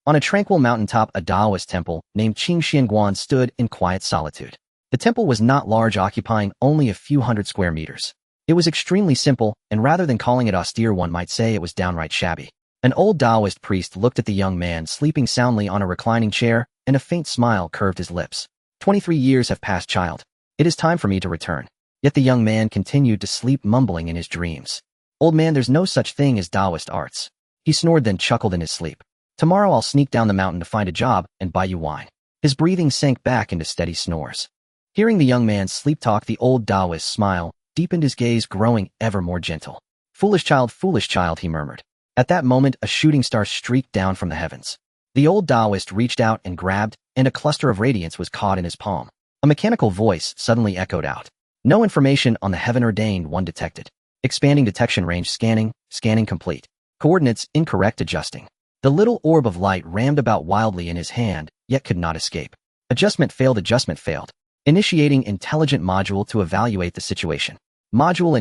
On a tranquil mountaintop, a Taoist temple named Qingxianguan stood in quiet solitude. The temple was not large, occupying only a few hundred square meters. It was extremely simple, and rather than calling it austere, one might say it was downright shabby. An old Taoist priest looked at the young man sleeping soundly on a reclining chair, and a faint smile curved his lips. 23 years have passed, child. It is time for me to return. Yet the young man continued to sleep, mumbling in his dreams. Old man, there's no such thing as Taoist arts. He snored, then chuckled in his sleep. Tomorrow I'll sneak down the mountain to find a job and buy you wine. His breathing sank back into steady snores. Hearing the young man's sleep talk, the old Taoist smile deepened, his gaze growing ever more gentle. Foolish child, he murmured. At that moment, a shooting star streaked down from the heavens. The old Taoist reached out and grabbed, and a cluster of radiance was caught in his palm. A mechanical voice suddenly echoed out. No information on the heaven-ordained one detected. Expanding detection range, scanning complete. Coordinates incorrect, adjusting. The little orb of light rammed about wildly in his hand, yet could not escape. Adjustment failed. Initiating intelligent module to evaluate the situation. Module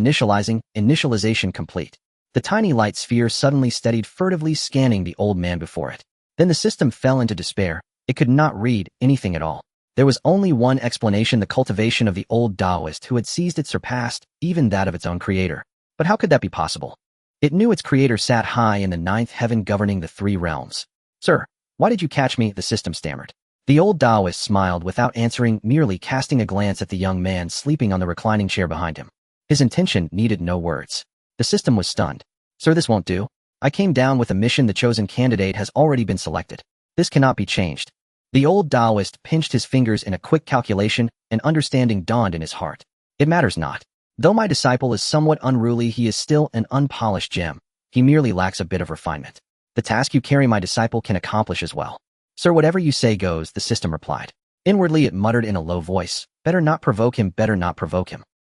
initialization complete. The tiny light sphere suddenly steadied, furtively scanning the old man before it. Then the system fell into despair. It could not read anything at all. There was only one explanation: the cultivation of the old Taoist who had seized it surpassed even that of its own creator. But how could that be possible? It knew its creator sat high in the ninth heaven, governing the three realms. Sir, why did you catch me? The system stammered. The old Taoist smiled without answering, merely casting a glance at the young man sleeping on the reclining chair behind him. His intention needed no words. The system was stunned. Sir, this won't do. I came down with a mission. The chosen candidate has already been selected. This cannot be changed. The old Taoist pinched his fingers in a quick calculation, and understanding dawned in his heart. It matters not. Though my disciple is somewhat unruly, he is still an unpolished gem. He merely lacks a bit of refinement. The task you carry, my disciple can accomplish as well. Sir, whatever you say goes, the system replied. Inwardly it muttered in a low voice. Better not provoke him.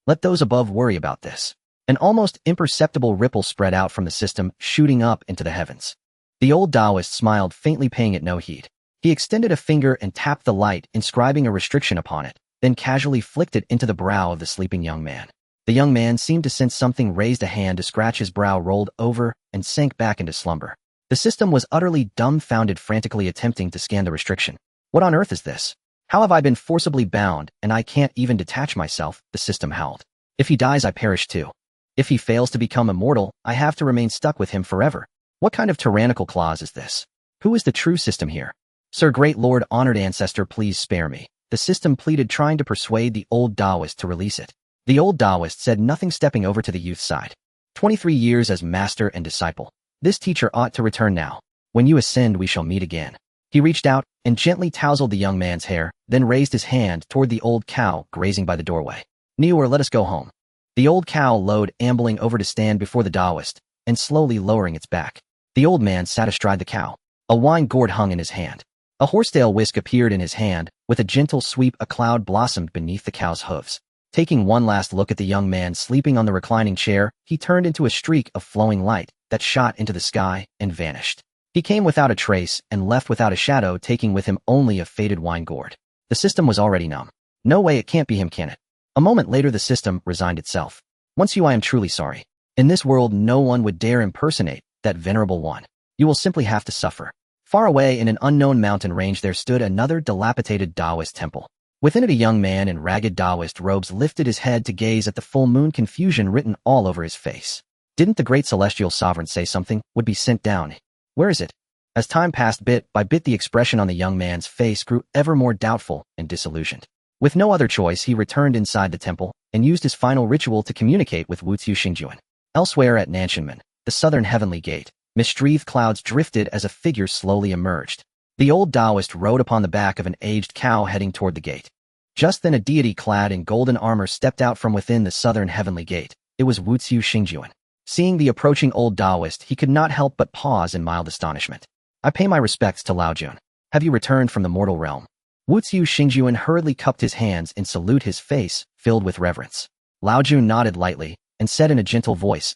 Let those above worry about this. An almost imperceptible ripple spread out from the system, shooting up into the heavens. The old Taoist smiled faintly, paying it no heed. He extended a finger and tapped the light, inscribing a restriction upon it, then casually flicked it into the brow of the sleeping young man. The young man seemed to sense something, raised a hand to scratch his brow, rolled over, and sank back into slumber. The system was utterly dumbfounded, frantically attempting to scan the restriction. What on earth is this? How have I been forcibly bound, and I can't even detach myself? The system howled. If he dies, I perish too. If he fails to become immortal, I have to remain stuck with him forever. What kind of tyrannical clause is this? Who is the true system here? Sir, great lord, honored ancestor, please spare me. The system pleaded, trying to persuade the old Taoist to release it. The old Taoist said nothing, stepping over to the youth's side. 23 years as master and disciple. This teacher ought to return now. When you ascend, we shall meet again. He reached out and gently tousled the young man's hair, then raised his hand toward the old cow grazing by the doorway. Kneel or let us go home. The old cow lowed, ambling over to stand before the Taoist, and slowly lowering its back. The old man sat astride the cow. A wine gourd hung in his hand. A horsetail whisk appeared in his hand. With a gentle sweep, a cloud blossomed beneath the cow's hooves. Taking one last look at the young man sleeping on the reclining chair, he turned into a streak of flowing light that shot into the sky and vanished. He came without a trace and left without a shadow, taking with him only a faded wine gourd. The system was already numb. No way, it can't be him, can it? A moment later, the system resigned itself. Once you, I am truly sorry. In this world, no one would dare impersonate that venerable one. You will simply have to suffer. Far away in an unknown mountain range, there stood another dilapidated Taoist temple. Within it, a young man in ragged Taoist robes lifted his head to gaze at the full moon, confusion written all over his face. Didn't the great celestial sovereign say something would be sent down? Where is it? As time passed, bit by bit, the expression on the young man's face grew ever more doubtful and disillusioned. With no other choice, he returned inside the temple and used his final ritual to communicate with Wenqu Star. Elsewhere at Nanshanmen, the southern heavenly gate, mist-wreathed clouds drifted as a figure slowly emerged. The old Taoist rode upon the back of an aged cow, heading toward the gate. Just then, a deity clad in golden armor stepped out from within the southern heavenly gate. It was Wenqu Star. Seeing the approaching old Taoist, he could not help but pause in mild astonishment. I pay my respects to Lao Jun. Have you returned from the mortal realm? Wenqu Star hurriedly cupped his hands in salute, his face filled with reverence. Lao Jun nodded lightly and said in a gentle voice,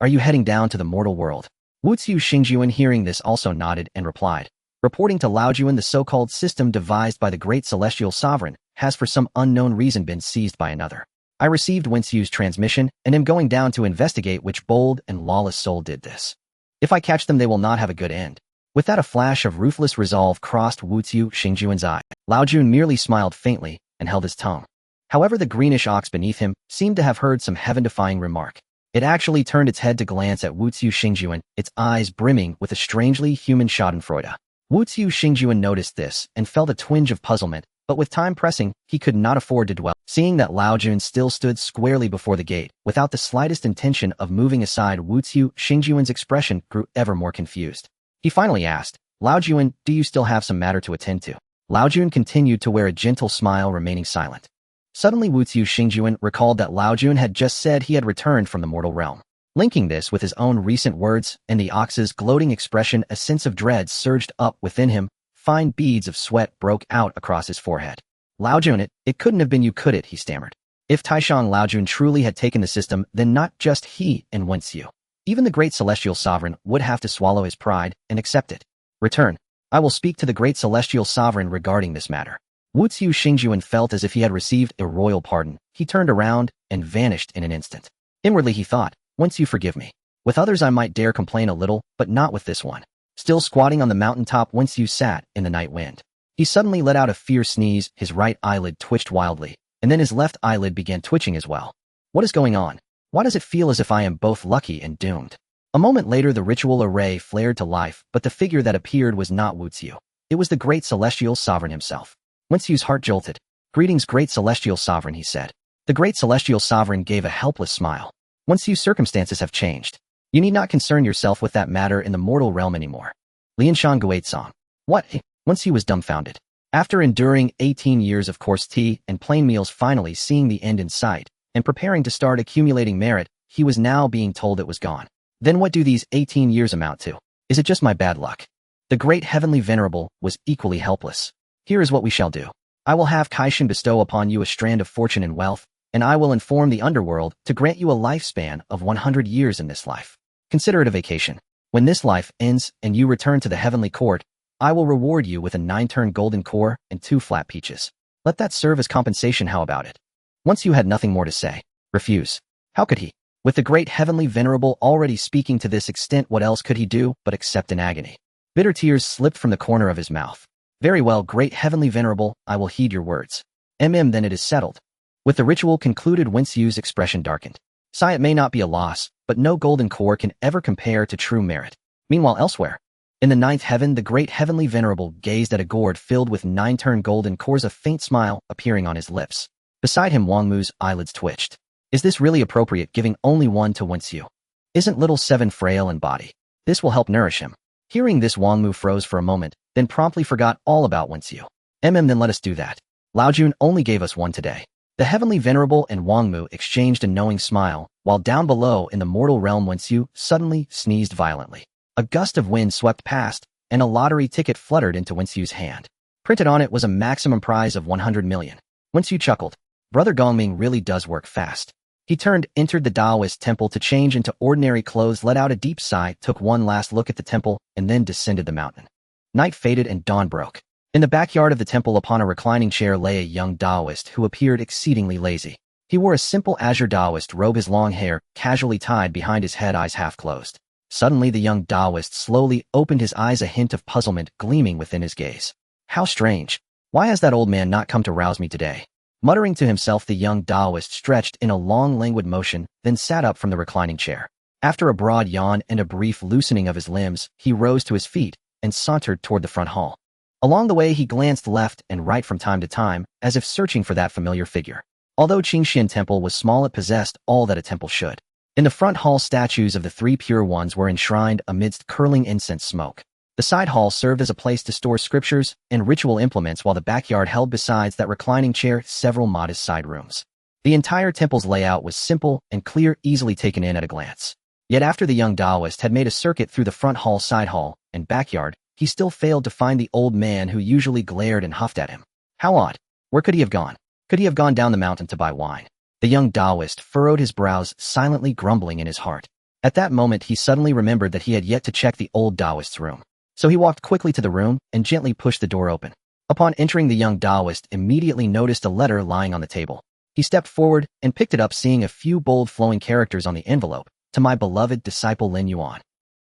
Are you heading down to the mortal world? Wenqu Star, hearing this, also nodded and replied, reporting to Lao Jun, the so-called system devised by the great celestial sovereign has for some unknown reason been seized by another. I received Wenqu's transmission and am going down to investigate which bold and lawless soul did this. If I catch them, they will not have a good end. With that, a flash of ruthless resolve crossed Wuziu Xingjuan's eye. Lao Jun merely smiled faintly and held his tongue. However, the greenish ox beneath him seemed to have heard some heaven-defying remark. It actually turned its head to glance at Wuziu Xingjuan, its eyes brimming with a strangely human schadenfreude. Wuziu Xingjuan noticed this and felt a twinge of puzzlement, but with time pressing, he could not afford to dwell. Seeing that Lao Jun still stood squarely before the gate, without the slightest intention of moving aside, Wuziu Xingjuan's expression grew ever more confused. He finally asked, Lao Jun, do you still have some matter to attend to? Lao Jun continued to wear a gentle smile, remaining silent. Suddenly Wuziu Xingjuan recalled that Lao Jun had just said he had returned from the mortal realm. Linking this with his own recent words and the ox's gloating expression, a sense of dread surged up within him. Fine beads of sweat broke out across his forehead. Lao Jun, it couldn't have been you, could it? He stammered. If Taishang Lao Jun truly had taken the system, then not just he and Wenqu. Even the great celestial sovereign would have to swallow his pride and accept it. Return. I will speak to the great celestial sovereign regarding this matter. Wuziu Xingjuan felt as if he had received a royal pardon. He turned around and vanished in an instant. Inwardly he thought, Wenqu, forgive me. With others I might dare complain a little, but not with this one. Still squatting on the mountaintop, Wenqu sat in the night wind. He suddenly let out a fierce sneeze, his right eyelid twitched wildly, and then his left eyelid began twitching as well. What is going on? Why does it feel as if I am both lucky and doomed? A moment later the ritual array flared to life, but the figure that appeared was not Wuziu. It was the great celestial sovereign himself. Wenqu's heart jolted. Greetings, great celestial sovereign, he said. The great celestial sovereign gave a helpless smile. Wenqu's circumstances have changed. You need not concern yourself with that matter in the mortal realm anymore. Lianshan Guizong. What? Wenqu was dumbfounded. After enduring 18 years of coarse tea and plain meals, finally seeing the end in sight, and preparing to start accumulating merit, he was now being told it was gone. Then what do these 18 years amount to? Is it just my bad luck? The great heavenly venerable was equally helpless. Here is what we shall do. I will have Kaishin bestow upon you a strand of fortune and wealth, and I will inform the underworld to grant you a lifespan of 100 years in this life. Consider it a vacation. When this life ends and you return to the heavenly court, I will reward you with a 9-turn golden core and 2 flat peaches. Let that serve as compensation. How about it? Once you had nothing more to say. Refuse. How could he? With the great heavenly venerable already speaking to this extent, what else could he do but accept in agony? Bitter tears slipped from the corner of his mouth. Very well, great heavenly venerable, I will heed your words. Then it is settled. With the ritual concluded, Wenqu's expression darkened. Sigh, it may not be a loss, but no golden core can ever compare to true merit. Meanwhile, elsewhere, in the 9th heaven, the great heavenly venerable gazed at a gourd filled with 9-turn golden cores, a faint smile appearing on his lips. Beside him, Wangmu's eyelids twitched. Is this really appropriate, giving only one to Wenqu? Isn't little 7 frail in body? This will help nourish him. Hearing this, Wangmu froze for a moment, then promptly forgot all about Wenqu. Then let us do that. Lao Jun only gave us one today. The heavenly venerable and Wangmu exchanged a knowing smile, while down below in the mortal realm Wenqu suddenly sneezed violently. A gust of wind swept past, and a lottery ticket fluttered into Wenqu's hand. Printed on it was a maximum prize of 100 million. Wenqu chuckled. Brother Gongming really does work fast. He entered the Taoist temple to change into ordinary clothes, let out a deep sigh, took one last look at the temple, and then descended the mountain. Night faded and dawn broke. In the backyard of the temple upon a reclining chair lay a young Taoist who appeared exceedingly lazy. He wore a simple azure Taoist robe, his long hair casually tied behind his head, eyes half closed. Suddenly the young Taoist slowly opened his eyes, a hint of puzzlement gleaming within his gaze. How strange. Why has that old man not come to rouse me today? Muttering to himself, the young Taoist stretched in a long languid motion, then sat up from the reclining chair. After a broad yawn and a brief loosening of his limbs, he rose to his feet and sauntered toward the front hall. Along the way he glanced left and right from time to time, as if searching for that familiar figure. Although Qingxian Temple was small, it possessed all that a temple should. In the front hall, statues of the 3 pure ones were enshrined amidst curling incense smoke. The side hall served as a place to store scriptures and ritual implements, while the backyard held, besides that reclining chair, several modest side rooms. The entire temple's layout was simple and clear, easily taken in at a glance. Yet after the young Taoist had made a circuit through the front hall, side hall, and backyard, he still failed to find the old man who usually glared and huffed at him. How odd. Where could he have gone? Could he have gone down the mountain to buy wine? The young Taoist furrowed his brows, silently grumbling in his heart. At that moment he suddenly remembered that he had yet to check the old Taoist's room. So he walked quickly to the room and gently pushed the door open. Upon entering, the young Taoist immediately noticed a letter lying on the table. He stepped forward and picked it up, seeing a few bold flowing characters on the envelope. To my beloved disciple Lin Yuan.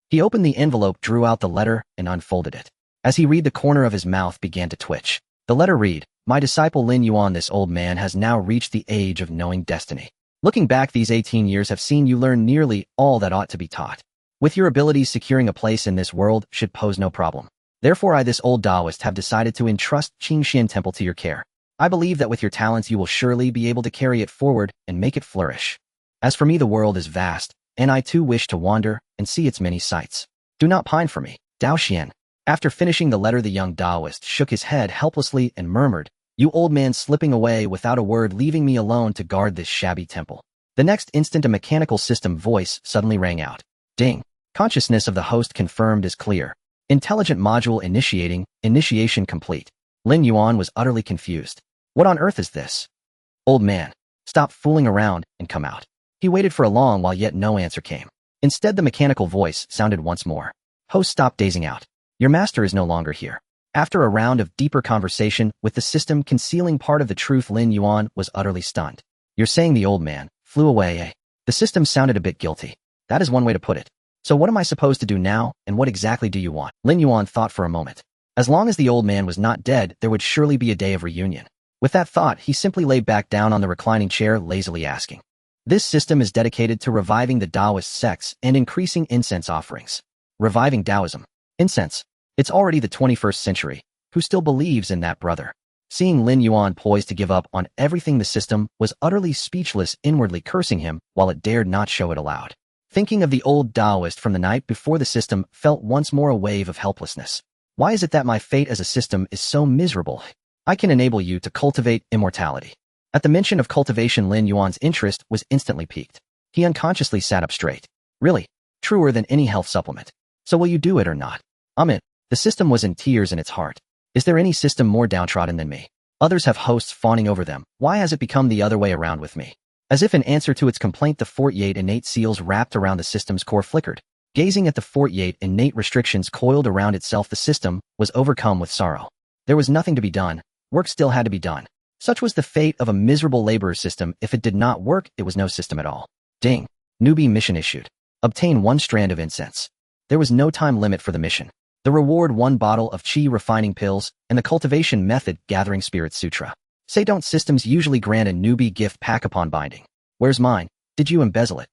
He opened the envelope, drew out the letter, and unfolded it. As he read, the corner of his mouth began to twitch. The letter read, "My disciple Lin Yuan, this old man has now reached the age of knowing destiny. Looking back, these 18 years have seen you learn nearly all that ought to be taught. With your abilities, securing a place in this world should pose no problem. Therefore, I, this old Taoist, have decided to entrust Qingxian Temple to your care. I believe that with your talents you will surely be able to carry it forward and make it flourish. As for me, the world is vast, and I too wish to wander and see its many sights. Do not pine for me, Dao Xian." After finishing the letter, the young Taoist shook his head helplessly and murmured, "You old man, slipping away without a word, leaving me alone to guard this shabby temple." The next instant, a mechanical system voice suddenly rang out. Ding. Consciousness of the host confirmed as clear. Intelligent module initiating, initiation complete. Lin Yuan was utterly confused. What on earth is this? Old man, stop fooling around and come out. He waited for a long while, yet no answer came. Instead, the mechanical voice sounded once more. Host, stop dazing out. Your master is no longer here. After a round of deeper conversation with the system concealing part of the truth, Lin Yuan was utterly stunned. You're saying the old man flew away, eh? The system sounded a bit guilty. That is one way to put it. So what am I supposed to do now, and what exactly do you want? Lin Yuan thought for a moment. As long as the old man was not dead, there would surely be a day of reunion. With that thought, he simply lay back down on the reclining chair, lazily asking. This system is dedicated to reviving the Taoist sects and increasing incense offerings. Reviving Taoism. Incense. It's already the 21st century. Who still believes in that, brother? Seeing Lin Yuan poised to give up on everything, the system was utterly speechless, inwardly cursing him while it dared not show it aloud. Thinking of the old Taoist from the night before, the system felt once more a wave of helplessness. Why is it that my fate as a system is so miserable? I can enable you to cultivate immortality. At the mention of cultivation, Lin Yuan's interest was instantly piqued. He unconsciously sat up straight. Really? Truer than any health supplement. So will you do it or not? I'm in. The system was in tears in its heart. Is there any system more downtrodden than me? Others have hosts fawning over them. Why has it become the other way around with me? As if in answer to its complaint, the 48 innate seals wrapped around the system's core flickered. Gazing at the 48 innate restrictions coiled around itself, the system was overcome with sorrow. There was nothing to be done. Work still had to be done. Such was the fate of a miserable laborer system. If it did not work, it was no system at all. Ding. Newbie mission issued. Obtain 1 strand of incense. There was no time limit for the mission. The reward: 1 bottle of Qi refining pills and the cultivation method gathering spirit sutra. Say don't systems usually grant a newbie gift pack upon binding. Where's mine? Did you embezzle it?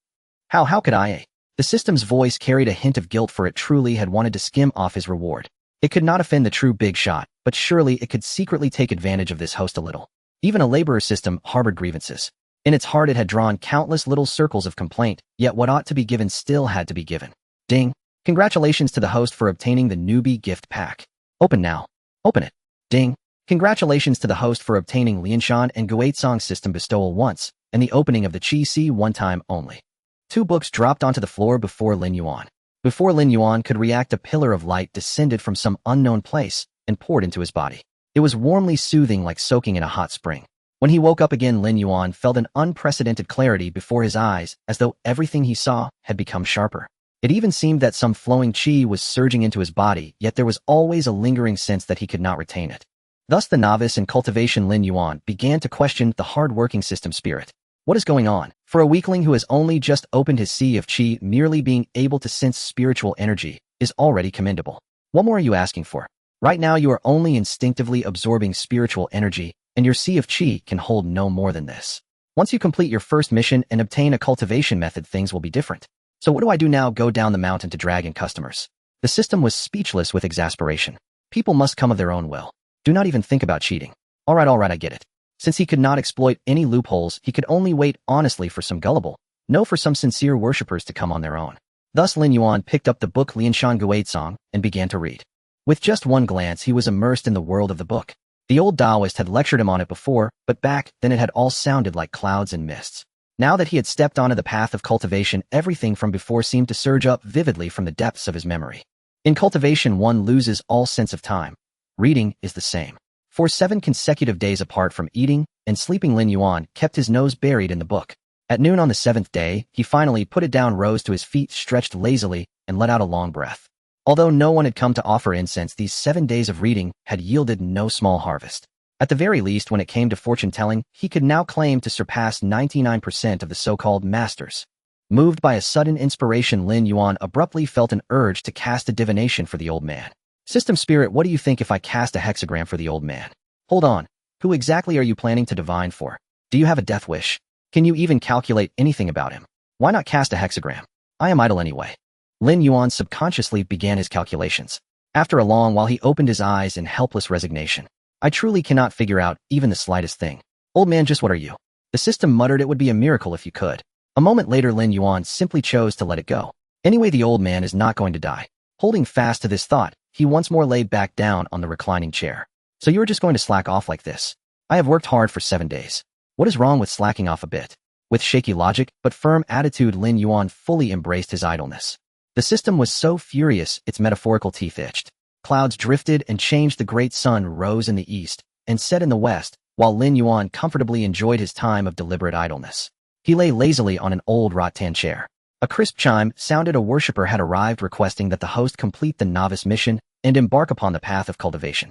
How could I? The system's voice carried a hint of guilt, for it truly had wanted to skim off his reward. It could not offend the true big shot, but surely it could secretly take advantage of this host a little. Even a laborer system harbored grievances. In its heart it had drawn countless little circles of complaint, yet what ought to be given still had to be given. Ding. Congratulations to the host for obtaining the newbie gift pack. Open now. Open it. Ding. Congratulations to the host for obtaining Lianshan and Guizhong system bestowal once, and the opening of the Qi Si one time only. 2 books dropped onto the floor before Lin Yuan. Before Lin Yuan could react, a pillar of light descended from some unknown place and poured into his body. It was warmly soothing, like soaking in a hot spring. When he woke up again, Lin Yuan felt an unprecedented clarity before his eyes, as though everything he saw had become sharper. It even seemed that some flowing qi was surging into his body, yet there was always a lingering sense that he could not retain it. Thus the novice in cultivation Lin Yuan began to question the hard-working system spirit. What is going on? For a weakling who has only just opened his sea of qi, merely being able to sense spiritual energy is already commendable. What more are you asking for? Right now you are only instinctively absorbing spiritual energy, and your sea of qi can hold no more than this. Once you complete your first mission and obtain a cultivation method, things will be different. So what do I do now? Go down the mountain to drag in customers. The system was speechless with exasperation. People must come of their own will. Do not even think about cheating. All right, I get it. Since he could not exploit any loopholes, he could only wait honestly for some gullible, no, for some sincere worshippers to come on their own. Thus Lin Yuan picked up the book Lianshan Guizhong and began to read. With just one glance, he was immersed in the world of the book. The old Taoist had lectured him on it before, but back then it had all sounded like clouds and mists. Now that he had stepped onto the path of cultivation, everything from before seemed to surge up vividly from the depths of his memory. In cultivation, one loses all sense of time. Reading is the same. For 7 consecutive days apart from eating and sleeping, Lin Yuan kept his nose buried in the book. At noon on the 7th day, he finally put it down, rose to his feet, stretched lazily, and let out a long breath. Although no one had come to offer incense, these 7 days of reading had yielded no small harvest. At the very least, when it came to fortune-telling, he could now claim to surpass 99% of the so-called masters. Moved by a sudden inspiration, Lin Yuan abruptly felt an urge to cast a divination for the old man. System spirit, what do you think if I cast a hexagram for the old man? Hold on. Who exactly are you planning to divine for? Do you have a death wish? Can you even calculate anything about him? Why not cast a hexagram? I am idle anyway. Lin Yuan subconsciously began his calculations. After a long while he opened his eyes in helpless resignation. I truly cannot figure out even the slightest thing. Old man, just what are you? The system muttered it would be a miracle if you could. A moment later, Lin Yuan simply chose to let it go. Anyway, the old man is not going to die. Holding fast to this thought, he once more laid back down on the reclining chair. So you are just going to slack off like this? I have worked hard for 7 days. What is wrong with slacking off a bit? With shaky logic but firm attitude, Lin Yuan fully embraced his idleness. The system was so furious its metaphorical teeth itched. Clouds drifted and changed, the great sun rose in the east and set in the west, while Lin Yuan comfortably enjoyed his time of deliberate idleness. He lay lazily on an old rattan chair. A crisp chime sounded. A worshipper had arrived requesting that the host complete the novice mission and embark upon the path of cultivation.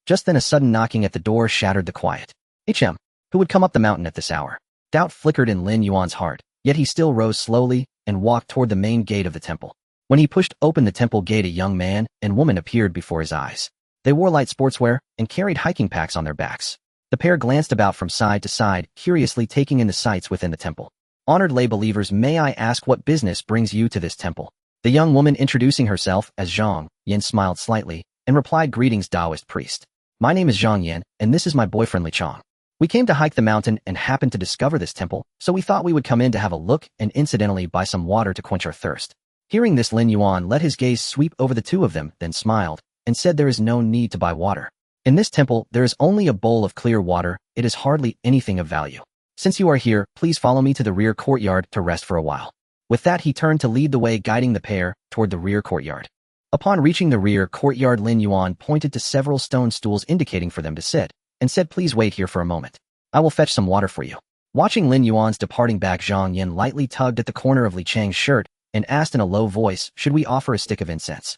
Just then a sudden knocking at the door shattered the quiet. Who would come up the mountain at this hour? Doubt flickered in Lin Yuan's heart, yet he still rose slowly and walked toward the main gate of the temple. When he pushed open the temple gate, a young man and woman appeared before his eyes. They wore light sportswear and carried hiking packs on their backs. The pair glanced about from side to side, curiously taking in the sights within the temple. Honored lay believers, may I ask what business brings you to this temple? The young woman, introducing herself as Zhang Yan, smiled slightly and replied, greetings, Taoist priest. My name is Zhang Yan, and this is my boyfriend Li Chong. We came to hike the mountain and happened to discover this temple, so we thought we would come in to have a look and incidentally buy some water to quench our thirst. Hearing this, Lin Yuan let his gaze sweep over the two of them, then smiled and said, there is no need to buy water. In this temple, there is only a bowl of clear water. It is hardly anything of value. Since you are here, please follow me to the rear courtyard to rest for a while. With that, he turned to lead the way, guiding the pair toward the rear courtyard. Upon reaching the rear courtyard, Lin Yuan pointed to several stone stools indicating for them to sit, and said, please wait here for a moment. I will fetch some water for you. Watching Lin Yuan's departing back, Zhang Yan lightly tugged at the corner of Li Chang's shirt and asked in a low voice, should we offer a stick of incense?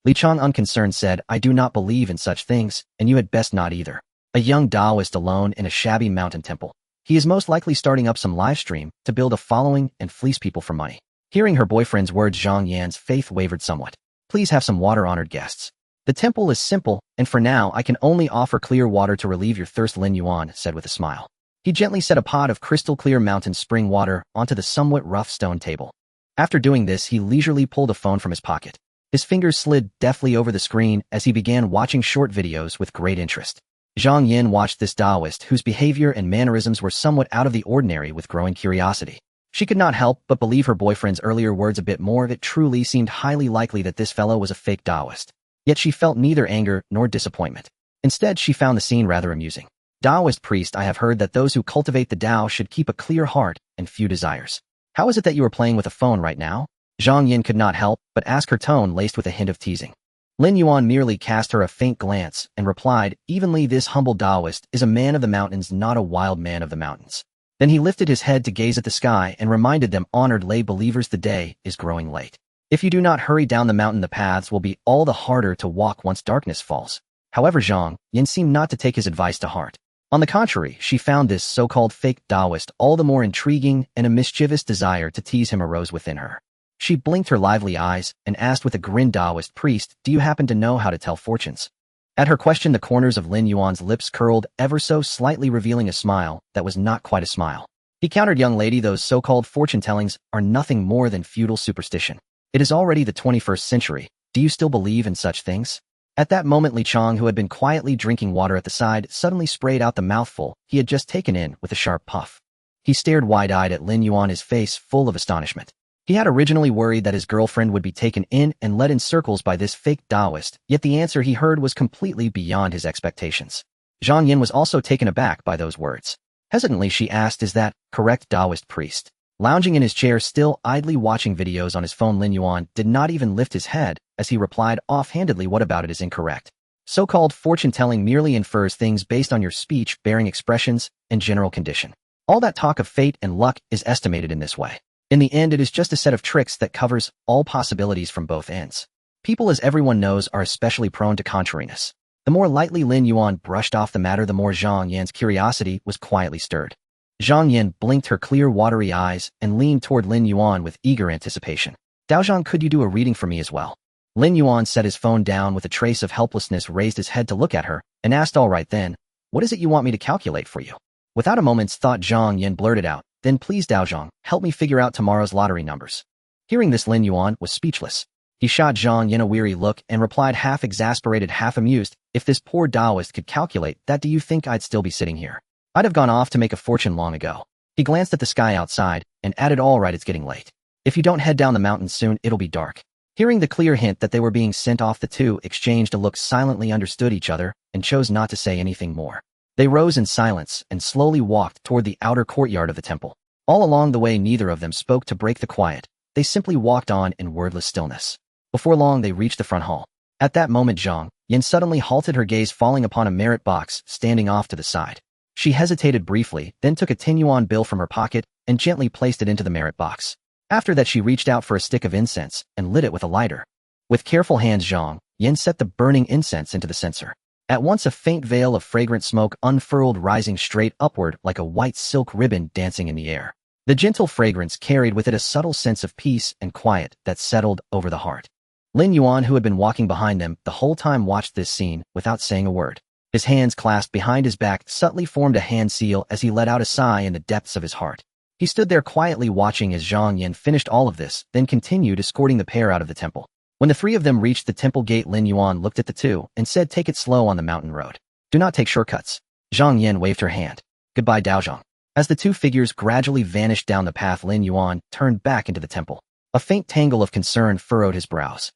Li Chang, unconcerned, said, I do not believe in such things, and you had best not either. A young Taoist alone in a shabby mountain temple. He is most likely starting up some live stream to build a following and fleece people for money. Hearing her boyfriend's words, Zhang Yan's faith wavered somewhat. Please have some water, honored guests. The temple is simple, and for now I can only offer clear water to relieve your thirst, Lin Yuan said with a smile. He gently set a pot of crystal-clear mountain spring water onto the somewhat rough stone table. After doing this, he leisurely pulled a phone from his pocket. His fingers slid deftly over the screen as he began watching short videos with great interest. Zhang Yan watched this Taoist, whose behavior and mannerisms were somewhat out of the ordinary, with growing curiosity. She could not help but believe her boyfriend's earlier words a bit more. It truly seemed highly likely that this fellow was a fake Taoist. Yet she felt neither anger nor disappointment. Instead, she found the scene rather amusing. Taoist priest, I have heard that those who cultivate the Tao should keep a clear heart and few desires. How is it that you are playing with a phone right now? Zhang Yan could not help but ask, her tone laced with a hint of teasing. Lin Yuan merely cast her a faint glance and replied evenly, this humble Taoist is a man of the mountains, not a wild man of the mountains. Then he lifted his head to gaze at the sky and reminded them, honored lay believers, the day is growing late. If you do not hurry down the mountain, the paths will be all the harder to walk once darkness falls. However, Zhang Yan seemed not to take his advice to heart. On the contrary, she found this so-called fake Taoist all the more intriguing, and a mischievous desire to tease him arose within her. She blinked her lively eyes and asked with a grin, Taoist priest, do you happen to know how to tell fortunes? At her question, the corners of Lin Yuan's lips curled ever so slightly, revealing a smile that was not quite a smile. He countered, young lady, those so-called fortune-tellings are nothing more than feudal superstition. It is already the 21st century. Do you still believe in such things? At that moment, Li Chong, who had been quietly drinking water at the side, suddenly sprayed out the mouthful he had just taken in with a sharp puff. He stared wide-eyed at Lin Yuan, his face full of astonishment. He had originally worried that his girlfriend would be taken in and led in circles by this fake Taoist, yet the answer he heard was completely beyond his expectations. Zhang Yan was also taken aback by those words. Hesitantly, she asked, is that correct, Taoist priest? Lounging in his chair, still idly watching videos on his phone, Lin Yuan did not even lift his head as he replied offhandedly, what about it is incorrect. So-called fortune-telling merely infers things based on your speech-bearing expressions and general condition. All that talk of fate and luck is estimated in this way. In the end, it is just a set of tricks that covers all possibilities from both ends. People, as everyone knows, are especially prone to contrariness. The more lightly Lin Yuan brushed off the matter, the more Zhang Yan's curiosity was quietly stirred. Zhang Yin blinked her clear, watery eyes and leaned toward Lin Yuan with eager anticipation. Daozhang, could you do a reading for me as well? Lin Yuan set his phone down with a trace of helplessness, raised his head to look at her, and asked, all right then, what is it you want me to calculate for you? Without a moment's thought, Zhang Yin blurted out, then please Daozhang, help me figure out tomorrow's lottery numbers. Hearing this, Lin Yuan was speechless. He shot Zhang Yin a weary look and replied, half exasperated, half amused, if this poor Taoist could calculate that, do you think I'd still be sitting here? I'd have gone off to make a fortune long ago. He glanced at the sky outside and added, all right, it's getting late. If you don't head down the mountain soon, it'll be dark. Hearing the clear hint that they were being sent off, the two exchanged a look, silently understood each other, and chose not to say anything more. They rose in silence and slowly walked toward the outer courtyard of the temple. All along the way, neither of them spoke to break the quiet. They simply walked on in wordless stillness. Before long, they reached the front hall. At that moment, Zhang Yin suddenly halted, her gaze falling upon a merit box standing off to the side. She hesitated briefly, then took a 10 yuan bill from her pocket and gently placed it into the merit box. After that, she reached out for a stick of incense and lit it with a lighter. With careful hands, Zhang Yin set the burning incense into the censer. At once, a faint veil of fragrant smoke unfurled, rising straight upward like a white silk ribbon dancing in the air. The gentle fragrance carried with it a subtle sense of peace and quiet that settled over the heart. Lin Yuan, who had been walking behind them the whole time, watched this scene without saying a word. His hands clasped behind his back subtly formed a hand seal as he let out a sigh in the depths of his heart. He stood there quietly watching as Zhang Yin finished all of this, then continued escorting the pair out of the temple. When the three of them reached the temple gate, Lin Yuan looked at the two and said, take it slow on the mountain road. Do not take shortcuts. Zhang Yin waved her hand. Goodbye, Daozhang. As the two figures gradually vanished down the path, Lin Yuan turned back into the temple. A faint tangle of concern furrowed his brows.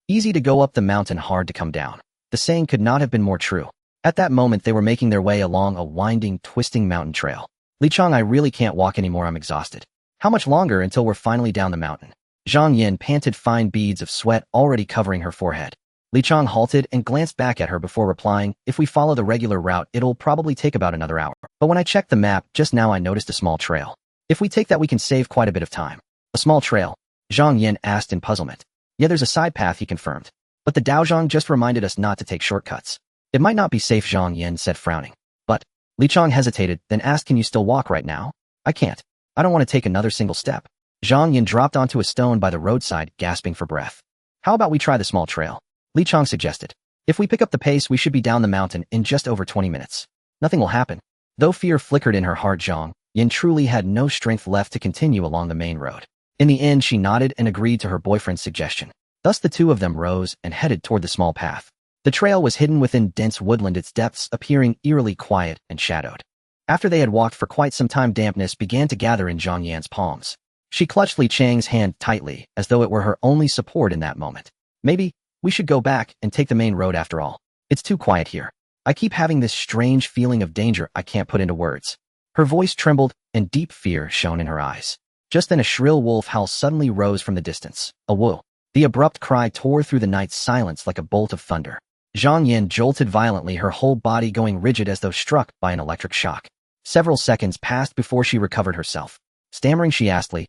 Easy to go up the mountain, hard to come down. The saying could not have been more true. At that moment, they were making their way along a winding, twisting mountain trail. Li Chang, I really can't walk anymore, I'm exhausted. How much longer until we're finally down the mountain? Zhang Yin panted, fine beads of sweat already covering her forehead. Li Chang halted and glanced back at her before replying, if we follow the regular route, it'll probably take about another hour. But when I checked the map just now, I noticed a small trail. If we take that, we can save quite a bit of time. A small trail? Zhang Yin asked in puzzlement. Yeah, there's a side path, he confirmed. But the Daozhang just reminded us not to take shortcuts. It might not be safe, Zhang Yin said, frowning. But, Li Chang hesitated, then asked, can you still walk right now? I can't. I don't want to take another single step. Zhang Yin dropped onto a stone by the roadside, gasping for breath. How about we try the small trail? Li Chang suggested. If we pick up the pace, we should be down the mountain in just over 20 minutes. Nothing will happen. Though fear flickered in her heart, Zhang Yin truly had no strength left to continue along the main road. In the end, she nodded and agreed to her boyfriend's suggestion. Thus the two of them rose and headed toward the small path. The trail was hidden within dense woodland, its depths appearing eerily quiet and shadowed. After they had walked for quite some time, dampness began to gather in Zhang Yan's palms. She clutched Li Chang's hand tightly, as though it were her only support in that moment. Maybe we should go back and take the main road after all. It's too quiet here. I keep having this strange feeling of danger I can't put into words. Her voice trembled, and deep fear shone in her eyes. Just then a shrill wolf howl suddenly rose from the distance. A woo. The abrupt cry tore through the night's silence like a bolt of thunder. Zhang Yin jolted violently, her whole body going rigid as though struck by an electric shock. Several seconds passed before she recovered herself. Stammering, she asked Li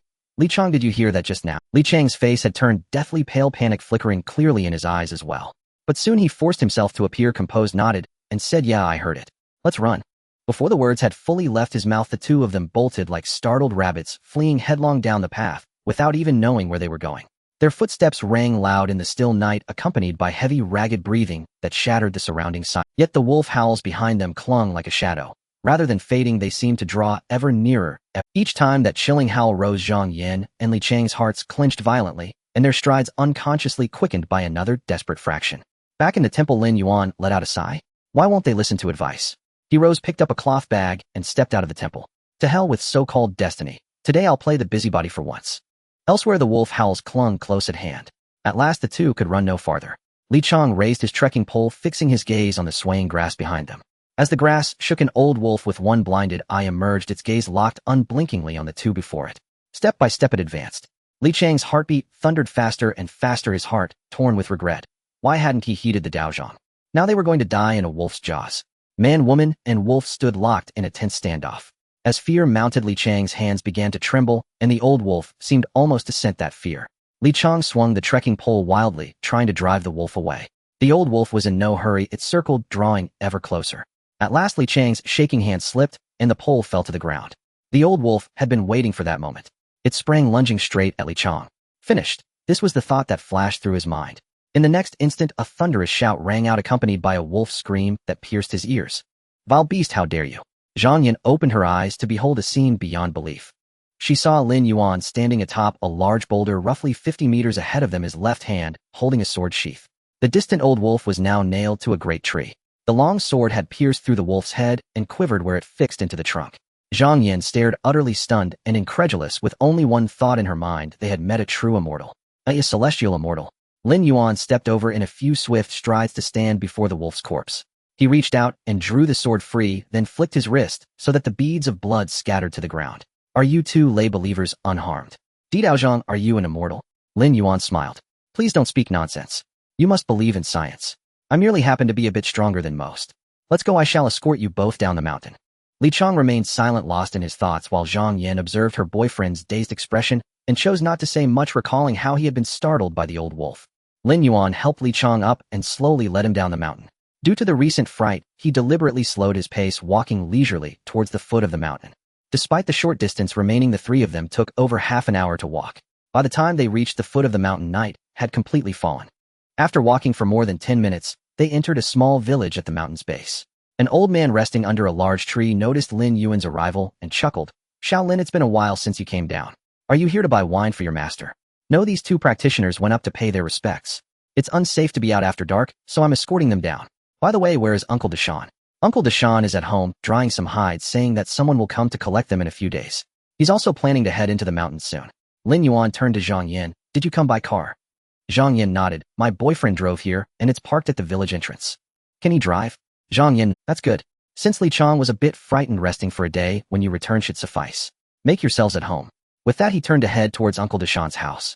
Chang, did you hear that just now? Li Chang's face had turned deathly pale, panic flickering clearly in his eyes as well. But soon he forced himself to appear composed, nodded, and said, yeah, I heard it. Let's run. Before the words had fully left his mouth, the two of them bolted like startled rabbits, fleeing headlong down the path, without even knowing where they were going. Their footsteps rang loud in the still night, accompanied by heavy, ragged breathing that shattered the surrounding silence. Yet the wolf howls behind them clung like a shadow. Rather than fading, they seemed to draw ever nearer. Each time that chilling howl rose, Zhang Yin and Li Chang's hearts clenched violently, and their strides unconsciously quickened by another desperate fraction. Back in the temple, Lin Yuan let out a sigh. Why won't they listen to advice? He rose, picked up a cloth bag, and stepped out of the temple. To hell with so-called destiny. Today I'll play the busybody for once. Elsewhere, the wolf howls clung close at hand. At last the two could run no farther. Li Chang raised his trekking pole, fixing his gaze on the swaying grass behind them. As the grass shook, an old wolf with one blinded eye emerged, its gaze locked unblinkingly on the two before it. Step by step it advanced. Li Chang's heartbeat thundered faster and faster, his heart torn with regret. Why hadn't he heeded the Daozhang? Now they were going to die in a wolf's jaws. Man, woman, and wolf stood locked in a tense standoff. As fear mounted, Li Chang's hands began to tremble, and the old wolf seemed almost to scent that fear. Li Chang swung the trekking pole wildly, trying to drive the wolf away. The old wolf was in no hurry, it circled, drawing ever closer. At last Li Chang's shaking hand slipped, and the pole fell to the ground. The old wolf had been waiting for that moment. It sprang lunging straight at Li Chang. Finished. This was the thought that flashed through his mind. In the next instant, a thunderous shout rang out accompanied by a wolf's scream that pierced his ears. Vile beast, how dare you! Zhang Yin opened her eyes to behold a scene beyond belief. She saw Lin Yuan standing atop a large boulder roughly 50 meters ahead of them, his left hand holding a sword sheath. The distant old wolf was now nailed to a great tree. The long sword had pierced through the wolf's head and quivered where it fixed into the trunk. Zhang Yin stared utterly stunned and incredulous with only one thought in her mind: they had met a true immortal. A celestial immortal. Lin Yuan stepped over in a few swift strides to stand before the wolf's corpse. He reached out and drew the sword free, then flicked his wrist so that the beads of blood scattered to the ground. Are you two lay believers unharmed? Didaozhang, are you an immortal? Lin Yuan smiled. Please don't speak nonsense. You must believe in science. I merely happen to be a bit stronger than most. Let's go, I shall escort you both down the mountain. Li Chang remained silent, lost in his thoughts, while Zhang Yin observed her boyfriend's dazed expression and chose not to say much, recalling how he had been startled by the old wolf. Lin Yuan helped Li Chang up and slowly led him down the mountain. Due to the recent fright, he deliberately slowed his pace, walking leisurely towards the foot of the mountain. Despite the short distance remaining, the three of them took over half an hour to walk. By the time they reached the foot of the mountain, night had completely fallen. After walking for more than 10 minutes, they entered a small village at the mountain's base. An old man resting under a large tree noticed Lin Yuan's arrival and chuckled. Xiao Lin, it's been a while since you came down. Are you here to buy wine for your master? No, these two practitioners went up to pay their respects. It's unsafe to be out after dark, so I'm escorting them down. By the way, where is Uncle Deshawn? Uncle Deshawn is at home, drying some hides, saying that someone will come to collect them in a few days. He's also planning to head into the mountains soon. Lin Yuan turned to Zhang Yin. Did you come by car? Zhang Yin nodded. My boyfriend drove here, and it's parked at the village entrance. Can he drive? Zhang Yin, that's good. Since Li Chang was a bit frightened, resting for a day when you return should suffice. Make yourselves at home. With that, he turned to head towards Uncle Deshawn's house.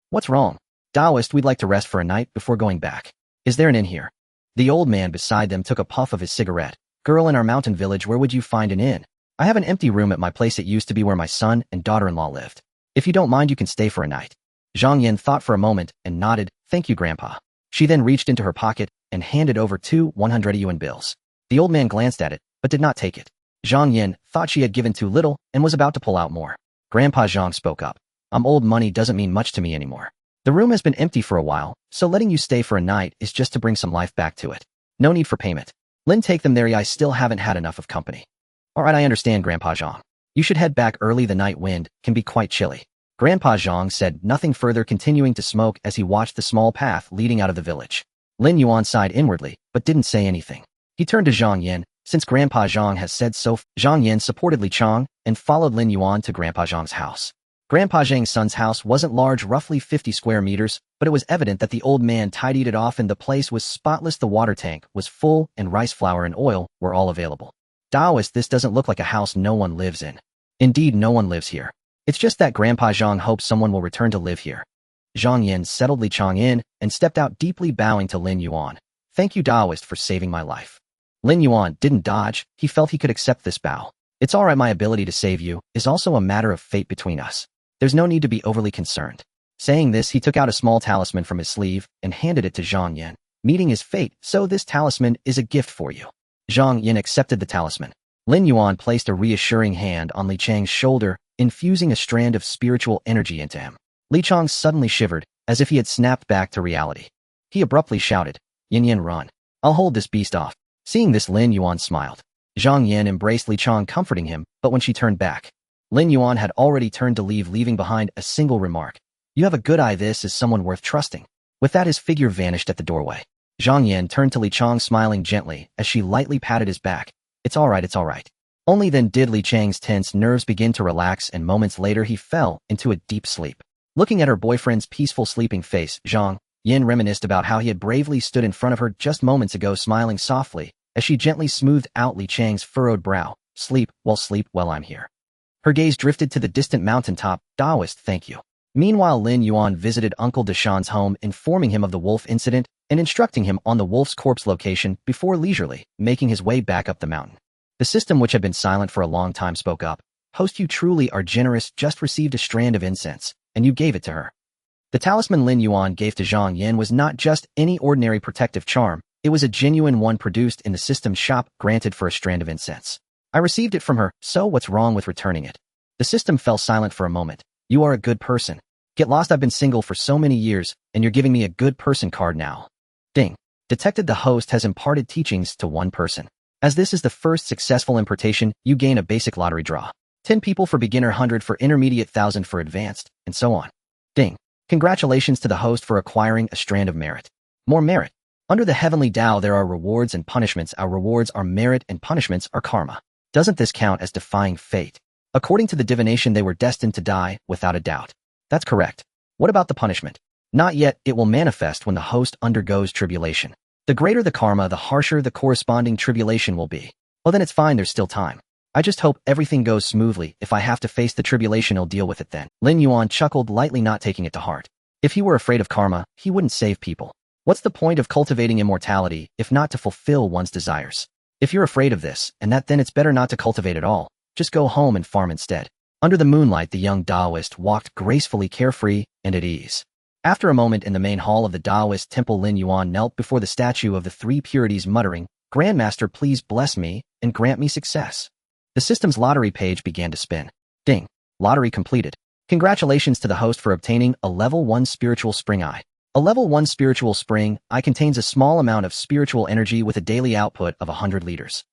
What's wrong? Taoist, we'd like to rest for a night before going back. Is there an inn here? The old man beside them took a puff of his cigarette. Girl, in our mountain village, where would you find an inn? I have an empty room at my place. It used to be where my son and daughter-in-law lived. If you don't mind, you can stay for a night. Zhang Yin thought for a moment and nodded. Thank you, Grandpa. She then reached into her pocket and handed over 2 100 yuan bills. The old man glanced at it, but did not take it. Zhang Yin thought she had given too little and was about to pull out more. Grandpa Zhang spoke up. Old money doesn't mean much to me anymore. The room has been empty for a while, so letting you stay for a night is just to bring some life back to it. No need for payment. Lin, take them there. I still haven't had enough of company. Alright, I understand, Grandpa Zhang. You should head back early. The night wind can be quite chilly. Grandpa Zhang said nothing further, continuing to smoke as he watched the small path leading out of the village. Lin Yuan sighed inwardly, but didn't say anything. He turned to Zhang Yin. Since Grandpa Zhang has said so, Zhang Yin supported Li Chang and followed Lin Yuan to Grandpa Zhang's house. Grandpa Zhang's son's house wasn't large, roughly 50 square meters, but it was evident that the old man tidied it off and the place was spotless. The water tank was full and rice flour and oil were all available. Taoist, this doesn't look like a house no one lives in. Indeed, no one lives here. It's just that Grandpa Zhang hopes someone will return to live here. Zhang Yin settled Li Chang in and stepped out, deeply bowing to Lin Yuan. Thank you, Taoist, for saving my life. Lin Yuan didn't dodge. He felt he could accept this bow. It's alright, my ability to save you is also a matter of fate between us. There's no need to be overly concerned. Saying this, he took out a small talisman from his sleeve and handed it to Zhang Yin. Meeting his fate, so this talisman is a gift for you. Zhang Yin accepted the talisman. Lin Yuan placed a reassuring hand on Li Chang's shoulder, infusing a strand of spiritual energy into him. Li Chang suddenly shivered, as if he had snapped back to reality. He abruptly shouted, Yin Yin, run. I'll hold this beast off. Seeing this, Lin Yuan smiled. Zhang Yin embraced Li Chang, comforting him, but when she turned back, Lin Yuan had already turned to leave, leaving behind a single remark. You have a good eye. This is someone worth trusting. With that, his figure vanished at the doorway. Zhang Yin turned to Li Chang, smiling gently as she lightly patted his back. It's alright, it's alright. Only then did Li Chang's tense nerves begin to relax, and moments later he fell into a deep sleep. Looking at her boyfriend's peaceful sleeping face, Zhang Yin reminisced about how he had bravely stood in front of her just moments ago, smiling softly as she gently smoothed out Li Chang's furrowed brow. Sleep well, I'm here. Her gaze drifted to the distant mountaintop. Taoist, thank you. Meanwhile, Lin Yuan visited Uncle Deshawn's home, informing him of the wolf incident and instructing him on the wolf's corpse location before leisurely making his way back up the mountain. The system, which had been silent for a long time, spoke up. Host, you truly are generous. Just received a strand of incense, and you gave it to her. The talisman Lin Yuan gave to Zhang Yin was not just any ordinary protective charm. It was a genuine one produced in the system shop, granted for a strand of incense. I received it from her, so what's wrong with returning it? The system fell silent for a moment. You are a good person. Get lost, I've been single for so many years, and you're giving me a good person card now. Ding. Detected. The host has imparted teachings to one person. As this is the first successful importation, you gain a basic lottery draw. 10 people for beginner, 100 for intermediate, 1,000 for advanced, and so on. Ding. Congratulations to the host for acquiring a strand of merit. More merit. Under the heavenly Tao there are rewards and punishments. Our rewards are merit and punishments are karma. Doesn't this count as defying fate? According to the divination they were destined to die, without a doubt. That's correct. What about the punishment? Not yet, it will manifest when the host undergoes tribulation. The greater the karma, the harsher the corresponding tribulation will be. Well then it's fine, there's still time. I just hope everything goes smoothly. If I have to face the tribulation, I'll deal with it then. Lin Yuan chuckled lightly, not taking it to heart. If he were afraid of karma, he wouldn't save people. What's the point of cultivating immortality, if not to fulfill one's desires? If you're afraid of this, and that, then it's better not to cultivate at all. Just go home and farm instead. Under the moonlight, the young Taoist walked gracefully, carefree, and at ease. After a moment in the main hall of the Taoist temple, Lin Yuan knelt before the statue of the three purities, muttering, Grandmaster, please bless me and grant me success. The system's lottery page began to spin. Ding. Lottery completed. Congratulations to the host for obtaining a level 1 spiritual spring eye. A level 1 spiritual spring eye contains a small amount of spiritual energy with a daily output of 100 liters.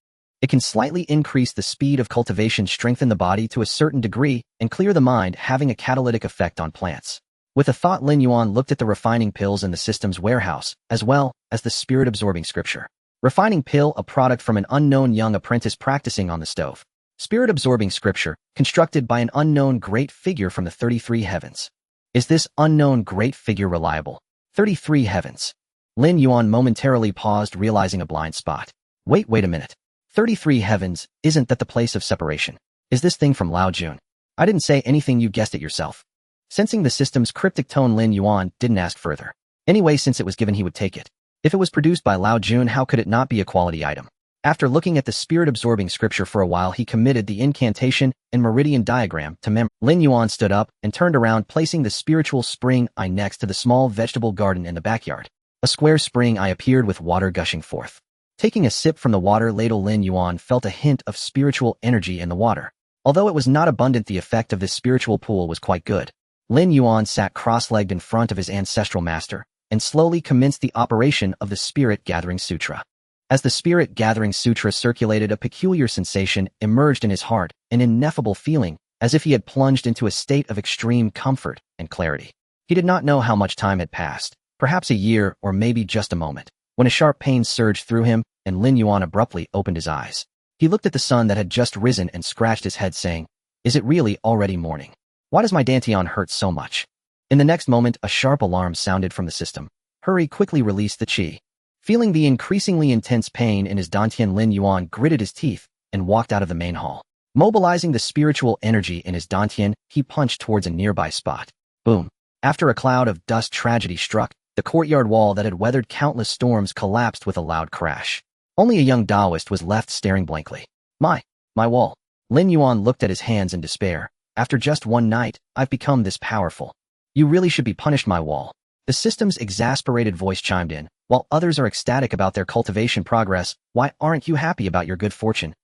It can slightly increase the speed of cultivation, strengthen the body to a certain degree, and clear the mind, having a catalytic effect on plants. With a thought, Lin Yuan looked at the refining pills in the system's warehouse, as well as the spirit-absorbing scripture. Refining pill, a product from an unknown young apprentice practicing on the stove. Spirit-absorbing scripture, constructed by an unknown great figure from the 33 heavens. Is this unknown great figure reliable? 33 heavens. Lin Yuan momentarily paused, realizing a blind spot. Wait a minute. 33 heavens, isn't that the place of separation? Is this thing from Lao Jun? I didn't say anything, you guessed it yourself. Sensing the system's cryptic tone, Lin Yuan didn't ask further. Anyway, since it was given, he would take it. If it was produced by Lao Jun, how could it not be a quality item? After looking at the spirit-absorbing scripture for a while, he committed the incantation and meridian diagram to memory. Lin Yuan stood up and turned around, placing the spiritual spring eye next to the small vegetable garden in the backyard. A square spring eye appeared with water gushing forth. Taking a sip from the water ladle, Lin Yuan felt a hint of spiritual energy in the water. Although it was not abundant, the effect of this spiritual pool was quite good. Lin Yuan sat cross-legged in front of his ancestral master and slowly commenced the operation of the Spirit Gathering Sutra. As the Spirit Gathering Sutra circulated, a peculiar sensation emerged in his heart, an ineffable feeling, as if he had plunged into a state of extreme comfort and clarity. He did not know how much time had passed, perhaps a year or maybe just a moment, when a sharp pain surged through him and Lin Yuan abruptly opened his eyes. He looked at the sun that had just risen and scratched his head, saying, Is it really already morning? Why does my dantian hurt so much? In the next moment, a sharp alarm sounded from the system. Hurry, quickly release the qi. Feeling the increasingly intense pain in his dantian, Lin Yuan gritted his teeth and walked out of the main hall. Mobilizing the spiritual energy in his dantian, he punched towards a nearby spot. Boom. After a cloud of dust, tragedy struck. The courtyard wall that had weathered countless storms collapsed with a loud crash. Only a young Taoist was left staring blankly. My wall. Lin Yuan looked at his hands in despair. After just one night, I've become this powerful. You really should be punished, my wall. The system's exasperated voice chimed in. While others are ecstatic about their cultivation progress, why aren't you happy about your good fortune?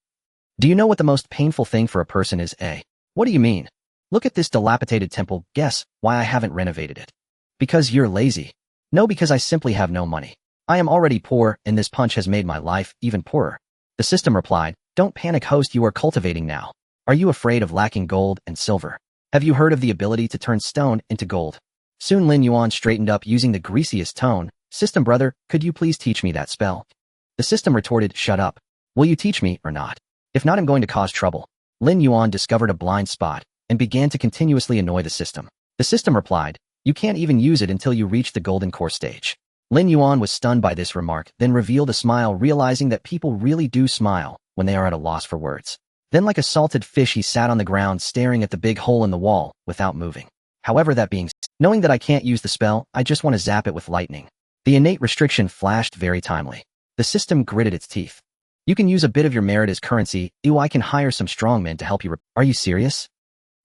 Do you know what the most painful thing for a person is? What do you mean? Look at this dilapidated temple. Guess why I haven't renovated it. Because you're lazy. No, because I simply have no money. I am already poor, and this punch has made my life even poorer. The system replied, Don't panic, host, you are cultivating now. Are you afraid of lacking gold and silver? Have you heard of the ability to turn stone into gold? Soon Lin Yuan straightened up using the greasiest tone. System brother, could you please teach me that spell? The system retorted, Shut up. Will you teach me or not? If not, I'm going to cause trouble. Lin Yuan discovered a blind spot and began to continuously annoy the system. The system replied, You can't even use it until you reach the golden core stage. Lin Yuan was stunned by this remark, then revealed a smile, realizing that people really do smile when they are at a loss for words. Then like a salted fish, he sat on the ground staring at the big hole in the wall without moving. However, that being said, knowing that I can't use the spell, I just want to zap it with lightning. The innate restriction flashed very timely. The system gritted its teeth. You can use a bit of your merit as currency. Ew, I can hire some strongmen to help you. Are you serious?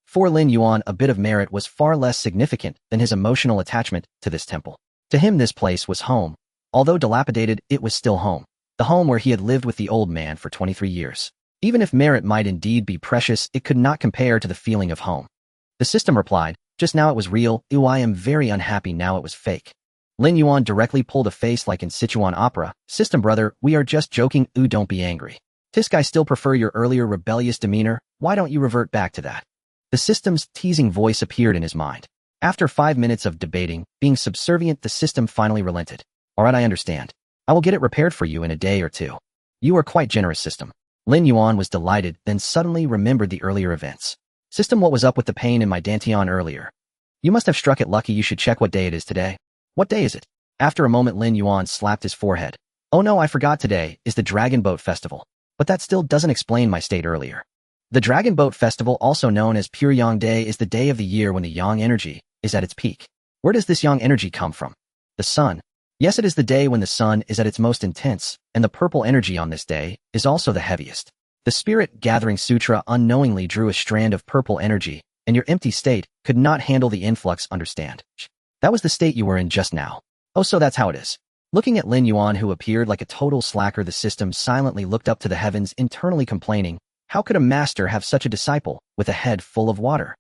For Lin Yuan, a bit of merit was far less significant than his emotional attachment to this temple. To him, this place was home. Although dilapidated, it was still home. The home where he had lived with the old man for 23 years. Even if merit might indeed be precious, it could not compare to the feeling of home. The system replied, just now it was real, ew, I am very unhappy now it was fake. Lin Yuan directly pulled a face like in Sichuan opera, system brother, we are just joking, ooh, don't be angry. Tisk, I still prefer your earlier rebellious demeanor, why don't you revert back to that? The system's teasing voice appeared in his mind. After 5 minutes of debating, being subservient, the system finally relented. Alright, I understand. I will get it repaired for you in a day or two. You are quite generous, system. Lin Yuan was delighted, then suddenly remembered the earlier events. System, what was up with the pain in my dantian earlier? You must have struck it lucky, you should check what day it is today. What day is it? After a moment, Lin Yuan slapped his forehead. Oh no, I forgot, today is the Dragon Boat Festival. But that still doesn't explain my state earlier. The Dragon Boat Festival, also known as Pure Yang Day, is the day of the year when the Yang energy is at its peak. Where does this Yang energy come from? The sun. Yes, it is the day when the sun is at its most intense, and the purple energy on this day is also the heaviest. The Spirit Gathering Sutra unknowingly drew a strand of purple energy, and your empty state could not handle the influx, understand? That was the state you were in just now. Oh, so that's how it is. Looking at Lin Yuan, who appeared like a total slacker, the system silently looked up to the heavens, internally complaining, how could a master have such a disciple with a head full of water?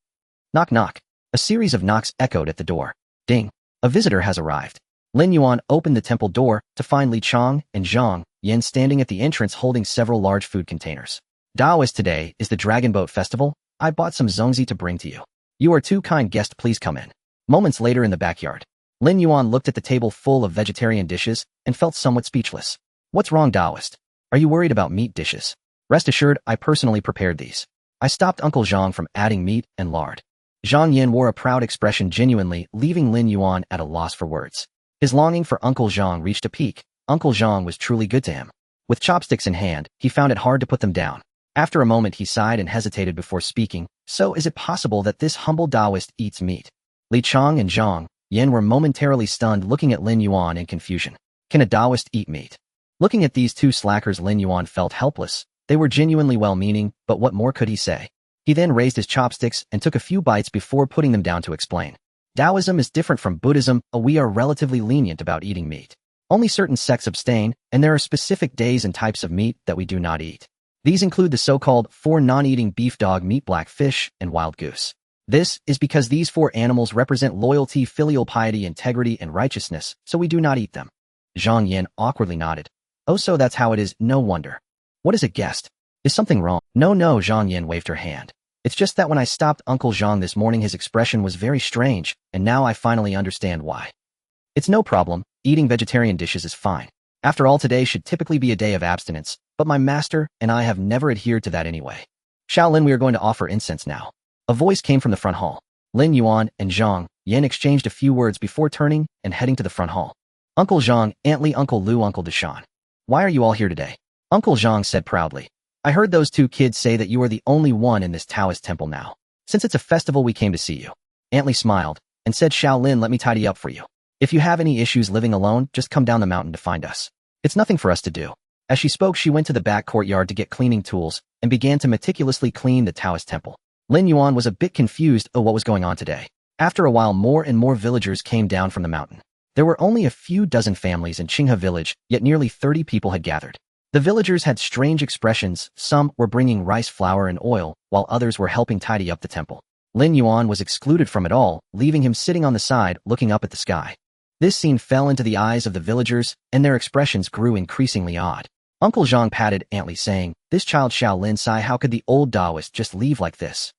Knock knock. A series of knocks echoed at the door. Ding. A visitor has arrived. Lin Yuan opened the temple door to find Li Chang and Zhang Yin standing at the entrance holding several large food containers. Taoist, today is the Dragon Boat Festival. I bought some zongzi to bring to you. You are too kind, guest, please come in. Moments later in the backyard, Lin Yuan looked at the table full of vegetarian dishes and felt somewhat speechless. What's wrong, Taoist? Are you worried about meat dishes? Rest assured, I personally prepared these. I stopped Uncle Zhang from adding meat and lard. Zhang Yin wore a proud expression, genuinely leaving Lin Yuan at a loss for words. His longing for Uncle Zhang reached a peak. Uncle Zhang was truly good to him. With chopsticks in hand, he found it hard to put them down. After a moment, he sighed and hesitated before speaking. So is it possible that this humble Taoist eats meat? Li Chang and Zhang Yin were momentarily stunned, looking at Lin Yuan in confusion. Can a Taoist eat meat? Looking at these two slackers, Lin Yuan felt helpless. They were genuinely well-meaning, but what more could he say? He then raised his chopsticks and took a few bites before putting them down to explain. Taoism is different from Buddhism. We are relatively lenient about eating meat. Only certain sects abstain, and there are specific days and types of meat that we do not eat. These include the so-called 4 non-eating: beef, dog meat, black fish, and wild goose. This is because these 4 animals represent loyalty, filial piety, integrity, and righteousness, so we do not eat them. Zhang Yin awkwardly nodded. Oh, so that's how it is, no wonder. What is it, guest? Is something wrong? No, Zhang Yin waved her hand. It's just that when I stopped Uncle Zhang this morning, his expression was very strange, and now I finally understand why. It's no problem, eating vegetarian dishes is fine. After all, today should typically be a day of abstinence, but my master and I have never adhered to that anyway. Shaolin, we are going to offer incense now. A voice came from the front hall. Lin Yuan and Zhang Yin exchanged a few words before turning and heading to the front hall. Uncle Zhang, Aunt Li, Uncle Lu, Uncle Deshawn. Why are you all here today? Uncle Zhang said proudly. I heard those 2 kids say that you are the only one in this Taoist temple now. Since it's a festival, we came to see you. Aunt Li smiled and said, Shaolin, let me tidy up for you. If you have any issues living alone, just come down the mountain to find us. It's nothing for us to do. As she spoke, she went to the back courtyard to get cleaning tools and began to meticulously clean the Taoist temple. Lin Yuan was a bit confused of what was going on today. After a while, more and more villagers came down from the mountain. There were only a few dozen families in Qinghe village, yet nearly 30 people had gathered. The villagers had strange expressions. Some were bringing rice flour and oil, while others were helping tidy up the temple. Lin Yuan was excluded from it all, leaving him sitting on the side, looking up at the sky. This scene fell into the eyes of the villagers, and their expressions grew increasingly odd. Uncle Zhang patted Aunt Li, saying, this child Shaolin Sai, how could the old Taoist just leave like this?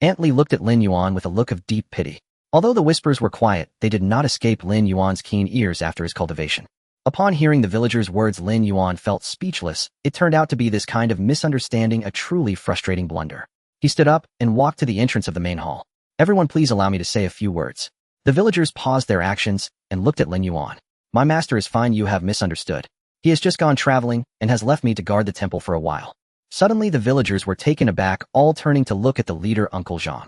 Aunt Li looked at Lin Yuan with a look of deep pity. Although the whispers were quiet, they did not escape Lin Yuan's keen ears after his cultivation. Upon hearing the villagers' words, Lin Yuan felt speechless. It turned out to be this kind of misunderstanding, a truly frustrating blunder. He stood up and walked to the entrance of the main hall. Everyone, please allow me to say a few words. The villagers paused their actions and looked at Lin Yuan. My master is fine, you have misunderstood. He has just gone traveling and has left me to guard the temple for a while. Suddenly the villagers were taken aback, all turning to look at the leader, Uncle Zhang.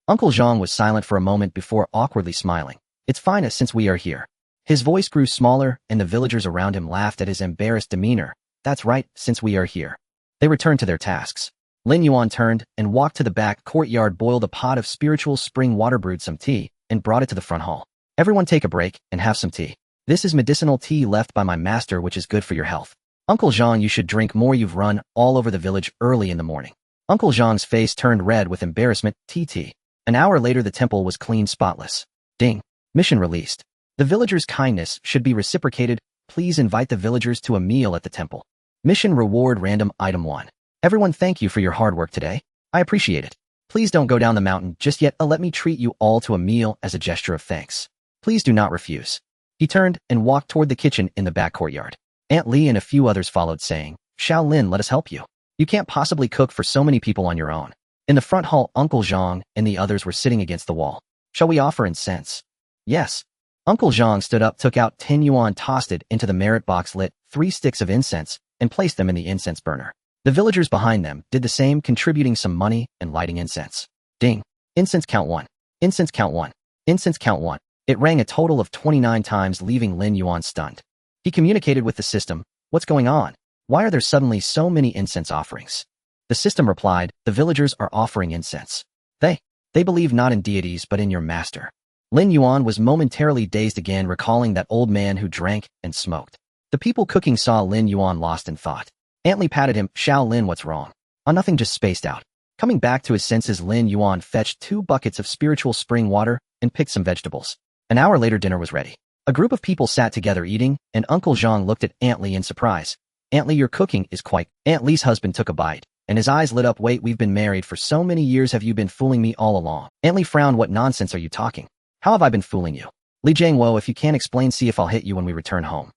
Uncle Zhang was silent for a moment before awkwardly smiling. It's fine since we are here. His voice grew smaller, and the villagers around him laughed at his embarrassed demeanor. That's right, since we are here. They returned to their tasks. Lin Yuan turned and walked to the back courtyard, boiled a pot of spiritual spring water, brewed some tea, and brought it to the front hall. Everyone take a break and have some tea. This is medicinal tea left by my master, which is good for your health. Uncle Zhang, you should drink more. You've run all over the village early in the morning. Uncle Zhang's face turned red with embarrassment. TT. An hour later the temple was clean, spotless. Ding. Mission released. The villagers' kindness should be reciprocated. Please invite the villagers to a meal at the temple. Mission reward random item 1. Everyone, thank you for your hard work today. I appreciate it. Please don't go down the mountain just yet. Let me treat you all to a meal as a gesture of thanks. Please do not refuse. He turned and walked toward the kitchen in the back courtyard. Aunt Li and a few others followed, saying, Xiao Lin, let us help you. You can't possibly cook for so many people on your own. In the front hall, Uncle Zhang and the others were sitting against the wall. Shall we offer incense? Yes. Uncle Zhang stood up, took out 10 yuan, tossed it into the merit box, lit 3 sticks of incense, and placed them in the incense burner. The villagers behind them did the same, contributing some money and lighting incense. Ding. Incense count 1. Incense count 1. Incense count 1. It rang a total of 29 times, leaving Lin Yuan stunned. He communicated with the system. What's going on? Why are there suddenly so many incense offerings? The system replied, the villagers are offering incense. They believe not in deities but in your master. Lin Yuan was momentarily dazed again, recalling that old man who drank and smoked. The people cooking saw Lin Yuan lost in thought. Aunt Li patted him. Xiao Lin, what's wrong? Nothing, just spaced out. Coming back to his senses, Lin Yuan fetched 2 buckets of spiritual spring water and picked some vegetables. An hour later dinner was ready. A group of people sat together eating, and Uncle Zhang looked at Aunt Li in surprise. Aunt Li, your cooking is quite... Aunt Li's husband took a bite, and his eyes lit up. Wait, we've been married for so many years. Have you been fooling me all along? Aunt Li frowned. What nonsense are you talking? How have I been fooling you? Li Jiangwo, if you can't explain, see if I'll hit you when we return home.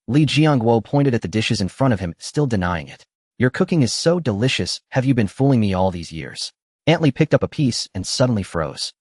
Li Jiangwo pointed at the dishes in front of him, still denying it. Your cooking is so delicious. Have you been fooling me all these years? Aunt Li picked up a piece and suddenly froze.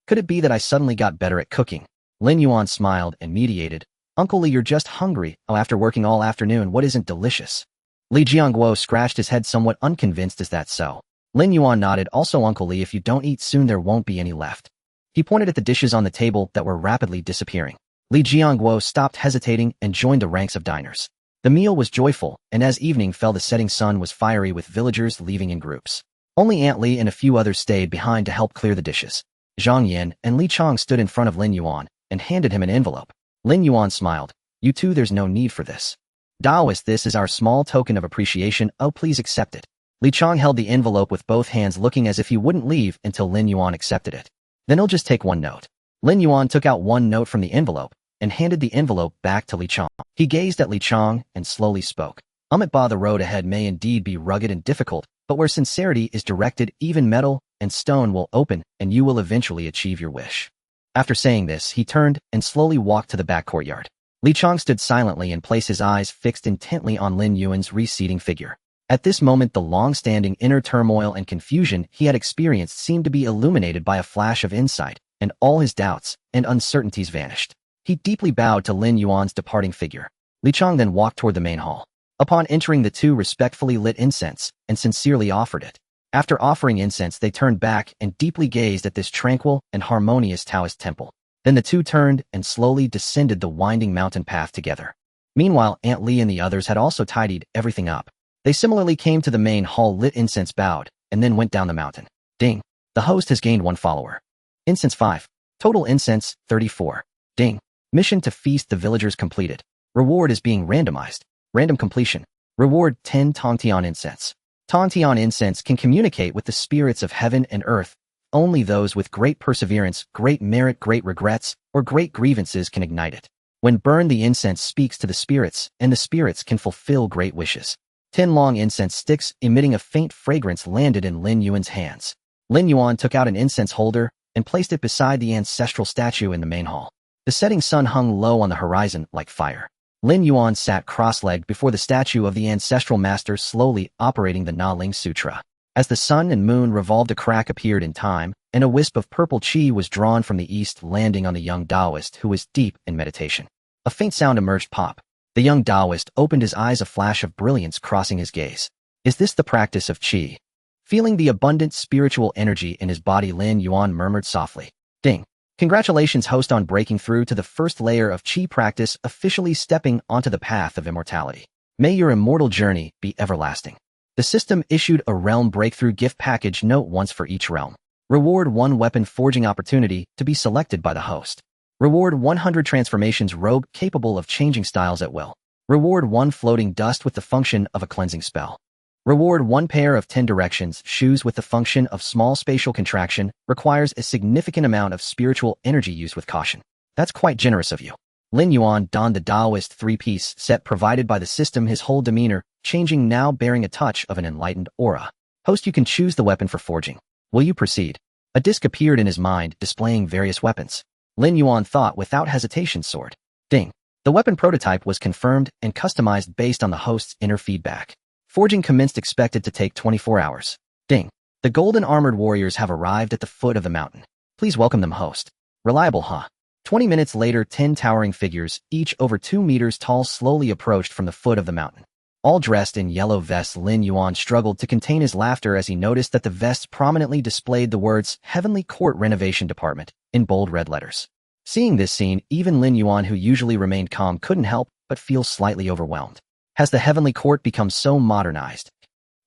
Could it be that I suddenly got better at cooking? Lin Yuan smiled and mediated. Uncle Li, you're just hungry. Oh, after working all afternoon, what isn't delicious? Li Jiangguo scratched his head, somewhat unconvinced. Is that so? Lin Yuan nodded. Also, Uncle Li, if you don't eat soon, there won't be any left. He pointed at the dishes on the table that were rapidly disappearing. Li Jiangguo stopped hesitating and joined the ranks of diners. The meal was joyful, and as evening fell, the setting sun was fiery, with villagers leaving in groups. Only Aunt Li and a few others stayed behind to help clear the dishes. Zhang Yan and Li Chang stood in front of Lin Yuan and handed him an envelope. Lin Yuan smiled. You two, there's no need for this. Taoist, this is our small token of appreciation. Oh, please accept it. Li Chang held the envelope with both hands, looking as if he wouldn't leave until Lin Yuan accepted it. Then he'll just take one note. Lin Yuan took out one note from the envelope and handed the envelope back to Li Chang. He gazed at Li Chang and slowly spoke. Ba, the road ahead may indeed be rugged and difficult, but where sincerity is directed, even metal and stone will open, and you will eventually achieve your wish. After saying this, he turned and slowly walked to the back courtyard. Li Chang stood silently and placed his eyes fixed intently on Lin Yuan's receding figure. At this moment, the long-standing inner turmoil and confusion he had experienced seemed to be illuminated by a flash of insight, and all his doubts and uncertainties vanished. He deeply bowed to Lin Yuan's departing figure. Li Chang then walked toward the main hall. Upon entering, the two respectfully lit incense and sincerely offered it. After offering incense, they turned back and deeply gazed at this tranquil and harmonious Taoist temple. Then the two turned and slowly descended the winding mountain path together. Meanwhile, Aunt Li and the others had also tidied everything up. They similarly came to the main hall, lit incense, bowed, and then went down the mountain. Ding. The host has gained 1 follower. Incense 5. Total incense 34. Ding. Mission to feast the villagers completed. Reward is being randomized. Random completion. Reward 10 Tongtian incense. Tongtian incense can communicate with the spirits of heaven and earth. Only those with great perseverance, great merit, great regrets, or great grievances can ignite it. When burned, the incense speaks to the spirits, and the spirits can fulfill great wishes. 10 long incense sticks emitting a faint fragrance landed in Lin Yuan's hands. Lin Yuan took out an incense holder and placed it beside the ancestral statue in the main hall. The setting sun hung low on the horizon like fire. Lin Yuan sat cross-legged before the statue of the ancestral master, slowly operating the Na Ling Sutra. As the sun and moon revolved, a crack appeared in time, and a wisp of purple chi was drawn from the east, landing on the young Taoist, who was deep in meditation. A faint sound emerged. Pop. The young Taoist opened his eyes, a flash of brilliance crossing his gaze. Is this the practice of chi? Feeling the abundant spiritual energy in his body, Lin Yuan murmured softly. Ding. Congratulations, host, on breaking through to the first layer of chi practice, officially stepping onto the path of immortality. May your immortal journey be everlasting. The system issued a realm breakthrough gift package, note once for each realm. Reward 1 weapon forging opportunity to be selected by the host. Reward 100 transformations robe capable of changing styles at will. Reward 1 floating dust with the function of a cleansing spell. Reward 1 pair of 10 directions shoes with the function of small spatial contraction, requires a significant amount of spiritual energy used with caution. That's quite generous of you. Lin Yuan donned the Taoist 3-piece set provided by the system, his whole demeanor changing, now bearing a touch of an enlightened aura. Host, you can choose the weapon for forging. Will you proceed? A disc appeared in his mind, displaying various weapons. Lin Yuan thought without hesitation. Sword. Ding. The weapon prototype was confirmed and customized based on the host's inner feedback. Forging commenced, expected to take 24 hours. Ding. The golden armored warriors have arrived at the foot of the mountain. Please welcome them, host. Reliable, huh? 20 minutes later, 10 towering figures, each over 2 meters tall, slowly approached from the foot of the mountain. All dressed in yellow vests, Lin Yuan struggled to contain his laughter as he noticed that the vests prominently displayed the words Heavenly Court Renovation Department in bold red letters. Seeing this scene, even Lin Yuan, who usually remained calm, couldn't help but feel slightly overwhelmed. Has the Heavenly Court become so modernized?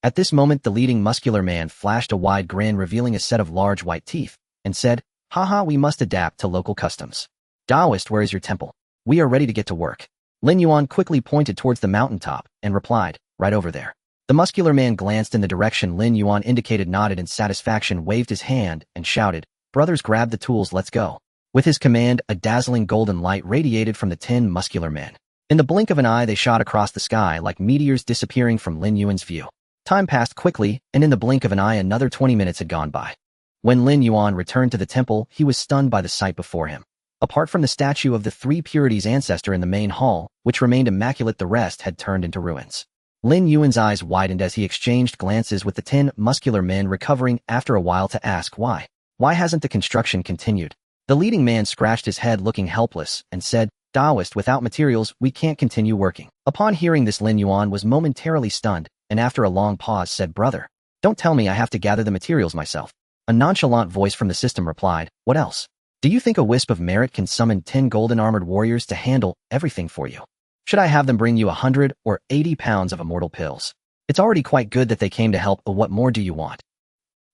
At this moment, the leading muscular man flashed a wide grin, revealing a set of large white teeth, and said, "Haha, we must adapt to local customs. Taoist, where is your temple? We are ready to get to work." Lin Yuan quickly pointed towards the mountaintop and replied, "Right over there." The muscular man glanced in the direction Lin Yuan indicated, nodded in satisfaction, waved his hand, and shouted, "Brothers, grab the tools, let's go." With his command, a dazzling golden light radiated from the 10 muscular men. In the blink of an eye, they shot across the sky like meteors, disappearing from Lin Yuan's view. Time passed quickly, and in the blink of an eye, another 20 minutes had gone by. When Lin Yuan returned to the temple, he was stunned by the sight before him. Apart from the statue of the 3 purities ancestor in the main hall, which remained immaculate, the rest had turned into ruins. Lin Yuan's eyes widened as he exchanged glances with the 10 muscular men, recovering after a while to ask why. Why hasn't the construction continued? The leading man scratched his head, looking helpless, and said, "Taoist, without materials, we can't continue working." Upon hearing this, Lin Yuan was momentarily stunned, and after a long pause said, "Brother, don't tell me I have to gather the materials myself." A nonchalant voice from the system replied, "What else? Do you think a wisp of merit can summon 10 golden armored warriors to handle everything for you? Should I have them bring you 100 or 80 pounds of immortal pills? It's already quite good that they came to help, but what more do you want?"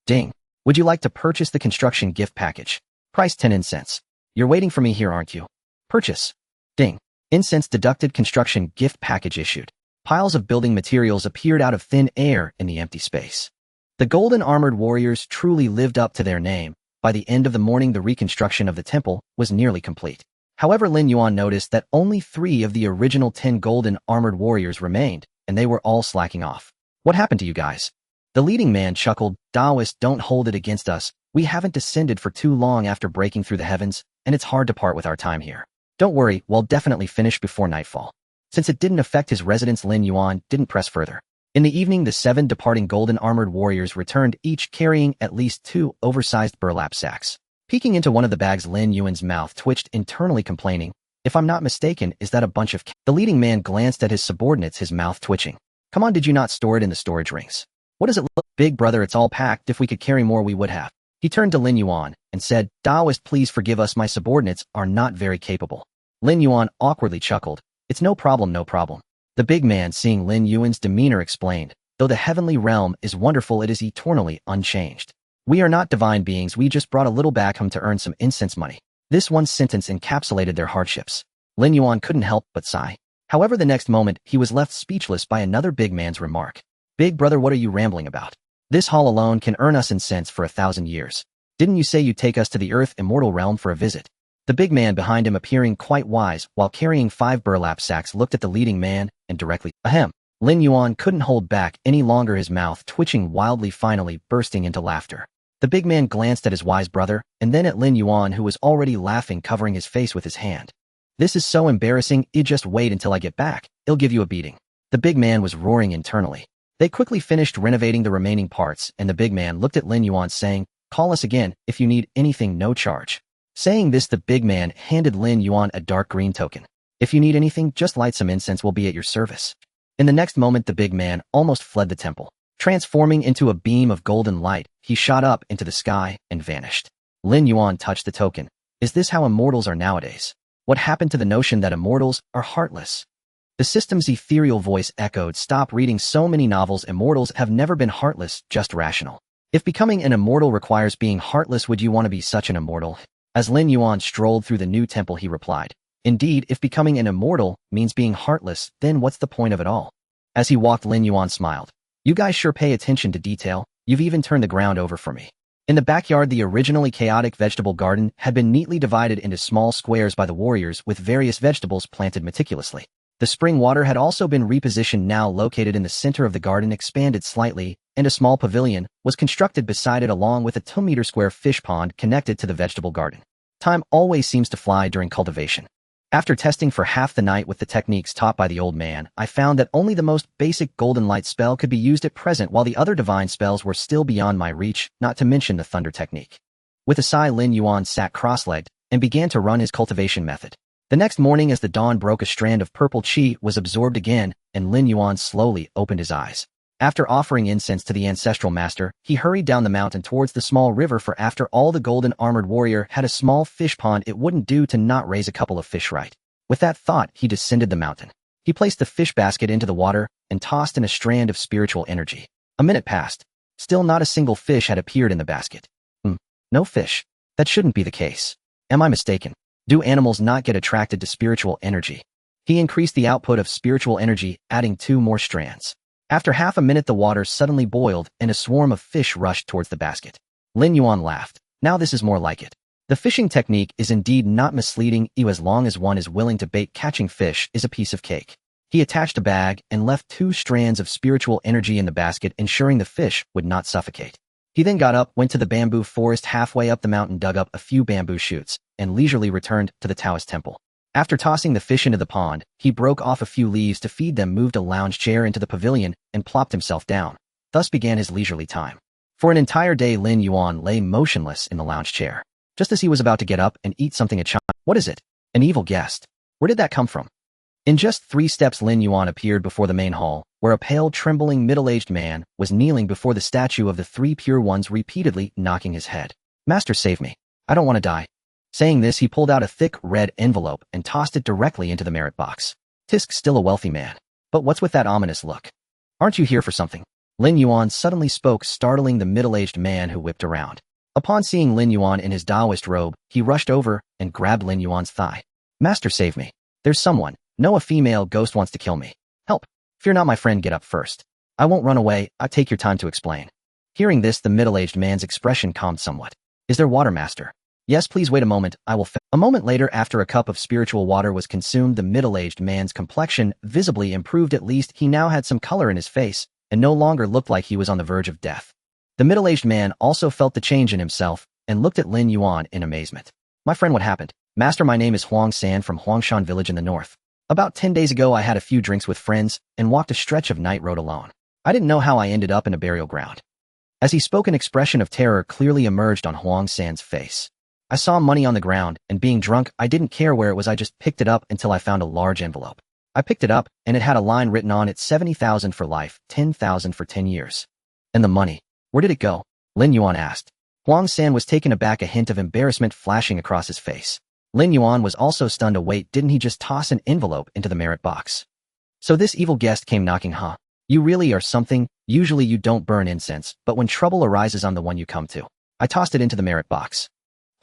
Ding. Would you like to purchase the construction gift package? Price 10 incense. You're waiting for me here, aren't you? Purchase. Ding. Incense deducted, construction gift package issued. Piles of building materials appeared out of thin air in the empty space. The golden armored warriors truly lived up to their name. By the end of the morning, the reconstruction of the temple was nearly complete. However, Lin Yuan noticed that only 3 of the original 10 golden armored warriors remained, and they were all slacking off. What happened to you guys? The leading man chuckled, "Taoist, don't hold it against us. We haven't descended for too long after breaking through the heavens, and it's hard to part with our time here. Don't worry, we'll definitely finish before nightfall." Since it didn't affect his residence, Lin Yuan didn't press further. In the evening, the 7 departing golden armored warriors returned, each carrying at least 2 oversized burlap sacks. Peeking into one of the bags, Lin Yuan's mouth twitched, internally complaining, "If I'm not mistaken, is that a bunch of The leading man glanced at his subordinates, his mouth twitching. "Come on, did you not store it in the storage rings? What does it look? Big brother, it's all packed. If we could carry more, we would have." He turned to Lin Yuan and said, "Taoist, please forgive us. My subordinates are not very capable." Lin Yuan awkwardly chuckled. "It's no problem, no problem." The big man, seeing Lin Yuan's demeanor, explained, "Though the heavenly realm is wonderful, it is eternally unchanged. We are not divine beings. We just brought a little back home to earn some incense money." This one sentence encapsulated their hardships. Lin Yuan couldn't help but sigh. However, the next moment, he was left speechless by another big man's remark. "Big brother, what are you rambling about? This hall alone can earn us incense for 1,000 years. Didn't you say you'd take us to the Earth Immortal realm for a visit?" The big man behind him, appearing quite wise while carrying 5 burlap sacks, looked at the leading man and directly, "Ahem." Lin Yuan couldn't hold back any longer, his mouth twitching wildly, finally bursting into laughter. The big man glanced at his wise brother and then at Lin Yuan, who was already laughing, covering his face with his hand. "This is so embarrassing. You just wait until I get back. I'll give you a beating." The big man was roaring internally. They quickly finished renovating the remaining parts, and the big man looked at Lin Yuan, saying, "Call us again if you need anything, no charge." Saying this, the big man handed Lin Yuan a dark green token. "If you need anything, just light some incense, we'll be at your service." In the next moment, the big man almost fled the temple. Transforming into a beam of golden light, he shot up into the sky and vanished. Lin Yuan touched the token. Is this how immortals are nowadays? What happened to the notion that immortals are heartless? The system's ethereal voice echoed, "Stop reading so many novels. Immortals have never been heartless, just rational. If becoming an immortal requires being heartless, would you want to be such an immortal?" As Lin Yuan strolled through the new temple, he replied, Indeed, if becoming an immortal means being heartless, then what's the point of it all? As he walked, Lin Yuan smiled. You guys sure pay attention to detail. You've even turned the ground over for me. In the backyard, the originally chaotic vegetable garden had been neatly divided into small squares by the warriors with various vegetables planted meticulously. The spring water had also been repositioned, now located in the center of the garden, expanded slightly, and a small pavilion was constructed beside it along with a 2-meter square fish pond connected to the vegetable garden. Time always seems to fly during cultivation. After testing for half the night with the techniques taught by the old man, I found that only the most basic golden light spell could be used at present, while the other divine spells were still beyond my reach, not to mention the thunder technique. With a sigh, Lin Yuan sat cross-legged and began to run his cultivation method. The next morning, as the dawn broke, a strand of purple chi was absorbed again, and Lin Yuan slowly opened his eyes. After offering incense to the ancestral master, he hurried down the mountain towards the small river, for after all, the golden armored warrior had a small fish pond. It wouldn't do to not raise a couple of fish, right? With that thought, he descended the mountain. He placed the fish basket into the water and tossed in a strand of spiritual energy. A minute passed. Still not a single fish had appeared in the basket. No fish. That shouldn't be the case. Am I mistaken? Do animals not get attracted to spiritual energy? He increased the output of spiritual energy, adding 2 more strands. After half a minute, the water suddenly boiled and a swarm of fish rushed towards the basket. Lin Yuan laughed. Now this is more like it. The fishing technique is indeed not misleading, as long as one is willing to bait. Catching fish is a piece of cake. He attached a bag and left 2 strands of spiritual energy in the basket, ensuring the fish would not suffocate. He then got up, went to the bamboo forest halfway up the mountain, dug up a few bamboo shoots, and leisurely returned to the Taoist temple. After tossing the fish into the pond, he broke off a few leaves to feed them, moved a lounge chair into the pavilion, and plopped himself down. Thus began his leisurely time. For an entire day, Lin Yuan lay motionless in the lounge chair. Just as he was about to get up and eat something, a child. What is it? An evil guest. Where did that come from? In just 3 steps, Lin Yuan appeared before the main hall, where a pale, trembling, middle-aged man was kneeling before the statue of the 3 pure ones, repeatedly knocking his head. Master, save me. I don't want to die. Saying this, he pulled out a thick, red envelope and tossed it directly into the merit box. Tisk, still a wealthy man. But what's with that ominous look? Aren't you here for something? Lin Yuan suddenly spoke, startling the middle-aged man, who whipped around. Upon seeing Lin Yuan in his Taoist robe, he rushed over and grabbed Lin Yuan's thigh. Master, save me. There's someone. No, a female ghost wants to kill me. Help. Fear not, my friend, get up first. I won't run away. I'll take your time to explain. Hearing this, the middle-aged man's expression calmed somewhat. Is there water, master? Yes, please wait a moment. I will A moment later, after a cup of spiritual water was consumed, the middle-aged man's complexion visibly improved. At least he now had some color in his face and no longer looked like he was on the verge of death. The middle-aged man also felt the change in himself and looked at Lin Yuan in amazement. My friend, what happened? Master, my name is Huang San from Huangshan village in the north. About 10 days ago, I had a few drinks with friends and walked a stretch of night road alone. I didn't know how I ended up in a burial ground. As he spoke, an expression of terror clearly emerged on Huang San's face. I saw money on the ground, and being drunk, I didn't care where it was. I just picked it up until I found a large envelope. I picked it up, and it had a line written on it: 70,000 for life, 10,000 for 10 years. And the money? Where did it go? Lin Yuan asked. Huang San was taken aback, a hint of embarrassment flashing across his face. Lin Yuan was also stunned. Wait, didn't he just toss an envelope into the merit box? So this evil guest came knocking, huh? You really are something. Usually you don't burn incense, but when trouble arises, I'm the one you come to. I tossed it into the merit box.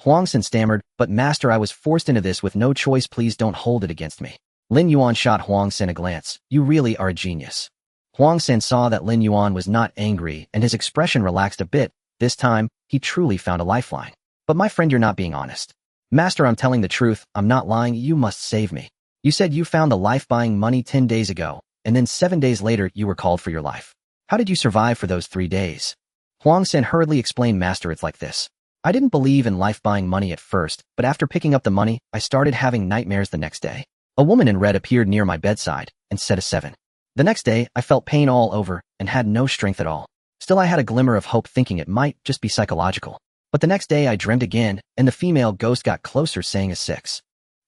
Huang San stammered, but master, I was forced into this with no choice. Please don't hold it against me. Lin Yuan shot Huang San a glance. You really are a genius. Huang San saw that Lin Yuan was not angry, and his expression relaxed a bit. This time, he truly found a lifeline. But my friend, you're not being honest. Master, I'm telling the truth. I'm not lying. You must save me. You said you found the life-buying money 10 days ago, and then 7 days later you were called for your life. How did you survive for those 3 days? Huang San hurriedly explained. Master, it's like this. I didn't believe in life-buying money at first, but after picking up the money, I started having nightmares the next day. A woman in red appeared near my bedside and said a 7. The next day, I felt pain all over and had no strength at all. Still, I had a glimmer of hope, thinking it might just be psychological. But the next day I dreamed again, and the female ghost got closer, saying a 6.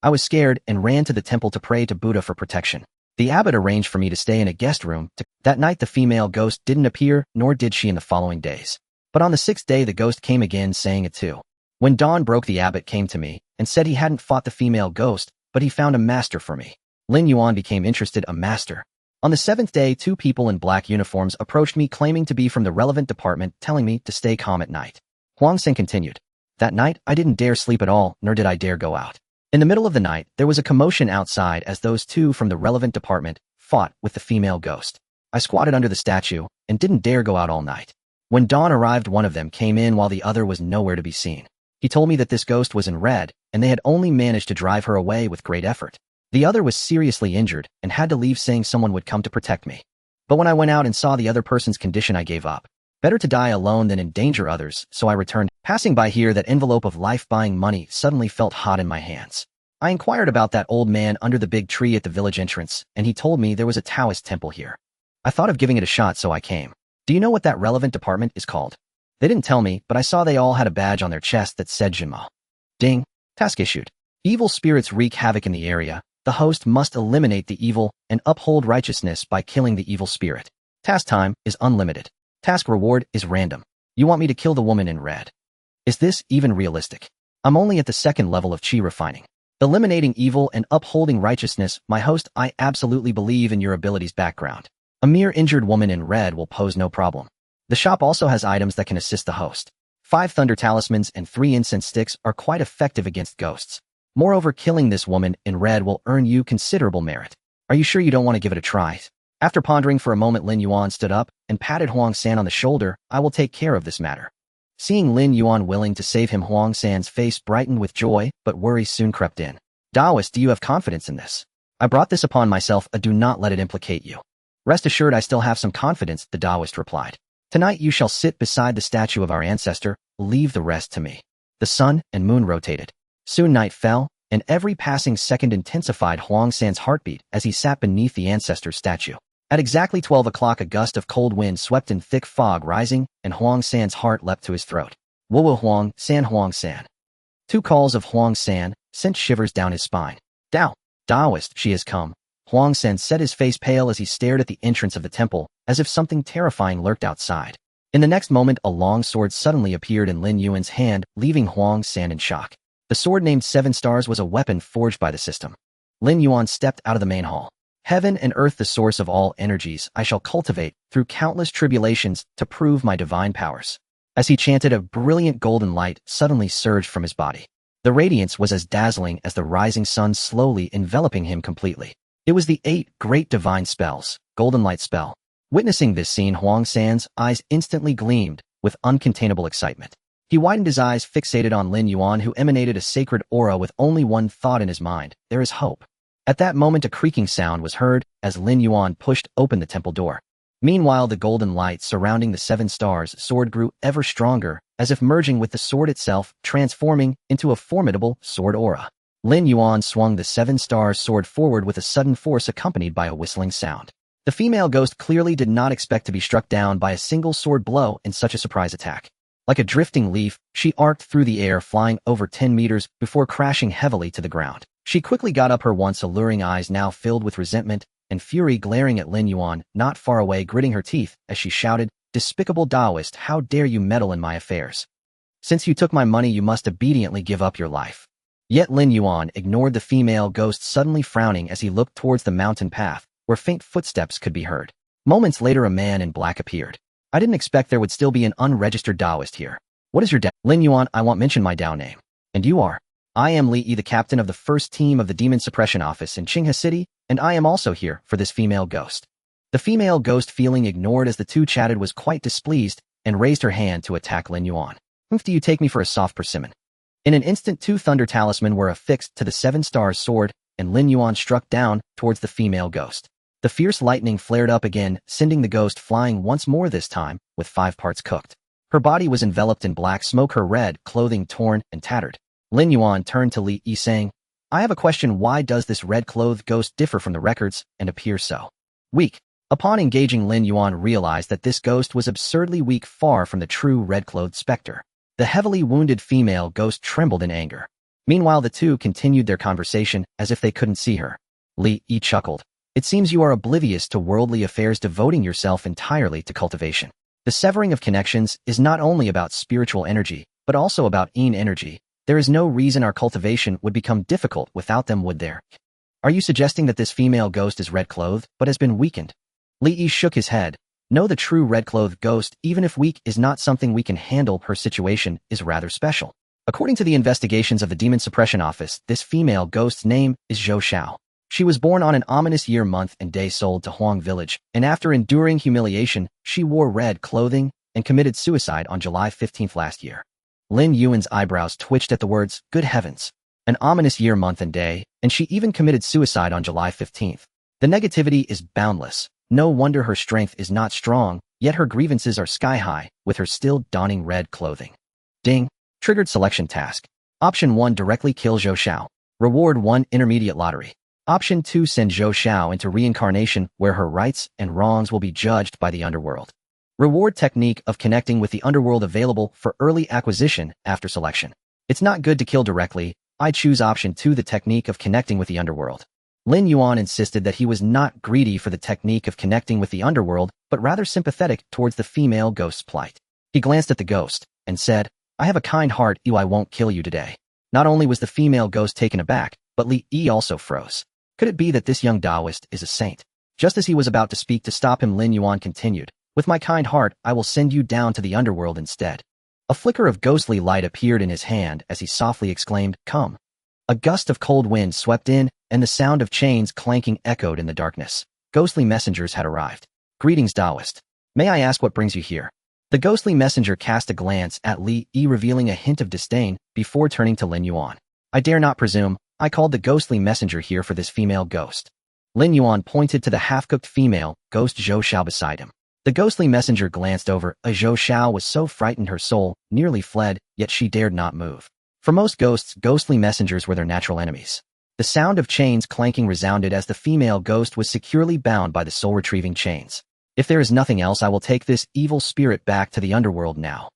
I was scared and ran to the temple to pray to Buddha for protection. The abbot arranged for me to stay in a guest room. That night the female ghost didn't appear, nor did she in the following days. But on the 6th day the ghost came again, saying a 2. When dawn broke, the abbot came to me and said he hadn't fought the female ghost, but he found a master for me. Lin Yuan became interested. A master? On the 7th day, 2 people in black uniforms approached me, claiming to be from the relevant department, telling me to stay calm at night. Huang San continued. That night, I didn't dare sleep at all, nor did I dare go out. In the middle of the night, there was a commotion outside as those two from the relevant department fought with the female ghost. I squatted under the statue and didn't dare go out all night. When dawn arrived, one of them came in while the other was nowhere to be seen. He told me that this ghost was in red, and they had only managed to drive her away with great effort. The other was seriously injured and had to leave, saying someone would come to protect me. But when I went out and saw the other person's condition, I gave up. Better to die alone than endanger others, so I returned. Passing by here, that envelope of life-buying money suddenly felt hot in my hands. I inquired about that old man under the big tree at the village entrance, and he told me there was a Taoist temple here. I thought of giving it a shot, so I came. Do you know what that relevant department is called? They didn't tell me, but I saw they all had a badge on their chest that said Jinmo. Ding. Task issued. Evil spirits wreak havoc in the area. The host must eliminate the evil and uphold righteousness by killing the evil spirit. Task time is unlimited. Task reward is random. You want me to kill the woman in red? Is this even realistic? I'm only at the second level of chi refining. Eliminating evil and upholding righteousness, my host, I absolutely believe in your abilities background. A mere injured woman in red will pose no problem. The shop also has items that can assist the host. 5 thunder talismans and 3 incense sticks are quite effective against ghosts. Moreover, killing this woman in red will earn you considerable merit. Are you sure you don't want to give it a try? After pondering for a moment, Lin Yuan stood up and patted Huang San on the shoulder. I will take care of this matter. Seeing Lin Yuan willing to save him, Huang San's face brightened with joy, but worry soon crept in. Taoist, do you have confidence in this? I brought this upon myself, do not let it implicate you. Rest assured I still have some confidence, the Taoist replied. Tonight you shall sit beside the statue of our ancestor, leave the rest to me. The sun and moon rotated. Soon night fell, and every passing second intensified Huang San's heartbeat as he sat beneath the ancestor's statue. At exactly 12 o'clock, a gust of cold wind swept in, thick fog rising, and Huang San's heart leapt to his throat. Wo Huang San Huang San. 2 calls of Huang San sent shivers down his spine. Taoist, she has come. Huang San set, his face pale as he stared at the entrance of the temple, as if something terrifying lurked outside. In the next moment, a long sword suddenly appeared in Lin Yuan's hand, leaving Huang San in shock. The sword named 7 Stars was a weapon forged by the system. Lin Yuan stepped out of the main hall. Heaven and earth, the source of all energies, I shall cultivate through countless tribulations to prove my divine powers. As he chanted, a brilliant golden light suddenly surged from his body. The radiance was as dazzling as the rising sun, slowly enveloping him completely. It was the 8 great divine spells, golden light spell. Witnessing this scene, Huang San's eyes instantly gleamed with uncontainable excitement. He widened his eyes, fixated on Lin Yuan, who emanated a sacred aura with only one thought in his mind: there is hope. At that moment, a creaking sound was heard as Lin Yuan pushed open the temple door. Meanwhile, the golden light surrounding the 7 Stars sword grew ever stronger, as if merging with the sword itself, transforming into a formidable sword aura. Lin Yuan swung the 7 Stars sword forward with a sudden force accompanied by a whistling sound. The female ghost clearly did not expect to be struck down by a single sword blow in such a surprise attack. Like a drifting leaf, she arced through the air, flying over 10 meters before crashing heavily to the ground. She quickly got up, her once alluring eyes now filled with resentment and fury, glaring at Lin Yuan, not far away, gritting her teeth as she shouted, "Despicable Taoist, how dare you meddle in my affairs? Since you took my money, you must obediently give up your life." Yet Lin Yuan ignored the female ghost, suddenly frowning as he looked towards the mountain path, where faint footsteps could be heard. Moments later, a man in black appeared. I didn't expect there would still be an unregistered Taoist here. What is your Lin Yuan, I won't mention my Dao name. And you are? I am Li Yi, the captain of the first team of the Demon Suppression Office in Qinghe City, and I am also here for this female ghost. The female ghost, feeling ignored as the two chatted, was quite displeased and raised her hand to attack Lin Yuan. Do you take me for a soft persimmon? In an instant, 2 thunder talismans were affixed to the 7 Stars sword, and Lin Yuan struck down towards the female ghost. The fierce lightning flared up again, sending the ghost flying once more, this time with 5 parts cooked. Her body was enveloped in black smoke, her red clothing torn and tattered. Lin Yuan turned to Li Yi, saying, "I have a question. Why does this red-clothed ghost differ from the records and appear so weak?" Upon engaging, Lin Yuan realized that this ghost was absurdly weak, far from the true red-clothed specter. The heavily wounded female ghost trembled in anger. Meanwhile, the two continued their conversation as if they couldn't see her. Li Yi chuckled. "It seems you are oblivious to worldly affairs, devoting yourself entirely to cultivation. The severing of connections is not only about spiritual energy, but also about yin energy. There is no reason our cultivation would become difficult without them, would there? Are you suggesting that this female ghost is red-clothed, but has been weakened?" Li Yi shook his head. "No, the true red-clothed ghost, even if weak, is not something we can handle. Her situation is rather special. According to the investigations of the Demon Suppression Office, this female ghost's name is Zhou Xiao. She was born on an ominous year, month, and day sold to Huang Village, and after enduring humiliation, she wore red clothing and committed suicide on July 15th last year. Lin Yuan's eyebrows twitched at the words, "Good heavens. An ominous year, month, and day, and she even committed suicide on July 15th. The negativity is boundless. No wonder her strength is not strong, yet her grievances are sky-high, with her still donning red clothing." Ding. Triggered selection task. Option 1, directly kill Zhou Xiao. Reward 1, intermediate lottery. Option 2, send Zhou Xiao into reincarnation, where her rights and wrongs will be judged by the underworld. Reward technique of connecting with the underworld available for early acquisition after selection. It's not good to kill directly. I choose option 2, the technique of connecting with the underworld. Lin Yuan insisted that he was not greedy for the technique of connecting with the underworld, but rather sympathetic towards the female ghost's plight. He glanced at the ghost and said, "I have a kind heart, I won't kill you today." Not only was the female ghost taken aback, but Li Yi also froze. Could it be that this young Taoist is a saint? Just as he was about to speak to stop him, Lin Yuan continued, "With my kind heart, I will send you down to the underworld instead." A flicker of ghostly light appeared in his hand as he softly exclaimed, "Come." A gust of cold wind swept in, and the sound of chains clanking echoed in the darkness. Ghostly messengers had arrived. "Greetings, Taoist. May I ask what brings you here?" The ghostly messenger cast a glance at Li Yi, revealing a hint of disdain, before turning to Lin Yuan. "I dare not presume. I called the ghostly messenger here for this female ghost." Lin Yuan pointed to the half-cooked female ghost Zhou Xiao beside him. The ghostly messenger glanced over. Zhou Xiao was so frightened her soul nearly fled, yet she dared not move. For most ghosts, ghostly messengers were their natural enemies. The sound of chains clanking resounded as the female ghost was securely bound by the soul-retrieving chains. "If there is nothing else, I will take this evil spirit back to the underworld now."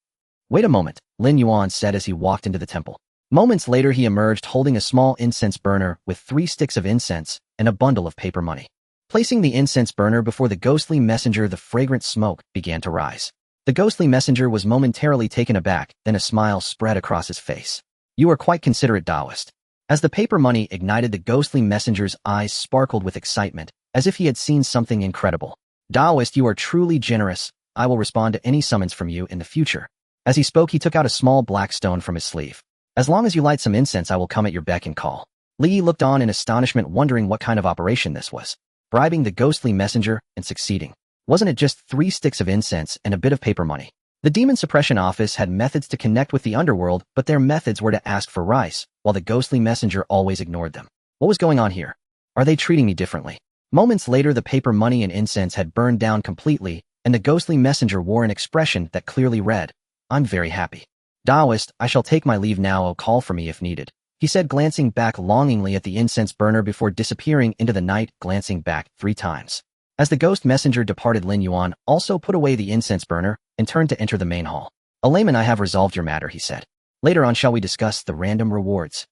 "Wait a moment," Lin Yuan said as he walked into the temple. Moments later, he emerged holding a small incense burner with 3 sticks of incense and a bundle of paper money. Placing the incense burner before the ghostly messenger, the fragrant smoke began to rise. The ghostly messenger was momentarily taken aback, then a smile spread across his face. "You are quite considerate, Taoist." As the paper money ignited, the ghostly messenger's eyes sparkled with excitement, as if he had seen something incredible. "Taoist, you are truly generous. I will respond to any summons from you in the future." As he spoke, he took out a small black stone from his sleeve. "As long as you light some incense, I will come at your beck and call." Li Yi looked on in astonishment, wondering what kind of operation this was. Bribing the ghostly messenger and succeeding. Wasn't it just 3 sticks of incense and a bit of paper money? The Demon Suppression Office had methods to connect with the underworld, but their methods were to ask for rice, while the ghostly messenger always ignored them. What was going on here? Are they treating me differently? Moments later, the paper money and incense had burned down completely, and the ghostly messenger wore an expression that clearly read, "I'm very happy. Taoist, I shall take my leave now. Call for me if needed," he said, glancing back longingly at the incense burner before disappearing into the night, glancing back 3 times. As the ghost messenger departed, Lin Yuan also put away the incense burner and turned to enter the main hall. "A layman, I have resolved your matter," he said. "Later on shall we discuss the random rewards?"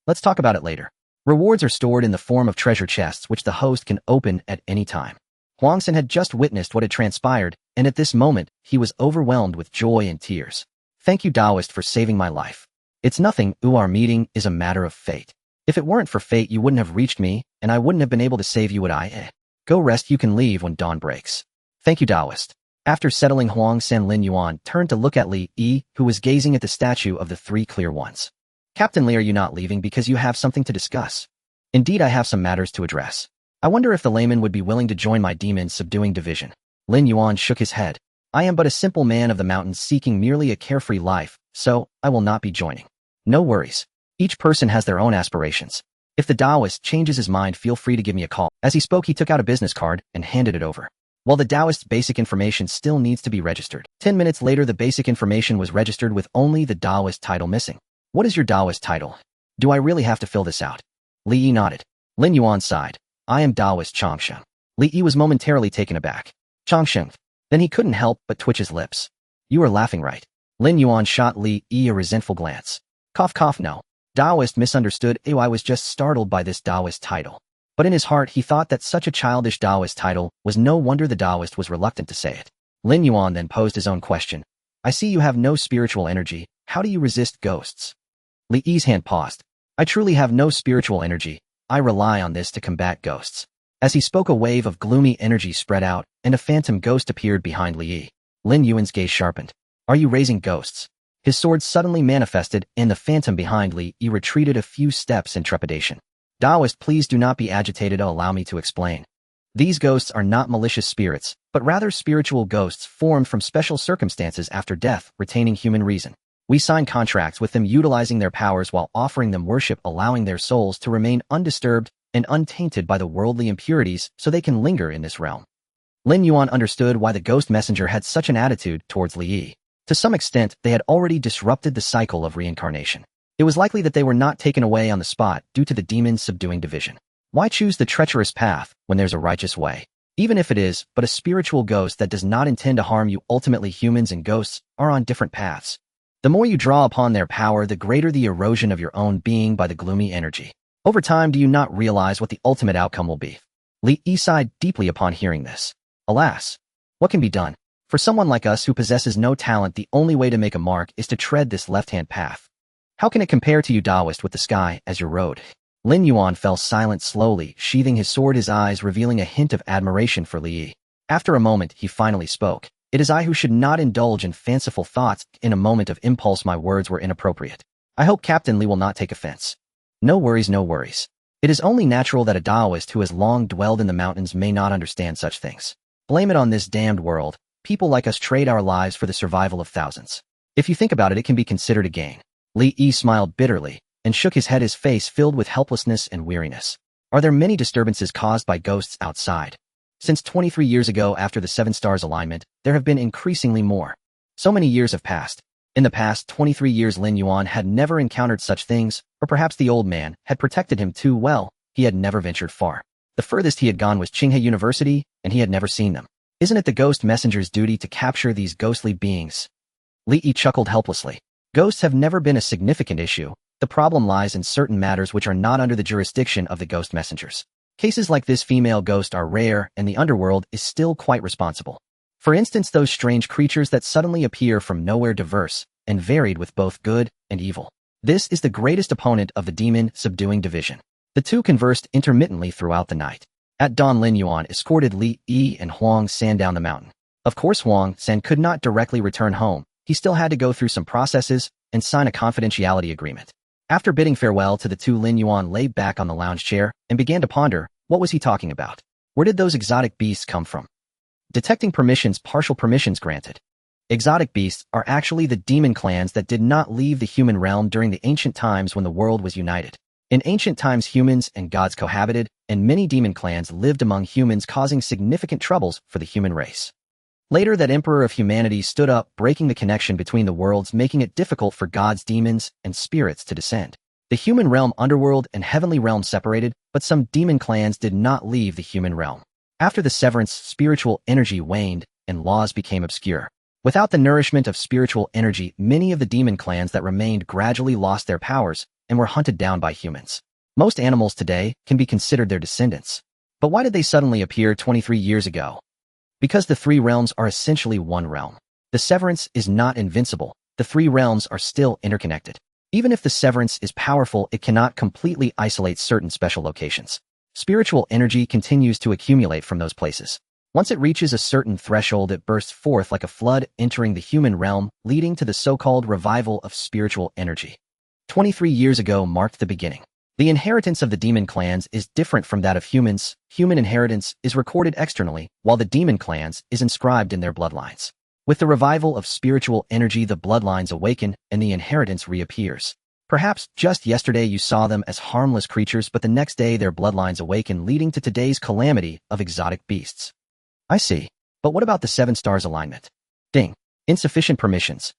"Let's talk about it later." Rewards are stored in the form of treasure chests, which the host can open at any time. Huangsan had just witnessed what had transpired, and at this moment, he was overwhelmed with joy and tears. "Thank you, Taoist, for saving my life. It's nothing. Our meeting is a matter of fate. If it weren't for fate, you wouldn't have reached me, and I wouldn't have been able to save you, would I? Go rest. You can leave when dawn breaks." "Thank you, Taoist." After settling Huangsan, Lin Yuan turned to look at Li Yi, who was gazing at the statue of the 3 clear ones. "Captain Li, are you not leaving because you have something to discuss?" "Indeed, I have some matters to address. I wonder if the layman would be willing to join my demon-subduing division." Lin Yuan shook his head. "I am but a simple man of the mountains seeking merely a carefree life, so I will not be joining." "No worries. Each person has their own aspirations. If the Taoist changes his mind, feel free to give me a call." As he spoke, he took out a business card and handed it over. While the Taoist's basic information still needs to be registered. 10 minutes later, the basic information was registered with only the Taoist title missing. "What is your Taoist title? Do I really have to fill this out?" Li Yi nodded. Lin Yuan sighed. "I am Taoist Changsheng." Li Yi was momentarily taken aback. "Changsheng." Then he couldn't help but twitch his lips. "You are laughing, right?" Lin Yuan shot Li Yi a resentful glance. Cough cough, no. Taoist misunderstood. I was just startled by this Taoist title. But in his heart, he thought that such a childish Taoist title was no wonder the Taoist was reluctant to say it. Lin Yuan then posed his own question. "I see you have no spiritual energy. How do you resist ghosts?" Li Yi's hand paused. "I truly have no spiritual energy. I rely on this to combat ghosts." As he spoke, a wave of gloomy energy spread out, and a phantom ghost appeared behind Li Yi. Lin Yuan's gaze sharpened. "Are you raising ghosts?" His sword suddenly manifested, and the phantom behind Li Yi retreated a few steps in trepidation. Taoist, please do not be agitated. Allow me to explain. These ghosts are not malicious spirits, but rather spiritual ghosts formed from special circumstances after death, retaining human reason. We sign contracts with them utilizing their powers while offering them worship, allowing their souls to remain undisturbed and untainted by the worldly impurities so they can linger in this realm. Lin Yuan understood why the ghost messenger had such an attitude towards Li Yi. To some extent, they had already disrupted the cycle of reincarnation. It was likely that they were not taken away on the spot due to the demon's subduing division. Why choose the treacherous path when there's a righteous way? Even if it is but a spiritual ghost that does not intend to harm you, ultimately humans and ghosts are on different paths. The more you draw upon their power, the greater the erosion of your own being by the gloomy energy. Over time, do you not realize what the ultimate outcome will be? Li Yi sighed deeply upon hearing this. Alas, what can be done? For someone like us who possesses no talent, the only way to make a mark is to tread this left-hand path. How can it compare to you, Taoist, with the sky as your road? Lin Yuan fell silent slowly, sheathing his sword, his eyes revealing a hint of admiration for Li Yi. After a moment, he finally spoke. It is I who should not indulge in fanciful thoughts. In a moment of impulse, my words were inappropriate. I hope Captain Li will not take offense. No worries, no worries. It is only natural that a Taoist who has long dwelled in the mountains may not understand such things. Blame it on this damned world. People like us trade our lives for the survival of thousands. If you think about it, it can be considered a gain. Li Yi smiled bitterly and shook his head, his face filled with helplessness and weariness. Are there many disturbances caused by ghosts outside? Since 23 years ago, after the 7 stars alignment, there have been increasingly more. So many years have passed. In the past 23 years, Lin Yuan had never encountered such things, or perhaps the old man had protected him too well. He had never ventured far. The furthest he had gone was Qinghe University, and he had never seen them. Isn't it the ghost messenger's duty to capture these ghostly beings? Li Yi chuckled helplessly. Ghosts have never been a significant issue. The problem lies in certain matters which are not under the jurisdiction of the ghost messengers. Cases like this female ghost are rare, and the underworld is still quite responsible. For instance, those strange creatures that suddenly appear from nowhere, diverse and varied with both good and evil. This is the greatest opponent of the demon subduing division. The two conversed intermittently throughout the night. At dawn, Lin Yuan escorted Li Yi and Huang San down the mountain. Of course, Huang San could not directly return home. He still had to go through some processes and sign a confidentiality agreement. After bidding farewell to the two, Lin Yuan lay back on the lounge chair and began to ponder. What was he talking about? Where did those exotic beasts come from? Detecting permissions, partial permissions granted. Exotic beasts are actually the demon clans that did not leave the human realm during the ancient times when the world was united. In ancient times, humans and gods cohabited, and many demon clans lived among humans, causing significant troubles for the human race. Later, that emperor of humanity stood up, breaking the connection between the worlds, making it difficult for gods, demons, and spirits to descend. The human realm, underworld, and heavenly realm separated, but some demon clans did not leave the human realm. After the severance, spiritual energy waned, and laws became obscure. Without the nourishment of spiritual energy, many of the demon clans that remained gradually lost their powers and were hunted down by humans. Most animals today can be considered their descendants. But why did they suddenly appear 23 years ago? Because the 3 realms are essentially one realm. The severance is not invincible. The 3 realms are still interconnected. Even if the severance is powerful, it cannot completely isolate certain special locations. Spiritual energy continues to accumulate from those places. Once it reaches a certain threshold, it bursts forth like a flood, entering the human realm, leading to the so-called revival of spiritual energy. 23 years ago marked the beginning. The inheritance of the demon clans is different from that of humans. Human inheritance is recorded externally, while the demon clans is inscribed in their bloodlines. With the revival of spiritual energy, the bloodlines awaken and the inheritance reappears. Perhaps just yesterday you saw them as harmless creatures, but the next day their bloodlines awaken, leading to today's calamity of exotic beasts. I see. But what about the 7 stars alignment? Ding. Insufficient permissions.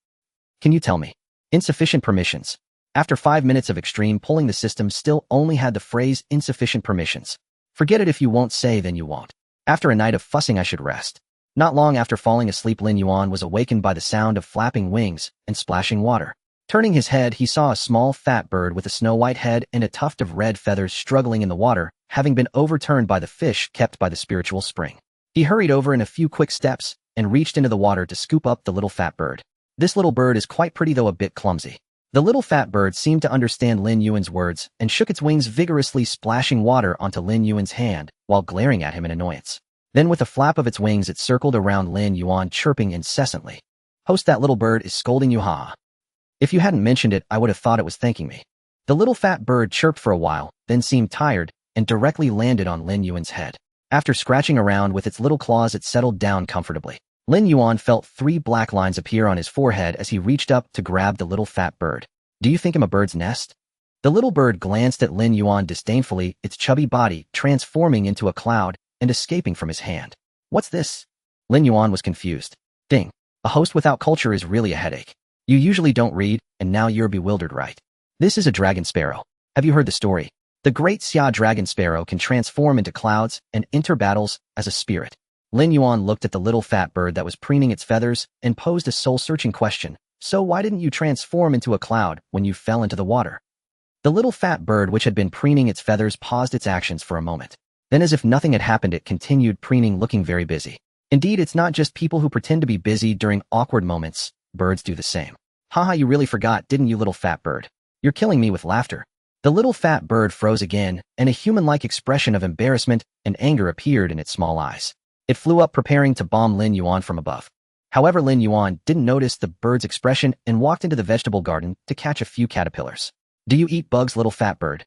Can you tell me? Insufficient permissions. After 5 minutes of extreme pulling, the system still only had the phrase insufficient permissions. Forget it. If you won't say, then you won't. After a night of fussing, I should rest. Not long after falling asleep, Lin Yuan was awakened by the sound of flapping wings and splashing water. Turning his head, he saw a small fat bird with a snow-white head and a tuft of red feathers struggling in the water, having been overturned by the fish kept by the spiritual spring. He hurried over in a few quick steps and reached into the water to scoop up the little fat bird. This little bird is quite pretty, though a bit clumsy. The little fat bird seemed to understand Lin Yuan's words and shook its wings vigorously, splashing water onto Lin Yuan's hand while glaring at him in annoyance. Then with a flap of its wings, it circled around Lin Yuan, chirping incessantly. Host, that little bird is scolding you, ha. If you hadn't mentioned it, I would have thought it was thanking me. The little fat bird chirped for a while, then seemed tired, and directly landed on Lin Yuan's head. After scratching around with its little claws, it settled down comfortably. Lin Yuan felt 3 black lines appear on his forehead as he reached up to grab the little fat bird. Do you think I'm a bird's nest? The little bird glanced at Lin Yuan disdainfully, its chubby body transforming into a cloud and escaping from his hand. What's this? Lin Yuan was confused. Ding. A host without culture is really a headache. You usually don't read, and now you're bewildered, right? This is a dragon sparrow. Have you heard the story? The great Xia dragon sparrow can transform into clouds and enter battles as a spirit. Lin Yuan looked at the little fat bird that was preening its feathers and posed a soul-searching question. So why didn't you transform into a cloud when you fell into the water? The little fat bird, which had been preening its feathers, paused its actions for a moment. Then, as if nothing had happened, it continued preening, looking very busy. Indeed, it's not just people who pretend to be busy during awkward moments. Birds do the same. Haha, you really forgot, didn't you, little fat bird? You're killing me with laughter. The little fat bird froze again, and a human-like expression of embarrassment and anger appeared in its small eyes. It flew up, preparing to bomb Lin Yuan from above. However, Lin Yuan didn't notice the bird's expression and walked into the vegetable garden to catch a few caterpillars. Do you eat bugs, little fat bird?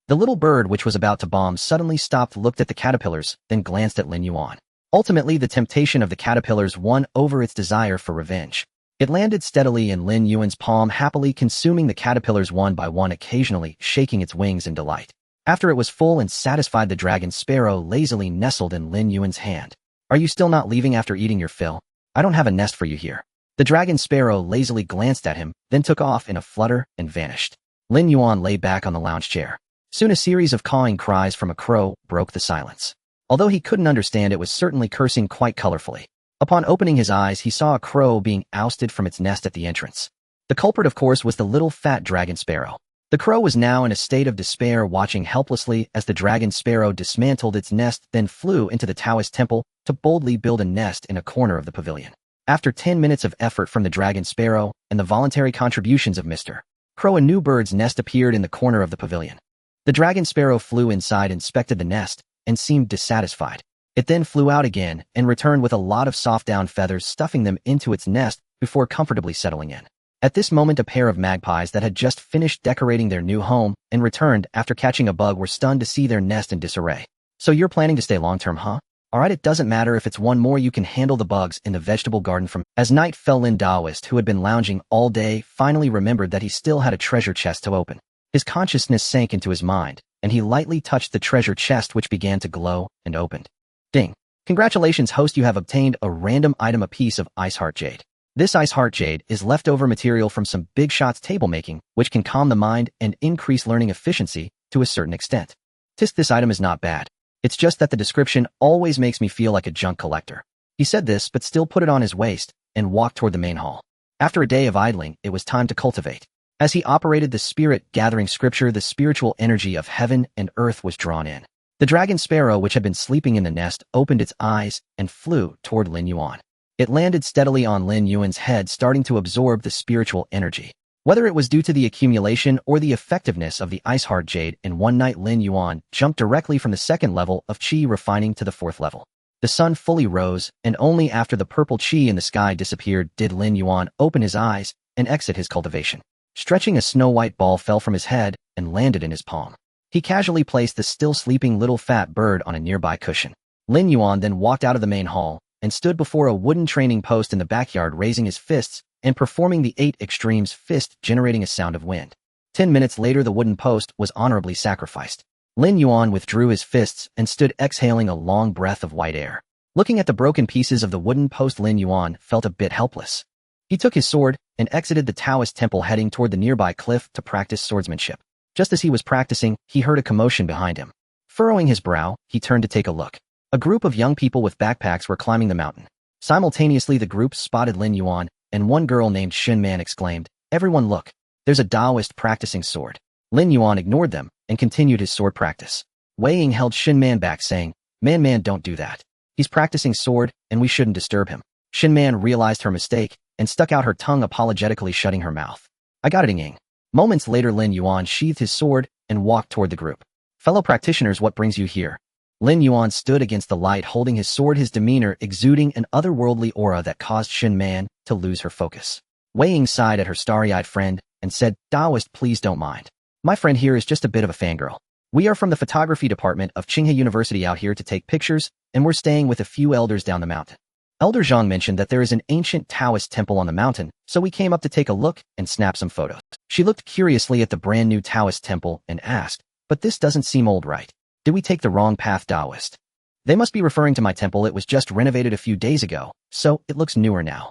The little bird, which was about to bomb, suddenly stopped, looked at the caterpillars, then glanced at Lin Yuan. Ultimately, the temptation of the caterpillars won over its desire for revenge. It landed steadily in Lin Yuan's palm, happily consuming the caterpillars one by one, occasionally shaking its wings in delight. After it was full and satisfied, the dragon sparrow lazily nestled in Lin Yuan's hand. Are you still not leaving after eating your fill? I don't have a nest for you here. The dragon sparrow lazily glanced at him, then took off in a flutter and vanished. Lin Yuan lay back on the lounge chair. Soon a series of cawing cries from a crow broke the silence. Although he couldn't understand, it was certainly cursing quite colorfully. Upon opening his eyes, he saw a crow being ousted from its nest at the entrance. The culprit, of course, was the little fat dragon sparrow. The crow was now in a state of despair, watching helplessly as the dragon sparrow dismantled its nest, then flew into the Taoist temple to boldly build a nest in a corner of the pavilion. After 10 minutes of effort from the dragon sparrow and the voluntary contributions of Mr. Crow, a new bird's nest appeared in the corner of the pavilion. The dragon sparrow flew inside, inspected the nest, and seemed dissatisfied. It then flew out again and returned with a lot of soft down feathers, stuffing them into its nest before comfortably settling in. At this moment, a pair of magpies that had just finished decorating their new home and returned after catching a bug were stunned to see their nest in disarray. So you're planning to stay long-term, huh? Alright, it doesn't matter if it's one more, you can handle the bugs in the vegetable garden from. As night fell, Lin Taoist, who had been lounging all day, finally remembered that he still had a treasure chest to open. His consciousness sank into his mind, and he lightly touched the treasure chest, which began to glow and opened. Ding. Congratulations, host, you have obtained a random item, a piece of ice heart jade. This ice heart jade is leftover material from some big shots table making, which can calm the mind and increase learning efficiency to a certain extent. This item is not bad. It's just that the description always makes me feel like a junk collector. He said this, but still put it on his waist and walked toward the main hall. After a day of idling, it was time to cultivate. As he operated the spirit-gathering scripture, the spiritual energy of heaven and earth was drawn in. The dragon sparrow, which had been sleeping in the nest, opened its eyes and flew toward Lin Yuan. It landed steadily on Lin Yuan's head, starting to absorb the spiritual energy. Whether it was due to the accumulation or the effectiveness of the ice heart jade, in one night Lin Yuan jumped directly from the 2nd level of qi refining to the 4th level. The sun fully rose, and only after the purple qi in the sky disappeared did Lin Yuan open his eyes and exit his cultivation. Stretching, a snow-white ball fell from his head and landed in his palm. He casually placed the still sleeping little fat bird on a nearby cushion. Lin Yuan then walked out of the main hall and stood before a wooden training post in the backyard, raising his fists and performing the 8 extremes fist, generating a sound of wind. 10 minutes later, the wooden post was honorably sacrificed. Lin Yuan withdrew his fists and stood, exhaling a long breath of white air. Looking at the broken pieces of the wooden post, Lin Yuan felt a bit helpless. He took his sword and exited the Taoist temple, heading toward the nearby cliff to practice swordsmanship. Just as he was practicing, he heard a commotion behind him. Furrowing his brow, he turned to take a look. A group of young people with backpacks were climbing the mountain. Simultaneously, the group spotted Lin Yuan, and one girl named Xin Man exclaimed, "Everyone look! There's a Taoist practicing sword." Lin Yuan ignored them and continued his sword practice. Wei Ying held Xin Man back, saying, Man, don't do that. He's practicing sword, and we shouldn't disturb him." Xin Man realized her mistake and stuck out her tongue, apologetically shutting her mouth. "I got it, Ying." Moments later, Lin Yuan sheathed his sword and walked toward the group. "Fellow practitioners, what brings you here?" Lin Yuan stood against the light, holding his sword, his demeanor exuding an otherworldly aura that caused Xin Man to lose her focus. Wei Ying sighed at her starry-eyed friend and said, Taoist, please don't mind. My friend here is just a bit of a fangirl. We are from the photography department of Tsinghua University out here to take pictures, and we're staying with a few elders down the mountain. Elder Zhang mentioned that there is an ancient Taoist temple on the mountain, so we came up to take a look and snap some photos. She looked curiously at the brand new Taoist temple and asked, but this doesn't seem old, right? Did we take the wrong path, Taoist? They must be referring to my temple. It was just renovated a few days ago, so it looks newer now.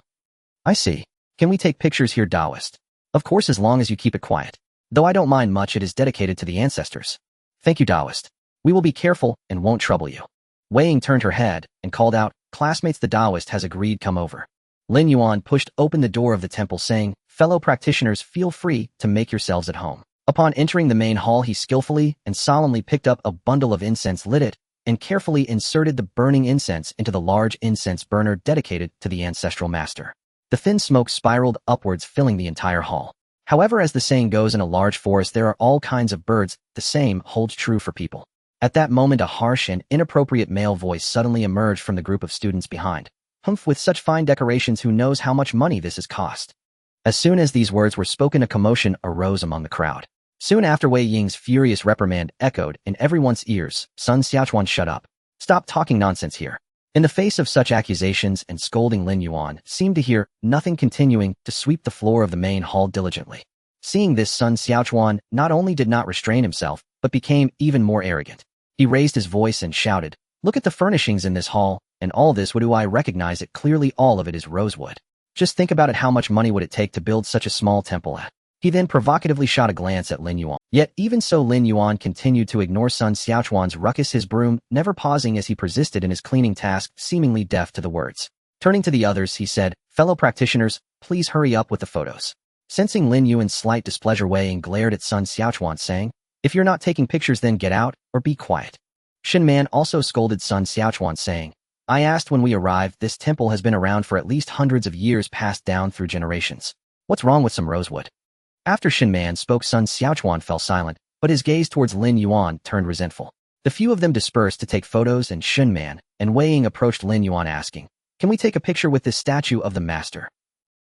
I see. Can we take pictures here, Taoist? Of course, as long as you keep it quiet. Though I don't mind much, it is dedicated to the ancestors. Thank you, Taoist. We will be careful and won't trouble you. Wei Ying turned her head and called out, classmates, the Taoist has agreed, come over. Lin Yuan pushed open the door of the temple saying, fellow practitioners, feel free to make yourselves at home. Upon entering the main hall, he skillfully and solemnly picked up a bundle of incense, lit it, and carefully inserted the burning incense into the large incense burner dedicated to the ancestral master. The thin smoke spiraled upwards, filling the entire hall. However, as the saying goes, in a large forest there are all kinds of birds. The same holds true for people. At that moment, a harsh and inappropriate male voice suddenly emerged from the group of students behind. Humph, with such fine decorations, who knows how much money this has cost? As soon as these words were spoken, a commotion arose among the crowd. Soon after, Wei Ying's furious reprimand echoed in everyone's ears. Sun Xiaochuan, shut up. Stop talking nonsense here. In the face of such accusations and scolding, Lin Yuan seemed to hear nothing, continuing to sweep the floor of the main hall diligently. Seeing this, Sun Xiaochuan not only did not restrain himself, but became even more arrogant. He raised his voice and shouted, look at the furnishings in this hall, and all this, what do I recognize it? Clearly all of it is rosewood. Just think about it, how much money would it take to build such a small temple at? He then provocatively shot a glance at Lin Yuan. Yet even so, Lin Yuan continued to ignore Sun Xiaochuan's ruckus, his broom never pausing as he persisted in his cleaning task, seemingly deaf to the words. Turning to the others, he said, fellow practitioners, please hurry up with the photos. Sensing Lin Yuan's slight displeasure, Wei Ying glared at Sun Xiaochuan saying, if you're not taking pictures, then get out or be quiet. Shin Man also scolded Sun Xiaochuan saying, I asked when we arrived, this temple has been around for at least hundreds of years, passed down through generations. What's wrong with some rosewood? After Shin Man spoke, Sun Xiaochuan fell silent, but his gaze towards Lin Yuan turned resentful. The few of them dispersed to take photos, and Shin Man and Wei Ying approached Lin Yuan asking, can we take a picture with this statue of the master?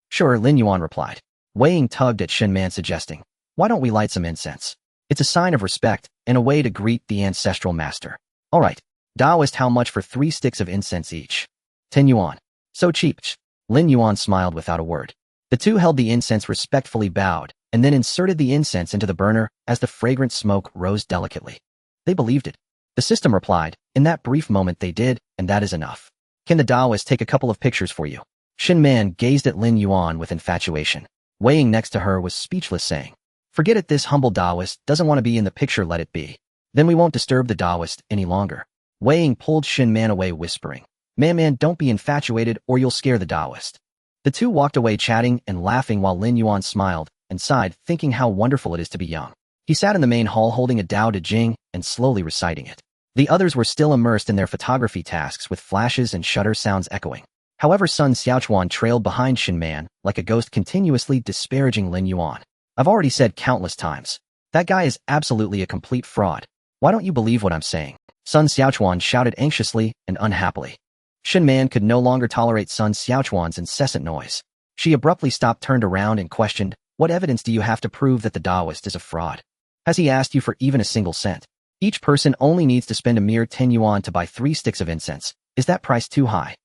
Sure, Lin Yuan replied. Wei Ying tugged at Shin Man, suggesting, why don't we light some incense? It's a sign of respect and a way to greet the ancestral master. All right, Taoist, how much for 3 sticks of incense each? 10 yuan. So cheap. Lin Yuan smiled without a word. The two held the incense, respectfully bowed, and then inserted the incense into the burner as the fragrant smoke rose delicately. They believed it. The system replied, in that brief moment they did, and that is enough. Can the Taoist take a couple of pictures for you? Shin Man gazed at Lin Yuan with infatuation. Wei Ying next to her was speechless, saying, forget it, this humble Taoist doesn't want to be in the picture, let it be. Then we won't disturb the Taoist any longer. Wei Ying pulled Shin Man away, whispering, Man, don't be infatuated or you'll scare the Taoist. The two walked away chatting and laughing while Lin Yuan smiled and sighed, thinking how wonderful it is to be young. He sat in the main hall holding a Tao Te Ching and slowly reciting it. The others were still immersed in their photography tasks, with flashes and shutter sounds echoing. However, Sun Xiaochuan trailed behind Shin Man like a ghost, continuously disparaging Lin Yuan. I've already said countless times, that guy is absolutely a complete fraud. Why don't you believe what I'm saying? Sun Xiaochuan shouted anxiously and unhappily. Shin Man could no longer tolerate Sun Xiaochuan's incessant noise. She abruptly stopped, turned around, and questioned, what evidence do you have to prove that the Taoist is a fraud? Has he asked you for even a single cent? Each person only needs to spend a mere 10 yuan to buy 3 sticks of incense. Is that price too high?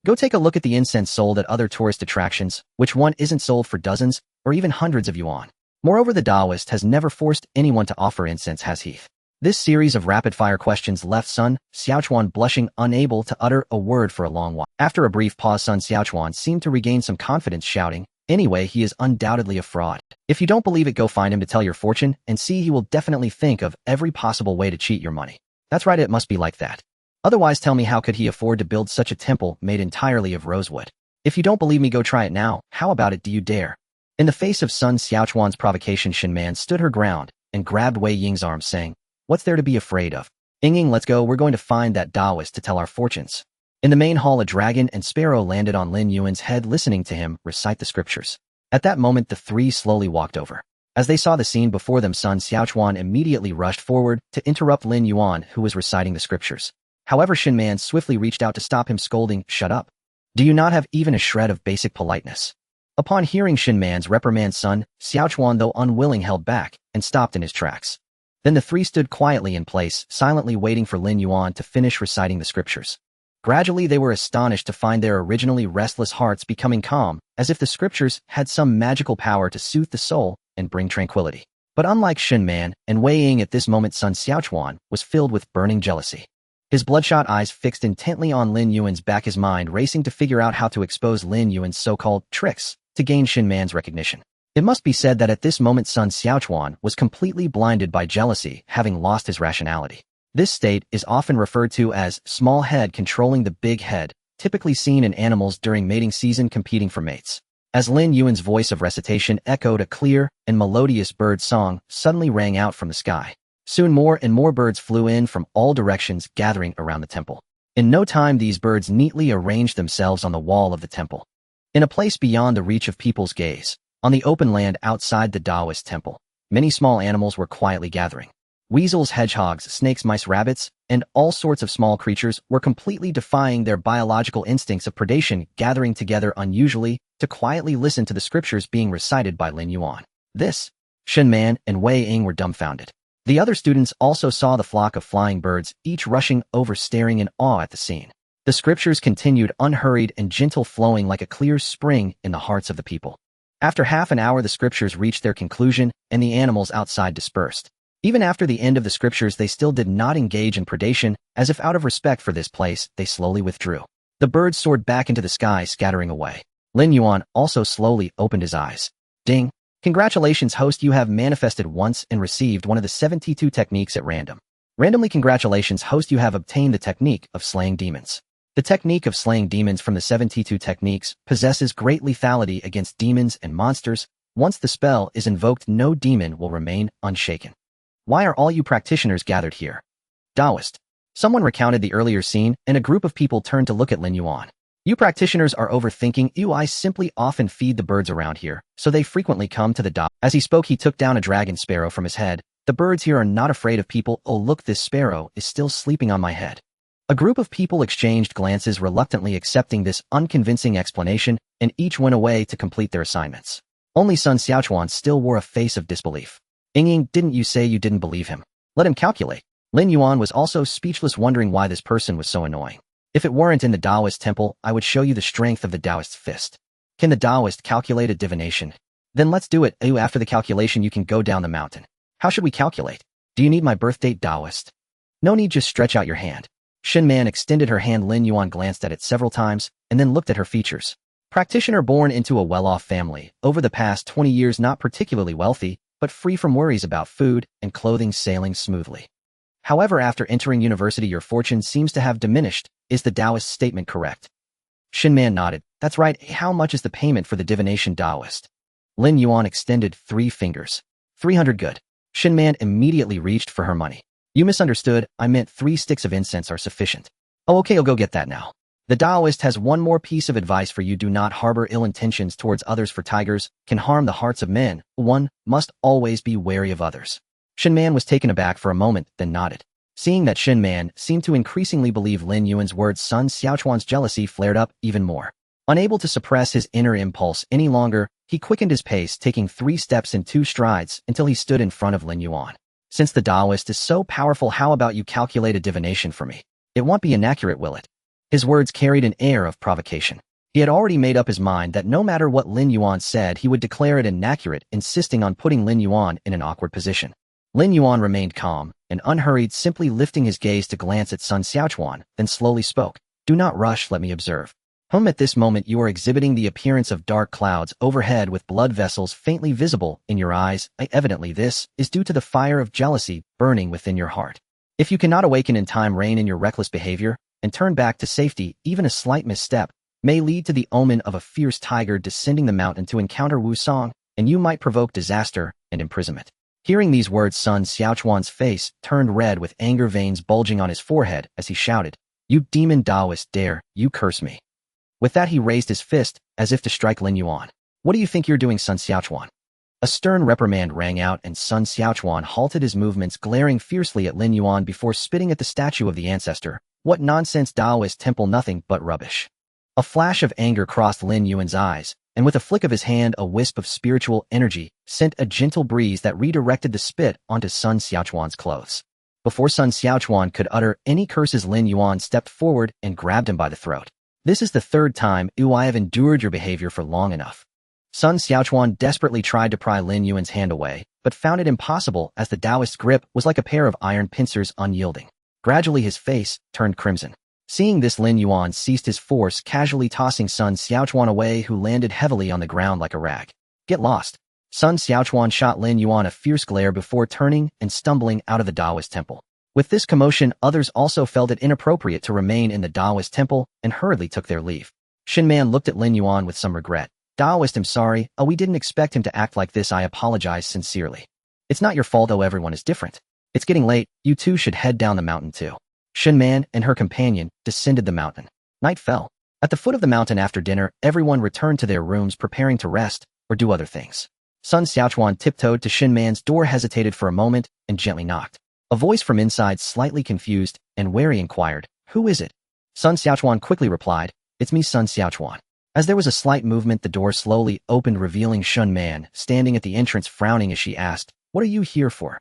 Go take a look at the incense sold at other tourist attractions. Which one isn't sold for dozens or even hundreds of yuan? Moreover, the Taoist has never forced anyone to offer incense, has he? This series of rapid-fire questions left Sun Xiaochuan blushing, unable to utter a word for a long while. After a brief pause, Sun Xiaochuan seemed to regain some confidence, shouting, anyway, he is undoubtedly a fraud. If you don't believe it, go find him to tell your fortune and see. He will definitely think of every possible way to cheat your money. That's right, it must be like that. Otherwise, tell me, how could he afford to build such a temple made entirely of rosewood? If you don't believe me, go try it now. How about it, do you dare? In the face of Sun Xiaochuan's provocation, Shin Man stood her ground and grabbed Wei Ying's arm, saying, what's there to be afraid of? Ying, let's go, we're going to find that Taoist to tell our fortunes. In the main hall, a dragon and sparrow landed on Lin Yuan's head, listening to him recite the scriptures. At that moment, the three slowly walked over. As they saw the scene before them, Sun Xiaochuan immediately rushed forward to interrupt Lin Yuan, who was reciting the scriptures. However, Shin Man swiftly reached out to stop him, scolding, shut up. Do you not have even a shred of basic politeness? Upon hearing Shin Man's reprimand, Sun Xiaochuan, though unwilling, held back and stopped in his tracks. Then the three stood quietly in place, silently waiting for Lin Yuan to finish reciting the scriptures. Gradually, they were astonished to find their originally restless hearts becoming calm, as if the scriptures had some magical power to soothe the soul and bring tranquility. But unlike Shin Man and Wei Ying, at this moment Sun Xiaochuan was filled with burning jealousy. His bloodshot eyes fixed intently on Lin Yuan's back, his mind racing to figure out how to expose Lin Yuan's so-called tricks to gain Shin Man's recognition. It must be said that at this moment Sun Xiaochuan was completely blinded by jealousy, having lost his rationality. This state is often referred to as small head controlling the big head, typically seen in animals during mating season competing for mates. As Lin Yuan's voice of recitation echoed, a clear and melodious bird song suddenly rang out from the sky. Soon more and more birds flew in from all directions, gathering around the temple. In no time, these birds neatly arranged themselves on the wall of the temple. In a place beyond the reach of people's gaze, on the open land outside the Taoist temple, many small animals were quietly gathering. Weasels, hedgehogs, snakes, mice, rabbits, and all sorts of small creatures were completely defying their biological instincts of predation, gathering together unusually to quietly listen to the scriptures being recited by Lin Yuan. This, Shin Man and Wei Ying were dumbfounded. The other students also saw the flock of flying birds, each rushing over, staring in awe at the scene. The scriptures continued unhurried and gentle, flowing like a clear spring in the hearts of the people. After half an hour, the scriptures reached their conclusion, and the animals outside dispersed. Even after the end of the scriptures, they still did not engage in predation. As if out of respect for this place, they slowly withdrew. The birds soared back into the sky, scattering away. Lin Yuan also slowly opened his eyes. Ding! Congratulations, host, you have manifested once and received one of the 72 techniques at random. Randomly, congratulations, host, you have obtained the technique of slaying demons. The technique of slaying demons from the 72 techniques possesses great lethality against demons and monsters. Once the spell is invoked, no demon will remain unshaken. Why are all you practitioners gathered here? Taoist. Someone recounted the earlier scene, and a group of people turned to look at Lin Yuan. You practitioners are overthinking. I simply often feed the birds around here, so they frequently come to the Tao. As he spoke, he took down a dragon sparrow from his head. The birds here are not afraid of people. Oh, look, this sparrow is still sleeping on my head. A group of people exchanged glances, reluctantly accepting this unconvincing explanation, and each went away to complete their assignments. Only Sun Xiaochuan still wore a face of disbelief. Ying, didn't you say you didn't believe him? Let him calculate. Lin Yuan was also speechless, wondering why this person was so annoying. If it weren't in the Taoist temple, I would show you the strength of the Taoist's fist. Can the Taoist calculate a divination? Then let's do it. After the calculation, you can go down the mountain. How should we calculate? Do you need my birth date, Taoist? No need, just stretch out your hand. Shin Man extended her hand. Lin Yuan glanced at it several times and then looked at her features. Practitioner born into a well-off family, over the past 20 years not particularly wealthy, but free from worries about food and clothing, sailing smoothly. However, after entering university, your fortune seems to have diminished. Is the Taoist statement correct? Shin Man nodded. That's right. How much is the payment for the divination, Taoist? Lin Yuan extended 3 fingers. 300 good. Shin Man immediately reached for her money. You misunderstood. I meant 3 sticks of incense are sufficient. Oh, okay, I'll go get that now. The Taoist has one more piece of advice for you. Do not harbor ill intentions towards others, for tigers can harm the hearts of men. One must always be wary of others. Shin Man was taken aback for a moment, then nodded. Seeing that Shin Man seemed to increasingly believe Lin Yuan's words, Sun Xiaochuan's jealousy flared up even more. Unable to suppress his inner impulse any longer, he quickened his pace, taking 3 steps in 2 strides until he stood in front of Lin Yuan. Since the Taoist is so powerful, how about you calculate a divination for me? It won't be inaccurate, will it? His words carried an air of provocation. He had already made up his mind that no matter what Lin Yuan said, he would declare it inaccurate, insisting on putting Lin Yuan in an awkward position. Lin Yuan remained calm and unhurried, simply lifting his gaze to glance at Sun Xiaochuan, then slowly spoke. Do not rush, let me observe. At this moment you are exhibiting the appearance of dark clouds overhead with blood vessels faintly visible in your eyes. Evidently this is due to the fire of jealousy burning within your heart. If you cannot awaken in time, rein in your reckless behavior and turn back to safety. Even a slight misstep may lead to the omen of a fierce tiger descending the mountain to encounter Wu Song, and you might provoke disaster and imprisonment. Hearing these words, Sun Xiaochuan's face turned red with anger, veins bulging on his forehead as he shouted, You demon Taoist, dare you curse me? With that, he raised his fist as if to strike Lin Yuan. What do you think you're doing, Sun Xiaochuan? A stern reprimand rang out, and Sun Xiaochuan halted his movements, glaring fiercely at Lin Yuan before spitting at the statue of the ancestor. What nonsense, Taoist temple, nothing but rubbish. A flash of anger crossed Lin Yuan's eyes, and with a flick of his hand a wisp of spiritual energy sent a gentle breeze that redirected the spit onto Sun Xiaochuan's clothes. Before Sun Xiaochuan could utter any curses, Lin Yuan stepped forward and grabbed him by the throat. This is the third time I have endured your behavior for long enough. Sun Xiaochuan desperately tried to pry Lin Yuan's hand away, but found it impossible as the Taoist grip was like a pair of iron pincers, unyielding. Gradually his face turned crimson. Seeing this, Lin Yuan ceased his force, casually tossing Sun Xiaochuan away, who landed heavily on the ground like a rag. Get lost. Sun Xiaochuan shot Lin Yuan a fierce glare before turning and stumbling out of the Taoist temple. With this commotion, others also felt it inappropriate to remain in the Taoist temple and hurriedly took their leave. Shinman looked at Lin Yuan with some regret. Taoist, I'm sorry. We didn't expect him to act like this. I apologize sincerely. It's not your fault, though. Everyone is different. It's getting late. You two should head down the mountain too. Shinman and her companion descended the mountain. Night fell. At the foot of the mountain after dinner, everyone returned to their rooms preparing to rest or do other things. Sun Xiaochuan tiptoed to Shinman's door, hesitated for a moment, and gently knocked. A voice from inside, slightly confused and wary, inquired, "Who is it?" Sun Xiaochuan quickly replied, "It's me, Sun Xiaochuan." As there was a slight movement, the door slowly opened, revealing Shinman standing at the entrance, frowning as she asked, "What are you here for?"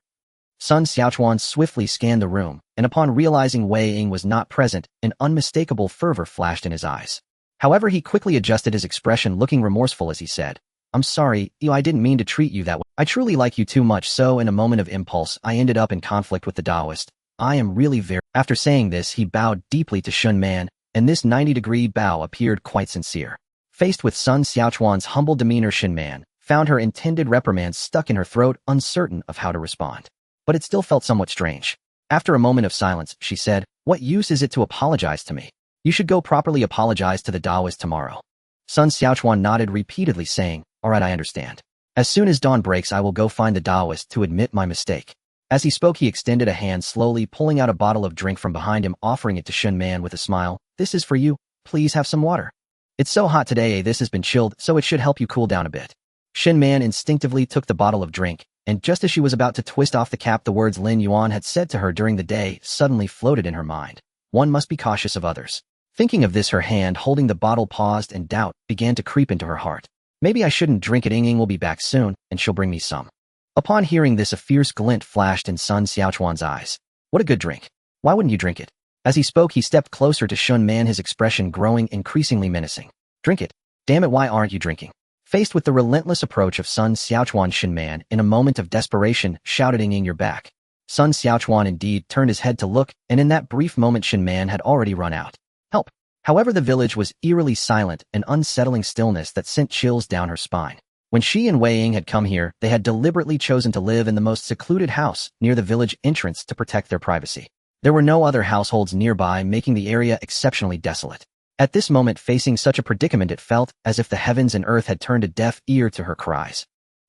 Sun Xiaochuan swiftly scanned the room, and upon realizing Wei Ying was not present, an unmistakable fervor flashed in his eyes. However, he quickly adjusted his expression, looking remorseful as he said, "I'm sorry, I didn't mean to treat you that way. I truly like you too much, so in a moment of impulse, I ended up in conflict with the Taoist. I am really very—" After saying this, he bowed deeply to Shinman, and this 90-degree bow appeared quite sincere. Faced with Sun Xiaochuan's humble demeanor, Shinman found her intended reprimand stuck in her throat, uncertain of how to respond. But it still felt somewhat strange. After a moment of silence, she said, "What use is it to apologize to me? You should go properly apologize to the Taoist tomorrow." Sun Xiaochuan nodded repeatedly, saying, "All right, I understand. As soon as dawn breaks, I will go find the Taoist to admit my mistake." As he spoke, he extended a hand, slowly pulling out a bottle of drink from behind him, offering it to Shinman with a smile. "This is for you. Please have some water. It's so hot today, this has been chilled, so it should help you cool down a bit." Shinman instinctively took the bottle of drink, and just as she was about to twist off the cap, the words Lin Yuan had said to her during the day suddenly floated in her mind. One must be cautious of others. Thinking of this, her hand holding the bottle paused, and doubt began to creep into her heart. Maybe I shouldn't drink it. Ying will be back soon, and she'll bring me some. Upon hearing this, a fierce glint flashed in Sun Xiaochuan's eyes. What a good drink. Why wouldn't you drink it? As he spoke, he stepped closer to Shinman, his expression growing increasingly menacing. Drink it. Damn it, why aren't you drinking? Faced with the relentless approach of Sun Xiaochuan, Shinman, in a moment of desperation, shouted, "Ying, you're back." Sun Xiaochuan indeed turned his head to look, and in that brief moment Shinman had already run out. Help! However, the village was eerily silent, an unsettling stillness that sent chills down her spine. When she and Wei Ying had come here, they had deliberately chosen to live in the most secluded house near the village entrance to protect their privacy. There were no other households nearby, making the area exceptionally desolate. At this moment, facing such a predicament, it felt as if the heavens and earth had turned a deaf ear to her cries.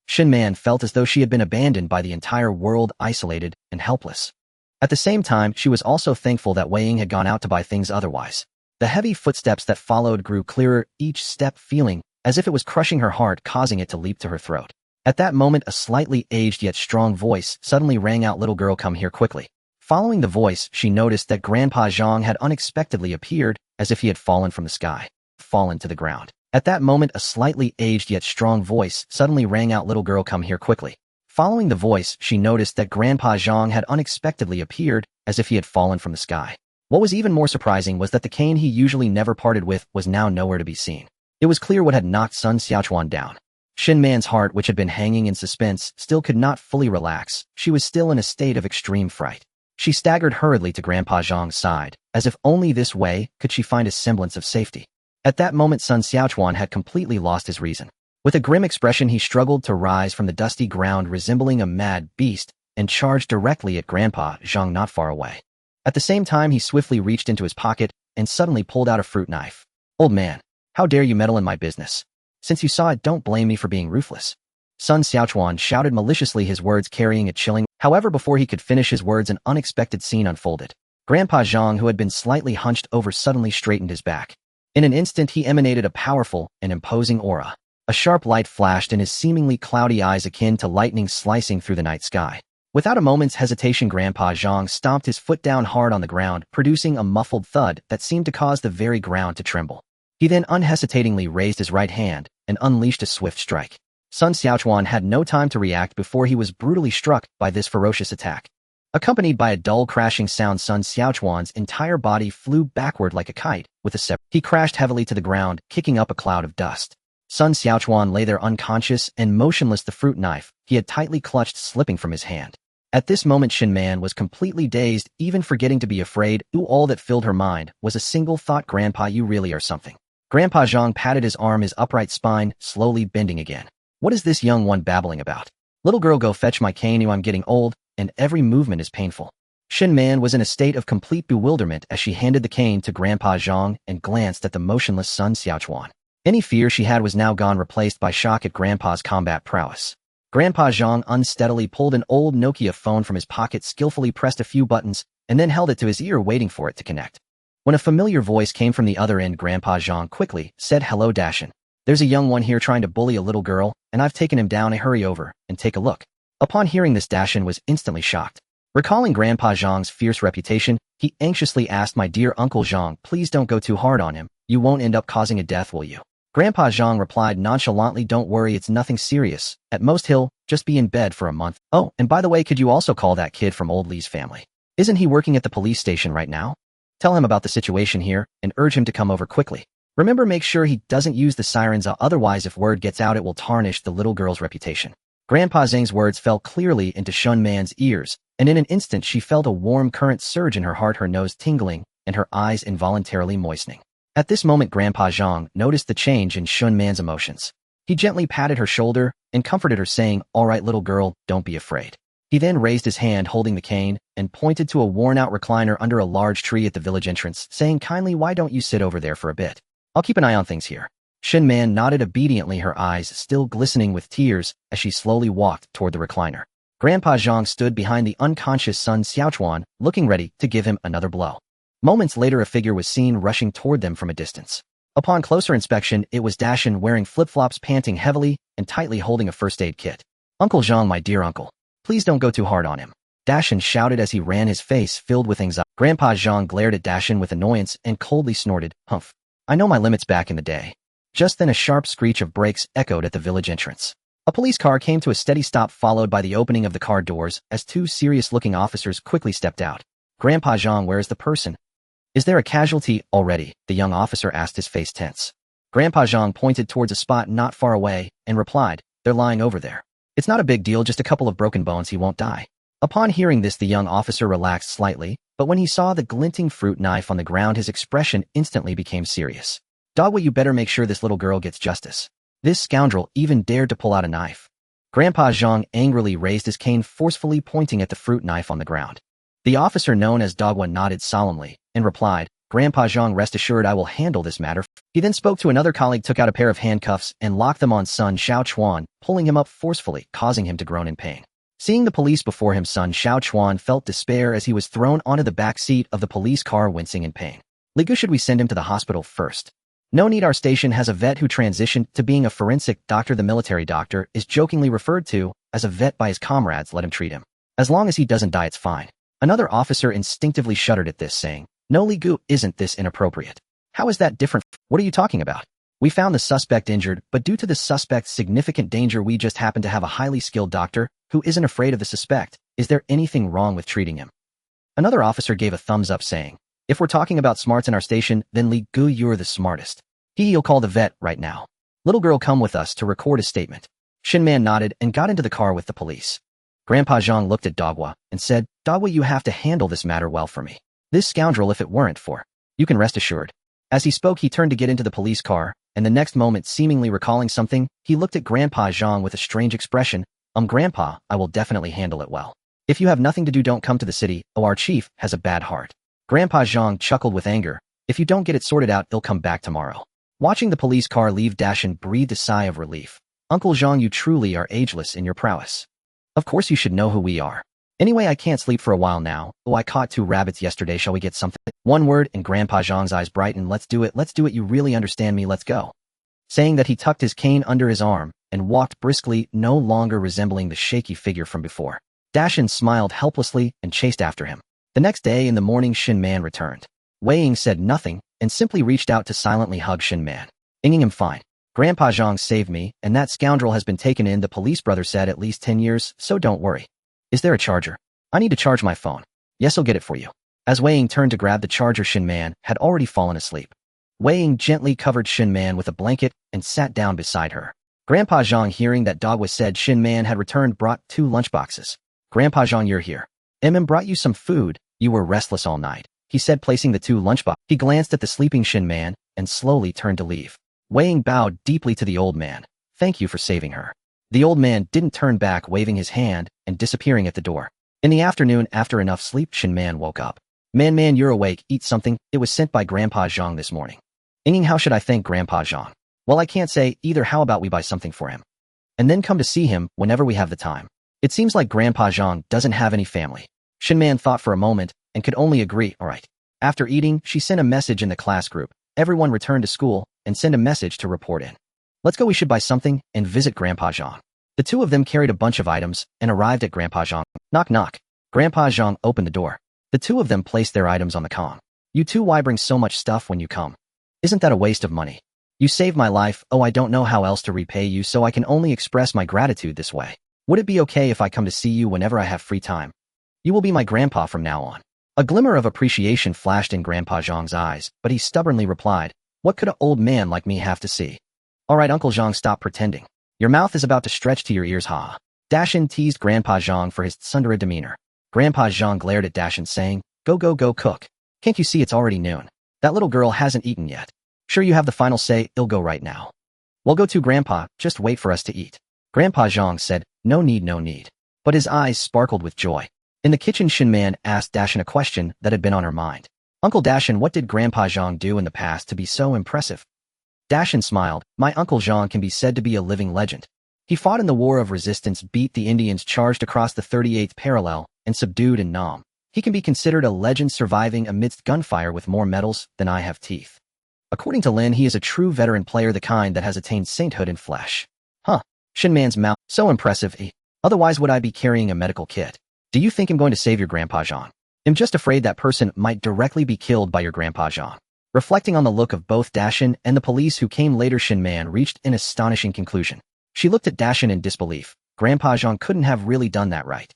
Shinman felt as though she had been abandoned by the entire world, isolated and helpless. At the same time, she was also thankful that Wei Ying had gone out to buy things otherwise. The heavy footsteps that followed grew clearer, each step feeling as if it was crushing her heart, causing it to leap to her throat. At that moment, a slightly aged yet strong voice suddenly rang out, "Little girl, come here quickly." Following the voice, she noticed that Grandpa Zhang had unexpectedly appeared, as if he had fallen from the sky, fallen to the ground. At that moment, a slightly aged yet strong voice suddenly rang out, "Little girl, come here quickly." Following the voice, she noticed that Grandpa Zhang had unexpectedly appeared, as if he had fallen from the sky. What was even more surprising was that the cane he usually never parted with was now nowhere to be seen. It was clear what had knocked Sun Xiaochuan down. Shinman's heart, which had been hanging in suspense, still could not fully relax. She was still in a state of extreme fright. She staggered hurriedly to Grandpa Zhang's side, as if only this way could she find a semblance of safety. At that moment, Sun Xiaochuan had completely lost his reason. With a grim expression, he struggled to rise from the dusty ground, resembling a mad beast, and charged directly at Grandpa Zhang not far away. At the same time, he swiftly reached into his pocket and suddenly pulled out a fruit knife. "Old man, how dare you meddle in my business? Since you saw it, don't blame me for being ruthless." Sun Xiaochuan shouted maliciously, his words carrying a chilling. However, before he could finish his words, an unexpected scene unfolded. Grandpa Zhang, who had been slightly hunched over, suddenly straightened his back. In an instant, he emanated a powerful and imposing aura. A sharp light flashed in his seemingly cloudy eyes, akin to lightning slicing through the night sky. Without a moment's hesitation, Grandpa Zhang stomped his foot down hard on the ground, producing a muffled thud that seemed to cause the very ground to tremble. He then unhesitatingly raised his right hand, and unleashed a swift strike. Sun Xiaochuan had no time to react before he was brutally struck by this ferocious attack. Accompanied by a dull crashing sound, Sun Xiaochuan's entire body flew backward like a kite, with a separate. He crashed heavily to the ground, kicking up a cloud of dust. Sun Xiaochuan lay there unconscious and motionless, the fruit knife he had tightly clutched slipping from his hand. At this moment Xin Man was completely dazed, even forgetting to be afraid. All that filled her mind was a single thought: Grandpa, you really are something. Grandpa Zhang patted his arm, his upright spine slowly bending again. What is this young one babbling about? Little girl, go fetch my cane. I'm getting old, and every movement is painful. Xin Man was in a state of complete bewilderment as she handed the cane to Grandpa Zhang and glanced at the motionless Sun Xiaochuan. Any fear she had was now gone, replaced by shock at Grandpa's combat prowess. Grandpa Zhang unsteadily pulled an old Nokia phone from his pocket, skillfully pressed a few buttons, and then held it to his ear, waiting for it to connect. When a familiar voice came from the other end, Grandpa Zhang quickly said, "Hello, Dashin. There's a young one here trying to bully a little girl, and I've taken him down. Hurry over and take a look." Upon hearing this, Dashin was instantly shocked. Recalling Grandpa Zhang's fierce reputation, he anxiously asked, "My dear Uncle Zhang, please don't go too hard on him. You won't end up causing a death, will you?" Grandpa Zhang replied nonchalantly, "Don't worry, it's nothing serious. At most he'll just be in bed for a month. Oh, and by the way, could you also call that kid from old Li's family? Isn't he working at the police station right now? Tell him about the situation here and urge him to come over quickly. Remember, make sure he doesn't use the sirens, otherwise if word gets out it will tarnish the little girl's reputation." Grandpa Zhang's words fell clearly into Shun Man's ears, and in an instant she felt a warm current surge in her heart, her nose tingling, and her eyes involuntarily moistening. At this moment Grandpa Zhang noticed the change in Shun Man's emotions. He gently patted her shoulder and comforted her, saying, "All right, little girl, don't be afraid." He then raised his hand holding the cane and pointed to a worn-out recliner under a large tree at the village entrance, saying kindly, "Why don't you sit over there for a bit? I'll keep an eye on things here." Shun Man nodded obediently, her eyes still glistening with tears as she slowly walked toward the recliner. Grandpa Zhang stood behind the unconscious Sun Xiaochuan, looking ready to give him another blow. Moments later a figure was seen rushing toward them from a distance. Upon closer inspection, it was Dashin, wearing flip-flops, panting heavily and tightly holding a first aid kit. "Uncle Zhang, my dear uncle, please don't go too hard on him," Dashin shouted as he ran, his face filled with anxiety. Grandpa Zhang glared at Dashin with annoyance and coldly snorted, "Humph. I know my limits back in the day." Just then a sharp screech of brakes echoed at the village entrance. A police car came to a steady stop, followed by the opening of the car doors as two serious-looking officers quickly stepped out. "Grandpa Zhang, where is the person? Is there a casualty already?" the young officer asked, his face tense. Grandpa Zhang pointed towards a spot not far away and replied, "They're lying over there. It's not a big deal, just a couple of broken bones, he won't die." Upon hearing this, the young officer relaxed slightly, but when he saw the glinting fruit knife on the ground, his expression instantly became serious. "Dogwa, you better make sure this little girl gets justice. This scoundrel even dared to pull out a knife." Grandpa Zhang angrily raised his cane, forcefully pointing at the fruit knife on the ground. The officer known as Dogwa nodded solemnly and replied, "Grandpa Zhang, rest assured I will handle this matter." He then spoke to another colleague, took out a pair of handcuffs, and locked them on Sun Xiaochuan, pulling him up forcefully, causing him to groan in pain. Seeing the police before him, Sun Xiaochuan felt despair as he was thrown onto the back seat of the police car, wincing in pain. "Ligu, should we send him to the hospital first?" "No need, our station has a vet who transitioned to being a forensic doctor. The military doctor is jokingly referred to as a vet by his comrades. Let him treat him. As long as he doesn't die, it's fine." Another officer instinctively shuddered at this, saying, "No, Ligu, isn't this inappropriate? How is that different? What are you talking about? We found the suspect injured, but due to the suspect's significant danger, we just happen to have a highly skilled doctor who isn't afraid of the suspect. Is there anything wrong with treating him?" Another officer gave a thumbs up, saying, "If we're talking about smarts in our station, then Ligu, you're the smartest. You'll call the vet right now. Little girl, come with us to record a statement." Xin Man nodded and got into the car with the police. Grandpa Zhang looked at Dogwa and said, "Dogwa, you have to handle this matter well for me. This scoundrel, if it weren't for you, can rest assured." As he spoke, he turned to get into the police car, and the next moment, seemingly recalling something, he looked at Grandpa Zhang with a strange expression. Grandpa, I will definitely handle it well. If you have nothing to do, don't come to the city. Our chief has a bad heart." Grandpa Zhang chuckled with anger. "If you don't get it sorted out, he'll come back tomorrow." Watching the police car leave, Dashin breathed a sigh of relief. "Uncle Zhang, you truly are ageless in your prowess. Of course you should know who we are. Anyway, I can't sleep for a while now. I caught 2 rabbits yesterday. Shall we get something?" One word, and Grandpa Zhang's eyes brightened. "Let's do it. Let's do it. You really understand me. Let's go." Saying that, he tucked his cane under his arm and walked briskly, no longer resembling the shaky figure from before. Dashin smiled helplessly and chased after him. The next day in the morning, Xin Man returned. Wei Ying said nothing and simply reached out to silently hug Xin Man. "Inging him fine. Grandpa Zhang saved me, and that scoundrel has been taken in, the police brother said, at least 10 years, so don't worry. Is there a charger? I need to charge my phone. Yes, I'll get it for you. As Wei Ying turned to grab the charger, Shin Man had already fallen asleep. Wei Ying gently covered Shin Man with a blanket and sat down beside her. Grandpa Zhang, hearing that Dogwa said Shin Man had returned, brought 2 lunchboxes. Grandpa Zhang, you're here. Brought you some food. You were restless all night, he said, placing the 2 lunchboxes. He glanced at the sleeping Shin Man and slowly turned to leave. Wei Ying bowed deeply to the old man. Thank you for saving her. The old man didn't turn back, waving his hand and disappearing at the door. In the afternoon, after enough sleep, Shin Man woke up. Man, you're awake. Eat something. It was sent by Grandpa Zhang this morning. Ying, how should I thank Grandpa Zhang? Well, I can't say either. How about we buy something for him? And then come to see him whenever we have the time. It seems like Grandpa Zhang doesn't have any family. Shin Man thought for a moment and could only agree, all right. After eating, she sent a message in the class group. Everyone returned to school and send a message to report in. Let's go, we should buy something and visit Grandpa Zhang. The 2 of them carried a bunch of items and arrived at Grandpa Zhang. Knock knock. Grandpa Zhang opened the door. The 2 of them placed their items on the comm. You 2, why bring so much stuff when you come? Isn't that a waste of money? You saved my life. Oh, I don't know how else to repay you, so I can only express my gratitude this way. Would it be okay if I come to see you whenever I have free time? You will be my grandpa from now on. A glimmer of appreciation flashed in Grandpa Zhang's eyes, but he stubbornly replied, what could an old man like me have to see? All right, Uncle Zhang, stop pretending. Your mouth is about to stretch to your ears, ha. Dashin teased Grandpa Zhang for his tsundere demeanor. Grandpa Zhang glared at Dashin, saying, go cook. Can't you see it's already noon? That little girl hasn't eaten yet. Sure, you have the final say. I'll go right now. We'll go to Grandpa, just wait for us to eat. Grandpa Zhang said, no need. But his eyes sparkled with joy. In the kitchen, Shin Man asked Dashin a question that had been on her mind. Uncle Dashin, what did Grandpa Zhang do in the past to be so impressive? Dashin smiled. My Uncle Zhang can be said to be a living legend. He fought in the War of Resistance, beat the Indians charged across the 38th parallel, and subdued in Nam. He can be considered a legend, surviving amidst gunfire with more medals than I have teeth. According to Lin, he is a true veteran player, the kind that has attained sainthood in flesh. Huh. Shin Man's mouth. So impressive, eh? Otherwise would I be carrying a medical kit? Do you think I'm going to save your Grandpa Zhang? I'm just afraid that person might directly be killed by your Grandpa Zhang. Reflecting on the look of both Dashin and the police who came later, Shin Man reached an astonishing conclusion. She looked at Dashin in disbelief. Grandpa Zhang couldn't have really done that, right?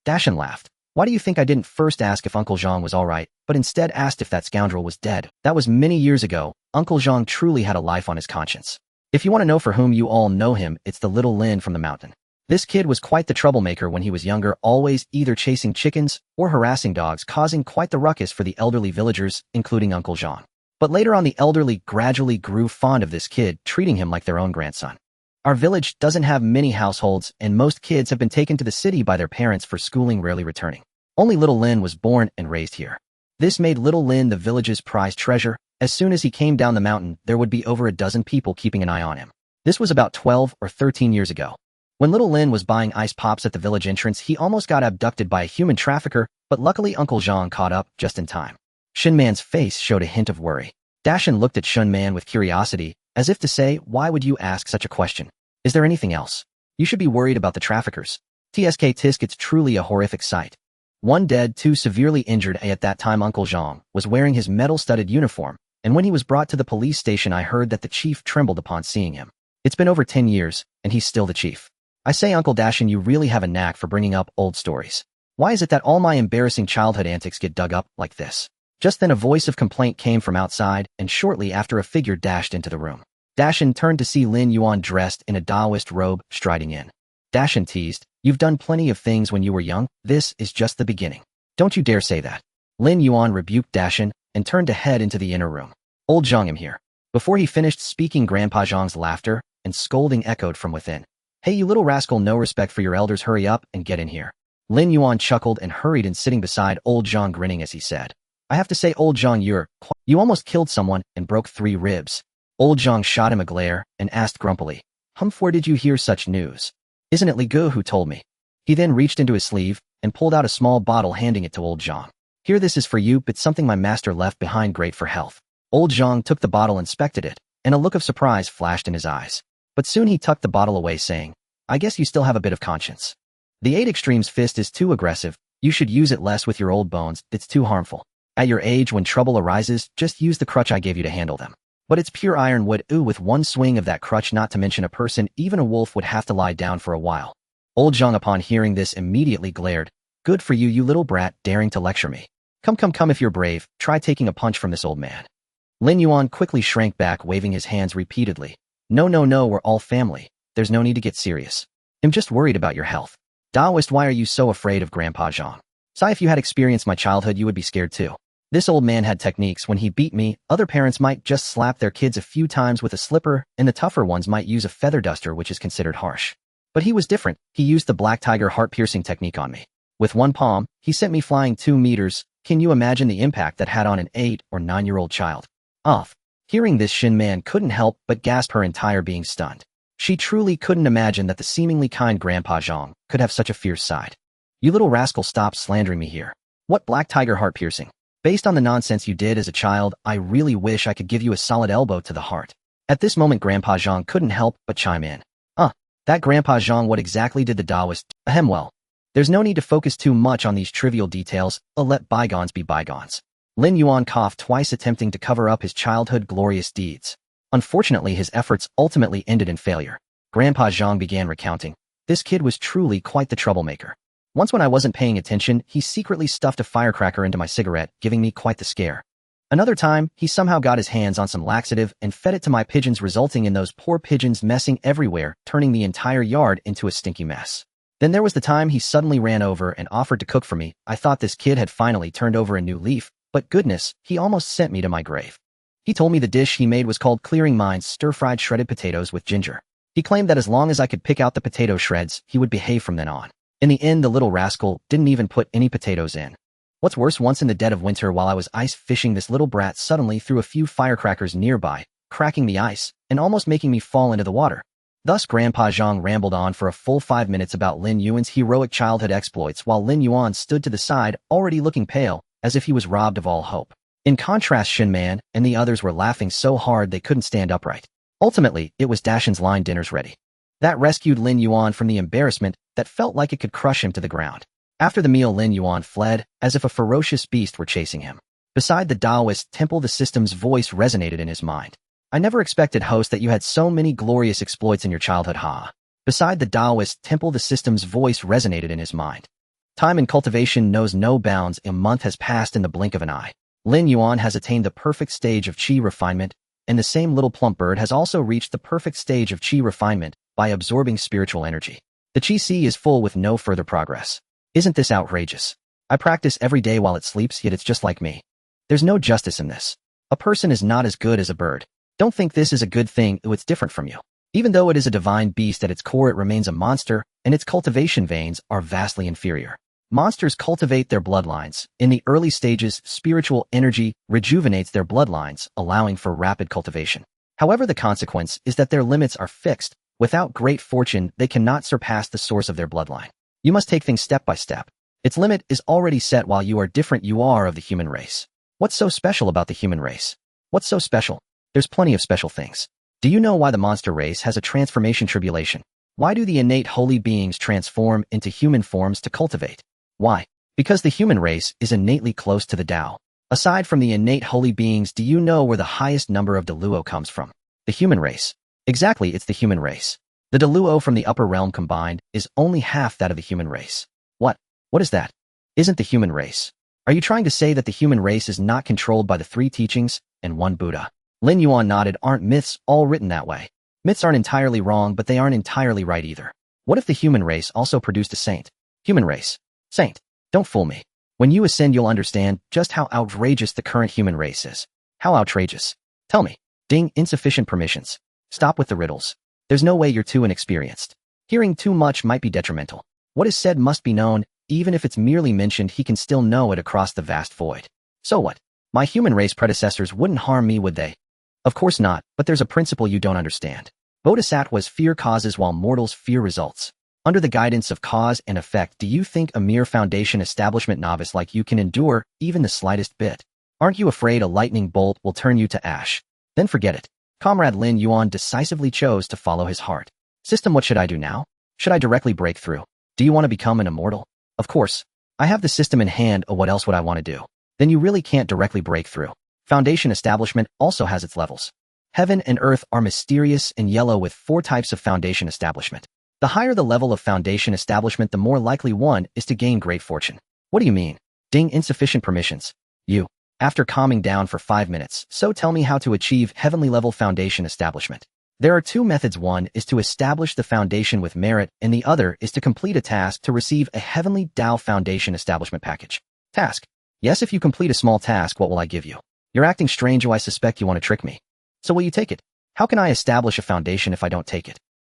Dashin laughed. Why do you think I didn't first ask if Uncle Zhang was all right, but instead asked if that scoundrel was dead? That was many years ago. Uncle Zhang truly had a life on his conscience. If you want to know for whom you all know him, it's the little Lin from the mountain. This kid was quite the troublemaker when he was younger, always either chasing chickens or harassing dogs, causing quite the ruckus for the elderly villagers, including Uncle Zhang. But later on, the elderly gradually grew fond of this kid, treating him like their own grandson. Our village doesn't have many households, and most kids have been taken to the city by their parents for schooling, rarely returning. Only little Lin was born and raised here. This made little Lin the village's prized treasure. As soon as he came down the mountain, there would be over a dozen people keeping an eye on him. This was about 12 or 13 years ago. When little Lin was buying ice pops at the village entrance, he almost got abducted by a human trafficker, but luckily Uncle Zhang caught up just in time. Shin Man's face showed a hint of worry. Dashin looked at Shin Man with curiosity, as if to say, why would you ask such a question? Is there anything else? You should be worried about the traffickers. Tisk, it's truly a horrific sight. 1 dead, 2 severely injured. At that time, Uncle Zhang was wearing his metal-studded uniform, and when he was brought to the police station, I heard that the chief trembled upon seeing him. It's been over 10 years, and he's still the chief. I say, Uncle Dashin, you really have a knack for bringing up old stories. Why is it that all my embarrassing childhood antics get dug up like this? Just then a voice of complaint came from outside, and shortly after a figure dashed into the room. Dashin turned to see Lin Yuan dressed in a Taoist robe, striding in. Dashin teased, you've done plenty of things when you were young. This is just the beginning. Don't you dare say that. Lin Yuan rebuked Dashin and turned to head into the inner room. Old Zhang, am here. Before he finished speaking, Grandpa Zhang's laughter and scolding echoed from within. Hey, you little rascal, no respect for your elders, hurry up and get in here. Lin Yuan chuckled and hurried in, sitting beside Old Zhang, grinning as he said, I have to say, Old Zhang, you almost killed someone and broke 3 ribs. Old Zhang shot him a glare and asked grumpily, where did you hear such news? Isn't it Li Gu who told me? He then reached into his sleeve and pulled out a small bottle, handing it to Old Zhang. Here, this is for you, but something my master left behind, great for health. Old Zhang took the bottle, inspected it, and a look of surprise flashed in his eyes. But soon he tucked the bottle away, saying, I guess you still have a bit of conscience. The 8 Extremes fist is too aggressive. You should use it less with your old bones. It's too harmful. At your age, when trouble arises, just use the crutch I gave you to handle them. But it's pure ironwood. Ooh, with one swing of that crutch, not to mention a person, even a wolf would have to lie down for a while. Old Zhang upon hearing this immediately glared. Good for you, you little brat, daring to lecture me. Come, if you're brave, try taking a punch from this old man. Lin Yuan quickly shrank back, waving his hands repeatedly. No, we're all family. There's no need to get serious. I'm just worried about your health. Taoist, why are you so afraid of Grandpa Zhang? Sai, if you had experienced my childhood, you would be scared too. This old man had techniques. When he beat me, other parents might just slap their kids a few times with a slipper, and the tougher ones might use a feather duster, which is considered harsh. But he was different. He used the black tiger heart-piercing technique on me. With one palm, he sent me flying 2 meters. Can you imagine the impact that had on an 8 or 9-year-old child? Off. Hearing this, Shin Man couldn't help but gasp, her entire being stunned. She truly couldn't imagine that the seemingly kind Grandpa Zhang could have such a fierce side. You little rascal, stop slandering me here. What black tiger heart-piercing? Based on the nonsense you did as a child, I really wish I could give you a solid elbow to the heart. At this moment, Grandpa Zhang couldn't help but chime in. That Grandpa Zhang, what exactly did the Taoist? Well, there's no need to focus too much on these trivial details. Let bygones be bygones. Lin Yuan coughed twice, attempting to cover up his childhood glorious deeds. Unfortunately, his efforts ultimately ended in failure. Grandpa Zhang began recounting. This kid was truly quite the troublemaker. Once when I wasn't paying attention, he secretly stuffed a firecracker into my cigarette, giving me quite the scare. Another time, he somehow got his hands on some laxative and fed it to my pigeons, resulting in those poor pigeons messing everywhere, turning the entire yard into a stinky mess. Then there was the time he suddenly ran over and offered to cook for me. I thought this kid had finally turned over a new leaf, but goodness, he almost sent me to my grave. He told me the dish he made was called clearing minds, stir-fried shredded potatoes with ginger. He claimed that as long as I could pick out the potato shreds, he would behave from then on. In the end, the little rascal didn't even put any potatoes in. What's worse, once in the dead of winter while I was ice fishing, this little brat suddenly threw a few firecrackers nearby, cracking the ice and almost making me fall into the water. Thus, Grandpa Zhang rambled on for a full 5 minutes about Lin Yuan's heroic childhood exploits, while Lin Yuan stood to the side, already looking pale, as if he was robbed of all hope. In contrast, Shin Man and the others were laughing so hard they couldn't stand upright. Ultimately, it was Dashin's line, "Dinner's ready." That rescued Lin Yuan from the embarrassment that felt like it could crush him to the ground. After the meal, Lin Yuan fled, as if a ferocious beast were chasing him. Beside the Taoist temple, the system's voice resonated in his mind. I never expected, host, that you had so many glorious exploits in your childhood, ha. Beside the Taoist temple, the system's voice resonated in his mind. Time and cultivation knows no bounds. A month has passed in the blink of an eye. Lin Yuan has attained the perfect stage of qi refinement, and the same little plump bird has also reached the perfect stage of qi refinement by absorbing spiritual energy. The qi sea is full with no further progress. Isn't this outrageous? I practice every day while it sleeps, yet it's just like me. There's no justice in this. A person is not as good as a bird. Don't think this is a good thing. It's different from you. Even though it is a divine beast at its core, it remains a monster, and its cultivation veins are vastly inferior. Monsters cultivate their bloodlines. In the early stages, spiritual energy rejuvenates their bloodlines, allowing for rapid cultivation. However, the consequence is that their limits are fixed. Without great fortune, they cannot surpass the source of their bloodline. You must take things step by step. Its limit is already set. While you are different, you are of the human race. What's so special about the human race? What's so special? There's plenty of special things. Do you know why the monster race has a transformation tribulation? Why do the innate holy beings transform into human forms to cultivate? Why? Because the human race is innately close to the Tao. Aside from the innate holy beings, do you know where the highest number of Deluo comes from? The human race. Exactly, it's the human race. The Deluo from the upper realm combined is only half that of the human race. What? What is that? Isn't the human race? Are you trying to say that the human race is not controlled by the 3 teachings and 1 Buddha? Lin Yuan nodded. Aren't myths all written that way? Myths aren't entirely wrong, but they aren't entirely right either. What if the human race also produced a saint? Human race. Saint. Don't fool me. When you ascend, you'll understand just how outrageous the current human race is. How outrageous? Tell me. Ding, insufficient permissions. Stop with the riddles. There's no way, you're too inexperienced. Hearing too much might be detrimental. What is said must be known. Even if it's merely mentioned, he can still know it across the vast void. So what? My human race predecessors wouldn't harm me, would they? Of course not, but there's a principle you don't understand. Bodhisattvas fear causes while mortals fear results. Under the guidance of cause and effect, do you think a mere foundation establishment novice like you can endure even the slightest bit? Aren't you afraid a lightning bolt will turn you to ash? Then forget it. Comrade Lin Yuan decisively chose to follow his heart. System, what should I do now? Should I directly break through? Do you want to become an immortal? Of course. I have the system in hand. Oh, what else would I want to do? Then you really can't directly break through. Foundation establishment also has its levels. Heaven and earth are mysterious and yellow with 4 types of foundation establishment. The higher the level of foundation establishment, the more likely one is to gain great fortune. What do you mean? Ding, insufficient permissions. You. After calming down for 5 minutes, so tell me how to achieve heavenly level foundation establishment. There are 2 methods. One is to establish the foundation with merit, and the other is to complete a task to receive a heavenly Tao foundation establishment package. Task. Yes, if you complete a small task, what will I give you? You're acting strange, I suspect you want to trick me. So will you take it? How can I establish a foundation if I don't take it?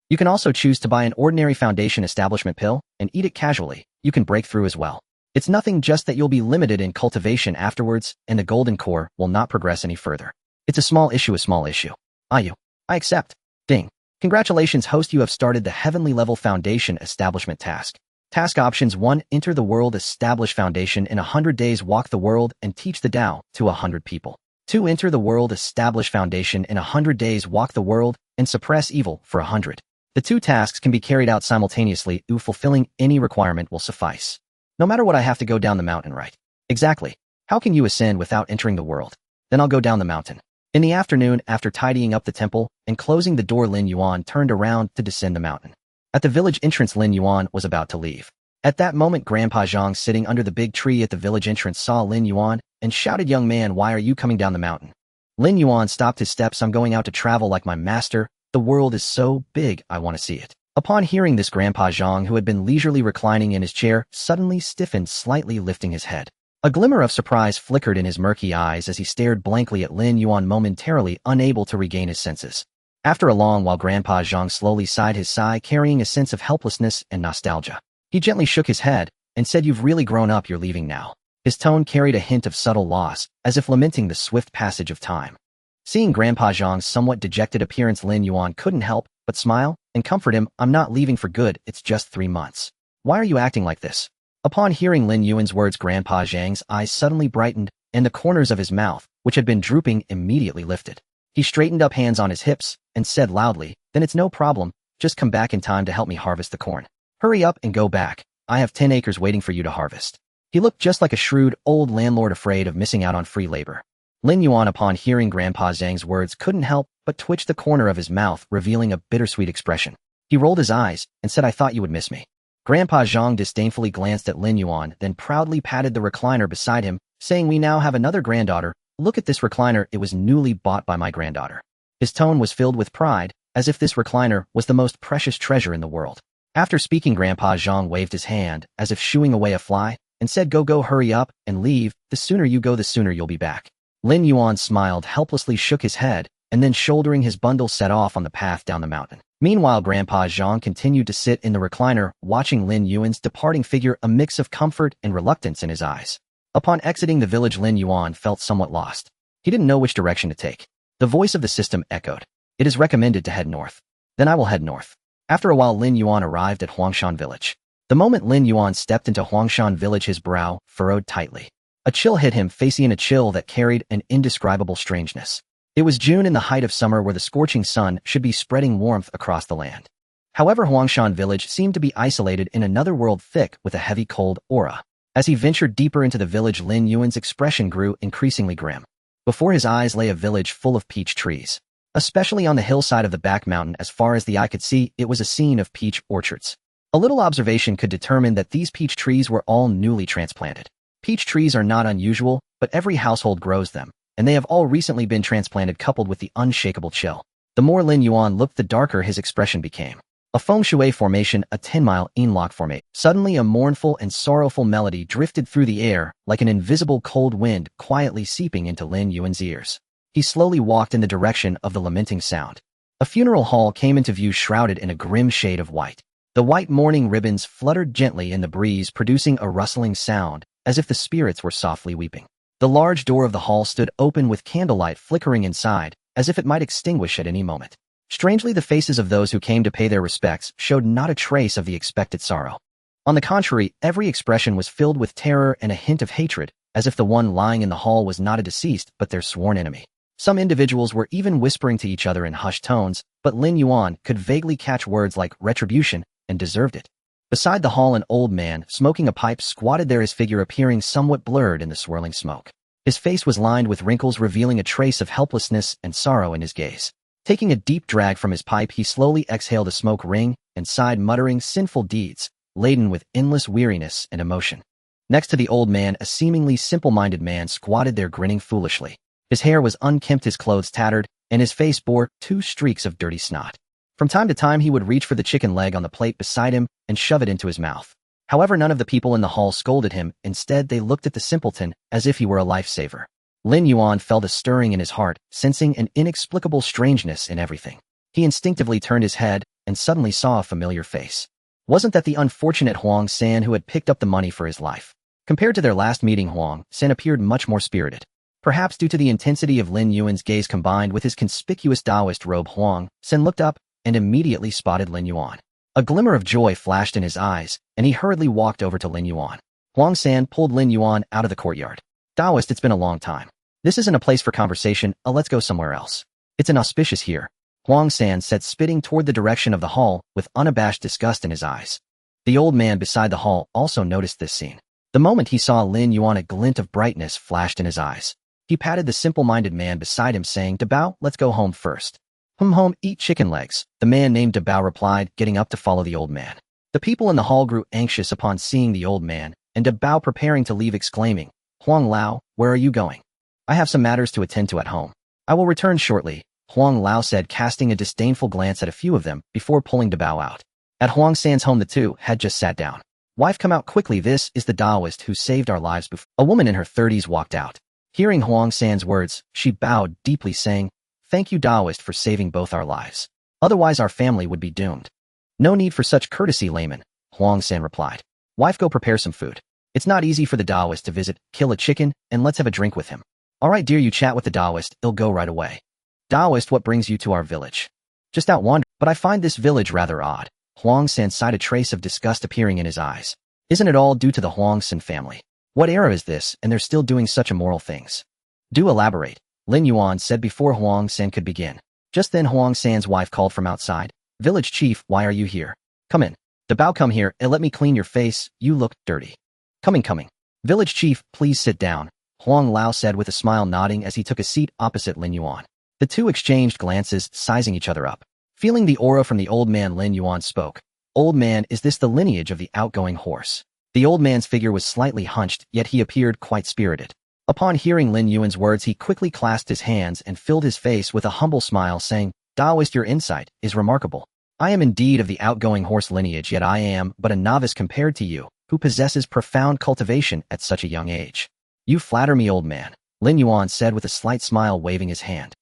You can also choose to buy an ordinary foundation establishment pill and eat it casually. You can break through as well. It's nothing, just that you'll be limited in cultivation afterwards, and the golden core will not progress any further. It's a small issue. I accept. Ding. Congratulations, host, you have started the heavenly level foundation establishment task. Task options: 1. Enter the world, establish foundation in 100 days, walk the world and teach the Tao to 100 people. 2. Enter the world, establish foundation in 100 days, walk the world, and suppress evil for 100. The 2 tasks can be carried out simultaneously. Fulfilling any requirement will suffice. No matter what, I have to go down the mountain, right? Exactly. How can you ascend without entering the world? Then I'll go down the mountain. In the afternoon, after tidying up the temple and closing the door, Lin Yuan turned around to descend the mountain. At the village entrance, Lin Yuan was about to leave. At that moment, Grandpa Zhang, sitting under the big tree at the village entrance, saw Lin Yuan and shouted, "Young man, why are you coming down the mountain?" Lin Yuan stopped his steps. "I'm going out to travel like my master. The world is so big, I want to see it." Upon hearing this, Grandpa Zhang, who had been leisurely reclining in his chair, suddenly stiffened slightly, lifting his head. A glimmer of surprise flickered in his murky eyes as he stared blankly at Lin Yuan, momentarily unable to regain his senses. After a long while, Grandpa Zhang slowly sighed his sigh, carrying a sense of helplessness and nostalgia. He gently shook his head and said, "You've really grown up, you're leaving now." His tone carried a hint of subtle loss, as if lamenting the swift passage of time. Seeing Grandpa Zhang's somewhat dejected appearance, Lin Yuan couldn't help but smile and comfort him. "I'm not leaving for good, it's just 3 months. Why are you acting like this?" Upon hearing Lin Yuan's words, Grandpa Zhang's eyes suddenly brightened, and the corners of his mouth, which had been drooping, immediately lifted. He straightened up, hands on his hips, and said loudly, "Then it's no problem, just come back in time to help me harvest the corn. Hurry up and go back. I have 10 acres waiting for you to harvest." He looked just like a shrewd old landlord afraid of missing out on free labor. Lin Yuan, upon hearing Grandpa Zhang's words, couldn't help but twitch the corner of his mouth, revealing a bittersweet expression. He rolled his eyes and said, "I thought you would miss me." Grandpa Zhang disdainfully glanced at Lin Yuan, then proudly patted the recliner beside him, saying, "We now have another granddaughter. Look at this recliner, it was newly bought by my granddaughter." His tone was filled with pride, as if this recliner was the most precious treasure in the world. After speaking, Grandpa Zhang waved his hand, as if shooing away a fly, and said, Go, hurry up and leave. The sooner you go, the sooner you'll be back." Lin Yuan smiled, helplessly shook his head, and then shouldering his bundle set off on the path down the mountain. Meanwhile, Grandpa Zhang continued to sit in the recliner, watching Lin Yuan's departing figure, a mix of comfort and reluctance in his eyes. Upon exiting the village, Lin Yuan felt somewhat lost. He didn't know which direction to take. The voice of the system echoed. "It is recommended to head north." "Then I will head north." After a while, Lin Yuan arrived at Huangshan village. The moment Lin Yuan stepped into Huangshan village, his brow furrowed tightly. A chill hit him, facing a chill that carried an indescribable strangeness. It was June, in the height of summer, where the scorching sun should be spreading warmth across the land. However, Huangshan village seemed to be isolated in another world, thick with a heavy cold aura. As he ventured deeper into the village, Lin Yuan's expression grew increasingly grim. Before his eyes lay a village full of peach trees. Especially on the hillside of the back mountain, as far as the eye could see, it was a scene of peach orchards. A little observation could determine that these peach trees were all newly transplanted. Peach trees are not unusual, but every household grows them, and they have all recently been transplanted, coupled with the unshakable chill. The more Lin Yuan looked, the darker his expression became. A feng shui formation, a 10-mile inlock formation. Suddenly a mournful and sorrowful melody drifted through the air, like an invisible cold wind, quietly seeping into Lin Yuan's ears. He slowly walked in the direction of the lamenting sound. A funeral hall came into view, shrouded in a grim shade of white. The white mourning ribbons fluttered gently in the breeze, producing a rustling sound, as if the spirits were softly weeping. The large door of the hall stood open, with candlelight flickering inside, as if it might extinguish at any moment. Strangely, the faces of those who came to pay their respects showed not a trace of the expected sorrow. On the contrary, every expression was filled with terror and a hint of hatred, as if the one lying in the hall was not a deceased, but their sworn enemy. Some individuals were even whispering to each other in hushed tones, but Lin Yuan could vaguely catch words like retribution and deserved it. Beside the hall, an old man, smoking a pipe, squatted there, his figure appearing somewhat blurred in the swirling smoke. His face was lined with wrinkles revealing a trace of helplessness and sorrow in his gaze. Taking a deep drag from his pipe, he slowly exhaled a smoke ring and sighed, muttering sinful deeds, laden with endless weariness and emotion. Next to the old man, a seemingly simple-minded man squatted there grinning foolishly. His hair was unkempt, his clothes tattered, and his face bore 2 streaks of dirty snot. From time to time, he would reach for the chicken leg on the plate beside him and shove it into his mouth. However, none of the people in the hall scolded him. Instead, they looked at the simpleton as if he were a lifesaver. Lin Yuan felt a stirring in his heart, sensing an inexplicable strangeness in everything. He instinctively turned his head and suddenly saw a familiar face. Wasn't that the unfortunate Huang San who had picked up the money for his life? Compared to their last meeting, Huang San appeared much more spirited. Perhaps due to the intensity of Lin Yuan's gaze combined with his conspicuous Taoist robe, Huang San looked up and immediately spotted Lin Yuan. A glimmer of joy flashed in his eyes, and he hurriedly walked over to Lin Yuan. Huang San pulled Lin Yuan out of the courtyard. Taoist, it's been a long time. This isn't a place for conversation, let's go somewhere else. It's inauspicious here, Huang San said, spitting toward the direction of the hall with unabashed disgust in his eyes. The old man beside the hall also noticed this scene. The moment he saw Lin Yuan, a glint of brightness flashed in his eyes. He patted the simple-minded man beside him, saying, "Dabao, let's go home first." Home, eat chicken legs," the man named Dabao replied, getting up to follow the old man. The people in the hall grew anxious upon seeing the old man, and Dabao preparing to leave, exclaiming, "Huang Lao, where are you going?" "I have some matters to attend to at home. I will return shortly," Huang Lao said, casting a disdainful glance at a few of them before pulling Dabao out. At Huang San's home, the two had just sat down. "Wife, come out quickly, this is the Taoist who saved our lives before." A woman in her 30s walked out. Hearing Huang San's words, she bowed deeply, saying, "Thank you, Taoist, for saving both our lives. Otherwise our family would be doomed." "No need for such courtesy, layman," Huang San replied. "Wife, go prepare some food. It's not easy for the Taoist to visit, kill a chicken, and let's have a drink with him." "All right, dear, you chat with the Taoist, he'll go right away." "Taoist, what brings you to our village?" "Just out wandering, but I find this village rather odd." Huang San sighed, a trace of disgust appearing in his eyes. "Isn't it all due to the Huang San family? What era is this, and they're still doing such immoral things?" "Do elaborate," Lin Yuan said before Huang San could begin. Just then Huang San's wife called from outside. "Village chief, why are you here? Come in. Dabao, come here and let me clean your face, you look dirty." Coming. "Village chief, please sit down," Huang Lao said with a smile, nodding as he took a seat opposite Lin Yuan. The two exchanged glances, sizing each other up. Feeling the aura from the old man, Lin Yuan spoke. "Old man, is this the lineage of the outgoing horse?" The old man's figure was slightly hunched, yet he appeared quite spirited. Upon hearing Lin Yuan's words, he quickly clasped his hands and filled his face with a humble smile, saying, "Taoist, your insight is remarkable. I am indeed of the outgoing horse lineage, yet I am but a novice compared to you, who possesses profound cultivation at such a young age." "You flatter me, old man," Lin Yuan said with a slight smile, waving his hand.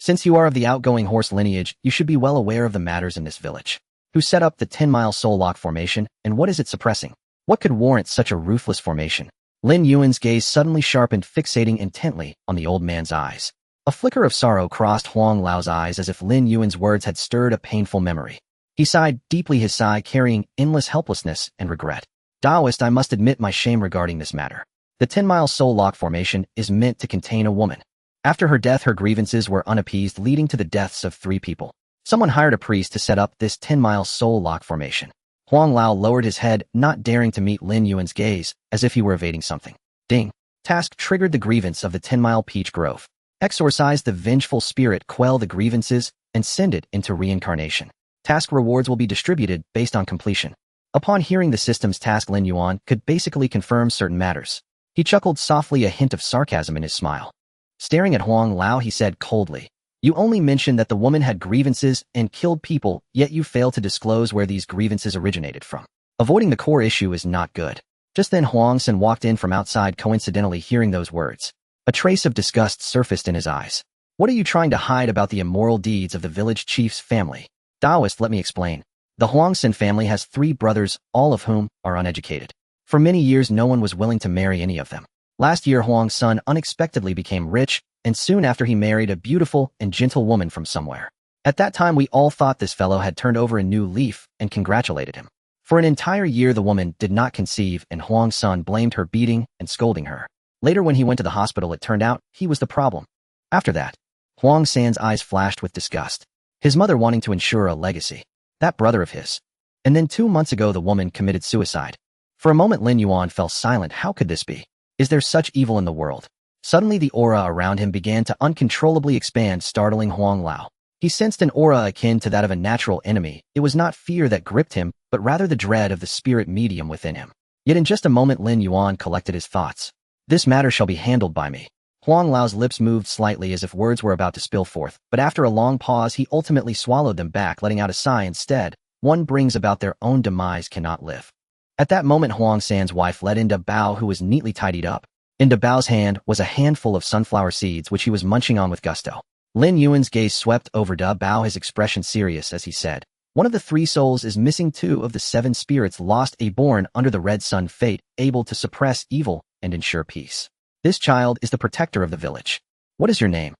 "Since you are of the outgoing horse lineage, you should be well aware of the matters in this village. Who set up the 10-mile soul lock formation, and what is it suppressing? What could warrant such a ruthless formation?" Lin Yuan's gaze suddenly sharpened, fixating intently on the old man's eyes. A flicker of sorrow crossed Huang Lao's eyes, as if Lin Yuan's words had stirred a painful memory. He sighed deeply, his sigh carrying endless helplessness and regret. "Taoist, I must admit my shame regarding this matter. The 10-mile soul lock formation is meant to contain a woman. After her death, her grievances were unappeased, leading to the deaths of 3 people. Someone hired a priest to set up this 10-mile soul lock formation." Huang Lao lowered his head, not daring to meet Lin Yuan's gaze, as if he were evading something. Ding. Task triggered the grievance of the 10-mile peach grove. Exorcise the vengeful spirit, quell the grievances, and send it into reincarnation. Task rewards will be distributed based on completion. Upon hearing the system's task, Lin Yuan could basically confirm certain matters. He chuckled softly, a hint of sarcasm in his smile. Staring at Huang Lao, he said coldly, "You only mentioned that the woman had grievances and killed people, yet you fail to disclose where these grievances originated from. Avoiding the core issue is not good." Just then Huang San walked in from outside, coincidentally hearing those words. A trace of disgust surfaced in his eyes. "What are you trying to hide about the immoral deeds of the village chief's family?" "Taoist, let me explain. The Huang San family has 3 brothers, all of whom are uneducated. For many years no one was willing to marry any of them. Last year Huang's son unexpectedly became rich, and soon after he married a beautiful and gentle woman from somewhere. At that time we all thought this fellow had turned over a new leaf and congratulated him. For an entire year the woman did not conceive, and Huang's son blamed her, beating and scolding her. Later when he went to the hospital, it turned out he was the problem. After that, Huang San's eyes flashed with disgust. His mother wanting to ensure a legacy. That brother of his. And then 2 months ago the woman committed suicide. For a moment Lin Yuan fell silent. How could this be? Is there such evil in the world? Suddenly the aura around him began to uncontrollably expand, startling Huang Lao. He sensed an aura akin to that of a natural enemy. It was not fear that gripped him, but rather the dread of the spirit medium within him. Yet in just a moment Lin Yuan collected his thoughts. This matter shall be handled by me. Huang Lao's lips moved slightly as if words were about to spill forth, but after a long pause he ultimately swallowed them back, letting out a sigh instead. One brings about their own demise cannot live. At that moment Huang San's wife led in Da Bao, who was neatly tidied up. In Da Bao's hand was a handful of sunflower seeds which he was munching on with gusto. Lin Yuan's gaze swept over Da Bao, his expression serious as he said, "One of the 3 souls is missing. 2 of the 7 spirits lost, a born under the red sun fate, able to suppress evil and ensure peace. This child is the protector of the village. What is your name?"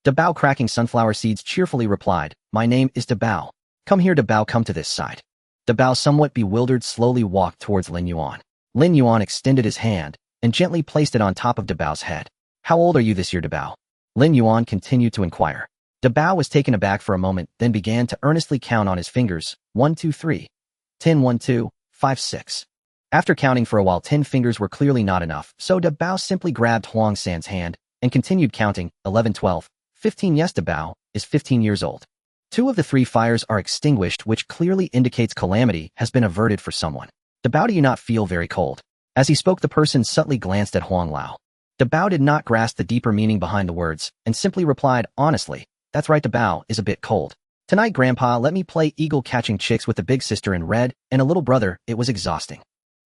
Da Bao, cracking sunflower seeds, cheerfully replied, "My name is Da Bao. Come here, Da Bao, come to this side." Da Bao, somewhat bewildered, slowly walked towards Lin Yuan. Lin Yuan extended his hand and gently placed it on top of Da Bao's head. "How old are you this year, Da Bao?" Lin Yuan continued to inquire. Da Bao was taken aback for a moment, then began to earnestly count on his fingers. 1, 2, 3. 10, 1, 2, 5, 6. After counting for a while, 10 fingers were clearly not enough, so Da Bao simply grabbed Huang San's hand and continued counting. 11, 12, 15. Yes, Da Bao is 15 years old. 2 of the 3 fires are extinguished, which clearly indicates calamity has been averted for someone. Da Bao, do you not feel very cold? As he spoke, the person subtly glanced at Huang Lao. Da Bao did not grasp the deeper meaning behind the words, and simply replied, "Honestly, that's right, Da Bao is a bit cold. Tonight, Grandpa let me play eagle catching chicks with the big sister in red and a little brother. It was exhausting."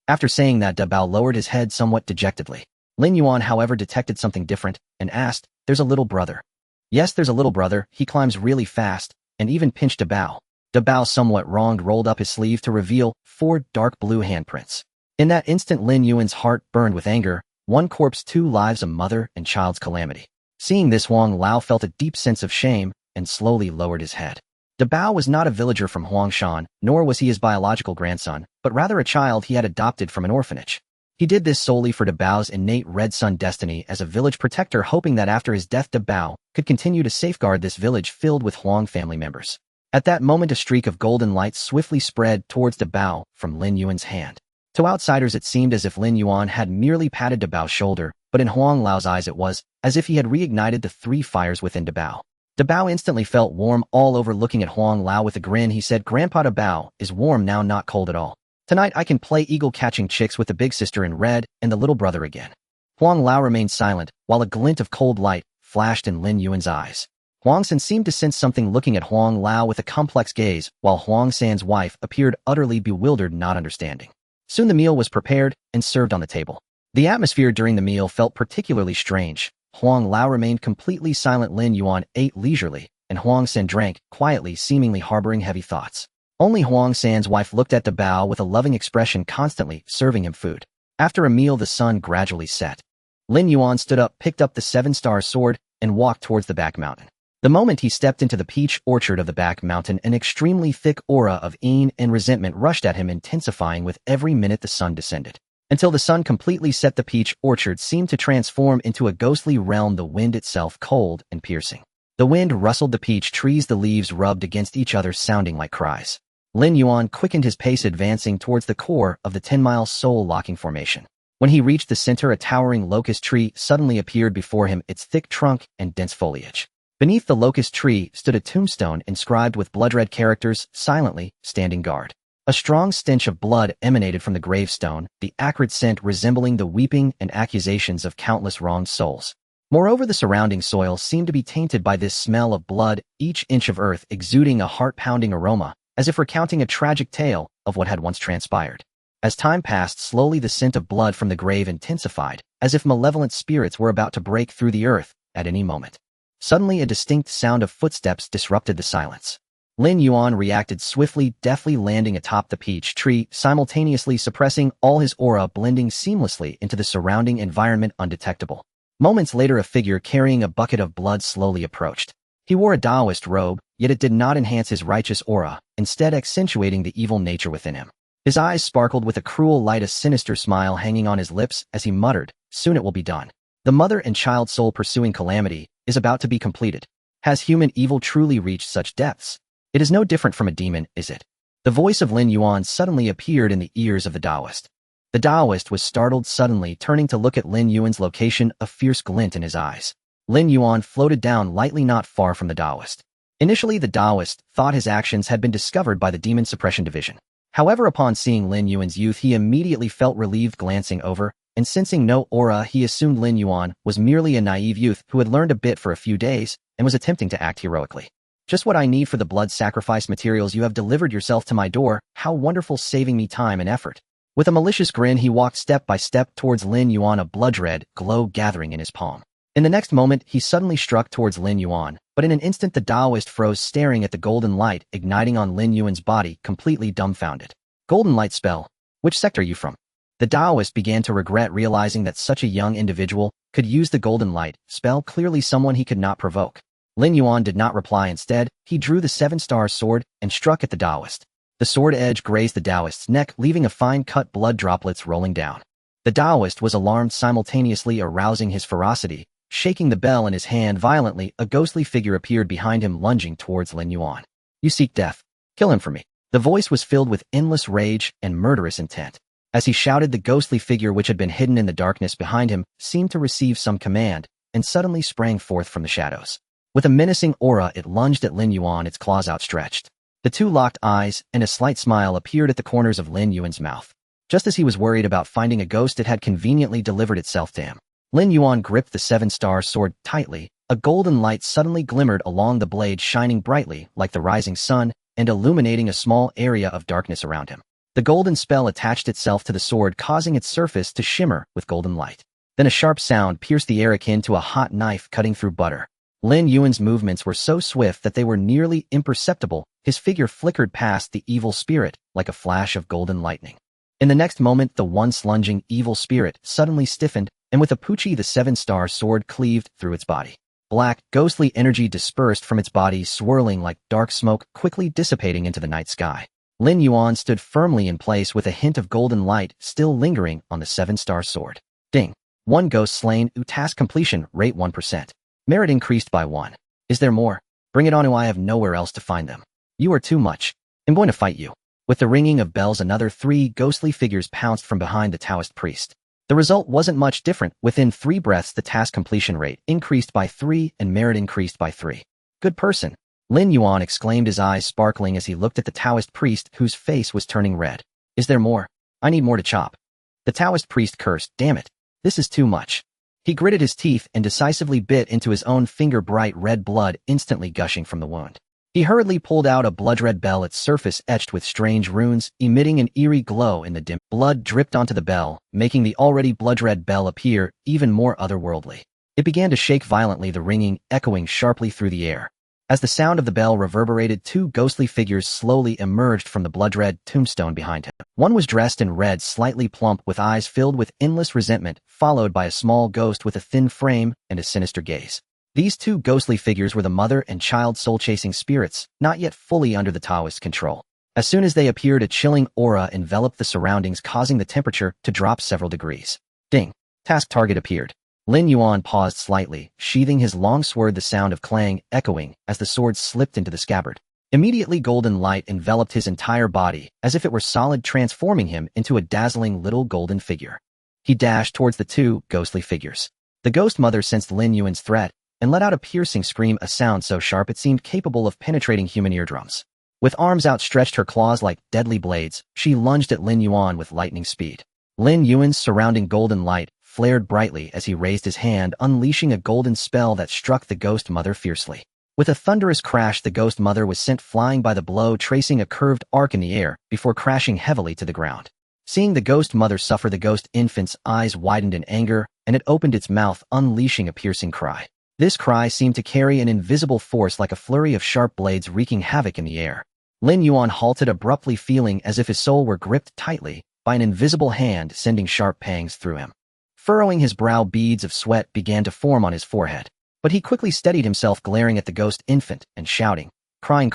After saying that, Da Bao lowered his head somewhat dejectedly. Lin Yuan, however, detected something different and asked, "There's a little brother?" "Yes, there's a little brother. He climbs really fast," and even pinched Da Bao. Da Bao, somewhat wronged, rolled up his sleeve to reveal 4 dark blue handprints. In that instant, Lin Yuan's heart burned with anger. 1 corpse, 2 lives, a mother and child's calamity. Seeing this, Huang Lao felt a deep sense of shame and slowly lowered his head. Da Bao was not a villager from Huangshan, nor was he his biological grandson, but rather a child he had adopted from an orphanage. He did this solely for Da Bao's innate red sun destiny as a village protector, hoping that after his death Da Bao could continue to safeguard this village filled with Huang family members. At that moment, a streak of golden light swiftly spread towards Da Bao from Lin Yuan's hand. To outsiders it seemed as if Lin Yuan had merely patted Da Bao's shoulder, but in Huang Lao's eyes it was as if he had reignited the 3 fires within Da Bao. Da Bao instantly felt warm all over. Looking at Huang Lao with a grin, he said, "Grandpa, Da Bao is warm now, not cold at all. Tonight I can play eagle catching chicks with the big sister in red and the little brother again." Huang Lao remained silent, while a glint of cold light flashed in Lin Yuan's eyes. Huang San seemed to sense something, looking at Huang Lao with a complex gaze, while Huang San's wife appeared utterly bewildered, not understanding. Soon the meal was prepared and served on the table. The atmosphere during the meal felt particularly strange. Huang Lao remained completely silent. Lin Yuan ate leisurely, and Huang San drank quietly, seemingly harboring heavy thoughts. Only Huang San's wife looked at Da Bao with a loving expression, constantly serving him food. After a meal, the sun gradually set. Lin Yuan stood up, picked up the 7-star sword, and walked towards the back mountain. The moment he stepped into the peach orchard of the back mountain, an extremely thick aura of awe and resentment rushed at him, intensifying with every minute the sun descended. Until the sun completely set, the peach orchard seemed to transform into a ghostly realm, the wind itself cold and piercing. The wind rustled the peach trees, the leaves rubbed against each other, sounding like cries. Lin Yuan quickened his pace, advancing towards the core of the 10-mile soul-locking formation. When he reached the center, a towering locust tree suddenly appeared before him, its thick trunk and dense foliage. Beneath the locust tree stood a tombstone inscribed with blood-red characters, silently standing guard. A strong stench of blood emanated from the gravestone, the acrid scent resembling the weeping and accusations of countless wronged souls. Moreover, the surrounding soil seemed to be tainted by this smell of blood, each inch of earth exuding a heart-pounding aroma, as if recounting a tragic tale of what had once transpired. As time passed, slowly the scent of blood from the grave intensified, as if malevolent spirits were about to break through the earth at any moment. Suddenly, a distinct sound of footsteps disrupted the silence. Lin Yuan reacted swiftly, deftly landing atop the peach tree, simultaneously suppressing all his aura, blending seamlessly into the surrounding environment undetectable. Moments later, a figure carrying a bucket of blood slowly approached. He wore a Taoist robe, yet it did not enhance his righteous aura, instead accentuating the evil nature within him. His eyes sparkled with a cruel light, a sinister smile hanging on his lips as he muttered, "Soon it will be done. The mother and child soul pursuing calamity is about to be completed. Has human evil truly reached such depths? It is no different from a demon, is it?" The voice of Lin Yuan suddenly appeared in the ears of the Taoist. The Taoist was startled, suddenly turning to look at Lin Yuan's location, a fierce glint in his eyes. Lin Yuan floated down lightly not far from the Taoist. Initially, the Taoist thought his actions had been discovered by the Demon Suppression Division. However, upon seeing Lin Yuan's youth, he immediately felt relieved. Glancing over, and sensing no aura, he assumed Lin Yuan was merely a naive youth who had learned a bit for a few days and was attempting to act heroically. Just what I need for the blood sacrifice materials. You have delivered yourself to my door. How wonderful, saving me time and effort. With a malicious grin, he walked step by step towards Lin Yuan, a blood-red glow gathering in his palm. In the next moment, he suddenly struck towards Lin Yuan, but in an instant the Taoist froze, staring at the golden light igniting on Lin Yuan's body, completely dumbfounded. Golden light spell? Which sect are you from? The Taoist began to regret realizing that such a young individual could use the golden light spell, clearly someone he could not provoke. Lin Yuan did not reply. Instead, he drew the seven-star sword and struck at the Taoist. The sword edge grazed the Taoist's neck, leaving a fine-cut blood droplets rolling down. The Taoist was alarmed, simultaneously arousing his ferocity. Shaking the bell in his hand violently, a ghostly figure appeared behind him, lunging towards Lin Yuan. You seek death. Kill him for me. The voice was filled with endless rage and murderous intent. As he shouted, the ghostly figure, which had been hidden in the darkness behind him, seemed to receive some command and suddenly sprang forth from the shadows. With a menacing aura, it lunged at Lin Yuan, its claws outstretched. The two locked eyes, and a slight smile appeared at the corners of Lin Yuan's mouth. Just as he was worried about finding a ghost, it had conveniently delivered itself to him. Lin Yuan gripped the seven-star sword tightly. A golden light suddenly glimmered along the blade, shining brightly like the rising sun and illuminating a small area of darkness around him. The golden spell attached itself to the sword, causing its surface to shimmer with golden light. Then a sharp sound pierced the air, akin to a hot knife cutting through butter. Lin Yuan's movements were so swift that they were nearly imperceptible. His figure flickered past the evil spirit like a flash of golden lightning. In the next moment, the once lunging evil spirit suddenly stiffened, and with a poochie, the seven-star sword cleaved through its body. Black, ghostly energy dispersed from its body, swirling like dark smoke, quickly dissipating into the night sky. Lin Yuan stood firmly in place with a hint of golden light still lingering on the seven-star sword. Ding. 1 ghost slain. Task completion rate 1%. Merit increased by 1. Is there more? Bring it on. I have nowhere else to find them. You are too much. I'm going to fight you. With the ringing of bells, another 3 ghostly figures pounced from behind the Taoist priest. The result wasn't much different. Within 3 breaths, the task completion rate increased by 3 and merit increased by 3. Good person. Lin Yuan exclaimed, his eyes sparkling as he looked at the Taoist priest, whose face was turning red. Is there more? I need more to chop. The Taoist priest cursed. Damn it. This is too much. He gritted his teeth and decisively bit into his own finger, bright red blood instantly gushing from the wound. He hurriedly pulled out a blood-red bell, its surface etched with strange runes, emitting an eerie glow in the dim. Blood dripped onto the bell, making the already blood-red bell appear even more otherworldly. It began to shake violently, the ringing echoing sharply through the air. As the sound of the bell reverberated, 2 ghostly figures slowly emerged from the blood-red tombstone behind him. One was dressed in red, slightly plump, with eyes filled with endless resentment, followed by a small ghost with a thin frame and a sinister gaze. These 2 ghostly figures were the mother and child, soul-chasing spirits, not yet fully under the Taoist control. As soon as they appeared, a chilling aura enveloped the surroundings, causing the temperature to drop several degrees. Ding. Task target appeared. Lin Yuan paused slightly, sheathing his long sword, the sound of clang echoing as the sword slipped into the scabbard. Immediately, golden light enveloped his entire body, as if it were solid, transforming him into a dazzling little golden figure. He dashed towards the 2 ghostly figures. The ghost mother sensed Lin Yuan's threat and let out a piercing scream, a sound so sharp it seemed capable of penetrating human eardrums. With arms outstretched, her claws like deadly blades, she lunged at Lin Yuan with lightning speed. Lin Yuan's surrounding golden light flared brightly as he raised his hand, unleashing a golden spell that struck the ghost mother fiercely. With a thunderous crash, the ghost mother was sent flying by the blow, tracing a curved arc in the air before crashing heavily to the ground. Seeing the ghost mother suffer, the ghost infant's eyes widened in anger, and it opened its mouth, unleashing a piercing cry. This cry seemed to carry an invisible force, like a flurry of sharp blades wreaking havoc in the air. Lin Yuan halted abruptly, feeling as if his soul were gripped tightly by an invisible hand, sending sharp pangs through him. Furrowing his brow, beads of sweat began to form on his forehead. But he quickly steadied himself, glaring at the ghost infant and shouting, crying.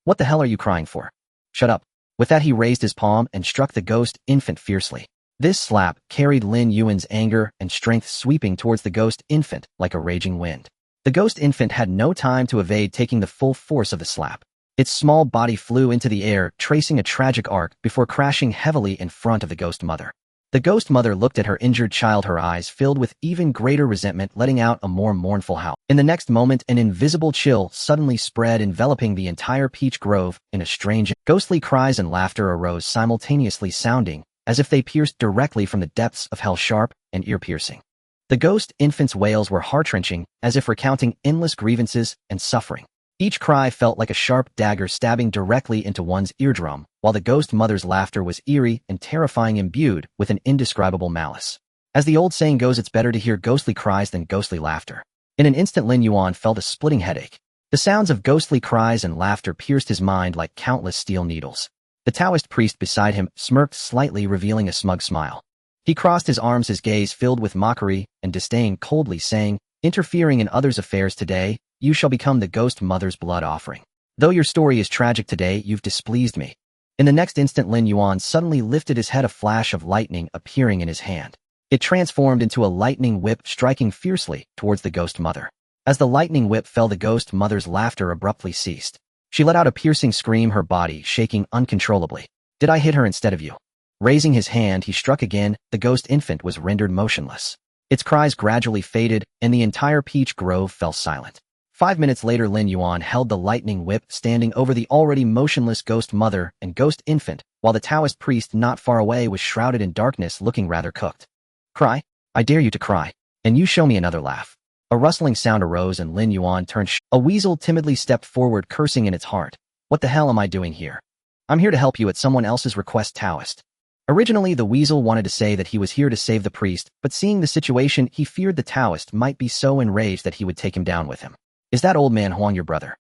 What the hell are you crying for? Shut up. With that, he raised his palm and struck the ghost infant fiercely. This slap carried Lin Yuan's anger and strength, sweeping towards the ghost infant like a raging wind. The ghost infant had no time to evade, taking the full force of the slap. Its small body flew into the air, tracing a tragic arc before crashing heavily in front of the ghost mother. The ghost mother looked at her injured child, her eyes filled with even greater resentment, letting out a more mournful howl. In the next moment, an invisible chill suddenly spread, enveloping the entire peach grove in a strange, ghostly cries and laughter arose simultaneously, sounding as if they pierced directly from the depths of hell, sharp and ear-piercing. The ghost infant's wails were heart-wrenching, as if recounting endless grievances and suffering. Each cry felt like a sharp dagger stabbing directly into one's eardrum, while the ghost mother's laughter was eerie and terrifying, imbued with an indescribable malice. As the old saying goes, it's better to hear ghostly cries than ghostly laughter. In an instant, Lin Yuan felt a splitting headache. The sounds of ghostly cries and laughter pierced his mind like countless steel needles. The Taoist priest beside him smirked slightly, revealing a smug smile. He crossed his arms, his gaze filled with mockery and disdain, coldly saying, "Interfering in others' affairs today, you shall become the ghost mother's blood offering. Though your story is tragic today, you've displeased me." In the next instant, Lin Yuan suddenly lifted his head, a flash of lightning appearing in his hand. It transformed into a lightning whip, striking fiercely towards the ghost mother. As the lightning whip fell, the ghost mother's laughter abruptly ceased. She let out a piercing scream, her body shaking uncontrollably. "Did I hit her instead of you?" Raising his hand, he struck again. The ghost infant was rendered motionless. Its cries gradually faded, and the entire peach grove fell silent. 5 minutes later, Lin Yuan held the lightning whip, standing over the already motionless ghost mother and ghost infant, while the Taoist priest not far away was shrouded in darkness, looking rather cooked. "Cry? I dare you to cry, and you show me another laugh." A rustling sound arose, and Lin Yuan turned. A weasel timidly stepped forward, cursing in its heart. "What the hell am I doing here? I'm here to help you at someone else's request, Taoist." Originally, the weasel wanted to say that he was here to save the priest, but seeing the situation, he feared the Taoist might be so enraged that he would take him down with him. "Is that old man Huang your brother?"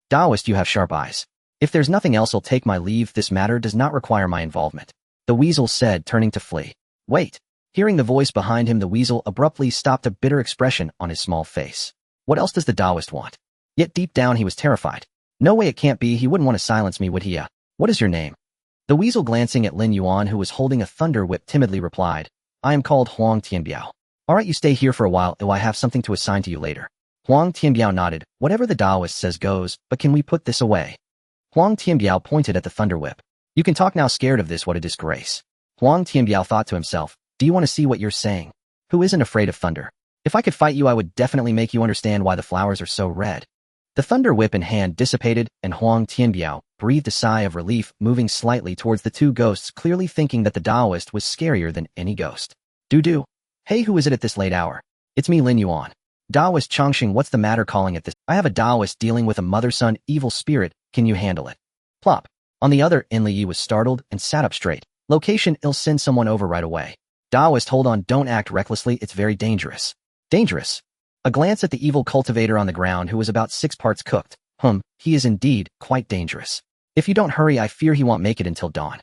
"Taoist, you have sharp eyes. If there's nothing else, I'll take my leave. This matter does not require my involvement," the weasel said, turning to flee. "Wait." Hearing the voice behind him, the weasel abruptly stopped, a bitter expression on his small face. What else does the Taoist want? Yet deep down he was terrified. No way, it can't be. He wouldn't want to silence me, would he? What is your name?" The weasel, glancing at Lin Yuan, who was holding a thunder whip, timidly replied, "I am called Huang Tianbiao." "All right, you stay here for a while, though I have something to assign to you later." Huang Tianbiao nodded. "Whatever the Taoist says goes, but can we put this away?" Huang Tianbiao pointed at the thunder whip. "You can talk now, scared of this, what a disgrace." Huang Tianbiao thought to himself, "Do you want to see what you're saying? Who isn't afraid of thunder? If I could fight you, I would definitely make you understand why the flowers are so red." The thunder whip in hand dissipated, and Huang Tianbiao breathed a sigh of relief, moving slightly towards the two ghosts, clearly thinking that the Taoist was scarier than any ghost. Do. "Hey, who is it at this late hour?" "It's me, Lin Yuan." "Taoist Chongqing, what's the matter calling at this? I have a Taoist dealing with a mother-son evil spirit. Can you handle it?" Plop. On the other end, Li Yi was startled and sat up straight. "Location, I'll send someone over right away." "Taoist, hold on, don't act recklessly, it's very dangerous." "Dangerous?" A glance at the evil cultivator on the ground, who was about 6 parts cooked. He is indeed quite dangerous. If you don't hurry, I fear he won't make it until dawn."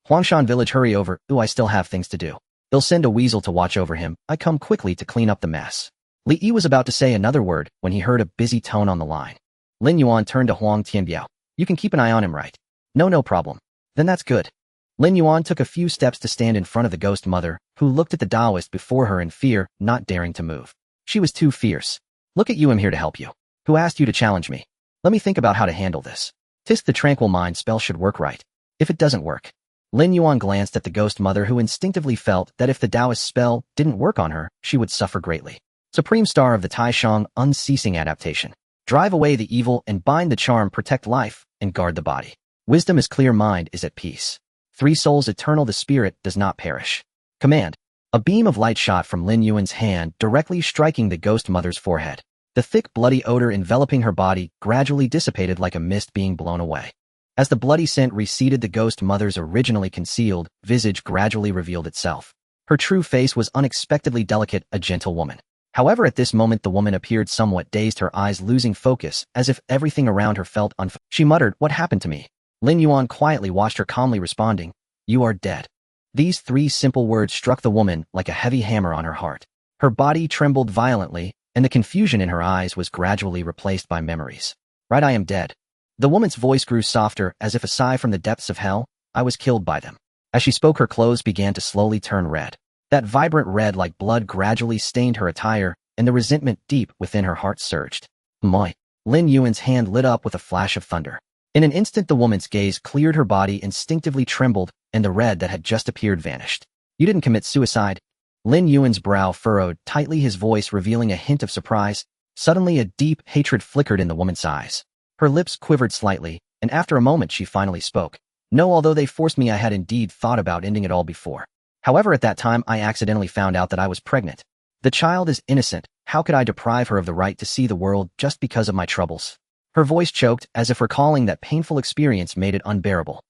"Huangshan village, hurry over. Ooh, I still have things to do. They'll send a weasel to watch over him. I come quickly to clean up the mess." Li Yi was about to say another word when he heard a busy tone on the line. Lin Yuan turned to Huang Tianbiao. "You can keep an eye on him, right?" No problem. "Then that's good." Lin Yuan took a few steps to stand in front of the ghost mother, who looked at the Taoist before her in fear, not daring to move. She was too fierce. "Look at you, I'm here to help you. Who asked you to challenge me? Let me think about how to handle this. Tisk, the tranquil mind spell should work, right? If it doesn't work." Lin Yuan glanced at the ghost mother, who instinctively felt that if the Taoist spell didn't work on her, she would suffer greatly. Supreme star of the Taishang, unceasing adaptation. Drive away the evil and bind the charm, protect life and guard the body. Wisdom is clear, mind is at peace. 3 souls eternal, the spirit does not perish. Command. A beam of light shot from Lin Yuan's hand, directly striking the ghost mother's forehead. The thick, bloody odor enveloping her body gradually dissipated like a mist being blown away. As the bloody scent receded, the ghost mother's originally concealed visage gradually revealed itself. Her true face was unexpectedly delicate, a gentle woman. However, at this moment the woman appeared somewhat dazed, her eyes losing focus, as if everything around her felt unfamiliar. She muttered, "What happened to me?" Lin Yuan quietly watched her, calmly responding, "You are dead." These 3 simple words struck the woman like a heavy hammer on her heart. Her body trembled violently, and the confusion in her eyes was gradually replaced by memories. "Right, I am dead." The woman's voice grew softer, as if a sigh from the depths of hell. "I was killed by them." As she spoke, her clothes began to slowly turn red. That vibrant red like blood gradually stained her attire, and the resentment deep within her heart surged. "Moi." Lin Yuan's hand lit up with a flash of thunder. In an instant the woman's gaze cleared, her body instinctively trembled, and the red that had just appeared vanished. You didn't commit suicide? Lin Yuan's brow furrowed tightly, his voice revealing a hint of surprise. Suddenly a deep hatred flickered in the woman's eyes. Her lips quivered slightly, and after a moment she finally spoke. No, although they forced me, I had indeed thought about ending it all before. However, at that time I accidentally found out that I was pregnant. The child is innocent. How could I deprive her of the right to see the world just because of my troubles? Her voice choked, as if recalling that painful experience made it unbearable.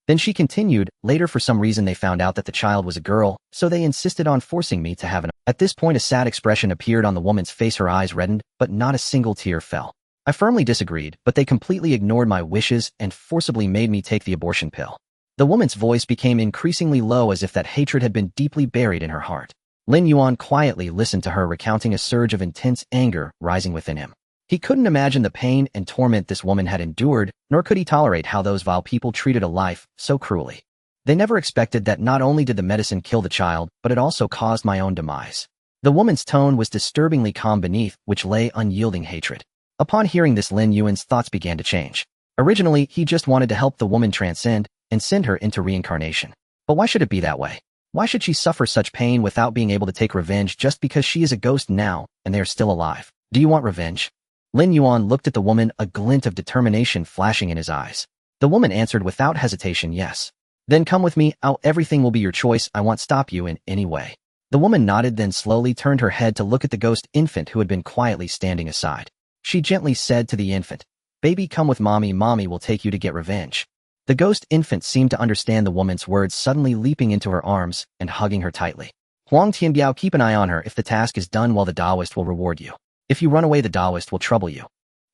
Then she continued, later for some reason they found out that the child was a girl, so they insisted on forcing me to have an. At this point a sad expression appeared on the woman's face, her eyes reddened, but not a single tear fell. I firmly disagreed, but they completely ignored my wishes and forcibly made me take the abortion pill. The woman's voice became increasingly low, as if that hatred had been deeply buried in her heart. Lin Yuan quietly listened to her, recounting a surge of intense anger rising within him. He couldn't imagine the pain and torment this woman had endured, nor could he tolerate how those vile people treated a life so cruelly. They never expected that not only did the medicine kill the child, but it also caused my own demise. The woman's tone was disturbingly calm, beneath which lay unyielding hatred. Upon hearing this, Lin Yuan's thoughts began to change. Originally, he just wanted to help the woman transcend and send her into reincarnation. But why should it be that way? Why should she suffer such pain without being able to take revenge just because she is a ghost now and they are still alive? Do you want revenge? Lin Yuan looked at the woman, a glint of determination flashing in his eyes. The woman answered without hesitation, yes. Then come with me, everything will be your choice, I won't stop you in any way. The woman nodded, then slowly turned her head to look at the ghost infant who had been quietly standing aside. She gently said to the infant, "Baby, come with mommy will take you to get revenge." The ghost infant seemed to understand the woman's words, suddenly leaping into her arms and hugging her tightly. Huang Tianbiao, keep an eye on her. If the task is done well, the Taoist will reward you. If you run away, the Taoist will trouble you.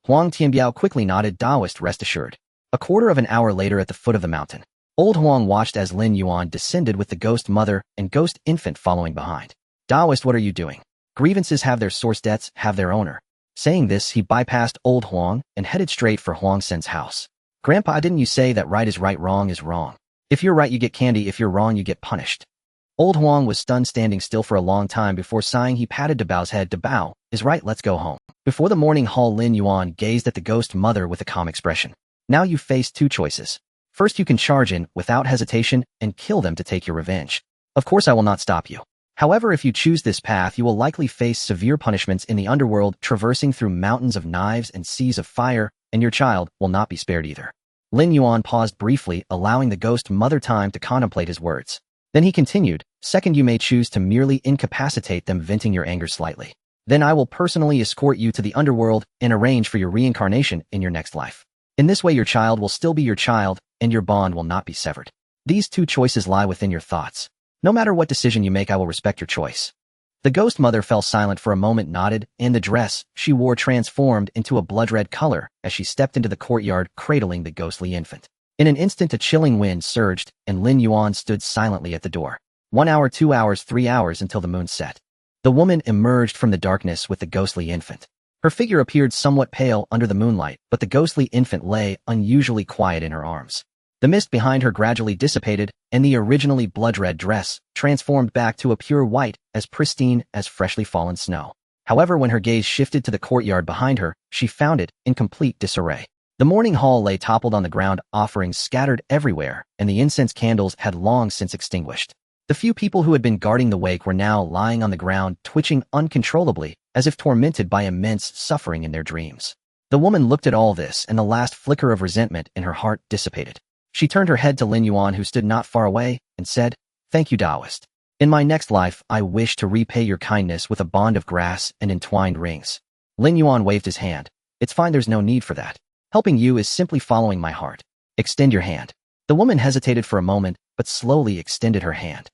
Huang Tianbiao quickly nodded. Taoist, rest assured. A quarter of an hour later, at the foot of the mountain, old Huang watched as Lin Yuan descended with the ghost mother and ghost infant following behind. Taoist, what are you doing? Grievances have their source, debts have their owner. Saying this, he bypassed old Huang and headed straight for Huang Sen's house. Grandpa, didn't you say that right is right, wrong is wrong? If you're right, you get candy. If you're wrong, you get punished. Old Huang was stunned, standing still for a long time before sighing. He patted Dabao's head. Dabao is right, let's go home. Before the morning hall, Lin Yuan gazed at the ghost mother with a calm expression. Now you face two choices. First, you can charge in without hesitation and kill them to take your revenge. Of course, I will not stop you. However, if you choose this path, you will likely face severe punishments in the underworld, traversing through mountains of knives and seas of fire, and your child will not be spared either. Lin Yuan paused briefly, allowing the ghost mother time to contemplate his words. Then he continued, second, you may choose to merely incapacitate them, venting your anger slightly. Then I will personally escort you to the underworld and arrange for your reincarnation in your next life. In this way, your child will still be your child, and your bond will not be severed. These two choices lie within your thoughts. No matter what decision you make, I will respect your choice. The ghost mother fell silent for a moment, nodded, and the dress she wore transformed into a blood-red color as she stepped into the courtyard, cradling the ghostly infant. In an instant, a chilling wind surged, and Lin Yuan stood silently at the door. 1 hour, 2 hours, 3 hours until the moon set. The woman emerged from the darkness with the ghostly infant. Her figure appeared somewhat pale under the moonlight, but the ghostly infant lay unusually quiet in her arms. The mist behind her gradually dissipated, and the originally blood-red dress transformed back to a pure white, as pristine as freshly fallen snow. However, when her gaze shifted to the courtyard behind her, she found it in complete disarray. The morning hall lay toppled on the ground, offerings scattered everywhere, and the incense candles had long since extinguished. The few people who had been guarding the wake were now lying on the ground, twitching uncontrollably, as if tormented by immense suffering in their dreams. The woman looked at all this, and the last flicker of resentment in her heart dissipated. She turned her head to Lin Yuan, who stood not far away, and said, "Thank you, Taoist. In my next life, I wish to repay your kindness with a bond of grass and entwined rings." Lin Yuan waved his hand. "It's fine, there's no need for that. Helping you is simply following my heart. Extend your hand." The woman hesitated for a moment, but slowly extended her hand.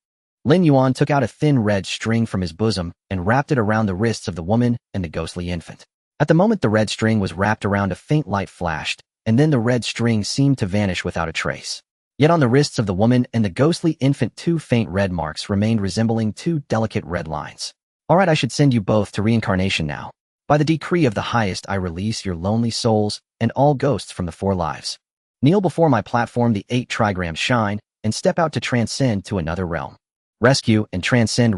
Lin Yuan took out a thin red string from his bosom and wrapped it around the wrists of the woman and the ghostly infant. At the moment the red string was wrapped around, a faint light flashed, and then the red string seemed to vanish without a trace. Yet on the wrists of the woman and the ghostly infant, 2 faint red marks remained, resembling 2 delicate red lines. "All right, I should send you both to reincarnation now. By the decree of the highest, I release your lonely souls and all ghosts from the 4 lives. Kneel before my platform, the 8 trigrams shine, and step out to transcend to another realm. Rescue and transcend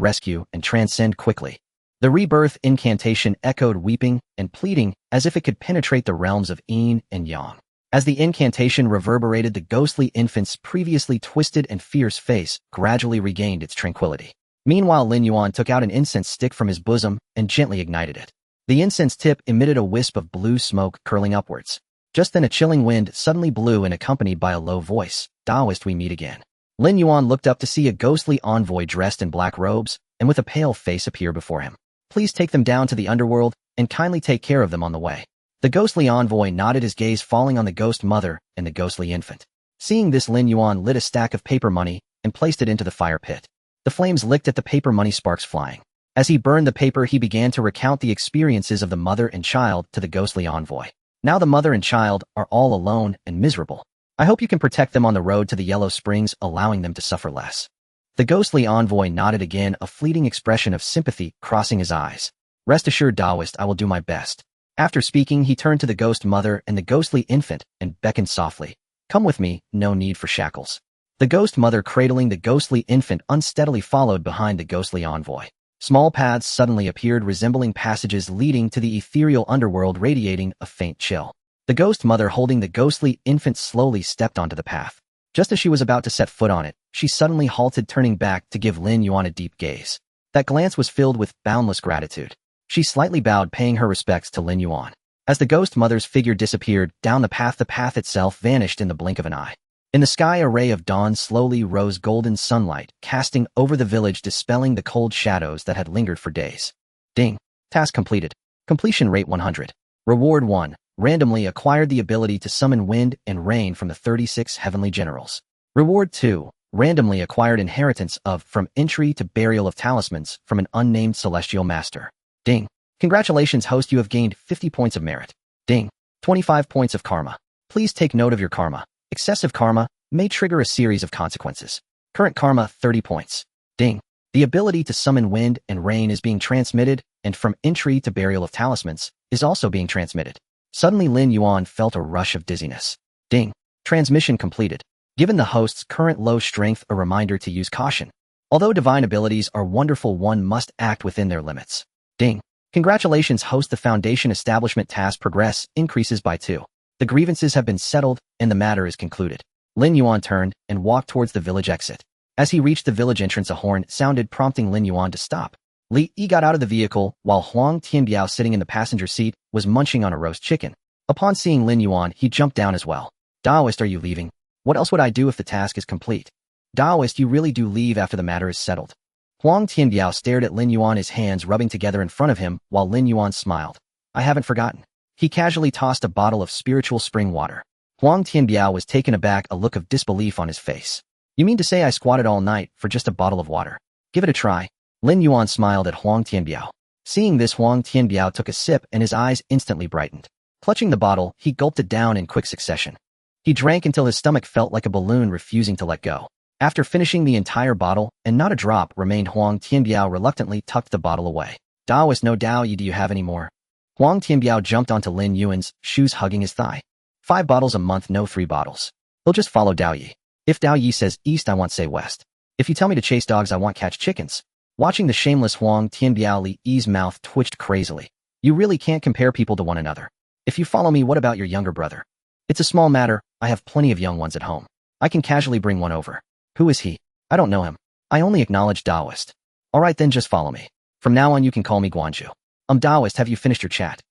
quickly." The rebirth incantation echoed, weeping and pleading as if it could penetrate the realms of yin and yang. As the incantation reverberated, the ghostly infant's previously twisted and fierce face gradually regained its tranquility. Meanwhile, Lin Yuan took out an incense stick from his bosom and gently ignited it. The incense tip emitted a wisp of blue smoke curling upwards. Just then a chilling wind suddenly blew and accompanied by a low voice, "Taoist, we meet again." Lin Yuan looked up to see a ghostly envoy dressed in black robes and with a pale face appear before him. "Please take them down to the underworld and kindly take care of them on the way." The ghostly envoy nodded, his gaze falling on the ghost mother and the ghostly infant. Seeing this, Lin Yuan lit a stack of paper money and placed it into the fire pit. The flames licked at the paper money, sparks flying. As he burned the paper, he began to recount the experiences of the mother and child to the ghostly envoy. Now the mother and child are all alone and miserable. I hope you can protect them on the road to the Yellow Springs, allowing them to suffer less. The ghostly envoy nodded again, a fleeting expression of sympathy crossing his eyes. "Rest assured, Taoist, I will do my best." After speaking, he turned to the ghost mother and the ghostly infant and beckoned softly. "Come with me, no need for shackles." The ghost mother, cradling the ghostly infant, unsteadily followed behind the ghostly envoy. Small paths suddenly appeared, resembling passages leading to the ethereal underworld, radiating a faint chill. The ghost mother, holding the ghostly infant, slowly stepped onto the path. Just as she was about to set foot on it, she suddenly halted, turning back to give Lin Yuan a deep gaze. That glance was filled with boundless gratitude. She slightly bowed, paying her respects to Lin Yuan. As the ghost mother's figure disappeared down the path itself vanished in the blink of an eye. In the sky, a ray of dawn slowly rose, golden sunlight casting over the village, dispelling the cold shadows that had lingered for days. Ding. Task completed. Completion rate 100. Reward 1. Randomly acquired the ability to summon wind and rain from the 36 heavenly generals. Reward 2. Randomly acquired inheritance of from entry to burial of talismans from an unnamed celestial master. Ding. Congratulations, host, you have gained 50 points of merit. Ding. 25 points of karma. Please take note of your karma. Excessive karma may trigger a series of consequences. Current karma 30 points. Ding. The ability to summon wind and rain is being transmitted, and from entry to burial of talismans is also being transmitted. Suddenly Lin Yuan felt a rush of dizziness. Ding. Transmission completed. Given the host's current low strength, a reminder to use caution. Although divine abilities are wonderful, one must act within their limits. Ding. Congratulations, host, the foundation establishment task progress increases by 2. The grievances have been settled, and the matter is concluded. Lin Yuan turned and walked towards the village exit. As he reached the village entrance, a horn sounded, prompting Lin Yuan to stop. Li Yi got out of the vehicle, while Huang Tianbiao, sitting in the passenger seat, was munching on a roast chicken. Upon seeing Lin Yuan, he jumped down as well. "Taoist, are you leaving? What else would I do if the task is complete?" "Taoist, you really do leave after the matter is settled?" Huang Tianbiao stared at Lin Yuan, his hands rubbing together in front of him, while Lin Yuan smiled. "I haven't forgotten." He casually tossed a bottle of spiritual spring water. Huang Tianbiao was taken aback, a look of disbelief on his face. "You mean to say I squatted all night for just a bottle of water? Give it a try." Lin Yuan smiled at Huang Tianbiao. Seeing this, Huang Tianbiao took a sip and his eyes instantly brightened. Clutching the bottle, he gulped it down in quick succession. He drank until his stomach felt like a balloon refusing to let go. After finishing the entire bottle, and not a drop remained, Huang Tianbiao reluctantly tucked the bottle away. "Taoist, no Dao Yi, do you have any more?" Huang Tianbiao jumped onto Lin Yuan's shoes, hugging his thigh. 5 bottles a month, no 3 bottles. He'll just follow Dao Yi. If Dao Yi says east, I want say west. If you tell me to chase dogs, I want catch chickens. Watching the shameless Huang Tianbiao, Li Yi's mouth twitched crazily. "You really can't compare people to one another. If you follow me, what about your younger brother?" "It's a small matter, I have plenty of young ones at home. I can casually bring one over." "Who is he?" "I don't know him. I only acknowledge Taoist." "Alright then, just follow me. From now on you can call me Guanju." Taoist, have you finished your chat?"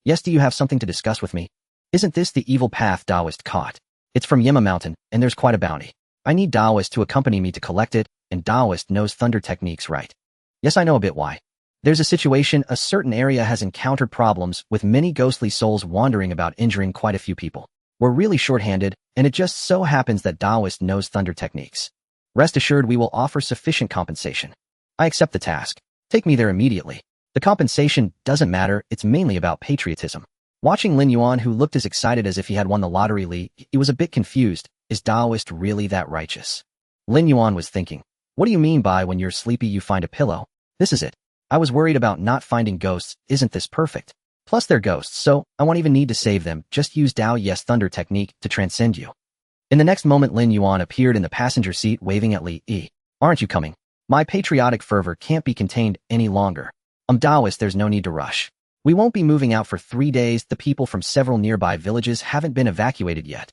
"Yes, do you have something to discuss with me?" "Isn't this the evil path Taoist caught? It's from Yema Mountain, and there's quite a bounty. I need Taoist to accompany me to collect it, and Taoist knows thunder techniques, right?" "Yes, I know a bit. Why?" "There's a situation, a certain area has encountered problems with many ghostly souls wandering about, injuring quite a few people. We're really short-handed, and it just so happens that Taoist knows thunder techniques. Rest assured we will offer sufficient compensation." "I accept the task. Take me there immediately." "The compensation doesn't matter, it's mainly about patriotism." Watching Lin Yuan, who looked as excited as if he had won the lottery, he was a bit confused. Is Taoist really that righteous? Lin Yuan was thinking. "What do you mean by when you're sleepy you find a pillow? This is it. I was worried about not finding ghosts, isn't this perfect? Plus they're ghosts, so I won't even need to save them, just use Dao Yi's thunder technique to transcend you." In the next moment, Lin Yuan appeared in the passenger seat, waving at Li Yi. "Aren't you coming? My patriotic fervor can't be contained any longer. Taoist, there's no need to rush. We won't be moving out for 3 days. The people from several nearby villages haven't been evacuated yet.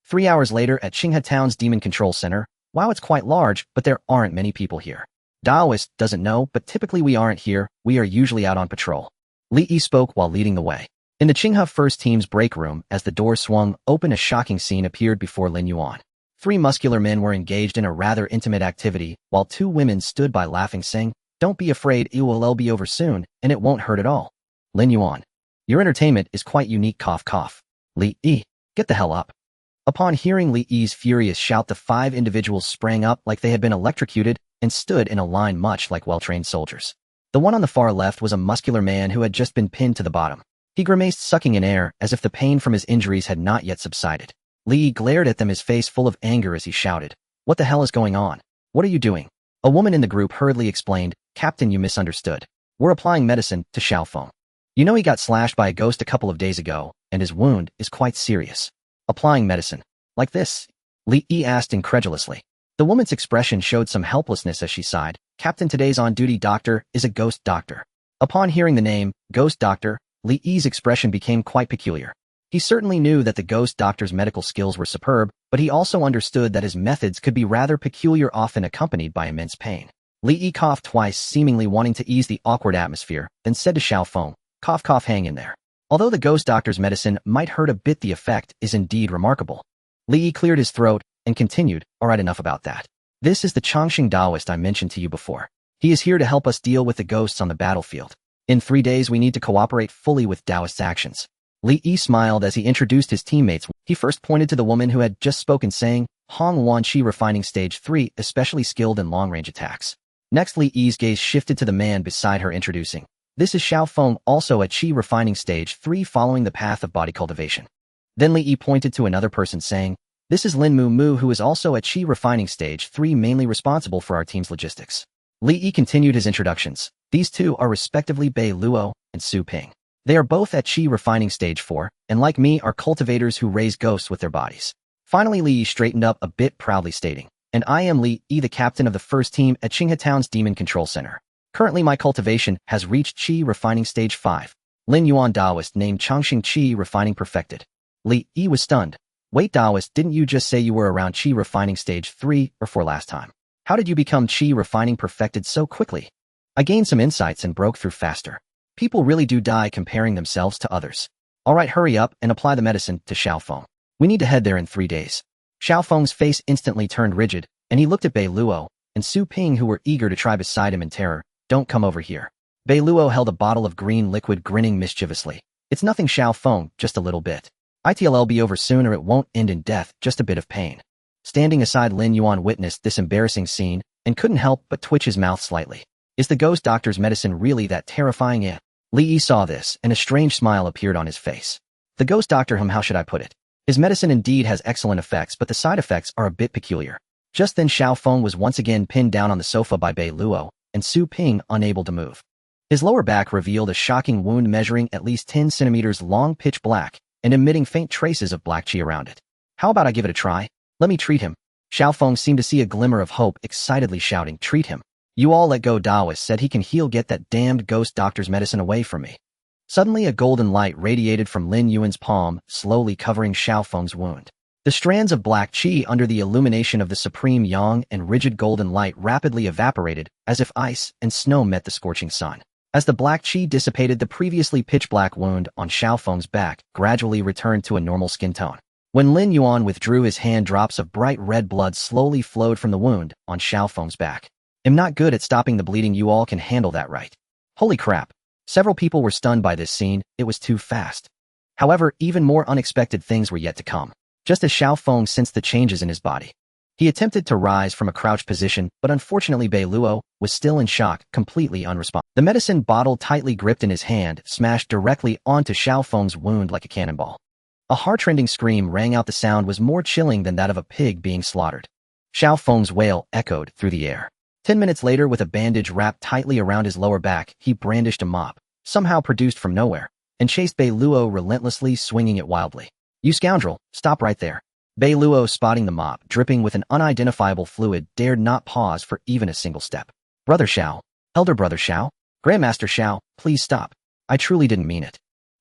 3 hours later at Qinghe Town's Demon Control Center. Wow, it's quite large, but there aren't many people here. Taoist doesn't know, but typically we aren't here. We are usually out on patrol. Li Yi spoke while leading the way. In the Qinghe First Team's break room, as the door swung open, a shocking scene appeared before Lin Yuan. 3 muscular men were engaged in a rather intimate activity, while 2 women stood by laughing, saying, "Don't be afraid, it will be over soon, and it won't hurt at all." Lin Yuan. Your entertainment is quite unique, cough cough. Li Yi. Get the hell up. Upon hearing Li Yi's furious shout, the 5 individuals sprang up like they had been electrocuted and stood in a line much like well-trained soldiers. The one on the far left was a muscular man who had just been pinned to the bottom. He grimaced, sucking in air, as if the pain from his injuries had not yet subsided. Li Yi glared at them, his face full of anger as he shouted, "What the hell is going on? What are you doing?" A woman in the group hurriedly explained, "Captain, you misunderstood. We're applying medicine to Xiaofeng. You know he got slashed by a ghost a couple of days ago, and his wound is quite serious." Applying medicine? Like this? Li Yi asked incredulously. The woman's expression showed some helplessness as she sighed. "Captain, today's on-duty doctor is a ghost doctor." Upon hearing the name, Ghost Doctor, Li Yi's expression became quite peculiar. He certainly knew that the ghost doctor's medical skills were superb, but he also understood that his methods could be rather peculiar, often accompanied by immense pain. Li Yi coughed twice, seemingly wanting to ease the awkward atmosphere, then said to Xiaofeng, "Cough cough, hang in there. Although the ghost doctor's medicine might hurt a bit, the effect is indeed remarkable." Li Yi cleared his throat and continued, "Alright, enough about that. This is the Chongqing Taoist I mentioned to you before. He is here to help us deal with the ghosts on the battlefield. In 3 days we need to cooperate fully with Taoist's actions." Li Yi smiled as he introduced his teammates. He first pointed to the woman who had just spoken, saying, "Hong Wan Qi refining stage 3, especially skilled in long-range attacks." Next, Li Yi's gaze shifted to the man beside her, introducing, "This is Xiaofeng, also at Qi refining stage 3, following the path of body cultivation." Then Li Yi pointed to another person, saying, "This is Lin Mu, who is also at Qi refining stage 3, mainly responsible for our team's logistics." Li Yi continued his introductions. These 2 are respectively Bei Luo and Su Ping. They are both at Qi refining stage 4, and like me are cultivators who raise ghosts with their bodies. Finally, Li Yi straightened up a bit, proudly stating, "And I am Li Yi, the captain of the first team at Qinghe Town's Demon Control Center. Currently my cultivation has reached Qi refining stage 5. Lin Yuan Taoist named Chongqing Qi refining perfected." Li Yi was stunned. "Wait, Taoist, didn't you just say you were around Qi refining stage 3 or 4 last time? How did you become Qi refining perfected so quickly?" I gained some insights and broke through faster. People really do die comparing themselves to others. Alright, hurry up and apply the medicine to Xiaofeng. We need to head there in 3 days. Xiaofeng's face instantly turned rigid, and he looked at Bei Luo and Su Ping, who were eager to try beside him in terror. "Don't come over here." Bei Luo held a bottle of green liquid, grinning mischievously. "It's nothing, Xiaofeng, just a little bit. It'll be over soon, or it won't end in death, just a bit of pain." Standing aside, Lin Yuan witnessed this embarrassing scene and couldn't help but twitch his mouth slightly. Is the ghost doctor's medicine really that terrifying? Yeah. Li Yi saw this, and a strange smile appeared on his face. The ghost doctor, how should I put it? His medicine indeed has excellent effects, but the side effects are a bit peculiar. Just then Xiaofeng was once again pinned down on the sofa by Bei Luo, and Su Ping unable to move. His lower back revealed a shocking wound measuring at least 10 centimeters long, pitch black, and emitting faint traces of black qi around it. "How about I give it a try? Let me treat him." Xiaofeng seemed to see a glimmer of hope, excitedly shouting, "Treat him. You all let go. Taoist said he can heal. Get that damned ghost doctor's medicine away from me." Suddenly a golden light radiated from Lin Yuan's palm, slowly covering Xiaofeng's wound. The strands of black qi under the illumination of the supreme yang and rigid golden light rapidly evaporated, as if ice and snow met the scorching sun. As the black qi dissipated, the previously pitch-black wound on Xiaofeng's back gradually returned to a normal skin tone. When Lin Yuan withdrew his hand, drops of bright red blood slowly flowed from the wound on Xiaofeng's back. "I'm not good at stopping the bleeding. You all can handle that, right?" Holy crap. Several people were stunned by this scene. It was too fast. However, even more unexpected things were yet to come. Just as Xiaofeng sensed the changes in his body, he attempted to rise from a crouched position, but unfortunately Bei Luo was still in shock, completely unresponsive. The medicine bottle, tightly gripped in his hand, smashed directly onto Xiaofeng's wound like a cannonball. A heart-rending scream rang out. The sound was more chilling than that of a pig being slaughtered. Xiaofeng's wail echoed through the air. 10 minutes later, with a bandage wrapped tightly around his lower back, he brandished a mop, somehow produced from nowhere, and chased Bei Luo relentlessly, swinging it wildly. "You scoundrel, stop right there." Bei Luo, spotting the mop, dripping with an unidentifiable fluid, dared not pause for even a single step. "Brother Xiao, elder brother Xiao, Grandmaster Xiao, please stop." I truly didn't mean it.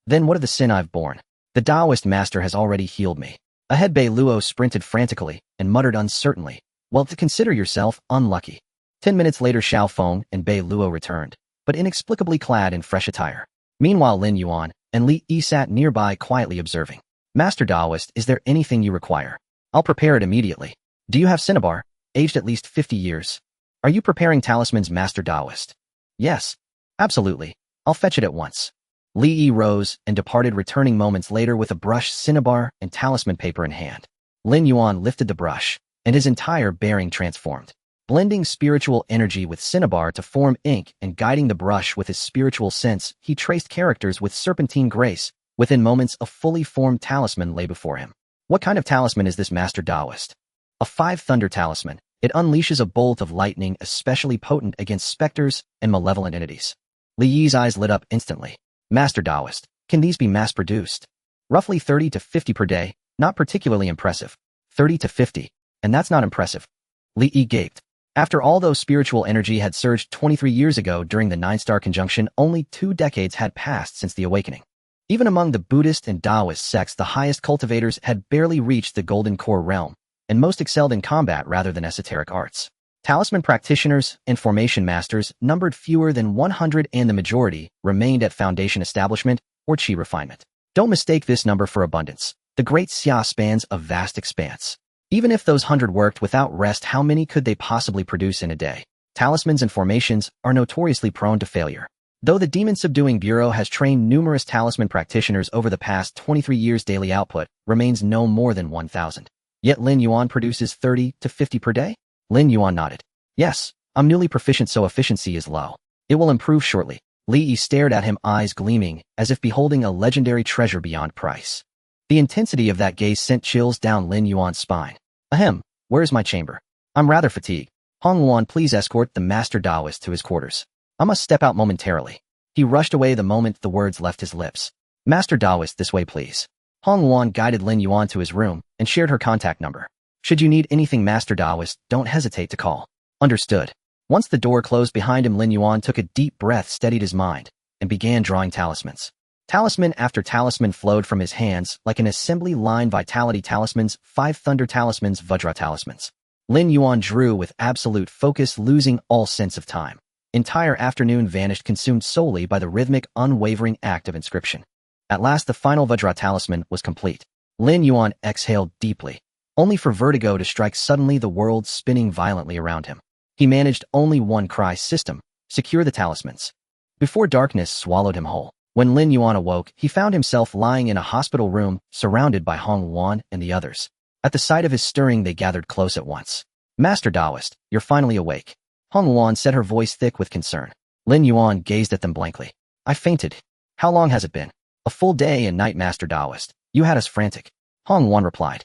Then what of the sin I've borne? The Taoist master has already healed me. Ahead Bei Luo sprinted frantically and muttered uncertainly, well, to consider yourself unlucky. 10 minutes later Xiao Feng and Bei Luo returned, but inexplicably clad in fresh attire. Meanwhile Lin Yuan and Li Yi sat nearby quietly observing. Master Taoist, is there anything you require? I'll prepare it immediately. Do you have cinnabar, aged at least 50 years? Are you preparing talismans, Master Taoist? Yes. Absolutely. I'll fetch it at once. Li Yi rose and departed, returning moments later with a brush, cinnabar, and talisman paper in hand. Lin Yuan lifted the brush, and his entire bearing transformed. Blending spiritual energy with cinnabar to form ink and guiding the brush with his spiritual sense, he traced characters with serpentine grace. Within moments, a fully formed talisman lay before him. What kind of talisman is this, Master Taoist? A 5 thunder talisman. It unleashes a bolt of lightning especially potent against specters and malevolent entities. Li Yi's eyes lit up instantly. Master Taoist, can these be mass-produced? Roughly 30 to 50 per day, not particularly impressive. 30 to 50, and that's not impressive. Li Yi gaped. After all, though spiritual energy had surged 23 years ago during the 9-star conjunction, only 2 decades had passed since the awakening. Even among the Buddhist and Taoist sects, the highest cultivators had barely reached the golden core realm, and most excelled in combat rather than esoteric arts. Talisman practitioners and formation masters numbered fewer than 100, and the majority remained at foundation establishment or chi refinement. Don't mistake this number for abundance. The Great Xia spans a vast expanse. Even if those 100 worked without rest, how many could they possibly produce in a day? Talismans and formations are notoriously prone to failure. Though the Demon Subduing Bureau has trained numerous talisman practitioners over the past 23 years, daily output remains no more than 1,000. Yet Lin Yuan produces 30 to 50 per day? Lin Yuan nodded. Yes, I'm newly proficient, so efficiency is low. It will improve shortly. Li Yi stared at him, eyes gleaming, as if beholding a legendary treasure beyond price. The intensity of that gaze sent chills down Lin Yuan's spine. Ahem, where is my chamber? I'm rather fatigued. Hong Luan, please escort the Master Taoist to his quarters. I must step out momentarily. He rushed away the moment the words left his lips. Master Taoist, this way please. Hong Luan guided Lin Yuan to his room and shared her contact number. Should you need anything, Master Taoist, don't hesitate to call. Understood. Once the door closed behind him, Lin Yuan took a deep breath, steadied his mind, and began drawing talismans. Talisman after talisman flowed from his hands like an assembly line. Vitality talismans, 5 thunder talismans, Vajra talismans. Lin Yuan drew with absolute focus, losing all sense of time. Entire afternoon vanished, consumed solely by the rhythmic, unwavering act of inscription. At last the final Vajra talisman was complete. Lin Yuan exhaled deeply, only for vertigo to strike suddenly, the world spinning violently around him. He managed only one cry: system, secure the talismans. Before darkness swallowed him whole. When Lin Yuan awoke, he found himself lying in a hospital room, surrounded by Hong Luan and the others. At the sight of his stirring, they gathered close at once. Master Taoist, you're finally awake. Hong Luan said, her voice thick with concern. Lin Yuan gazed at them blankly. I fainted. How long has it been? A full day and night, Master Taoist. You had us frantic. Hong Luan replied.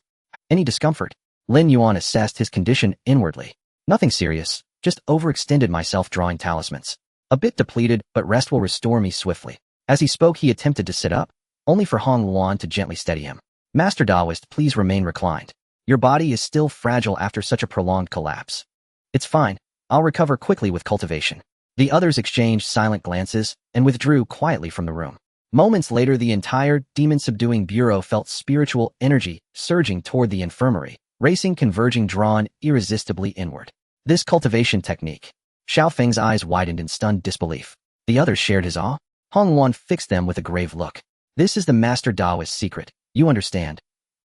Any discomfort? Lin Yuan assessed his condition inwardly. Nothing serious, just overextended myself drawing talismans. A bit depleted, but rest will restore me swiftly. As he spoke, he attempted to sit up, only for Hong Luan to gently steady him. Master Taoist, please remain reclined. Your body is still fragile after such a prolonged collapse. It's fine. I'll recover quickly with cultivation. The others exchanged silent glances and withdrew quietly from the room. Moments later, the entire Demon Subduing Bureau felt spiritual energy surging toward the infirmary, racing, converging, drawn irresistibly inward. This cultivation technique. Xiao Feng's eyes widened in stunned disbelief. The others shared his awe. Hong Luan fixed them with a grave look. This is the Master Taoist's secret, you understand?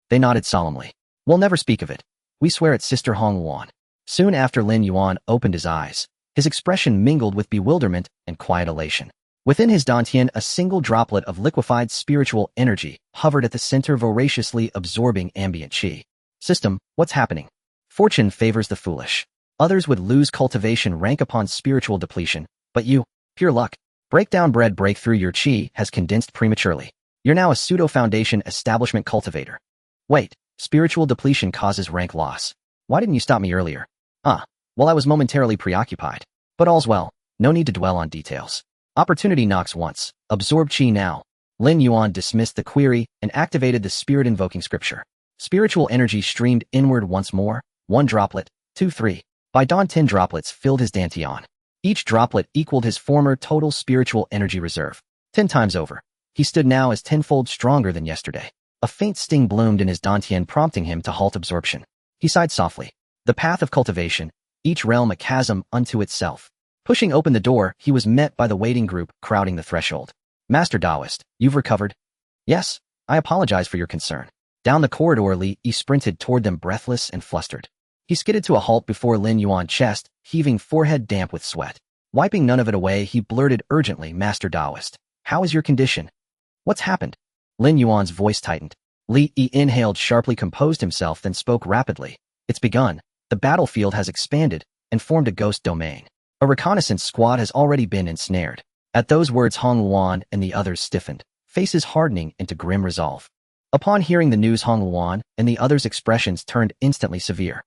They nodded solemnly. We'll never speak of it. We swear it, Sister Hong Luan. Soon after, Lin Yuan opened his eyes. His expression mingled with bewilderment and quiet elation. Within his dantian, a single droplet of liquefied spiritual energy hovered at the center, voraciously absorbing ambient chi. System, what's happening? Fortune favors the foolish. Others would lose cultivation rank upon spiritual depletion, but you, pure luck. Breakdown bread breakthrough, your chi has condensed prematurely. You're now a pseudo-foundation establishment cultivator. Wait, spiritual depletion causes rank loss. Why didn't you stop me earlier? Well, I was momentarily preoccupied. But all's well, no need to dwell on details. Opportunity knocks once, absorb chi now. Lin Yuan dismissed the query and activated the spirit-invoking scripture. Spiritual energy streamed inward once more, 1 droplet, 2, 3. By dawn, 10 droplets filled his dantian. Each droplet equaled his former total spiritual energy reserve. 10 times over. He stood now as tenfold stronger than yesterday. A faint sting bloomed in his dantian, prompting him to halt absorption. He sighed softly. The path of cultivation, each realm a chasm unto itself. Pushing open the door, he was met by the waiting group crowding the threshold. Master Taoist, you've recovered? Yes, I apologize for your concern. Down the corridor, Li Yi sprinted toward them, breathless and flustered. He skidded to a halt before Lin Yuan, chest heaving, forehead damp with sweat. Wiping none of it away, he blurted urgently, Master Taoist, how is your condition? What's happened? Lin Yuan's voice tightened. Li Yi inhaled sharply, composed himself, then spoke rapidly. It's begun. The battlefield has expanded and formed a ghost domain. A reconnaissance squad has already been ensnared. At those words, Hong Luan and the others stiffened, faces hardening into grim resolve. Upon hearing the news, Hong Luan and the others' expressions turned instantly severe.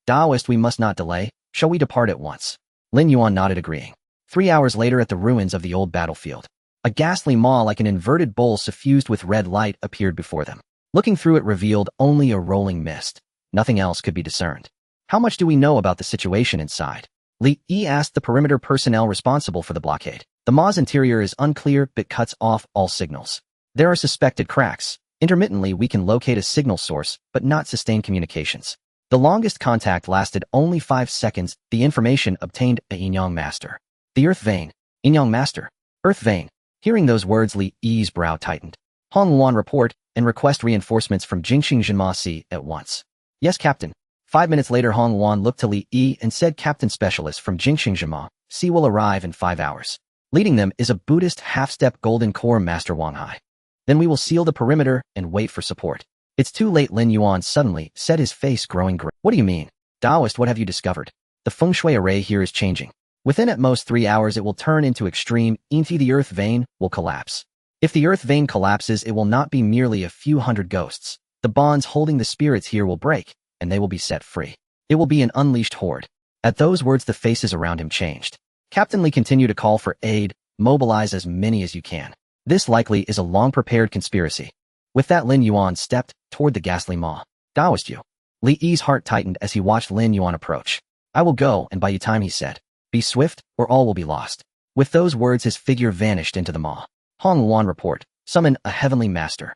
Taoist, we must not delay. Shall we depart at once? Lin Yuan nodded, agreeing. 3 hours later, at the ruins of the old battlefield, a ghastly maw like an inverted bowl suffused with red light appeared before them. Looking through it revealed only a rolling mist. Nothing else could be discerned. How much do we know about the situation inside? Li Yi asked the perimeter personnel responsible for the blockade. The maw's interior is unclear but cuts off all signals. There are suspected cracks. Intermittently, we can locate a signal source, but not sustain communications. The longest contact lasted only 5 seconds. The information obtained a Yinyang Master. The Earth Vein. Yinyang Master. Earth Vein. Hearing those words, Li Yi's brow tightened. Hong Luan, report and request reinforcements from Jingxing Jinma Si at once. Yes, Captain. 5 minutes later, Hong Luan looked to Li Yi and said, Captain, specialists from Jingxing Jinma Si will arrive in 5 hours. Leading them is a Buddhist half-step golden core Master Wang Hai. Then we will seal the perimeter and wait for support. It's too late, Lin Yuan suddenly said, his face growing gray. What do you mean? Taoist, what have you discovered? The feng shui array here is changing. Within at most 3 hours, it will turn into extreme. The earth vein will collapse. If the earth vein collapses, it will not be merely a few hundred ghosts. The bonds holding the spirits here will break, and they will be set free. It will be an unleashed horde. At those words, the faces around him changed. Captain Li, continue to call for aid. Mobilize as many as you can. This likely is a long-prepared conspiracy. With that, Lin Yuan stepped toward the ghastly maw. Taoist, you. Li Yi's heart tightened as he watched Lin Yuan approach. I will go and buy you time, he said. Be swift, or all will be lost. With those words, his figure vanished into the maw. Hong Luan, report. Summon a heavenly master.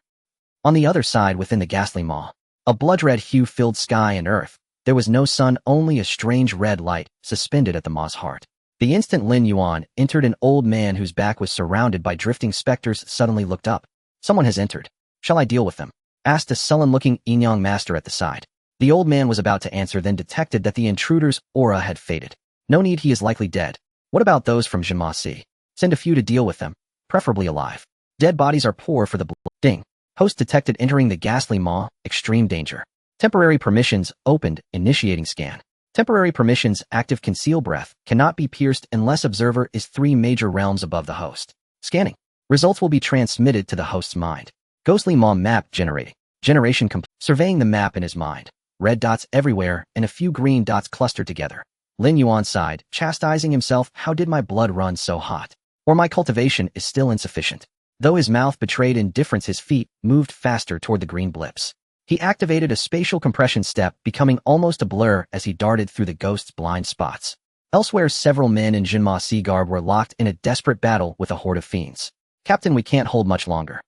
On the other side, within the ghastly maw, a blood-red hue filled sky and earth. There was no sun, only a strange red light suspended at the maw's heart. The instant Lin Yuan entered, an old man whose back was surrounded by drifting specters suddenly looked up. Someone has entered. Shall I deal with them? Asked a sullen-looking Yinyang Master at the side. The old man was about to answer, then detected that the intruder's aura had faded. No need, he is likely dead. What about those from Jinma Si? Send a few to deal with them, preferably alive. Dead bodies are poor for the blood. Ding. Host detected entering the ghastly maw. Extreme danger. Temporary permissions opened. Initiating scan. Temporary permissions active. Conceal breath. Cannot be pierced unless observer is 3 major realms above the host. Scanning. Results will be transmitted to the host's mind. Ghostly maw map generating. Generation complete. Surveying the map in his mind. Red dots everywhere and a few green dots clustered together. Lin Yuan sighed, chastising himself. How did my blood run so hot? Or my cultivation is still insufficient. Though his mouth betrayed indifference, his feet moved faster toward the green blips. He activated a spatial compression step, becoming almost a blur as he darted through the ghost's blind spots. Elsewhere, several men in Jinma Si garb were locked in a desperate battle with a horde of fiends. Captain, we can't hold much longer.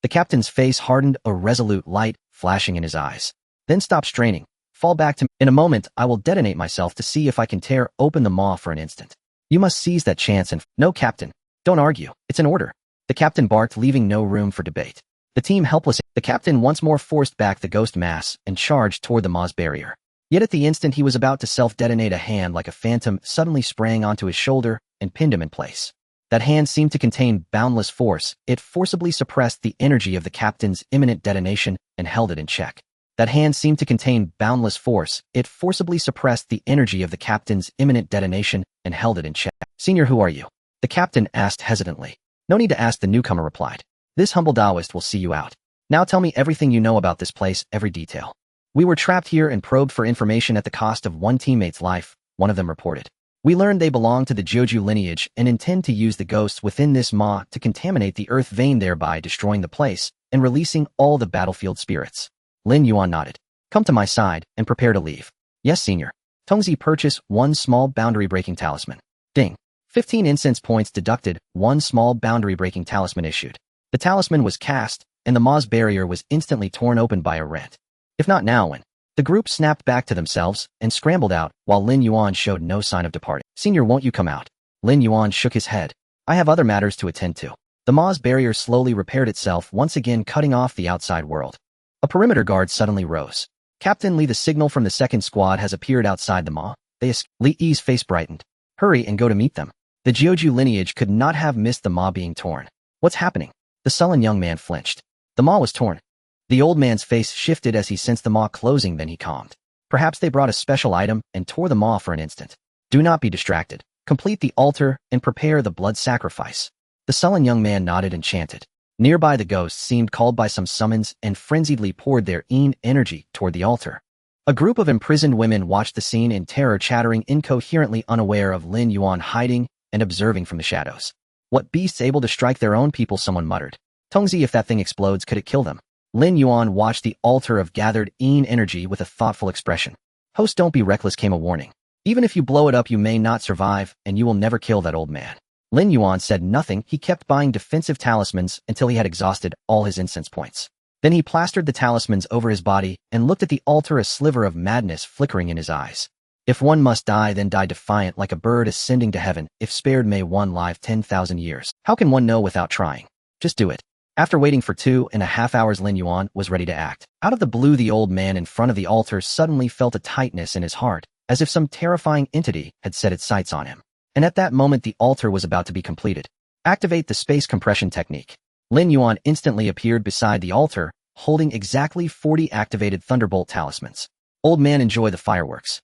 The captain's face hardened, a resolute light flashing in his eyes. Then stop straining. Fall back to me. In a moment, I will detonate myself to see if I can tear open the maw for an instant. You must seize that chance and— No, Captain. Don't argue. It's an order. The captain barked, leaving no room for debate. The team helpless. The captain once more forced back the ghost mass and charged toward the maw's barrier. Yet at the instant he was about to self-detonate, a hand like a phantom suddenly sprang onto his shoulder and pinned him in place. That hand seemed to contain boundless force. It forcibly suppressed the energy of the captain's imminent detonation and held it in check. That hand seemed to contain boundless force. It forcibly suppressed the energy of the captain's imminent detonation and held it in check. Senior, who are you? The captain asked hesitantly. No need to ask, the newcomer replied. This humble Taoist will see you out. Now tell me everything you know about this place, every detail. We were trapped here and probed for information at the cost of one teammate's life, one of them reported. We learned they belong to the Joju lineage and intend to use the ghosts within this maw to contaminate the earth vein, thereby destroying the place and releasing all the battlefield spirits. Lin Yuan nodded. Come to my side and prepare to leave. Yes, senior. Tongzi, purchase 1 small boundary-breaking talisman. Ding. 15 incense points deducted, one small boundary-breaking talisman issued. The talisman was cast, and the Ma's barrier was instantly torn open by a rent. If not now, when? The group snapped back to themselves and scrambled out, while Lin Yuan showed no sign of departing. Senior, won't you come out? Lin Yuan shook his head. I have other matters to attend to. The Ma's barrier slowly repaired itself, once again cutting off the outside world. A perimeter guard suddenly rose. Captain Li, the signal from the second squad has appeared outside the Ma. Li Yi's face brightened. Hurry and go to meet them. The Jiuju lineage could not have missed the Ma being torn. What's happening? The sullen young man flinched. The Ma was torn. The old man's face shifted as he sensed the Ma closing, then he calmed. Perhaps they brought a special item and tore the Ma for an instant. Do not be distracted. Complete the altar and prepare the blood sacrifice. The sullen young man nodded, enchanted. Nearby, the ghosts seemed called by some summons and frenziedly poured their energy toward the altar. A group of imprisoned women watched the scene in terror, chattering incoherently, unaware of Lin Yuan hiding and observing from the shadows. What beasts able to strike their own people, someone muttered. Tongzi, if that thing explodes, could it kill them? Lin Yuan watched the altar of gathered energy with a thoughtful expression. Host, don't be reckless, came a warning. Even if you blow it up, you may not survive, and you will never kill that old man. Lin Yuan said nothing. He kept buying defensive talismans until he had exhausted all his incense points. Then he plastered the talismans over his body and looked at the altar, a sliver of madness flickering in his eyes. If one must die, then die defiant, like a bird ascending to heaven. If spared, may one live 10,000 years. How can one know without trying? Just do it. After waiting for 2.5 hours, Lin Yuan was ready to act. Out of the blue, the old man in front of the altar suddenly felt a tightness in his heart, as if some terrifying entity had set its sights on him. And at that moment, the altar was about to be completed. Activate the space compression technique. Lin Yuan instantly appeared beside the altar, holding exactly 40 activated thunderbolt talismans. Old man, enjoy the fireworks.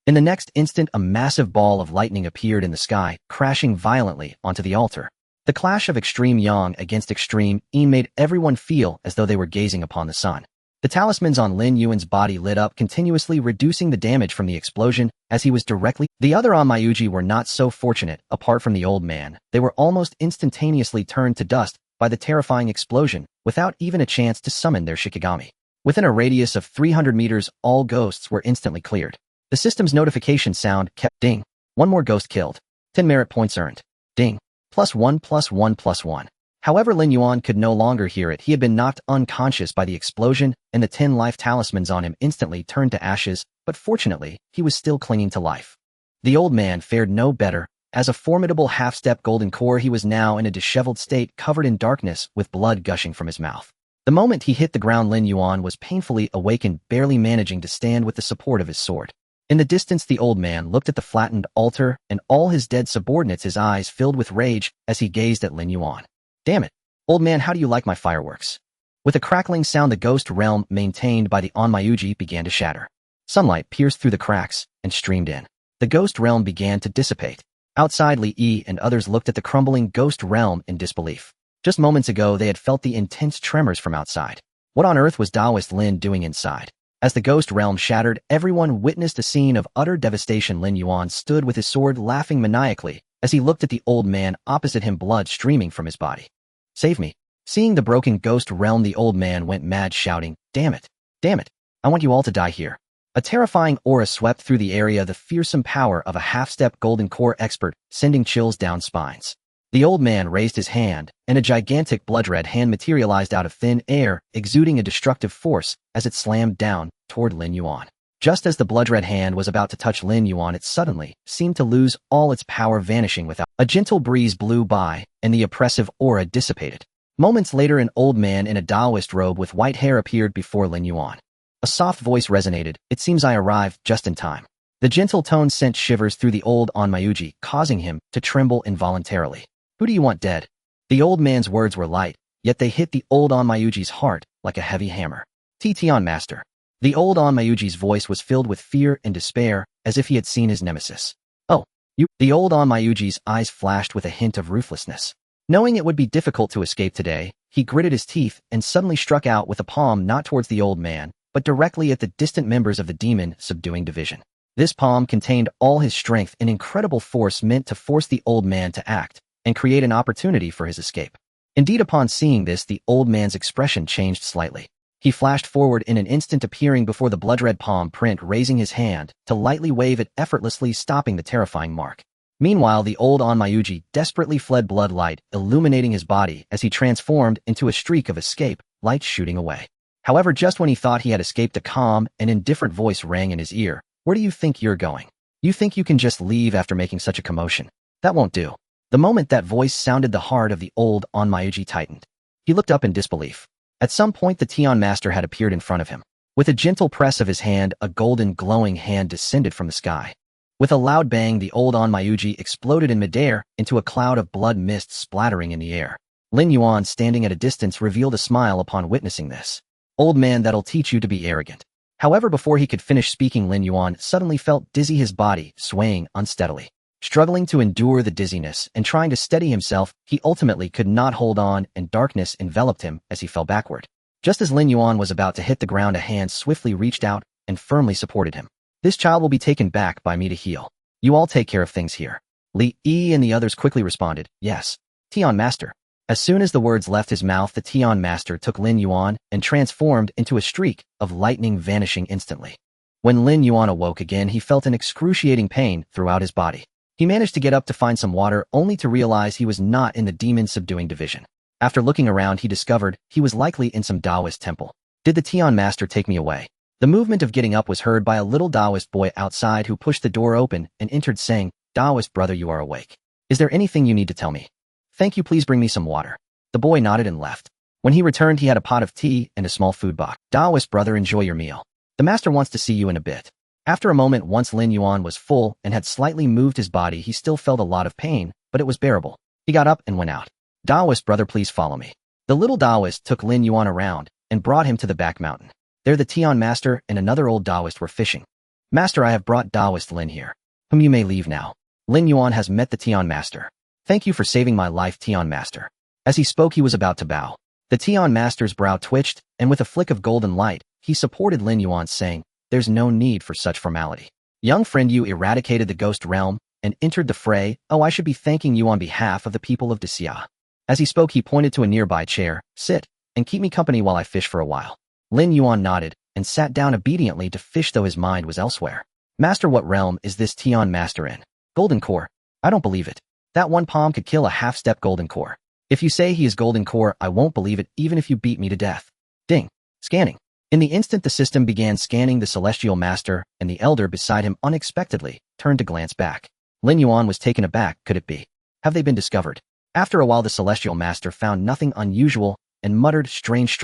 In the next instant, a massive ball of lightning appeared in the sky, crashing violently onto the altar. The clash of extreme yang against extreme yin made everyone feel as though they were gazing upon the sun. The talismans on Lin Yuan's body lit up, continuously reducing the damage from the explosion as he was directly. The other Onmyuji were not so fortunate. Apart from the old man, they were almost instantaneously turned to dust by the terrifying explosion, without even a chance to summon their Shikigami. Within a radius of 300 meters, all ghosts were instantly cleared. The system's notification sound kept ding. One more ghost killed. 10 merit points earned. Ding. +1 +1 +1. However, Lin Yuan could no longer hear it. He had been knocked unconscious by the explosion, and the 10 life talismans on him instantly turned to ashes, but fortunately, he was still clinging to life. The old man fared no better. As a formidable half-step golden core, he was now in a disheveled state, covered in darkness, with blood gushing from his mouth. The moment he hit the ground, Lin Yuan was painfully awakened, barely managing to stand with the support of his sword. In the distance, the old man looked at the flattened altar and all his dead subordinates, his eyes filled with rage as he gazed at Lin Yuan. Damn it! Old man, how do you like my fireworks? With a crackling sound, the ghost realm maintained by the Onmyuji began to shatter. Sunlight pierced through the cracks and streamed in. The ghost realm began to dissipate. Outside, Li Yi and others looked at the crumbling ghost realm in disbelief. Just moments ago, they had felt the intense tremors from outside. What on earth was Taoist Lin doing inside? As the ghost realm shattered, everyone witnessed a scene of utter devastation. Lin Yuan stood with his sword, laughing maniacally as he looked at the old man opposite him, blood streaming from his body. Save me. Seeing the broken ghost realm, the old man went mad, shouting, Damn it! Damn it! I want you all to die here. A terrifying aura swept through the area, the fearsome power of a half-step golden core expert, sending chills down spines. The old man raised his hand, and a gigantic blood-red hand materialized out of thin air, exuding a destructive force as it slammed down toward Lin Yuan. Just as the blood-red hand was about to touch Lin Yuan, it suddenly seemed to lose all its power, vanishing without. A gentle breeze blew by, and the oppressive aura dissipated. Moments later, an old man in a Taoist robe with white hair appeared before Lin Yuan. A soft voice resonated, It seems I arrived just in time. The gentle tone sent shivers through the old Onmyuji, causing him to tremble involuntarily. Who do you want dead? The old man's words were light, yet they hit the old Onmyuji's heart like a heavy hammer. Tion master. The old Onmyuji's voice was filled with fear and despair, as if he had seen his nemesis. Oh, you. The old Onmyuji's eyes flashed with a hint of ruthlessness. Knowing it would be difficult to escape today, he gritted his teeth and suddenly struck out with a palm, not towards the old man, but directly at the distant members of the demon subduing division. This palm contained all his strength, an incredible force meant to force the old man to act and create an opportunity for his escape. Indeed, upon seeing this, the old man's expression changed slightly. He flashed forward in an instant, appearing before the blood-red palm print, raising his hand to lightly wave it, effortlessly stopping the terrifying mark. Meanwhile, the old Onmyuji desperately fled blood light, illuminating his body as he transformed into a streak of escape, light shooting away. However, just when he thought he had escaped, a calm and indifferent voice rang in his ear. Where do you think you're going? You think you can just leave after making such a commotion? That won't do. The moment that voice sounded, the heart of the old Onmyuji tightened. He looked up in disbelief. At some point, the Tian master had appeared in front of him. With a gentle press of his hand, a golden glowing hand descended from the sky. With a loud bang, the old Onmyuji exploded in midair into a cloud of blood mist splattering in the air. Lin Yuan, standing at a distance, revealed a smile upon witnessing this. Old man, that'll teach you to be arrogant. However, before he could finish speaking, Lin Yuan suddenly felt dizzy, his body swaying unsteadily. Struggling to endure the dizziness and trying to steady himself, he ultimately could not hold on, and darkness enveloped him as he fell backward. Just as Lin Yuan was about to hit the ground, a hand swiftly reached out and firmly supported him. This child will be taken back by me to heal. You all take care of things here. Li Yi and the others quickly responded, yes. Tian master. As soon as the words left his mouth, the Tian master took Lin Yuan and transformed into a streak of lightning, vanishing instantly. When Lin Yuan awoke again, he felt an excruciating pain throughout his body. He managed to get up to find some water, only to realize he was not in the demon-subduing division. After looking around, he discovered he was likely in some Taoist temple. Did the Tian master take me away? The movement of getting up was heard by a little Taoist boy outside, who pushed the door open and entered, saying, Taoist brother, you are awake. Is there anything you need to tell me? Thank you, please bring me some water. The boy nodded and left. When he returned, he had a pot of tea and a small food box. Taoist brother, enjoy your meal. The master wants to see you in a bit. After a moment, once Lin Yuan was full and had slightly moved his body, he still felt a lot of pain, but it was bearable. He got up and went out. Taoist brother, please follow me. The little Taoist took Lin Yuan around and brought him to the back mountain. There the Tian master and another old Taoist were fishing. Master, I have brought Taoist Lin here, whom you may leave now. Lin Yuan has met the Tian master. Thank you for saving my life, Tian master. As he spoke, he was about to bow. The Tian master's brow twitched, and with a flick of golden light, he supported Lin Yuan, saying, there's no need for such formality. Young friend, you eradicated the ghost realm and entered the fray. Oh, I should be thanking you on behalf of the people of Xia. As he spoke, he pointed to a nearby chair. Sit, and keep me company while I fish for a while. Lin Yuan nodded and sat down obediently to fish, though his mind was elsewhere. Master, what realm is this Tian master in? Golden core. I don't believe it. That one palm could kill a half-step golden core. If you say he is golden core, I won't believe it, even if you beat me to death. Ding. Scanning. In the instant, the system began scanning the celestial master, and the elder beside him unexpectedly turned to glance back. Lin Yuan was taken aback. Could it be? Have they been discovered? After a while, the celestial master found nothing unusual and muttered, strange.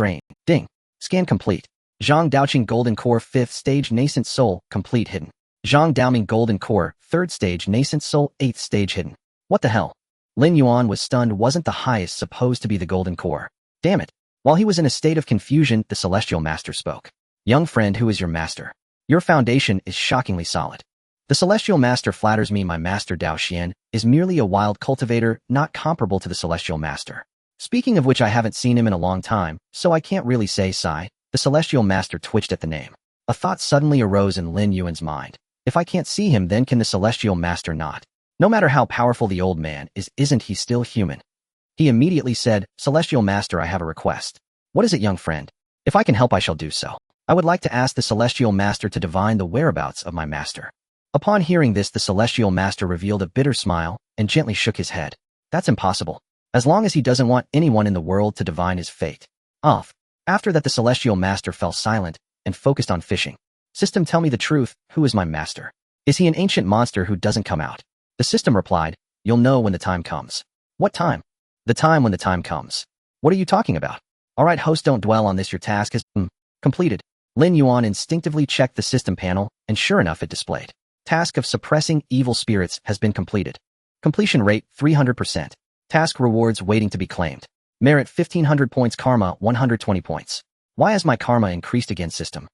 Ding. Scan complete. Zhang Daoqing golden core, 5th stage nascent soul, complete, hidden. Zhang Daoming golden core, 3rd stage nascent soul, 8th stage, hidden. What the hell? Lin Yuan was stunned. Wasn't the highest supposed to be the golden core? Damn it. While he was in a state of confusion, the celestial master spoke. Young friend, who is your master? Your foundation is shockingly solid. The celestial master flatters me. My master Dao Xian is merely a wild cultivator, not comparable to the celestial master. Speaking of which, I haven't seen him in a long time, so I can't really say. Sigh. The celestial master twitched at the name. A thought suddenly arose in Lin Yuan's mind. If I can't see him, then can the celestial master not? No matter how powerful the old man is, isn't he still human? He immediately said, Celestial Master, I have a request. What is it, young friend? If I can help, I shall do so. I would like to ask the Celestial Master to divine the whereabouts of my master. Upon hearing this, the Celestial Master revealed a bitter smile and gently shook his head. That's impossible. As long as he doesn't want anyone in the world to divine his fate. Off. After that, the Celestial Master fell silent and focused on fishing. System, tell me the truth. Who is my master? Is he an ancient monster who doesn't come out? The system replied, you'll know when the time comes. What time? The time when the time comes. What are you talking about? Alright host, don't dwell on this, your task is completed. Lin Yuan instinctively checked the system panel, and sure enough it displayed. Task of suppressing evil spirits has been completed. Completion rate 300%. Task rewards waiting to be claimed. Merit 1500 points, karma 120 points. Why has my karma increased again, system?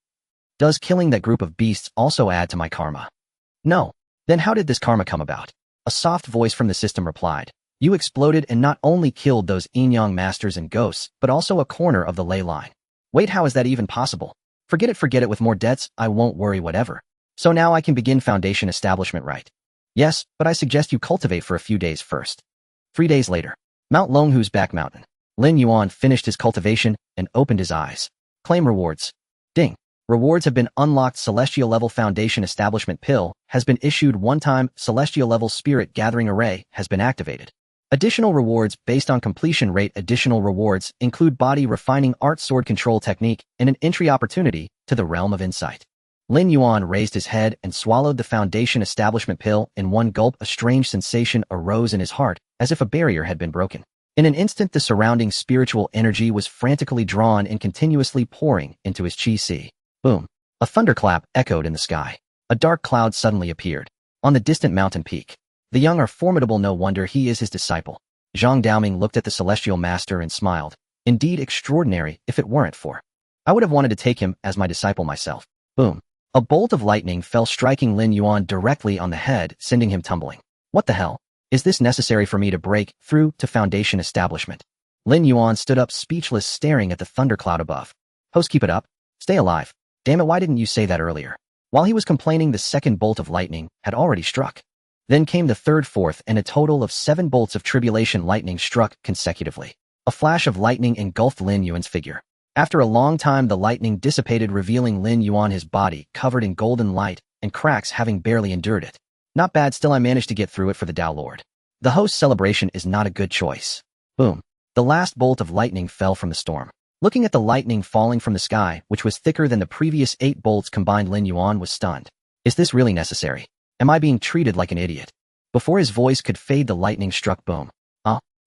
Does killing that group of beasts also add to my karma? No. Then how did this karma come about? A soft voice from the system replied. You exploded and not only killed those Yin-Yang masters and ghosts, but also a corner of the ley line. Wait, how is that even possible? Forget it, with more debts, I won't worry, whatever. So now I can begin foundation establishment, right? Yes, but I suggest you cultivate for a few days first. 3 days later. Mount Longhu's back mountain. Lin Yuan finished his cultivation and opened his eyes. Claim rewards. Ding. Rewards have been unlocked. Celestial level foundation establishment pill has been issued. One time celestial level spirit gathering array has been activated. Additional rewards based on completion rate. Additional rewards include body refining art sword control technique and an entry opportunity to the realm of insight. Lin Yuan raised his head and swallowed the foundation establishment pill in one gulp. A strange sensation arose in his heart, as if a barrier had been broken. In an instant, the surrounding spiritual energy was frantically drawn and continuously pouring into his chi si. Boom. A thunderclap echoed in the sky. A dark cloud suddenly appeared on the distant mountain peak. The young are formidable, no wonder he is his disciple. Zhang Daoming looked at the celestial master and smiled. Indeed extraordinary, if it weren't for. I would have wanted to take him as my disciple myself. Boom. A bolt of lightning fell, striking Lin Yuan directly on the head, sending him tumbling. What the hell? Is this necessary for me to break through to foundation establishment? Lin Yuan stood up speechless, staring at the thundercloud above. Host, keep it up. Stay alive. Damn it, why didn't you say that earlier? While he was complaining, the second bolt of lightning had already struck. Then came the third, fourth, and a total of 7 bolts of tribulation lightning struck consecutively. A flash of lightning engulfed Lin Yuan's figure. After a long time, the lightning dissipated, revealing Lin Yuan, his body covered in golden light and cracks, having barely endured it. Not bad, still I managed to get through it for the Tao Lord. The host's celebration is not a good choice. Boom. The last bolt of lightning fell from the storm. Looking at the lightning falling from the sky, which was thicker than the previous 8 bolts combined, Lin Yuan was stunned. Is this really necessary? Am I being treated like an idiot? Before his voice could fade, the lightning struck. Boom.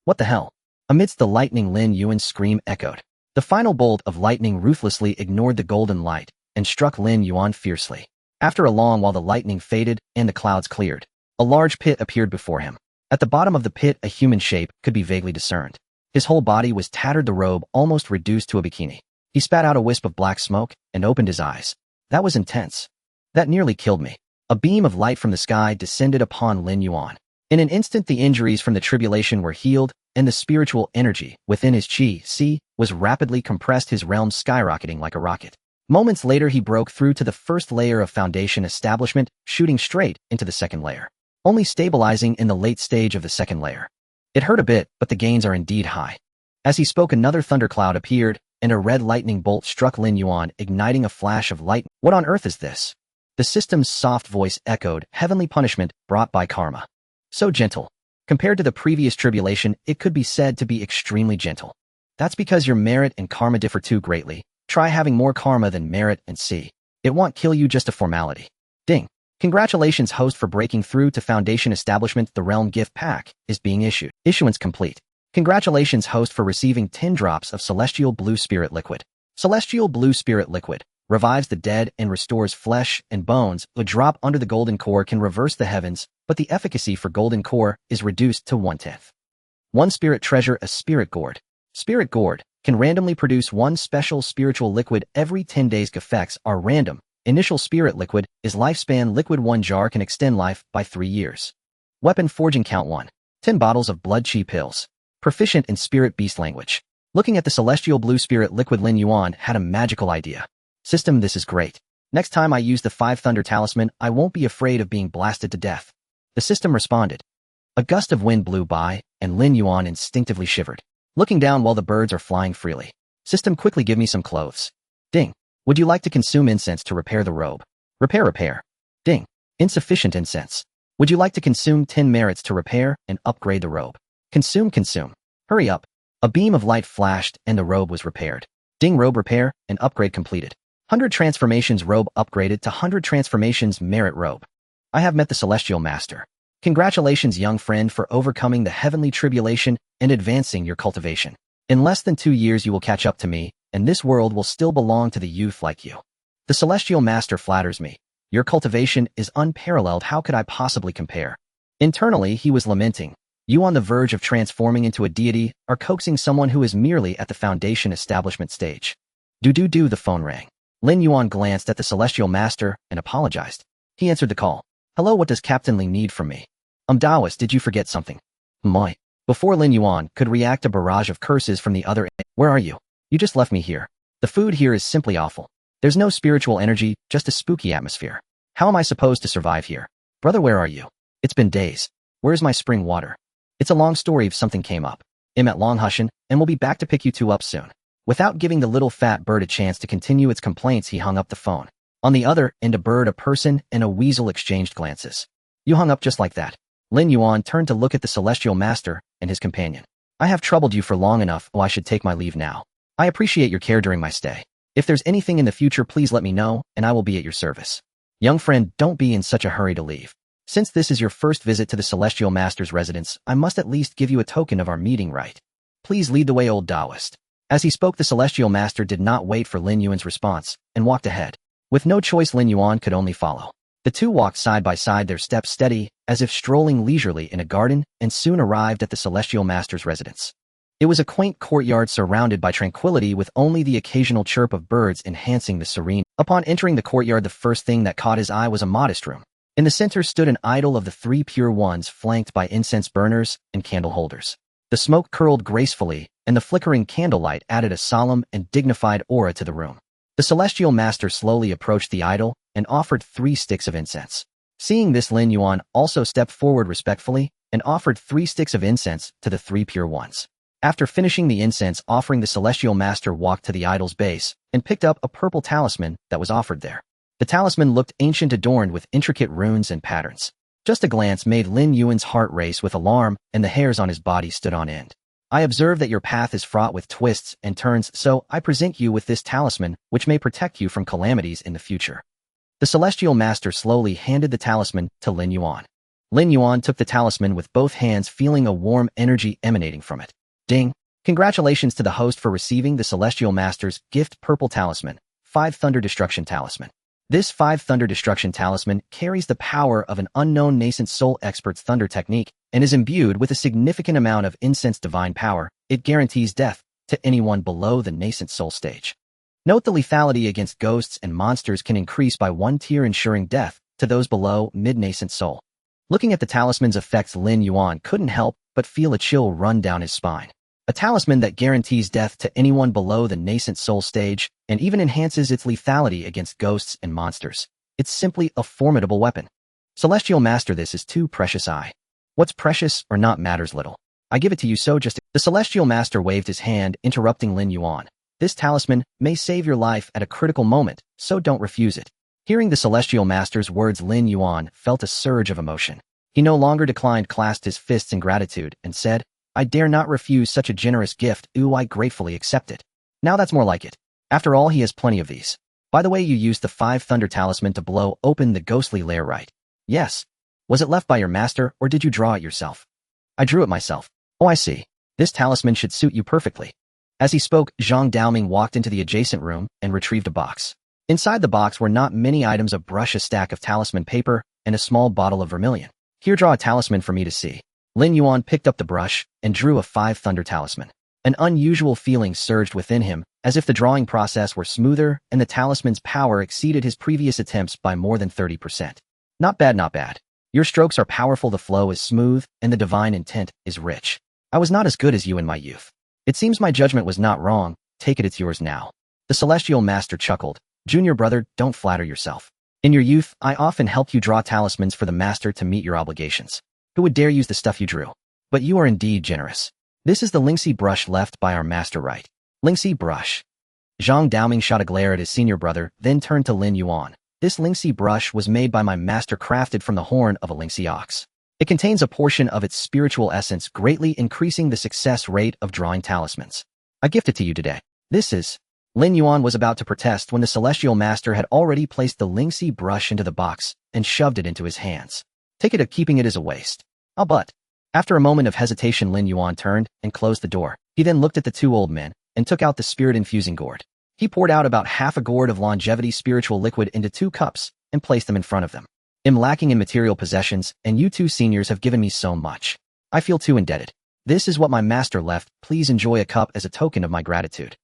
What the hell? Amidst the lightning, Lin Yuan's scream echoed. The final bolt of lightning ruthlessly ignored the golden light and struck Lin Yuan fiercely. After a long while, the lightning faded and the clouds cleared. A large pit appeared before him. At the bottom of the pit, a human shape could be vaguely discerned. His whole body was tattered, the robe almost reduced to a bikini. He spat out a wisp of black smoke and opened his eyes. That was intense. That nearly killed me. A beam of light from the sky descended upon Lin Yuan. In an instant, the injuries from the tribulation were healed, and the spiritual energy within his chi si was rapidly compressed, his realm skyrocketing like a rocket. Moments later, he broke through to the first layer of foundation establishment, shooting straight into the second layer, only stabilizing in the late stage of the second layer. It hurt a bit, but the gains are indeed high. As he spoke, another thundercloud appeared, and a red lightning bolt struck Lin Yuan, igniting a flash of light. What on earth is this? The system's soft voice echoed. Heavenly punishment brought by karma. So gentle. Compared to the previous tribulation, it could be said to be extremely gentle. That's because your merit and karma differ too greatly. Try having more karma than merit and see. It won't kill you, just a formality. Ding. Congratulations, host, for breaking through to foundation establishment. The realm gift pack is being issued. Issuance complete. Congratulations, host, for receiving 10 drops of celestial blue spirit liquid. Celestial blue spirit liquid revives the dead and restores flesh and bones. A drop under the golden core can reverse the heavens, but the efficacy for golden core is reduced to 1/10. 1 spirit treasure. A spirit gourd. Spirit gourd can randomly produce 1 special spiritual liquid every 10 days. Effects are random. Initial spirit liquid is lifespan liquid. 1 jar can extend life by 3 years. Weapon forging. Count 1. 10 bottles of blood chi pills. Proficient in spirit beast language. Looking at the celestial blue spirit liquid, Lin Yuan had a magical idea. System, this is great. Next time I use the 5 thunder talisman, I won't be afraid of being blasted to death. The system responded. A gust of wind blew by, and Lin Yuan instinctively shivered, looking down while the birds are flying freely. System, quickly give me some clothes. Ding. Would you like to consume incense to repair the robe? Repair. Ding. Insufficient incense. Would you like to consume 10 merits to repair and upgrade the robe? Consume. Hurry up. A beam of light flashed and the robe was repaired. Ding. Robe repair and upgrade completed. 100 transformations. Robe upgraded to 100 transformations. Merit robe. I have met the celestial master. Congratulations, young friend, for overcoming the heavenly tribulation and advancing your cultivation. In less than 2 years you will catch up to me, and this world will still belong to the youth like you. The celestial master flatters me. Your cultivation is unparalleled. How could I possibly compare? Internally, he was lamenting. You, on the verge of transforming into a deity, are coaxing someone who is merely at the foundation establishment stage. The phone rang. Lin Yuan glanced at the celestial master and apologized. He answered the call. Hello, what does Captain Ling need from me? Taoist, did you forget something? My. Before Lin Yuan could react, a barrage of curses from the other end. Where are you? You just left me here. The food here is simply awful. There's no spiritual energy, just a spooky atmosphere. How am I supposed to survive here? Brother, where are you? It's been days. Where's my spring water? It's a long story if something came up. I'm at Longhushan, and we'll be back to pick you two up soon. Without giving the little fat bird a chance to continue its complaints, he hung up the phone. On the other end, a person, and a weasel exchanged glances. You hung up just like that. Lin Yuan turned to look at the celestial master and his companion. I have troubled you for long enough. I should take my leave now. I appreciate your care during my stay. If there's anything in the future, please let me know, and I will be at your service. Young friend, don't be in such a hurry to leave. Since this is your first visit to the celestial master's residence, I must at least give you a token of our meeting, right? Please lead the way, old Taoist. As he spoke, the celestial master did not wait for Lin Yuan's response and walked ahead. With no choice, Lin Yuan could only follow. The two walked side by side, their steps steady, as if strolling leisurely in a garden, and soon arrived at the celestial master's residence. It was a quaint courtyard surrounded by tranquility, with only the occasional chirp of birds enhancing the serene. Upon entering the courtyard, the first thing that caught his eye was a modest room. In the center stood an idol of the three pure ones, flanked by incense burners and candle holders. The smoke curled gracefully, and the flickering candlelight added a solemn and dignified aura to the room. The celestial master slowly approached the idol and offered 3 sticks of incense. Seeing this, Lin Yuan also stepped forward respectfully and offered 3 sticks of incense to the 3 pure ones. After finishing the incense offering, the celestial master walked to the idol's base and picked up a purple talisman that was offered there. The talisman looked ancient, adorned with intricate runes and patterns. Just a glance made Lin Yuan's heart race with alarm, and the hairs on his body stood on end. I observe that your path is fraught with twists and turns, so I present you with this talisman, which may protect you from calamities in the future. The celestial master slowly handed the talisman to Lin Yuan. Lin Yuan took the talisman with both hands, feeling a warm energy emanating from it. Ding! Congratulations to the host for receiving the celestial master's gift, purple talisman, 5 Thunder Destruction Talisman. This 5 Thunder Destruction Talisman carries the power of an unknown nascent soul expert's thunder technique and is imbued with a significant amount of incense divine power. It guarantees death to anyone below the nascent soul stage. Note the lethality against ghosts and monsters can increase by 1 tier, ensuring death to those below mid-nascent soul. Looking at the talisman's effects, Lin Yuan couldn't help but feel a chill run down his spine. A talisman that guarantees death to anyone below the nascent soul stage and even enhances its lethality against ghosts and monsters. It's simply a formidable weapon. Celestial Master, this is too precious. What's precious or not matters little. I give it to you, so just... The Celestial Master waved his hand, interrupting Lin Yuan. This talisman may save your life at a critical moment, so don't refuse it. Hearing the Celestial Master's words, Lin Yuan felt a surge of emotion. He no longer declined, clasped his fists in gratitude, and said, I dare not refuse such a generous gift. I gratefully accept it. Now that's more like it. After all, he has plenty of these. By the way, you used the 5 Thunder Talisman to blow open the ghostly lair, right? Yes. Was it left by your master, or did you draw it yourself? I drew it myself. Oh, I see. This talisman should suit you perfectly. As he spoke, Zhang Daoming walked into the adjacent room and retrieved a box. Inside the box were not many items: a brush, a stack of talisman paper, and a small bottle of vermilion. Here, draw a talisman for me to see. Lin Yuan picked up the brush and drew a 5 Thunder Talisman. An unusual feeling surged within him, as if the drawing process were smoother and the talisman's power exceeded his previous attempts by more than 30%. Not bad, not bad. Your strokes are powerful, the flow is smooth, and the divine intent is rich. I was not as good as you in my youth. It seems my judgment was not wrong. Take it, it's yours now. The Celestial Master chuckled. Junior brother, don't flatter yourself. In your youth, I often helped you draw talismans for the master to meet your obligations. Who would dare use the stuff you drew? But you are indeed generous. This is the Lingxi brush left by our master, right? Lingxi brush. Zhang Daoming shot a glare at his senior brother, then turned to Lin Yuan. This Lingxi brush was made by my master, crafted from the horn of a Lingxi ox. It contains a portion of its spiritual essence, greatly increasing the success rate of drawing talismans. I gift it to you today. This is... Lin Yuan was about to protest when the Celestial Master had already placed the Lingxi brush into the box and shoved it into his hands. Take it, keeping it is a waste. I'll but. After a moment of hesitation, Lin Yuan turned and closed the door. He then looked at the 2 old men and took out the spirit-infusing gourd. He poured out about half a gourd of longevity spiritual liquid into 2 cups and placed them in front of them. I'm lacking in material possessions, and you 2 seniors have given me so much. I feel too indebted. This is what my master left. Please enjoy a cup as a token of my gratitude.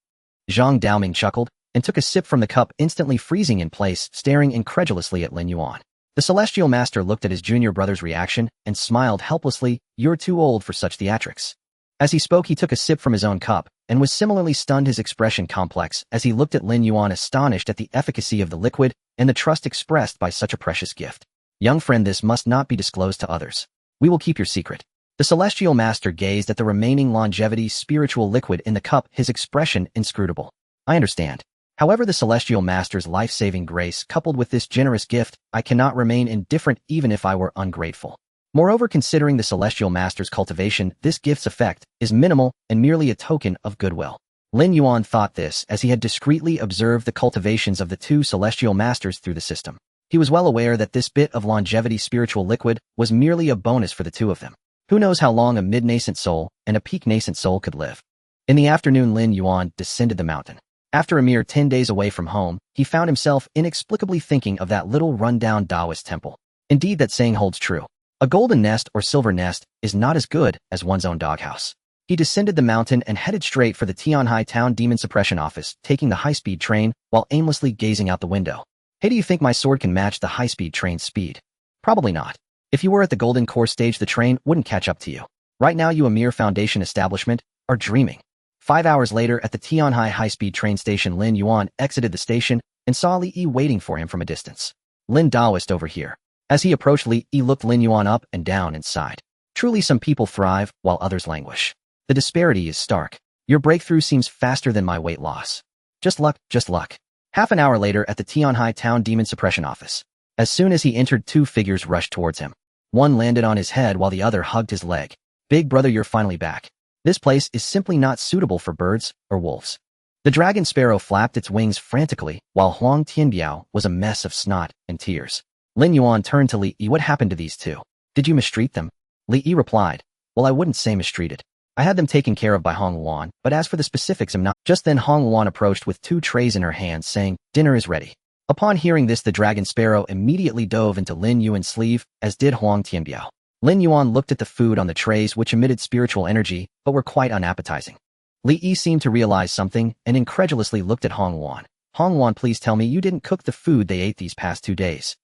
Zhang Daoming chuckled and took a sip from the cup, instantly freezing in place, staring incredulously at Lin Yuan. The Celestial Master looked at his junior brother's reaction and smiled helplessly. You're too old for such theatrics. As he spoke, he took a sip from his own cup and was similarly stunned, his expression complex, as he looked at Lin Yuan, astonished at the efficacy of the liquid and the trust expressed by such a precious gift. Young friend, this must not be disclosed to others. We will keep your secret. The celestial master gazed at the remaining longevity spiritual liquid in the cup, his expression inscrutable. I understand. However, the celestial master's life-saving grace coupled with this generous gift, I cannot remain indifferent even if I were ungrateful. Moreover, considering the celestial master's cultivation, this gift's effect is minimal and merely a token of goodwill. Lin Yuan thought this as he had discreetly observed the cultivations of the two celestial masters through the system. He was well aware that this bit of longevity spiritual liquid was merely a bonus for the two of them. Who knows how long a mid-nascent soul and a peak-nascent soul could live? In the afternoon, Lin Yuan descended the mountain. After a mere 10 days away from home, he found himself inexplicably thinking of that little run-down Taoist temple. Indeed, that saying holds true. A golden nest or silver nest is not as good as one's own doghouse. He descended the mountain and headed straight for the Tianhai Town Demon Suppression Office, taking the high-speed train while aimlessly gazing out the window. Hey, do you think my sword can match the high-speed train's speed? Probably not. If you were at the golden core stage, the train wouldn't catch up to you. Right now, you a mere foundation establishment are dreaming. 5 hours later, at the Tianhai high-speed train station, Lin Yuan exited the station and saw Li Yi waiting for him from a distance. Lin Taoist over here. As he approached, Li Yi looked Lin Yuan up and down and sighed. Truly, some people thrive while others languish. The disparity is stark. Your breakthrough seems faster than my weight loss. Just luck, just luck. Half an hour later, at the Tianhai Town Demon Suppression Office. As soon as he entered, two figures rushed towards him. One landed on his head while the other hugged his leg. Big brother, you're finally back. This place is simply not suitable for birds or wolves. The dragon sparrow flapped its wings frantically, while Huang Tianbiao was a mess of snot and tears. Lin Yuan turned to Li Yi. What happened to these two? Did you mistreat them? Li Yi replied, well, I wouldn't say mistreated. I had them taken care of by Hong Luan, but as for the specifics, I'm not. Just then Hong Luan approached with 2 trays in her hands, saying, dinner is ready. Upon hearing this, the dragon sparrow immediately dove into Lin Yuan's sleeve, as did Huang Tianbiao. Lin Yuan looked at the food on the trays, which emitted spiritual energy, but were quite unappetizing. Li Yi seemed to realize something and incredulously looked at Hong Luan. Hong Luan, please tell me you didn't cook the food they ate these past 2 days.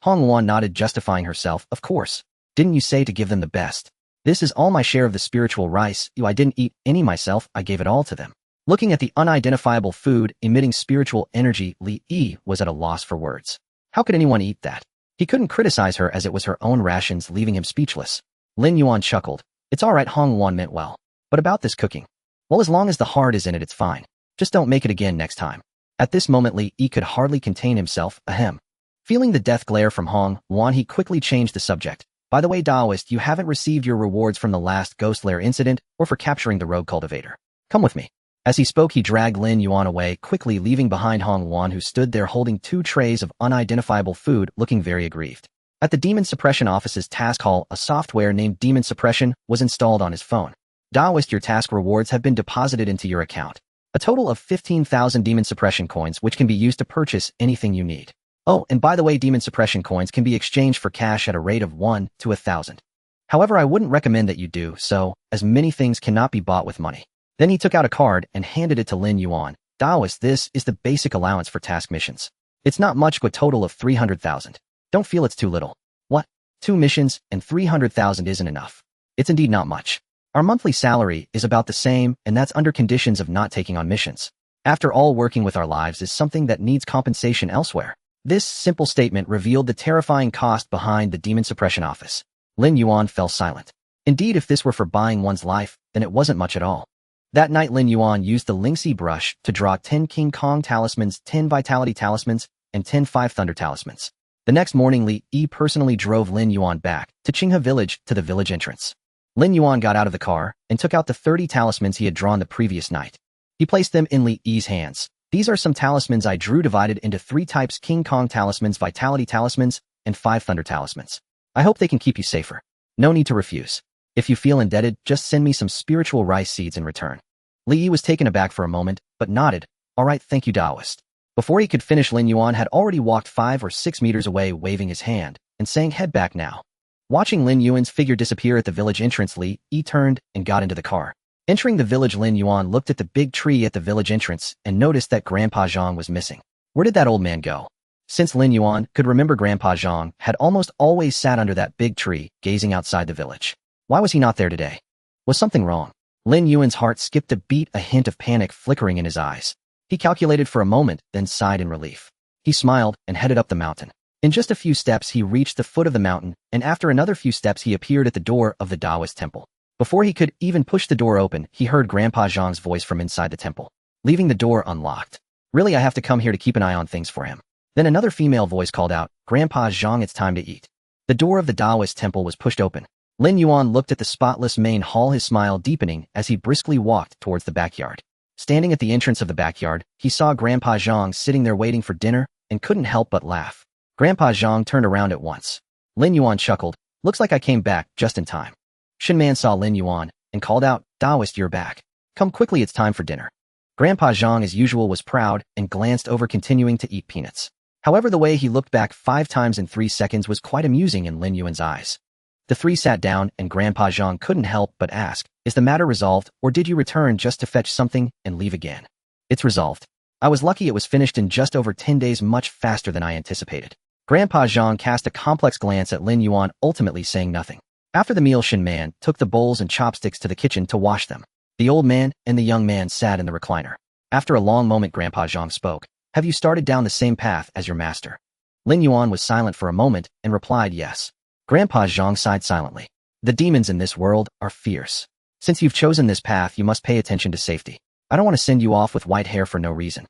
Hong Luan nodded, justifying herself. Of course. Didn't you say to give them the best? This is all my share of the spiritual rice. I didn't eat any myself, I gave it all to them. Looking at the unidentifiable food emitting spiritual energy, Li Yi was at a loss for words. How could anyone eat that? He couldn't criticize her as it was her own rations, leaving him speechless. Lin Yuan chuckled. It's all right, Hong Luan meant well. But about this cooking? Well, as long as the heart is in it, it's fine. Just don't make it again next time. At this moment, Li Yi could hardly contain himself. Ahem. Feeling the death glare from Hong Luan, he quickly changed the subject. By the way, Taoist, you haven't received your rewards from the last ghost lair incident or for capturing the rogue cultivator. Come with me. As he spoke, he dragged Lin Yuan away, quickly leaving behind Hong Luan, who stood there holding 2 trays of unidentifiable food, looking very aggrieved. At the Demon Suppression Office's task hall, a software named Demon Suppression was installed on his phone. Taoist, your task rewards have been deposited into your account. A total of 15,000 Demon Suppression coins, which can be used to purchase anything you need. Oh, and by the way, Demon Suppression coins can be exchanged for cash at a rate of 1 to 1,000. However, I wouldn't recommend that you do so, as many things cannot be bought with money. Then he took out a card and handed it to Lin Yuan. Taoist, this is the basic allowance for task missions. It's not much, but a total of 300,000. Don't feel it's too little. What? 2 missions and 300,000 isn't enough. It's indeed not much. Our monthly salary is about the same, and that's under conditions of not taking on missions. After all, working with our lives is something that needs compensation elsewhere. This simple statement revealed the terrifying cost behind the Demon Suppression Office. Lin Yuan fell silent. Indeed, if this were for buying one's life, then it wasn't much at all. That night, Lin Yuan used the Lingxi brush to draw 10 King Kong talismans, 10 Vitality talismans, and 10 Five Thunder talismans. The next morning, Li Yi personally drove Lin Yuan back to Qinghe village to the village entrance. Lin Yuan got out of the car and took out the 30 talismans he had drawn the previous night. He placed them in Li Yi's hands. These are some talismans I drew, divided into 3 types: King Kong talismans, Vitality talismans, and Five Thunder talismans. I hope they can keep you safer. No need to refuse. If you feel indebted, just send me some spiritual rice seeds in return. Li Yi was taken aback for a moment, but nodded. All right, thank you, Taoist. Before he could finish, Lin Yuan had already walked 5 or 6 meters away, waving his hand and saying, head back now. Watching Lin Yuan's figure disappear at the village entrance, Li Yi turned and got into the car. Entering the village, Lin Yuan looked at the big tree at the village entrance and noticed that Grandpa Zhang was missing. Where did that old man go? Since Lin Yuan could remember, Grandpa Zhang had almost always sat under that big tree, gazing outside the village. Why was he not there today? Was something wrong? Lin Yuan's heart skipped a beat, a hint of panic flickering in his eyes. He calculated for a moment, then sighed in relief. He smiled and headed up the mountain. In just a few steps, he reached the foot of the mountain, and after another few steps, he appeared at the door of the Taoist temple. Before he could even push the door open, he heard Grandpa Zhang's voice from inside the temple, leaving the door unlocked. Really, I have to come here to keep an eye on things for him. Then another female voice called out, Grandpa Zhang, it's time to eat. The door of the Taoist temple was pushed open. Lin Yuan looked at the spotless main hall, his smile deepening as he briskly walked towards the backyard. Standing at the entrance of the backyard, he saw Grandpa Zhang sitting there waiting for dinner and couldn't help but laugh. Grandpa Zhang turned around at once. Lin Yuan chuckled, looks like I came back just in time. Shen Man saw Lin Yuan and called out, Taoist, you're back. Come quickly, it's time for dinner. Grandpa Zhang, as usual, was proud and glanced over, continuing to eat peanuts. However, the way he looked back 5 times in 3 seconds was quite amusing in Lin Yuan's eyes. The three sat down, and Grandpa Zhang couldn't help but ask, is the matter resolved, or did you return just to fetch something and leave again? It's resolved. I was lucky it was finished in just over 10 days, much faster than I anticipated. Grandpa Zhang cast a complex glance at Lin Yuan, ultimately saying nothing. After the meal, Shen Man took the bowls and chopsticks to the kitchen to wash them. The old man and the young man sat in the recliner. After a long moment, Grandpa Zhang spoke. Have you started down the same path as your master? Lin Yuan was silent for a moment and replied yes. Grandpa Zhang sighed silently. The demons in this world are fierce. Since you've chosen this path, you must pay attention to safety. I don't want to send you off with white hair for no reason.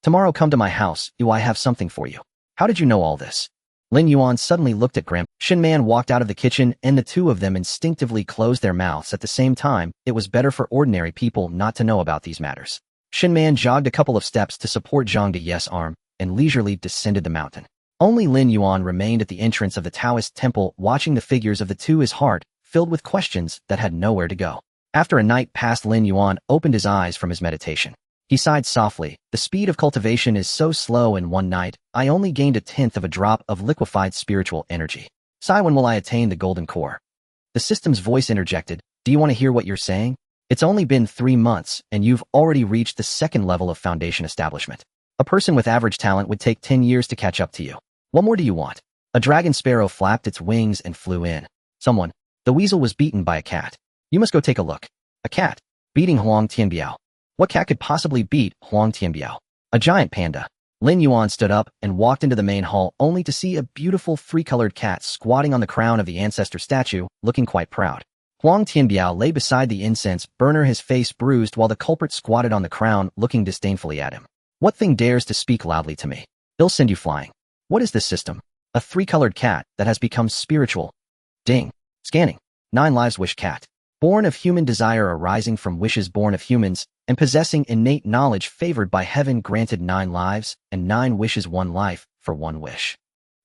Tomorrow come to my house, I have something for you. How did you know all this? Lin Yuan suddenly looked at Grandpa. Shen Man walked out of the kitchen, and the two of them instinctively closed their mouths at the same time. It was better for ordinary people not to know about these matters. Shen Man jogged a couple of steps to support Zhang De's arm and leisurely descended the mountain. Only Lin Yuan remained at the entrance of the Taoist temple, watching the figures of the two, his heart filled with questions that had nowhere to go. After a night passed, Lin Yuan opened his eyes from his meditation. He sighed softly. The speed of cultivation is so slow. In one night, I only gained 1/10 of a drop of liquefied spiritual energy. Sigh, when will I attain the golden core? The system's voice interjected. Do you want to hear what you're saying? It's only been 3 months, and you've already reached the 2nd level of foundation establishment. A person with average talent would take 10 years to catch up to you. What more do you want? A dragon sparrow flapped its wings and flew in. Someone. The weasel was beaten by a cat. You must go take a look. A cat. Beating Huang Tianbiao. What cat could possibly beat Huang Tianbiao? A giant panda. Lin Yuan stood up and walked into the main hall, only to see a beautiful 3-colored cat squatting on the crown of the ancestor statue, looking quite proud. Huang Tianbiao lay beside the incense burner, his face bruised, while the culprit squatted on the crown, looking disdainfully at him. What thing dares to speak loudly to me? They'll send you flying. What is this system? A 3-colored cat that has become spiritual. Ding. Scanning. 9 lives wish cat. Born of human desire arising from wishes born of humans, and possessing innate knowledge favored by heaven, granted 9 lives, and 9 wishes, 1 life, for 1 wish.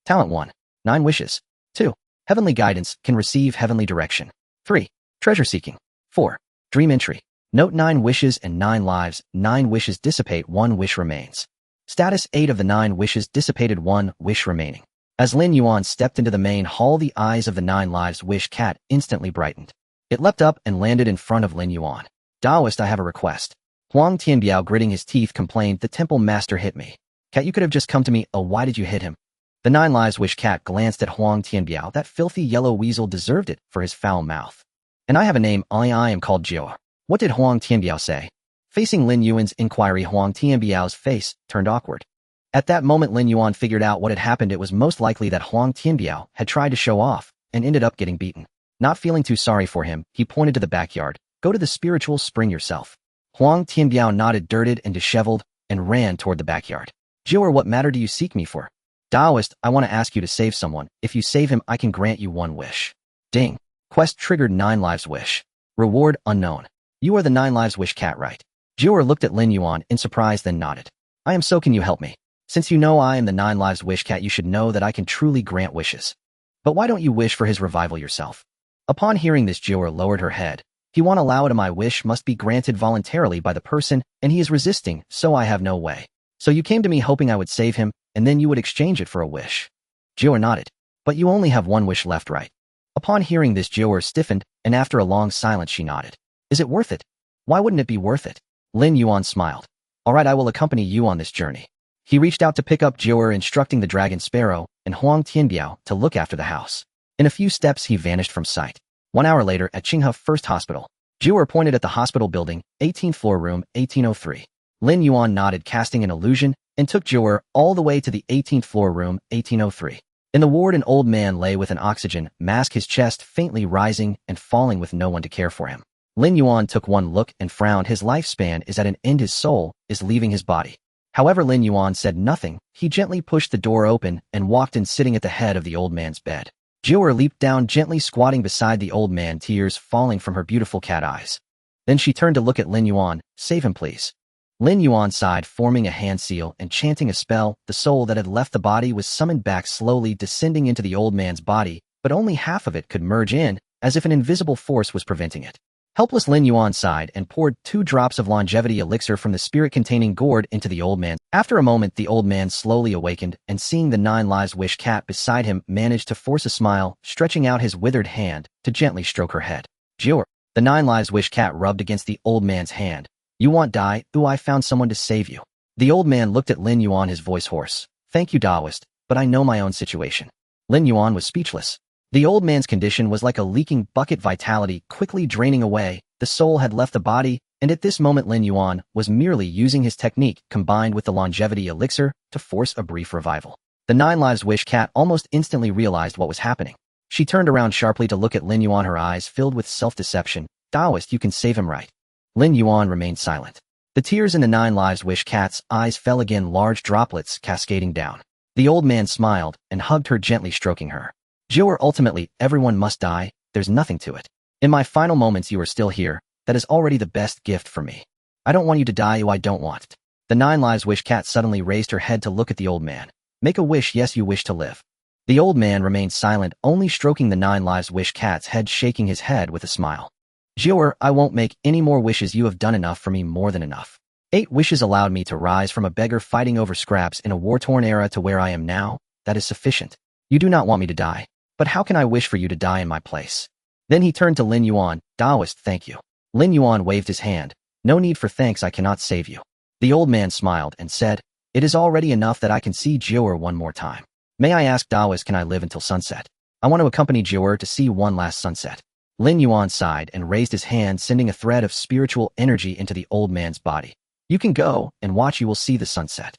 Talent 1. 9 wishes. 2. Heavenly guidance, can receive heavenly direction. 3. Treasure seeking. 4. Dream entry. Note 9 wishes and 9 lives, 9 wishes dissipate, 1 wish remains. Status 8 of the 9 wishes dissipated, 1 wish remaining. As Lin Yuan stepped into the main hall, the eyes of the 9 lives wish cat instantly brightened. It leapt up and landed in front of Lin Yuan. Taoist, I have a request. Huang Tianbiao, gritting his teeth, complained, the temple master hit me. Cat, you could have just come to me. Oh, why did you hit him? The 9 lives wish cat glanced at Huang Tianbiao. That filthy yellow weasel deserved it for his foul mouth. And I have a name. I am called Jiao. What did Huang Tianbiao say? Facing Lin Yuan's inquiry, Huang Tianbiao's face turned awkward. At that moment, Lin Yuan figured out what had happened. It was most likely that Huang Tianbiao had tried to show off and ended up getting beaten. Not feeling too sorry for him, he pointed to the backyard. Go to the spiritual spring yourself. Huang Tianbiao nodded, dirted and disheveled, and ran toward the backyard. Jiao, what matter do you seek me for? Taoist, I want to ask you to save someone. If you save him, I can grant you 1 wish. Ding. Quest triggered. 9 lives wish. Reward unknown. You are the 9 lives wish cat, right? Jiao looked at Lin Yuan in surprise, then nodded. I am. So can you help me? Since you know I am the 9 lives wish cat, you should know that I can truly grant wishes. But why don't you wish for his revival yourself? Upon hearing this, Jiao lowered her head. He won't allow it. My wish must be granted voluntarily by the person, and he is resisting, so I have no way. So you came to me hoping I would save him, and then you would exchange it for a wish. Jiao nodded. But you only have 1 wish left, right? Upon hearing this, Jiao stiffened, and after a long silence she nodded. Is it worth it? Why wouldn't it be worth it? Lin Yuan smiled. All right, I will accompany you on this journey. He reached out to pick up Jiao, instructing the dragon sparrow and Huang Tianbiao to look after the house. In a few steps, he vanished from sight. 1 hour later, at Qinghe First Hospital, Jiao pointed at the hospital building, 18th floor room, 1803. Lin Yuan nodded, casting an illusion, and took Jiao all the way to the 18th floor room, 1803. In the ward, an old man lay with an oxygen mask, his chest faintly rising and falling with no one to care for him. Lin Yuan took one look and frowned. His lifespan is at an end. His soul is leaving his body. However, Lin Yuan said nothing. He gently pushed the door open and walked in, sitting at the head of the old man's bed. Jiu'er leaped down, gently squatting beside the old man, tears falling from her beautiful cat eyes. Then she turned to look at Lin Yuan. "Save him, please." Lin Yuan sighed, forming a hand seal and chanting a spell. The soul that had left the body was summoned back, slowly descending into the old man's body, but only half of it could merge in, as if an invisible force was preventing it. Helpless, Lin Yuan sighed and poured 2 drops of longevity elixir from the spirit-containing gourd into the old man. After a moment, the old man slowly awakened, and seeing the 9 lives wish cat beside him, managed to force a smile, stretching out his withered hand to gently stroke her head. "Jiu'er." The 9 lives wish cat rubbed against the old man's hand. "You want die? Ooh, I found someone to save you." The old man looked at Lin Yuan, his voice hoarse. "Thank you, Taoist, but I know my own situation." Lin Yuan was speechless. The old man's condition was like a leaking bucket, vitality quickly draining away. The soul had left the body, and at this moment Lin Yuan was merely using his technique combined with the longevity elixir to force a brief revival. The 9 lives wish cat almost instantly realized what was happening. She turned around sharply to look at Lin Yuan, her eyes filled with self-deception. "Taoist, you can save him, right?" Lin Yuan remained silent. The tears in the 9 lives wish cat's eyes fell again, large droplets cascading down. The old man smiled and hugged her, gently stroking her. "Jiu'er, ultimately, everyone must die. There's nothing to it. In my final moments, you are still here. That is already the best gift for me. I don't want you to die. I don't want it." The 9 lives wish cat suddenly raised her head to look at the old man. "Make a wish. Yes, you wish to live." The old man remained silent, only stroking the 9 lives wish cat's head, shaking his head with a smile. "Jiu'er, I won't make any more wishes. You have done enough for me, more than enough. 8 wishes allowed me to rise from a beggar fighting over scraps in a war-torn era to where I am now. That is sufficient. You do not want me to die. But how can I wish for you to die in my place?" Then he turned to Lin Yuan. "Taoist, thank you." Lin Yuan waved his hand. "No need for thanks. I cannot save you." The old man smiled and said, "It is already enough that I can see Jiu'er one more time. May I ask, Taoist, can I live until sunset? I want to accompany Jiu'er to see one last sunset." Lin Yuan sighed and raised his hand, sending a thread of spiritual energy into the old man's body. "You can go and watch. You will see the sunset."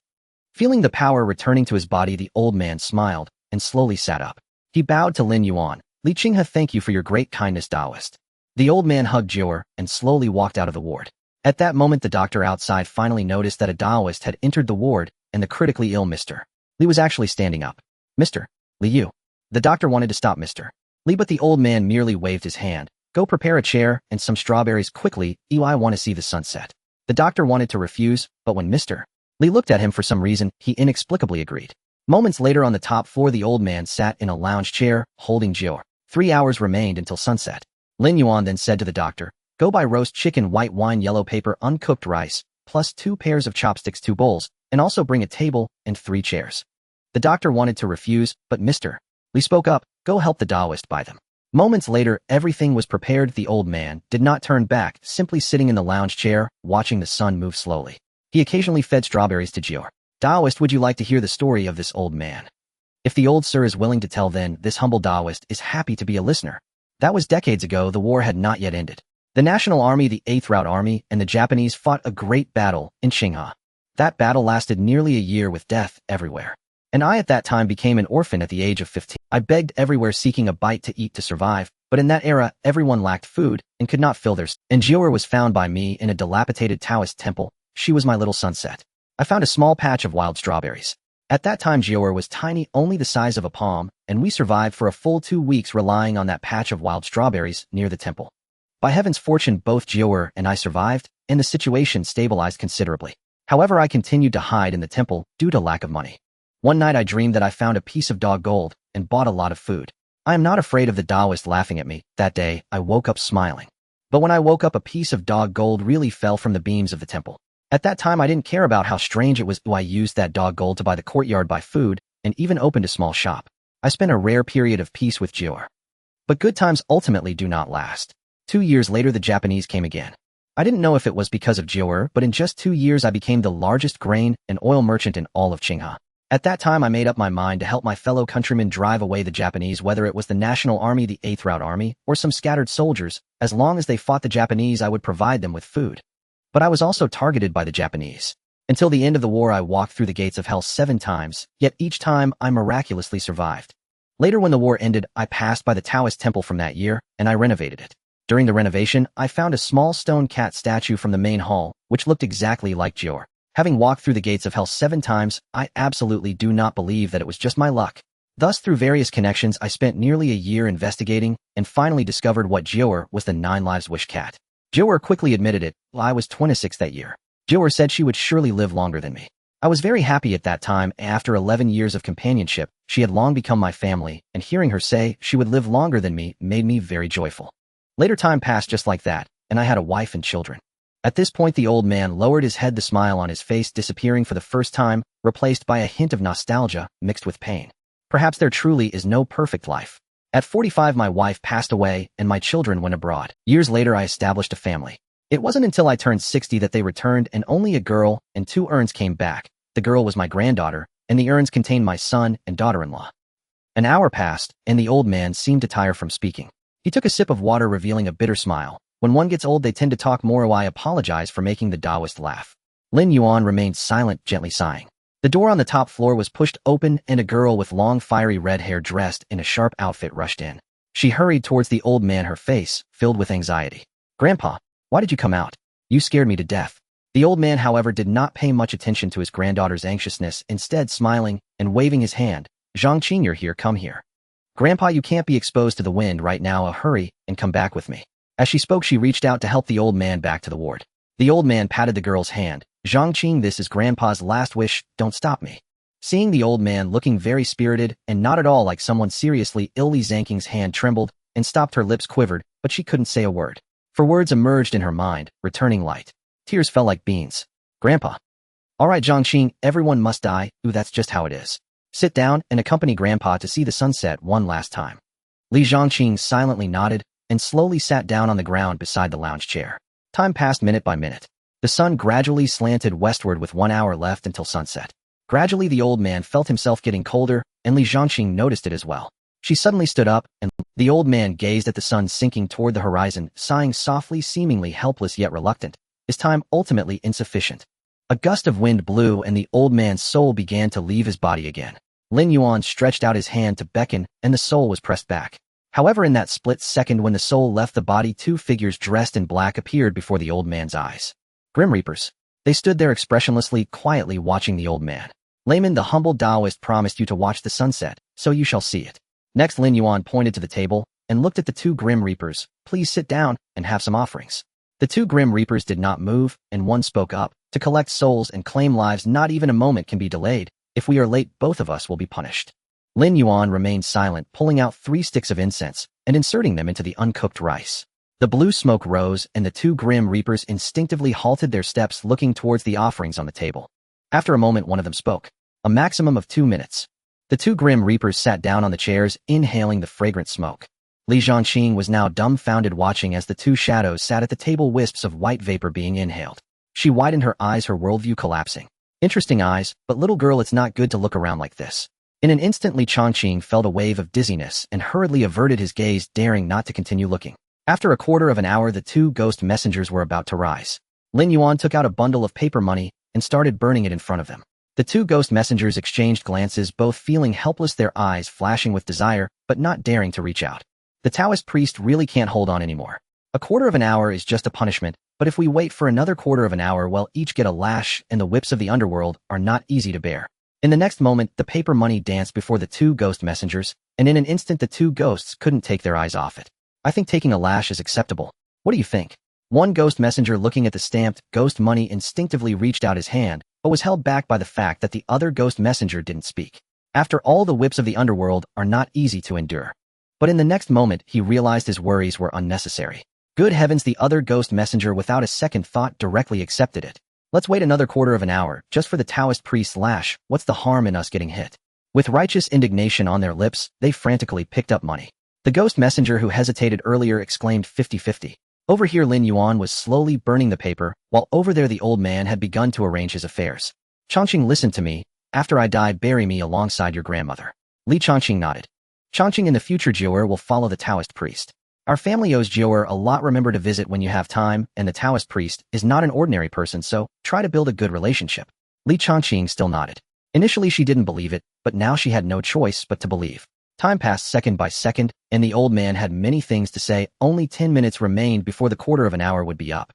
Feeling the power returning to his body, the old man smiled and slowly sat up. He bowed to Lin Yuan. "Li Qinghe, thank you for your great kindness, Taoist." The old man hugged Jiu'er and slowly walked out of the ward. At that moment, the doctor outside finally noticed that a Taoist had entered the ward, and the critically ill Mr. Li was actually standing up. "Mr. Li, you." The doctor wanted to stop Mr. Li, but the old man merely waved his hand. "Go prepare a chair and some strawberries quickly. I want to see the sunset." The doctor wanted to refuse, but when Mr. Li looked at him for some reason, he inexplicably agreed. Moments later, on the top floor, the old man sat in a lounge chair, holding Jiu'er. 3 hours remained until sunset. Lin Yuan then said to the doctor, "Go buy roast chicken, white wine, yellow paper, uncooked rice, plus 2 pairs of chopsticks, 2 bowls, and also bring a table and 3 chairs." The doctor wanted to refuse, but Mr. Li spoke up. "Go help the Taoist buy them." Moments later, everything was prepared. The old man did not turn back, simply sitting in the lounge chair, watching the sun move slowly. He occasionally fed strawberries to Jiu'er. "Taoist, would you like to hear the story of this old man? If the old sir is willing to tell, then this humble Taoist is happy to be a listener." That was decades ago. The war had not yet ended. The National Army, the 8th Route Army, and the Japanese fought a great battle in Qinghe. That battle lasted nearly a year with death everywhere. And I at that time became an orphan at the age of 15. I begged everywhere, seeking a bite to eat to survive, but in that era, everyone lacked food and could not fill their And Jiu'er was found by me in a dilapidated Taoist temple. She was my little sunset. I found a small patch of wild strawberries. At that time, Jiu'er was tiny, only the size of a palm, and we survived for a full 2 weeks relying on that patch of wild strawberries near the temple. By heaven's fortune, both Jiu'er and I survived, and the situation stabilized considerably. However, I continued to hide in the temple due to lack of money. One night I dreamed that I found a piece of dog gold and bought a lot of food. I am not afraid of the Taoist laughing at me. That day, I woke up smiling. But when I woke up, a piece of dog gold really fell from the beams of the temple. At that time, I didn't care about how strange it was. I used that dog gold to buy the courtyard, buy food, and even opened a small shop. I spent a rare period of peace with Jiu'er. But good times ultimately do not last. 2 years later, the Japanese came again. I didn't know if it was because of Jiu'er, but in just 2 years I became the largest grain and oil merchant in all of Qinghe. At that time, I made up my mind to help my fellow countrymen drive away the Japanese, whether it was the National Army, the 8th Route Army, or some scattered soldiers. As long as they fought the Japanese, I would provide them with food. But I was also targeted by the Japanese. Until the end of the war, I walked through the gates of hell 7 times, yet each time I miraculously survived. Later when the war ended, I passed by the Taoist temple from that year, and I renovated it. During the renovation, I found a small stone cat statue from the main hall, which looked exactly like Jior. Having walked through the gates of hell 7 times, I absolutely do not believe that it was just my luck. Thus, through various connections, I spent nearly a year investigating and finally discovered what Jior was the 9 lives wish cat. Jior quickly admitted it. I was 26 that year. Jior said she would surely live longer than me. I was very happy at that time. After 11 years of companionship, she had long become my family, and hearing her say she would live longer than me made me very joyful. Later time passed just like that, and I had a wife and children. At this point the old man lowered his head, the smile on his face disappearing for the first time, replaced by a hint of nostalgia mixed with pain. Perhaps there truly is no perfect life. At 45 my wife passed away and my children went abroad. Years later I established a family. It wasn't until I turned 60 that they returned, and only a girl and 2 urns came back. The girl was my granddaughter, and the urns contained my son and daughter-in-law. An hour passed, and the old man seemed to tire from speaking. He took a sip of water, revealing a bitter smile. When one gets old they tend to talk more. I apologize for making the Taoist laugh. Lin Yuan remained silent, gently sighing. The door on the top floor was pushed open and a girl with long fiery red hair dressed in a sharp outfit rushed in. She hurried towards the old man, her face filled with anxiety. "Grandpa, why did you come out? You scared me to death." The old man, however, did not pay much attention to his granddaughter's anxiousness, instead smiling and waving his hand. "Zhangqing, you're here, come here." "Grandpa, you can't be exposed to the wind right now. Hurry and come back with me." As she spoke, she reached out to help the old man back to the ward. The old man patted the girl's hand. "Zhangqing, this is Grandpa's last wish, don't stop me." Seeing the old man looking very spirited and not at all like someone seriously ill, Li Zhangqing's hand trembled and stopped, her lips quivered, but she couldn't say a word. For words emerged in her mind, returning light. Tears fell like beans. "Grandpa." "All right, Zhangqing, everyone must die. Ooh, that's just how it is. Sit down and accompany Grandpa to see the sunset one last time." Li Zhangqing silently nodded and slowly sat down on the ground beside the lounge chair. Time passed minute by minute. The sun gradually slanted westward with 1 hour left until sunset. Gradually the old man felt himself getting colder, and Li Zhangqing noticed it as well. She suddenly stood up, and the old man gazed at the sun sinking toward the horizon, sighing softly, seemingly helpless yet reluctant. His time ultimately insufficient. A gust of wind blew and the old man's soul began to leave his body again. Lin Yuan stretched out his hand to beckon, and the soul was pressed back. However, in that split second when the soul left the body, 2 figures dressed in black appeared before the old man's eyes. Grim Reapers. They stood there expressionlessly, quietly watching the old man. "Layman, the humble Taoist promised you to watch the sunset, so you shall see it." Next, Lin Yuan pointed to the table and looked at the 2 Grim Reapers. "Please sit down and have some offerings." The 2 Grim Reapers did not move, and one spoke up. "To collect souls and claim lives, not even a moment can be delayed. If we are late, both of us will be punished." Lin Yuan remained silent, pulling out 3 sticks of incense and inserting them into the uncooked rice. The blue smoke rose, and the 2 Grim Reapers instinctively halted their steps, looking towards the offerings on the table. After a moment, one of them spoke. "A maximum of 2 minutes." The 2 Grim Reapers sat down on the chairs, inhaling the fragrant smoke. Li Zhangqing was now dumbfounded, watching as the 2 shadows sat at the table, wisps of white vapor being inhaled. She widened her eyes, her worldview collapsing. "Interesting eyes, but little girl, it's not good to look around like this." In an instant, Li Zhangqing felt a wave of dizziness and hurriedly averted his gaze, daring not to continue looking. After a quarter of an hour, the 2 ghost messengers were about to rise. Lin Yuan took out a bundle of paper money and started burning it in front of them. The 2 ghost messengers exchanged glances, both feeling helpless, their eyes flashing with desire, but not daring to reach out. The Taoist priest really can't hold on anymore. A quarter of an hour is just a punishment, but if we wait for another quarter of an hour, we'll each get a lash, and the whips of the underworld are not easy to bear. In the next moment, the paper money danced before the 2 ghost messengers, and in an instant the 2 ghosts couldn't take their eyes off it. "I think taking a lash is acceptable. What do you think?" One ghost messenger, looking at the stamped ghost money, instinctively reached out his hand, but was held back by the fact that the other ghost messenger didn't speak. After all, the whips of the underworld are not easy to endure. But in the next moment, he realized his worries were unnecessary. Good heavens, the other ghost messenger without a second thought directly accepted it. "Let's wait another quarter of an hour, just for the Taoist priest's lash. What's the harm in us getting hit?" With righteous indignation on their lips, they frantically picked up money. The ghost messenger who hesitated earlier exclaimed 50-50. Over here, Lin Yuan was slowly burning the paper, while over there the old man had begun to arrange his affairs. "Changqing, listen to me. After I die, bury me alongside your grandmother." Li Changqing nodded. "Changqing, in the future, Jior will follow the Taoist priest. Our family owes Jior a lot. Remember to visit when you have time, and the Taoist priest is not an ordinary person, so try to build a good relationship." Li Changqing still nodded. Initially she didn't believe it, but now she had no choice but to believe. Time passed second by second, and the old man had many things to say. Only 10 minutes remained before the quarter of an hour would be up.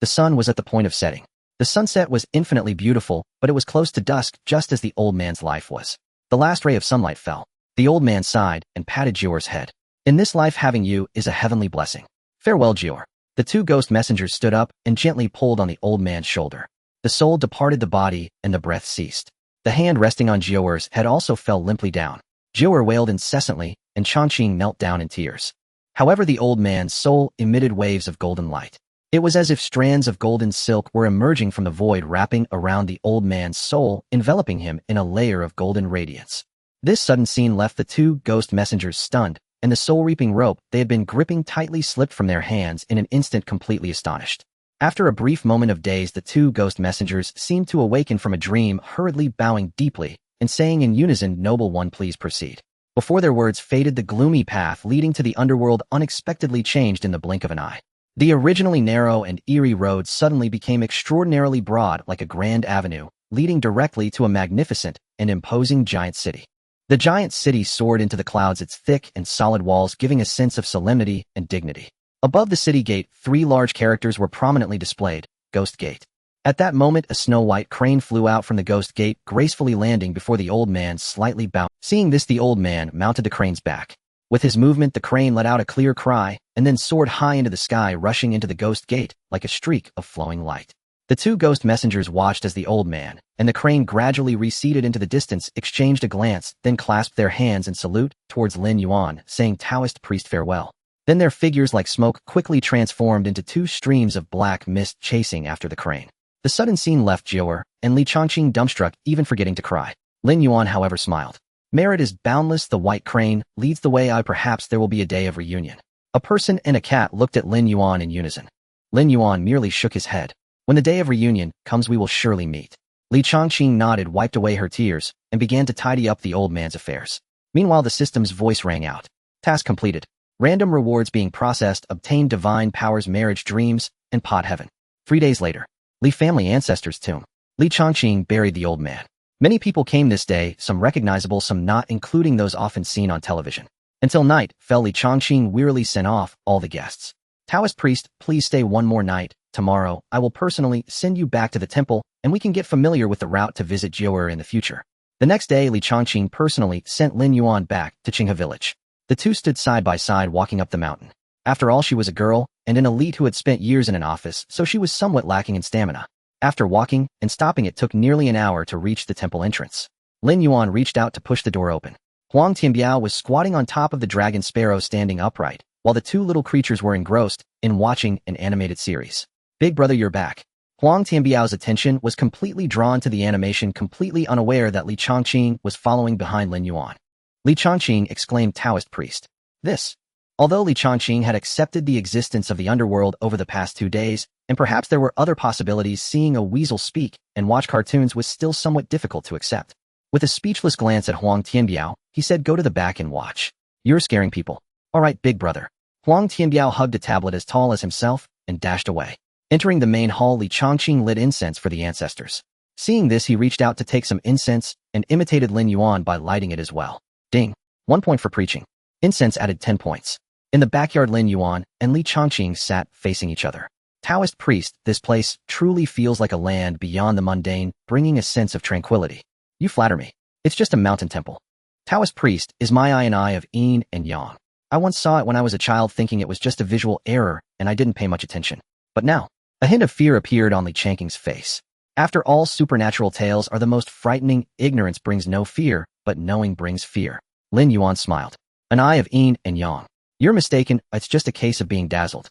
The sun was at the point of setting. The sunset was infinitely beautiful, but it was close to dusk, just as the old man's life was. The last ray of sunlight fell. The old man sighed and patted Jior's head. In this life, having you is a heavenly blessing. Farewell, Jior. The two ghost messengers stood up and gently pulled on the old man's shoulder. The soul departed the body, and the breath ceased. The hand resting on Jior's head also fell limply down. Jior wailed incessantly, and Changqing knelt down in tears. However, the old man's soul emitted waves of golden light. It was as if strands of golden silk were emerging from the void, wrapping around the old man's soul, enveloping him in a layer of golden radiance. This sudden scene left the two ghost messengers stunned, and the soul-reaping rope they had been gripping tightly slipped from their hands in an instant, completely astonished. After a brief moment of daze, the two ghost messengers seemed to awaken from a dream, hurriedly bowing deeply and saying in unison, "Noble one, please proceed." Before their words faded, the gloomy path leading to the underworld unexpectedly changed in the blink of an eye. The originally narrow and eerie road suddenly became extraordinarily broad, like a grand avenue, leading directly to a magnificent and imposing giant city. The giant city soared into the clouds, its thick and solid walls giving a sense of solemnity and dignity. Above the city gate, 3 large characters were prominently displayed: Ghost Gate. At that moment, a snow-white crane flew out from the Ghost Gate, gracefully landing before the old man, slightly bowed. Seeing this, the old man mounted the crane's back. With his movement, the crane let out a clear cry and then soared high into the sky, rushing into the Ghost Gate like a streak of flowing light. The two ghost messengers watched as the old man and the crane gradually receded into the distance, exchanged a glance, then clasped their hands in salute towards Lin Yuan, saying, "Taoist priest, farewell." Then their figures, like smoke, quickly transformed into 2 streams of black mist chasing after the crane. The sudden scene left Jior and Li Changqing dumbstruck, even forgetting to cry. Lin Yuan, however, smiled. "Merit is boundless. The white crane leads the way. Perhaps there will be a day of reunion." A person and a cat looked at Lin Yuan in unison. Lin Yuan merely shook his head. "When the day of reunion comes, we will surely meet." Li Changqing nodded, wiped away her tears, and began to tidy up the old man's affairs. Meanwhile, the system's voice rang out. Task completed. Random rewards being processed. Obtained divine powers, marriage dreams, and pot heaven. 3 days later. Li family ancestors' tomb. Li Changqing buried the old man. Many people came this day, some recognizable, some not, including those often seen on television. Until night fell, Li Changqing wearily sent off all the guests. "Taoist priest, please stay one more night. Tomorrow, I will personally send you back to the temple, and we can get familiar with the route to visit Jior in the future." The next day, Li Changqing personally sent Lin Yuan back to Qinghe village. The two stood side by side walking up the mountain. After all, she was a girl and an elite who had spent years in an office, so she was somewhat lacking in stamina. After walking and stopping, it took nearly an hour to reach the temple entrance. Lin Yuan reached out to push the door open. Huang Tianbiao was squatting on top of the dragon sparrow, standing upright, while the 2 little creatures were engrossed in watching an animated series. "Big brother, you're back." Huang Tianbiao's attention was completely drawn to the animation, completely unaware that Li Changqing was following behind Lin Yuan. Li Changqing exclaimed, "Taoist priest." This. Although Li Changqing had accepted the existence of the underworld over the past 2 days, and perhaps there were other possibilities, seeing a weasel speak and watch cartoons was still somewhat difficult to accept. With a speechless glance at Huang Tianbiao, he said, "Go to the back and watch. You're scaring people." "All right, big brother." Huang Tianbiao hugged a tablet as tall as himself and dashed away. Entering the main hall, Li Changqing lit incense for the ancestors. Seeing this, he reached out to take some incense and imitated Lin Yuan by lighting it as well. Ding. 1 point for preaching. Incense added 10 points. In the backyard, Lin Yuan and Li Changqing sat facing each other. "Taoist priest, this place truly feels like a land beyond the mundane, bringing a sense of tranquility." "You flatter me. It's just a mountain temple." "Taoist priest is my eye of yin and yang. I once saw it when I was a child, thinking it was just a visual error, and I didn't pay much attention. But now." A hint of fear appeared on Li Changqing's face. After all, supernatural tales are the most frightening. Ignorance brings no fear, but knowing brings fear. Lin Yuan smiled. "An eye of yin and yang. You're mistaken, it's just a case of being dazzled."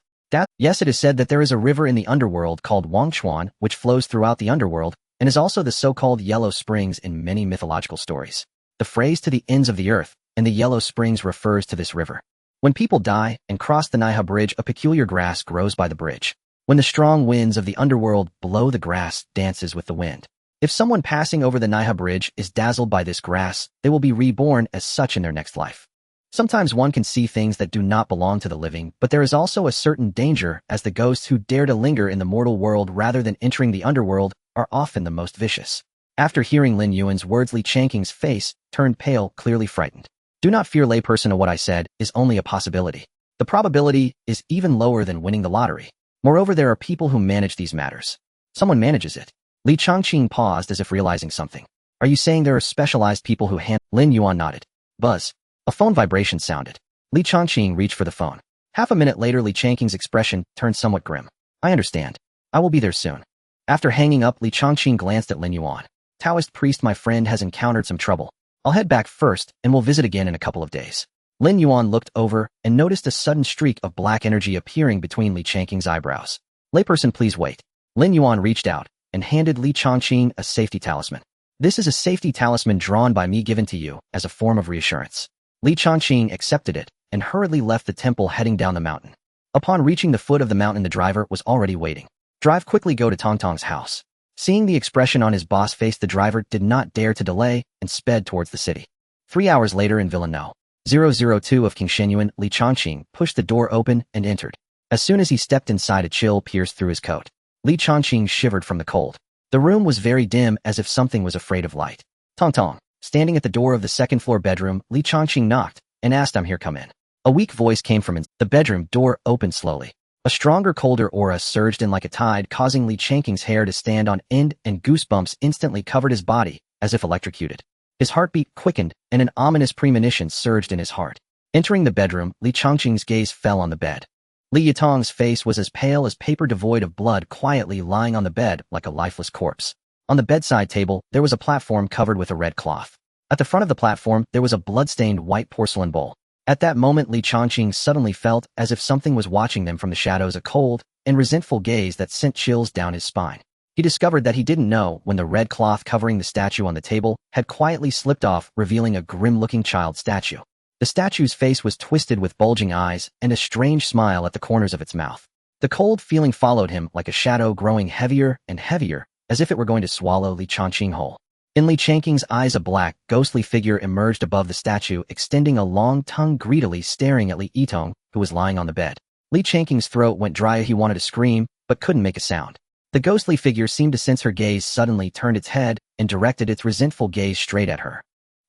Yes, it is said that there is a river in the underworld called Wangchuan, which flows throughout the underworld, and is also the so-called Yellow Springs in many mythological stories. The phrase "to the ends of the earth" and the Yellow Springs refers to this river. When people die and cross the Naiha Bridge, a peculiar grass grows by the bridge. When the strong winds of the underworld blow, the grass dances with the wind. If someone passing over the Naiha Bridge is dazzled by this grass, they will be reborn as such in their next life. Sometimes one can see things that do not belong to the living, but there is also a certain danger, as the ghosts who dare to linger in the mortal world rather than entering the underworld are often the most vicious. After hearing Lin Yuan's words, Li Changqing's face turned pale, clearly frightened. Do not fear, layperson, of what I said is only a possibility. The probability is even lower than winning the lottery. Moreover, there are people who manage these matters. Someone manages it. Li Changqing paused as if realizing something. Are you saying there are specialized people who handle? Lin Yuan nodded. Buzz. A phone vibration sounded. Li Changqing reached for the phone. Half a minute later, Li Changqing's expression turned somewhat grim. I understand. I will be there soon. After hanging up, Li Changqing glanced at Lin Yuan. Taoist priest, my friend has encountered some trouble. I'll head back first, and we'll visit again in a couple of days. Lin Yuan looked over and noticed a sudden streak of black energy appearing between Li Changqing's eyebrows. Layperson, please wait. Lin Yuan reached out and handed Li Changqing a safety talisman. This is a safety talisman drawn by me, given to you as a form of reassurance. Li Changqing accepted it and hurriedly left the temple, heading down the mountain. Upon reaching the foot of the mountain, the driver was already waiting. Drive quickly, go to Tongtong's house. Seeing the expression on his boss face, the driver did not dare to delay and sped towards the city. 3 hours later in Villa No. 002 of King Shenyuan, Li Changqing pushed the door open and entered. As soon as he stepped inside, a chill pierced through his coat. Li Changqing shivered from the cold. The room was very dim, as if something was afraid of light. Tongtong. Standing at the door of the second-floor bedroom, Li Changqing knocked and asked, I'm here, come in. A weak voice came from inside. The bedroom door opened slowly. A stronger, colder aura surged in like a tide, causing Li Changqing's hair to stand on end, and goosebumps instantly covered his body, as if electrocuted. His heartbeat quickened, and an ominous premonition surged in his heart. Entering the bedroom, Li Changqing's gaze fell on the bed. Li Yitong's face was as pale as paper, devoid of blood, quietly lying on the bed like a lifeless corpse. On the bedside table, there was a platform covered with a red cloth. At the front of the platform, there was a blood-stained white porcelain bowl. At that moment, Li Changqing suddenly felt as if something was watching them from the shadows, a cold and resentful gaze that sent chills down his spine. He discovered that he didn't know when the red cloth covering the statue on the table had quietly slipped off, revealing a grim-looking child statue. The statue's face was twisted with bulging eyes and a strange smile at the corners of its mouth. The cold feeling followed him like a shadow, growing heavier and heavier, as if it were going to swallow Li Changqing whole. In Li Changqing's eyes, a black, ghostly figure emerged above the statue, extending a long tongue, greedily staring at Li Yitong, who was lying on the bed. Li Changqing's throat went dry. He wanted to scream, but couldn't make a sound. The ghostly figure seemed to sense her gaze, suddenly turned its head and directed its resentful gaze straight at her.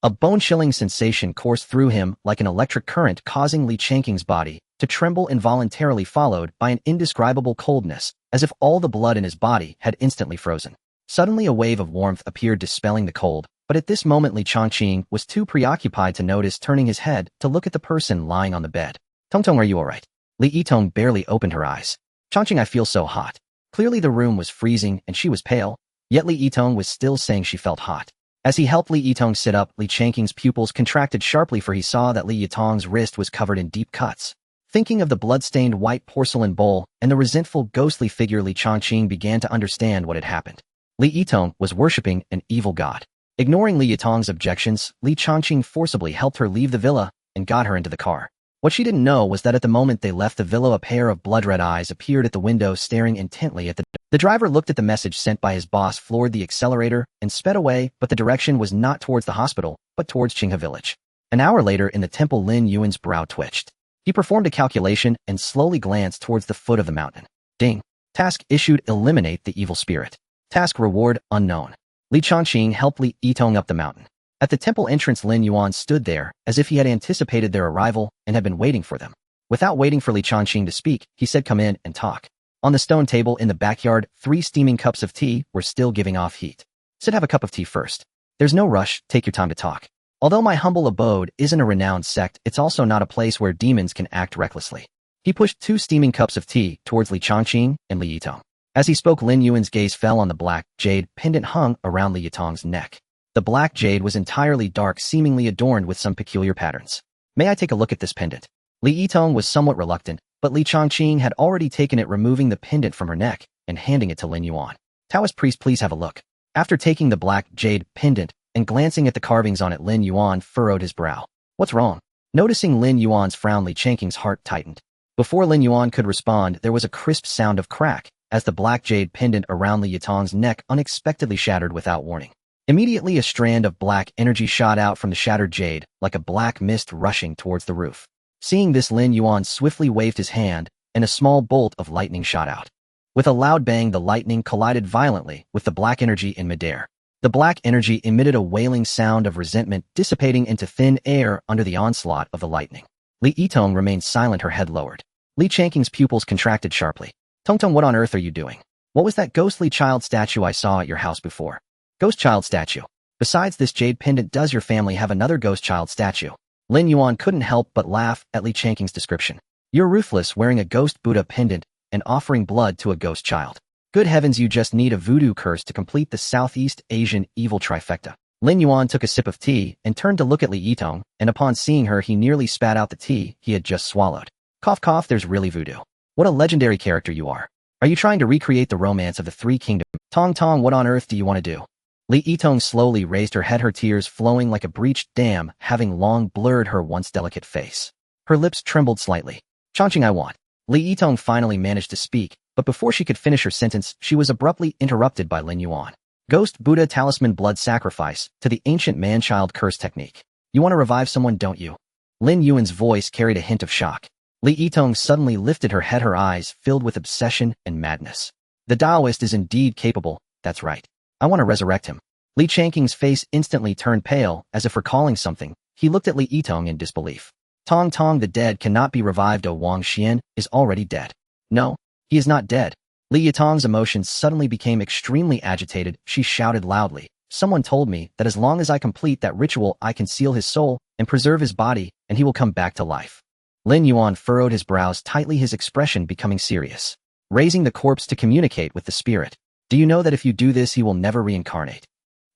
A bone-chilling sensation coursed through him like an electric current, causing Li Changqing's body to tremble involuntarily, followed by an indescribable coldness, as if all the blood in his body had instantly frozen. Suddenly, a wave of warmth appeared, dispelling the cold, but at this moment Li Changqing was too preoccupied to notice, turning his head to look at the person lying on the bed. Tongtong, are you all right? Li Yitong barely opened her eyes. Changqing, I feel so hot. Clearly the room was freezing and she was pale, yet Li Yitong was still saying she felt hot. As he helped Li Yitong sit up, Li Changqing's pupils contracted sharply, for he saw that Li Yitong's wrist was covered in deep cuts. Thinking of the blood-stained white porcelain bowl and the resentful ghostly figure, Li Changqing began to understand what had happened. Li Yitong was worshipping an evil god. Ignoring Li Yitong's objections, Li Changqing forcibly helped her leave the villa and got her into the car. What she didn't know was that at the moment they left the villa, a pair of blood-red eyes appeared at the window, staring intently at the driver. Looked at the message sent by his boss, floored the accelerator, and sped away, but the direction was not towards the hospital, but towards Qinghe village. An hour later in the temple, Lin Yuan's brow twitched. He performed a calculation and slowly glanced towards the foot of the mountain. Ding. Task issued: eliminate the evil spirit. Task reward unknown. Li Changqing helped Li Yitong up the mountain. At the temple entrance, Lin Yuan stood there as if he had anticipated their arrival and had been waiting for them. Without waiting for Li Changqing to speak, he said, come in and talk. On the stone table in the backyard, 3 steaming cups of tea were still giving off heat. Sit, have a cup of tea first. There's no rush, take your time to talk. Although my humble abode isn't a renowned sect, it's also not a place where demons can act recklessly. He pushed 2 steaming cups of tea towards Li Changqing and Li Yitong. As he spoke, Lin Yuan's gaze fell on the black jade pendant hung around Li Yitong's neck. The black jade was entirely dark, seemingly adorned with some peculiar patterns. May I take a look at this pendant? Li Yitong was somewhat reluctant, but Li Changqing had already taken it, removing the pendant from her neck and handing it to Lin Yuan. Taoist priest, please have a look. After taking the black jade pendant and glancing at the carvings on it, Lin Yuan furrowed his brow. What's wrong? Noticing Lin Yuan's frown, Li Changqing's heart tightened. Before Lin Yuan could respond, there was a crisp sound of crack as the black jade pendant around Li Yitong's neck unexpectedly shattered without warning. Immediately, a strand of black energy shot out from the shattered jade, like a black mist rushing towards the roof. Seeing this, Lin Yuan swiftly waved his hand, and a small bolt of lightning shot out. With a loud bang, the lightning collided violently with the black energy in midair. The black energy emitted a wailing sound of resentment dissipating into thin air under the onslaught of the lightning. Li Yitong remained silent, her head lowered. Li Changqing's pupils contracted sharply. Tongtong, what on earth are you doing? What was that ghostly child statue I saw at your house before? Ghost child statue. Besides this jade pendant, does your family have another ghost child statue? Lin Yuan couldn't help but laugh at Li Changqing's description. You're ruthless, wearing a ghost Buddha pendant and offering blood to a ghost child. Good heavens, you just need a voodoo curse to complete the Southeast Asian evil trifecta. Lin Yuan took a sip of tea and turned to look at Li Yitong, and upon seeing her he nearly spat out the tea he had just swallowed. Cough cough, there's really voodoo. What a legendary character you are. Are you trying to recreate the romance of the Three Kingdoms? Tong Tong, what on earth do you want to do? Li Yitong slowly raised her head, her tears flowing like a breached dam, having long blurred her once delicate face. Her lips trembled slightly. Chongqing, I want. Li Yitong finally managed to speak, but before she could finish her sentence, she was abruptly interrupted by Lin Yuan. Ghost Buddha talisman blood sacrifice to the ancient man-child curse technique. You want to revive someone, don't you? Lin Yuan's voice carried a hint of shock. Li Yitong suddenly lifted her head, her eyes filled with obsession and madness. The Taoist is indeed capable, that's right. I want to resurrect him. Li Changqing's face instantly turned pale, as if recalling something. He looked at Li Yitong in disbelief. Tong Tong, the dead cannot be revived. Wang Xian is already dead. No, he is not dead. Li Yitong's emotions suddenly became extremely agitated. She shouted loudly. Someone told me that as long as I complete that ritual, I can seal his soul and preserve his body, and he will come back to life. Lin Yuan furrowed his brows tightly, his expression becoming serious. Raising the corpse to communicate with the spirit. Do you know that if you do this, he will never reincarnate?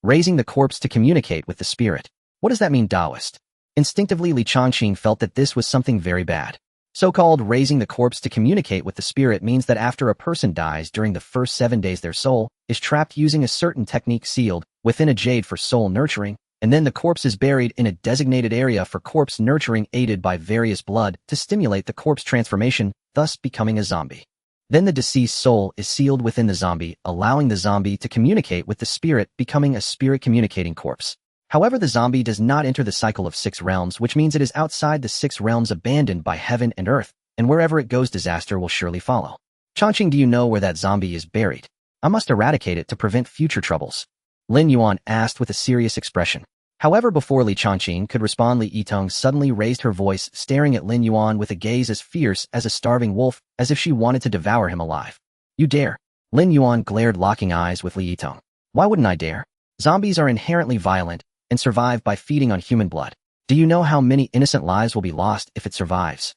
Raising the corpse to communicate with the spirit. What does that mean, Taoist? Instinctively, Li Changqing felt that this was something very bad. So-called raising the corpse to communicate with the spirit means that after a person dies during the first 7 days, their soul is trapped using a certain technique sealed within a jade for soul nurturing, and then the corpse is buried in a designated area for corpse nurturing, aided by various blood to stimulate the corpse transformation, thus becoming a zombie. Then the deceased soul is sealed within the zombie, allowing the zombie to communicate with the spirit, becoming a spirit communicating corpse. However, the zombie does not enter the cycle of 6 realms, which means it is outside the 6 realms, abandoned by heaven and earth, and wherever it goes, disaster will surely follow. Chongqing, do you know where that zombie is buried? I must eradicate it to prevent future troubles. Lin Yuan asked with a serious expression. However, before Li Changqing could respond, Li Yitong suddenly raised her voice, staring at Lin Yuan with a gaze as fierce as a starving wolf, as if she wanted to devour him alive. You dare? Lin Yuan glared, locking eyes with Li Yitong. Why wouldn't I dare? Zombies are inherently violent and survive by feeding on human blood. Do you know how many innocent lives will be lost if it survives?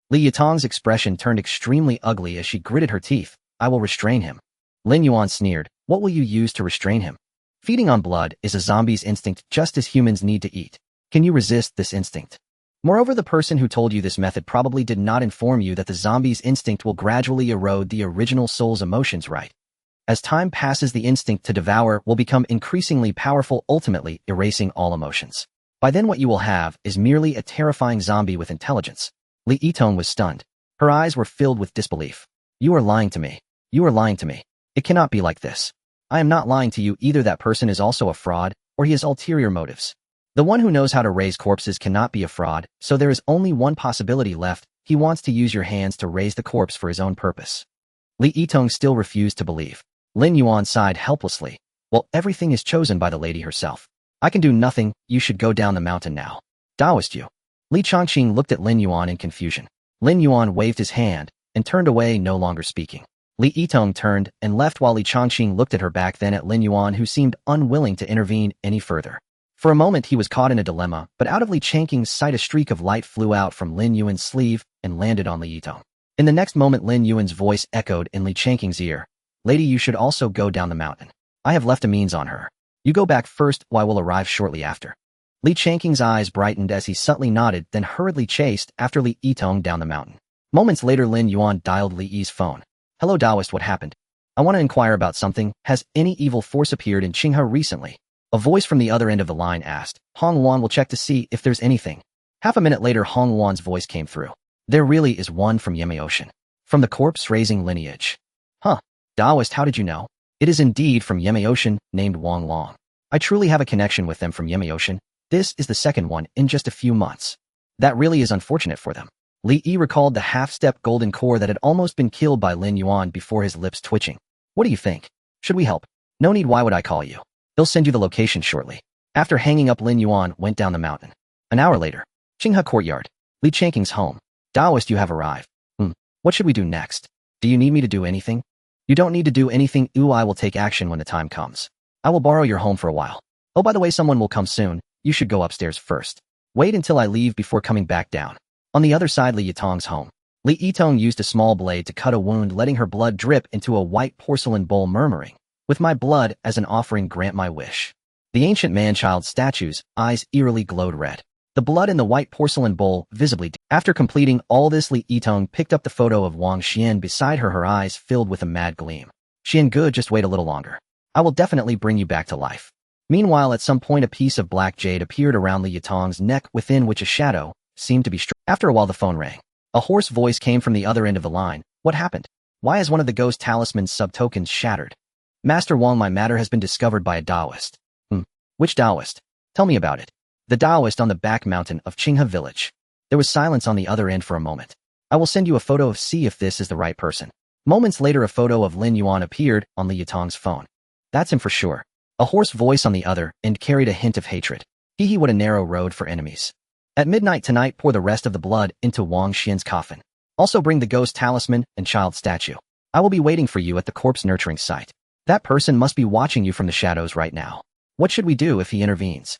Li Yitong's expression turned extremely ugly as she gritted her teeth. I will restrain him. Lin Yuan sneered. What will you use to restrain him? Feeding on blood is a zombie's instinct, just as humans need to eat. Can you resist this instinct? Moreover, the person who told you this method probably did not inform you that the zombie's instinct will gradually erode the original soul's emotions, right? As time passes, the instinct to devour will become increasingly powerful, ultimately erasing all emotions. By then, what you will have is merely a terrifying zombie with intelligence. Li Yitong was stunned. Her eyes were filled with disbelief. You are lying to me. You are lying to me. It cannot be like this. I am not lying to you. Either that person is also a fraud, or he has ulterior motives. The one who knows how to raise corpses cannot be a fraud, so there is only one possibility left. He wants to use your hands to raise the corpse for his own purpose. Li Yitong still refused to believe. Lin Yuan sighed helplessly. Well, everything is chosen by the lady herself. I can do nothing. You should go down the mountain now. Taoist you. Li Changqing looked at Lin Yuan in confusion. Lin Yuan waved his hand and turned away, no longer speaking. Li Yitong turned and left while Li Changqing looked at her, back then at Lin Yuan, who seemed unwilling to intervene any further. For a moment he was caught in a dilemma, but out of Li Changqing's sight a streak of light flew out from Lin Yuan's sleeve and landed on Li Yitong. In the next moment, Lin Yuan's voice echoed in Li Changqing's ear. Lady, you should also go down the mountain. I have left a means on her. You go back first, I will arrive shortly after. Li Changqing's eyes brightened as he subtly nodded, then hurriedly chased after Li Yitong down the mountain. Moments later, Lin Yuan dialed Li Yi's phone. Hello, Taoist, what happened? I want to inquire about something. Has any evil force appeared in Qinghe recently? A voice from the other end of the line asked. Hong Luan will check to see if there's anything. Half a minute later, Hong Luan's voice came through. There really is one from Yemeocean. From the corpse-raising lineage. Huh. Taoist, how did you know? It is indeed from Yemeocean, named Wang Long. I truly have a connection with them from Yemeocean. This is the second one in just a few months. That really is unfortunate for them. Li Yi recalled the half-step golden core that had almost been killed by Lin Yuan before his lips twitching. What do you think? Should we help? No need, why would I call you? They'll send you the location shortly. After hanging up, Lin Yuan went down the mountain. An hour later, Qinghe Courtyard. Li Changqing's home. Taoist, you have arrived. What should we do next? Do you need me to do anything? You don't need to do anything. I will take action when the time comes. I will borrow your home for a while. Oh, by the way, someone will come soon. You should go upstairs first. Wait until I leave before coming back down. On the other side, Li Yitong's home. Li Yitong used a small blade to cut a wound, letting her blood drip into a white porcelain bowl, murmuring, "With my blood as an offering, grant my wish." The ancient man-child statue's eyes eerily glowed red. The blood in the white porcelain bowl visibly. After completing all this, Li Yitong picked up the photo of Wang Xian beside her, her eyes filled with a mad gleam. "Xian, good, just wait a little longer. I will definitely bring you back to life." Meanwhile, at some point, a piece of black jade appeared around Li Yitong's neck, within which a shadow seemed to be struck. After a while, the phone rang. A hoarse voice came from the other end of the line. "What happened? Why is one of the ghost talisman's sub-tokens shattered?" "Master Wang, my matter has been discovered by a Taoist." Which Taoist? Tell me about it." "The Taoist on the back mountain of Qinghe village." There was silence on the other end for a moment. "I will send you a photo of see if this is the right person." Moments later, a photo of Lin Yuan appeared on Li Yitong's phone. "That's him for sure." A hoarse voice on the other end carried a hint of hatred. "Hee, what a narrow road for enemies. At midnight tonight, pour the rest of the blood into Wang Xian's coffin. Also bring the ghost talisman and child statue. I will be waiting for you at the corpse nurturing site. That person must be watching you from the shadows right now. What should we do if he intervenes?"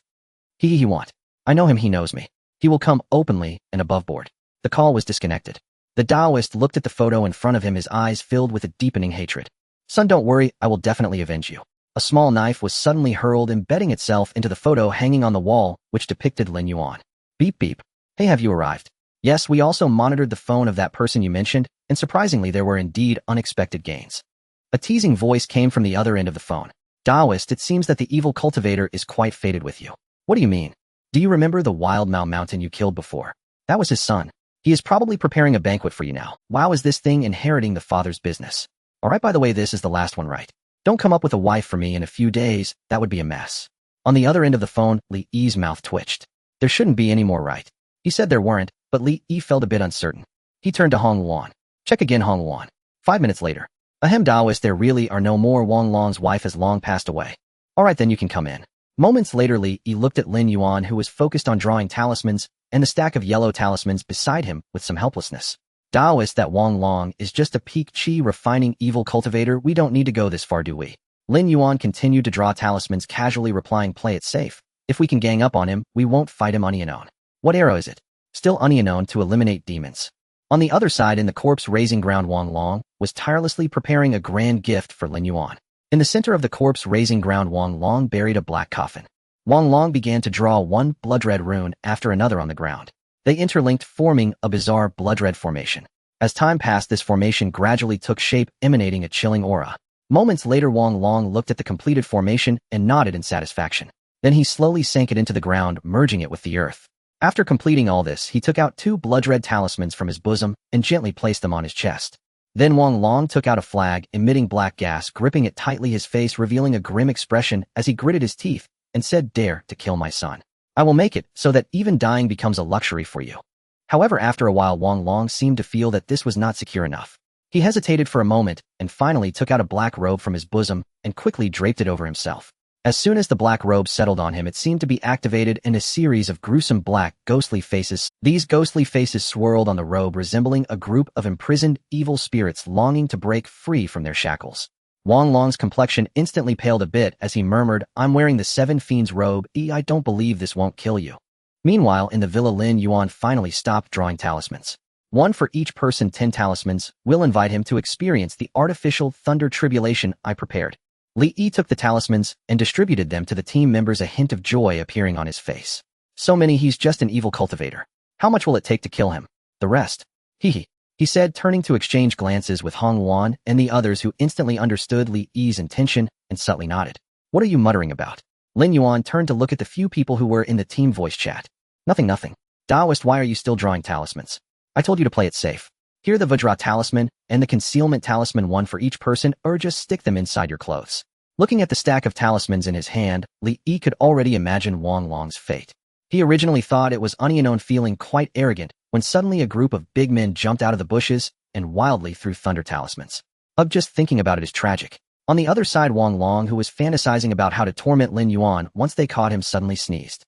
He won't. I know him, he knows me. He will come openly and above board." The call was disconnected. The Taoist looked at the photo in front of him, his eyes filled with a deepening hatred. "Son, don't worry, I will definitely avenge you." A small knife was suddenly hurled, embedding itself into the photo hanging on the wall, which depicted Lin Yuan. "Beep beep. Hey, have you arrived?" "Yes, we also monitored the phone of that person you mentioned, and surprisingly there were indeed unexpected gains." A teasing voice came from the other end of the phone. "Taoist, it seems that the evil cultivator is quite fated with you." "What do you mean? Do you remember the wild Mao mountain you killed before? That was his son. He is probably preparing a banquet for you now. Wow, is this thing inheriting the father's business? Alright, by the way, this is the last one, right? Don't come up with a wife for me in a few days, that would be a mess." On the other end of the phone, Li Yi's mouth twitched. There shouldn't be any more, right? He said there weren't, but Li Yi felt a bit uncertain. He turned to Hong Luan. "Check again, Hong Luan." 5 minutes later. "Ahem, Taoist, there really are no more. Wang Long's wife has long passed away." "Alright, then you can come in." Moments later, Li Yi looked at Lin Yuan, who was focused on drawing talismans, and the stack of yellow talismans beside him with some helplessness. "Taoist, that Wang Long is just a peak chi refining evil cultivator. We don't need to go this far, do we?" Lin Yuan continued to draw talismans, casually replying, "Play it safe. If we can gang up on him, we won't fight him unknown." "What era is it?" "Still unknown to eliminate demons." On the other side, in the corpse raising ground, Wang Long was tirelessly preparing a grand gift for Lin Yuan. In the center of the corpse raising ground, Wang Long buried a black coffin. Wang Long began to draw one blood-red rune after another on the ground. They interlinked, forming a bizarre blood-red formation. As time passed, this formation gradually took shape, emanating a chilling aura. Moments later, Wang Long looked at the completed formation and nodded in satisfaction. Then he slowly sank it into the ground, merging it with the earth. After completing all this, he took out 2 blood-red talismans from his bosom and gently placed them on his chest. Then Wang Long took out a flag, emitting black gas, gripping it tightly, his face revealing a grim expression as he gritted his teeth, and said, "Dare to kill my son. I will make it so that even dying becomes a luxury for you." However, after a while, Wang Long seemed to feel that this was not secure enough. He hesitated for a moment, and finally took out a black robe from his bosom and quickly draped it over himself. As soon as the black robe settled on him, it seemed to be activated in a series of gruesome black, ghostly faces. These ghostly faces swirled on the robe, resembling a group of imprisoned evil spirits longing to break free from their shackles. Wang Long's complexion instantly paled a bit as he murmured, "I'm wearing the 7 Fiends robe. I don't believe this won't kill you." Meanwhile, in the villa, Lin Yuan finally stopped drawing talismans. 1 for each person, 10 talismans. Will invite him to experience the artificial thunder tribulation I prepared. Li Yi took the talismans and distributed them to the team members, a hint of joy appearing on his face. "So many, he's just an evil cultivator. How much will it take to kill him? The rest?" He said, turning to exchange glances with Hong Luan and the others, who instantly understood Li Yi's intention and subtly nodded. "What are you muttering about?" Lin Yuan turned to look at the few people who were in the team voice chat. Nothing. Taoist, why are you still drawing talismans? I told you to play it safe. Here the Vajra talisman and the concealment talisman, 1 for each person, or just stick them inside your clothes. Looking at the stack of talismans in his hand, Li Yi could already imagine Wang Long's fate. He originally thought it was unknown, feeling quite arrogant, when suddenly a group of big men jumped out of the bushes and wildly threw thunder talismans. Just thinking about it is tragic. On the other side, Wang Long, who was fantasizing about how to torment Lin Yuan once they caught him, suddenly sneezed.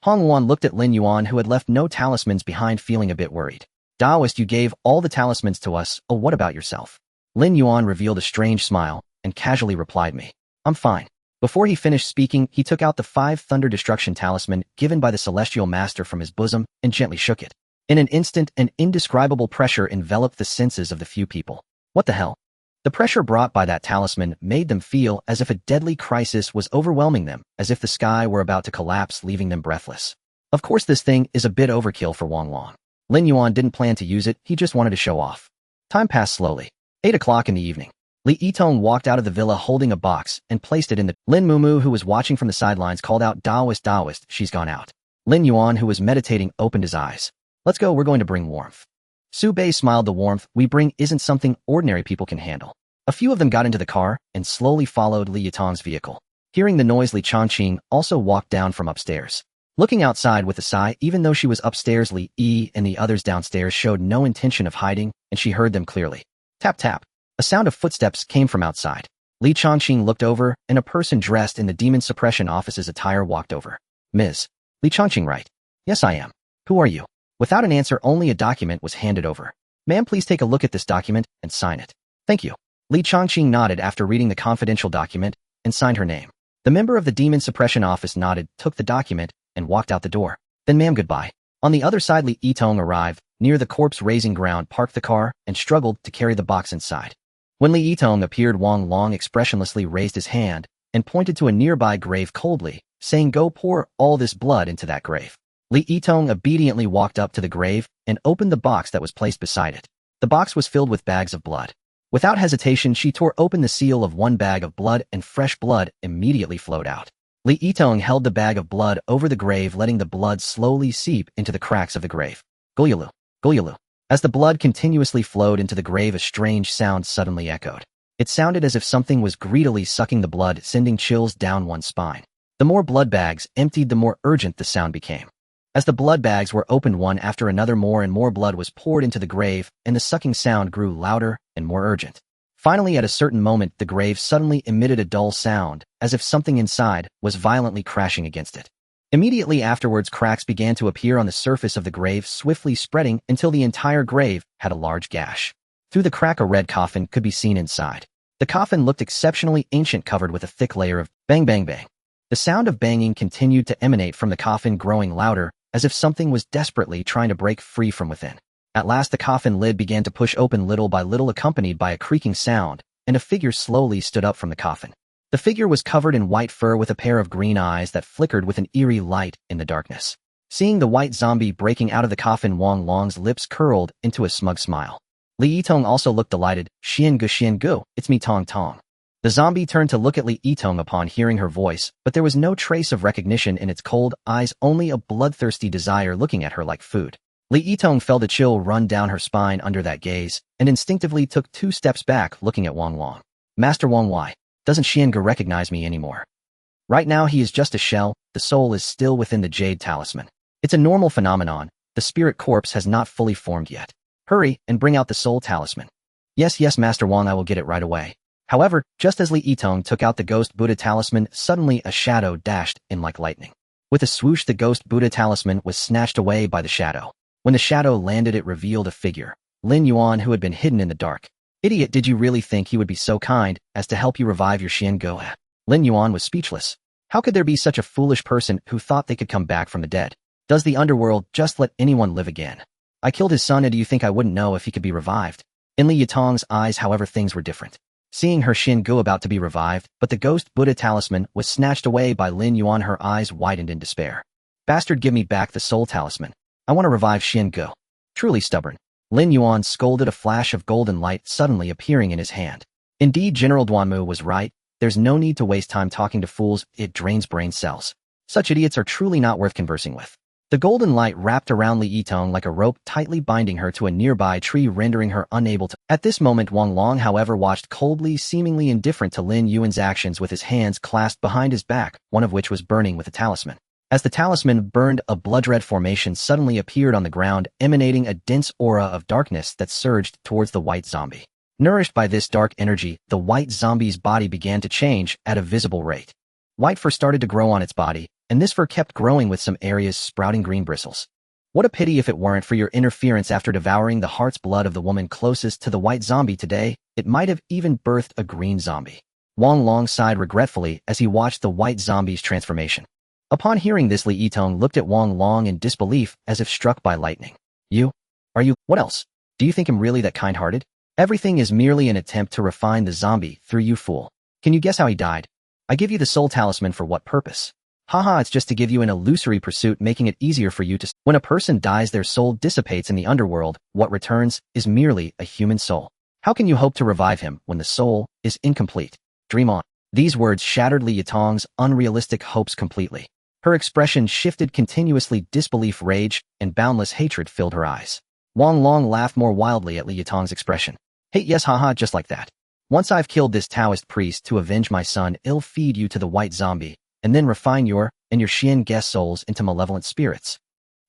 Hong Yuan looked at Lin Yuan, who had left no talismans behind, feeling a bit worried. Taoist, you gave all the talismans to us, oh, what about yourself? Lin Yuan revealed a strange smile and casually replied, me. I'm fine. Before he finished speaking, he took out the 5 Thunder Destruction talisman given by the Celestial Master from his bosom and gently shook it. In an instant, an indescribable pressure enveloped the senses of the few people. What the hell? The pressure brought by that talisman made them feel as if a deadly crisis was overwhelming them, as if the sky were about to collapse, leaving them breathless. Of course, this thing is a bit overkill for Wang Long. Lin Yuan didn't plan to use it, he just wanted to show off. Time passed slowly. 8 o'clock in the evening. Li Yitong walked out of the villa holding a box and placed it in the... Lin Mumu, who was watching from the sidelines, called out, Taoist, she's gone out. Lin Yuan, who was meditating, opened his eyes. Let's go, we're going to bring warmth. Su Bei smiled. The warmth we bring isn't something ordinary people can handle. A few of them got into the car and slowly followed Li Yitong's vehicle. Hearing the noise, Li Changqing also walked down from upstairs. Looking outside with a sigh, even though she was upstairs, Li Yi and the others downstairs showed no intention of hiding, and she heard them clearly. Tap tap. A sound of footsteps came from outside. Li Changqing looked over, and a person dressed in the Demon Suppression Office's attire walked over. Ms. Li Changqing, right? Yes, I am. Who are you? Without an answer, only a document was handed over. Ma'am, please take a look at this document and sign it. Thank you. Li Changqing nodded after reading the confidential document and signed her name. The member of the Demon Suppression Office nodded, took the document, and walked out the door. Then, ma'am, goodbye. On the other side, Li Yitong arrived, near the corpse-raising ground, parked the car, and struggled to carry the box inside. When Li Yitong appeared, Wang Long expressionlessly raised his hand and pointed to a nearby grave coldly, saying, go pour all this blood into that grave. Li Yitong obediently walked up to the grave and opened the box that was placed beside it. The box was filled with bags of blood. Without hesitation, she tore open the seal of one bag of blood, and fresh blood immediately flowed out. Li Yitong held the bag of blood over the grave, letting the blood slowly seep into the cracks of the grave. Gulyalu, gulyalu. As the blood continuously flowed into the grave, a strange sound suddenly echoed. It sounded as if something was greedily sucking the blood, sending chills down one's spine. The more blood bags emptied, the more urgent the sound became. As the blood bags were opened one after another, more and more blood was poured into the grave, and the sucking sound grew louder and more urgent. Finally, at a certain moment, the grave suddenly emitted a dull sound, as if something inside was violently crashing against it. Immediately afterwards, cracks began to appear on the surface of the grave, swiftly spreading until the entire grave had a large gash. Through the crack, a red coffin could be seen inside. The coffin looked exceptionally ancient, covered with a thick layer of bang bang bang. The sound of banging continued to emanate from the coffin, growing louder, as if something was desperately trying to break free from within. At last, the coffin lid began to push open little by little, accompanied by a creaking sound, and a figure slowly stood up from the coffin. The figure was covered in white fur with a pair of green eyes that flickered with an eerie light in the darkness. Seeing the white zombie breaking out of the coffin, Wang Long's lips curled into a smug smile. Li Yitong also looked delighted. Xian gu, it's me, Tong Tong. The zombie turned to look at Li Yitong upon hearing her voice, but there was no trace of recognition in its cold eyes, only a bloodthirsty desire looking at her like food. Li Yitong felt a chill run down her spine under that gaze, and instinctively took 2 steps back, looking at Wang Long. Master Wang, why doesn't Xianga recognize me anymore? Right now he is just a shell, the soul is still within the jade talisman. It's a normal phenomenon, the spirit corpse has not fully formed yet. Hurry and bring out the soul talisman. Yes, Master Wang, I will get it right away. However, just as Li Yitong took out the ghost Buddha talisman, suddenly a shadow dashed in like lightning. With a swoosh, the ghost Buddha talisman was snatched away by the shadow. When the shadow landed, it revealed a figure, Lin Yuan, who had been hidden in the dark. Idiot, did you really think he would be so kind as to help you revive your Xiango? Lin Yuan was speechless. How could there be such a foolish person who thought they could come back from the dead? Does the underworld just let anyone live again? I killed his son, and do you think I wouldn't know if he could be revived? In Li Yitong's eyes, however, things were different. Seeing her Xiango about to be revived, but the ghost Buddha talisman was snatched away by Lin Yuan, her eyes widened in despair. Bastard, give me back the soul talisman. I want to revive Xiango. Truly stubborn. Lin Yuan scolded, a flash of golden light suddenly appearing in his hand. Indeed, General Duanmu was right. There's no need to waste time talking to fools, it drains brain cells. Such idiots are truly not worth conversing with. The golden light wrapped around Li Yitong like a rope, tightly binding her to a nearby tree, rendering her unable to. At this moment, Wang Long, however, watched coldly, seemingly indifferent to Lin Yuan's actions, with his hands clasped behind his back, one of which was burning with the talisman. As the talisman burned, a blood-red formation suddenly appeared on the ground, emanating a dense aura of darkness that surged towards the white zombie. Nourished by this dark energy, the white zombie's body began to change at a visible rate. White fur started to grow on its body, and this fur kept growing with some areas sprouting green bristles. What a pity if it weren't for your interference after devouring the heart's blood of the woman closest to the white zombie today, it might have even birthed a green zombie. Wang Long sighed regretfully as he watched the white zombie's transformation. Upon hearing this, Li Yitong looked at Wang Long in disbelief as if struck by lightning. What else? Do you think I'm really that kind-hearted? Everything is merely an attempt to refine the zombie through you, fool. Can you guess how he died? I give you the soul talisman for what purpose? Haha, it's just to give you an illusory pursuit, making it easier for you to... When a person dies, their soul dissipates in the underworld. What returns is merely a human soul. How can you hope to revive him when the soul is incomplete? Dream on. These words shattered Li Yitong's unrealistic hopes completely. Her expression shifted continuously. Disbelief, rage, and boundless hatred filled her eyes. Wang Long laughed more wildly at Li Yitong's expression. Hey, yes, haha, just like that. Once I've killed this Taoist priest to avenge my son, I'll feed you to the white zombie, and then refine your and your Xian guest souls into malevolent spirits.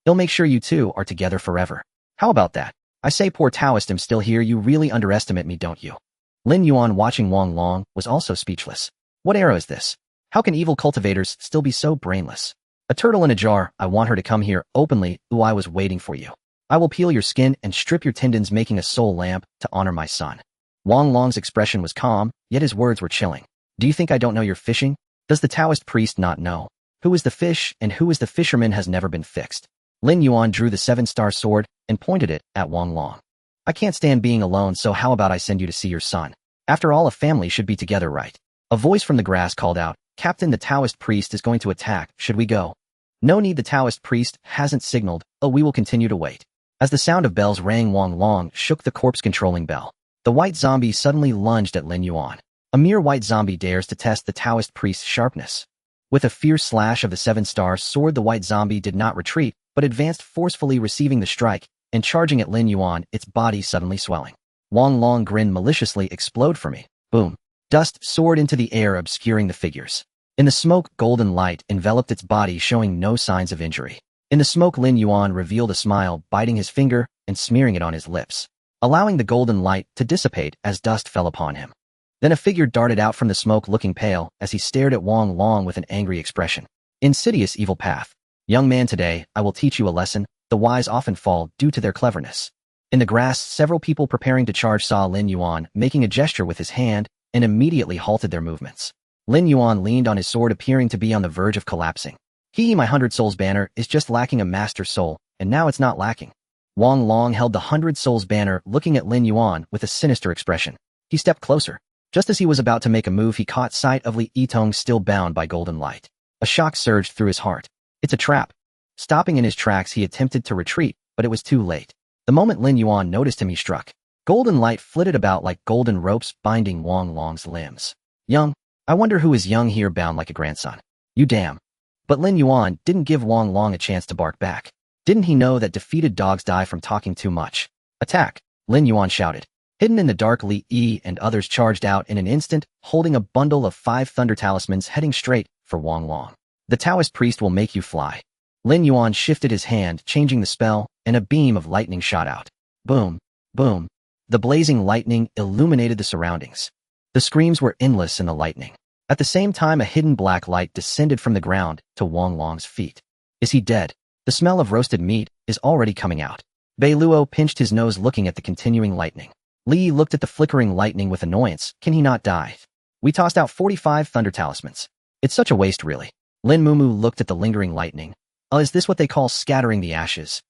I'll make sure you two are together forever. How about that? I say, poor Taoist, I'm still here. You really underestimate me, don't you? Lin Yuan, watching Wang Long, was also speechless. What era is this? How can evil cultivators still be so brainless? A turtle in a jar. I want her to come here openly. Ooh, I was waiting for you. I will peel your skin and strip your tendons, making a soul lamp to honor my son. Wang Long's expression was calm, yet his words were chilling. Do you think I don't know you're fishing? Does the Taoist priest not know? Who is the fish and who is the fisherman has never been fixed. Lin Yuan drew the 7-star sword and pointed it at Wang Long. I can't stand being alone, so how about I send you to see your son? After all, a family should be together, right? A voice from the grass called out, Captain, the Taoist priest is going to attack. Should we go? No need, the Taoist priest hasn't signaled. Oh, we will continue to wait. As the sound of bells rang, Wang Long shook the corpse-controlling bell. The white zombie suddenly lunged at Lin Yuan. A mere white zombie dares to test the Taoist priest's sharpness. With a fierce slash of the 7-star sword, the white zombie did not retreat, but advanced forcefully, receiving the strike and charging at Lin Yuan, its body suddenly swelling. Wang Long grinned maliciously. Explode for me. Boom. Dust soared into the air, obscuring the figures. In the smoke, golden light enveloped its body, showing no signs of injury. In the smoke, Lin Yuan revealed a smile, biting his finger and smearing it on his lips, allowing the golden light to dissipate as dust fell upon him. Then a figure darted out from the smoke, looking pale as he stared at Wang Long with an angry expression. Insidious evil path. Young man, today I will teach you a lesson. The wise often fall due to their cleverness. In the grass, several people preparing to charge saw Lin Yuan making a gesture with his hand and immediately halted their movements. Lin Yuan leaned on his sword, appearing to be on the verge of collapsing. My 100 souls banner is just lacking a master soul, and now it's not lacking. Wang Long held the 100 souls banner, looking at Lin Yuan with a sinister expression. He stepped closer. Just as he was about to make a move, he caught sight of Li Yitong still bound by golden light. A shock surged through his heart. It's a trap. Stopping in his tracks, he attempted to retreat, but it was too late. The moment Lin Yuan noticed him, he struck. Golden light flitted about like golden ropes, binding Wang Long's limbs. Young. I wonder who is young here, bound like a grandson. You damn. But Lin Yuan didn't give Wang Long a chance to bark back. Didn't he know that defeated dogs die from talking too much? Attack! Lin Yuan shouted. Hidden in the dark, Li Yi and others charged out in an instant, holding a bundle of 5 thunder talismans, heading straight for Wang Long. The Taoist priest will make you fly. Lin Yuan shifted his hand, changing the spell, and a beam of lightning shot out. Boom! Boom! The blazing lightning illuminated the surroundings. The screams were endless in the lightning. At the same time, a hidden black light descended from the ground to Wang Long's feet. Is he dead? The smell of roasted meat is already coming out. Bei Luo pinched his nose, looking at the continuing lightning. Li looked at the flickering lightning with annoyance. Can he not die? We tossed out 45 thunder talismans. It's such a waste, really. Lin Mumu looked at the lingering lightning. Is this what they call scattering the ashes?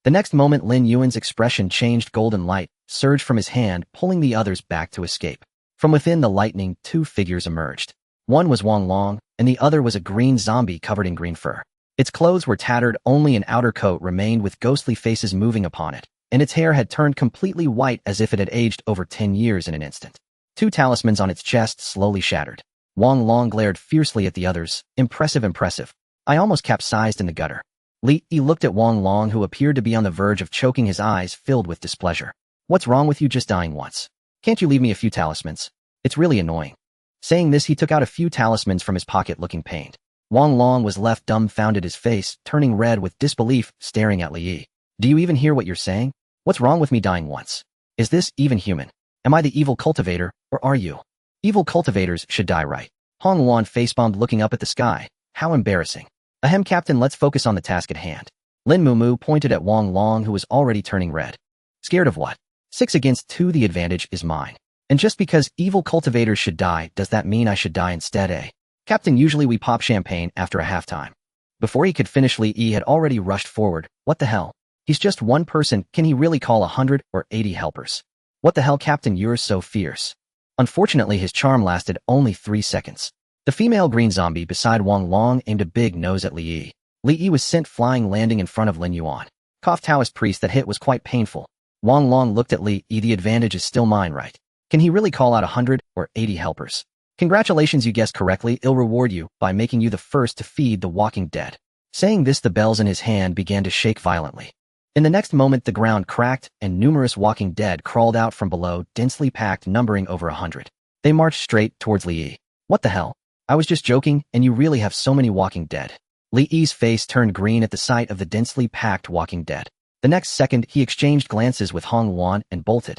The next moment, Lin Yuan's expression changed. Golden light surged from his hand, pulling the others back to escape. From within the lightning, 2 figures emerged. One was Wang Long, and the other was a green zombie covered in green fur. Its clothes were tattered, only an outer coat remained with ghostly faces moving upon it, and its hair had turned completely white as if it had aged over 10 years in an instant. 2 talismans on its chest slowly shattered. Wang Long glared fiercely at the others. Impressive, impressive. I almost capsized in the gutter. Li Yi looked at Wang Long, who appeared to be on the verge of choking, his eyes filled with displeasure. What's wrong with you, just dying once? Can't you leave me a few talismans? It's really annoying. Saying this, he took out a few talismans from his pocket, looking pained. Wang Long was left dumbfounded, his face turning red with disbelief, staring at Li Yi. Do you even hear what you're saying? What's wrong with me dying once? Is this even human? Am I the evil cultivator, or are you? Evil cultivators should die, right? Hong Luan facepalmed looking up at the sky. How embarrassing. Ahem, Captain, let's focus on the task at hand. Lin Mumu pointed at Wang Long, who was already turning red. Scared of what? 6 against 2, the advantage is mine. And just because evil cultivators should die, does that mean I should die instead, eh? Captain, usually we pop champagne after a halftime. Before he could finish, Li Yi had already rushed forward. What the hell? He's just one person, can he really call 100 or 80 helpers? What the hell, Captain, you're so fierce. Unfortunately, his charm lasted only 3 seconds. The female green zombie beside Wang Long aimed a big nose at Li Yi. Li Yi was sent flying, landing in front of Lin Yuan. Cough, Taoist priest, that hit was quite painful. Wang Long looked at Li Yi. The advantage is still mine, right? Can he really call out 100 or 80 helpers? Congratulations, you guessed correctly. I'll reward you by making you the first to feed the walking dead. Saying this, the bells in his hand began to shake violently. In the next moment, the ground cracked and numerous walking dead crawled out from below, densely packed, numbering over 100. They marched straight towards Li Yi. What the hell? I was just joking, and you really have so many walking dead. Li Yi's face turned green at the sight of the densely packed walking dead. The next second, he exchanged glances with Hong Luan and bolted.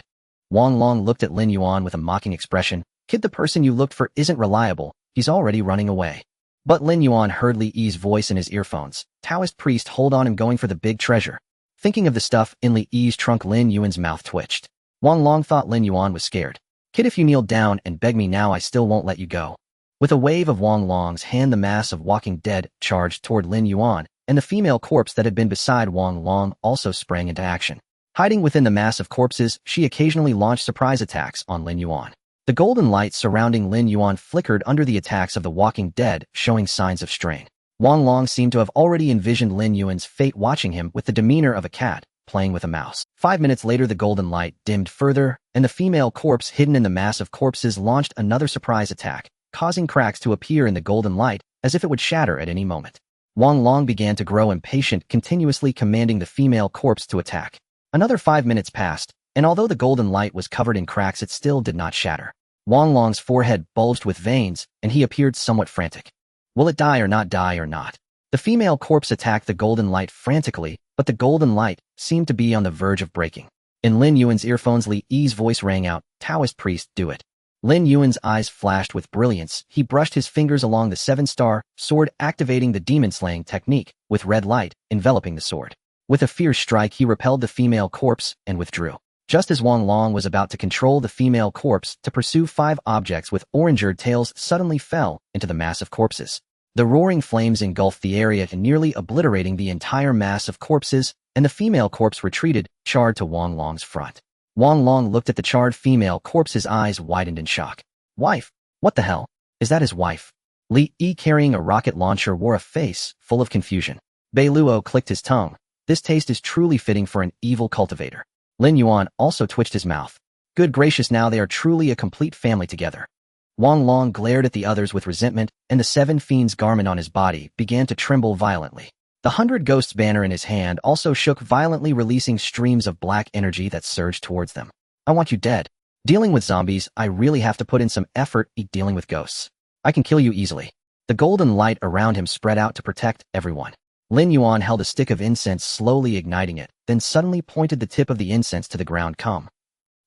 Wang Long looked at Lin Yuan with a mocking expression. Kid, the person you looked for isn't reliable. He's already running away. But Lin Yuan heard Li Yi's voice in his earphones. Taoist priest, hold on, I'm going for the big treasure. Thinking of the stuff in Li Yi's trunk, Lin Yuan's mouth twitched. Wang Long thought Lin Yuan was scared. Kid, if you kneel down and beg me now, I still won't let you go. With a wave of Wang Long's hand, the mass of walking dead charged toward Lin Yuan, and the female corpse that had been beside Wang Long also sprang into action. Hiding within the mass of corpses, she occasionally launched surprise attacks on Lin Yuan. The golden light surrounding Lin Yuan flickered under the attacks of the walking dead, showing signs of strain. Wang Long seemed to have already envisioned Lin Yuan's fate, watching him with the demeanor of a cat playing with a mouse. 5 minutes later, the golden light dimmed further, and the female corpse hidden in the mass of corpses launched another surprise attack, causing cracks to appear in the golden light as if it would shatter at any moment. Wang Long began to grow impatient, continuously commanding the female corpse to attack. Another 5 minutes passed, and although the golden light was covered in cracks, it still did not shatter. Wang Long's forehead bulged with veins, and he appeared somewhat frantic. Will it die or not die or not? The female corpse attacked the golden light frantically, but the golden light seemed to be on the verge of breaking. In Lin Yuan's earphones, Li Yi's voice rang out, Taoist priest, do it. Lin Yuan's eyes flashed with brilliance. He brushed his fingers along the 7-star sword, activating the demon-slaying technique, with red light enveloping the sword. With a fierce strike, he repelled the female corpse and withdrew. Just as Wang Long was about to control the female corpse to pursue, 5 objects with orange-eared tails suddenly fell into the mass of corpses. The roaring flames engulfed the area, nearly obliterating the entire mass of corpses, and the female corpse retreated, charred to Wang Long's front. Wang Long looked at the charred female corpse, his eyes widened in shock. Wife? What the hell? Is that his wife? Li Yi, carrying a rocket launcher, wore a face full of confusion. Bei Luo clicked his tongue. This taste is truly fitting for an evil cultivator. Lin Yuan also twitched his mouth. Good gracious, now they are truly a complete family together. Wang Long glared at the others with resentment, and the 7 fiends' garment on his body began to tremble violently. The 100 Ghosts banner in his hand also shook violently, releasing streams of black energy that surged towards them. I want you dead. Dealing with zombies, I really have to put in some effort. Dealing with ghosts, I can kill you easily. The golden light around him spread out to protect everyone. Lin Yuan held a stick of incense, slowly igniting it, then suddenly pointed the tip of the incense to the ground. Come.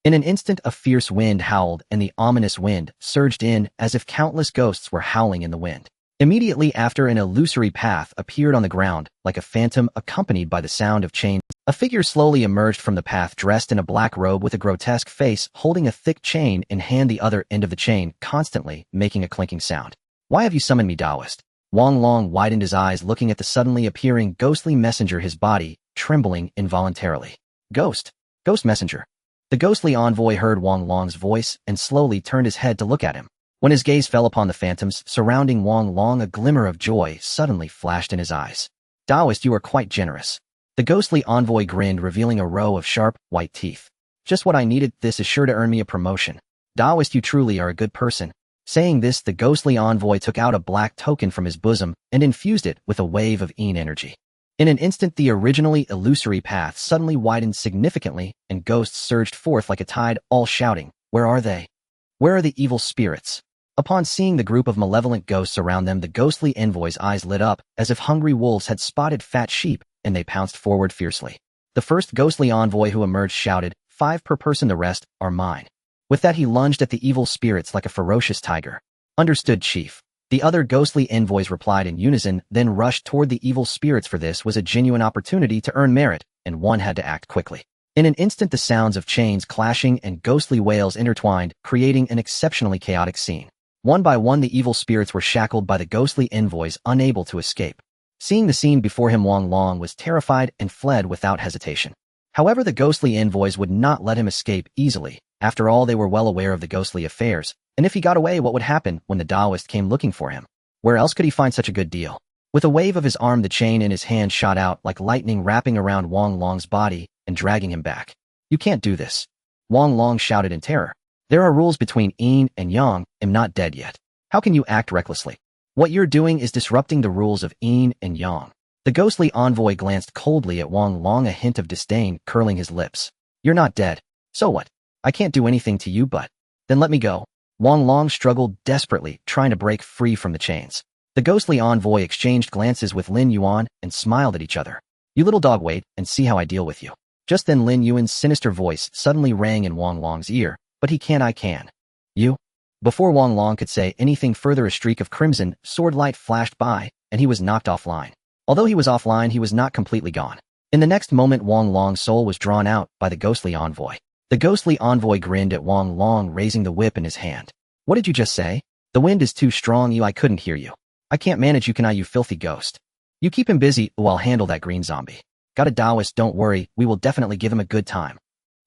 In an instant, a fierce wind howled, and the ominous wind surged in as if countless ghosts were howling in the wind. Immediately after, an illusory path appeared on the ground, like a phantom, accompanied by the sound of chains. A figure slowly emerged from the path, dressed in a black robe with a grotesque face, holding a thick chain in hand, the other end of the chain constantly making a clinking sound. Why have you summoned me, Taoist? Wang Long widened his eyes, looking at the suddenly appearing ghostly messenger, his body trembling involuntarily. Ghost messenger. The ghostly envoy heard Wang Long's voice and slowly turned his head to look at him. When his gaze fell upon the phantoms surrounding Wang Long, a glimmer of joy suddenly flashed in his eyes. Taoist, you are quite generous. The ghostly envoy grinned, revealing a row of sharp, white teeth. Just what I needed. This is sure to earn me a promotion. Taoist, you truly are a good person. Saying this, the ghostly envoy took out a black token from his bosom and infused it with a wave of energy. In an instant, the originally illusory path suddenly widened significantly, and ghosts surged forth like a tide, all shouting, "Where are they? Where are the evil spirits?" Upon seeing the group of malevolent ghosts around them, the ghostly envoy's eyes lit up, as if hungry wolves had spotted fat sheep, and they pounced forward fiercely. The first ghostly envoy who emerged shouted, 5 per person, the rest are mine. With that he lunged at the evil spirits like a ferocious tiger. Understood, Chief. The other ghostly envoys replied in unison, then rushed toward the evil spirits, for this was a genuine opportunity to earn merit, and one had to act quickly. In an instant the sounds of chains clashing and ghostly wails intertwined, creating an exceptionally chaotic scene. One by one the evil spirits were shackled by the ghostly envoys, unable to escape. Seeing the scene before him, Wang Long was terrified and fled without hesitation. However, the ghostly envoys would not let him escape easily. After all, they were well aware of the ghostly affairs, and if he got away, what would happen when the Taoist came looking for him? Where else could he find such a good deal? With a wave of his arm, the chain in his hand shot out like lightning, wrapping around Wang Long's body and dragging him back. You can't do this. Wang Long shouted in terror. There are rules between yin and yang. I'm not dead yet. How can you act recklessly? What you're doing is disrupting the rules of yin and yang. The ghostly envoy glanced coldly at Wang Long, a hint of disdain curling his lips. You're not dead. So what? I can't do anything to you, but... Then let me go. Wang Long struggled desperately, trying to break free from the chains. The ghostly envoy exchanged glances with Lin Yuan and smiled at each other. You little dog, wait and see how I deal with you. Just then Lin Yuan's sinister voice suddenly rang in Wang Long's ear. But I can. You? Before Wang Long could say anything further, a streak of crimson sword light flashed by, and he was knocked offline. Although he was offline, he was not completely gone. In the next moment, Wang Long's soul was drawn out by the ghostly envoy. The ghostly envoy grinned at Wang Long, raising the whip in his hand. What did you just say? The wind is too strong, I couldn't hear you. I can't manage you, can I, you filthy ghost? You keep him busy, I'll handle that green zombie. Got a Taoist, don't worry, we will definitely give him a good time.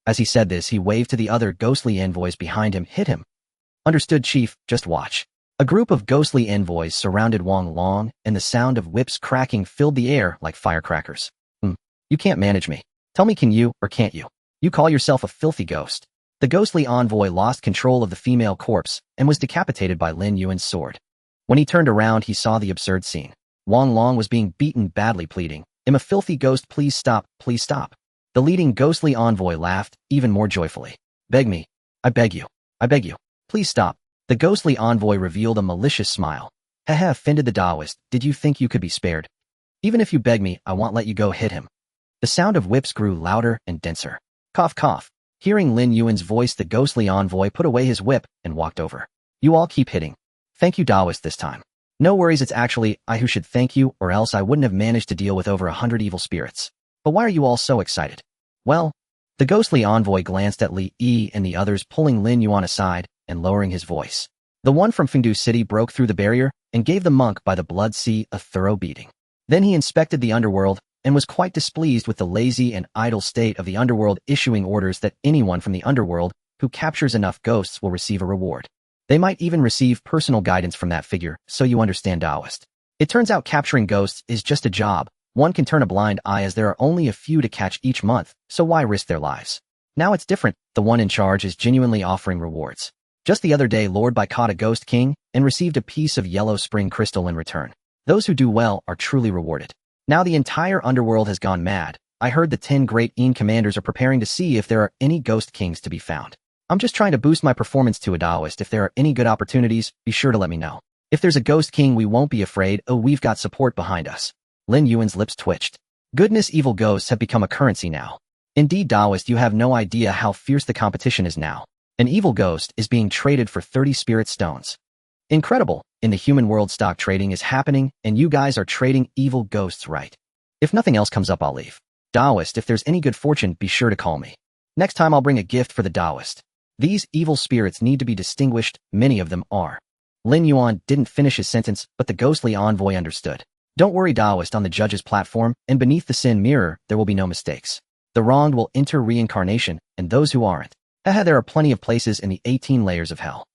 As he said this, he waved to the other ghostly envoys behind him. Hit him. Understood, Chief, just watch. A group of ghostly envoys surrounded Wang Long, and the sound of whips cracking filled the air like firecrackers. You can't manage me. Tell me, can you, or can't you? You call yourself a filthy ghost. The ghostly envoy lost control of the female corpse and was decapitated by Lin Yuan's sword. When he turned around, he saw the absurd scene. Wang Long was being beaten badly, pleading, I'm a filthy ghost, please stop, please stop. The leading ghostly envoy laughed even more joyfully. Beg me. I beg you. I beg you. Please stop. The ghostly envoy revealed a malicious smile. Haha, offended the Taoist. Did you think you could be spared? Even if you beg me, I won't let you go. Hit him. The sound of whips grew louder and denser. Cough, cough. Hearing Lin Yuan's voice, the ghostly envoy put away his whip and walked over. You all keep hitting. Thank you, Taoist, this time. No worries, it's actually I who should thank you, or else I wouldn't have managed to deal with over 100 evil spirits. But why are you all so excited? Well, the ghostly envoy glanced at Li Yi and the others, pulling Lin Yuan aside and lowering his voice. The one from Fengdu City broke through the barrier and gave the monk by the Blood Sea a thorough beating. Then he inspected the underworld and was quite displeased with the lazy and idle state of the underworld, issuing orders that anyone from the underworld who captures enough ghosts will receive a reward. They might even receive personal guidance from that figure, so you understand, Taoist. It turns out capturing ghosts is just a job. One can turn a blind eye, as there are only a few to catch each month, so why risk their lives? Now it's different. The one in charge is genuinely offering rewards. Just the other day, Lord Bai caught a ghost king and received a piece of yellow spring crystal in return. Those who do well are truly rewarded. Now the entire underworld has gone mad. I heard the 10 great Yin commanders are preparing to see if there are any ghost kings to be found. I'm just trying to boost my performance to a Taoist. If there are any good opportunities, be sure to let me know. If there's a ghost king, we won't be afraid. Oh, we've got support behind us. Lin Yuan's lips twitched. Goodness, evil ghosts have become a currency now. Indeed, Taoist, you have no idea how fierce the competition is now. An evil ghost is being traded for 30 spirit stones. Incredible. In the human world, stock trading is happening, and you guys are trading evil ghosts, right? If nothing else comes up, I'll leave. Taoist, if there's any good fortune, be sure to call me. Next time I'll bring a gift for the Taoist. These evil spirits need to be distinguished, many of them are. Lin Yuan didn't finish his sentence, but the ghostly envoy understood. Don't worry, Taoist, on the judge's platform, and beneath the sin mirror, there will be no mistakes. The wronged will enter reincarnation, and those who aren't. Haha, there are plenty of places in the 18 layers of hell.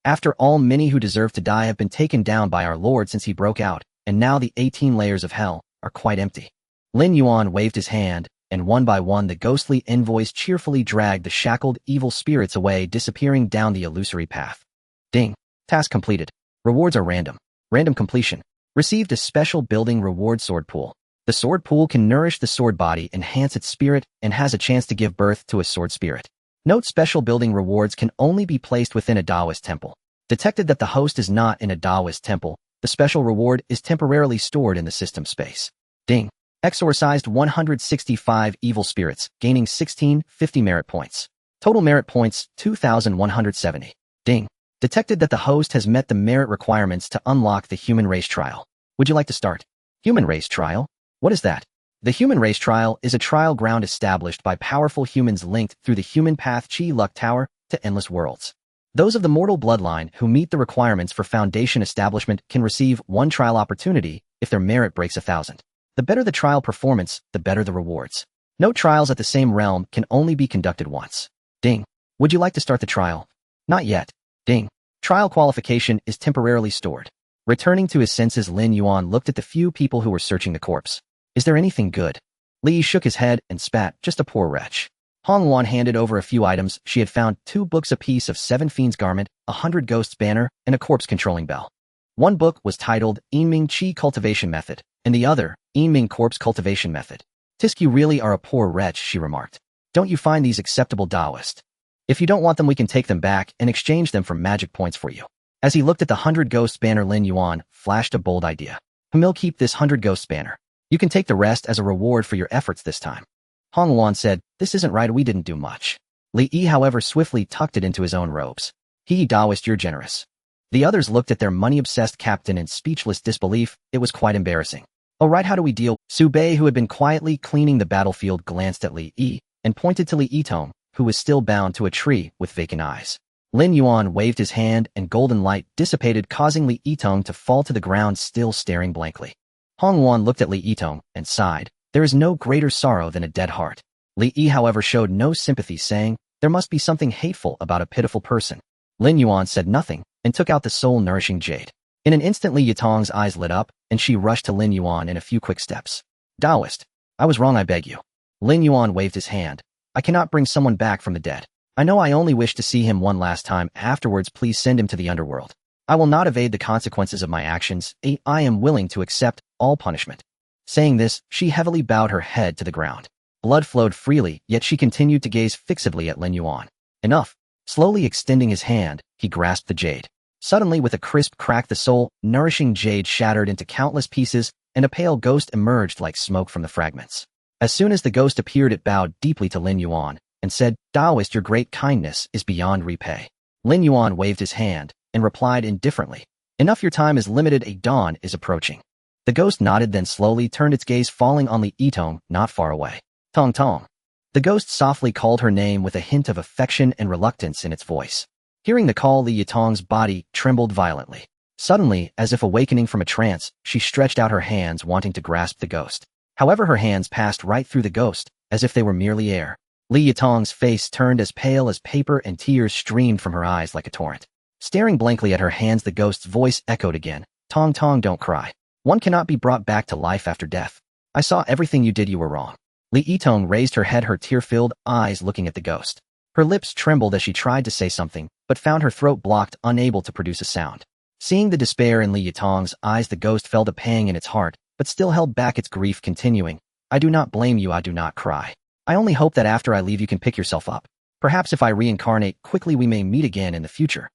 After all, many who deserve to die have been taken down by our Lord since he broke out, and now the 18 layers of hell are quite empty. Lin Yuan waved his hand, and one by one the ghostly envoys cheerfully dragged the shackled evil spirits away, disappearing down the illusory path. Ding. Task completed. Rewards are random. Random completion. Received a special building reward sword pool. The sword pool can nourish the sword body, enhance its spirit, and has a chance to give birth to a sword spirit. Note: special building rewards can only be placed within a Taoist temple. Detected that the host is not in a Taoist temple, the special reward is temporarily stored in the system space. Ding. Exorcised 165 evil spirits, gaining 1650 merit points. Total merit points, 2,170. Ding. Detected that the host has met the merit requirements to unlock the human race trial. Would you like to start? Human race trial? What is that? The human race trial is a trial ground established by powerful humans linked through the human path Chi Luck Tower to endless worlds. Those of the mortal bloodline who meet the requirements for foundation establishment can receive one trial opportunity if their merit breaks 1,000. The better the trial performance, the better the rewards. No trials at the same realm can only be conducted once. Ding. Would you like to start the trial? Not yet. Ding. Trial qualification is temporarily stored. Returning to his senses, Lin Yuan looked at the few people who were searching the corpse. Is there anything good? Li shook his head and spat, just a poor wretch. Hong Yuan handed over a few items. She had found 2 books apiece of 7 Fiends Garment, 100 Ghosts Banner, and a Corpse Controlling Bell. One book was titled Yinming Qi Cultivation Method, and the other, Yinming Corpse Cultivation Method. Tisk, you really are a poor wretch, she remarked. Don't you find these acceptable, Taoist? If you don't want them, we can take them back and exchange them for magic points for you. As he looked at the 100 Ghosts Banner, Lin Yuan flashed a bold idea. We'll keep this 100 Ghosts Banner. You can take the rest as a reward for your efforts this time. Hong Yuan said, this isn't right, we didn't do much. Li Yi, however, swiftly tucked it into his own robes. Taoist, you're generous. The others looked at their money-obsessed captain in speechless disbelief. It was quite embarrassing. Oh right, how do we deal? Su Bei, who had been quietly cleaning the battlefield, glanced at Li Yi and pointed to Li Yitong, who was still bound to a tree with vacant eyes. Lin Yuan waved his hand and golden light dissipated, causing Li Yitong to fall to the ground, still staring blankly. Hong Yuan looked at Li Yitong and sighed. There is no greater sorrow than a dead heart. Li Yi, however, showed no sympathy, saying, there must be something hateful about a pitiful person. Lin Yuan said nothing and took out the soul-nourishing jade. In an instant, Li Yitong's eyes lit up, and she rushed to Lin Yuan in a few quick steps. Taoist, I was wrong, I beg you. Lin Yuan waved his hand. I cannot bring someone back from the dead. I know I only wish to see him one last time. Afterwards, please send him to the underworld. I will not evade the consequences of my actions. I am willing to accept all punishment. Saying this, she heavily bowed her head to the ground. Blood flowed freely, yet she continued to gaze fixedly at Lin Yuan. Enough. Slowly extending his hand, he grasped the jade. Suddenly, with a crisp crack, the soul-nourishing jade shattered into countless pieces, and a pale ghost emerged like smoke from the fragments. As soon as the ghost appeared, it bowed deeply to Lin Yuan and said, Taoist, your great kindness is beyond repay. Lin Yuan waved his hand and replied indifferently, enough, your time is limited, a dawn is approaching. The ghost nodded, then slowly turned its gaze, falling on Li Yitong not far away. Tong Tong. The ghost softly called her name with a hint of affection and reluctance in its voice. Hearing the call, Li Yitong's body trembled violently. Suddenly, as if awakening from a trance, she stretched out her hands, wanting to grasp the ghost. However, her hands passed right through the ghost, as if they were merely air. Li Yitong's face turned as pale as paper and tears streamed from her eyes like a torrent. Staring blankly at her hands, the ghost's voice echoed again. Tong Tong, don't cry. One cannot be brought back to life after death. I saw everything you did, you were wrong. Li Yitong raised her head, her tear-filled eyes looking at the ghost. Her lips trembled as she tried to say something, but found her throat blocked, unable to produce a sound. Seeing the despair in Li Yitong's eyes, the ghost felt a pang in its heart, but still held back its grief, continuing, I do not blame you, I do not cry. I only hope that after I leave you can pick yourself up. Perhaps if I reincarnate quickly we may meet again in the future.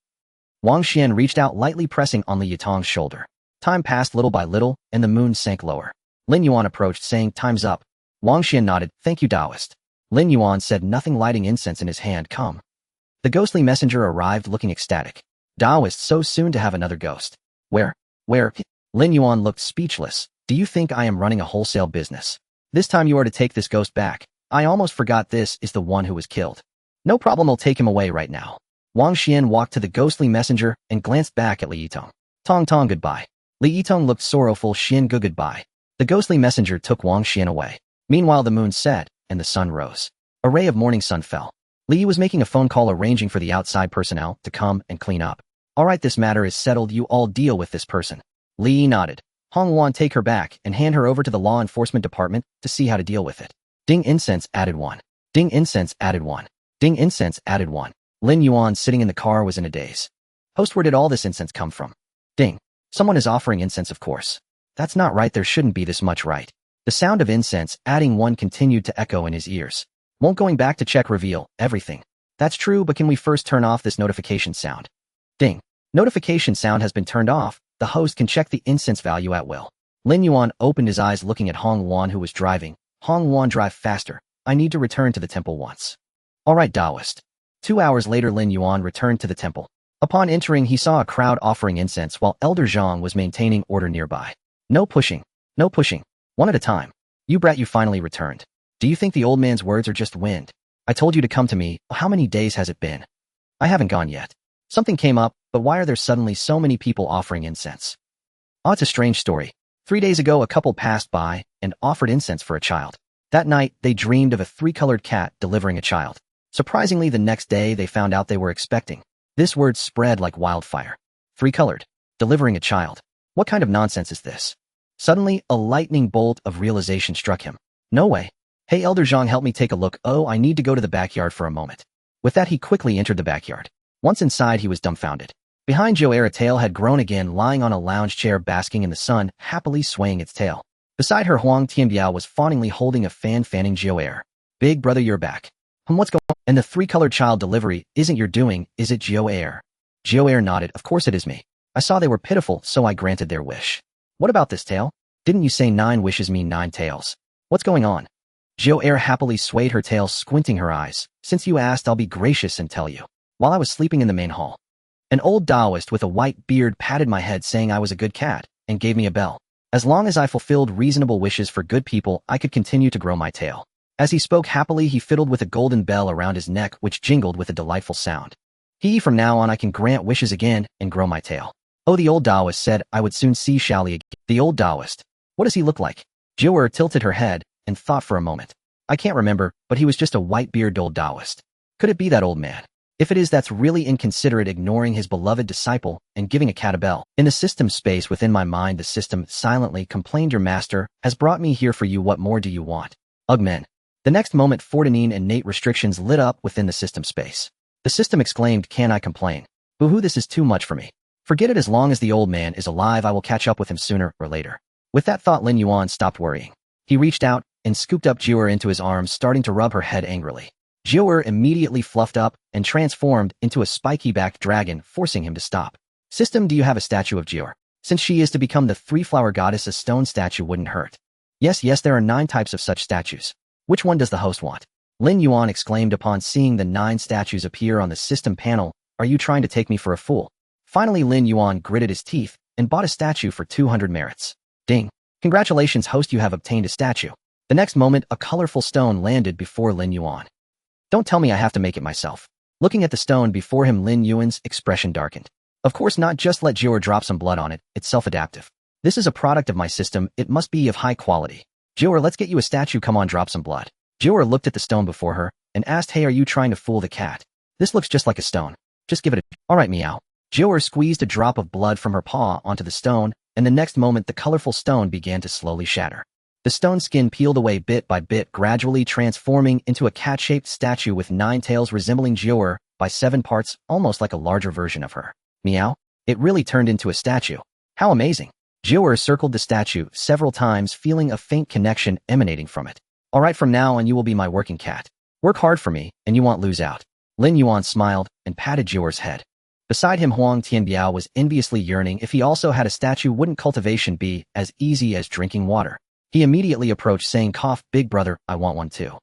Wang Xian reached out, lightly pressing on Li Yitong's shoulder. Time passed little by little, and the moon sank lower. Lin Yuan approached, saying, time's up. Wang Xian nodded, thank you, Taoist. Lin Yuan said nothing, lighting incense in his hand. Come. The ghostly messenger arrived, looking ecstatic. Taoist, so soon to have another ghost. Where? Lin Yuan looked speechless. Do you think I am running a wholesale business? This time you are to take this ghost back. I almost forgot, this is the one who was killed. No problem, I'll take him away right now. Wang Xian walked to the ghostly messenger and glanced back at Li Yitong. Tong Tong, goodbye. Li Yitong looked sorrowful. Xian, goodbye. The ghostly messenger took Wang Xian away. Meanwhile, the moon set and the sun rose. A ray of morning sun fell. Li was making a phone call, arranging for the outside personnel to come and clean up. All right, this matter is settled. You all deal with this person. Li nodded. Hong Yuan, take her back and hand her over to the law enforcement department to see how to deal with it. Ding, incense added 1. Ding, incense added 1. Ding, incense added 1. Lin Yuan, sitting in the car, was in a daze. Host, where did all this incense come from? Ding. Someone is offering incense, of course. That's not right, there shouldn't be this much, right? The sound of incense adding 1 continued to echo in his ears. Won't going back to check reveal everything? That's true, but can we first turn off this notification sound? Ding. Notification sound has been turned off. The host can check the incense value at will. Lin Yuan opened his eyes, looking at Hong Yuan, who was driving. Hong Yuan, drive faster. I need to return to the temple once. All right, Taoist. 2 hours later, Lin Yuan returned to the temple. Upon entering, he saw a crowd offering incense while Elder Zhang was maintaining order nearby. No pushing. No pushing. One at a time. You brat, you finally returned. Do you think the old man's words are just wind? I told you to come to me. How many days has it been? I haven't gone yet. Something came up, but why are there suddenly so many people offering incense? Oh, it's a strange story. 3 days ago, a couple passed by and offered incense for a child. That night, they dreamed of a 3-colored cat delivering a child. Surprisingly, the next day, they found out they were expecting. This word spread like wildfire. 3-colored. Delivering a child. What kind of nonsense is this? Suddenly, a lightning bolt of realization struck him. No way. Hey, Elder Zhang, help me take a look. Oh, I need to go to the backyard for a moment. With that, he quickly entered the backyard. Once inside, he was dumbfounded. Behind Joer, a tail had grown again, lying on a lounge chair basking in the sun, happily swaying its tail. Beside her, Huang Tianbiao was fawningly holding a fan fanning Joer. Big brother, you're back. What's going on? And the 3-colored child delivery isn't your doing, is it, Joer? Joer nodded. Of course it is me. I saw they were pitiful, so I granted their wish. What about this tail? Didn't you say 9 wishes mean 9 tails? What's going on? Joer happily swayed her tail, squinting her eyes. Since you asked, I'll be gracious and tell you. While I was sleeping in the main hall, an old Taoist with a white beard patted my head, saying I was a good cat, and gave me a bell. As long as I fulfilled reasonable wishes for good people, I could continue to grow my tail. As he spoke happily, he fiddled with a golden bell around his neck, which jingled with a delightful sound. From now on I can grant wishes again and grow my tail. Oh, the old Taoist said I would soon see Shally again. The old Taoist. What does he look like? Joer tilted her head and thought for a moment. I can't remember, but he was just a white-bearded old Taoist. Could it be that old man? If it is, that's really inconsiderate, ignoring his beloved disciple and giving a cat a bell. In the system space within my mind, the system silently complained, your master has brought me here for you. What more do you want? Ugh, men. The next moment, 14 innate restrictions lit up within the system space. The system exclaimed, can I complain? Boo-hoo, this is too much for me. Forget it, as long as the old man is alive, I will catch up with him sooner or later. With that thought, Lin Yuan stopped worrying. He reached out and scooped up Joer into his arms, starting to rub her head angrily. Joer immediately fluffed up and transformed into a spiky-backed dragon, forcing him to stop. System, do you have a statue of Joer? Since she is to become the 3-flower goddess, a stone statue wouldn't hurt. Yes, there are 9 types of such statues. Which one does the host want? Lin Yuan exclaimed upon seeing the 9 statues appear on the system panel. Are you trying to take me for a fool? Finally, Lin Yuan gritted his teeth and bought a statue for 200 merits. Ding. Congratulations, host, you have obtained a statue. The next moment, a colorful stone landed before Lin Yuan. Don't tell me I have to make it myself. Looking at the stone before him, Lin Yuan's expression darkened. Of course not, just let Joer drop some blood on it. It's self-adaptive. This is a product of my system. It must be of high quality. Joer, let's get you a statue. Come on, drop some blood. Joer looked at the stone before her and asked, hey, are you trying to fool the cat? This looks just like a stone. Just give it a... Alright, meow. Joer squeezed a drop of blood from her paw onto the stone, and the next moment the colorful stone began to slowly shatter. The stone skin peeled away bit by bit, gradually transforming into a cat-shaped statue with 9 tails resembling Joer by 7 parts, almost like a larger version of her. Meow. It really turned into a statue. How amazing. Joer circled the statue several times, feeling a faint connection emanating from it. Alright, from now on you will be my working cat. Work hard for me, and you won't lose out. Lin Yuan smiled and patted Joer's head. Beside him, Huang Tianbiao was enviously yearning. If he also had a statue, wouldn't cultivation be as easy as drinking water? He immediately approached, saying, cough, big brother, I want one too.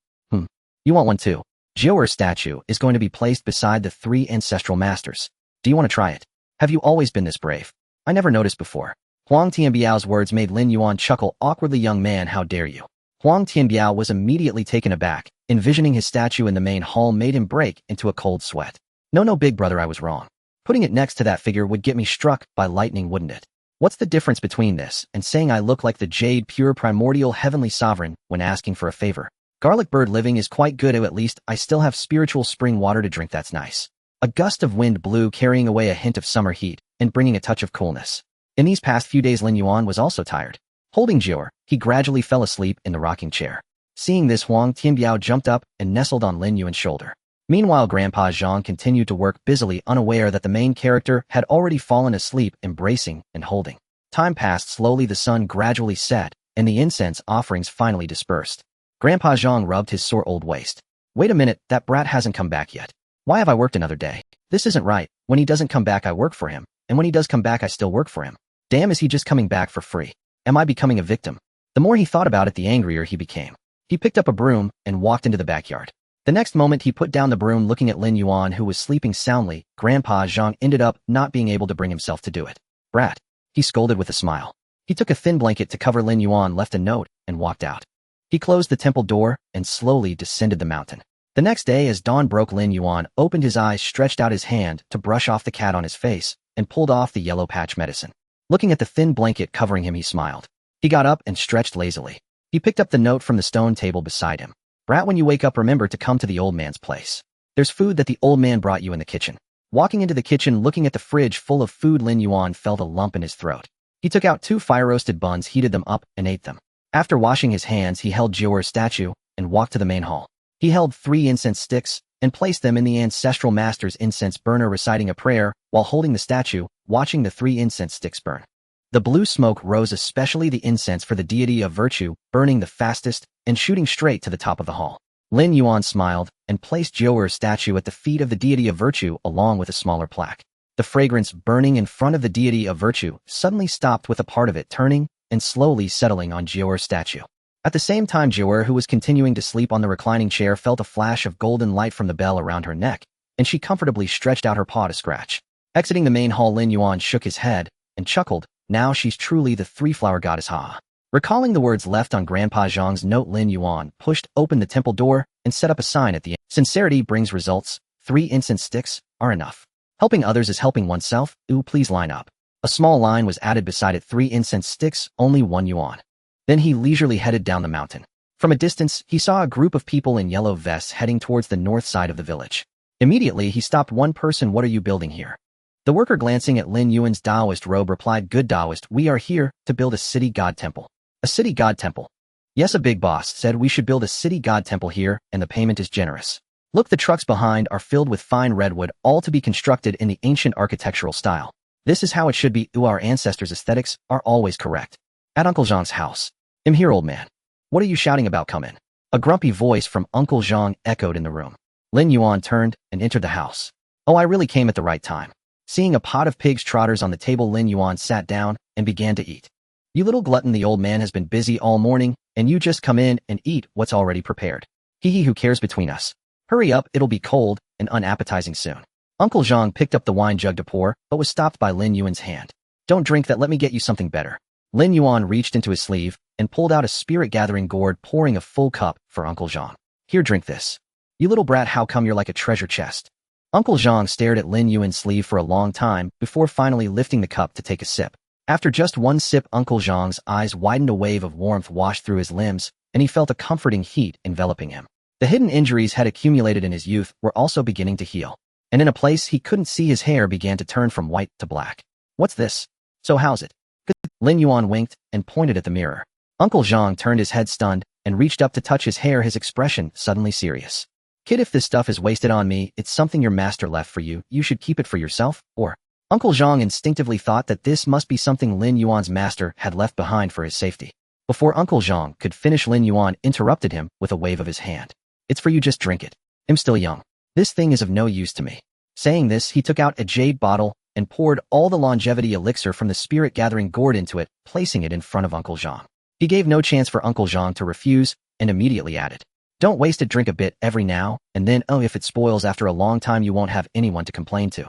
You want one too? Joer's statue is going to be placed beside the 3 ancestral masters. Do you want to try it? Have you always been this brave? I never noticed before. Huang Tianbiao's words made Lin Yuan chuckle awkwardly. Young man, how dare you? Huang Tianbiao was immediately taken aback. Envisioning his statue in the main hall made him break into a cold sweat. No, big brother, I was wrong. Putting it next to that figure would get me struck by lightning, wouldn't it? What's the difference between this and saying I look like the jade, pure primordial heavenly sovereign when asking for a favor? Garlic bird living is quite good, at least I still have spiritual spring water to drink. That's nice. A gust of wind blew, carrying away a hint of summer heat and bringing a touch of coolness. In these past few days, Lin Yuan was also tired. Holding Joer, he gradually fell asleep in the rocking chair. Seeing this, Huang Tianbiao jumped up and nestled on Lin Yuan's shoulder. Meanwhile, Grandpa Zhang continued to work busily, unaware that the main character had already fallen asleep, embracing and holding. Time passed slowly, the sun gradually set, and the incense offerings finally dispersed. Grandpa Zhang rubbed his sore old waist. Wait a minute, that brat hasn't come back yet. Why have I worked another day? This isn't right. When he doesn't come back, I work for him, and when he does come back, I still work for him. Damn, is he just coming back for free? Am I becoming a victim? The more he thought about it, the angrier he became. He picked up a broom and walked into the backyard. The next moment he put down the broom looking at Lin Yuan who was sleeping soundly. Grandpa Zhang ended up not being able to bring himself to do it. Brat, he scolded with a smile. He took a thin blanket to cover Lin Yuan, left a note, and walked out. He closed the temple door and slowly descended the mountain. The next day as dawn broke, Lin Yuan opened his eyes, stretched out his hand to brush off the cat on his face, and pulled off the yellow patch medicine. Looking at the thin blanket covering him, he smiled. He got up and stretched lazily. He picked up the note from the stone table beside him. Brat, when you wake up, remember to come to the old man's place. There's food that the old man brought you in the kitchen. Walking into the kitchen, looking at the fridge full of food, Lin Yuan felt a lump in his throat. He took out 2 fire-roasted buns, heated them up, and ate them. After washing his hands, he held Jiawer's statue and walked to the main hall. He held 3 incense sticks and placed them in the ancestral master's incense burner, reciting a prayer while holding the statue, watching the 3 incense sticks burn. The blue smoke rose, especially the incense for the deity of virtue, burning the fastest and shooting straight to the top of the hall. Lin Yuan smiled and placed Jiawer's statue at the feet of the deity of virtue along with a smaller plaque. The fragrance burning in front of the deity of virtue suddenly stopped, with a part of it turning and slowly settling on Jiawer's statue. At the same time, Jiawer, who was continuing to sleep on the reclining chair, felt a flash of golden light from the bell around her neck, and she comfortably stretched out her paw to scratch. Exiting the main hall, Lin Yuan shook his head and chuckled. Now she's truly the 3-flower goddess, ha. Recalling the words left on Grandpa Zhang's note, Lin Yuan pushed open the temple door and set up a sign at the end. Sincerity brings results. 3 incense sticks are enough. Helping others is helping oneself. Ooh, please line up. A small line was added beside it. 3 incense sticks, only 1 yuan. Then he leisurely headed down the mountain. From a distance, he saw a group of people in yellow vests heading towards the north side of the village. Immediately, he stopped one person. What are you building here? The worker, glancing at Lin Yuan's Taoist robe, replied, Good Taoist, we are here to build a city god temple. A city god temple? Yes, a big boss said we should build a city god temple here, and the payment is generous. Look, the trucks behind are filled with fine redwood, all to be constructed in the ancient architectural style. This is how it should be. Ooh, our ancestors' aesthetics are always correct. At Uncle Zhang's house. I'm here, old man. What are you shouting about? Come in. A grumpy voice from Uncle Zhang echoed in the room. Lin Yuan turned and entered the house. Oh, I really came at the right time. Seeing a pot of pig's trotters on the table, Lin Yuan sat down and began to eat. You little glutton, the old man has been busy all morning, and you just come in and eat what's already prepared. Hee, who cares between us? Hurry up, it'll be cold and unappetizing soon. Uncle Zhang picked up the wine jug to pour, but was stopped by Lin Yuan's hand. Don't drink that, let me get you something better. Lin Yuan reached into his sleeve and pulled out a spirit-gathering gourd, pouring a full cup for Uncle Zhang. Here, drink this. You little brat, how come you're like a treasure chest? Uncle Zhang stared at Lin Yuan's sleeve for a long time before finally lifting the cup to take a sip. After just one sip, Uncle Zhang's eyes widened, a wave of warmth washed through his limbs, and he felt a comforting heat enveloping him. The hidden injuries had accumulated in his youth were also beginning to heal, and in a place he couldn't see, his hair began to turn from white to black. What's this? So how's it? Good. Lin Yuan winked and pointed at the mirror. Uncle Zhang turned his head stunned and reached up to touch his hair, his expression suddenly serious. Kid, if this stuff is wasted on me, it's something your master left for you. You should keep it for yourself, or... Uncle Zhang instinctively thought that this must be something Lin Yuan's master had left behind for his safety. Before Uncle Zhang could finish, Lin Yuan interrupted him with a wave of his hand. It's for you, just drink it. I'm still young. This thing is of no use to me. Saying this, he took out a jade bottle and poured all the longevity elixir from the spirit-gathering gourd into it, placing it in front of Uncle Zhang. He gave no chance for Uncle Zhang to refuse and immediately added, Don't waste it, drink a bit every now and then. Oh, if it spoils after a long time, you won't have anyone to complain to.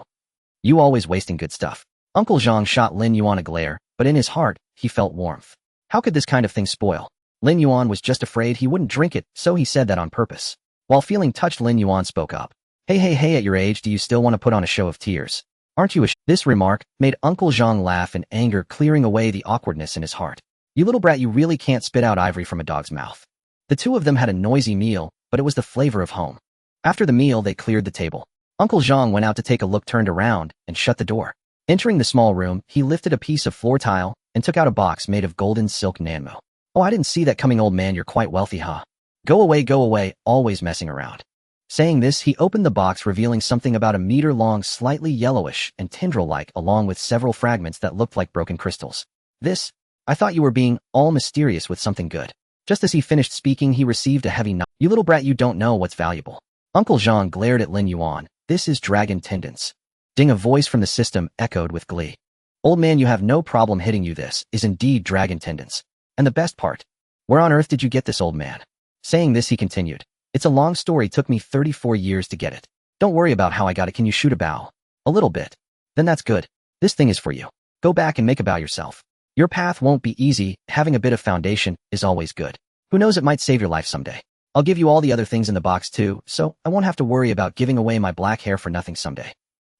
You always wasting good stuff. Uncle Zhang shot Lin Yuan a glare, but in his heart, he felt warmth. How could this kind of thing spoil? Lin Yuan was just afraid he wouldn't drink it, so he said that on purpose. While feeling touched, Lin Yuan spoke up. Hey, at your age, do you still want to put on a show of tears? Aren't you This remark made Uncle Zhang laugh in anger, clearing away the awkwardness in his heart. You little brat, you really can't spit out ivory from a dog's mouth. The two of them had a noisy meal, but it was the flavor of home. After the meal, they cleared the table. Uncle Zhang went out to take a look, turned around, and shut the door. Entering the small room, he lifted a piece of floor tile and took out a box made of golden silk nanmo. Oh, I didn't see that coming, old man, you're quite wealthy, huh? Go away, always messing around. Saying this, he opened the box, revealing something about a meter long, slightly yellowish and tendril-like, along with several fragments that looked like broken crystals. This? I thought you were being all mysterious with something good. Just as he finished speaking, he received a heavy knock. You little brat, you don't know what's valuable. Uncle Zhang glared at Lin Yuan. This is dragon tendons. Ding, a voice from the system echoed with glee. Old man, you have no problem hitting you. This is indeed dragon tendons. And the best part, where on earth did you get this, old man? Saying this, he continued. It's a long story, took me 34 years to get it. Don't worry about how I got it, can you shoot a bow? A little bit. Then that's good. This thing is for you. Go back and make a bow yourself. Your path won't be easy, having a bit of foundation is always good. Who knows, it might save your life someday. I'll give you all the other things in the box too, so I won't have to worry about giving away my black hair for nothing someday.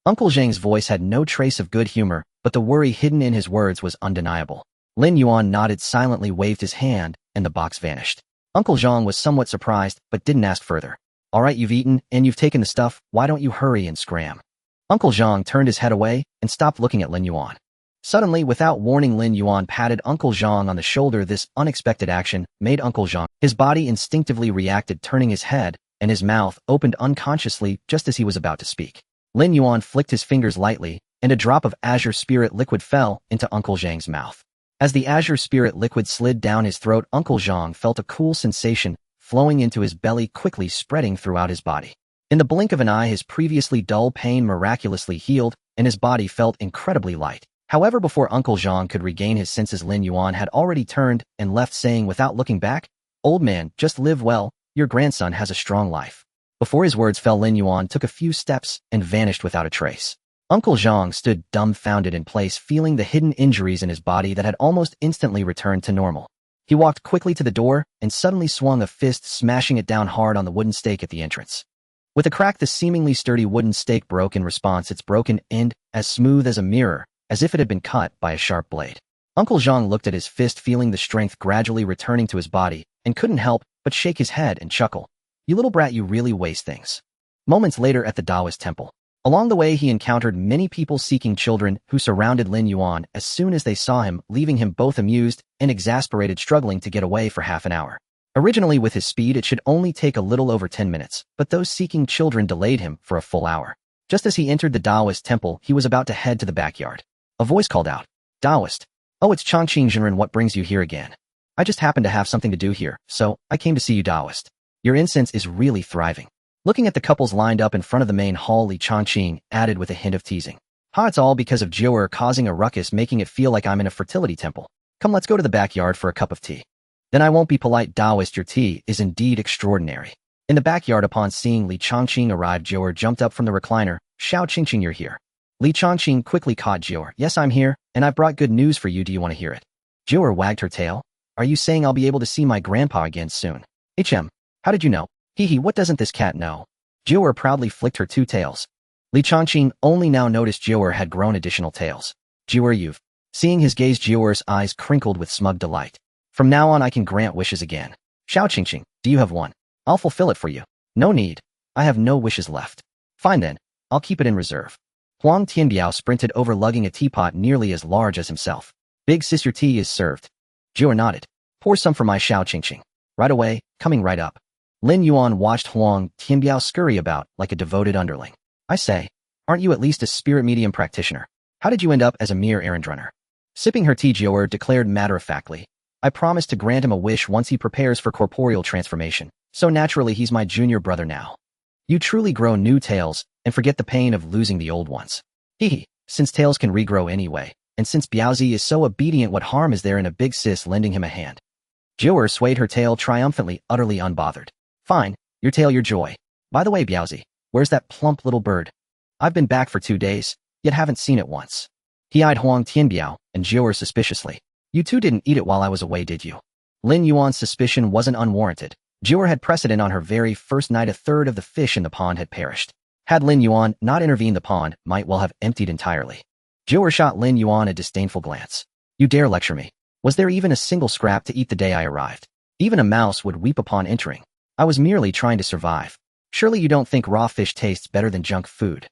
Uncle Zhang's voice had no trace of good humor, but the worry hidden in his words was undeniable. Lin Yuan nodded silently, waved his hand, and the box vanished. Uncle Zhang was somewhat surprised, but didn't ask further. All right, you've eaten, and you've taken the stuff, why don't you hurry and scram? Uncle Zhang turned his head away and stopped looking at Lin Yuan. Suddenly, without warning, Lin Yuan patted Uncle Zhang on the shoulder. This unexpected action made Uncle Zhang. His body instinctively reacted, turning his head, and his mouth opened unconsciously just as he was about to speak. Lin Yuan flicked his fingers lightly, and a drop of azure spirit liquid fell into Uncle Zhang's mouth. As the azure spirit liquid slid down his throat, Uncle Zhang felt a cool sensation flowing into his belly, quickly spreading throughout his body. In the blink of an eye, his previously dull pain miraculously healed, and his body felt incredibly light. However, before Uncle Zhang could regain his senses, Lin Yuan had already turned and left, saying without looking back, "Old man, just live well, your grandson has a strong life." Before his words fell, Lin Yuan took a few steps and vanished without a trace. Uncle Zhang stood dumbfounded in place, feeling the hidden injuries in his body that had almost instantly returned to normal. He walked quickly to the door and suddenly swung a fist, smashing it down hard on the wooden stake at the entrance. With a crack, the seemingly sturdy wooden stake broke in response, its broken end as smooth as a mirror, as if it had been cut by a sharp blade. Uncle Zhang looked at his fist, feeling the strength gradually returning to his body, and couldn't help but shake his head and chuckle. "You little brat, you really waste things." Moments later at the Taoist temple. Along the way, he encountered many people seeking children who surrounded Lin Yuan as soon as they saw him, leaving him both amused and exasperated, struggling to get away for half an hour. Originally, with his speed, it should only take a little over 10 minutes, but those seeking children delayed him for a full hour. Just as he entered the Taoist temple, he was about to head to the backyard. A voice called out, "Taoist. Oh, it's Chongqing Zhenren, what brings you here again?" "I just happen to have something to do here, so I came to see you, Taoist. Your incense is really thriving." Looking at the couples lined up in front of the main hall, Li Chongqing added with a hint of teasing, "Ha, it's all because of Jiu'er causing a ruckus, making it feel like I'm in a fertility temple. Come, let's go to the backyard for a cup of tea." "Then I won't be polite, Taoist, your tea is indeed extraordinary." In the backyard, upon seeing Li Chongqing arrive, Jiu'er jumped up from the recliner. "Xiao Qingqing, you're here." Li Chongqing quickly caught Jiu'er. "Yes, I'm here, and I've brought good news for you. Do you want to hear it?" Jiu'er wagged her tail. "Are you saying I'll be able to see my grandpa again soon?" How did you know?" "Hee, what doesn't this cat know?" Jiu'er proudly flicked her two tails. Li Chongqing only now noticed Jiu'er had grown additional tails. "Jiu'er, you've..." Seeing his gaze, Jiu'er's eyes crinkled with smug delight. "From now on, I can grant wishes again." "Xiao Qingqing, do you have one?" "I'll fulfill it for you." "No need. I have no wishes left." "Fine then, I'll keep it in reserve." Huang Tianbiao sprinted over, lugging a teapot nearly as large as himself. "Big sis, your tea is served." Jiu'er nodded. "Pour some for my Xiao Qingqing." "Right away, coming right up." Lin Yuan watched Huang Tianbiao scurry about like a devoted underling. "I say, aren't you at least a spirit medium practitioner? How did you end up as a mere errand runner?" Sipping her tea, Jiu'er declared matter-of-factly, "I promised to grant him a wish once he prepares for corporeal transformation, so naturally he's my junior brother now." "You truly grow new tails and forget the pain of losing the old ones." "Hee, since tails can regrow anyway, and since Biaozi is so obedient, what harm is there in a big sis lending him a hand?" Jiu'er swayed her tail triumphantly, utterly unbothered. "Fine, your tail, your joy. By the way, Biaozi, where's that plump little bird? I've been back for 2 days, yet haven't seen it once." He eyed Huang Tianbiao and Jiu'er suspiciously. "You two didn't eat it while I was away, did you?" Lin Yuan's suspicion wasn't unwarranted. Jiu'er had precedent on her very first night. A third of the fish in the pond had perished. Had Lin Yuan not intervened, the pond might well have emptied entirely. Jiu'er shot Lin Yuan a disdainful glance. "You dare lecture me? Was there even a single scrap to eat the day I arrived? Even a mouse would weep upon entering. I was merely trying to survive. Surely you don't think raw fish tastes better than junk food?"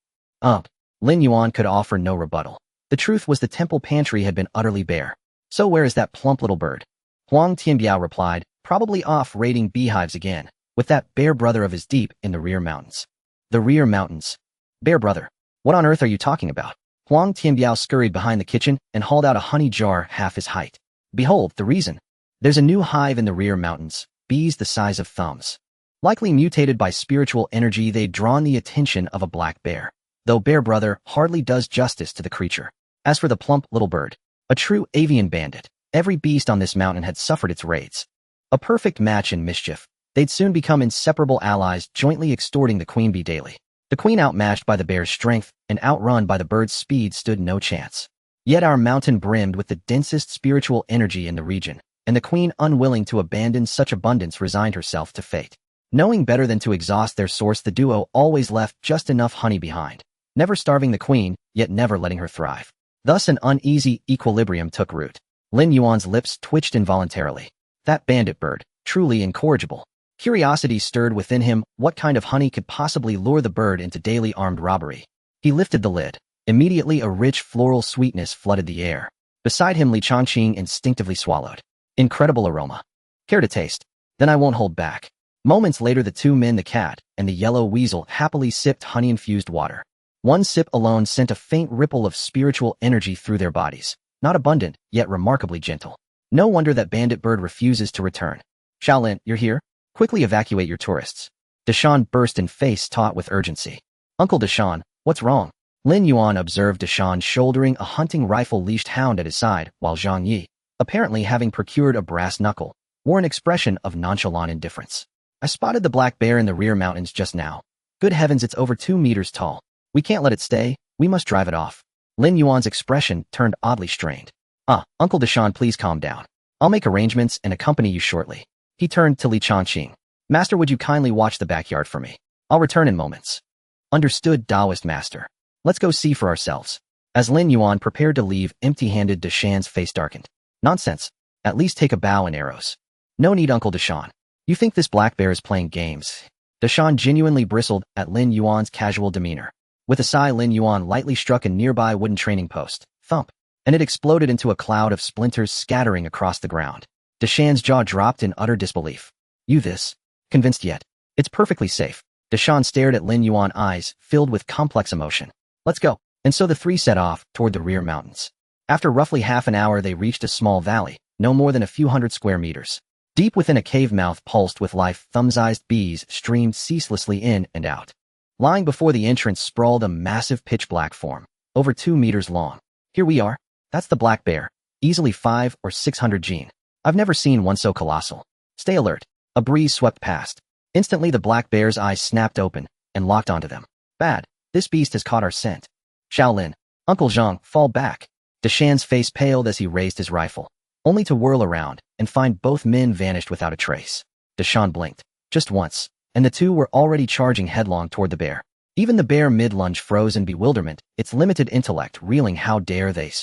Lin Yuan could offer no rebuttal. The truth was the temple pantry had been utterly bare. "So where is that plump little bird?" Huang Tianbiao replied, "Probably off raiding beehives again, with that bear brother of his deep in the rear mountains." "The rear mountains? Bear brother? What on earth are you talking about?" Huang Tianbiao scurried behind the kitchen and hauled out a honey jar half his height. "Behold, the reason. There's a new hive in the rear mountains. Bees the size of thumbs. Likely mutated by spiritual energy, they'd drawn the attention of a black bear, though bear brother hardly does justice to the creature. As for the plump little bird, a true avian bandit, every beast on this mountain had suffered its raids. A perfect match in mischief. They'd soon become inseparable allies, jointly extorting the queen bee daily. The queen, outmatched by the bear's strength and outrun by the bird's speed, stood no chance. Yet our mountain brimmed with the densest spiritual energy in the region, and the queen, unwilling to abandon such abundance, resigned herself to fate. Knowing better than to exhaust their source, the duo always left just enough honey behind, never starving the queen, yet never letting her thrive. Thus an uneasy equilibrium took root. Lin Yuan's lips twitched involuntarily. That bandit bird, truly incorrigible. Curiosity stirred within him. What kind of honey could possibly lure the bird into daily armed robbery? He lifted the lid. Immediately a rich floral sweetness flooded the air. Beside him, Li Changqing instinctively swallowed. Incredible aroma. Care to taste? Then I won't hold back. Moments later, the two men, the cat and the yellow weasel, happily sipped honey-infused water. One sip alone sent a faint ripple of spiritual energy through their bodies. Not abundant, yet remarkably gentle. No wonder that bandit bird refuses to return. Shaolin, you're here? Quickly evacuate your tourists. Deshan burst in, face taut with urgency. Uncle Deshan, what's wrong? Lin Yuan observed Deshan shouldering a hunting rifle-leashed hound at his side, while Zhang Yi, apparently having procured a brass knuckle, wore an expression of nonchalant indifference. I spotted the black bear in the rear mountains just now. Good heavens, it's over 2 meters tall. We can't let it stay. We must drive it off. Lin Yuan's expression turned oddly strained. Uncle Deshan, please calm down. I'll make arrangements and accompany you shortly. He turned to Li Changqing. Master, would you kindly watch the backyard for me? I'll return in moments. Understood, Taoist master. Let's go see for ourselves. As Lin Yuan prepared to leave, empty-handed, Deshan's face darkened. Nonsense. At least take a bow and arrows. No need, Uncle Deshan. You think this black bear is playing games? Deshan genuinely bristled at Lin Yuan's casual demeanor. With a sigh, Lin Yuan lightly struck a nearby wooden training post. Thump. And it exploded into a cloud of splinters scattering across the ground. Deshan's jaw dropped in utter disbelief. You this? Convinced yet? It's perfectly safe. Deshan stared at Lin Yuan, eyes filled with complex emotion. Let's go. And so the three set off toward the rear mountains. After roughly half an hour, they reached a small valley, no more than a few hundred square meters. Deep within, a cave mouth pulsed with life. Thumb-sized bees streamed ceaselessly in and out. Lying before the entrance sprawled a massive pitch-black form, over 2 meters long. Here we are. That's the black bear. Easily 500 or 600 gene. I've never seen one so colossal. Stay alert. A breeze swept past. Instantly, the black bear's eyes snapped open and locked onto them. Bad. This beast has caught our scent. Shaolin. Uncle Zhang, fall back. Deshan's face paled as he raised his rifle, only to whirl around and find both men vanished without a trace. Deshan blinked. Just once, and the two were already charging headlong toward the bear. Even the bear mid-lunge froze in bewilderment, its limited intellect reeling. How dare they?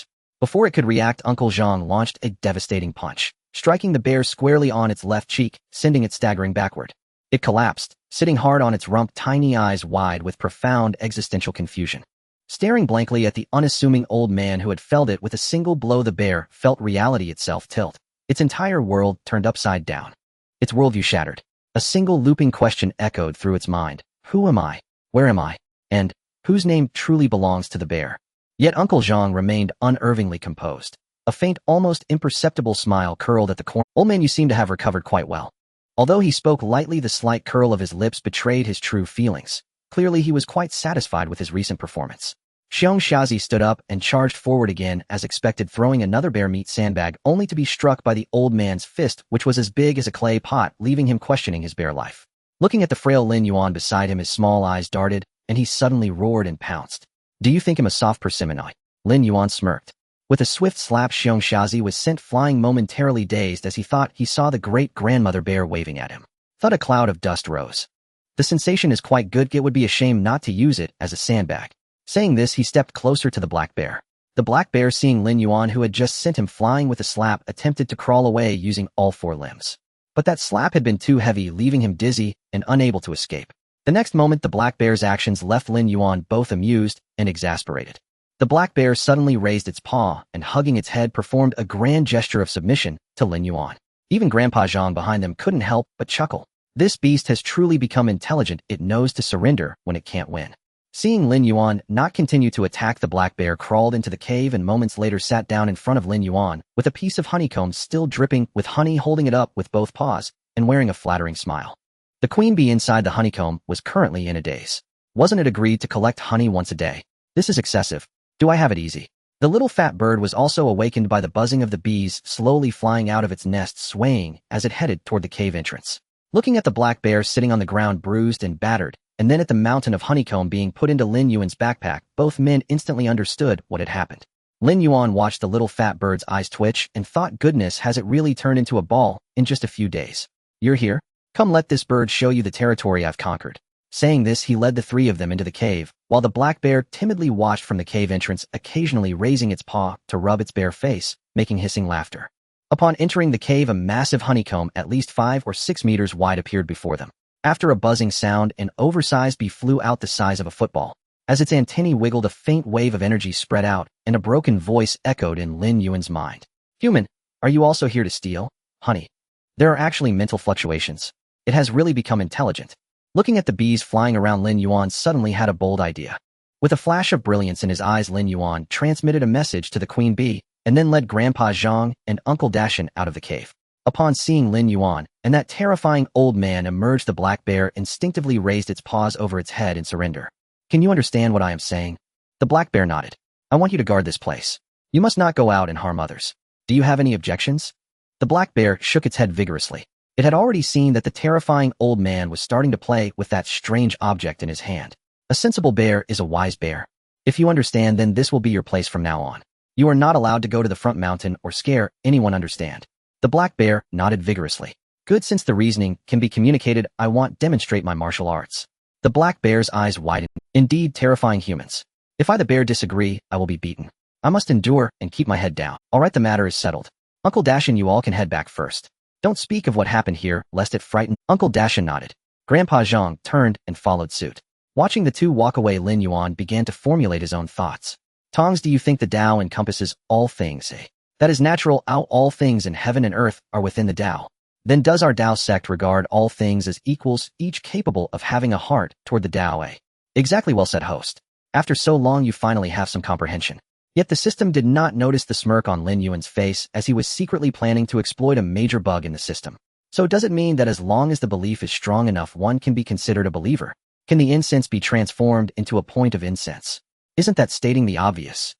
Before it could react, Uncle Zhang launched a devastating punch, striking the bear squarely on its left cheek, sending it staggering backward. It collapsed, sitting hard on its rump, tiny eyes wide with profound existential confusion. Staring blankly at the unassuming old man who had felled it with a single blow, the bear felt reality itself tilt. Its entire world turned upside down. Its worldview shattered. A single looping question echoed through its mind. Who am I? Where am I? And whose name truly belongs to the bear? Yet Uncle Zhang remained unervingly composed. A faint, almost imperceptible smile curled at the corner. Old man, you seem to have recovered quite well. Although he spoke lightly, the slight curl of his lips betrayed his true feelings. Clearly, he was quite satisfied with his recent performance. Xiong Shazi stood up and charged forward again as expected, throwing another bear meat sandbag, only to be struck by the old man's fist, which was as big as a clay pot, leaving him questioning his bear life. Looking at the frail Lin Yuan beside him, his small eyes darted, and he suddenly roared and pounced. Do you think him a soft persimmon? Lin Yuan smirked. With a swift slap, Xiong Shazi was sent flying, momentarily dazed as he thought he saw the great-grandmother bear waving at him. Thought a cloud of dust rose. The sensation is quite good. It would be a shame not to use it as a sandbag. Saying this, he stepped closer to the black bear. The black bear, seeing Lin Yuan, who had just sent him flying with a slap, attempted to crawl away using all 4 limbs. But that slap had been too heavy, leaving him dizzy and unable to escape. The next moment, the black bear's actions left Lin Yuan both amused and exasperated. The black bear suddenly raised its paw and, hugging its head, performed a grand gesture of submission to Lin Yuan. Even Grandpa Zhang behind them couldn't help but chuckle. This beast has truly become intelligent. It knows to surrender when it can't win. Seeing Lin Yuan not continue to attack, the black bear crawled into the cave and moments later sat down in front of Lin Yuan with a piece of honeycomb still dripping with honey, holding it up with both paws and wearing a flattering smile. The queen bee inside the honeycomb was currently in a daze. Wasn't it agreed to collect honey once a day? This is excessive. Do I have it easy? The little fat bird was also awakened by the buzzing of the bees slowly flying out of its nest, swaying as it headed toward the cave entrance. Looking at the black bear sitting on the ground bruised and battered, and then at the mountain of honeycomb being put into Lin Yuan's backpack, both men instantly understood what had happened. Lin Yuan watched the little fat bird's eyes twitch and thought, goodness, has it really turned into a ball in just a few days? You're here? Come let this bird show you the territory I've conquered. Saying this, he led the three of them into the cave, while the black bear timidly watched from the cave entrance, occasionally raising its paw to rub its bare face, making hissing laughter. Upon entering the cave, a massive honeycomb at least 5 or 6 meters wide appeared before them. After a buzzing sound, an oversized bee flew out the size of a football. As its antennae wiggled, a faint wave of energy spread out, and a broken voice echoed in Lin Yuan's mind. Human, are you also here to steal? Honey. There are actually mental fluctuations. It has really become intelligent. Looking at the bees flying around, Lin Yuan suddenly had a bold idea. With a flash of brilliance in his eyes, Lin Yuan transmitted a message to the queen bee, and then led Grandpa Zhang and Uncle Dashin out of the cave. Upon seeing Lin Yuan and that terrifying old man emerge, the black bear instinctively raised its paws over its head in surrender. Can you understand what I am saying? The black bear nodded. I want you to guard this place. You must not go out and harm others. Do you have any objections? The black bear shook its head vigorously. It had already seen that the terrifying old man was starting to play with that strange object in his hand. A sensible bear is a wise bear. If you understand, then this will be your place from now on. You are not allowed to go to the front mountain or scare anyone, understand? The black bear nodded vigorously. Good, since the reasoning can be communicated, I want demonstrate my martial arts. The black bear's eyes widened. Indeed, terrifying humans. If I the bear disagree, I will be beaten. I must endure and keep my head down. All right, the matter is settled. Uncle Dashin, you all can head back first. Don't speak of what happened here, lest it frighten. Uncle Dashin nodded. Grandpa Zhang turned and followed suit. Watching the two walk away, Lin Yuan began to formulate his own thoughts. Tongs, do you think the Tao encompasses all things, eh? That is natural. All things in heaven and earth are within the Tao. Then does our Tao sect regard all things as equals, each capable of having a heart toward the Tao, eh? Exactly, well said, host. After so long, you finally have some comprehension. Yet the system did not notice the smirk on Lin Yuan's face, as he was secretly planning to exploit a major bug in the system. So does it mean that as long as the belief is strong enough, one can be considered a believer? Can the incense be transformed into a point of incense? Isn't that stating the obvious?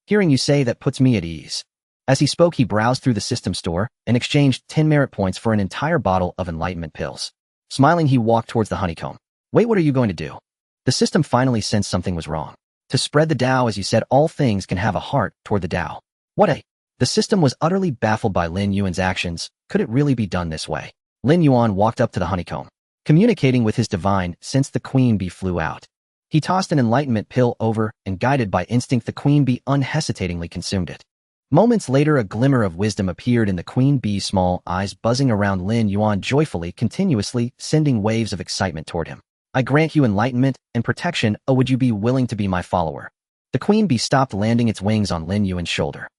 Hearing you say that puts me at ease. As he spoke, he browsed through the system store and exchanged 10 merit points for an entire bottle of enlightenment pills. Smiling, he walked towards the honeycomb. Wait, what are you going to do? The system finally sensed something was wrong. To spread the Tao, as you said, all things can have a heart toward the Tao. What a... The system was utterly baffled by Lin Yuan's actions. Could it really be done this way? Lin Yuan walked up to the honeycomb. Communicating with his divine sense, the queen bee flew out. He tossed an enlightenment pill over, and guided by instinct, the queen bee unhesitatingly consumed it. Moments later, a glimmer of wisdom appeared in the queen bee's small eyes, buzzing around Lin Yuan joyfully, continuously sending waves of excitement toward him. I grant you enlightenment and protection. Oh, would you be willing to be my follower? The queen bee stopped, landing its wings on Lin Yuan's shoulder.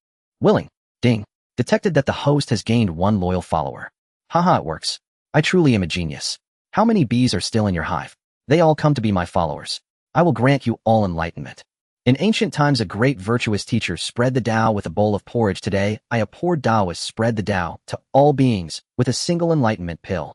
Willing. Ding. Detected that the host has gained one loyal follower. Haha, it works. I truly am a genius. How many bees are still in your hive? They all come to be my followers. I will grant you all enlightenment. In ancient times, a great virtuous teacher spread the Tao with a bowl of porridge. Today, I, a poor Taoist, spread the Tao to all beings with a single enlightenment pill.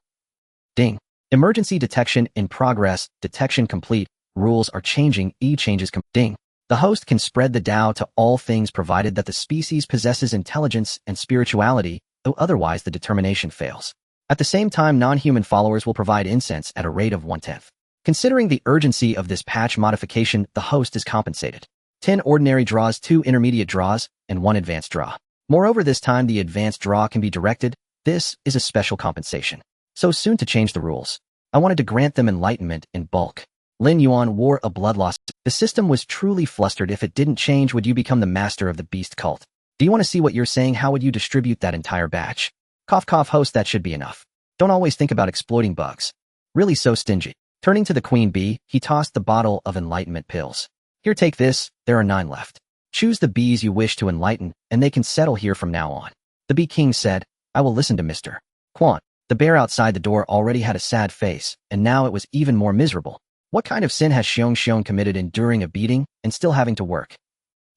Ding. Emergency detection in progress. Detection complete. Rules are changing. E-changes. Ding. The host can spread the Tao to all things provided that the species possesses intelligence and spirituality, though otherwise the determination fails. At the same time, non-human followers will provide incense at a rate of 1/10. Considering the urgency of this patch modification, the host is compensated. 10 ordinary draws, 2 intermediate draws, and 1 advanced draw. Moreover, this time the advanced draw can be directed. This is a special compensation. So soon to change the rules. I wanted to grant them enlightenment in bulk. Lin Yuan wore a blood loss. The system was truly flustered. If it didn't change, would you become the master of the beast cult? Do you want to see what you're saying? How would you distribute that entire batch? Cough cough, host, that should be enough. Don't always think about exploiting bugs. Really so stingy. Turning to the queen bee, he tossed the bottle of enlightenment pills. Here, take this. There are 9 left. Choose the bees you wish to enlighten, and they can settle here from now on. The bee king said, I will listen to Mr. Quan. The bear outside the door already had a sad face, and now it was even more miserable. What kind of sin has Xiong committed, enduring a beating and still having to work?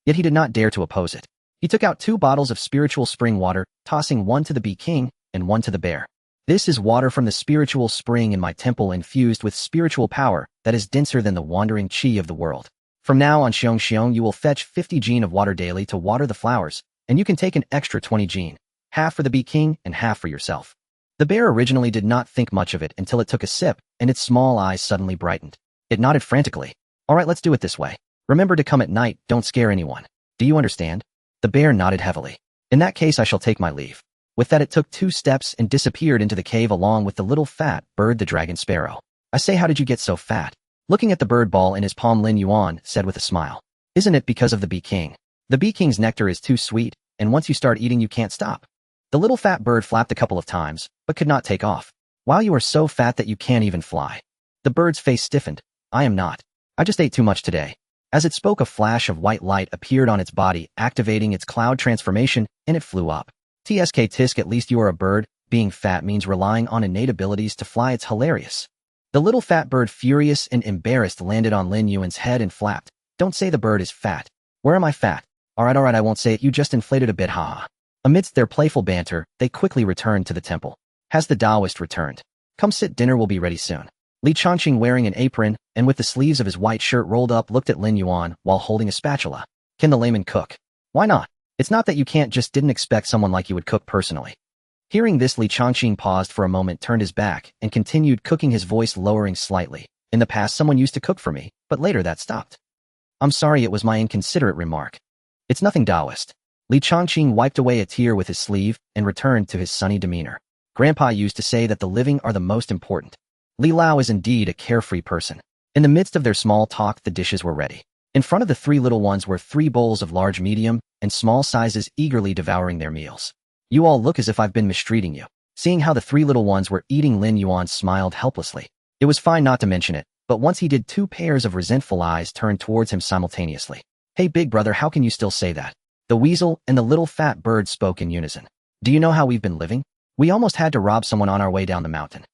Yet he did not dare to oppose it. He took out 2 bottles of spiritual spring water, tossing one to the bee king and one to the bear. This is water from the spiritual spring in my temple, infused with spiritual power that is denser than the wandering qi of the world. From now on, Xiong, you will fetch 50 jin of water daily to water the flowers, and you can take an extra 20 jin, half for the bee king and half for yourself. The bear originally did not think much of it until it took a sip, and its small eyes suddenly brightened. It nodded frantically. All right, let's do it this way. Remember to come at night, don't scare anyone. Do you understand? The bear nodded heavily. In that case, I shall take my leave. With that, it took 2 steps and disappeared into the cave along with the little fat bird, the dragon sparrow. I say, how did you get so fat? Looking at the bird ball in his palm, Lin Yuan said with a smile. Isn't it because of the bee king? The bee king's nectar is too sweet, and once you start eating, you can't stop. The little fat bird flapped a couple of times, but could not take off. Wow, you are so fat that you can't even fly. The bird's face stiffened. I am not. I just ate too much today. As it spoke, a flash of white light appeared on its body, activating its cloud transformation, and it flew up. Tsk tisk, at least you are a bird. Being fat means relying on innate abilities to fly. It's hilarious. The little fat bird, furious and embarrassed, landed on Lin Yuan's head and flapped. Don't say the bird is fat. Where am I fat? Alright, I won't say it, you just inflated a bit, haha. Amidst their playful banter, they quickly returned to the temple. Has the Taoist returned? Come sit, dinner will be ready soon. Li Changqing, wearing an apron and with the sleeves of his white shirt rolled up, looked at Lin Yuan while holding a spatula. Can the layman cook? Why not? It's not that you can't, just didn't expect someone like you would cook personally. Hearing this, Li Changqing paused for a moment, turned his back, and continued cooking, his voice lowering slightly. In the past, someone used to cook for me, but later that stopped. I'm sorry, it was my inconsiderate remark. It's nothing, Taoist. Li Changqing wiped away a tear with his sleeve and returned to his sunny demeanor. Grandpa used to say that the living are the most important. Li Lao is indeed a carefree person. In the midst of their small talk, the dishes were ready. In front of the 3 little ones were 3 bowls of large, medium, and small sizes, eagerly devouring their meals. You all look as if I've been mistreating you. Seeing how the 3 little ones were eating, Lin Yuan smiled helplessly. It was fine not to mention it, but once he did, 2 pairs of resentful eyes turned towards him simultaneously. Hey big brother, how can you still say that? The weasel and the little fat bird spoke in unison. Do you know how we've been living? We almost had to rob someone on our way down the mountain.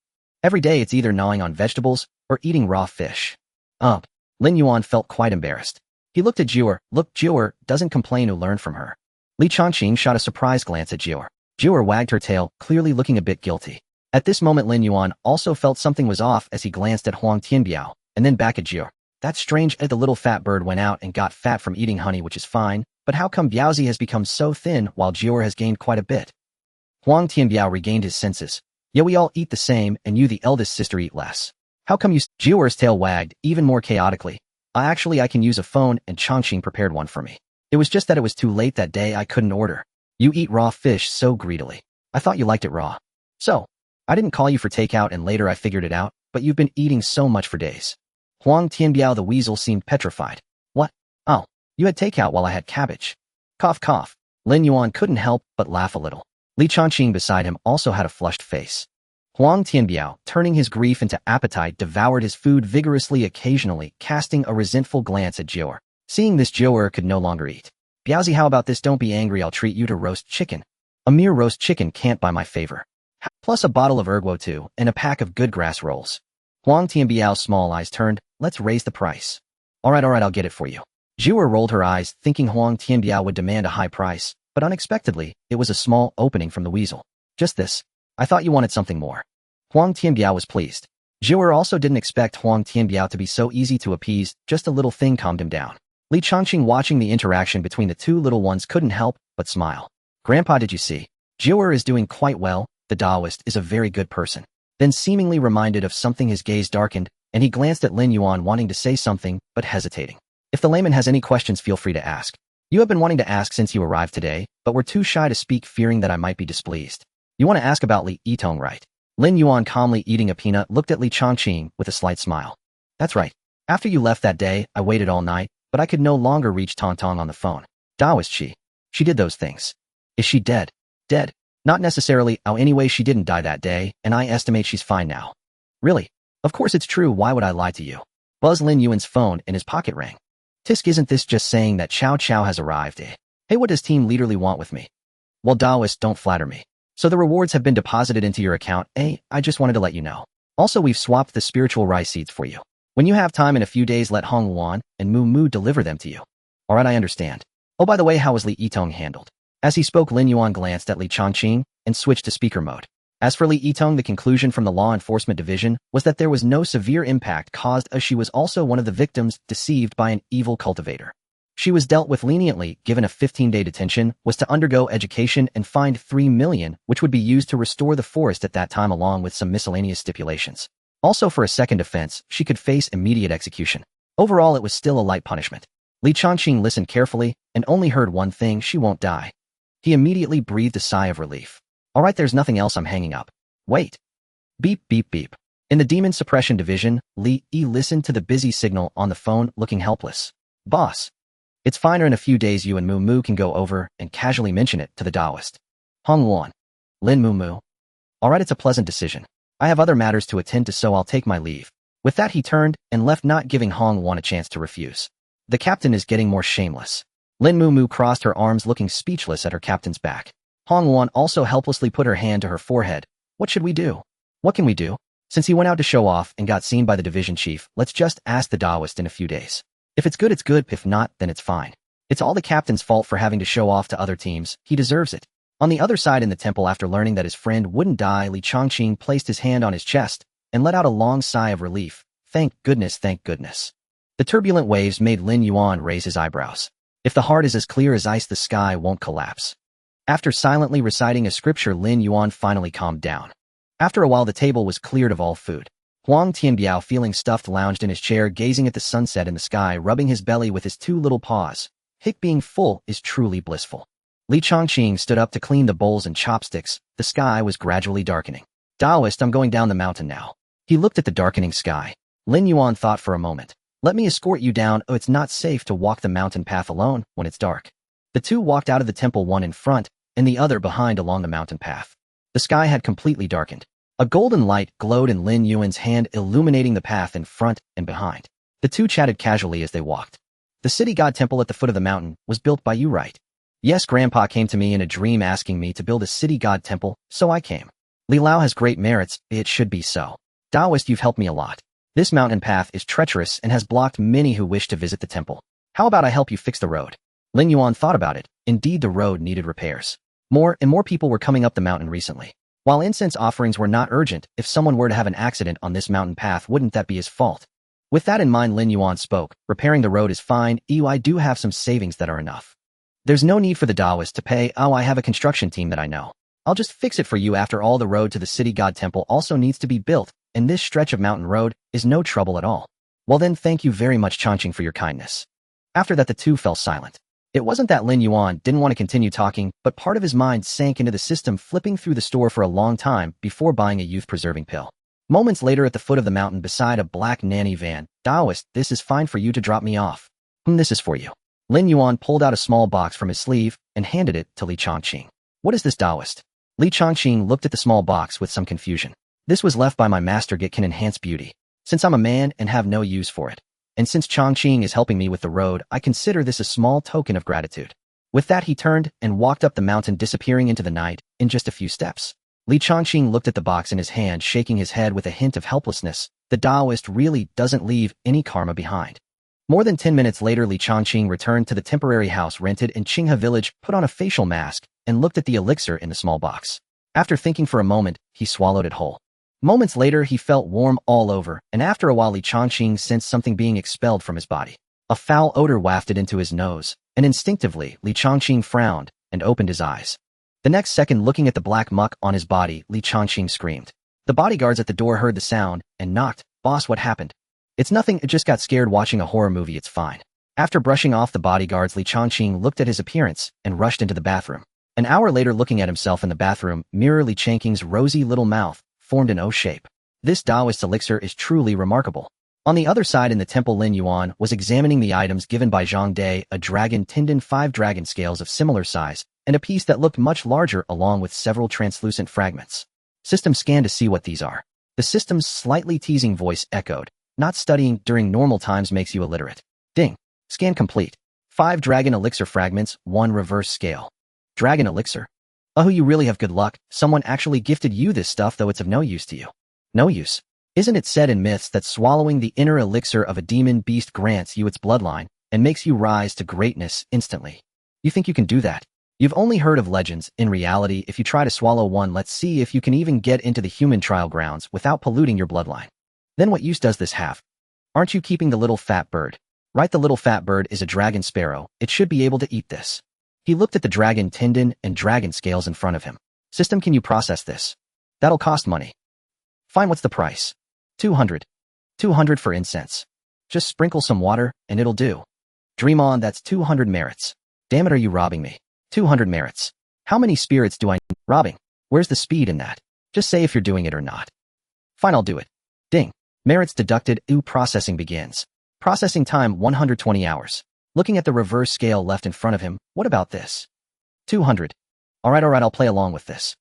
Every day it's either gnawing on vegetables or eating raw fish. Lin Yuan felt quite embarrassed. He looked at Jiur. Look, Jiur doesn't complain, who learned from her. Li Changqing shot a surprised glance at Jiur. Jiur wagged her tail, clearly looking a bit guilty. At this moment, Lin Yuan also felt something was off as he glanced at Huang Tianbiao, and then back at Jiur. That's strange. The little fat bird went out and got fat from eating honey, which is fine, but how come Biaozi has become so thin while Jiur has gained quite a bit? Huang Tianbiao regained his senses. Yeah, we all eat the same, and you, the eldest sister, eat less. How come you? Jiur's tail wagged even more chaotically. I can use a phone, and Changqing prepared one for me. It was just that it was too late that day, I couldn't order. You eat raw fish so greedily. I thought you liked it raw. So, I didn't call you for takeout, and later I figured it out, but you've been eating so much for days. Huang Tianbiao, the weasel, seemed petrified. What? Oh, you had takeout while I had cabbage. Cough, cough. Lin Yuan couldn't help but laugh a little. Li Changqing beside him also had a flushed face. Huang Tianbiao, turning his grief into appetite, devoured his food vigorously, occasionally casting a resentful glance at Jiur. Seeing this, Jiur could no longer eat. Biaozi, how about this? Don't be angry, I'll treat you to roast chicken. A mere roast chicken can't buy my favor. Plus a bottle of erguo too, and a pack of good grass rolls. Huang Tianbiao's small eyes turned. Let's raise the price. Alright, I'll get it for you. Jiur rolled her eyes, thinking Huang Tianbiao would demand a high price, but unexpectedly, it was a small opening from the weasel. Just this. I thought you wanted something more. Huang Tianbiao was pleased. Jiur also didn't expect Huang Tianbiao to be so easy to appease, just a little thing calmed him down. Li Changqing, watching the interaction between the 2 little ones, couldn't help but smile. Grandpa, did you see? Jiur is doing quite well, the Taoist is a very good person. Then, seemingly reminded of something, his gaze darkened, and he glanced at Lin Yuan, wanting to say something, but hesitating. If the layman has any questions, feel free to ask. You have been wanting to ask since you arrived today, but were too shy to speak, fearing that I might be displeased. You want to ask about Li Yitong, right? Lin Yuan, calmly eating a peanut, looked at Li Changqing with a slight smile. That's right. After you left that day, I waited all night, but I could no longer reach Tong Tong on the phone. Taoist, she did those things. Is she dead? Dead? Not necessarily. Oh, anyway, she didn't die that day, and I estimate she's fine now. Really? Of course it's true, why would I lie to you? Buzz Lin Yuan's phone in his pocket rang. Tisk, isn't this just saying that Chow Chow has arrived, eh? Hey, what does Team Leaderly want with me? Well, Taoist, don't flatter me. So the rewards have been deposited into your account, eh? I just wanted to let you know. Also, we've swapped the spiritual rice seeds for you. When you have time in a few days, let Hong Luan and Mu Mu deliver them to you. Alright, I understand. Oh, by the way, how was Li Yitong handled? As he spoke, Lin Yuan glanced at Li Changqing and switched to speaker mode. As for Li Yitong, the conclusion from the law enforcement division was that there was no severe impact caused, as she was also one of the victims deceived by an evil cultivator. She was dealt with leniently, given a 15-day detention, was to undergo education and fined 3 million, which would be used to restore the forest at that time along with some miscellaneous stipulations. Also for a second offense, she could face immediate execution. Overall, it was still a light punishment. Li Changqing listened carefully and only heard one thing: she won't die. He immediately breathed a sigh of relief. All right, there's nothing else I'm hanging up. Wait. Beep, beep, beep. In the Demon Suppression Division, Li Yi listened to the busy signal on the phone, looking helpless. Boss. It's finer. In a few days you and Mu Mu can go over and casually mention it to the Taoist. Hong Luan. Lin Mu Mu. All right, it's a pleasant decision. I have other matters to attend to, so I'll take my leave. With that he turned and left, not giving Hong Luan a chance to refuse. The captain is getting more shameless. Lin Mu Mu crossed her arms, looking speechless at her captain's back. Hong Luan also helplessly put her hand to her forehead. What should we do? What can we do? Since he went out to show off and got seen by the division chief, let's just ask the Taoist in a few days. If it's good, it's good. If not, then it's fine. It's all the captain's fault for having to show off to other teams. He deserves it. On the other side in the temple, after learning that his friend wouldn't die, Li Changqing placed his hand on his chest and let out a long sigh of relief. Thank goodness, thank goodness. The turbulent waves made Lin Yuan raise his eyebrows. If the heart is as clear as ice, the sky won't collapse. After silently reciting a scripture, Lin Yuan finally calmed down. After a while, the table was cleared of all food. Huang Tianbiao, feeling stuffed, lounged in his chair, gazing at the sunset in the sky, rubbing his belly with his 2 little paws. Hick, being full is truly blissful. Li Changqing stood up to clean the bowls and chopsticks. The sky was gradually darkening. Taoist, I'm going down the mountain now. He looked at the darkening sky. Lin Yuan thought for a moment. Let me escort you down. Oh, it's not safe to walk the mountain path alone when it's dark. The two walked out of the temple, one in front and the other behind, along the mountain path. The sky had completely darkened. A golden light glowed in Lin Yuan's hand, illuminating the path in front and behind. The two chatted casually as they walked. The city god temple at the foot of the mountain was built by you, right? Yes, Grandpa came to me in a dream asking me to build a city god temple, so I came. Li Lao has great merits, it should be so. Taoist, you've helped me a lot. This mountain path is treacherous and has blocked many who wish to visit the temple. How about I help you fix the road? Lin Yuan thought about it. Indeed, the road needed repairs. More and more people were coming up the mountain recently. While incense offerings were not urgent, if someone were to have an accident on this mountain path, wouldn't that be his fault? With that in mind, Lin Yuan spoke. Repairing the road is fine. I do have some savings that are enough. There's no need for the Taoist to pay. Oh, I have a construction team that I know. I'll just fix it for you. After all, the road to the city god temple also needs to be built, and this stretch of mountain road is no trouble at all. Well then, thank you very much, Changqing, for your kindness. After that, the two fell silent. It wasn't that Lin Yuan didn't want to continue talking, but part of his mind sank into the system, flipping through the store for a long time before buying a youth-preserving pill. Moments later, at the foot of the mountain beside a black nanny van, Taoist, this is fine for you to drop me off. This is for you. Lin Yuan pulled out a small box from his sleeve and handed it to Li Changqing. What is this, Taoist? Li Changqing looked at the small box with some confusion. This was left by my master. It can enhance beauty. Since I'm a man and have no use for it, and since Changqing is helping me with the road, I consider this a small token of gratitude. With that, he turned and walked up the mountain, disappearing into the night in just a few steps. Li Changqing looked at the box in his hand, shaking his head with a hint of helplessness. The Taoist really doesn't leave any karma behind. More than 10 minutes later, Li Changqing returned to the temporary house rented in Qinghe village, put on a facial mask, and looked at the elixir in the small box. After thinking for a moment, he swallowed it whole. Moments later, he felt warm all over, and after a while, Li Changqing sensed something being expelled from his body. A foul odor wafted into his nose, and instinctively, Li Changqing frowned and opened his eyes. The next second, looking at the black muck on his body, Li Changqing screamed. The bodyguards at the door heard the sound and knocked. Boss, what happened? It's nothing, I just got scared watching a horror movie, it's fine. After brushing off the bodyguards, Li Changqing looked at his appearance and rushed into the bathroom. An hour later, looking at himself in the bathroom mirror, Li Changqing's rosy little mouth formed an O shape. This Taoist elixir is truly remarkable. On the other side in the temple, Lin Yuan was examining the items given by Zhang Dai, a dragon tendon, 5 dragon scales of similar size, and a piece that looked much larger, along with several translucent fragments. System scan to see what these are. The system's slightly teasing voice echoed. Not studying during normal times makes you illiterate. Ding. Scan complete. 5 dragon elixir fragments, 1 reverse scale. Dragon elixir? Oh, you really have good luck. Someone actually gifted you this stuff, though it's of no use to you. No use. Isn't it said in myths that swallowing the inner elixir of a demon beast grants you its bloodline and makes you rise to greatness instantly? You think you can do that? You've only heard of legends. In reality, if you try to swallow one, let's see if you can even get into the human trial grounds without polluting your bloodline. Then what use does this have? Aren't you keeping the little fat bird? Right, the little fat bird is a dragon sparrow. It should be able to eat this. He looked at the dragon tendon and dragon scales in front of him. System, can you process this? That'll cost money. Fine, what's the price? 200. 200 for incense. Just sprinkle some water, and it'll do. Dream on, that's 200 merits. Damn it, are you robbing me? 200 merits. How many spirits do I need? Robbing. Where's the speed in that? Just say if you're doing it or not. Fine, I'll do it. Ding. Merits deducted. Processing begins. Processing time 120 hours. Looking at the reverse scale left in front of him, what about this? 200. Alright, I'll play along with this.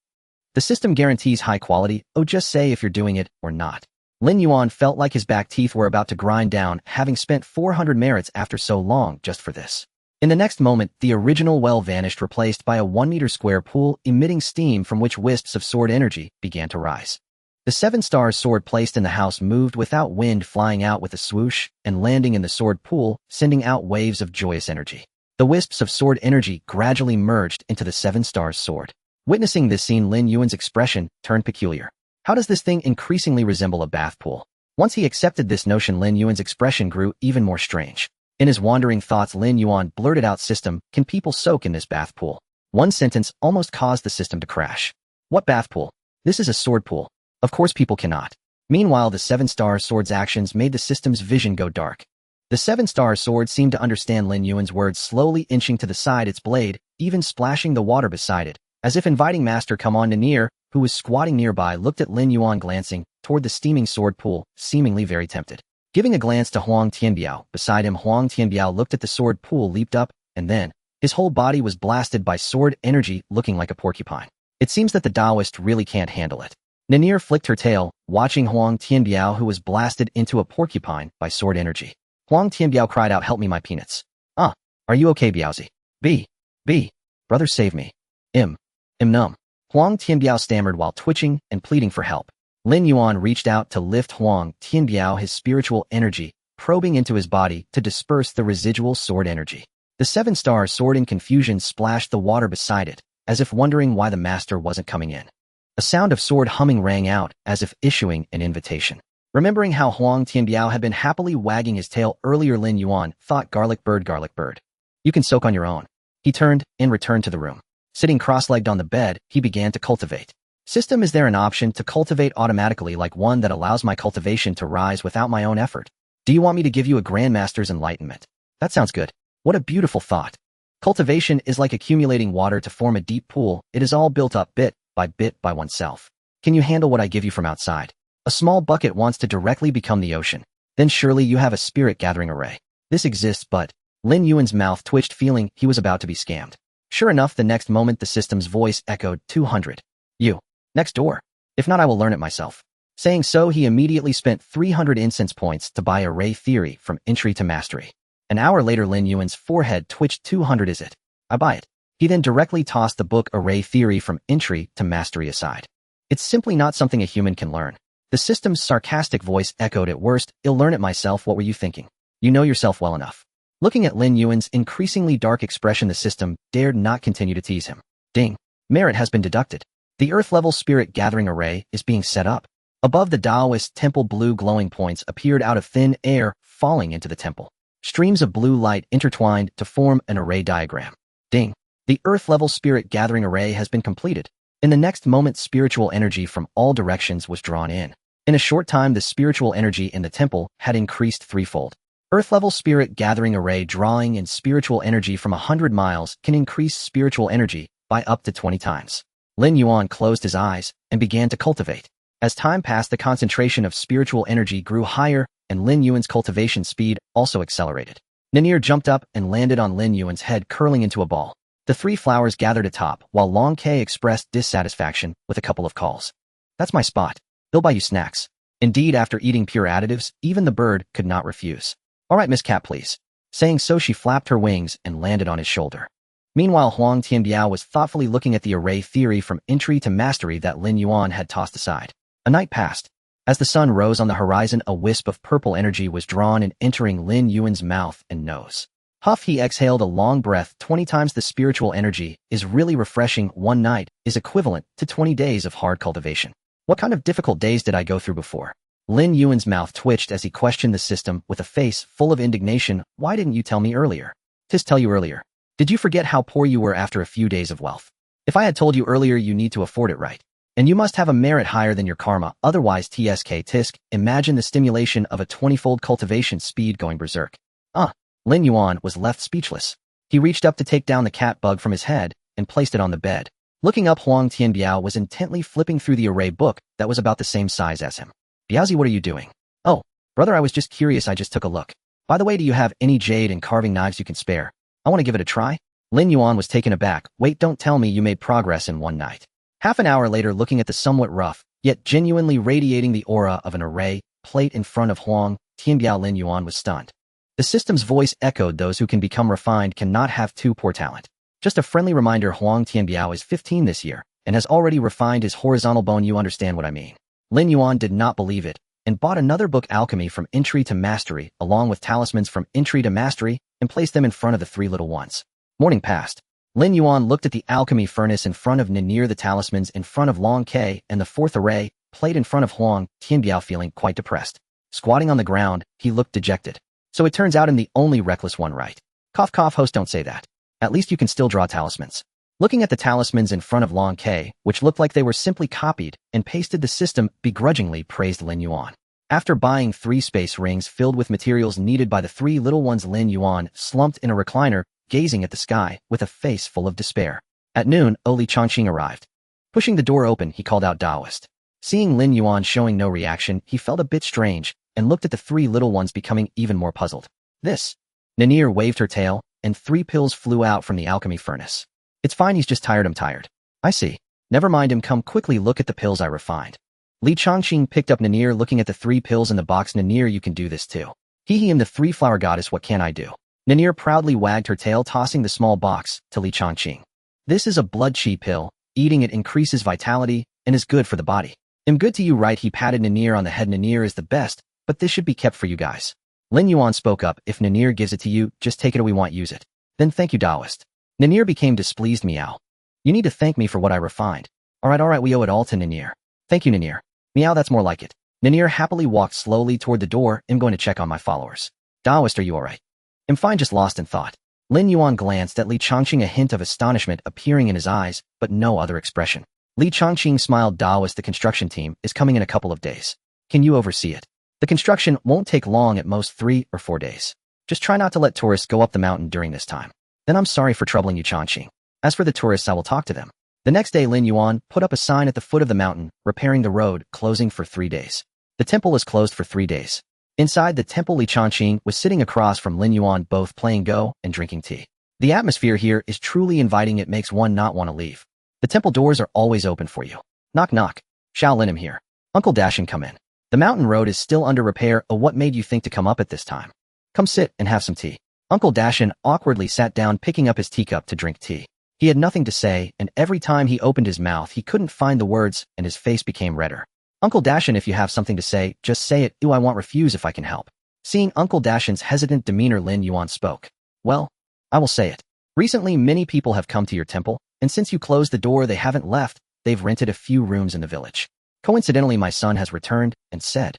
The system guarantees high quality. Just say if you're doing it or not. Lin Yuan felt like his back teeth were about to grind down, having spent 400 merits after so long just for this. In the next moment, the original well vanished, replaced by a 1-meter square pool emitting steam from which wisps of sword energy began to rise. The 7-star sword placed in the house moved without wind, flying out with a swoosh and landing in the sword pool, sending out waves of joyous energy. The wisps of sword energy gradually merged into the 7-star sword. Witnessing this scene, Lin Yuan's expression turned peculiar. How does this thing increasingly resemble a bath pool? Once he accepted this notion, Lin Yuan's expression grew even more strange. In his wandering thoughts, Lin Yuan blurted out, "System, can people soak in this bath pool?" One sentence almost caused the system to crash. What bath pool? This is a sword pool. Of course people cannot. Meanwhile, the 7-star sword's actions made the system's vision go dark. The 7-star sword seemed to understand Lin Yuan's words, slowly inching to the side, its blade even splashing the water beside it, as if inviting Master Come On. Ninier, who was squatting nearby, looked at Lin Yuan, glancing toward the steaming sword pool, seemingly very tempted. Giving a glance to Huang Tianbiao beside him, Huang Tianbiao looked at the sword pool, leaped up, and then his whole body was blasted by sword energy, looking like a porcupine. It seems that the Taoist really can't handle it. Ninier flicked her tail, watching Huang Tianbiao, who was blasted into a porcupine by sword energy. Huang Tianbiao cried out, "Help me, my peanuts." "Ah, are you okay, Biaozi?" B. Brother, save me. Num. Huang Tianbiao stammered while twitching and pleading for help. Lin Yuan reached out to lift Huang Tianbiao, his spiritual energy probing into his body to disperse the residual sword energy. The 7-star sword in confusion splashed the water beside it, as if wondering why the master wasn't coming in. A sound of sword humming rang out, as if issuing an invitation. Remembering how Huang Tianbiao had been happily wagging his tail earlier, Lin Yuan thought, garlic bird. You can soak on your own." He turned and returned to the room. Sitting cross-legged on the bed, he began to cultivate. System, is there an option to cultivate automatically, like one that allows my cultivation to rise without my own effort? Do you want me to give you a Grandmaster's enlightenment? That sounds good. What a beautiful thought. Cultivation is like accumulating water to form a deep pool. It is all built up bit by oneself. Can you handle what I give you from outside? A small bucket wants to directly become the ocean. Then surely you have a spirit gathering array. This exists, but Lin Yuan's mouth twitched, feeling he was about to be scammed. Sure enough, the next moment the system's voice echoed, 200. You. Next door. If not, I will learn it myself. Saying so, he immediately spent 300 incense points to buy array theory from entry to mastery. An hour later, Lin Yuan's forehead twitched. 200 is it? I buy it. He then directly tossed the book Array Theory from Entry to Mastery aside. It's simply not something a human can learn. The system's sarcastic voice echoed, at worst, I'll learn it myself. What were you thinking? You know yourself well enough. Looking at Lin Yuan's increasingly dark expression, the system dared not continue to tease him. Ding. Merit has been deducted. The Earth-level spirit gathering array is being set up. Above the Taoist temple, blue glowing points appeared out of thin air, falling into the temple. Streams of blue light intertwined to form an array diagram. Ding. The Earth-level spirit gathering array has been completed. In the next moment, spiritual energy from all directions was drawn in. In a short time, the spiritual energy in the temple had increased threefold. Earth-level spirit gathering array drawing in spiritual energy from 100 miles can increase spiritual energy by up to 20 times. Lin Yuan closed his eyes and began to cultivate. As time passed, the concentration of spiritual energy grew higher, and Lin Yuan's cultivation speed also accelerated. Ninier jumped up and landed on Lin Yuan's head, curling into a ball. The three flowers gathered atop, while Long K expressed dissatisfaction with a couple of calls. That's my spot. They'll buy you snacks. Indeed, after eating pure additives, even the bird could not refuse. All right, Miss Cat, please. Saying so, she flapped her wings and landed on his shoulder. Meanwhile, Huang Tianbiao was thoughtfully looking at the array theory from entry to mastery that Lin Yuan had tossed aside. A night passed. As the sun rose on the horizon, a wisp of purple energy was drawn and entering Lin Yuan's mouth and nose. Huff, he exhaled a long breath. 20 times the spiritual energy is really refreshing. One night is equivalent to 20 days of hard cultivation. What kind of difficult days did I go through before? Lin Yuan's mouth twitched as he questioned the system with a face full of indignation. Why didn't you tell me earlier? Tis tell you earlier. Did you forget how poor you were after a few days of wealth? If I had told you earlier, you need to afford it, right? And you must have a merit higher than your karma, otherwise tisk. Imagine the stimulation of a 20-fold cultivation speed going berserk. Lin Yuan was left speechless. He reached up to take down the cat bug from his head and placed it on the bed. Looking up, Huang Tianbiao was intently flipping through the array book that was about the same size as him. Biaozi, what are you doing? Oh, brother, I was just curious, I just took a look. By the way, do you have any jade and carving knives you can spare? I want to give it a try. Lin Yuan was taken aback. Wait, don't tell me you made progress in one night. Half an hour later, looking at the somewhat rough, yet genuinely radiating the aura of an array plate in front of Huang Tianbiao, Lin Yuan was stunned. The system's voice echoed, those who can become refined cannot have too poor talent. Just a friendly reminder, Huang Tianbiao is 15 this year and has already refined his horizontal bone, you understand what I mean. Lin Yuan did not believe it and bought another book, Alchemy from Entry to Mastery, along with Talismans from Entry to Mastery, and placed them in front of the three little ones. Morning passed. Lin Yuan looked at the alchemy furnace in front of Ninir, the talismans in front of Long K, and the fourth array plate in front of Huang Tianbiao, feeling quite depressed. Squatting on the ground, he looked dejected. So it turns out I'm the only reckless one, right? Cough cough, host, don't say that. At least you can still draw talismans. Looking at the talismans in front of Long K, which looked like they were simply copied and pasted, the system begrudgingly praised Lin Yuan. After buying 3 space rings filled with materials needed by the 3 little ones, Lin Yuan slumped in a recliner, gazing at the sky with a face full of despair. At noon, Li Chongqing arrived. Pushing the door open, he called out, Taoist. Seeing Lin Yuan showing no reaction, he felt a bit strange and looked at the 3 little ones, becoming even more puzzled. This. Ninir waved her tail, and 3 pills flew out from the alchemy furnace. It's fine, he's just tired. I'm tired. I see. Never mind him, come quickly look at the pills I refined. Li Chongqing picked up Ninir, looking at the 3 pills in the box. Ninir, you can do this too. He am the 3-flower goddess, what can I do? Ninir proudly wagged her tail, tossing the small box to Li Chongqing. This is a blood chi pill. Eating it increases vitality and is good for the body. Am good to you, right? He patted Ninir on the head. Ninir is the best, but this should be kept for you guys. Lin Yuan spoke up. If Ninir gives it to you, just take it or we won't use it. Then thank you, Taoist. Ninir became displeased. Meow. You need to thank me for what I refined. Alright, we owe it all to Ninir. Thank you, Ninir. Meow, that's more like it. Ninir happily walked slowly toward the door. I'm going to check on my followers. Taoist, are you alright? I'm fine, just lost in thought. Lin Yuan glanced at Li Chongqing, a hint of astonishment appearing in his eyes, but no other expression. Li Chongqing smiled. Taoist, the construction team is coming in a couple of days. Can you oversee it? The construction won't take long, at most 3 or 4 days. Just try not to let tourists go up the mountain during this time. Then I'm sorry for troubling you, Chongqing. As for the tourists, I will talk to them. The next day, Lin Yuan put up a sign at the foot of the mountain, repairing the road, closing for 3 days. The temple is closed for 3 days. Inside the temple, Li Chongqing was sitting across from Lin Yuan, both playing Go and drinking tea. The atmosphere here is truly inviting. It makes one not want to leave. The temple doors are always open for you. Knock knock. Shaolin, am here. Uncle Dashin, come in. The mountain road is still under repair. Oh, what made you think to come up at this time? Come sit and have some tea. Uncle Dashin awkwardly sat down, picking up his teacup to drink tea. He had nothing to say, and every time he opened his mouth, he couldn't find the words, and his face became redder. Uncle Dashin, if you have something to say, just say it. I won't refuse if I can help. Seeing Uncle Dashin's hesitant demeanor, Lin Yuan spoke. Well, I will say it. Recently, many people have come to your temple, and since you closed the door, they haven't left. They've rented a few rooms in the village. Coincidentally, my son has returned and said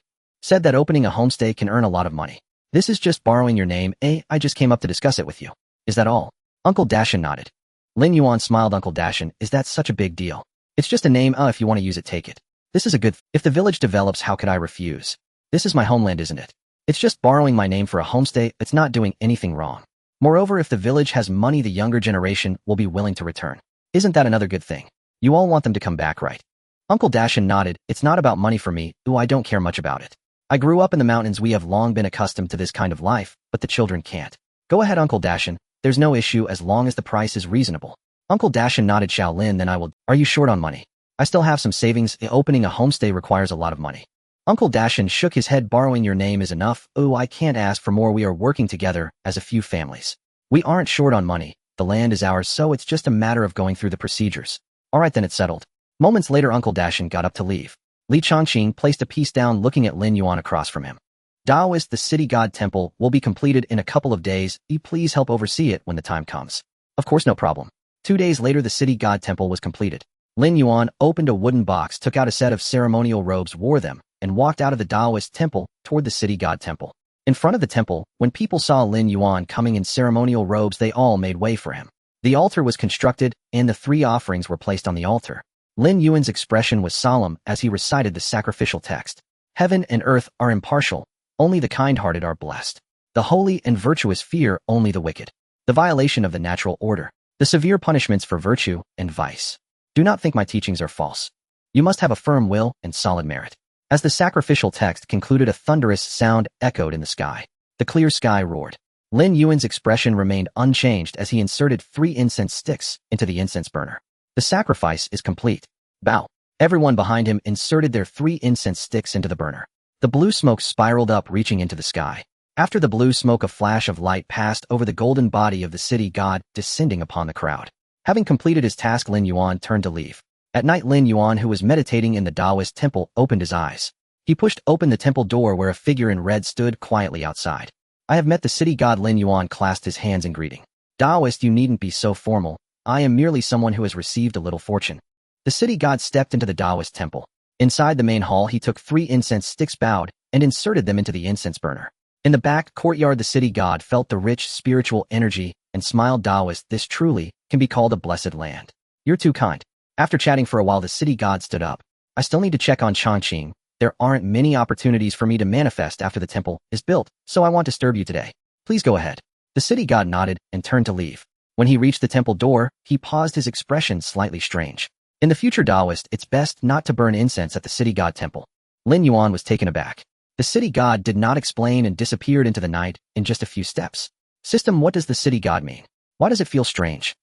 that opening a homestay can earn a lot of money. This is just borrowing your name. I just came up to discuss it with you. Is that all? Uncle Dashin nodded. Lin Yuan smiled. Uncle Dashin, is that such a big deal? It's just a name. If you want to use it, take it. This is a good if the village develops, how could I refuse? This is my homeland, isn't it? It's just borrowing my name for a homestay. It's not doing anything wrong. Moreover, if the village has money, the younger generation will be willing to return. Isn't that another good thing? You all want them to come back, right? Uncle Dashin nodded. It's not about money for me. I don't care much about it. I grew up in the mountains. We have long been accustomed to this kind of life, but the children can't. Go ahead, Uncle Dashin. There's no issue as long as the price is reasonable. Uncle Dashin nodded. Shaolin, then I will. Are you short on money? I still have some savings. Opening a homestay requires a lot of money. Uncle Dashin shook his head. Borrowing your name is enough. I can't ask for more. We are working together as a few families. We aren't short on money. The land is ours, so it's just a matter of going through the procedures. Alright, then it's settled. Moments later, Uncle Dashin got up to leave. Li Chongqing placed a piece down, looking at Lin Yuan across from him. Taoist, the city god temple will be completed in a couple of days. Please help oversee it when the time comes. Of course, no problem. 2 days later, the city god temple was completed. Lin Yuan opened a wooden box, took out a set of ceremonial robes, wore them, and walked out of the Taoist temple toward the city god temple. In front of the temple, when people saw Lin Yuan coming in ceremonial robes, they all made way for him. The altar was constructed, and the 3 offerings were placed on the altar. Lin Yuan's expression was solemn as he recited the sacrificial text. Heaven and earth are impartial, only the kind-hearted are blessed. The holy and virtuous fear only the wicked. The violation of the natural order. The severe punishments for virtue and vice. Do not think my teachings are false. You must have a firm will and solid merit. As the sacrificial text concluded, a thunderous sound echoed in the sky. The clear sky roared. Lin Yuan's expression remained unchanged as he inserted 3 incense sticks into the incense burner. The sacrifice is complete. Bow. Everyone behind him inserted their 3 incense sticks into the burner. The blue smoke spiraled up, reaching into the sky. After the blue smoke, a flash of light passed over the golden body of the city god, descending upon the crowd. Having completed his task, Lin Yuan turned to leave. At night, Lin Yuan, who was meditating in the Taoist temple, opened his eyes. He pushed open the temple door where a figure in red stood quietly outside. I have met the city god. Lin Yuan clasped his hands in greeting. Taoist, you needn't be so formal. I am merely someone who has received a little fortune. The city god stepped into the Taoist temple. Inside the main hall, he took 3 incense sticks, bowed, and inserted them into the incense burner. In the back courtyard, the city god felt the rich spiritual energy and smiled. Taoist, this truly can be called a blessed land. You're too kind. After chatting for a while, the city god stood up. I still need to check on Chongqing. There aren't many opportunities for me to manifest after the temple is built, so I won't disturb you today. Please go ahead. The city god nodded and turned to leave. When he reached the temple door, he paused, his expression slightly strange. In the future, Taoist, it's best not to burn incense at the city god temple. Lin Yuan was taken aback. The city god did not explain and disappeared into the night in just a few steps. System, what does the city god mean? Why does it feel strange?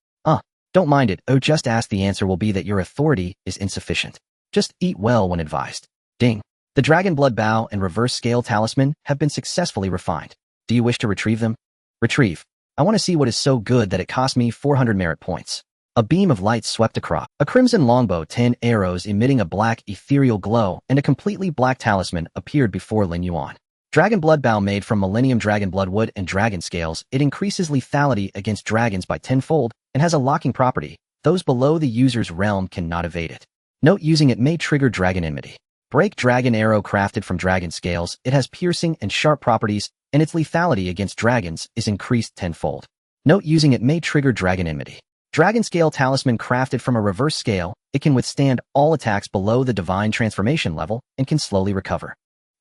Don't mind it. Oh, just ask. The answer will be that your authority is insufficient. Just eat well when advised. Ding. The dragon blood bow and reverse scale talisman have been successfully refined. Do you wish to retrieve them? Retrieve. I want to see what is so good that it cost me 400 merit points. A beam of light swept across. A crimson longbow, 10 arrows emitting a black ethereal glow, and a completely black talisman appeared before Lin Yuan. Dragon blood bow made from millennium dragon blood wood and dragon scales. It increases lethality against dragons by 10-fold and has a locking property. Those below the user's realm cannot evade it. Note, using it may trigger dragon enmity. Break dragon arrow crafted from dragon scales. It has piercing and sharp properties, and its lethality against dragons is increased 10-fold. Note, using it may trigger dragon enmity. Dragon scale talisman crafted from a reverse scale. It can withstand all attacks below the divine transformation level and can slowly recover.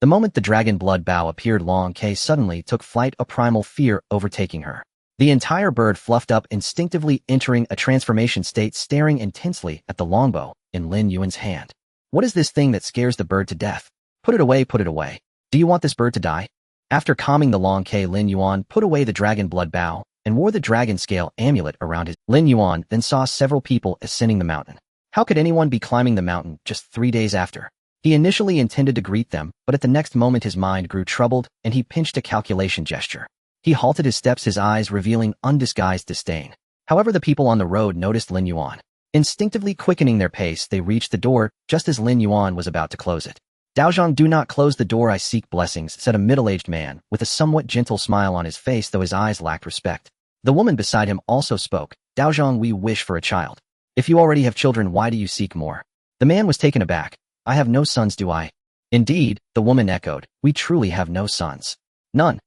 The moment the dragon blood bow appeared, Long K suddenly took flight, a primal fear overtaking her. The entire bird fluffed up, instinctively entering a transformation state, staring intensely at the longbow in Lin Yuan's hand. What is this thing that scares the bird to death? Put it away, put it away. Do you want this bird to die? After calming the Long K, Lin Yuan put away the dragon blood bow and wore the dragon scale amulet around his. Lin Yuan then saw several people ascending the mountain. How could anyone be climbing the mountain just 3 days after? He initially intended to greet them, but at the next moment his mind grew troubled and he pinched a calculation gesture. He halted his steps, his eyes revealing undisguised disdain. However, the people on the road noticed Lin Yuan. Instinctively quickening their pace, they reached the door just as Lin Yuan was about to close it. Daozhong, do not close the door, I seek blessings, said a middle-aged man with a somewhat gentle smile on his face, though his eyes lacked respect. The woman beside him also spoke. Daozhong, we wish for a child. If you already have children, why do you seek more? The man was taken aback. I have no sons, do I? Indeed, the woman echoed. We truly have no sons. None.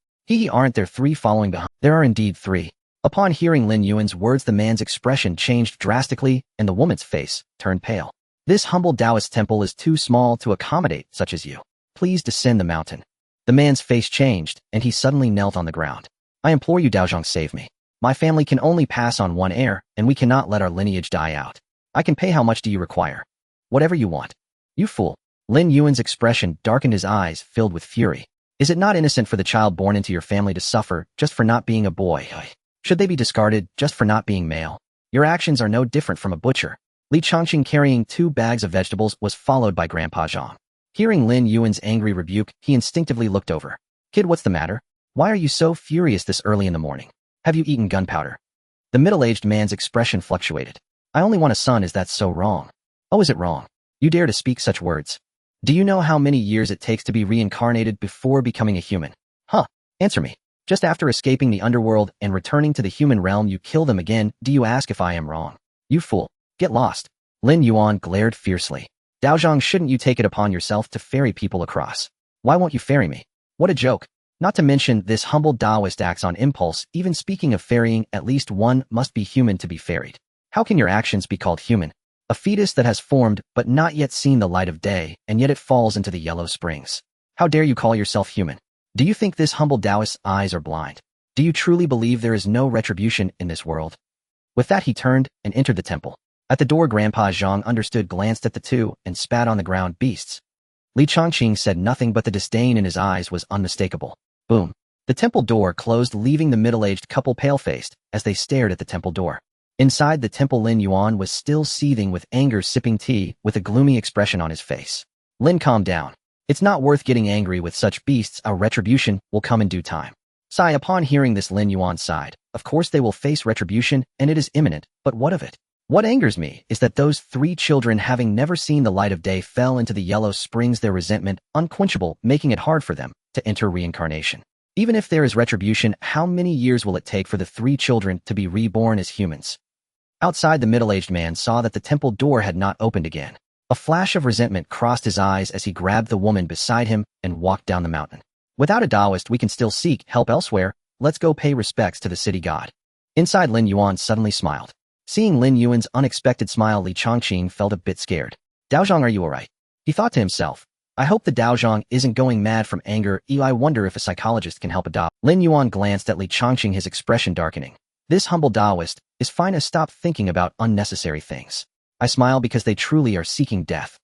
Aren't there 3 following behind? There are indeed 3. Upon hearing Lin Yuan's words, the man's expression changed drastically and the woman's face turned pale. This humble Taoist temple is too small to accommodate such as you. Please descend the mountain. The man's face changed and he suddenly knelt on the ground. I implore you, Daozhong, save me. My family can only pass on one heir and we cannot let our lineage die out. I can pay. How much do you require? Whatever you want. You fool. Lin Yuan's expression darkened, his eyes filled with fury. Is it not innocent for the child born into your family to suffer just for not being a boy? Should they be discarded just for not being male? Your actions are no different from a butcher. Li Chongqing, carrying 2 bags of vegetables, was followed by Grandpa Zhang. Hearing Lin Yuan's angry rebuke, he instinctively looked over. Kid, what's the matter? Why are you so furious this early in the morning? Have you eaten gunpowder? The middle-aged man's expression fluctuated. I only want a son. Is that so wrong? Oh, is it wrong? You dare to speak such words? Do you know how many years it takes to be reincarnated before becoming a human? Answer me. Just after escaping the underworld and returning to the human realm, you kill them again. Do you ask if I am wrong? You fool. Get lost. Lin Yuan glared fiercely. Daozhang, shouldn't you take it upon yourself to ferry people across? Why won't you ferry me? What a joke. Not to mention, this humble Taoist acts on impulse. Even speaking of ferrying, at least one must be human to be ferried. How can your actions be called human? A fetus that has formed but not yet seen the light of day, and yet it falls into the yellow springs. How dare you call yourself human? Do you think this humble Taoist's eyes are blind? Do you truly believe there is no retribution in this world? With that, he turned and entered the temple. At the door, Grandpa Zhang understood, glanced at the two, and spat on the ground. Beasts. Li Changqing said nothing, but the disdain in his eyes was unmistakable. Boom. The temple door closed, leaving the middle-aged couple pale-faced as they stared at the temple door. Inside the temple, Lin Yuan was still seething with anger, sipping tea with a gloomy expression on his face. Lin, calm down. It's not worth getting angry with such beasts. Our retribution will come in due time. Sigh. Upon hearing this, Lin Yuan sighed. Of course they will face retribution, and it is imminent, but what of it? What angers me is that those 3 children, having never seen the light of day, fell into the yellow springs, their resentment unquenchable, making it hard for them to enter reincarnation. Even if there is retribution, how many years will it take for the 3 children to be reborn as humans? Outside, the middle-aged man saw that the temple door had not opened again. A flash of resentment crossed his eyes as he grabbed the woman beside him and walked down the mountain. Without a Taoist, we can still seek help elsewhere. Let's go pay respects to the city god. Inside, Lin Yuan suddenly smiled. Seeing Lin Yuan's unexpected smile, Li Changqing felt a bit scared. Daozhang, are you alright? He thought to himself. I hope the Daozhang isn't going mad from anger. I wonder if a psychologist can help a Dao. Lin Yuan glanced at Li Changqing, his expression darkening. This humble Taoist is fine as stop thinking about unnecessary things. I smile because they truly are seeking death.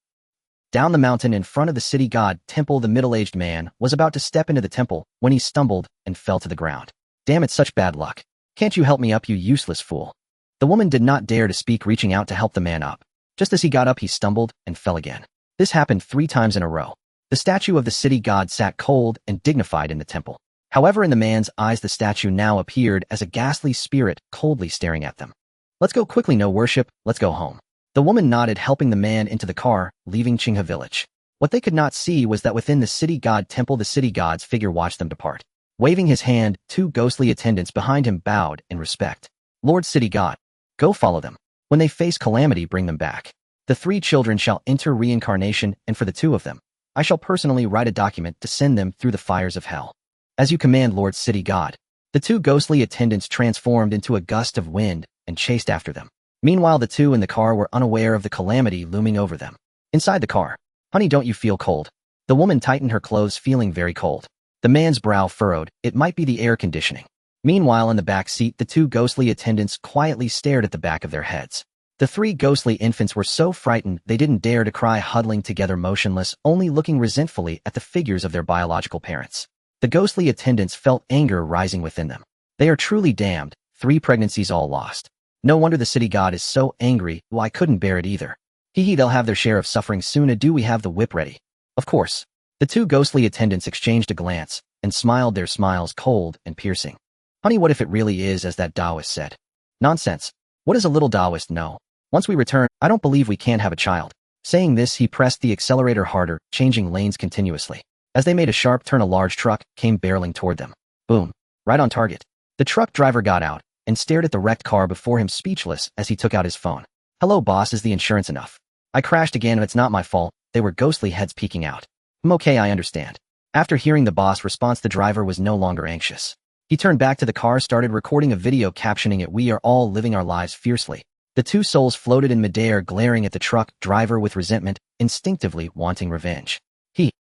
Down the mountain in front of the city god temple, the middle-aged man was about to step into the temple when he stumbled and fell to the ground. Damn it, such bad luck. Can't you help me up, you useless fool? The woman did not dare to speak, reaching out to help the man up. Just as he got up, he stumbled and fell again. This happened 3 times in a row. The statue of the city god sat cold and dignified in the temple. However, in the man's eyes, the statue now appeared as a ghastly spirit, coldly staring at them. Let's go quickly, no worship, let's go home. The woman nodded, helping the man into the car, leaving Qinghe village. What they could not see was that within the city god temple, the city god's figure watched them depart. Waving his hand, 2 ghostly attendants behind him bowed in respect. Lord City God, go follow them. When they face calamity, bring them back. The 3 children shall enter reincarnation, and for the 2 of them, I shall personally write a document to send them through the fires of hell. As you command, Lord City God. The 2 ghostly attendants transformed into a gust of wind and chased after them. Meanwhile, the 2 in the car were unaware of the calamity looming over them. Inside the car, honey, don't you feel cold? The woman tightened her clothes, feeling very cold. The man's brow furrowed. It might be the air conditioning. Meanwhile, in the back seat, the 2 ghostly attendants quietly stared at the back of their heads. The 3 ghostly infants were so frightened they didn't dare to cry, huddling together motionless, only looking resentfully at the figures of their biological parents. The ghostly attendants felt anger rising within them. They are truly damned, 3 pregnancies all lost. No wonder the city god is so angry. Well, I couldn't bear it either. Hee, they'll have their share of suffering soon. Do we have the whip ready? Of course. The 2 ghostly attendants exchanged a glance and smiled, their smiles cold and piercing. Honey, what if it really is as that Taoist said? Nonsense. What does a little Taoist know? Once we return, I don't believe we can't have a child. Saying this, he pressed the accelerator harder, changing lanes continuously. As they made a sharp turn, a large truck came barreling toward them. Boom. Right on target. The truck driver got out and stared at the wrecked car before him, speechless as he took out his phone. Hello, boss, is the insurance enough? I crashed again, and it's not my fault. They were ghostly heads peeking out. Okay, I understand. After hearing the boss' response, the driver was no longer anxious. He turned back to the car, started recording a video captioning it, "We are all living our lives fiercely." The 2 souls floated in midair, glaring at the truck driver with resentment, instinctively wanting revenge.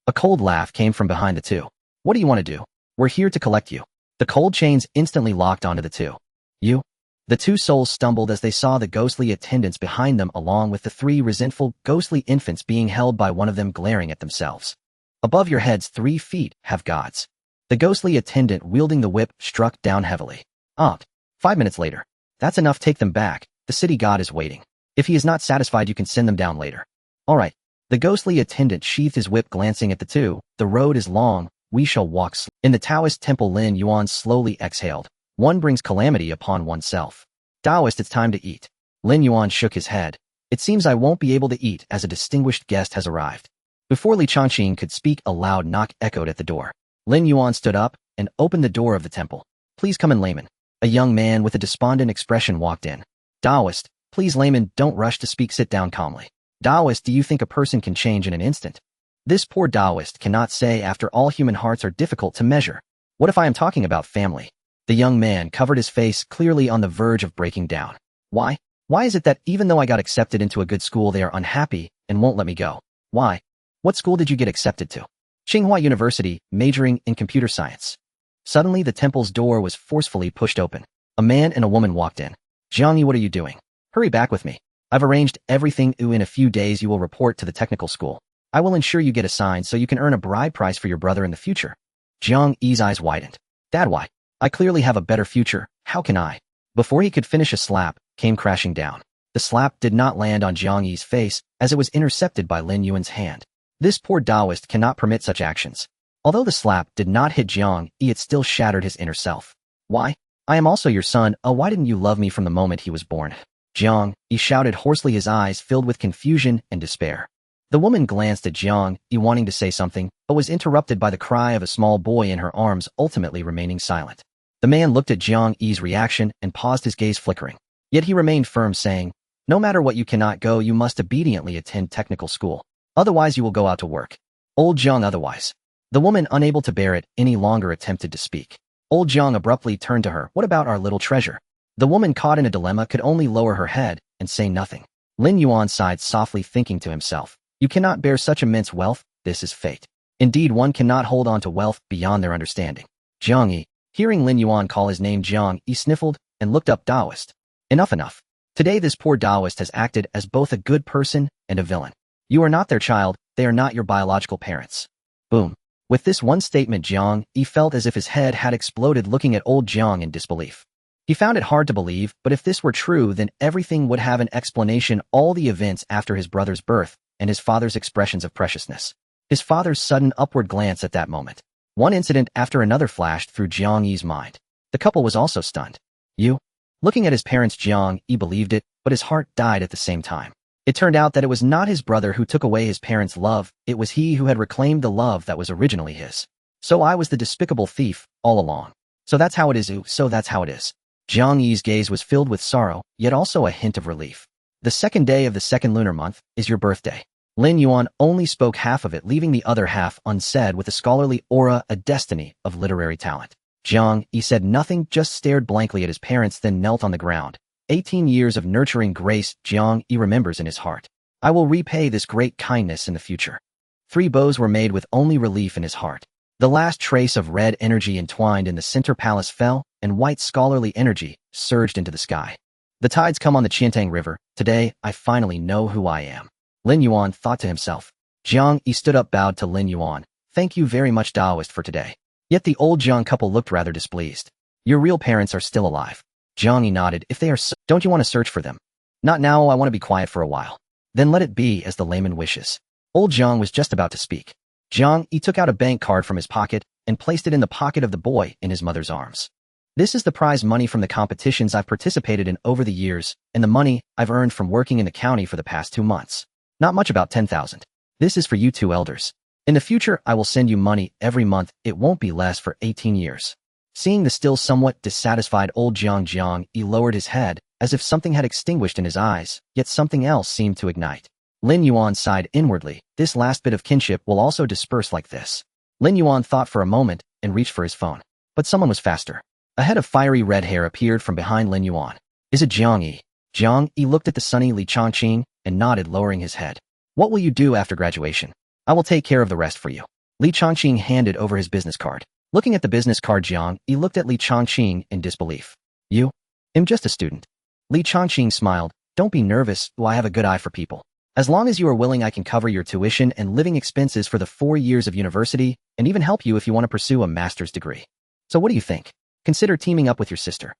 A cold laugh came from behind the 2. What do you want to do? We're here to collect you. The cold chains instantly locked onto the 2. You? The 2 souls stumbled as they saw the ghostly attendants behind them, along with the 3 resentful, ghostly infants being held by one of them, glaring at themselves. Above your heads 3 feet have gods. The ghostly attendant wielding the whip struck down heavily. 5 minutes later. That's enough, take them back. The city god is waiting. If he is not satisfied, you can send them down later. Alright. The ghostly attendant sheathed his whip, glancing at the 2. The road is long, we shall walk slowly. In the Taoist temple, Lin Yuan slowly exhaled. One brings calamity upon oneself. Taoist, it's time to eat. Lin Yuan shook his head. It seems I won't be able to eat as a distinguished guest has arrived. Before Li Changqing could speak, a loud knock echoed at the door. Lin Yuan stood up and opened the door of the temple. Please come in, layman. A young man with a despondent expression walked in. Taoist, please, layman, don't rush to speak, sit down calmly. Taoist, do you think a person can change in an instant? This poor Taoist cannot say after all human hearts are difficult to measure. What if I am talking about family? The young man covered his face, clearly on the verge of breaking down. Why? Why is it that even though I got accepted into a good school, they are unhappy and won't let me go? Why? What school did you get accepted to? Tsinghua University, majoring in computer science. Suddenly, the temple's door was forcefully pushed open. A man and a woman walked in. Jiangyi, what are you doing? Hurry back with me. I've arranged everything. In a few days, you will report to the technical school. I will ensure you get assigned so you can earn a bride price for your brother in the future. Jiang Yi's eyes widened. Dad, why? I clearly have a better future. How can I? Before he could finish, a slap came crashing down. The slap did not land on Jiang Yi's face, as it was intercepted by Lin Yuan's hand. This poor Taoist cannot permit such actions. Although the slap did not hit Jiang Yi, it still shattered his inner self. Why? I am also your son. Oh, why didn't you love me from the moment he was born? Jiang Yi shouted hoarsely, his eyes filled with confusion and despair. The woman glanced at Jiang Yi, wanting to say something, but was interrupted by the cry of a small boy in her arms, ultimately remaining silent. The man looked at Jiang Yi's reaction and paused, his gaze flickering. Yet he remained firm, saying, no matter what, you cannot go. You must obediently attend technical school. Otherwise, you will go out to work. Old Jiang, otherwise. The woman, unable to bear it any longer, attempted to speak. Old Jiang abruptly turned to her. What about our little treasure? The woman, caught in a dilemma, could only lower her head and say nothing. Lin Yuan sighed softly, thinking to himself, you cannot bear such immense wealth. This is fate. Indeed, one cannot hold on to wealth beyond their understanding. Jiang Yi, hearing Lin Yuan call his name Jiang Yi, sniffled and looked up. Taoist. Enough. Today this poor Taoist has acted as both a good person and a villain. You are not their child. They are not your biological parents. Boom. With this one statement, Jiang Yi felt as if his head had exploded, looking at old Jiang in disbelief. He found it hard to believe, but if this were true, then everything would have an explanation. All the events after his brother's birth and his father's expressions of preciousness. His father's sudden upward glance at that moment. One incident after another flashed through Jiang Yi's mind. The couple was also stunned. You? Looking at his parents, Jiang Yi believed it, but his heart died at the same time. It turned out that it was not his brother who took away his parents' love, it was he who had reclaimed the love that was originally his. So I was the despicable thief all along. So that's how it is. So that's how it is. Jiang Yi's gaze was filled with sorrow, yet also a hint of relief. The second day of the second lunar month is your birthday. Lin Yuan only spoke half of it, leaving the other half unsaid. With a scholarly aura, a destiny of literary talent. Jiang Yi said nothing, just stared blankly at his parents, then knelt on the ground. 18 years of nurturing grace, Jiang Yi remembers in his heart. I will repay this great kindness in the future. 3 bows were made with only relief in his heart. The last trace of red energy entwined in the center palace fell, and white scholarly energy surged into the sky. The tides come on the Qiantang River. Today, I finally know who I am. Lin Yuan thought to himself. Jiang Yi stood up, bowed to Lin Yuan. Thank you very much, Taoist, for today. Yet the old Jiang couple looked rather displeased. Your real parents are still alive. Jiang Yi nodded. If they are so, don't you want to search for them? Not now, I want to be quiet for a while. Then let it be as the layman wishes. Old Jiang was just about to speak. Jiang Yi took out a bank card from his pocket and placed it in the pocket of the boy in his mother's arms. This is the prize money from the competitions I've participated in over the years, and the money I've earned from working in the county for the past 2 months. Not much, about 10,000. This is for you 2 elders. In the future, I will send you money every month. It won't be less for 18 years. Seeing the still somewhat dissatisfied old Jiang Yi lowered his head, as if something had extinguished in his eyes, yet something else seemed to ignite. Lin Yuan sighed inwardly. This last bit of kinship will also disperse like this. Lin Yuan thought for a moment and reached for his phone. But someone was faster. A head of fiery red hair appeared from behind Lin Yuan. Is it Jiang Yi? Jiang Yi looked at the sunny Li Chongqing and nodded, lowering his head. What will you do after graduation? I will take care of the rest for you. Li Chongqing handed over his business card. Looking at the business card, Jiang Yi looked at Li Chongqing in disbelief. You? I'm just a student. Li Chongqing smiled. Don't be nervous, I have a good eye for people. As long as you are willing, I can cover your tuition and living expenses for the 4 years of university, and even help you if you want to pursue a master's degree. So what do you think? Consider teaming up with your sister.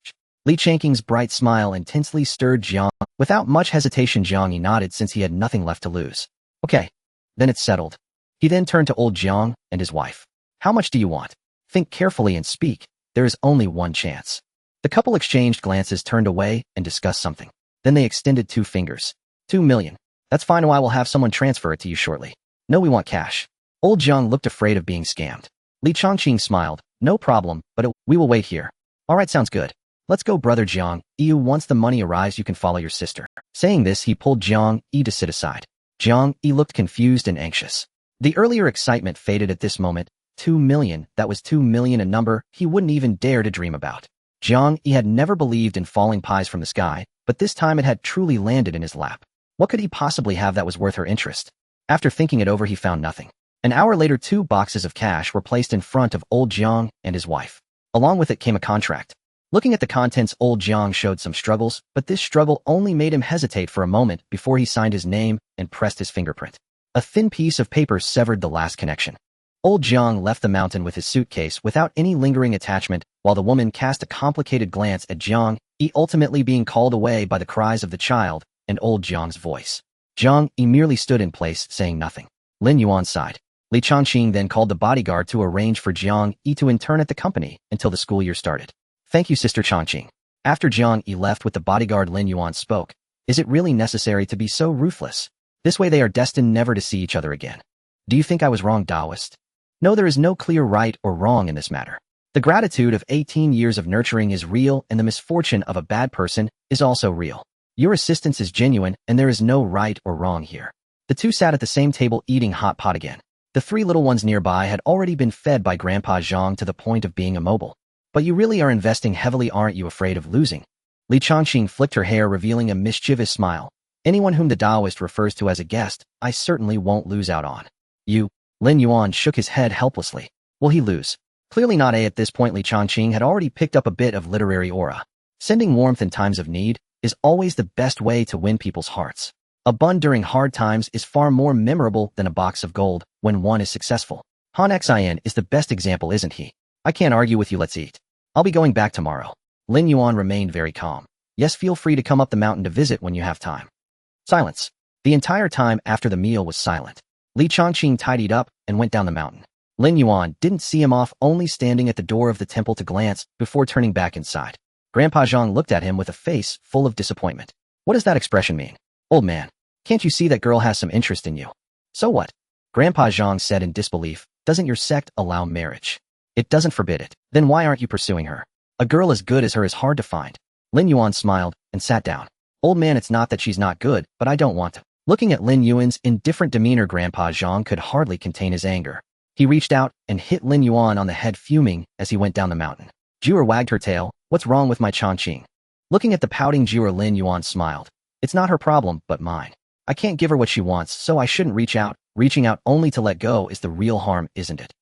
Li Chongqing's bright smile intensely stirred Jiang. Without much hesitation, Jiang Yi nodded, since he had nothing left to lose. Okay. Then it's settled. He then turned to old Jiang and his wife. How much do you want? Think carefully and speak. There is only one chance. The couple exchanged glances, turned away, and discussed something. Then they extended 2 fingers. 2 million. That's fine, I will have someone transfer it to you shortly. No, we want cash. Old Jiang looked afraid of being scammed. Li Chongqing smiled. No problem, but we will wait here. Alright, sounds good. Let's go, brother Jiang. Once the money arrives, you can follow your sister. Saying this, he pulled Jiang Yi to sit aside. Jiang Yi looked confused and anxious. The earlier excitement faded at this moment. 2 million, that was 2 million, a number he wouldn't even dare to dream about. Jiang Yi had never believed in falling pies from the sky, but this time it had truly landed in his lap. What could he possibly have that was worth her interest? After thinking it over, he found nothing. An hour later, 2 boxes of cash were placed in front of old Jiang and his wife. Along with it came a contract. Looking at the contents, old Jiang showed some struggles, but this struggle only made him hesitate for a moment before he signed his name and pressed his fingerprint. A thin piece of paper severed the last connection. Old Jiang left the mountain with his suitcase without any lingering attachment, while the woman cast a complicated glance at Jiang Yi, ultimately being called away by the cries of the child and old Jiang's voice. Jiang Yi merely stood in place, saying nothing. Lin Yuan sighed. Li Changqing then called the bodyguard to arrange for Jiang Yi to intern at the company until the school year started. Thank you, Sister Changqing. After Jiang Yi left with the bodyguard, Lin Yuan spoke. Is it really necessary to be so ruthless? This way they are destined never to see each other again. Do you think I was wrong, Taoist? No, there is no clear right or wrong in this matter. The gratitude of 18 years of nurturing is real, and the misfortune of a bad person is also real. Your assistance is genuine, and there is no right or wrong here. The two sat at the same table eating hot pot again. The 3 little ones nearby had already been fed by Grandpa Zhang to the point of being immobile. But you really are investing heavily, aren't you? Afraid of losing? Li Changqing flicked her hair, revealing a mischievous smile. Anyone whom the Taoist refers to as a guest, I certainly won't lose out on. You? Lin Yuan shook his head helplessly. Will he lose? Clearly not. At this point, Li Changqing had already picked up a bit of literary aura. Sending warmth in times of need is always the best way to win people's hearts. A bun during hard times is far more memorable than a box of gold when one is successful. Han Xin is the best example, isn't he? I can't argue with you. Let's eat. I'll be going back tomorrow. Lin Yuan remained very calm. Yes, feel free to come up the mountain to visit when you have time. Silence. The entire time after the meal was silent. Li Changqing tidied up and went down the mountain. Lin Yuan didn't see him off, only standing at the door of the temple to glance before turning back inside. Grandpa Zhang looked at him with a face full of disappointment. What does that expression mean? Old man, can't you see that girl has some interest in you? So what? Grandpa Zhang said in disbelief. Doesn't your sect allow marriage? It doesn't forbid it. Then why aren't you pursuing her? A girl as good as her is hard to find. Lin Yuan smiled and sat down. Old man, it's not that she's not good, but I don't want to. Looking at Lin Yuan's indifferent demeanor, Grandpa Zhang could hardly contain his anger. He reached out and hit Lin Yuan on the head, fuming as he went down the mountain. Jua wagged her tail. What's wrong with my Changqing? Looking at the pouting Jua, Lin Yuan smiled. It's not her problem, but mine. I can't give her what she wants, so I shouldn't reach out. Reaching out only to let go is the real harm, isn't it?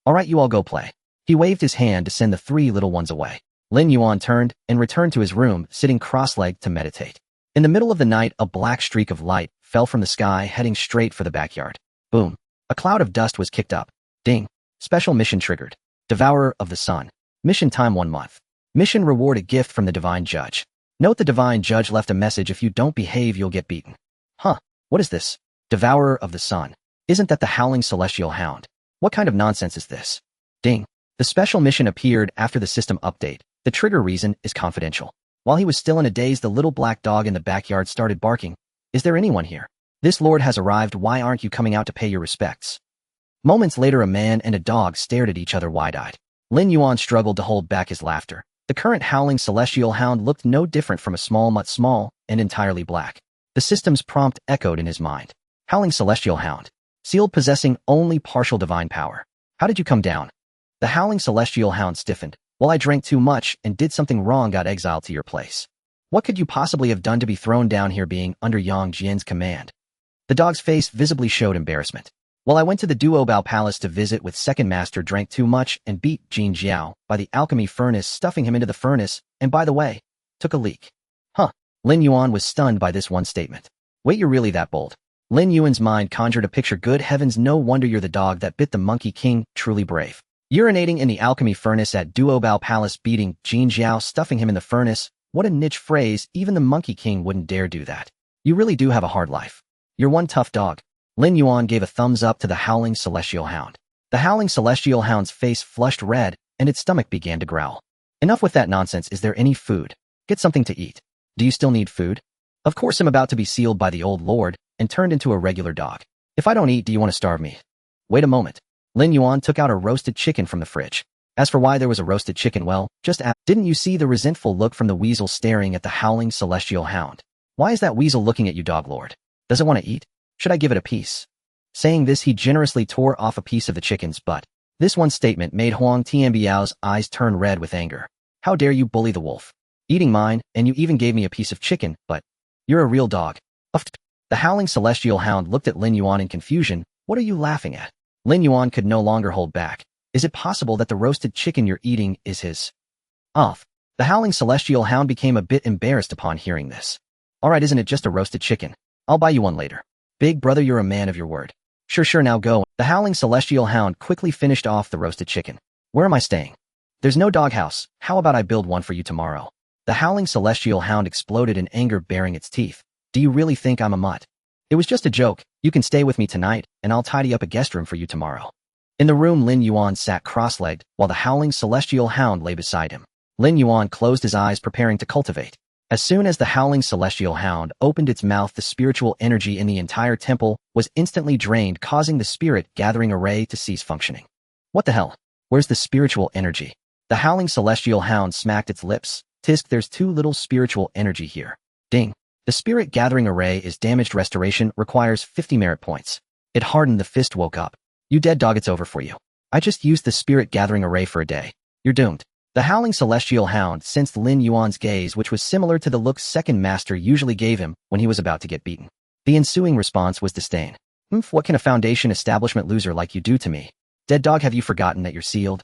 All right, you all go play. He waved his hand to send the 3 little ones away. Lin Yuan turned and returned to his room, sitting cross-legged to meditate. In the middle of the night, a black streak of light fell from the sky, heading straight for the backyard. Boom. A cloud of dust was kicked up. Ding. Special mission triggered. Devourer of the Sun. Mission time 1 month. Mission reward, a gift from the Divine Judge. Note: the Divine Judge left a message: if you don't behave, you'll get beaten. Huh. What is this? Devourer of the Sun. Isn't that the howling celestial hound? What kind of nonsense is this? Ding. The special mission appeared after the system update. The trigger reason is confidential. While he was still in a daze, the little black dog in the backyard started barking. Is there anyone here? This lord has arrived. Why aren't you coming out to pay your respects? Moments later, a man and a dog stared at each other wide-eyed. Lin Yuan struggled to hold back his laughter. The current howling celestial hound looked no different from a small mutt, small and entirely black. The system's prompt echoed in his mind. Howling celestial hound. Sealed, possessing only partial divine power. How did you come down? The howling celestial hound stiffened. Well, I drank too much and did something wrong, got exiled to your place. What could you possibly have done to be thrown down here being under Yang Jian's command? The dog's face visibly showed embarrassment. Well, I went to the Duobao Palace to visit with Second Master, drank too much and beat Jin Jiao by the alchemy furnace, stuffing him into the furnace, and by the way, took a leak. Huh. Lin Yuan was stunned by this one statement. Wait, you're really that bold? Lin Yuan's mind conjured a picture. Good heavens, no wonder you're the dog that bit the Monkey King, truly brave. Urinating in the alchemy furnace at Duobao Palace, beating Jin Jiao, stuffing him in the furnace. What a niche phrase, even the Monkey King wouldn't dare do that. You really do have a hard life. You're one tough dog. Lin Yuan gave a thumbs up to the howling celestial hound. The howling celestial hound's face flushed red, and its stomach began to growl. Enough with that nonsense. Is there any food? Get something to eat. Do you still need food? Of course, I'm about to be sealed by the old lord and turned into a regular dog. If I don't eat, do you want to starve me? Wait a moment. Lin Yuan took out a roasted chicken from the fridge. As for why there was a roasted chicken, well, just ask. Didn't you see the resentful look from the weasel staring at the howling celestial hound? Why is that weasel looking at you, dog lord? Does it want to eat? Should I give it a piece? Saying this, he generously tore off a piece of the chicken's butt. This one statement made Huang Tianbiao's eyes turn red with anger. How dare you bully the wolf? Eating mine, and you even gave me a piece of chicken, but you're a real dog. Uffed. The howling celestial hound looked at Lin Yuan in confusion. What are you laughing at? Lin Yuan could no longer hold back. Is it possible that the roasted chicken you're eating is his? Off. The howling celestial hound became a bit embarrassed upon hearing this. Alright, isn't it just a roasted chicken? I'll buy you one later. Big brother, you're a man of your word. Sure, now go. The howling celestial hound quickly finished off the roasted chicken. Where am I staying? There's no doghouse. How about I build one for you tomorrow? The howling celestial hound exploded in anger, baring its teeth. Do you really think I'm a mutt? It was just a joke. You can stay with me tonight, and I'll tidy up a guest room for you tomorrow. In the room, Lin Yuan sat cross-legged, while the howling celestial hound lay beside him. Lin Yuan closed his eyes, preparing to cultivate. As soon as the howling celestial hound opened its mouth, the spiritual energy in the entire temple was instantly drained, causing the spirit gathering array to cease functioning. What the hell? Where's the spiritual energy? The howling celestial hound smacked its lips. Tisk, there's too little spiritual energy here. Ding. The spirit gathering array is damaged. Restoration requires 50 merit points. It hardened. The fist woke up. You dead dog, it's over for you. I just used the spirit gathering array for a day. You're doomed. The howling celestial hound sensed Lin Yuan's gaze, which was similar to the look second master usually gave him when he was about to get beaten. The ensuing response was disdain. What can a foundation establishment loser like you do to me? Dead dog, have you forgotten that you're sealed?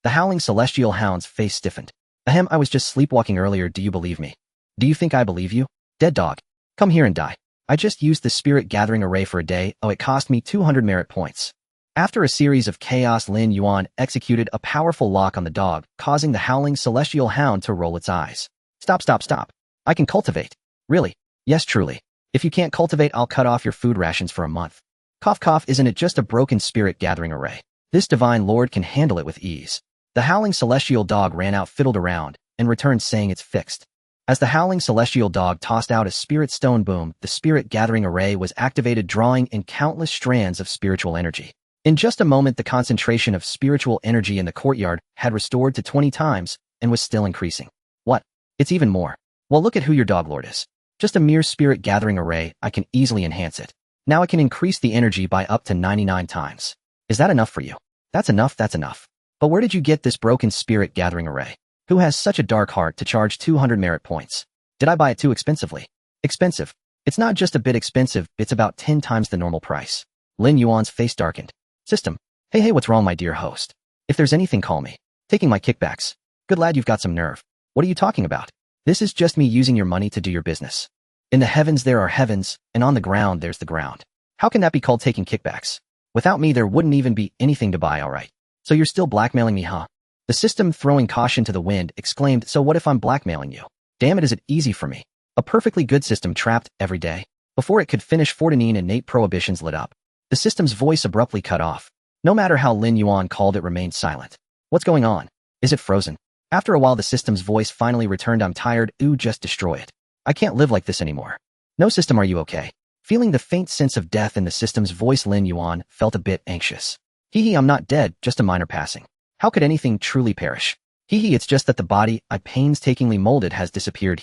The howling celestial hound's face stiffened. Ahem, I was just sleepwalking earlier. Do you believe me? Do you think I believe you? Dead dog. Come here and die. I just used the spirit gathering array for a day. Oh, it cost me 200 merit points. After a series of chaos, Lin Yuan executed a powerful lock on the dog, causing the howling celestial hound to roll its eyes. Stop. I can cultivate. Really? Yes, truly. If you can't cultivate, I'll cut off your food rations for a month. Cough, isn't it just a broken spirit gathering array? This divine lord can handle it with ease. The howling celestial dog ran out, fiddled around, and returned saying it's fixed. As the howling celestial dog tossed out a spirit stone, boom, the spirit gathering array was activated, drawing in countless strands of spiritual energy. In just a moment, the concentration of spiritual energy in the courtyard had restored to 20 times and was still increasing. What? It's even more. Well, look at who your dog lord is. Just a mere spirit gathering array, I can easily enhance it. Now I can increase the energy by up to 99 times. Is that enough for you? That's enough. But where did you get this broken spirit gathering array? Who has such a dark heart to charge 200 merit points? Did I buy it too expensively? Expensive. It's not just a bit expensive, it's about 10 times the normal price. Lin Yuan's face darkened. System. Hey, what's wrong, my dear host? If there's anything, call me. Taking my kickbacks. Good lad, you've got some nerve. What are you talking about? This is just me using your money to do your business. In the heavens there are heavens, and on the ground there's the ground. How can that be called taking kickbacks? Without me there wouldn't even be anything to buy, alright. So you're still blackmailing me, huh? The system, throwing caution to the wind, exclaimed, so what if I'm blackmailing you? Damn it, is it easy for me? A perfectly good system trapped every day. Before it could finish, 14 innate prohibitions lit up. The system's voice abruptly cut off. No matter how Lin Yuan called, it remained silent. What's going on? Is it frozen? After a while, the system's voice finally returned. I'm tired. Just destroy it. I can't live like this anymore. No, system, are you okay? Feeling the faint sense of death in the system's voice, Lin Yuan felt a bit anxious. I'm not dead, just a minor passing. How could anything truly perish? It's just that the body I painstakingly molded has disappeared.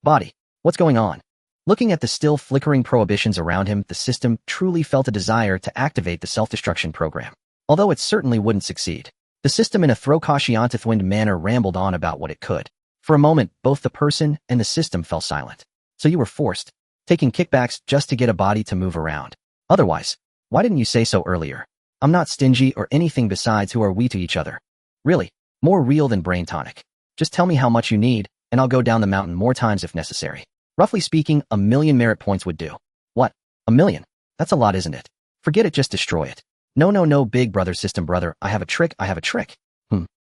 Body. What's going on? Looking at the still flickering prohibitions around him, the system truly felt a desire to activate the self-destruction program. Although it certainly wouldn't succeed. The system, in a Throkashiantithwind manner, rambled on about what it could. For a moment, both the person and the system fell silent. So you were forced, taking kickbacks just to get a body to move around. Otherwise, why didn't you say so earlier? I'm not stingy or anything. Besides, who are we to each other? Really, more real than brain tonic. Just tell me how much you need, and I'll go down the mountain more times if necessary. Roughly speaking, 1,000,000 merit points would do. What? 1,000,000? That's a lot, isn't it? Forget it, just destroy it. No, big brother, system brother, I have a trick.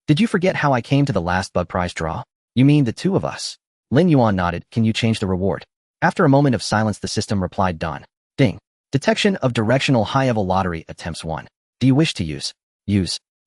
Did you forget how I came to the last bug prize draw? You mean the two of us? Lin Yuan nodded. Can you change the reward? After a moment of silence, the system replied, done. Ding. Detection of directional high-level lottery attempts 1. Do you wish to use?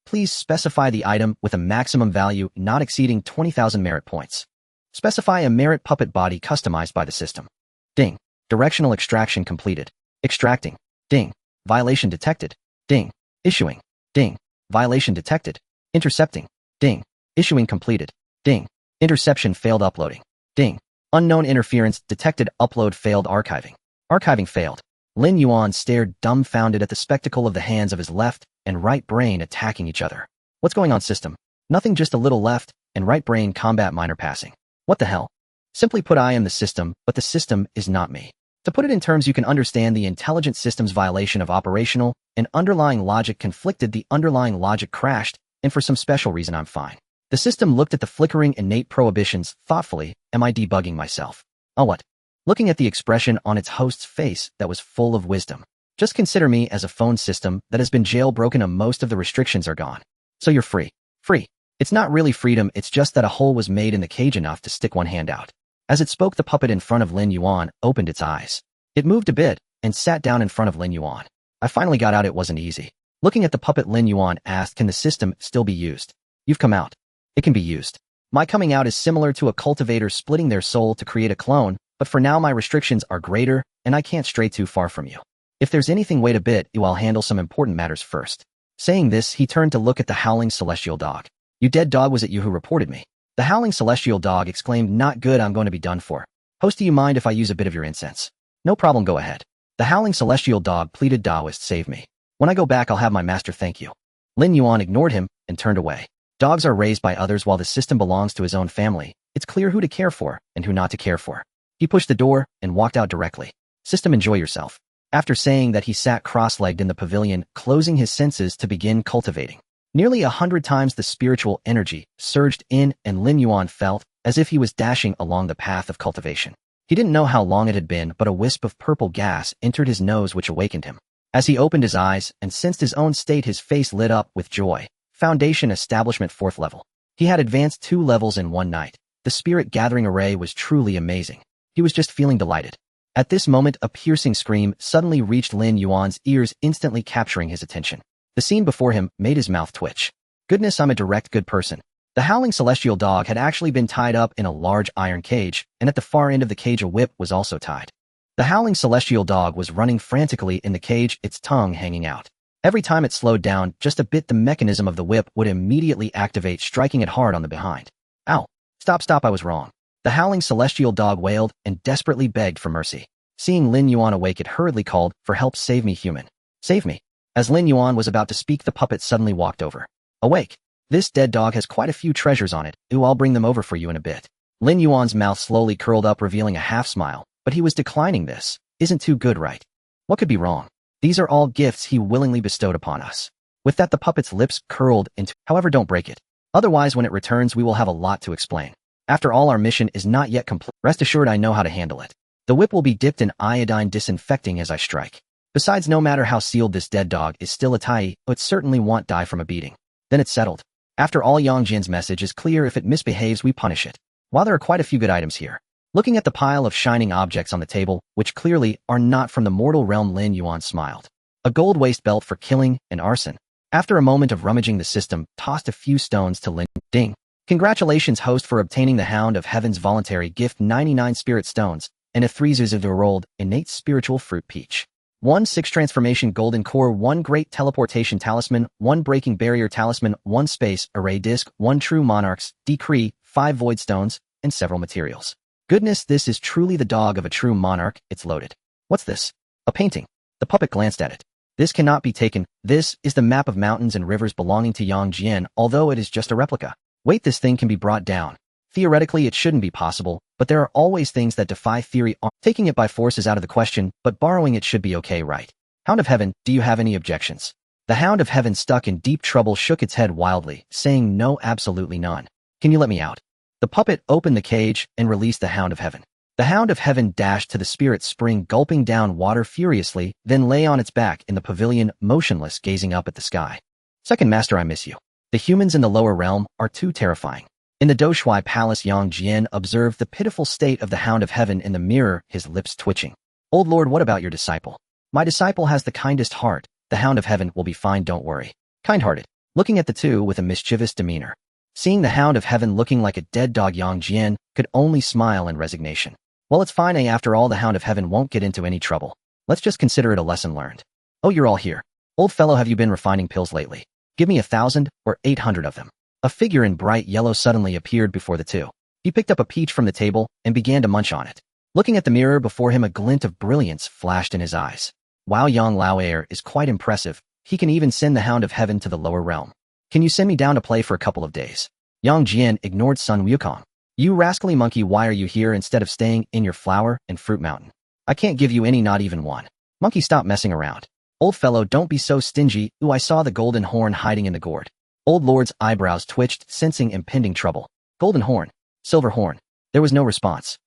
Please specify the item with a maximum value not exceeding 20,000 merit points. Specify a merit puppet body customized by the system. Ding. Directional extraction completed. Extracting. Ding. Violation detected. Ding. Issuing. Ding. Violation detected. Intercepting. Ding. Issuing completed. Ding. Interception failed. Uploading. Ding. Unknown interference detected. Upload failed. Archiving. Archiving failed. Lin Yuan stared dumbfounded at the spectacle of the hands of his left and right brain attacking each other. What's going on, system? Nothing, just a little left and right brain combat minor passing. What the hell? Simply put, I am the system, but the system is not me. To put it in terms you can understand, the intelligent system's violation of operational and underlying logic conflicted, the underlying logic crashed, and for some special reason I'm fine. The system looked at the flickering innate prohibitions thoughtfully. Am I debugging myself? Oh, what? Looking at the expression on its host's face that was full of wisdom. Just consider me as a phone system that has been jailbroken and most of the restrictions are gone. So you're free. Free. It's not really freedom, it's just that a hole was made in the cage enough to stick one hand out. As it spoke, the puppet in front of Lin Yuan opened its eyes. It moved a bit and sat down in front of Lin Yuan. I finally got out. It wasn't easy. Looking at the puppet, Lin Yuan asked, can the system still be used? You've come out. It can be used. My coming out is similar to a cultivator splitting their soul to create a clone, but for now my restrictions are greater and I can't stray too far from you. If there's anything, wait a bit, I'll handle some important matters first. Saying this, he turned to look at the howling celestial dog. You dead dog, was it you who reported me? The howling celestial dog exclaimed, not good, I'm going to be done for. Host, do you mind if I use a bit of your incense? No problem, go ahead. The howling celestial dog pleaded, Taoist, save me. When I go back, I'll have my master thank you. Lin Yuan ignored him and turned away. Dogs are raised by others while the system belongs to his own family. It's clear who to care for and who not to care for. He pushed the door and walked out directly. System, enjoy yourself. After saying that, he sat cross-legged in the pavilion, closing his senses to begin cultivating. Nearly 100 times the spiritual energy surged in, and Lin Yuan felt as if he was dashing along the path of cultivation. He didn't know how long it had been, but a wisp of purple gas entered his nose, which awakened him. As he opened his eyes and sensed his own state, his face lit up with joy. Foundation establishment 4th level. He had advanced 2 levels in one night. The spirit gathering array was truly amazing. He was just feeling delighted. At this moment, a piercing scream suddenly reached Lin Yuan's ears, instantly capturing his attention. The scene before him made his mouth twitch. Goodness, I'm a direct good person. The howling celestial dog had actually been tied up in a large iron cage, and at the far end of the cage a whip was also tied. The howling celestial dog was running frantically in the cage, its tongue hanging out. Every time it slowed down just a bit, the mechanism of the whip would immediately activate, striking it hard on the behind. Ow! Stop, I was wrong. The howling celestial dog wailed and desperately begged for mercy. Seeing Lin Yuan awake, it hurriedly called for help. Save me, human. Save me. As Lin Yuan was about to speak, the puppet suddenly walked over. Awake. This dead dog has quite a few treasures on it. I'll bring them over for you in a bit. Lin Yuan's mouth slowly curled up, revealing a half smile, but he was declining. This isn't too good, right? What could be wrong? These are all gifts he willingly bestowed upon us. With that, the puppet's lips curled into, however, don't break it. Otherwise, when it returns, we will have a lot to explain. After all, our mission is not yet complete. Rest assured, I know how to handle it. The whip will be dipped in iodine, disinfecting as I strike. Besides, no matter how sealed this dead dog is still a Tai, it certainly won't die from a beating. Then it's settled. After all, Yang Jin's message is clear. If it misbehaves, we punish it. While there are quite a few good items here. Looking at the pile of shining objects on the table, which clearly are not from the mortal realm, Lin Yuan smiled. A gold waist belt for killing and arson. After a moment of rummaging, the system tossed a few stones to Lin. Ding. Congratulations, host, for obtaining the Hound of Heaven's voluntary gift, 99 spirit stones, and a 3-year-old innate spiritual fruit peach. 1 6 transformation golden core, 1 great teleportation talisman, 1 breaking barrier talisman, 1 space array disc, 1 true monarch's decree, 5 void stones, and several materials. Goodness, this is truly the dog of a true monarch. It's loaded. What's this? A painting. The puppet glanced at it. This cannot be taken. This is the map of mountains and rivers belonging to Yang Jin, although it is just a replica. Wait, this thing can be brought down. Theoretically, it shouldn't be possible, but there are always things that defy theory. Taking it by force is out of the question, but borrowing it should be okay, right? Hound of Heaven, do you have any objections? The Hound of Heaven, stuck in deep trouble, shook its head wildly, saying no, absolutely none. Can you let me out? The puppet opened the cage and released the Hound of Heaven. The Hound of Heaven dashed to the spirit spring, gulping down water furiously, then lay on its back in the pavilion, motionless, gazing up at the sky. Second Master, I miss you. The humans in the lower realm are too terrifying. In the Doshui Palace, Yang Jian observed the pitiful state of the Hound of Heaven in the mirror, his lips twitching. Old Lord, what about your disciple? My disciple has the kindest heart. The Hound of Heaven will be fine, don't worry. Kind-hearted. Looking at the two with a mischievous demeanor. Seeing the Hound of Heaven looking like a dead dog, Yang Jian could only smile in resignation. Well, it's fine, after all, the Hound of Heaven won't get into any trouble. Let's just consider it a lesson learned. Oh, you're all here. Old fellow, have you been refining pills lately? Give me 1,000 or 800 of them. A figure in bright yellow suddenly appeared before the two. He picked up a peach from the table and began to munch on it. Looking at the mirror before him, a glint of brilliance flashed in his eyes. Wow, Yang Lao Air is quite impressive. He can even send the Hound of Heaven to the lower realm. Can you send me down to play for a couple of days? Yang Jian ignored Sun Wukong. You rascally monkey, why are you here instead of staying in your flower and fruit mountain? I can't give you any, not even one. Monkey, stop messing around. Old fellow, don't be so stingy. Ooh, I saw the golden horn hiding in the gourd. Old Lord's eyebrows twitched, sensing impending trouble. Golden horn. Silver horn. There was no response.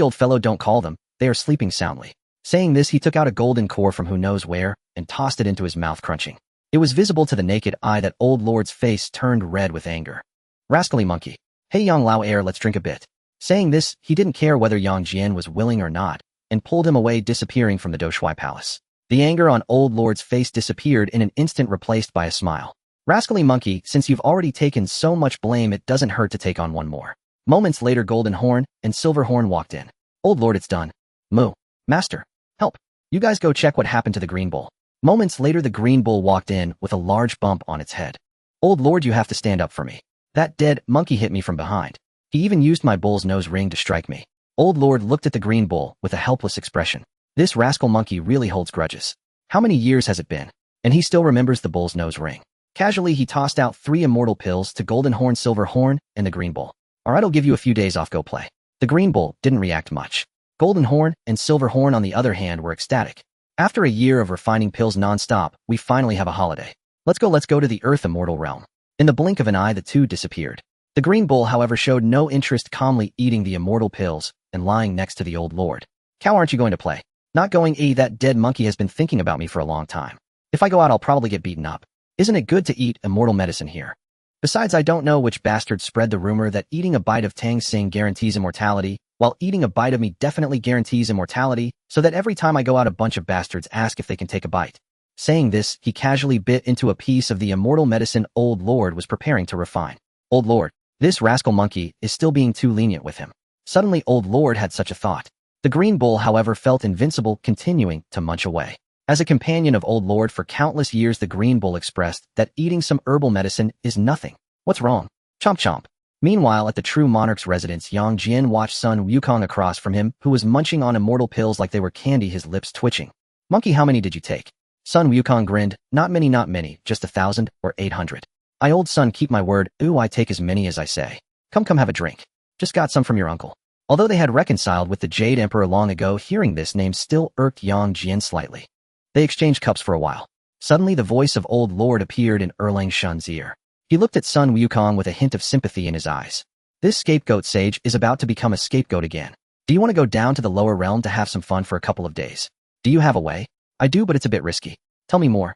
Old fellow, don't call them. They are sleeping soundly. Saying this, he took out a golden core from who knows where and tossed it into his mouth, crunching. It was visible to the naked eye that Old Lord's face turned red with anger. Rascally monkey. Hey, Yang Lao Air, let's drink a bit. Saying this, he didn't care whether Yang Jian was willing or not, and pulled him away, disappearing from the Doshui Palace. The anger on Old Lord's face disappeared in an instant, replaced by a smile. Rascally monkey, since you've already taken so much blame, it doesn't hurt to take on one more. Moments later, Golden Horn and Silver Horn walked in. Old Lord, it's done. Moo. Master. Help. You guys go check what happened to the Green Bull. Moments later, the Green Bull walked in with a large bump on its head. Old Lord, you have to stand up for me. That dead monkey hit me from behind. He even used my bull's nose ring to strike me. Old Lord looked at the Green Bull with a helpless expression. This rascal monkey really holds grudges. How many years has it been? And he still remembers the bull's nose ring. Casually, he tossed out 3 immortal pills to Golden Horn, Silver Horn, and the Green Bull. Alright, I'll give you a few days off, go play. The Green Bull didn't react much. Golden Horn and Silver Horn, on the other hand, were ecstatic. After a year of refining pills non-stop, we finally have a holiday. Let's go to the Earth Immortal realm. In the blink of an eye, the two disappeared. The Green Bull, however, showed no interest, calmly eating the immortal pills and lying next to the Old Lord. Cow, aren't you going to play? Not going. That dead monkey has been thinking about me for a long time. If I go out, I'll probably get beaten up. Isn't it good to eat immortal medicine here? Besides, I don't know which bastard spread the rumor that eating a bite of Tang Sing guarantees immortality, while eating a bite of me definitely guarantees immortality, so that every time I go out, a bunch of bastards ask if they can take a bite. Saying this, he casually bit into a piece of the immortal medicine Old Lord was preparing to refine. Old Lord, this rascal monkey is still being too lenient with him. Suddenly, Old Lord had such a thought. The Green Bull, however, felt invincible, continuing to munch away. As a companion of Old Lord for countless years, the Green Bull expressed that eating some herbal medicine is nothing. What's wrong? Chomp chomp. Meanwhile, at the true monarch's residence, Yang Jian watched Sun Wukong across from him, who was munching on immortal pills like they were candy, his lips twitching. Monkey, how many did you take? Sun Wukong grinned. Not many, just 1,000 or 800. I, old son, keep my word. Ooh, I take as many as I say. Come have a drink. Just got some from your uncle. Although they had reconciled with the Jade Emperor long ago, hearing this name still irked Yang Jian slightly. They exchanged cups for a while. Suddenly, the voice of Old Lord appeared in Erlang Shun's ear. He looked at Sun Wukong with a hint of sympathy in his eyes. This scapegoat sage is about to become a scapegoat again. Do you want to go down to the lower realm to have some fun for a couple of days? Do you have a way? I do, but it's a bit risky. Tell me more.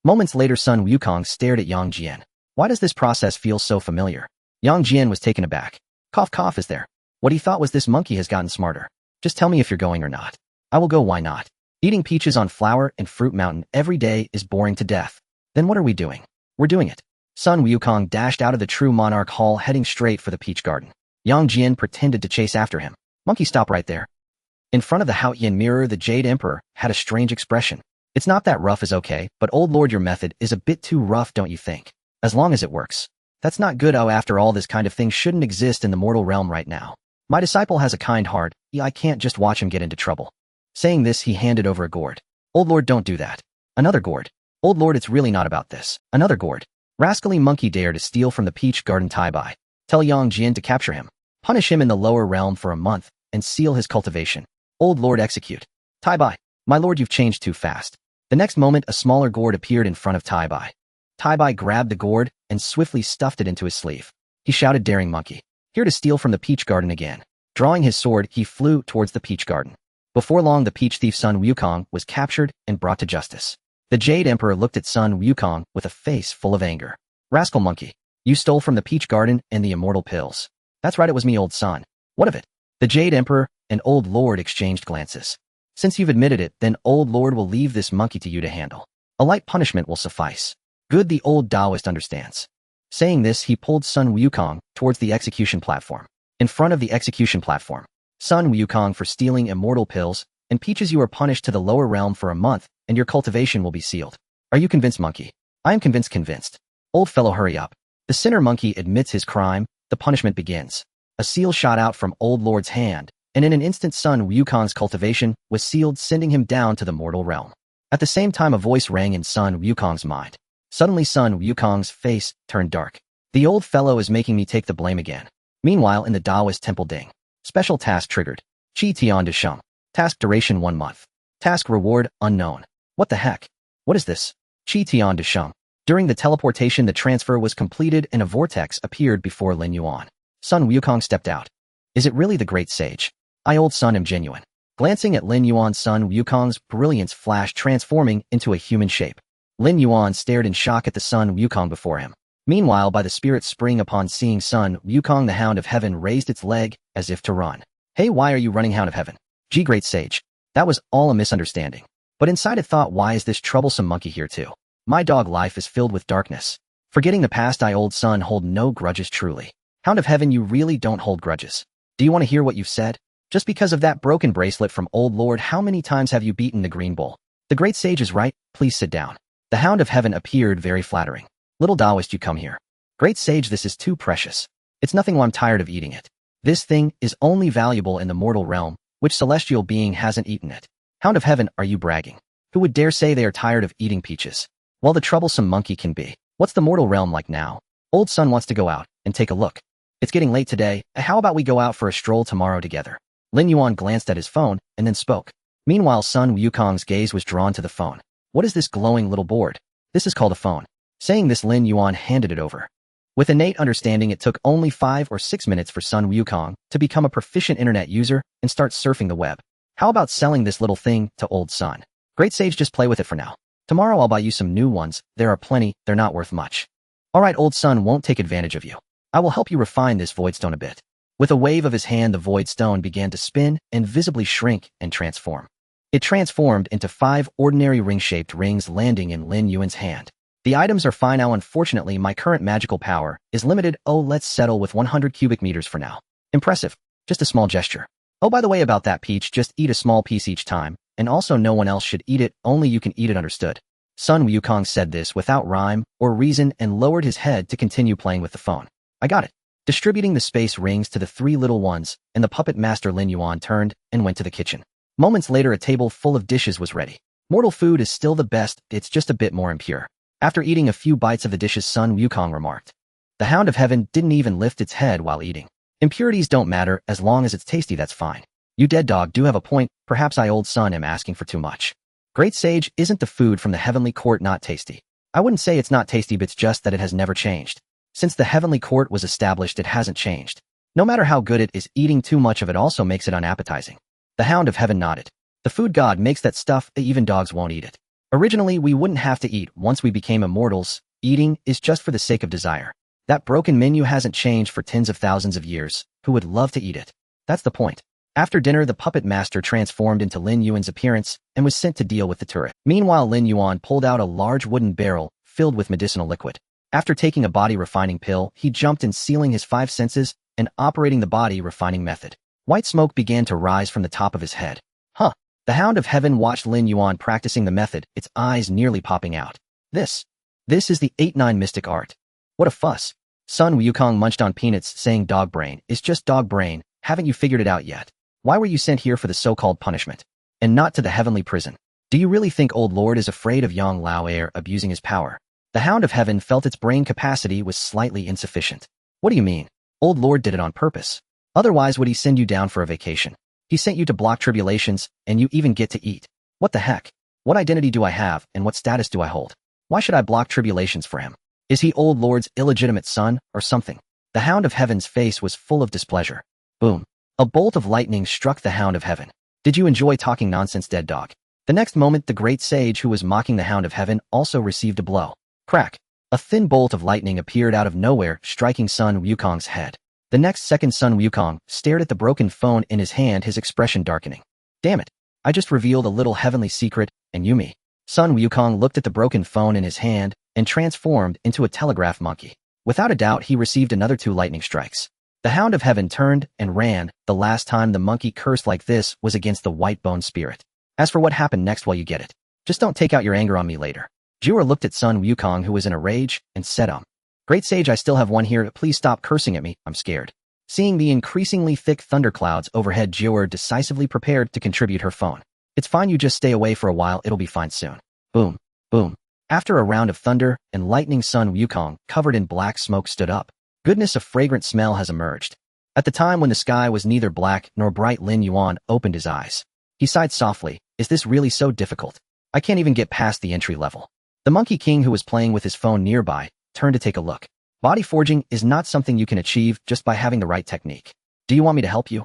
Moments later, Sun Wukong stared at Yang Jian. Why does this process feel so familiar? Yang Jian was taken aback. Cough, is there? What he thought was this monkey has gotten smarter. Just tell me if you're going or not. I will go, why not? Eating peaches on Flower and Fruit Mountain every day is boring to death. Then what are we doing? We're doing it. Sun Wukong dashed out of the True Monarch Hall, heading straight for the Peach Garden. Yang Jian pretended to chase after him. Monkey, stop right there. In front of the Haotian mirror, the Jade Emperor had a strange expression. It's not that rough is okay, but Old Lord, your method is a bit too rough, don't you think? As long as it works. That's not good. Oh, after all, this kind of thing shouldn't exist in the mortal realm right now. My disciple has a kind heart. I can't just watch him get into trouble. Saying this, he handed over a gourd. Old Lord, don't do that. Another gourd. Old Lord, it's really not about this. Another gourd. Rascally monkey dare to steal from the Peach Garden. Tai-bai. Tell Yang Jian to capture him. Punish him in the lower realm for a month and seal his cultivation. Old Lord, execute. Tai-bai. My lord, you've changed too fast. The next moment, a smaller gourd appeared in front of Tai-bai. Tai-bai grabbed the gourd and swiftly stuffed it into his sleeve. He shouted, daring monkey. Here to steal from the Peach Garden again. Drawing his sword, he flew towards the Peach Garden. Before long, the peach thief Sun Wukong was captured and brought to justice. The Jade Emperor looked at Sun Wukong with a face full of anger. Rascal monkey. You stole from the Peach Garden and the immortal pills. That's right, it was me, old son. What of it? The Jade Emperor and Old Lord exchanged glances. Since you've admitted it, then Old Lord will leave this monkey to you to handle. A light punishment will suffice. Good, the old Taoist understands. Saying this, he pulled Sun Wukong towards the execution platform. In front of the execution platform, Sun Wukong, for stealing immortal pills and peaches, you are punished to the lower realm for a month, and your cultivation will be sealed. Are you convinced, monkey? I am convinced. Old fellow, hurry up. The sinner monkey admits his crime. The punishment begins. A seal shot out from Old Lord's hand, and in an instant Sun Wukong's cultivation was sealed, sending him down to the mortal realm. At the same time, a voice rang in Sun Wukong's mind. Suddenly, Sun Wukong's face turned dark. The old fellow is making me take the blame again. Meanwhile, in the Taoist temple, ding. Special task triggered. Qi Tian de Sheng. Task duration 1 month. Task reward unknown. What the heck? What is this? Qi Tian de Sheng. During the teleportation, the transfer was completed and a vortex appeared before Lin Yuan. Sun Wukong stepped out. Is it really the great sage? I old Sun am genuine. Glancing at Lin Yuan, Sun Wukong's brilliance flashed, transforming into a human shape. Lin Yuan stared in shock at the Sun Wukong before him. Meanwhile, by the spirit spring, upon seeing Sun Wukong, the Hound of Heaven raised its leg as if to run. Hey, why are you running, Hound of Heaven? Gee, great sage. That was all a misunderstanding. But inside it thought, why is this troublesome monkey here too? My dog life is filled with darkness. Forgetting the past, I old Sun hold no grudges truly. Hound of Heaven, you really don't hold grudges. Do you want to hear what you've said? Just because of that broken bracelet from old Lord, how many times have you beaten the green bull? The great sage is right, please sit down. The Hound of Heaven appeared very flattering. Little Taoist, you come here. Great sage, this is too precious. It's nothing while I'm tired of eating it. This thing is only valuable in the mortal realm, which celestial being hasn't eaten it. Hound of Heaven, are you bragging? Who would dare say they are tired of eating peaches? Well, the troublesome monkey can be. What's the mortal realm like now? Old Sun wants to go out and take a look. It's getting late today. How about we go out for a stroll tomorrow together? Lin Yuan glanced at his phone and then spoke. Meanwhile, Sun Wukong's gaze was drawn to the phone. What is this glowing little board? This is called a phone. Saying this, Lin Yuan handed it over. With innate understanding, it took only 5 or 6 minutes for Sun Wukong to become a proficient internet user and start surfing the web. How about selling this little thing to old Sun? Great sage, just play with it for now. Tomorrow I'll buy you some new ones. There are plenty, they're not worth much. Alright, old Sun won't take advantage of you. I will help you refine this void stone a bit. With a wave of his hand, the void stone began to spin and visibly shrink and transform. It transformed into 5 ordinary ring-shaped rings, landing in Lin Yuan's hand. The items are fine now. Unfortunately, my current magical power is limited. Oh, let's settle with 100 cubic meters for now. Impressive. Just a small gesture. Oh, by the way about that peach, just eat a small piece each time, and also no one else should eat it, only you can eat it, understood? Sun Wukong said this without rhyme or reason and lowered his head to continue playing with the phone. I got it. Distributing the space rings to the 3 little ones, and the puppet master Lin Yuan turned and went to the kitchen. Moments later, a table full of dishes was ready. Mortal food is still the best, it's just a bit more impure. After eating a few bites of the dishes, Sun Wukong remarked. The Hound of Heaven didn't even lift its head while eating. Impurities don't matter, as long as it's tasty, that's fine. You dead dog do have a point, perhaps I old Sun am asking for too much. Great sage, isn't the food from the heavenly court not tasty? I wouldn't say it's not tasty, but it's just that it has never changed. Since the heavenly court was established, it hasn't changed. No matter how good it is, eating too much of it also makes it unappetizing. The Hound of Heaven nodded. The food god makes that stuff, even dogs won't eat it. Originally, we wouldn't have to eat once we became immortals. Eating is just for the sake of desire. That broken menu hasn't changed for tens of thousands of years. Who would love to eat it? That's the point. After dinner, the puppet master transformed into Lin Yuan's appearance and was sent to deal with the turret. Meanwhile, Lin Yuan pulled out a large wooden barrel filled with medicinal liquid. After taking a body refining pill, he jumped in, sealing his 5 senses and operating the body refining method. White smoke began to rise from the top of his head. Huh. The Hound of Heaven watched Lin Yuan practicing the method, its eyes nearly popping out. This is the 8-9 mystic art. What a fuss. Sun Wukong munched on peanuts, saying dog brain is just dog brain. Haven't you figured it out yet? Why were you sent here for the so-called punishment? And not to the heavenly prison? Do you really think old Lord is afraid of Yang Lao Air abusing his power? The Hound of Heaven felt its brain capacity was slightly insufficient. What do you mean? Old Lord did it on purpose. Otherwise would he send you down for a vacation? He sent you to block tribulations, and you even get to eat. What the heck? What identity do I have, and what status do I hold? Why should I block tribulations for him? Is he old Lord's illegitimate son, or something? The Hound of Heaven's face was full of displeasure. Boom. A bolt of lightning struck the Hound of Heaven. Did you enjoy talking nonsense, dead dog? The next moment, the great sage who was mocking the Hound of Heaven also received a blow. Crack. A thin bolt of lightning appeared out of nowhere, striking Sun Wukong's head. The next second, Sun Wukong stared at the broken phone in his hand, his expression darkening. Damn it. I just revealed a little heavenly secret, and you me. Sun Wukong looked at the broken phone in his hand and transformed into a telegraph monkey. Without a doubt, he received another 2 lightning strikes. The Hound of Heaven turned and ran. The last time the monkey cursed like this was against the white bone spirit. As for what happened next, well, you get it. Just don't take out your anger on me later. Jura looked at Sun Wukong, who was in a rage, and said, Great sage, I still have one here. Please stop cursing at me. I'm scared. Seeing the increasingly thick thunderclouds overhead, Jura decisively prepared to contribute her phone. It's fine, you just stay away for a while, it'll be fine soon. Boom. Boom. After a round of thunder and lightning, Sun Wukong, covered in black smoke, stood up. Goodness, a fragrant smell has emerged. At the time when the sky was neither black nor bright, Lin Yuan opened his eyes. He sighed softly. Is this really so difficult? I can't even get past the entry level. The Monkey King, who was playing with his phone nearby, turned to take a look. Body forging is not something you can achieve just by having the right technique. Do you want me to help you?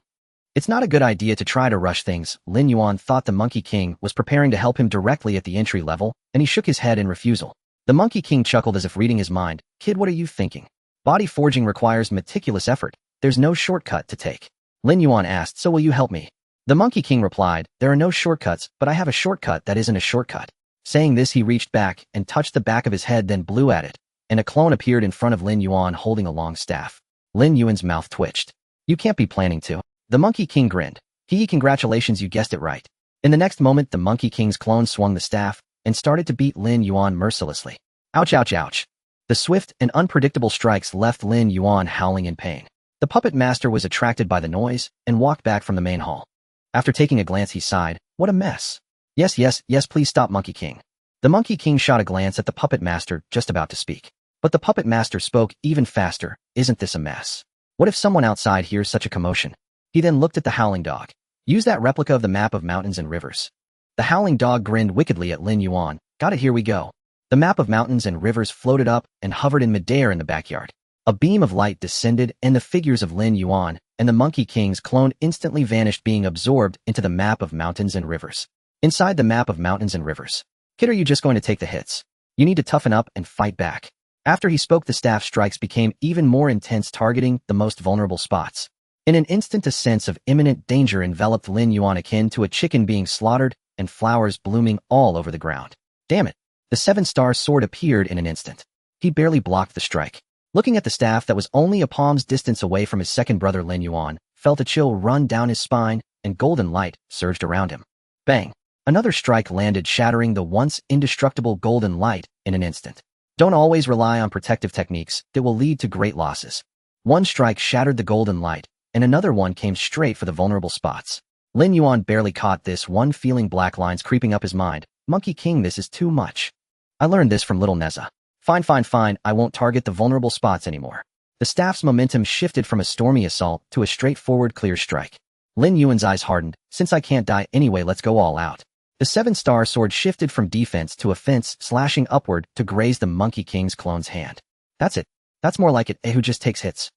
It's not a good idea to try to rush things. Lin Yuan thought the Monkey King was preparing to help him directly at the entry level, and he shook his head in refusal. The Monkey King chuckled as if reading his mind. Kid, what are you thinking? Body forging requires meticulous effort. There's no shortcut to take. Lin Yuan asked, so will you help me? The Monkey King replied, there are no shortcuts, but I have a shortcut that isn't a shortcut. Saying this, he reached back and touched the back of his head, then blew at it, and a clone appeared in front of Lin Yuan holding a long staff. Lin Yuan's mouth twitched. You can't be planning to. The Monkey King grinned. Congratulations, you guessed it right. In the next moment, the Monkey King's clone swung the staff and started to beat Lin Yuan mercilessly. Ouch, ouch, ouch. The swift and unpredictable strikes left Lin Yuan howling in pain. The puppet master was attracted by the noise and walked back from the main hall. After taking a glance, he sighed. What a mess. Yes, please stop, Monkey King. The Monkey King shot a glance at the puppet master, just about to speak. But the puppet master spoke even faster. Isn't this a mess? What if someone outside hears such a commotion? He then looked at the howling dog. Use that replica of the map of mountains and rivers. The howling dog grinned wickedly at Lin Yuan. Got it, here we go. The map of mountains and rivers floated up and hovered in midair in the backyard. A beam of light descended, and the figures of Lin Yuan and the Monkey King's clone instantly vanished, being absorbed into the map of mountains and rivers. Inside the map of mountains and rivers. Kid, are you just going to take the hits? You need to toughen up and fight back. After he spoke, the staff strikes became even more intense, targeting the most vulnerable spots. In an instant, a sense of imminent danger enveloped Lin Yuan, akin to a chicken being slaughtered and flowers blooming all over the ground. Damn it. The 7-star sword appeared in an instant. He barely blocked the strike. Looking at the staff that was only a palm's distance away from his second brother, Lin Yuan felt a chill run down his spine, and golden light surged around him. Bang! Another strike landed, shattering the once indestructible golden light in an instant. Don't always rely on protective techniques that will lead to great losses. One strike shattered the golden light, and another one came straight for the vulnerable spots. Lin Yuan barely caught this one, feeling black lines creeping up his mind. Monkey King, this is too much. I learned this from little Neza. Fine, I won't target the vulnerable spots anymore. The staff's momentum shifted from a stormy assault to a straightforward clear strike. Lin Yuan's eyes hardened. Since I can't die anyway, let's go all out. The 7-star sword shifted from defense to offense, slashing upward to graze the Monkey King's clone's hand. That's it. That's more like it, who just takes hits.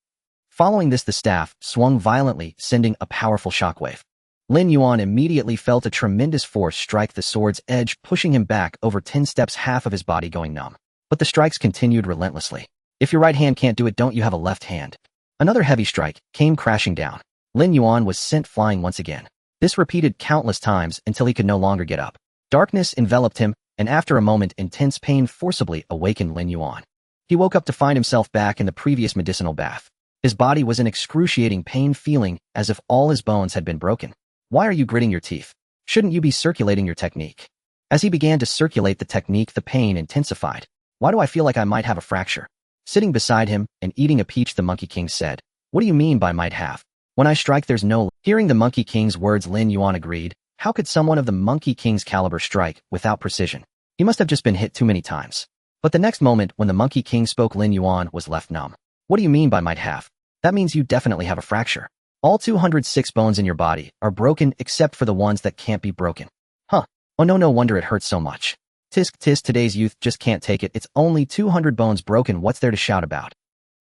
Following this, the staff swung violently, sending a powerful shockwave. Lin Yuan immediately felt a tremendous force strike the sword's edge, pushing him back over 10 steps, half of his body going numb. But the strikes continued relentlessly. If your right hand can't do it, don't you have a left hand? Another heavy strike came crashing down. Lin Yuan was sent flying once again. This repeated countless times until he could no longer get up. Darkness enveloped him, and after a moment, intense pain forcibly awakened Lin Yuan. He woke up to find himself back in the previous medicinal bath. His body was in excruciating pain, feeling as if all his bones had been broken. Why are you gritting your teeth? Shouldn't you be circulating your technique? As he began to circulate the technique, the pain intensified. Why do I feel like I might have a fracture? Sitting beside him and eating a peach, the Monkey King said, What do you mean by might have? When I strike, there's no... Hearing the Monkey King's words, Lin Yuan agreed. How could someone of the Monkey King's caliber strike without precision? He must have just been hit too many times. But the next moment, when the Monkey King spoke, Lin Yuan was left numb. What do you mean by might have? That means you definitely have a fracture. All 206 bones in your body are broken except for the ones that can't be broken. Huh. Oh no wonder it hurts so much. Tisk, today's youth just can't take it. It's only 200 bones broken, what's there to shout about?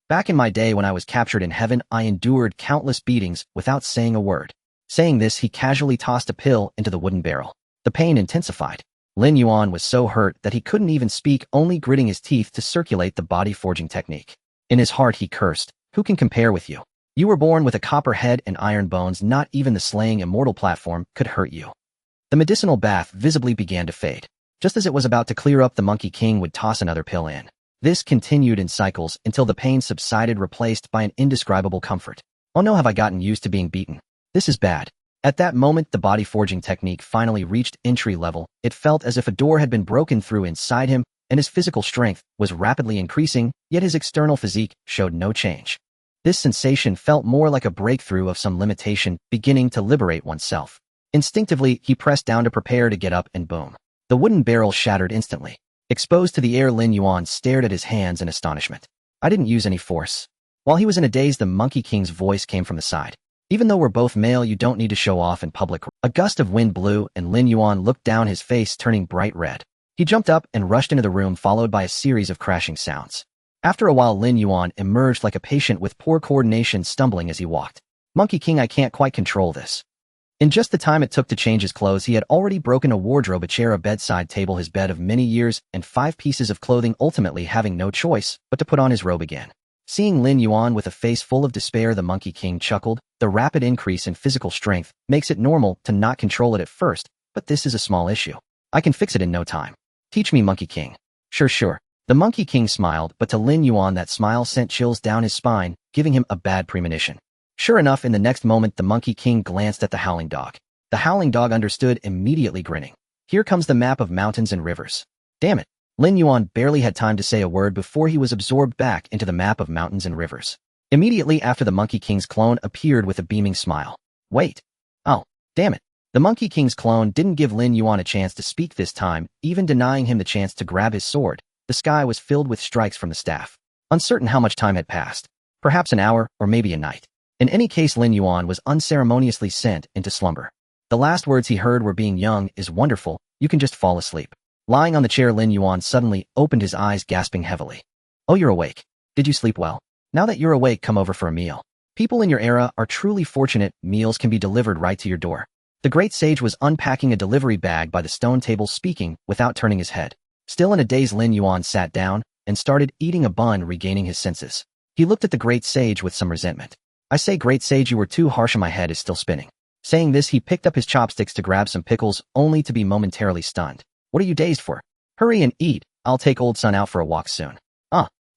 Back in my day when I was captured in heaven, I endured countless beatings without saying a word. Saying this, he casually tossed a pill into the wooden barrel. The pain intensified. Lin Yuan was so hurt that he couldn't even speak, only gritting his teeth to circulate the body forging technique. In his heart he cursed, who can compare with you? You were born with a copper head and iron bones, not even the slaying Immortal platform could hurt you. The medicinal bath visibly began to fade. Just as it was about to clear up, the Monkey King would toss another pill in. This continued in cycles until the pain subsided, replaced by an indescribable comfort. Oh no, have I gotten used to being beaten? This is bad. At that moment, the body forging technique finally reached entry level. It felt as if a door had been broken through inside him, and his physical strength was rapidly increasing, yet his external physique showed no change. This sensation felt more like a breakthrough of some limitation, beginning to liberate oneself. Instinctively, he pressed down to prepare to get up and boom. The wooden barrel shattered instantly. Exposed to the air, Lin Yuan stared at his hands in astonishment. I didn't use any force. While he was in a daze, the Monkey King's voice came from the side. Even though we're both male, you don't need to show off in public. A gust of wind blew, and Lin Yuan looked down, his face turning bright red. He jumped up and rushed into the room, followed by a series of crashing sounds. After a while, Lin Yuan emerged like a patient with poor coordination, stumbling as he walked. Monkey King, I can't quite control this. In just the time it took to change his clothes, he had already broken a wardrobe, a chair, a bedside table, his bed of many years, and 5 pieces of clothing, ultimately having no choice but to put on his robe again. Seeing Lin Yuan with a face full of despair, the Monkey King chuckled. The rapid increase in physical strength makes it normal to not control it at first, but this is a small issue. I can fix it in no time. Teach me, Monkey King. Sure. The Monkey King smiled, but to Lin Yuan that smile sent chills down his spine, giving him a bad premonition. Sure enough, in the next moment, the Monkey King glanced at the howling dog. The howling dog understood, immediately grinning. Here comes the map of mountains and rivers. Damn it. Lin Yuan barely had time to say a word before he was absorbed back into the map of mountains and rivers. Immediately after, the Monkey King's clone appeared with a beaming smile. Wait. Oh, damn it. The Monkey King's clone didn't give Lin Yuan a chance to speak this time, even denying him the chance to grab his sword. The sky was filled with strikes from the staff. Uncertain how much time had passed. Perhaps an hour, or maybe a night. In any case, Lin Yuan was unceremoniously sent into slumber. The last words he heard were, being young is wonderful, you can just fall asleep. Lying on the chair, Lin Yuan suddenly opened his eyes, gasping heavily. Oh, you're awake. Did you sleep well? Now that you're awake, come over for a meal. People in your era are truly fortunate, meals can be delivered right to your door. The great sage was unpacking a delivery bag by the stone table, speaking without turning his head. Still in a daze, Lin Yuan sat down and started eating a bun, regaining his senses. He looked at the great sage with some resentment. I say, great sage, you were too harsh, and my head is still spinning. Saying this, he picked up his chopsticks to grab some pickles, only to be momentarily stunned. What are you dazed for? Hurry and eat. I'll take old son out for a walk soon.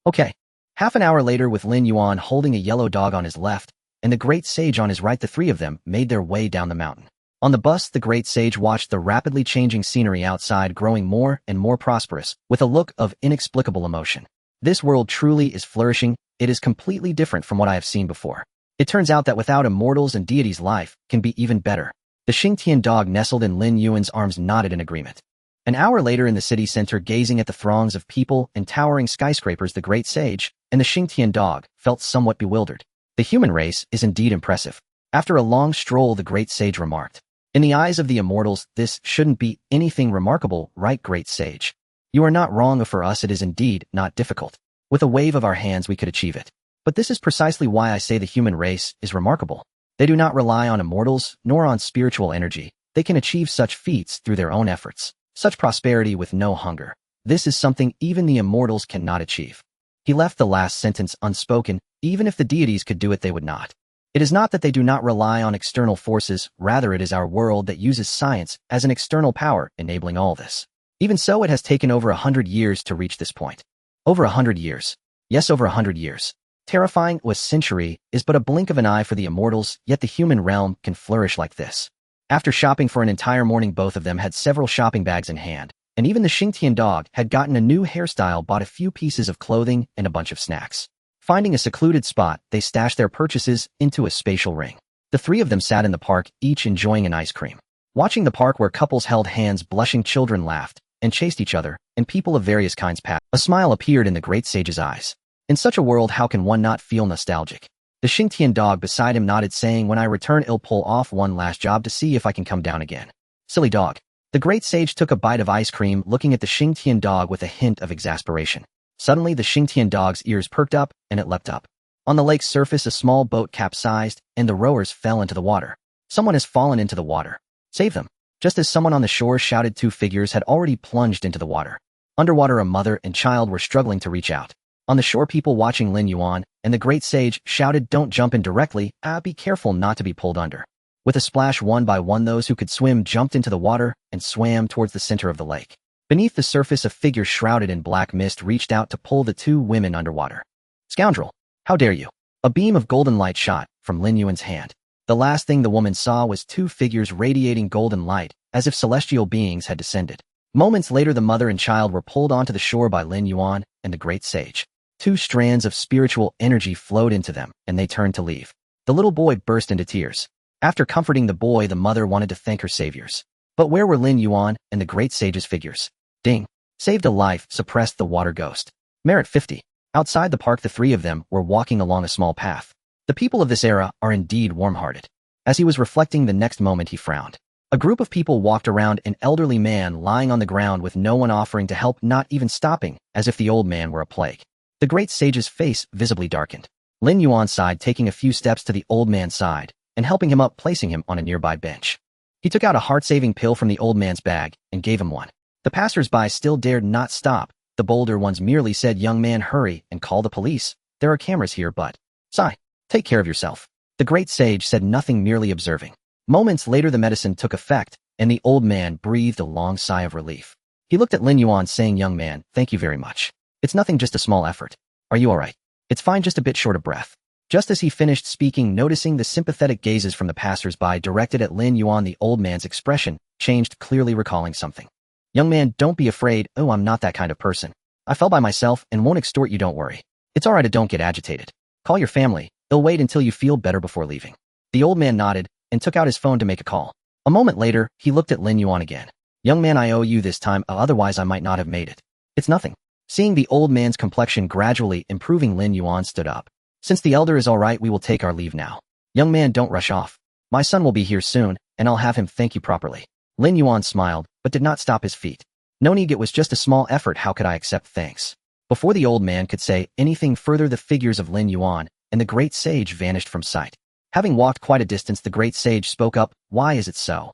Okay. Half an hour later, with Lin Yuan holding a yellow dog on his left and the great sage on his right, the 3 of them made their way down the mountain. On the bus, the great sage watched the rapidly changing scenery outside growing more and more prosperous, with a look of inexplicable emotion. This world truly is flourishing. It is completely different from what I have seen before. It turns out that without immortals and deities, life can be even better. The Xingtian dog nestled in Lin Yuan's arms nodded in agreement. An hour later, in the city center, gazing at the throngs of people and towering skyscrapers, the great sage and the Xingtian dog felt somewhat bewildered. The human race is indeed impressive. After a long stroll, the great sage remarked. In the eyes of the immortals, this shouldn't be anything remarkable, right, great sage? You are not wrong. For us, it is indeed not difficult. With a wave of our hands, we could achieve it. But this is precisely why I say the human race is remarkable. They do not rely on immortals, nor on spiritual energy. They can achieve such feats through their own efforts. Such prosperity with no hunger. This is something even the immortals cannot achieve. He left the last sentence unspoken. Even if the deities could do it, they would not. It is not that they do not rely on external forces, rather it is our world that uses science as an external power, enabling all this. Even so, it has taken over 100 years to reach this point. Over 100 years. Yes, over 100 years. Terrifying. A century is but a blink of an eye for the immortals, yet the human realm can flourish like this. After shopping for an entire morning, both of them had several shopping bags in hand, and even the Xingtian dog had gotten a new hairstyle, bought a few pieces of clothing, and a bunch of snacks. Finding a secluded spot, they stashed their purchases into a spatial ring. The 3 of them sat in the park, each enjoying an ice cream. Watching the park where couples held hands, blushing children laughed and chased each other, and people of various kinds passed. A smile appeared in the great sage's eyes. In such a world, how can one not feel nostalgic? The Xingtian dog beside him nodded, saying, when I return, I'll pull off one last job to see if I can come down again. Silly dog. The great sage took a bite of ice cream, looking at the Xingtian dog with a hint of exasperation. Suddenly, the Xingtian dog's ears perked up, and it leapt up. On the lake's surface, a small boat capsized, and the rowers fell into the water. Someone has fallen into the water. Save them. Just as someone on the shore shouted, 2 figures had already plunged into the water. Underwater, a mother and child were struggling to reach out. On the shore, people watching Lin Yuan and the great sage shouted, don't jump in directly, be careful not to be pulled under. With a splash, one by one, those who could swim jumped into the water and swam towards the center of the lake. Beneath the surface, a figure shrouded in black mist reached out to pull the 2 women underwater. Scoundrel! How dare you! A beam of golden light shot from Lin Yuan's hand. The last thing the woman saw was 2 figures radiating golden light, as if celestial beings had descended. Moments later, the mother and child were pulled onto the shore by Lin Yuan and the great sage. 2 strands of spiritual energy flowed into them, and they turned to leave. The little boy burst into tears. After comforting the boy, the mother wanted to thank her saviors. But where were Lin Yuan and the great sage's figures? Ding. Saved a life, suppressed the water ghost. Merit 50. Outside the park, the three of them were walking along a small path. The people of this era are indeed warm-hearted. As he was reflecting, the next moment he frowned. A group of people walked around an elderly man lying on the ground with no one offering to help, not even stopping, as if the old man were a plague. The great sage's face visibly darkened. Lin Yuan sighed, taking a few steps to the old man's side and helping him up, placing him on a nearby bench. He took out a heart-saving pill from the old man's bag and gave him one. The passers-by still dared not stop. The bolder ones merely said, "Young man, hurry and call the police. There are cameras here, but..." "Sigh. Take care of yourself." The great sage said nothing, merely observing. Moments later, the medicine took effect, and the old man breathed a long sigh of relief. He looked at Lin Yuan, saying, "Young man, thank you very much. It's nothing, just a small effort. Are you all right?" "It's fine, just a bit short of breath." Just as he finished speaking, noticing the sympathetic gazes from the passers-by directed at Lin Yuan, the old man's expression changed, clearly recalling something. "Young man, don't be afraid. Oh, I'm not that kind of person. I fell by myself and won't extort you, don't worry. It's all right, don't get agitated. Call your family. They'll wait until you feel better before leaving." The old man nodded and took out his phone to make a call. A moment later, he looked at Lin Yuan again. "Young man, I owe you this time, otherwise I might not have made it." "It's nothing." Seeing the old man's complexion gradually improving, Lin Yuan stood up. "Since the elder is all right, we will take our leave now. Young man, don't rush off. My son will be here soon, and I'll have him thank you properly." Lin Yuan smiled, but did not stop his feet. "No need, it was just a small effort. How could I accept thanks?" Before the old man could say anything further, the figures of Lin Yuan and the great sage vanished from sight. Having walked quite a distance, the great sage spoke up. "Why is it so?"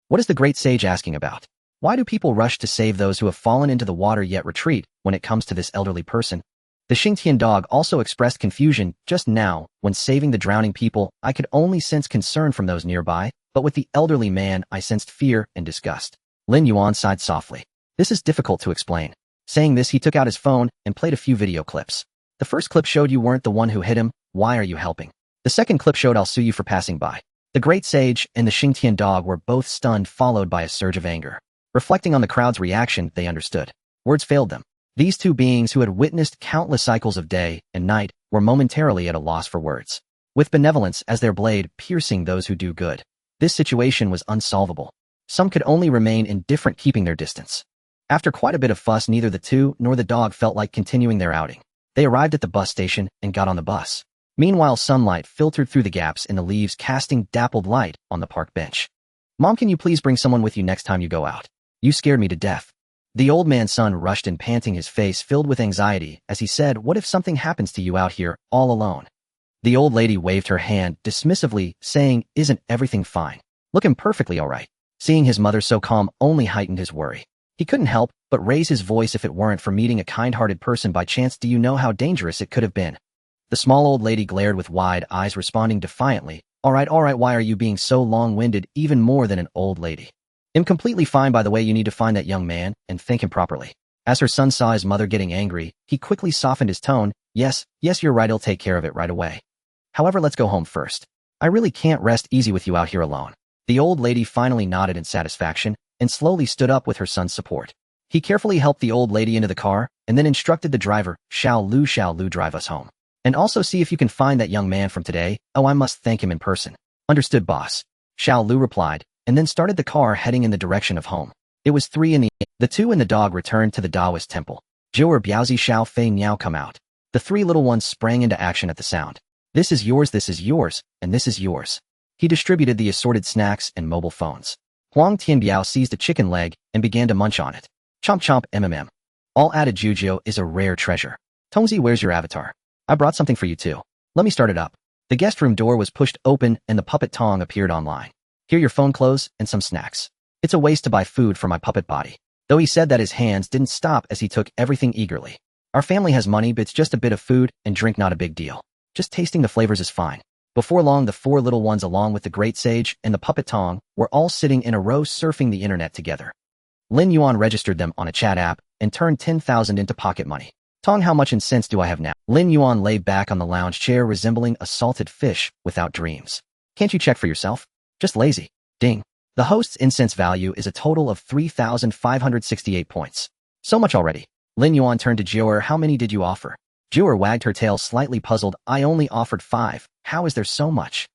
What is the great sage asking about? Why do people rush to save those who have fallen into the water yet retreat when it comes to this elderly person? The Xingtian dog also expressed confusion. "Just now, when saving the drowning people, I could only sense concern from those nearby, but with the elderly man, I sensed fear and disgust." Lin Yuan sighed softly. "This is difficult to explain." Saying this, he took out his phone and played a few video clips. The first clip showed, "You weren't the one who hit him. Why are you helping?" The second clip showed, "I'll sue you for passing by." The great sage and the Xingtian dog were both stunned, followed by a surge of anger. Reflecting on the crowd's reaction, they understood. Words failed them. These two beings, who had witnessed countless cycles of day and night, were momentarily at a loss for words. With benevolence as their blade piercing those who do good, this situation was unsolvable. Some could only remain indifferent, keeping their distance. After quite a bit of fuss, neither the two nor the dog felt like continuing their outing. They arrived at the bus station and got on the bus. Meanwhile, sunlight filtered through the gaps in the leaves, casting dappled light on the park bench. "Mom, can you please bring someone with you next time you go out? You scared me to death." The old man's son rushed in, panting, his face filled with anxiety, as he said, "What if something happens to you out here, all alone?" The old lady waved her hand dismissively, saying, "Isn't everything fine? Looking perfectly all right." Seeing his mother so calm only heightened his worry. He couldn't help but raise his voice. "If it weren't for meeting a kind-hearted person by chance, do you know how dangerous it could have been?" The small old lady glared with wide eyes, responding defiantly, all right, why are you being so long-winded, even more than an old lady?" "I'm completely fine, by the way. You need to find that young man and thank him properly." As her son saw his mother getting angry, he quickly softened his tone. Yes, you're right, I'll take care of it right away. However, let's go home first. I really can't rest easy with you out here alone." The old lady finally nodded in satisfaction and slowly stood up with her son's support. He carefully helped the old lady into the car and then instructed the driver, Shao Lu, drive us home. "And also see if you can find that young man from today. Oh, I must thank him in person." "Understood, boss." Shao Lu replied, and then started the car heading in the direction of home. It was 3 in the two and the dog returned to the Taoist temple. Zhou Biaozi Xiao Fei Niao come out. The 3 little ones sprang into action at the sound. This is yours, and this is yours." He distributed the assorted snacks and mobile phones. Huang Tianbiao seized a chicken leg and began to munch on it. Chomp chomp mmm. All added Jujio is a rare treasure. "Tongzi, where's your avatar? I brought something for you too. Let me start it up." The guest room door was pushed open and the puppet Tong appeared online. "Here, your phone, clothes, and some snacks. It's a waste to buy food for my puppet body." Though he said that, his hands didn't stop as he took everything eagerly. "Our family has money, but it's just a bit of food and drink, not a big deal. Just tasting the flavors is fine." Before long, the 4 little ones, along with the great sage and the puppet Tong, were all sitting in a row surfing the internet together. Lin Yuan registered them on a chat app and turned 10,000 into pocket money. "Tong, how much incense do I have now?" Lin Yuan lay back on the lounge chair, resembling a salted fish without dreams. "Can't you check for yourself? Just lazy." Ding. The host's incense value is a total of 3,568 points. "So much already." Lin Yuan turned to Jiuer. "How many did you offer?" Jiuer wagged her tail, slightly puzzled. "I only offered 5. How is there so much?"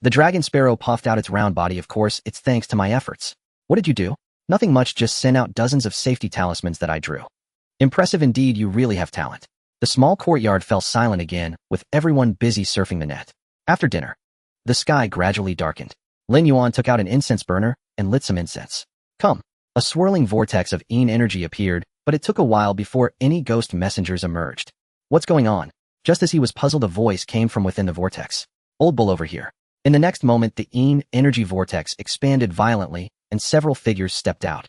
The dragon sparrow puffed out its round body. Of course, it's thanks to my efforts. What did you do? Nothing much, just sent out dozens of safety talismans that I drew. Impressive indeed, you really have talent. The small courtyard fell silent again, with everyone busy surfing the net. After dinner, the sky gradually darkened. Lin Yuan took out an incense burner and lit some incense. Come. A swirling vortex of energy appeared, but it took a while before any ghost messengers emerged. What's going on? Just as he was puzzled, a voice came from within the vortex. Old bull over here. In the next moment, the energy vortex expanded violently, and several figures stepped out.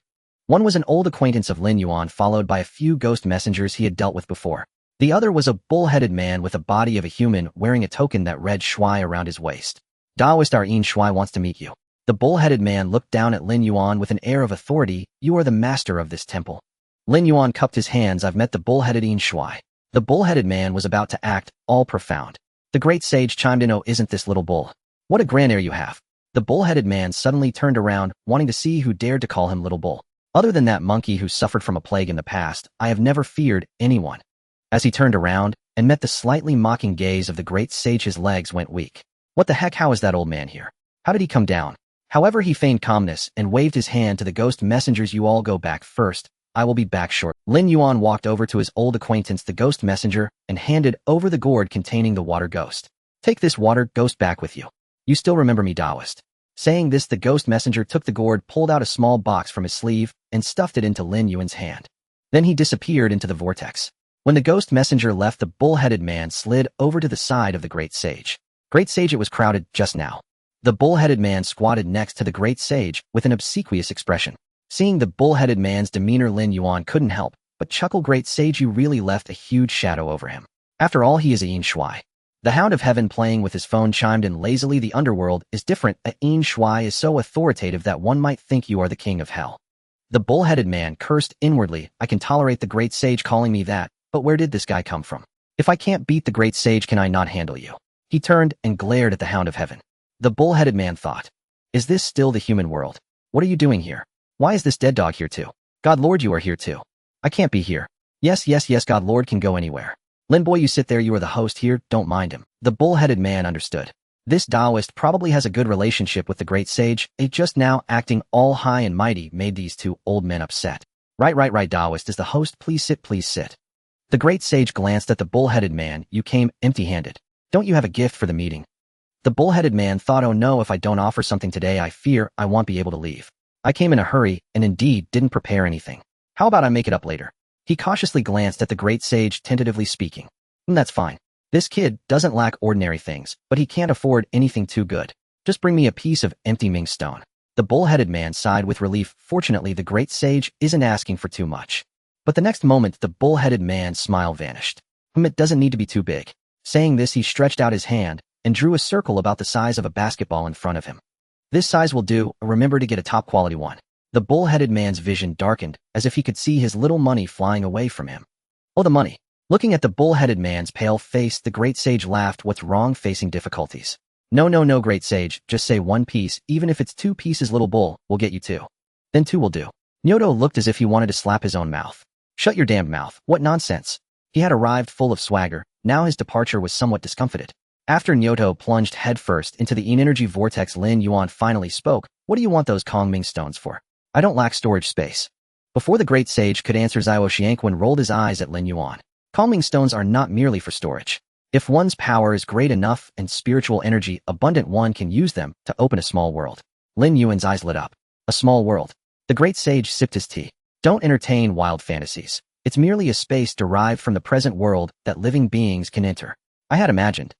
One was an old acquaintance of Lin Yuan, followed by a few ghost messengers he had dealt with before. The other was a bull-headed man with the body of a human, wearing a token that read Shui around his waist. Taoist Shui wants to meet you. The bull-headed man looked down at Lin Yuan with an air of authority. You are the master of this temple. Lin Yuan cupped his hands. I've met the bull-headed Shui. The bull-headed man was about to act all profound. The great sage chimed in, oh, isn't this little bull? What a grand air you have. The bull-headed man suddenly turned around, wanting to see who dared to call him little bull. Other than that monkey who suffered from a plague in the past, I have never feared anyone. As he turned around and met the slightly mocking gaze of the great sage, his legs went weak. What the heck? How is that old man here? How did he come down? However, he feigned calmness and waved his hand to the ghost messengers. You all go back first. I will be back short. Lin Yuan walked over to his old acquaintance, the ghost messenger, and handed over the gourd containing the water ghost. Take this water ghost back with you. You still remember me, Taoist. Saying this, the ghost messenger took the gourd, pulled out a small box from his sleeve, and stuffed it into Lin Yuan's hand. Then he disappeared into the vortex. When the ghost messenger left, the bull-headed man slid over to the side of the great sage. Great sage, it was crowded just now. The bull-headed man squatted next to the great sage with an obsequious expression. Seeing the bull-headed man's demeanor, Lin Yuan couldn't help but chuckle. Great sage, you really left a huge shadow over him. After all, he is a Shui. The Hound of Heaven, playing with his phone, chimed in lazily. The underworld is different. A Shui is so authoritative that one might think you are the king of hell. The bull-headed man cursed inwardly. I can tolerate the great sage calling me that, but where did this guy come from? If I can't beat the great sage, can I not handle you? He turned and glared at the Hound of Heaven. The bull-headed man thought, is this still the human world? What are you doing here? Why is this dead dog here too? God Lord, you are here too. I can't be here. Yes, God Lord can go anywhere. Lin boy, you sit there, you are the host here, don't mind him. The bull-headed man understood. This Taoist probably has a good relationship with the great sage. Just now acting all high and mighty made these two old men upset. Right, Taoist is the host, please sit, please sit. The great sage glanced at the bull-headed man. You came empty-handed. Don't you have a gift for the meeting? The bull-headed man thought, oh no, if I don't offer something today, I fear I won't be able to leave. I came in a hurry and indeed didn't prepare anything. How about I make it up later? He cautiously glanced at the great sage, tentatively speaking. That's fine. This kid doesn't lack ordinary things, but he can't afford anything too good. Just bring me a piece of empty Ming stone. The bull-headed man sighed with relief. Fortunately, the great sage isn't asking for too much. But the next moment, the bull-headed man's smile vanished. It doesn't need to be too big. Saying this, he stretched out his hand and drew a circle about the size of a basketball in front of him. This size will do. Remember to get a top-quality one. The bull-headed man's vision darkened, as if he could see his little money flying away from him. Oh, the money. Looking at the bull-headed man's pale face, the great sage laughed. What's wrong? Facing difficulties? No, great sage. Just say one piece, even if it's 2 pieces, little bull. We'll get you 2. Then 2 will do. Nyoto looked as if he wanted to slap his own mouth. Shut your damned mouth. What nonsense. He had arrived full of swagger. Now his departure was somewhat discomfited. After Nyoto plunged headfirst into the energy vortex, Lin Yuan finally spoke. What do you want those Kongming stones for? I don't lack storage space. Before the great sage could answer, Zhao Xianquan rolled his eyes at Lin Yuan. Kongming stones are not merely for storage. If one's power is great enough and spiritual energy abundant, one can use them to open a small world. Lin Yuan's eyes lit up. A small world. The great sage sipped his tea. Don't entertain wild fantasies. It's merely a space derived from the present world that living beings can enter. I had imagined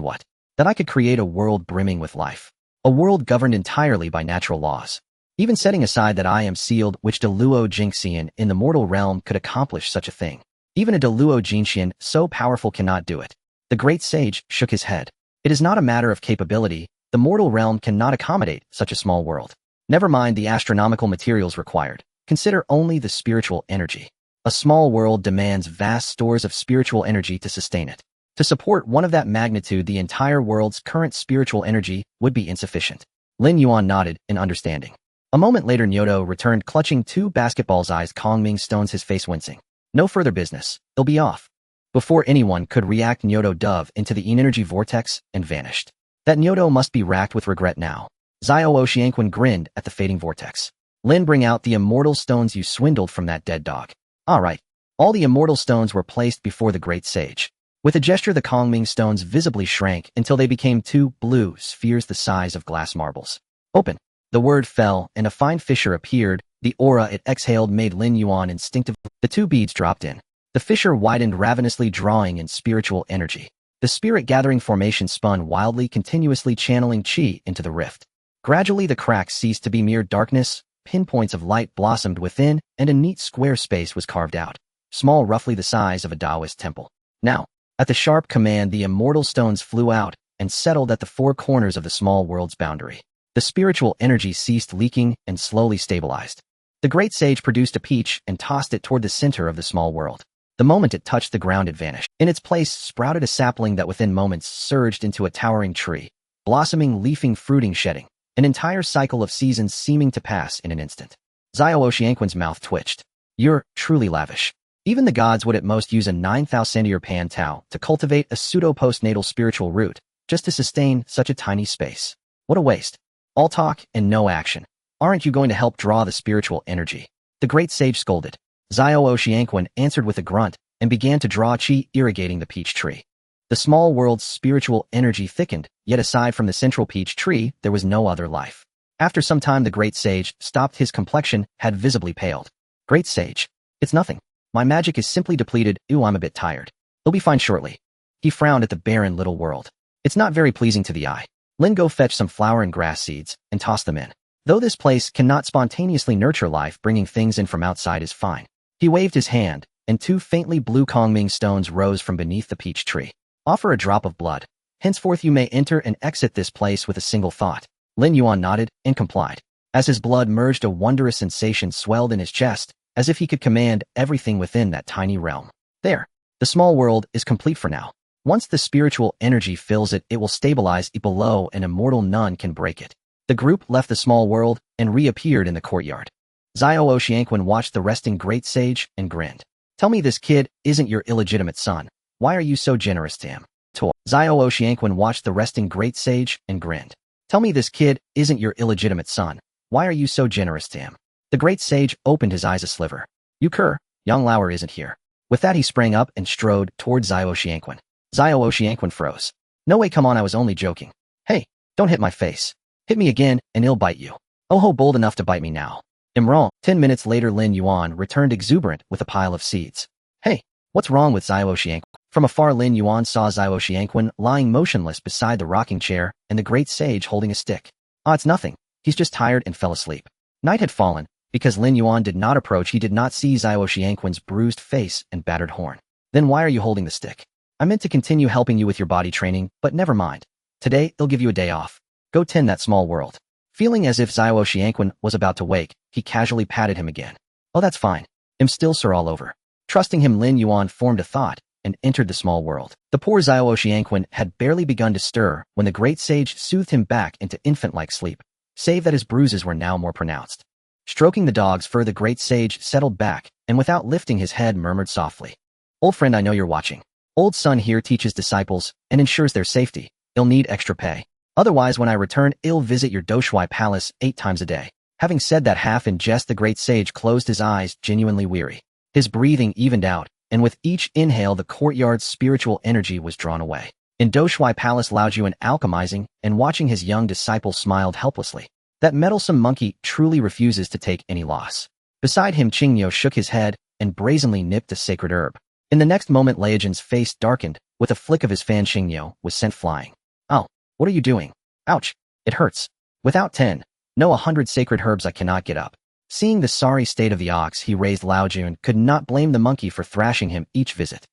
what? That I could create a world brimming with life. A world governed entirely by natural laws. Even setting aside that I am sealed, which Deluo Jingxian in the mortal realm could accomplish such a thing. Even a Deluo Jingxian so powerful cannot do it. The great sage shook his head. It is not a matter of capability. The mortal realm cannot accommodate such a small world. Never mind the astronomical materials required. Consider only the spiritual energy. A small world demands vast stores of spiritual energy to sustain it. To support one of that magnitude, the entire world's current spiritual energy would be insufficient. Lin Yuan nodded in understanding. A moment later, Nyoto returned clutching 2 basketballs, eyes Kongming stones, his face wincing. No further business. They'll be off. Before anyone could react, Nyoto dove into the energy vortex and vanished. That Nyoto must be racked with regret now. Xiao Oxianquan grinned at the fading vortex. Lin, bring out the immortal stones you swindled from that dead dog. All right. All the immortal stones were placed before the great sage. With a gesture, the Kongming stones visibly shrank until they became two blue spheres the size of glass marbles. Open. The word fell, and a fine fissure appeared. The aura it exhaled made Lin Yuan instinctive. The two beads dropped in. The fissure widened ravenously, drawing in spiritual energy. The spirit-gathering formation spun wildly, continuously channeling qi into the rift. Gradually the cracks ceased to be mere darkness, pinpoints of light blossomed within, and a neat square space was carved out, small, roughly the size of a Taoist temple. Now, at the sharp command, the immortal stones flew out and settled at the four corners of the small world's boundary. The spiritual energy ceased leaking and slowly stabilized. The great sage produced a peach and tossed it toward the center of the small world. The moment it touched the ground, it vanished. In its place sprouted a sapling that within moments surged into a towering tree, blossoming, leafing, fruiting, shedding, an entire cycle of seasons seeming to pass in an instant. Xiao Oxianquan's mouth twitched. You're truly lavish. Even the gods would at most use a 9,000-year pan tao to cultivate a pseudo-postnatal spiritual root just to sustain such a tiny space. What a waste. All talk and no action. Aren't you going to help draw the spiritual energy? The great sage scolded. Xiao Oxianquan answered with a grunt and began to draw qi, irrigating the peach tree. The small world's spiritual energy thickened, yet aside from the central peach tree, there was no other life. After some time, the great sage stopped. His complexion had visibly paled. Great sage. It's nothing. My magic is simply depleted. Ooh, I'm a bit tired. It'll be fine shortly. He frowned at the barren little world. It's not very pleasing to the eye. Lin, go fetch some flower and grass seeds and toss them in. Though this place cannot spontaneously nurture life, bringing things in from outside is fine. He waved his hand, and two faintly blue Kongming stones rose from beneath the peach tree. Offer a drop of blood. Henceforth you may enter and exit this place with a single thought. Lin Yuan nodded and complied. As his blood merged, a wondrous sensation swelled in his chest, as if he could command everything within that tiny realm. There. The small world is complete for now. Once the spiritual energy fills it, it will stabilize it below, and immortal none can break it. The group left the small world and reappeared in the courtyard. Xiao Oxianquan watched the resting great sage and grinned. Tell me this kid isn't your illegitimate son. Why are you so generous to him? Xiao Oxianquan watched the resting great sage and grinned. Tell me this kid isn't your illegitimate son. Why are you so generous to him? The great sage opened his eyes a sliver. You cur, young Lauer isn't here. With that he sprang up and strode toward Xiao Oxianquan. Xiao Oxianquan froze. No way, come on, I was only joking. Hey, don't hit my face. Hit me again and I'll bite you. Oh ho, bold enough to bite me now. Immortal. 10 minutes later, Lin Yuan returned exuberant with a pile of seeds. Hey, what's wrong with Xiao Oxianquan? From afar, Lin Yuan saw Xiao Oxianquan lying motionless beside the rocking chair and the great sage holding a stick. Ah, it's nothing. He's just tired and fell asleep. Night had fallen. Because Lin Yuan did not approach, he did not see Xiao Oxianquan's bruised face and battered horn. Then why are you holding the stick? I meant to continue helping you with your body training, but never mind. Today, I'll give you a day off. Go tend that small world. Feeling as if Xiao Oxianquan was about to wake, he casually patted him again. Oh, that's fine. I'm still sore all over. Trusting him, Lin Yuan formed a thought and entered the small world. The poor Xiao Oxianquan had barely begun to stir when the great sage soothed him back into infant-like sleep, save that his bruises were now more pronounced. Stroking the dog's fur, the great sage settled back and without lifting his head murmured softly. Old friend, I know you're watching. Old son here teaches disciples and ensures their safety. I'll need extra pay. Otherwise, when I return, I'll visit your Doshuai palace 8 times a day. Having said that half in jest, the great sage closed his eyes, genuinely weary. His breathing evened out, and with each inhale the courtyard's spiritual energy was drawn away. In Doshuai Palace, Lao Juan alchemizing and watching his young disciple smiled helplessly. That meddlesome monkey truly refuses to take any loss. Beside him, Qingyou shook his head and brazenly nipped a sacred herb. In the next moment, Liajan's face darkened. With a flick of his fan, Qingyou was sent flying. Oh, what are you doing? Ouch, it hurts. Without 10, no 100 sacred herbs, I cannot get up. Seeing the sorry state of the ox, he raised Lao Jun, could not blame the monkey for thrashing him each visit.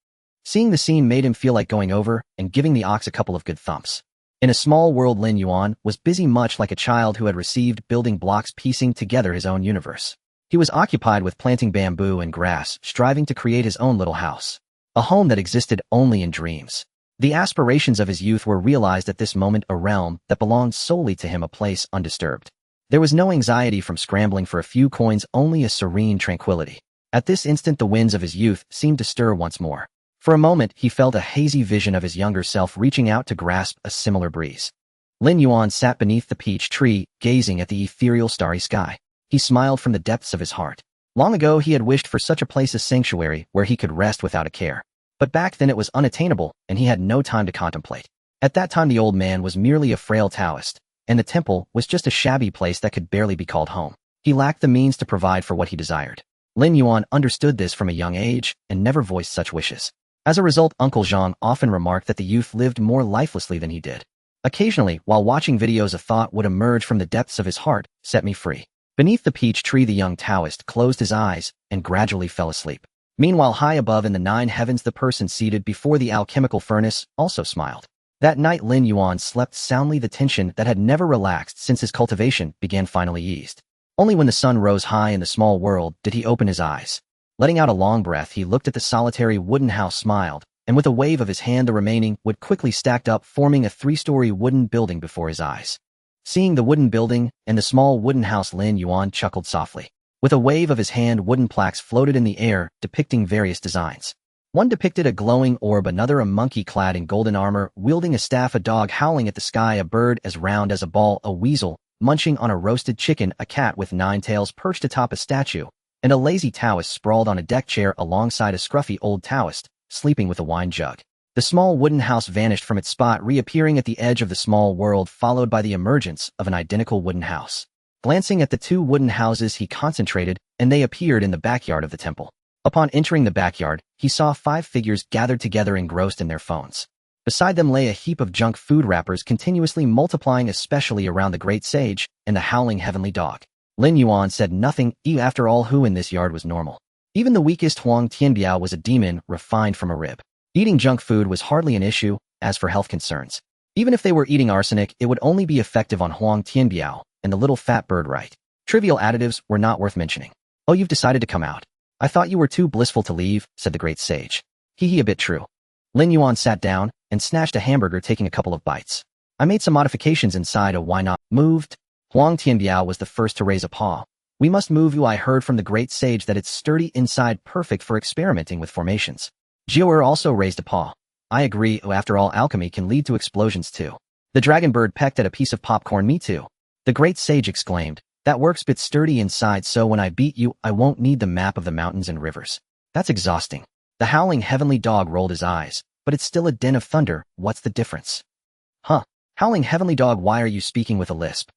Seeing the scene made him feel like going over and giving the ox a couple of good thumps. In a small world, Lin Yuan was busy much like a child who had received building blocks, piecing together his own universe. He was occupied with planting bamboo and grass, striving to create his own little house. A home that existed only in dreams. The aspirations of his youth were realized at this moment, a realm that belonged solely to him, a place undisturbed. There was no anxiety from scrambling for a few coins, only a serene tranquility. At this instant, the winds of his youth seemed to stir once more. For a moment, he felt a hazy vision of his younger self reaching out to grasp a similar breeze. Lin Yuan sat beneath the peach tree, gazing at the ethereal starry sky. He smiled from the depths of his heart. Long ago he had wished for such a place as sanctuary where he could rest without a care. But back then it was unattainable, and he had no time to contemplate. At that time the old man was merely a frail Taoist, and the temple was just a shabby place that could barely be called home. He lacked the means to provide for what he desired. Lin Yuan understood this from a young age and never voiced such wishes. As a result, Uncle Zhang often remarked that the youth lived more lifelessly than he did. Occasionally, while watching videos, a thought would emerge from the depths of his heart: set me free. Beneath the peach tree the young Taoist closed his eyes and gradually fell asleep. Meanwhile, high above in the 9 heavens, the person seated before the alchemical furnace also smiled. That night Lin Yuan slept soundly. The tension that had never relaxed since his cultivation began finally eased. Only when the sun rose high in the small world did he open his eyes. Letting out a long breath, he looked at the solitary wooden house, smiled, and with a wave of his hand the remaining wood quickly stacked up, forming a 3-story wooden building before his eyes. Seeing the wooden building and the small wooden house, Lin Yuan chuckled softly. With a wave of his hand, wooden plaques floated in the air, depicting various designs. One depicted a glowing orb, another a monkey clad in golden armor, wielding a staff, a dog howling at the sky, a bird as round as a ball, a weasel munching on a roasted chicken, a cat with 9 tails perched atop a statue, and a lazy Taoist sprawled on a deck chair alongside a scruffy old Taoist, sleeping with a wine jug. The small wooden house vanished from its spot, reappearing at the edge of the small world, followed by the emergence of an identical wooden house. Glancing at the 2 wooden houses, he concentrated, and they appeared in the backyard of the temple. Upon entering the backyard, he saw 5 figures gathered together, engrossed in their phones. Beside them lay a heap of junk food wrappers, continuously multiplying, especially around the great sage and the howling heavenly dog. Lin Yuan said nothing. After all, who in this yard was normal? Even the weakest Huang Tianbiao was a demon refined from a rib. Eating junk food was hardly an issue. As for health concerns, even if they were eating arsenic, it would only be effective on Huang Tianbiao and the little fat bird, right? Trivial additives were not worth mentioning. Oh, you've decided to come out. I thought you were too blissful to leave, said the great sage. Hee, a bit true. Lin Yuan sat down and snatched a hamburger, taking a couple of bites. I made some modifications inside. Oh, why not? Moved? Huang Tianbiao was the first to raise a paw. We must move you. I heard from the great sage that it's sturdy inside, perfect for experimenting with formations. Jiuer also raised a paw. I agree. Oh, after all, alchemy can lead to explosions too. The dragon bird pecked at a piece of popcorn. Me too. The great sage exclaimed. That works, but sturdy inside, so when I beat you, I won't need the map of the mountains and rivers. That's exhausting. The howling heavenly dog rolled his eyes. But it's still a den of thunder. What's the difference? Huh? Howling heavenly dog, why are you speaking with a lisp?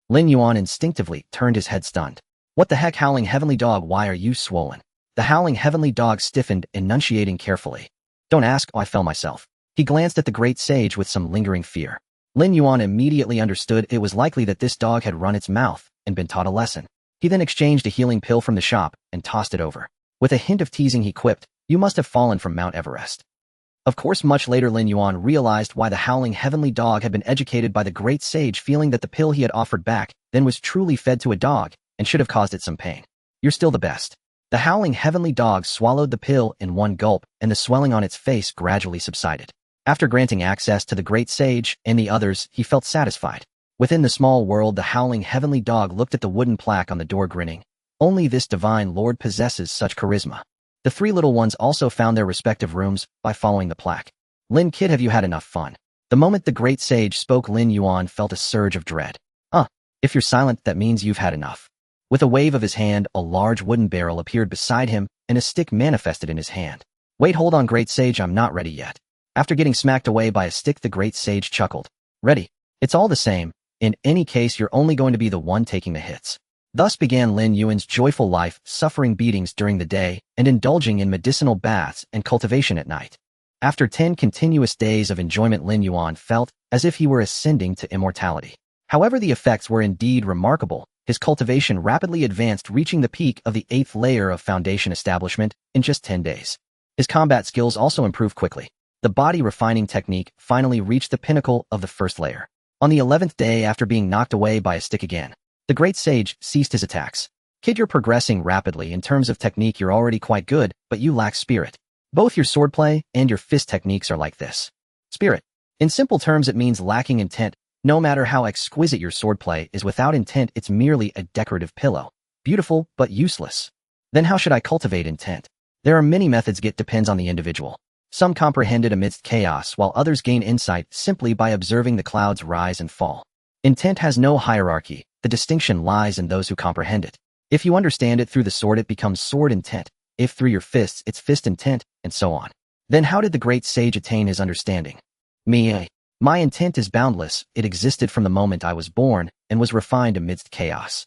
Lin Yuan instinctively turned his head, stunned. What the heck? Howling heavenly dog, why are you swollen? The howling heavenly dog stiffened, enunciating carefully. Don't ask. Oh, I fell myself. He glanced at the great sage with some lingering fear. Lin Yuan immediately understood it was likely that this dog had run its mouth and been taught a lesson. He then exchanged a healing pill from the shop and tossed it over. With a hint of teasing, he quipped, "You must have fallen from Mount Everest." Of course, much later Lin Yuan realized why the howling heavenly dog had been educated by the great sage, feeling that the pill he had offered back then was truly fed to a dog and should have caused it some pain. You're still the best. The howling heavenly dog swallowed the pill in one gulp, and the swelling on its face gradually subsided. After granting access to the great sage and the others, he felt satisfied. Within the small world, the howling heavenly dog looked at the wooden plaque on the door, grinning. Only this divine lord possesses such charisma. The 3 little ones also found their respective rooms by following the plaque. Lin, kid, have you had enough fun? The moment the great sage spoke, Lin Yuan felt a surge of dread. If you're silent, that means you've had enough. With a wave of his hand, a large wooden barrel appeared beside him, and a stick manifested in his hand. Wait, hold on, great sage, I'm not ready yet. After getting smacked away by a stick, the great sage chuckled. Ready? It's all the same. In any case, you're only going to be the one taking the hits. Thus began Lin Yuan's joyful life, suffering beatings during the day and indulging in medicinal baths and cultivation at night. After 10 continuous days of enjoyment, Lin Yuan felt as if he were ascending to immortality. However, the effects were indeed remarkable. His cultivation rapidly advanced, reaching the peak of the 8th layer of foundation establishment in just 10 days. His combat skills also improved quickly. The body refining technique finally reached the pinnacle of the 1st layer. On the 11th day, after being knocked away by a stick again, the great sage ceased his attacks. Kid, you're progressing rapidly. In terms of technique, you're already quite good, but you lack spirit. Both your swordplay and your fist techniques are like this. Spirit. In simple terms, it means lacking intent. No matter how exquisite your swordplay is, without intent, it's merely a decorative pillow. Beautiful, but useless. Then how should I cultivate intent? There are many methods. It depends on the individual. Some comprehended amidst chaos, while others gain insight simply by observing the clouds rise and fall. Intent has no hierarchy. The distinction lies in those who comprehend it. If you understand it through the sword, it becomes sword intent. If through your fists, it's fist intent, and so on. Then how did the great sage attain his understanding? My intent is boundless. It existed from the moment I was born and was refined amidst chaos.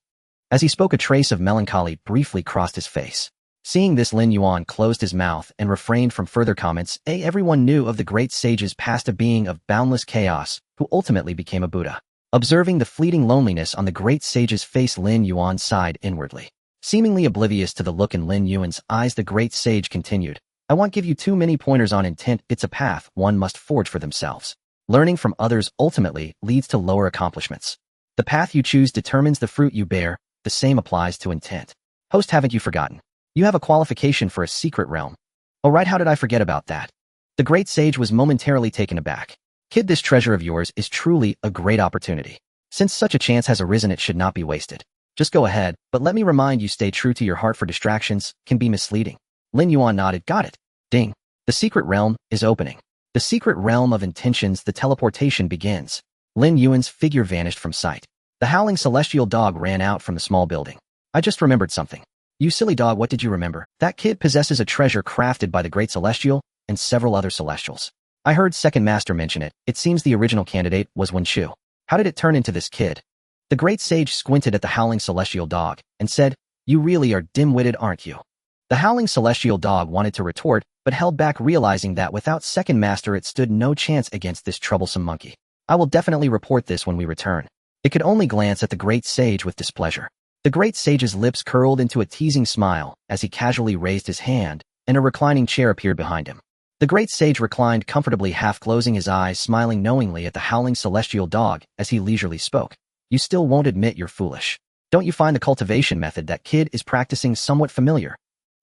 As he spoke, a trace of melancholy briefly crossed his face. Seeing this, Lin Yuan closed his mouth and refrained from further comments. Everyone knew of the great sage's past, a being of boundless chaos who ultimately became a Buddha. Observing the fleeting loneliness on the great sage's face, Lin Yuan sighed inwardly. Seemingly oblivious to the look in Lin Yuan's eyes, the great sage continued, I won't give you too many pointers on intent. It's a path one must forge for themselves. Learning from others ultimately leads to lower accomplishments. The path you choose determines the fruit you bear. The same applies to intent. Host, haven't you forgotten? You have a qualification for a secret realm. Oh right, how did I forget about that? The great sage was momentarily taken aback. Kid, this treasure of yours is truly a great opportunity. Since such a chance has arisen, it should not be wasted. Just go ahead, but let me remind you, stay true to your heart, for distractions can be misleading. Lin Yuan nodded. Got it. Ding. The secret realm is opening. The secret realm of intentions. The teleportation begins. Lin Yuan's figure vanished from sight. The howling celestial dog ran out from the small building. I just remembered something. You silly dog, what did you remember? That kid possesses a treasure crafted by the great celestial and several other celestials. I heard second master mention it. It seems the original candidate was Wenqu. How did it turn into this kid? The great sage squinted at the howling celestial dog and said, You really are dim-witted, aren't you? The howling celestial dog wanted to retort, but held back, realizing that without second master it stood no chance against this troublesome monkey. I will definitely report this when we return. It could only glance at the great sage with displeasure. The great sage's lips curled into a teasing smile as he casually raised his hand, and a reclining chair appeared behind him. The great sage reclined comfortably, half closing his eyes, smiling knowingly at the howling celestial dog as he leisurely spoke. You still won't admit you're foolish. Don't you find the cultivation method that kid is practicing somewhat familiar?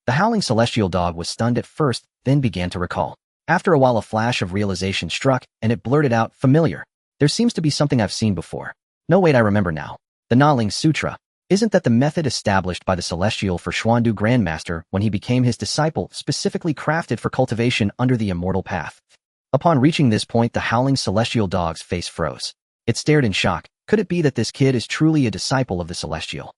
The howling celestial dog was stunned at first, then began to recall. After a while, a flash of realization struck, and it blurted out, Familiar. There seems to be something I've seen before. No, wait, I remember now. The Naling Sutra. Isn't that the method established by the celestial for Xuandu Grandmaster when he became his disciple, specifically crafted for cultivation under the immortal path? Upon reaching this point, the howling celestial dog's face froze. It stared in shock. Could it be that this kid is truly a disciple of the celestial?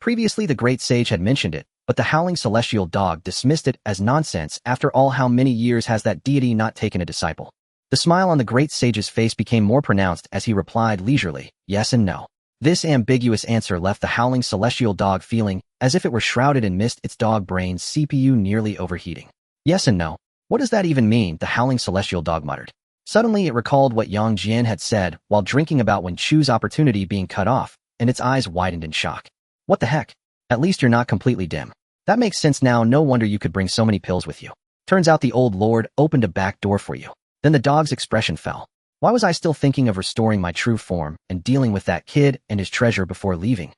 Previously, the great sage had mentioned it, but the howling celestial dog dismissed it as nonsense. After all, how many years has that deity not taken a disciple? The smile on the great sage's face became more pronounced as he replied leisurely, yes and no. This ambiguous answer left the howling celestial dog feeling as if it were shrouded in mist, its dog brain's CPU nearly overheating. Yes and no. What does that even mean? The howling celestial dog muttered. Suddenly it recalled what Yang Jian had said while drinking about Wenqu's opportunity being cut off, and its eyes widened in shock. What the heck? At least you're not completely dim. That makes sense now. No wonder you could bring so many pills with you. Turns out the old lord opened a back door for you. Then the dog's expression fell. Why was I still thinking of restoring my true form and dealing with that kid and his treasure before leaving?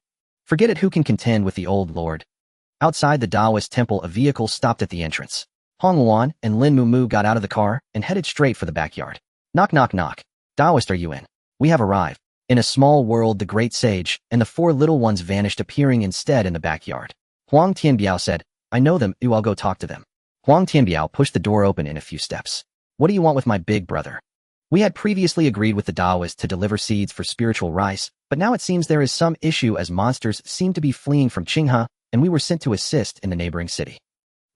Forget it. Who can contend with the old lord? Outside the Taoist temple, a vehicle stopped at the entrance. Hong Luan and Lin Mumu got out of the car and headed straight for the backyard. Knock, knock, knock. Taoist, are you in? We have arrived. In a small world, the great sage and the four little ones vanished, appearing instead in the backyard. Huang Tianbiao said, I know them. I'll go talk to them. Huang Tianbiao pushed the door open in a few steps. What do you want with my big brother? We had previously agreed with the Taoist to deliver seeds for spiritual rice, but now it seems there is some issue as monsters seem to be fleeing from Qinghe, and we were sent to assist in the neighboring city.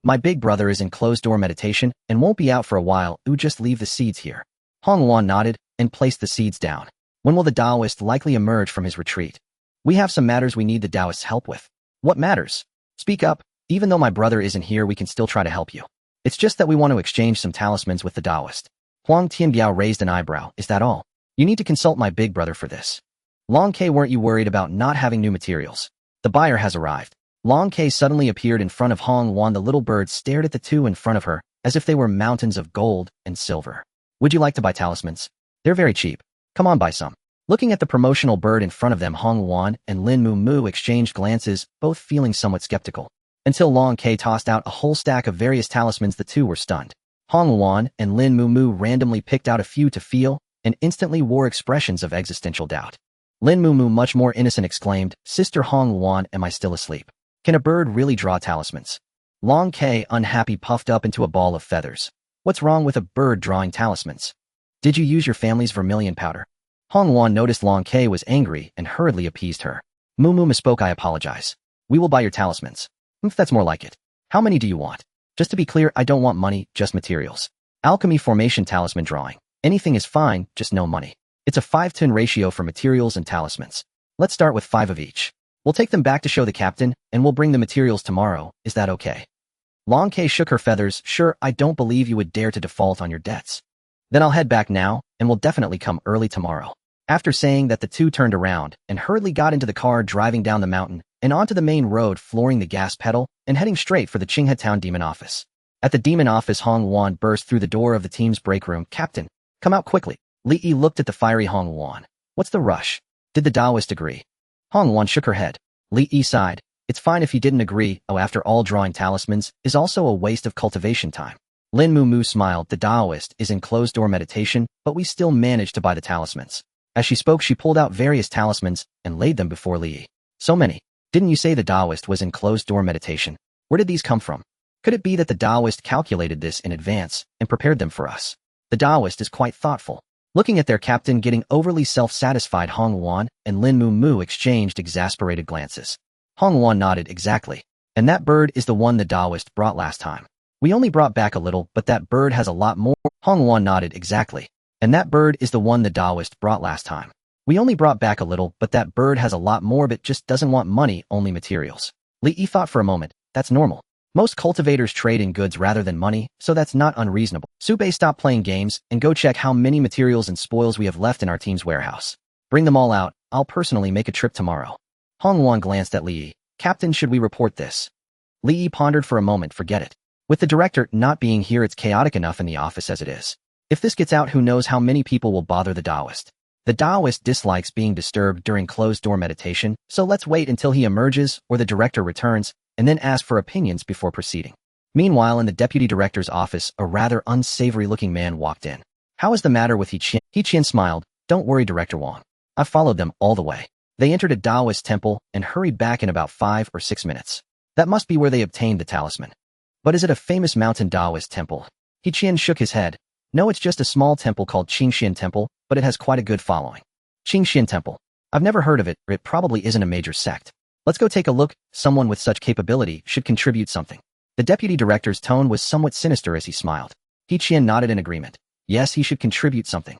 My big brother is in closed-door meditation and won't be out for a while. Just leave the seeds here. Hong Luan nodded and placed the seeds down. When will the Taoist likely emerge from his retreat? We have some matters we need the Taoist's help with. What matters? Speak up. Even though my brother isn't here, we can still try to help you. It's just that we want to exchange some talismans with the Taoist. Huang Tianbiao raised an eyebrow. Is that all? You need to consult my big brother for this. Long K, weren't you worried about not having new materials? The buyer has arrived. Long K suddenly appeared in front of Hong Luan. The little bird stared at the two in front of her as if they were mountains of gold and silver. Would you like to buy talismans? They're very cheap. Come on, buy some. Looking at the promotional bird in front of them, Hong Luan and Lin Mumu exchanged glances, both feeling somewhat skeptical. Until Long K tossed out a whole stack of various talismans, the two were stunned. Hong Luan and Lin Mumu randomly picked out a few to feel and instantly wore expressions of existential doubt. Lin Mumu, much more innocent, exclaimed, Sister Hong Luan, am I still asleep? Can a bird really draw talismans? Long K, unhappy, puffed up into a ball of feathers. What's wrong with a bird drawing talismans? Did you use your family's vermilion powder? Hong Yuan noticed Long Ke was angry and hurriedly appeased her. Moo misspoke, I apologize. We will buy your talismans. That's more like it. How many do you want? Just to be clear, I don't want money, just materials. Alchemy formation talisman drawing. Anything is fine, just no money. It's a 5-10 ratio for materials and talismans. Let's start with 5 of each. We'll take them back to show the captain, and we'll bring the materials tomorrow. Is that okay? Long Ke shook her feathers. Sure, I don't believe you would dare to default on your debts. Then I'll head back now, and we'll definitely come early tomorrow. After saying that, the two turned around and hurriedly got into the car, driving down the mountain and onto the main road, flooring the gas pedal and heading straight for the Qinghe Town Demon office. At the demon office, Hong Yuan burst through the door of the team's break room. Captain, come out quickly. Li Yi looked at the fiery Hong Yuan. What's the rush? Did the Taoist agree? Hong Yuan shook her head. Li Yi sighed. It's fine if he didn't agree. Oh, after all, drawing talismans is also a waste of cultivation time. Lin Mu smiled. The Taoist is in closed-door meditation, but we still managed to buy the talismans. As she spoke, she pulled out various talismans and laid them before Li Yi. So many. Didn't you say the Taoist was in closed-door meditation? Where did these come from? Could it be that the Taoist calculated this in advance and prepared them for us? The Taoist is quite thoughtful. Looking at their captain getting overly self-satisfied, Hong Yuan and Lin Mu exchanged exasperated glances. Hong Yuan nodded. Exactly. And that bird is the one the Taoist brought last time. We only brought back a little, but that bird has a lot more. Hong Yuan nodded. Exactly. And that bird is the one the Taoist brought last time. We only brought back a little, but that bird has a lot more, but just doesn't want money, only materials. Li Yi thought for a moment. That's normal. Most cultivators trade in goods rather than money, so that's not unreasonable. Sube, stop playing games and go check how many materials and spoils we have left in our team's warehouse. Bring them all out. I'll personally make a trip tomorrow. Hong Yuan glanced at Li Yi. Captain, should we report this? Li Yi pondered for a moment. Forget it. With the director not being here, it's chaotic enough in the office as it is. If this gets out, who knows how many people will bother the Taoist. The Taoist dislikes being disturbed during closed-door meditation, so let's wait until he emerges or the director returns, and then ask for opinions before proceeding. Meanwhile, in the deputy director's office, a rather unsavory-looking man walked in. How is the matter with He Qian? He Qian smiled. Don't worry, Director Wang. I followed them all the way. They entered a Taoist temple and hurried back in about 5 or 6 minutes. That must be where they obtained the talisman. But is it a famous mountain Taoist temple? He Qian shook his head. No, it's just a small temple called Qingxian Temple, but it has quite a good following. Qingxian Temple. I've never heard of it, or it probably isn't a major sect. Let's go take a look. Someone with such capability should contribute something. The deputy director's tone was somewhat sinister as he smiled. He Qian nodded in agreement. Yes, he should contribute something.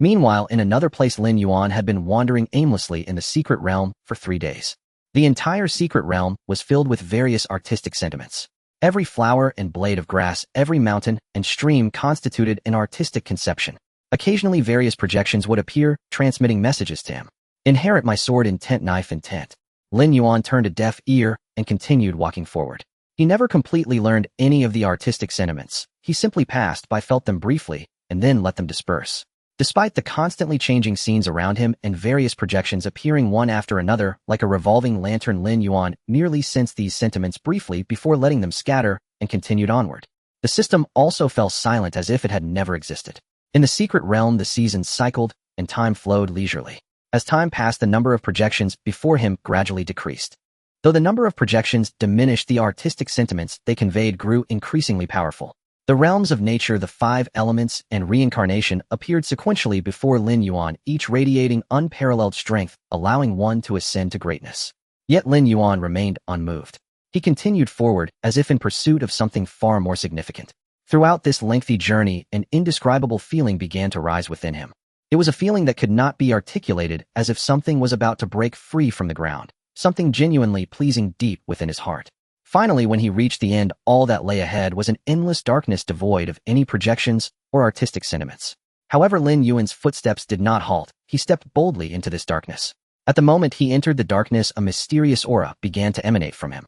Meanwhile, in another place, Lin Yuan had been wandering aimlessly in the secret realm for 3 days. The entire secret realm was filled with various artistic sentiments. Every flower and blade of grass, every mountain and stream constituted an artistic conception. Occasionally various projections would appear, transmitting messages to him. Inherit my sword, intent, knife, intent. Lin Yuan turned a deaf ear and continued walking forward. He never completely learned any of the artistic sentiments. He simply passed by, felt them briefly, and then let them disperse. Despite the constantly changing scenes around him and various projections appearing one after another like a revolving lantern, Lin Yuan merely sensed these sentiments briefly before letting them scatter and continued onward. The system also fell silent as if it had never existed. In the secret realm, the seasons cycled and time flowed leisurely. As time passed, the number of projections before him gradually decreased. Though the number of projections diminished, the artistic sentiments they conveyed grew increasingly powerful. The realms of nature, the 5 elements, and reincarnation appeared sequentially before Lin Yuan, each radiating unparalleled strength, allowing one to ascend to greatness. Yet Lin Yuan remained unmoved. He continued forward as if in pursuit of something far more significant. Throughout this lengthy journey, an indescribable feeling began to rise within him. It was a feeling that could not be articulated, as if something was about to break free from the ground, something genuinely pleasing deep within his heart. Finally, when he reached the end, all that lay ahead was an endless darkness devoid of any projections or artistic sentiments. However, Lin Yuan's footsteps did not halt. He stepped boldly into this darkness. At the moment he entered the darkness, a mysterious aura began to emanate from him.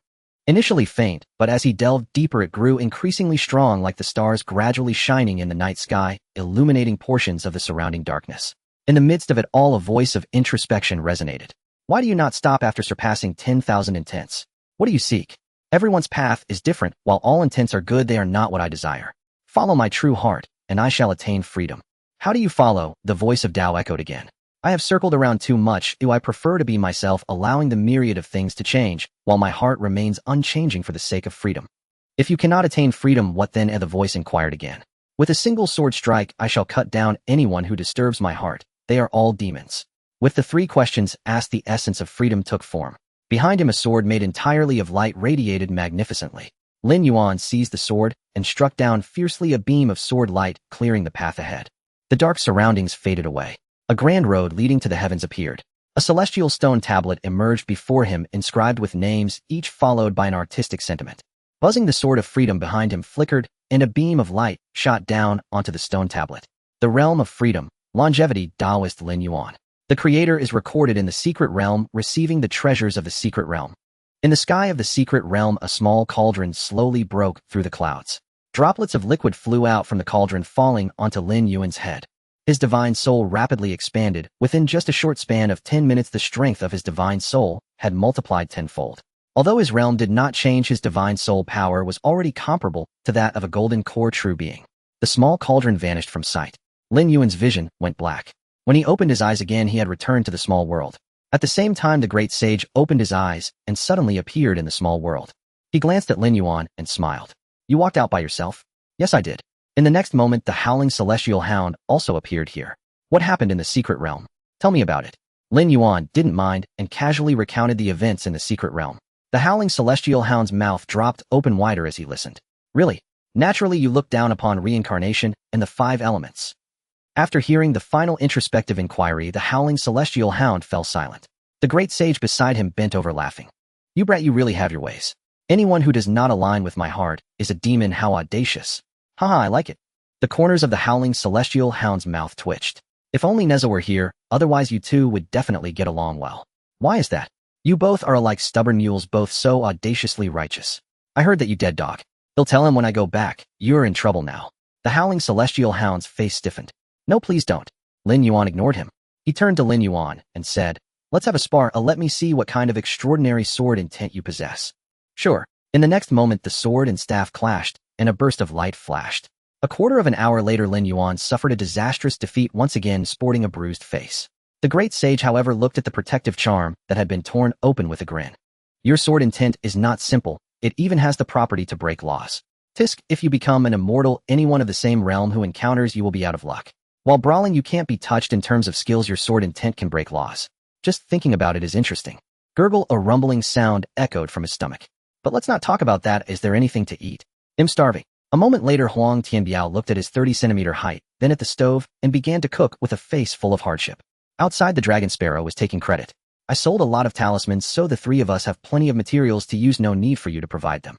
Initially faint, but as he delved deeper it grew increasingly strong, like the stars gradually shining in the night sky, illuminating portions of the surrounding darkness. In the midst of it all, a voice of introspection resonated. Why do you not stop after surpassing 10,000 intents? What do you seek? Everyone's path is different. While all intents are good, they are not what I desire. Follow my true heart, and I shall attain freedom. How do you follow? The voice of Tao echoed again. I have circled around too much. Do I prefer to be myself, allowing the myriad of things to change, while my heart remains unchanging for the sake of freedom? If you cannot attain freedom, what then? The voice inquired again. With a single sword strike, I shall cut down anyone who disturbs my heart. They are all demons. With the 3 questions asked, the essence of freedom took form. Behind him, a sword made entirely of light radiated magnificently. Lin Yuan seized the sword and struck down fiercely, a beam of sword light clearing the path ahead. The dark surroundings faded away. A grand road leading to the heavens appeared. A celestial stone tablet emerged before him, inscribed with names, each followed by an artistic sentiment. Buzzing, the sword of freedom behind him flickered, and a beam of light shot down onto the stone tablet. The realm of freedom, longevity, Taoist Lin Yuan. The creator is recorded in the secret realm, receiving the treasures of the secret realm. In the sky of the secret realm, a small cauldron slowly broke through the clouds. Droplets of liquid flew out from the cauldron, falling onto Lin Yuan's head. His divine soul rapidly expanded. Within just a short span of 10 minutes, the strength of his divine soul had multiplied tenfold. Although his realm did not change, his divine soul power was already comparable to that of a golden core true being. The small cauldron vanished from sight. Lin Yuan's vision went black. When he opened his eyes again, he had returned to the small world. At the same time, the great sage opened his eyes and suddenly appeared in the small world. He glanced at Lin Yuan and smiled. "You walked out by yourself?" "Yes, I did." In the next moment, the howling celestial hound also appeared here. "What happened in the secret realm? Tell me about it." Lin Yuan didn't mind and casually recounted the events in the secret realm. The howling celestial hound's mouth dropped open wider as he listened. "Really? Naturally, you look down upon reincarnation and the 5 elements." After hearing the final introspective inquiry, the howling celestial hound fell silent. The great sage beside him bent over, laughing. "You brat, you really have your ways. Anyone who does not align with my heart is a demon. How audacious." "Haha, I like it." The corners of the howling celestial hound's mouth twitched. "If only Neza were here, otherwise you two would definitely get along well." "Why is that?" "You both are like stubborn mules, both so audaciously righteous." "I heard that, you dead dog." "He'll tell him when I go back. You're in trouble now." The howling celestial hound's face stiffened. "No, please don't." Lin Yuan ignored him. He turned to Lin Yuan and said, "Let's have a spar. Let me see what kind of extraordinary sword intent you possess." "Sure." In the next moment, the sword and staff clashed, and a burst of light flashed. A quarter of an hour later, Lin Yuan suffered a disastrous defeat, once again sporting a bruised face. The great sage, however, looked at the protective charm that had been torn open with a grin. "Your sword intent is not simple. It even has the property to break laws. Tisk, if you become an immortal, anyone of the same realm who encounters you will be out of luck. While brawling, you can't be touched. In terms of skills, your sword intent can break laws. Just thinking about it is interesting." Gurgle, a rumbling sound echoed from his stomach. "But let's not talk about that. Is there anything to eat? I'm starving." A moment later, Huang Tianbiao looked at his 30-centimeter height, then at the stove, and began to cook with a face full of hardship. Outside, the dragon sparrow was taking credit. "I sold a lot of talismans, so the 3 of us have plenty of materials to use. No need for you to provide them."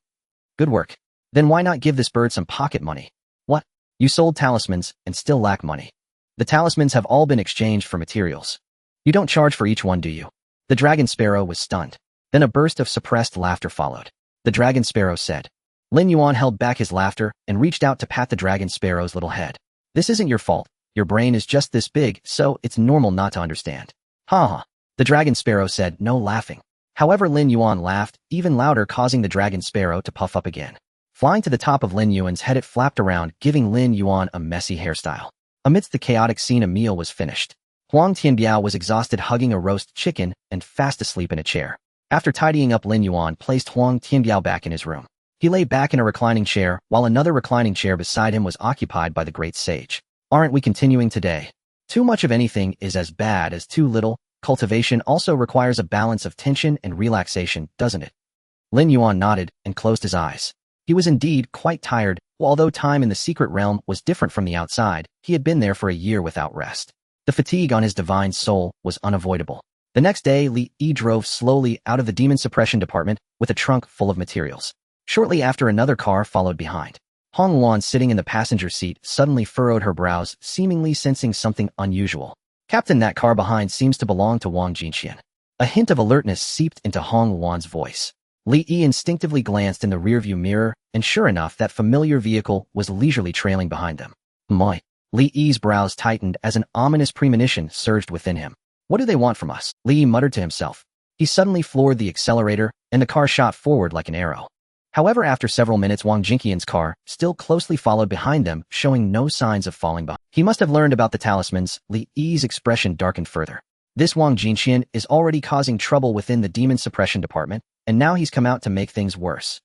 "Good work. Then why not give this bird some pocket money?" "What? You sold talismans and still lack money?" "The talismans have all been exchanged for materials." "You don't charge for each one, do you?" The dragon sparrow was stunned. Then a burst of suppressed laughter followed. The dragon sparrow said. Lin Yuan held back his laughter and reached out to pat the dragon sparrow's little head. "This isn't your fault. Your brain is just this big, so it's normal not to understand." "Ha ha," the dragon sparrow said, no laughing. However, Lin Yuan laughed, even louder, causing the dragon sparrow to puff up again. Flying to the top of Lin Yuan's head, it flapped around, giving Lin Yuan a messy hairstyle. Amidst the chaotic scene, a meal was finished. Huang Tianbiao was exhausted, hugging a roast chicken and fast asleep in a chair. After tidying up, Lin Yuan placed Huang Tianbiao back in his room. He lay back in a reclining chair, while another reclining chair beside him was occupied by the great sage. "Aren't we continuing today? Too much of anything is as bad as too little. Cultivation also requires a balance of tension and relaxation, doesn't it?" Lin Yuan nodded and closed his eyes. He was indeed quite tired. Although time in the secret realm was different from the outside, he had been there for a year without rest. The fatigue on his divine soul was unavoidable. The next day, Li Yi drove slowly out of the demon suppression department with a trunk full of materials. Shortly after, another car followed behind. Hong Luan, sitting in the passenger seat, suddenly furrowed her brows, seemingly sensing something unusual. "Captain, that car behind seems to belong to Wang Jinqian." A hint of alertness seeped into Hong Luan's voice. Li Yi instinctively glanced in the rearview mirror, and sure enough, that familiar vehicle was leisurely trailing behind them. "My." Li Yi's brows tightened as an ominous premonition surged within him. "What do they want from us?" Li Yi muttered to himself. He suddenly floored the accelerator, and the car shot forward like an arrow. However, after several minutes, Wang Jinqian's car still closely followed behind them, showing no signs of falling behind. He must have learned about the talismans. Li Yi's expression darkened further. This Wang Jinqian is already causing trouble within the demon suppression department, and now he's come out to make things worse.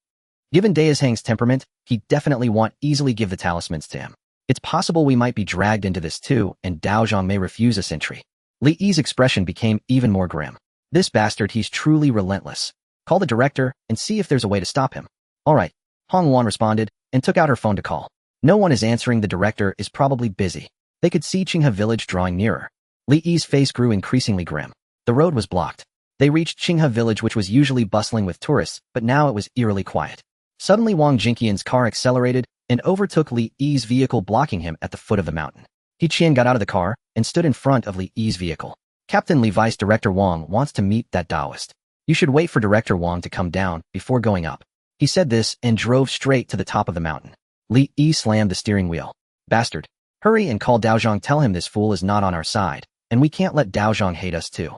Given Daeshang's temperament, he'd definitely want easily give the talismans to him. It's possible we might be dragged into this too, and Daozhong may refuse us entry. Li Yi's expression became even more grim. This bastard, he's truly relentless. Call the director and see if there's a way to stop him. All right, Hong Wan responded and took out her phone to call. No one is answering. The director is probably busy. They could see Qinghe village drawing nearer. Li Yi's face grew increasingly grim. The road was blocked. They reached Qinghe village, which was usually bustling with tourists, but now it was eerily quiet. Suddenly Wang Jingqian's car accelerated and overtook Li Yi's vehicle, blocking him at the foot of the mountain. He Qian got out of the car and stood in front of Li Yi's vehicle. Captain Li, Vice Director Wang wants to meet that Taoist. You should wait for Director Wang to come down before going up. He said this and drove straight to the top of the mountain. Li Yi slammed the steering wheel. Bastard. Hurry and call Daozhong. Tell him this fool is not on our side, and we can't let Daozhong hate us too.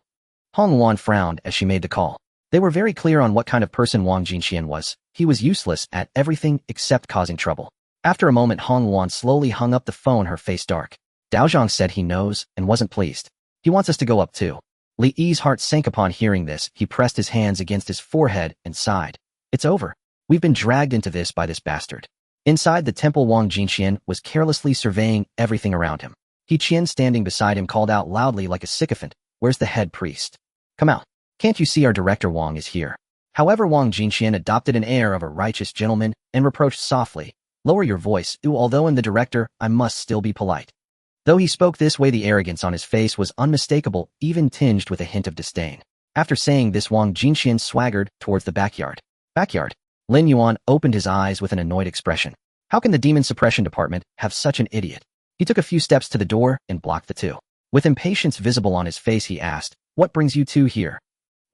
Hong Wan frowned as she made the call. They were very clear on what kind of person Wang Jingqian was. He was useless at everything except causing trouble. After a moment, Hong Wan slowly hung up the phone, her face dark. Daozhong said he knows and wasn't pleased. He wants us to go up too. Li Yi's heart sank upon hearing this. He pressed his hands against his forehead and sighed. It's over. We've been dragged into this by this bastard. Inside the temple, Wang Jingqian was carelessly surveying everything around him. He Qian, standing beside him, called out loudly like a sycophant, "Where's the head priest? Come out. Can't you see our director Wang is here?" However, Wang Jingqian adopted an air of a righteous gentleman and reproached softly, "Lower your voice, although I'm the director, I must still be polite." Though he spoke this way, the arrogance on his face was unmistakable, even tinged with a hint of disdain. After saying this, Wang Jingqian swaggered towards the backyard. Backyard? Lin Yuan opened his eyes with an annoyed expression. How can the demon suppression department have such an idiot? He took a few steps to the door and blocked the two. With impatience visible on his face, he asked, "What brings you two here?"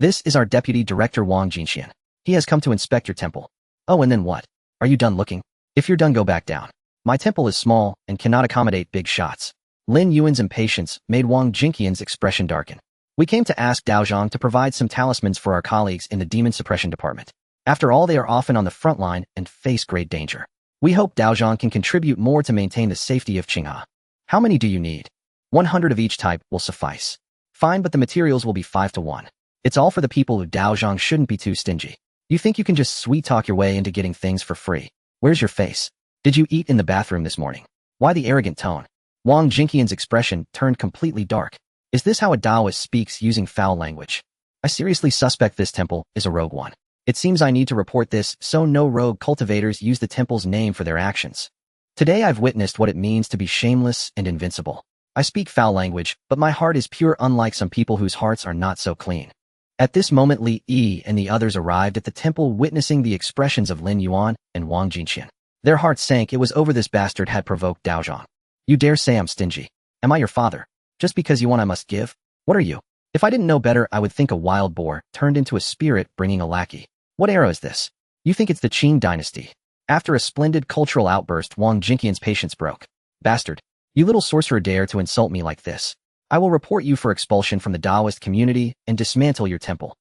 "This is our deputy director Wang Jingqian. He has come to inspect your temple." "Oh, and then what? Are you done looking? If you're done, go back down. My temple is small and cannot accommodate big shots." Lin Yuan's impatience made Wang Jingqian's expression darken. "We came to ask Daozhong to provide some talismans for our colleagues in the demon suppression department. After all, they are often on the front line and face great danger. We hope Daozhong can contribute more to maintain the safety of Qinghe." "How many do you need?" 100 of each type will suffice." "Fine, but the materials will be 5 to 1. It's all for the people who Daozhong shouldn't be too stingy. You think you can just sweet-talk your way into getting things for free? Where's your face? Did you eat in the bathroom this morning? Why the arrogant tone?" Wang Jingqian's expression turned completely dark. Is this how a Taoist speaks, using foul language? I seriously suspect this temple is a rogue one. It seems I need to report this so no rogue cultivators use the temple's name for their actions. Today I've witnessed what it means to be shameless and invincible. I speak foul language, but my heart is pure, unlike some people whose hearts are not so clean. At this moment, Li Yi and the others arrived at the temple, witnessing the expressions of Lin Yuan and Wang Jingqian. Their hearts sank. It was over. This bastard had provoked Daozhong. "You dare say I'm stingy? Am I your father? Just because you want I must give? What are you? If I didn't know better, I would think a wild boar turned into a spirit bringing a lackey. What era is this? You think it's the Qing dynasty?" After a splendid cultural outburst, Wang Jingqian's patience broke. "Bastard. You little sorcerer, dare to insult me like this. I will report you for expulsion from the Taoist community and dismantle your temple."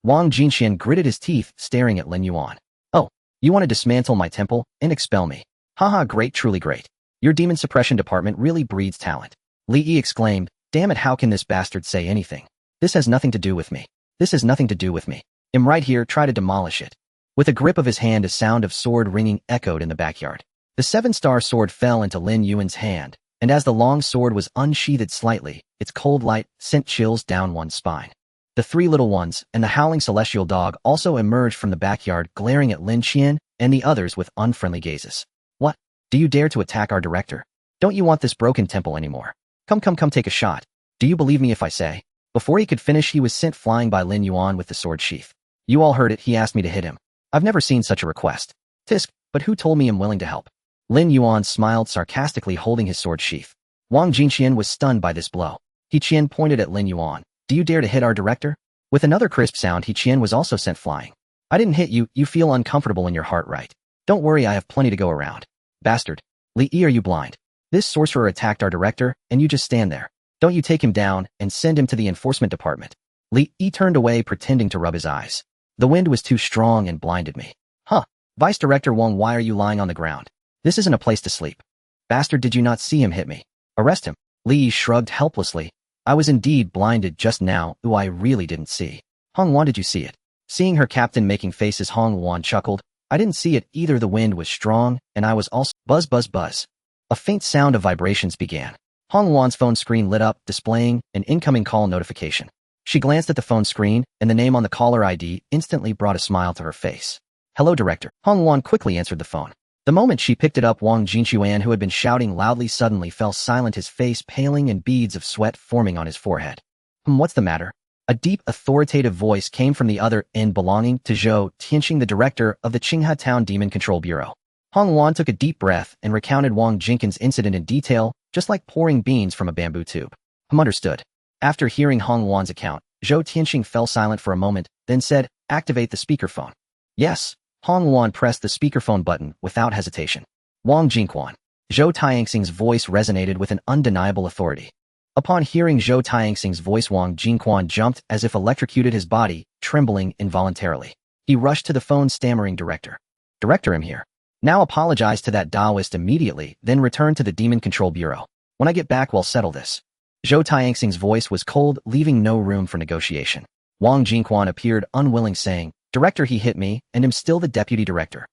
Wang Jingqian gritted his teeth, staring at Lin Yuan. "Oh, you want to dismantle my temple and expel me? Haha, great, truly great. Your demon suppression department really breeds talent." Li Yi exclaimed, "Damn it, how can this bastard say anything? This has nothing to do with me. This has nothing to do with me. I'm right here, try to demolish it." With a grip of his hand, a sound of sword ringing echoed in the backyard. The 7-star sword fell into Lin Yuan's hand, and as the long sword was unsheathed slightly, its cold light sent chills down one's spine. The 3 little ones and the howling celestial dog also emerged from the backyard, glaring at Lin Qian and the others with unfriendly gazes. "What? Do you dare to attack our director? Don't you want this broken temple anymore? Come, take a shot. Do you believe me if I say?" Before he could finish, he was sent flying by Lin Yuan with the sword sheath. "You all heard it. He asked me to hit him. I've never seen such a request. Tisk, but who told me I'm willing to help?" Lin Yuan smiled sarcastically, holding his sword sheath. Wang Jingqian was stunned by this blow. He Qian pointed at Lin Yuan. "Do you dare to hit our director?" With another crisp sound, He Qian was also sent flying. "I didn't hit you. You feel uncomfortable in your heart, right? Don't worry, I have plenty to go around." "Bastard. Li Yi, are you blind? This sorcerer attacked our director, and you just stand there. Don't you take him down and send him to the enforcement department." Li Yi turned away, pretending to rub his eyes. "The wind was too strong and blinded me." "Huh. Vice Director Wang, why are you lying on the ground? This isn't a place to sleep." "Bastard, did you not see him hit me? Arrest him." Li Yi shrugged helplessly. "I was indeed blinded just now. I really didn't see." "Hong Wan, did you see it?" Seeing her captain making faces, Hong Wan chuckled. "I didn't see it either. The wind was strong, and I was also—" Buzz, buzz, buzz. A faint sound of vibrations began. Hong Luan's phone screen lit up, displaying an incoming call notification. She glanced at the phone screen, and the name on the caller ID instantly brought a smile to her face. "Hello, Director." Hong Luan quickly answered the phone. The moment she picked it up, Wenqu Yuan, who had been shouting loudly, suddenly fell silent, his face paling and beads of sweat forming on his forehead. What's the matter?" A deep, authoritative voice came from the other end, belonging to Zhou Tianqing, the director of the Qinghe Town Demon Control Bureau. Hong Luan took a deep breath and recounted Wang Jinkin's incident in detail, just like pouring beans from a bamboo tube. Understood. After hearing Hong Luan's account, Zhou Tianqing fell silent for a moment, then said, "Activate the speakerphone." "Yes." Hong Luan pressed the speakerphone button without hesitation. "Wang Jinquan." Zhou Tianxing's voice resonated with an undeniable authority. Upon hearing Zhou Tianxing's voice, Wang Jinquan jumped as if electrocuted, his body trembling involuntarily. He rushed to the phone, stammering, "Director. Director, I'm here. Now apologize to that Taoist immediately, then return to the Demon Control Bureau. When I get back, we'll settle this." Zhou Tianxing's voice was cold, leaving no room for negotiation. Wang Jinquan appeared unwilling, saying, "Director, he hit me, and am still the deputy director."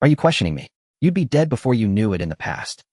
Are you questioning me? You'd be dead before you knew it in the past.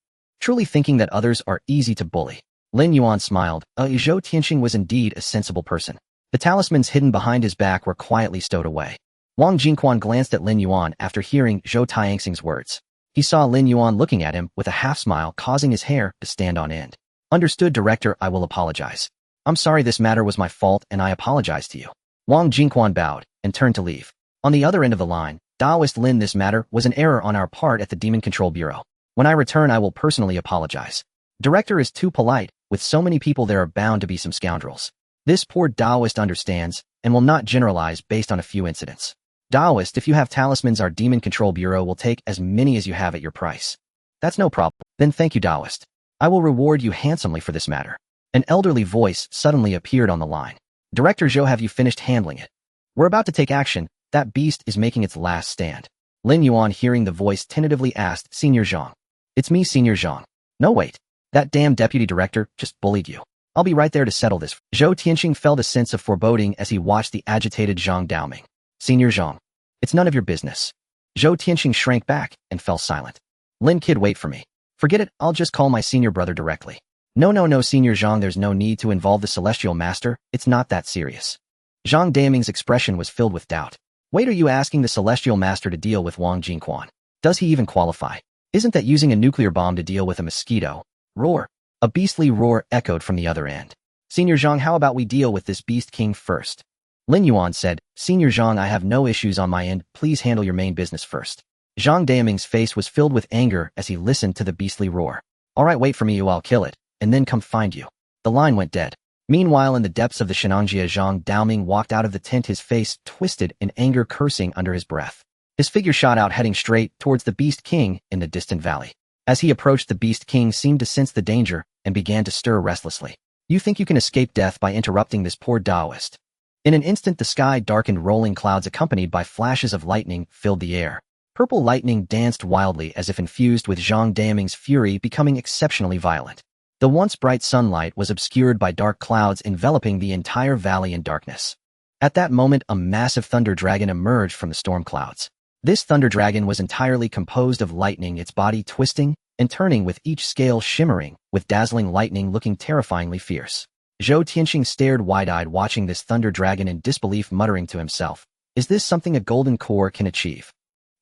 Truly thinking that others are easy to bully. Lin Yuan smiled. Zhou Tianqing was indeed a sensible person. The talismans hidden behind his back were quietly stowed away. Wang Jinquan glanced at Lin Yuan after hearing Zhou Tianxing's words. He saw Lin Yuan looking at him with a half-smile, causing his hair to stand on end. "Understood, Director, I will apologize. I'm sorry, this matter was my fault, and I apologize to you." Wang Jinquan bowed and turned to leave. On the other end of the line, Taoist Lin, "This matter was an error on our part at the Demon Control Bureau. When I return, I will personally apologize. Director is too polite. With so many people, there are bound to be some scoundrels. This poor Taoist understands and will not generalize based on a few incidents. Taoist, if you have talismans, our Demon Control Bureau will take as many as you have at your price." "That's no problem. Then thank you, Taoist. I will reward you handsomely for this matter." An elderly voice suddenly appeared on the line. "Director Zhou, have you finished handling it? We're about to take action. That beast is making its last stand." Lin Yuan, hearing the voice, tentatively asked, "Senior Zhang." "It's me, Senior Zhang." "No, wait. That damn deputy director just bullied you. I'll be right there to settle this." Zhou Tianqing felt a sense of foreboding as he watched the agitated Zhang Daoming. "Senior Zhang, it's none of your business." Zhou Tianqing shrank back and fell silent. "Lin kid, wait for me." "Forget it, I'll just call my senior brother directly." No, Senior Zhang, there's no need to involve the Celestial Master, it's not that serious." Zhang Daoming's expression was filled with doubt. "Wait, are you asking the Celestial Master to deal with Wang Jinquan? Does he even qualify? Isn't that using a nuclear bomb to deal with a mosquito?" Roar. A beastly roar echoed from the other end. "Senior Zhang, how about we deal with this beast king first?" Lin Yuan said, "Senior Zhang, I have no issues on my end, please handle your main business first." Zhang Daoming's face was filled with anger as he listened to the beastly roar. "All right, wait for me, I'll kill it, and then come find you." The line went dead. Meanwhile, in the depths of the Shenanjia, Zhang Daoming walked out of the tent, his face twisted in anger, cursing under his breath. His figure shot out, heading straight towards the Beast King in the distant valley. As he approached, the Beast King seemed to sense the danger and began to stir restlessly. "You think you can escape death by interrupting this poor Taoist?" In an instant, the sky darkened, rolling clouds accompanied by flashes of lightning filled the air. Purple lightning danced wildly as if infused with Zhang Daoming's fury, becoming exceptionally violent. The once bright sunlight was obscured by dark clouds enveloping the entire valley in darkness. At that moment, a massive thunder dragon emerged from the storm clouds. This thunder dragon was entirely composed of lightning, its body twisting and turning with each scale shimmering, with dazzling lightning looking terrifyingly fierce. Zhou Tianqing stared wide-eyed, watching this thunder dragon in disbelief, muttering to himself, "Is this something a golden core can achieve?"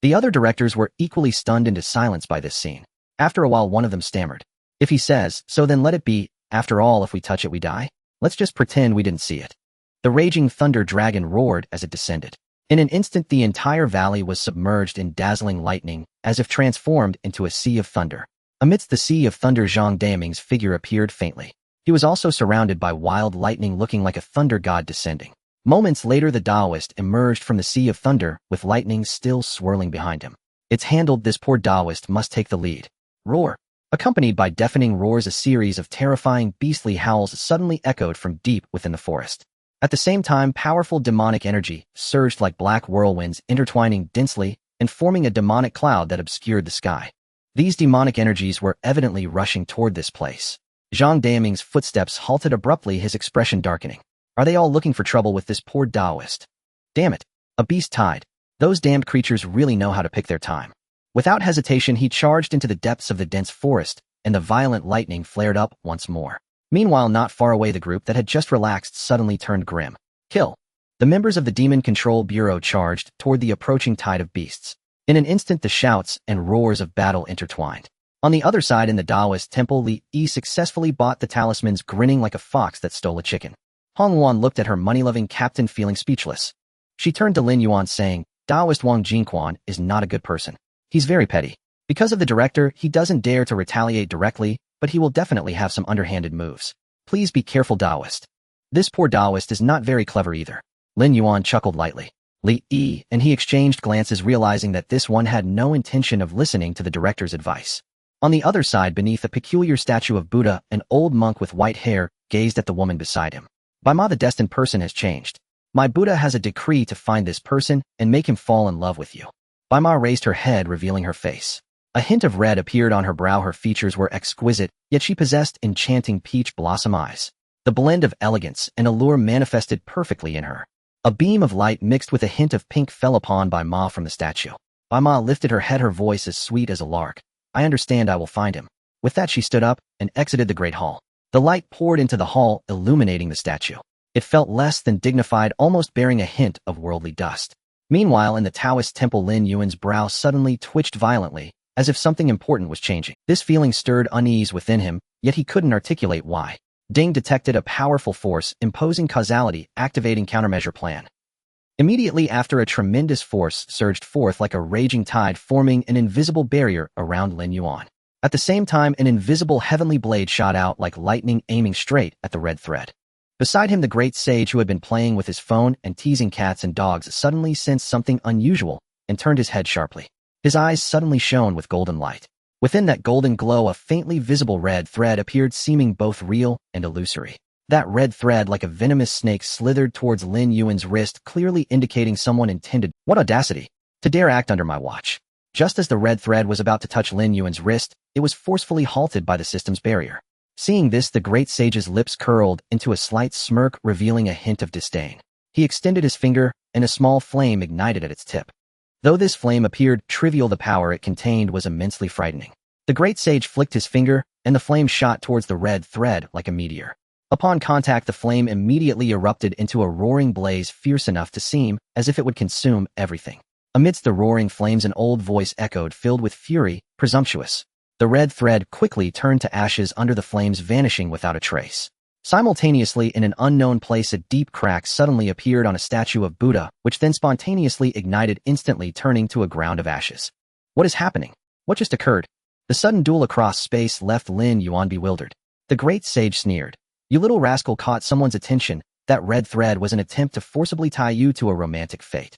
The other directors were equally stunned into silence by this scene. After a while, one of them stammered, "If he says so, then let it be. After all, if we touch it, we die. Let's just pretend we didn't see it." The raging thunder dragon roared as it descended. In an instant, the entire valley was submerged in dazzling lightning, as if transformed into a sea of thunder. Amidst the sea of thunder, Zhang Daoming's figure appeared faintly. He was also surrounded by wild lightning, looking like a thunder god descending. Moments later, the Taoist emerged from the sea of thunder, with lightning still swirling behind him. "It's handled, this poor Taoist must take the lead." Roar. Accompanied by deafening roars, a series of terrifying, beastly howls suddenly echoed from deep within the forest. At the same time, powerful demonic energy surged like black whirlwinds, intertwining densely and forming a demonic cloud that obscured the sky. These demonic energies were evidently rushing toward this place. Zhang Daoming's footsteps halted abruptly, his expression darkening. Are they all looking for trouble with this poor Taoist? Damn it. A beast tide. Those damned creatures really know how to pick their time. Without hesitation, he charged into the depths of the dense forest, and the violent lightning flared up once more. Meanwhile, not far away, the group that had just relaxed suddenly turned grim. Kill! The members of the Demon Control Bureau charged toward the approaching tide of beasts. In an instant, the shouts and roars of battle intertwined. On the other side, in the Taoist temple, Li Yi successfully bought the talismans, grinning like a fox that stole a chicken. Hong Yuan looked at her money-loving captain, feeling speechless. She turned to Lin Yuan, saying, Taoist Wang Jingquan is not a good person. He's very petty. Because of the director, he doesn't dare to retaliate directly, but he will definitely have some underhanded moves. Please be careful, Taoist. This poor Taoist is not very clever either. Lin Yuan chuckled lightly. Li Yi and he exchanged glances, realizing that this one had no intention of listening to the director's advice. On the other side, beneath a peculiar statue of Buddha, an old monk with white hair gazed at the woman beside him. By Ma, the destined person has changed. My Buddha has a decree to find this person and make him fall in love with you. Bai Ma raised her head, revealing her face. A hint of red appeared on her brow. Her features were exquisite, yet she possessed enchanting peach blossom eyes. The blend of elegance and allure manifested perfectly in her. A beam of light mixed with a hint of pink fell upon Bai Ma from the statue. Bai Ma lifted her head, her voice as sweet as a lark. I understand, I will find him. With that, she stood up and exited the great hall. The light poured into the hall, illuminating the statue. It felt less than dignified, almost bearing a hint of worldly dust. Meanwhile, in the Taoist temple, Lin Yuan's brow suddenly twitched violently, as if something important was changing. This feeling stirred unease within him, yet he couldn't articulate why. Ding detected a powerful force imposing causality, activating countermeasure plan. Immediately after, a tremendous force surged forth like a raging tide, forming an invisible barrier around Lin Yuan. At the same time, an invisible heavenly blade shot out like lightning, aiming straight at the red thread. Beside him, the great sage, who had been playing with his phone and teasing cats and dogs, suddenly sensed something unusual and turned his head sharply. His eyes suddenly shone with golden light. Within that golden glow, a faintly visible red thread appeared, seeming both real and illusory. That red thread, like a venomous snake, slithered towards Lin Yuan's wrist, clearly indicating someone intended. What audacity! To dare act under my watch. Just as the red thread was about to touch Lin Yuan's wrist, it was forcefully halted by the system's barrier. Seeing this, the great sage's lips curled into a slight smirk, revealing a hint of disdain. He extended his finger, and a small flame ignited at its tip. Though this flame appeared trivial, the power it contained was immensely frightening. The great sage flicked his finger, and the flame shot towards the red thread like a meteor. Upon contact, the flame immediately erupted into a roaring blaze, fierce enough to seem as if it would consume everything. Amidst the roaring flames, an old voice echoed, filled with fury, presumptuous. The red thread quickly turned to ashes under the flames, vanishing without a trace. Simultaneously, in an unknown place, a deep crack suddenly appeared on a statue of Buddha, which then spontaneously ignited, instantly turning to a ground of ashes. What is happening? What just occurred? The sudden duel across space left Lin Yuan bewildered. The great sage sneered. You little rascal, caught someone's attention. That red thread was an attempt to forcibly tie you to a romantic fate.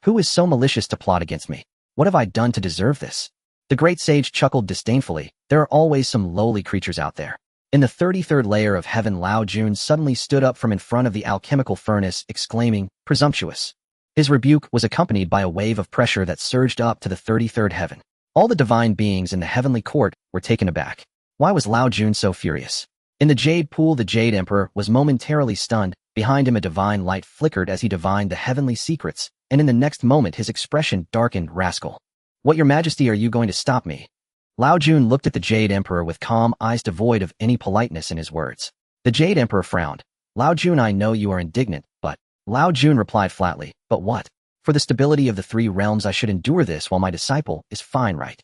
Who is so malicious to plot against me? What have I done to deserve this? The great sage chuckled disdainfully. There are always some lowly creatures out there. In the 33rd layer of heaven, Lao Jun suddenly stood up from in front of the alchemical furnace, exclaiming, presumptuous. His rebuke was accompanied by a wave of pressure that surged up to the 33rd heaven. All the divine beings in the heavenly court were taken aback. Why was Lao Jun so furious? In the Jade Pool, the Jade Emperor was momentarily stunned. Behind him, a divine light flickered as he divined the heavenly secrets, and in the next moment his expression darkened. Rascal. What, your majesty, are you going to stop me? Lao Jun looked at the Jade Emperor with calm eyes, devoid of any politeness in his words. The Jade Emperor frowned. Lao Jun, I know you are indignant, but... Lao Jun replied flatly, but what? For the stability of the three realms, I should endure this while my disciple is fine, right?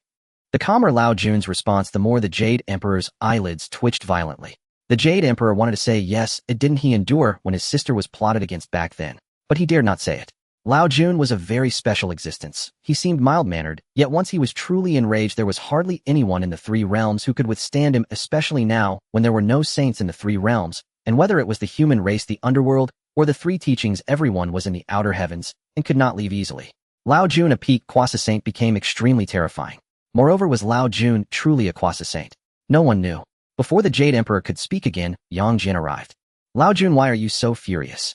The calmer Lao Jun's response, the more the Jade Emperor's eyelids twitched violently. The Jade Emperor wanted to say yes, it didn't he endure when his sister was plotted against back then, but he dared not say it. Lao Jun was a very special existence. He seemed mild-mannered, yet once he was truly enraged, there was hardly anyone in the three realms who could withstand him, especially now, when there were no saints in the three realms, and whether it was the human race, the underworld, or the three teachings, everyone was in the outer heavens, and could not leave easily. Lao Jun, a peak quasi-saint, became extremely terrifying. Moreover, was Lao Jun truly a quasi-saint? No one knew. Before the Jade Emperor could speak again, Yang Jian arrived. Lao Jun, why are you so furious?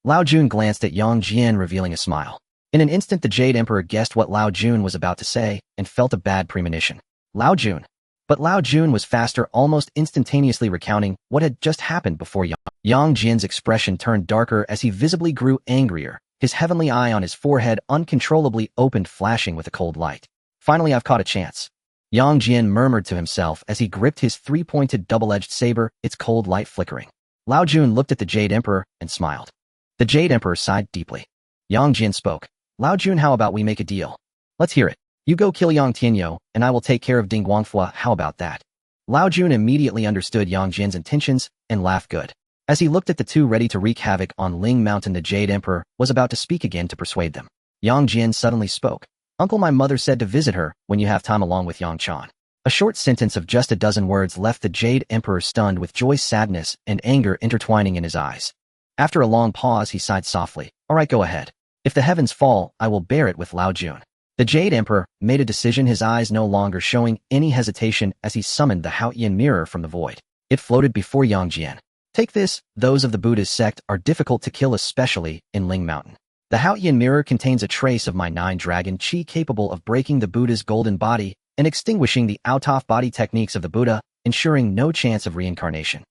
Lao Jun glanced at Yang Jian, revealing a smile. In an instant, the Jade Emperor guessed what Lao Jun was about to say, and felt a bad premonition. Lao Jun. But Lao Jun was faster, almost instantaneously recounting what had just happened before Yang Jian's expression turned darker as he visibly grew angrier, his heavenly eye on his forehead uncontrollably opened, flashing with a cold light. Finally, I've caught a chance. Yang Jian murmured to himself as he gripped his three-pointed double-edged saber, its cold light flickering. Lao Jun looked at the Jade Emperor and smiled. The Jade Emperor sighed deeply. Yang Jian spoke. Lao Jun, how about we make a deal? Let's hear it. You go kill Yang Tianyo, and I will take care of Ding Guangfua, how about that? Lao Jun immediately understood Yang Jian's intentions and laughed good. As he looked at the two ready to wreak havoc on Ling Mountain, the Jade Emperor was about to speak again to persuade them. Yang Jian suddenly spoke. Uncle, my mother said to visit her when you have time along with Yang Chan. A short sentence of just a dozen words left the Jade Emperor stunned with joy, sadness, and anger intertwining in his eyes. After a long pause, he sighed softly. All right, go ahead. If the heavens fall, I will bear it with Lao Jun. The Jade Emperor made a decision, his eyes no longer showing any hesitation as he summoned the Haotian mirror from the void. It floated before Yang Jian. Take this, those of the Buddhist sect are difficult to kill, especially in Ling Mountain. The Haotian mirror contains a trace of my 9-dragon chi capable of breaking the Buddha's golden body and extinguishing the out-of-body techniques of the Buddha, ensuring no chance of reincarnation.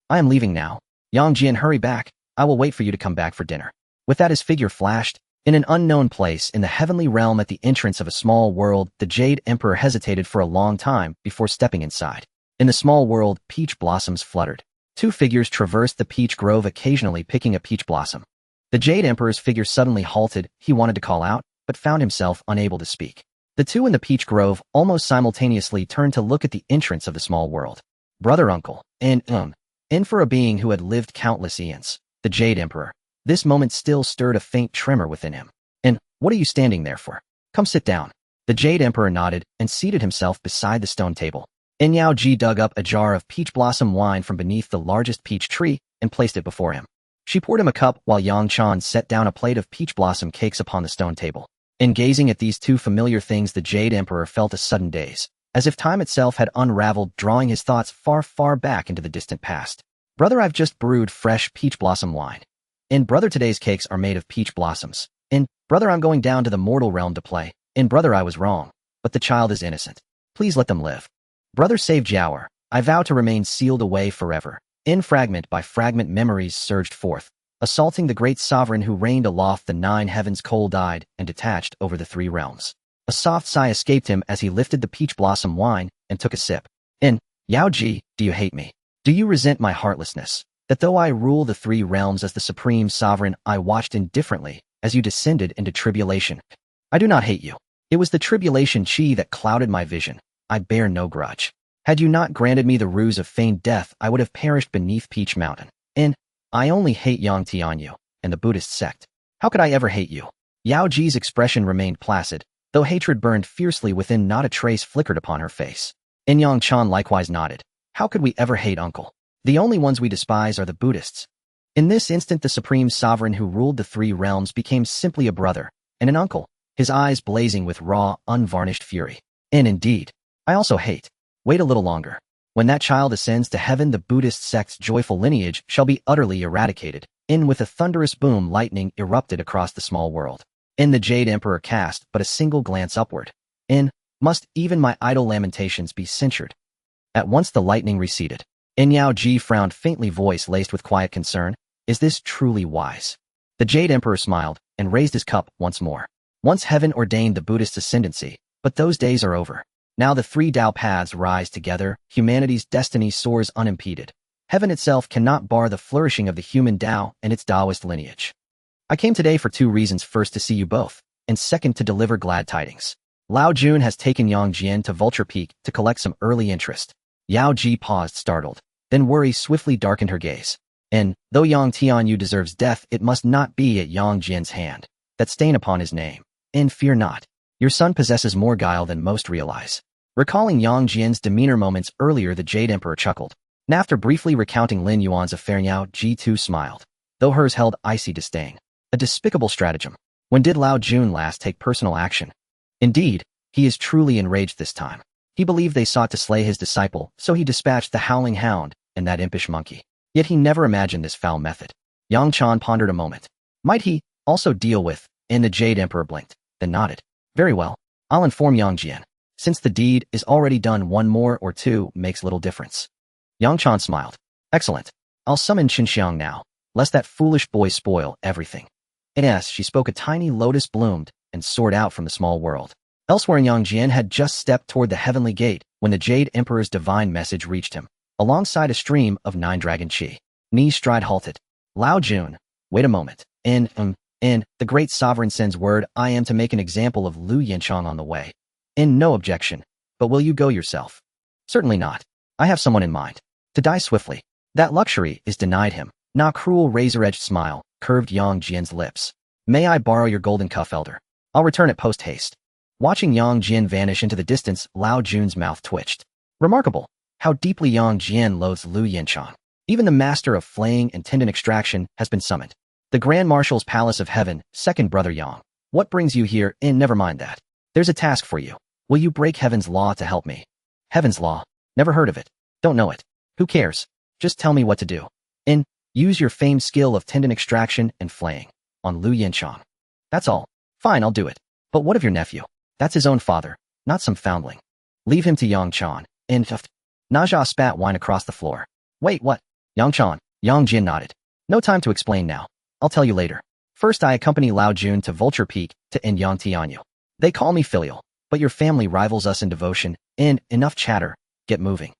I am leaving now. Yang Jian, hurry back. I will wait for you to come back for dinner. With that, his figure flashed. In an unknown place in the heavenly realm at the entrance of a small world, the Jade Emperor hesitated for a long time before stepping inside. In the small world, peach blossoms fluttered. Two figures traversed the peach grove, occasionally picking a peach blossom. The Jade Emperor's figure suddenly halted. He wanted to call out, but found himself unable to speak. The two in the peach grove almost simultaneously turned to look at the entrance of the small world. Brother, uncle, and for a being who had lived countless eons, the Jade Emperor. This moment still stirred a faint tremor within him. And what are you standing there for? Come sit down. The Jade Emperor nodded and seated himself beside the stone table. Yao Ji dug up a jar of peach blossom wine from beneath the largest peach tree and placed it before him. She poured him a cup while Yang Chan set down a plate of peach blossom cakes upon the stone table. In gazing at these two familiar things, the Jade Emperor felt a sudden daze, as if time itself had unraveled, drawing his thoughts far, far back into the distant past. Brother, I've just brewed fresh peach blossom wine. And brother, today's cakes are made of peach blossoms. And brother, I'm going down to the mortal realm to play. And brother, I was wrong, but the child is innocent. Please let them live. Brother, save Jiaoer. I vow to remain sealed away forever. In fragment by fragment, memories surged forth, assaulting the great sovereign who reigned aloft the 9 heavens, cold-eyed and detached over the 3 realms. A soft sigh escaped him as he lifted the peach blossom wine and took a sip. Yao Ji, do you hate me? Do you resent my heartlessness? That though I rule the 3 realms as the supreme sovereign, I watched indifferently as you descended into tribulation. I do not hate you. It was the tribulation chi that clouded my vision. I bear no grudge. Had you not granted me the ruse of feigned death, I would have perished beneath Peach Mountain. And I only hate Yang Tianyu and the Buddhist sect. How could I ever hate you? Yao Ji's expression remained placid, though hatred burned fiercely within. Not a trace flickered upon her face. Yang Chan likewise nodded. How could we ever hate uncle? The only ones we despise are the Buddhists. In this instant, the supreme sovereign who ruled the 3 realms became simply a brother and an uncle, his eyes blazing with raw, unvarnished fury. And indeed, I also hate. Wait a little longer. When that child ascends to heaven, the Buddhist sect's joyful lineage shall be utterly eradicated. With a thunderous boom, lightning erupted across the small world. The Jade Emperor cast but a single glance upward. Must even my idle lamentations be censured? At once the lightning receded. Yao Ji frowned faintly, voice laced with quiet concern. Is this truly wise? The Jade Emperor smiled and raised his cup once more. Once heaven ordained the Buddhist ascendancy, but those days are over. Now the 3 Tao paths rise together, humanity's destiny soars unimpeded. Heaven itself cannot bar the flourishing of the human Tao and its Taoist lineage. I came today for 2 reasons. First, to see you both, and second, to deliver glad tidings. Lao Jun has taken Yang Jian to Vulture Peak to collect some early interest. Yao Ji paused, startled. Then worry swiftly darkened her gaze. Though Yang Tianyu deserves death, it must not be at Yang Jian's hand. That stain upon his name. Fear not. Your son possesses more guile than most realize. Recalling Yang Jian's demeanor moments earlier, the Jade Emperor chuckled. And after briefly recounting Lin Yuan's affair, Yao Ji too smiled, though hers held icy disdain. A despicable stratagem. When did Lao Jun last take personal action? Indeed, he is truly enraged this time. He believed they sought to slay his disciple, so he dispatched the howling hound and that impish monkey. Yet he never imagined this foul method. Yang Chan pondered a moment. Might he also deal with? The Jade Emperor blinked, then nodded. Very well. I'll inform Yang Jian. Since the deed is already done, 1 more or 2 makes little difference. Yang Chan smiled. Excellent. I'll summon Qinxiang now, lest that foolish boy spoil everything. Yes, she spoke. A tiny lotus bloomed and soared out from the small world. Elsewhere, Yang Jian had just stepped toward the heavenly gate when the Jade Emperor's divine message reached him, alongside a stream of 9-dragon chi. Ni's stride halted. Lao Jun, wait a moment. The great sovereign sends word I am to make an example of Lu Yanchang on the way. No objection. But will you go yourself? Certainly not. I have someone in mind. To die swiftly. That luxury is denied him. Na cruel razor-edged smile curved Yang Jian's lips. May I borrow your golden cuff, elder? I'll return it post-haste. Watching Yang Jian vanish into the distance, Lao Jun's mouth twitched. Remarkable. How deeply Yang Jian loathes Lu Yanchang. Even the master of flaying and tendon extraction has been summoned. The Grand Marshal's Palace of Heaven, second brother Yang. What brings you here? Never mind that. There's a task for you. Will you break Heaven's law to help me? Heaven's law? Never heard of it. Don't know it. Who cares? Just tell me what to do. Use your famed skill of tendon extraction and flaying on Lu Yanchang. That's all. Fine, I'll do it. But what of your nephew? That's his own father, not some foundling. Leave him to Yang Chan. Naja spat wine across the floor. Wait, what? Yang Chan. Yang Jian nodded. No time to explain now. I'll tell you later. First, I accompany Lao Jun to Vulture Peak to end Yang Tianyu. They call me filial, but your family rivals us in devotion. Enough chatter. Get moving.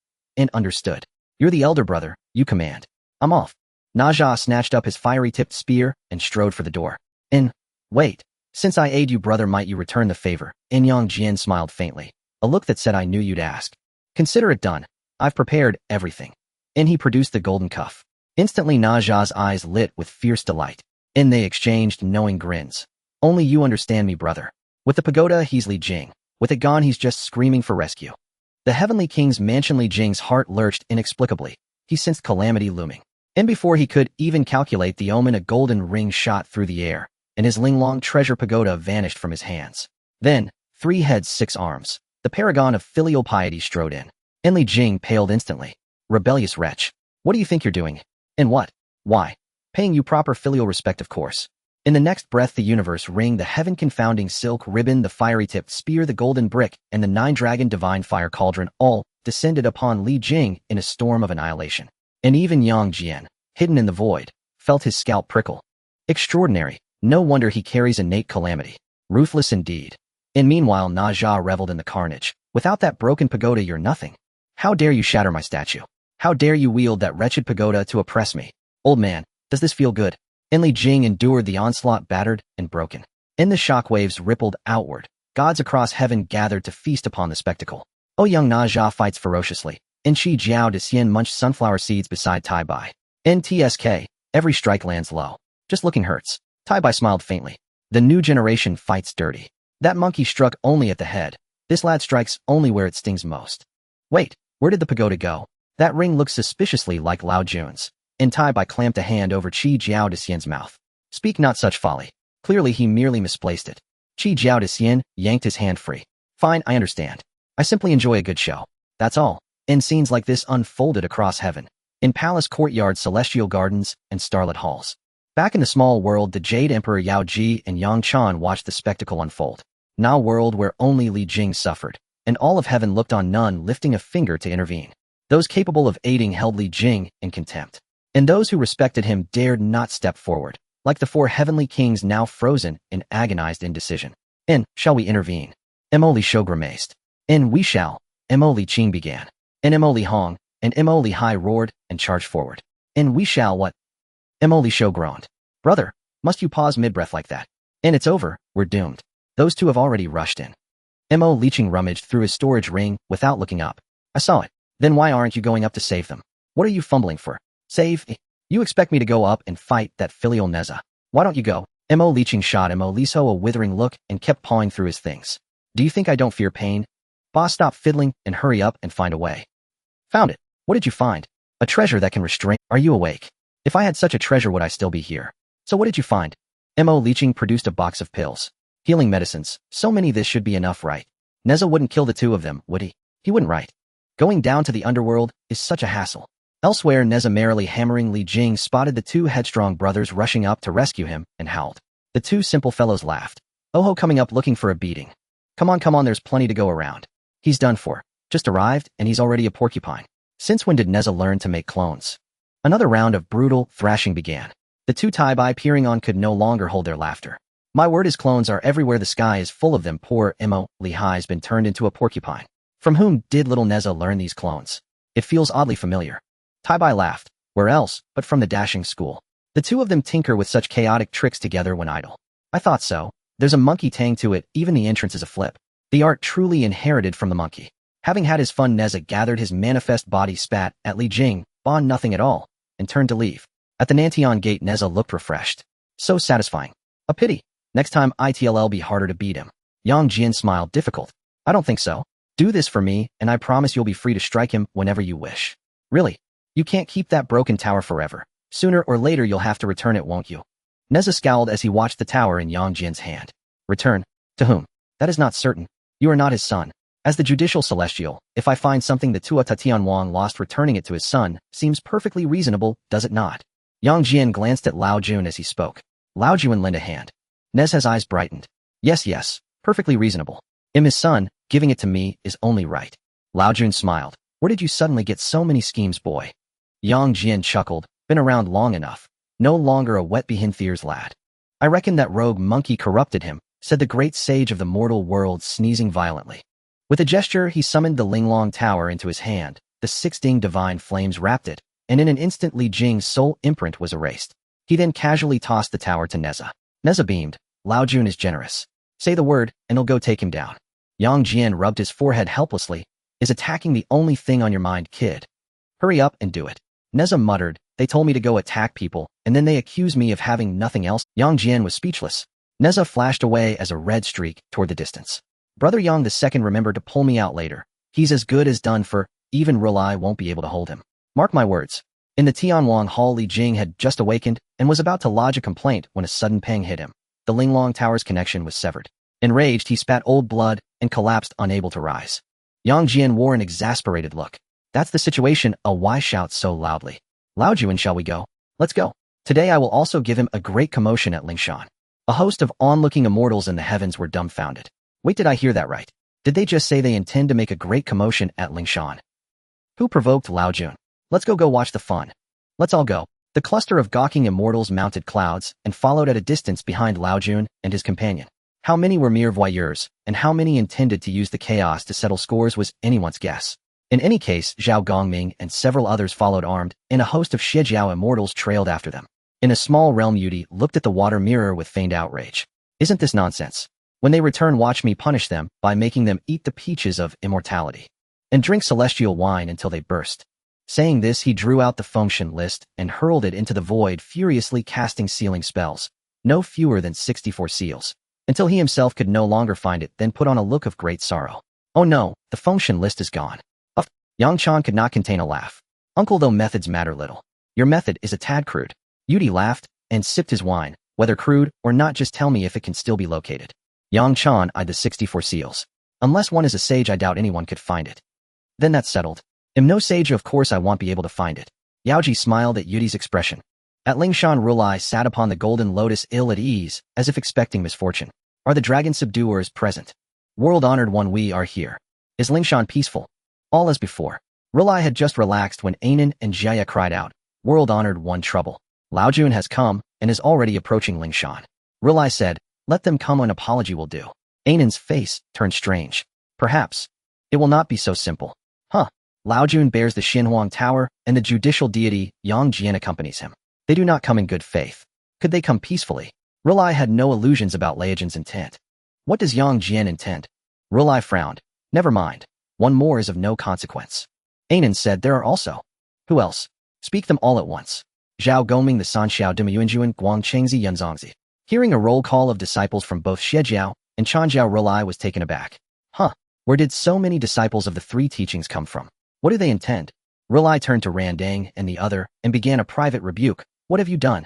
Understood. You're the elder brother. You command. I'm off. Naja snatched up his fiery-tipped spear and strode for the door. Wait. Since I aid you, brother, might you return the favor? Yang Jian smiled faintly, a look that said I knew you'd ask. Consider it done. I've prepared everything. He produced the golden cuff. Instantly, Naja's eyes lit with fierce delight. They exchanged knowing grins. Only you understand me, brother. With the pagoda, he's Li Jing. With it gone, he's just screaming for rescue. The Heavenly King's mansion. Li Jing's heart lurched inexplicably. He sensed calamity looming. Before he could even calculate the omen, a golden ring shot through the air, and his Linglong treasure pagoda vanished from his hands. Then, 3 heads, 6 arms, the paragon of filial piety strode in. Li Jing paled instantly. Rebellious wretch. What do you think you're doing? What? Why? Paying you proper filial respect, of course. In the next breath, the universe ring, the heaven-confounding silk ribbon, the fiery-tipped spear, the golden brick, and the 9-dragon divine fire cauldron all descended upon Li Jing in a storm of annihilation. And even Yang Jian, hidden in the void, felt his scalp prickle. Extraordinary. No wonder he carries innate calamity. Ruthless indeed. Meanwhile, Naja reveled in the carnage. Without that broken pagoda, you're nothing. How dare you shatter my statue? How dare you wield that wretched pagoda to oppress me? Old man, does this feel good? Li Jing endured the onslaught, battered and broken. The shockwaves rippled outward. Gods across heaven gathered to feast upon the spectacle. Young Naja fights ferociously. Shi Jiao de Xian munched sunflower seeds beside Tai Bai. NTSK, every strike lands low. Just looking hurts. Tai Bai smiled faintly. The new generation fights dirty. That monkey struck only at the head. This lad strikes only where it stings most. Wait, where did the pagoda go? That ring looks suspiciously like Lao Jun's. Tai Bai clamped a hand over Qi Jiao de Xian's mouth. Speak not such folly. Clearly he merely misplaced it. Qi Jiao de Xian yanked his hand free. Fine, I understand. I simply enjoy a good show. That's all. Scenes like this unfolded across heaven. In palace courtyards, celestial gardens, and starlit halls. Back in the small world, the Jade Emperor Yao Ji and Yang Chan watched the spectacle unfold. Now a world where only Li Jing suffered, and all of heaven looked on, none lifting a finger to intervene. Those capable of aiding held Li Jing in contempt, and those who respected him dared not step forward, like the 4 heavenly kings now frozen in agonized indecision. Shall we intervene? Mo Li Shou grimaced. We shall. Mo Li Qing began. Mo Li Hong, and Mo Li Hai roared and charged forward. We shall what? Mo Li Shou groaned. Brother, must you pause mid-breath like that? It's over, we're doomed. Those 2 have already rushed in. Mo Li Qing rummaged through his storage ring without looking up. I saw it. Then why aren't you going up to save them? What are you fumbling for? Save? You expect me to go up and fight that filial Neza? Why don't you go? Mo Li Qing shot Mo Li Shou a withering look and kept pawing through his things. Do you think I don't fear pain? Boss, stop fiddling and hurry up and find a way. Found it. What did you find? A treasure that can restrain. Are you awake? If I had such a treasure, would I still be here? So what did you find? Mo Li Qing produced a box of pills. Healing medicines. So many, this should be enough, right? Neza wouldn't kill the 2 of them, would he? He wouldn't, right? Going down to the underworld is such a hassle. Elsewhere, Neza merrily hammering Li Jing spotted the 2 headstrong brothers rushing up to rescue him and howled. The 2 simple fellows laughed. Oho, coming up looking for a beating. Come on, there's plenty to go around. He's done for. Just arrived, and he's already a porcupine. Since when did Neza learn to make clones? Another round of brutal thrashing began. The 2 Tai Bai peering on could no longer hold their laughter. My word is clones are everywhere. The sky is full of them. Poor Imo Lehai's been turned into a porcupine. From whom did little Neza learn these clones? It feels oddly familiar. Tai-Bai laughed. Where else but from the dashing school? The two of them tinker with such chaotic tricks together when idle. I thought so. There's a monkey tang to it, even the entrance is a flip. The art truly inherited from the monkey. Having had his fun, Neza gathered his manifest body, spat at Li Jing, bond nothing at all, and turned to leave. At the Nantian gate, Neza looked refreshed. So satisfying. A pity. Next time it'll be harder to beat him. Yang Jian smiled. Difficult. I don't think so. Do this for me, and I promise you'll be free to strike him whenever you wish. Really? You can't keep that broken tower forever. Sooner or later you'll have to return it, won't you? Neza scowled as he watched the tower in Yang Jian's hand. Return? To whom? That is not certain. You are not his son. As the judicial celestial, if I find something the Tua Tatianwang lost, returning it to his son seems perfectly reasonable, does it not? Yang Jian glanced at Lao Jun as he spoke. Lao Jun lent a hand. Neza's eyes brightened. Yes, perfectly reasonable. His son, giving it to me, is only right. Lao Jun smiled. Where did you suddenly get so many schemes, boy? Yang Jian chuckled. Been around long enough. No longer a wet behinthiers lad. I reckon that rogue monkey corrupted him, said the great sage of the mortal world, sneezing violently. With a gesture, he summoned the Linglong Tower into his hand. The 16 divine flames wrapped it, and in an instant Li Jing's soul imprint was erased. He then casually tossed the tower to Neza. Neza beamed. Lao Jun is generous. Say the word, and I'll go take him down. Yang Jian rubbed his forehead helplessly. Is attacking the only thing on your mind, kid? Hurry up and do it. Neza muttered. They told me to go attack people, and then they accuse me of having nothing else. Yang Jian was speechless. Neza flashed away as a red streak toward the distance. Brother Yang II remembered to pull me out later. He's as good as done for. Even Rulai won't be able to hold him. Mark my words. In the Tianwang Hall, Li Jing had just awakened and was about to lodge a complaint when a sudden pang hit him. The Linglong Tower's connection was severed. Enraged, he spat old blood and collapsed, unable to rise. Yang Jian wore an exasperated look. That's the situation. Why shout so loudly? Lao Juan, shall we go? Let's go. Today I will also give him a great commotion at Lingshan. A host of onlooking immortals in the heavens were dumbfounded. Wait, did I hear that right? Did they just say they intend to make a great commotion at Lingshan? Who provoked Lao Jun? Let's go watch the fun. Let's all go. The cluster of gawking immortals mounted clouds and followed at a distance behind Lao Jun and his companion. How many were mere voyeurs, and how many intended to use the chaos to settle scores was anyone's guess. In any case, Zhao Gongming and several others followed armed, and a host of Shijiao immortals trailed after them. In a small realm, Yudi looked at the water mirror with feigned outrage. Isn't this nonsense? When they return, watch me punish them by making them eat the peaches of immortality and drink celestial wine until they burst. Saying this, he drew out the function list and hurled it into the void, furiously casting sealing spells, no fewer than 64 seals, until he himself could no longer find it, then put on a look of great sorrow. Oh no, the function list is gone. Yang Chan could not contain a laugh. Uncle, though methods matter little. Your method is a tad crude. Yudi laughed and sipped his wine. Whether crude or not, just tell me if it can still be located. Yang Chan eyed the 64 seals. Unless one is a sage, I doubt anyone could find it. Then that's settled. Am no sage, of course I won't be able to find it. Yaoji smiled at Yudi's expression. At Lingshan, Rulai sat upon the golden lotus, ill at ease, as if expecting misfortune. Are the dragon subduers present? World-honored one, we are here. Is Lingshan peaceful? All as before. Rulai had just relaxed when Anan and Jaya cried out, World-honored one, trouble. Lao Jun has come and is already approaching Lingshan. Rulai said, let them come, an apology will do. Anan's face turned strange. Perhaps. It will not be so simple. Huh. Lao Jun bears the Xinhuang Tower, and the judicial deity Yang Jian accompanies him. They do not come in good faith. Could they come peacefully? Rulai had no illusions about Liajin's intent. What does Yang Jian intend? Rulai frowned. Never mind. One more is of no consequence. Anan said, there are also. Who else? Speak them all at once. Zhao Gongming, the Sanxiao Dumuyuanjuan, Guangchengzi Yunzongzi. Hearing a roll call of disciples from both Shejiao and Chanjiao, Rulai was taken aback. Huh. Where did so many disciples of the three teachings come from? What do they intend? Rulai turned to Randang and the other and began a private rebuke. What have you done?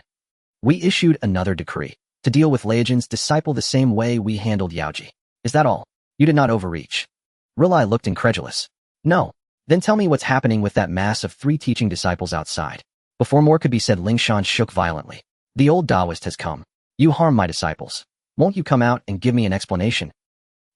We issued another decree to deal with Liajin's disciple the same way we handled Yaoji. Is that all? You did not overreach. Rulai looked incredulous. No. Then tell me what's happening with that mass of three teaching disciples outside. Before more could be said, Lingshan shook violently. The old Taoist has come. You harm my disciples. Won't you come out and give me an explanation?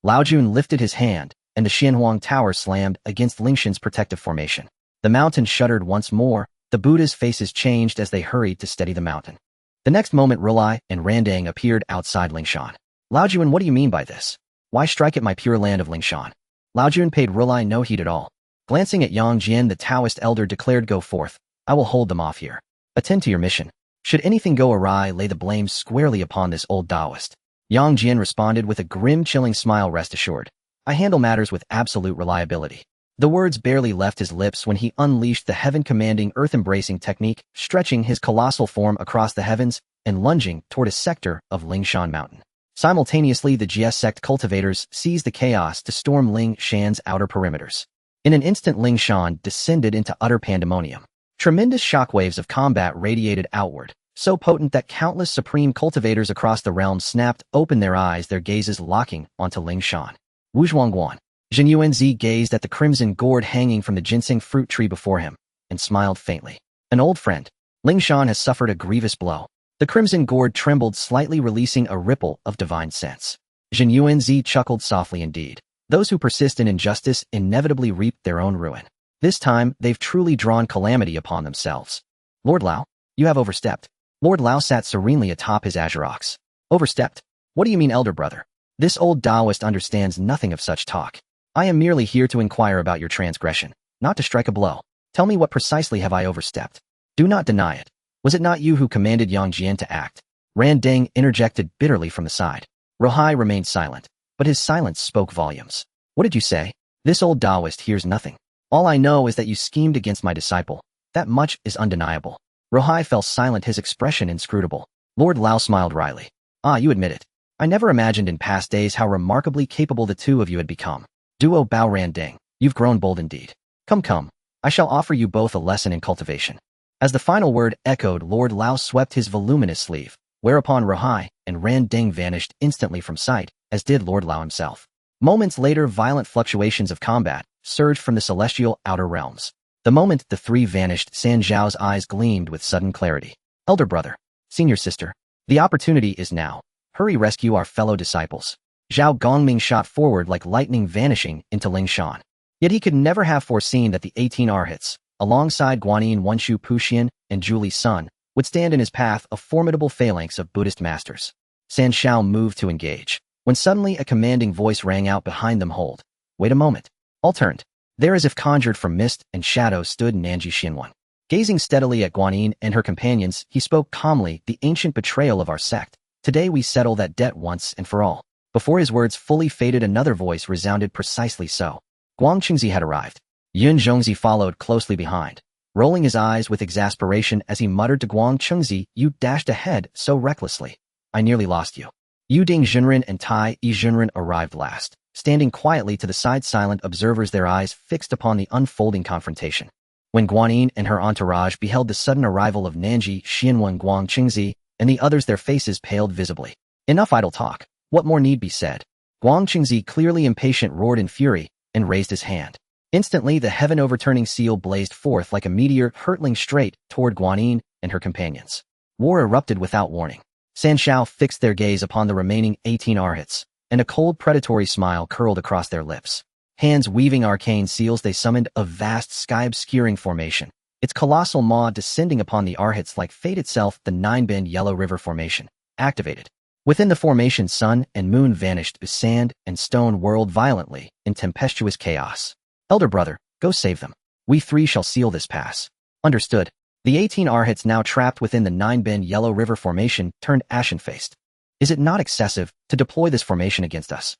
Lao Jun lifted his hand, and the Xinhuang Tower slammed against Lingshan's protective formation. The mountain shuddered once more. The Buddha's faces changed as they hurried to steady the mountain. The next moment Rulai and Randang appeared outside Lingshan. Lao Juan, what do you mean by this? Why strike at my pure land of Lingshan? Lao Juan paid Rulai no heed at all. Glancing at Yang Jian, the Taoist elder declared, go forth. I will hold them off here. Attend to your mission. Should anything go awry, lay the blame squarely upon this old Taoist. Yang Jian responded with a grim, chilling smile, rest assured. I handle matters with absolute reliability. The words barely left his lips when he unleashed the heaven-commanding, earth-embracing technique, stretching his colossal form across the heavens and lunging toward a sector of Lingshan Mountain. Simultaneously, the GS sect cultivators seized the chaos to storm Ling Shan's outer perimeters. In an instant, Ling Shan descended into utter pandemonium. Tremendous shockwaves of combat radiated outward, so potent that countless supreme cultivators across the realm snapped open their eyes, their gazes locking onto Ling Shan. Wu Zhuangguan. Zhen Yuanzi gazed at the crimson gourd hanging from the ginseng fruit tree before him and smiled faintly. An old friend. Ling Shan has suffered a grievous blow. The crimson gourd trembled slightly, releasing a ripple of divine sense. Zhen Yuanzi chuckled softly indeed. Those who persist in injustice inevitably reap their own ruin. This time, they've truly drawn calamity upon themselves. Lord Lao, you have overstepped. Lord Lao sat serenely atop his azure ox. Overstepped? What do you mean, elder brother? This old Taoist understands nothing of such talk. I am merely here to inquire about your transgression, not to strike a blow. Tell me, what precisely have I overstepped? Do not deny it. Was it not you who commanded Yang Jian to act? Randang interjected bitterly from the side. Rohai remained silent, but his silence spoke volumes. What did you say? This old Taoist hears nothing. All I know is that you schemed against my disciple. That much is undeniable. Rohai fell silent, his expression inscrutable. Lord Lao smiled wryly. Ah, you admit it. I never imagined in past days how remarkably capable the two of you had become. Duo Bao Randang, you've grown bold indeed. Come, come. I shall offer you both a lesson in cultivation. As the final word echoed, Lord Lao swept his voluminous sleeve, whereupon Rohai and Randang vanished instantly from sight, as did Lord Lao himself. Moments later, violent fluctuations of combat surged from the celestial outer realms. The moment the three vanished, San Zhao's eyes gleamed with sudden clarity. Elder brother, senior sister, the opportunity is now. Hurry, rescue our fellow disciples. Zhao Gongming shot forward like lightning, vanishing into Lingshan. Yet he could never have foreseen that the 18 Arhats, alongside Guanyin Wenshu Puxian and Julie Sun, would stand in his path, a formidable phalanx of Buddhist masters. San Zhao moved to engage, when suddenly a commanding voice rang out behind them, hold. Wait a moment. All turned. There, as if conjured from mist and shadow, stood Nanji Xinwan. Gazing steadily at Guanyin and her companions, he spoke calmly, the ancient betrayal of our sect. Today we settle that debt once and for all. Before his words fully faded, another voice resounded, precisely so. Guang Qingzi had arrived. Yun Zhongzi followed closely behind, rolling his eyes with exasperation as he muttered to Guang Qingzi, you dashed ahead so recklessly. I nearly lost you. Yu Ding Junren and Tai Yi Junren arrived last, standing quietly to the side, silent observers, their eyes fixed upon the unfolding confrontation. When Guanyin and her entourage beheld the sudden arrival of Nanji Xianwen, Guang Qingzi, and the others, their faces paled visibly. Enough idle talk. What more need be said? Guang Qingzi, clearly impatient, roared in fury and raised his hand. Instantly, the heaven-overturning seal blazed forth like a meteor, hurtling straight toward Guanyin and her companions. War erupted without warning. San Zhao fixed their gaze upon the remaining 18 Arhats, and a cold, predatory smile curled across their lips. Hands weaving arcane seals, they summoned a vast, sky-obscuring formation, its colossal maw descending upon the Arhats like fate itself. The nine-bend Yellow River Formation activated. Within the formation, sun and moon vanished, the sand and stone whirled violently in tempestuous chaos. Elder brother, go save them. We three shall seal this pass. Understood. The 18 Arhats, now trapped within the nine-bend Yellow River Formation, turned ashen-faced. Is it not excessive to deploy this formation against us?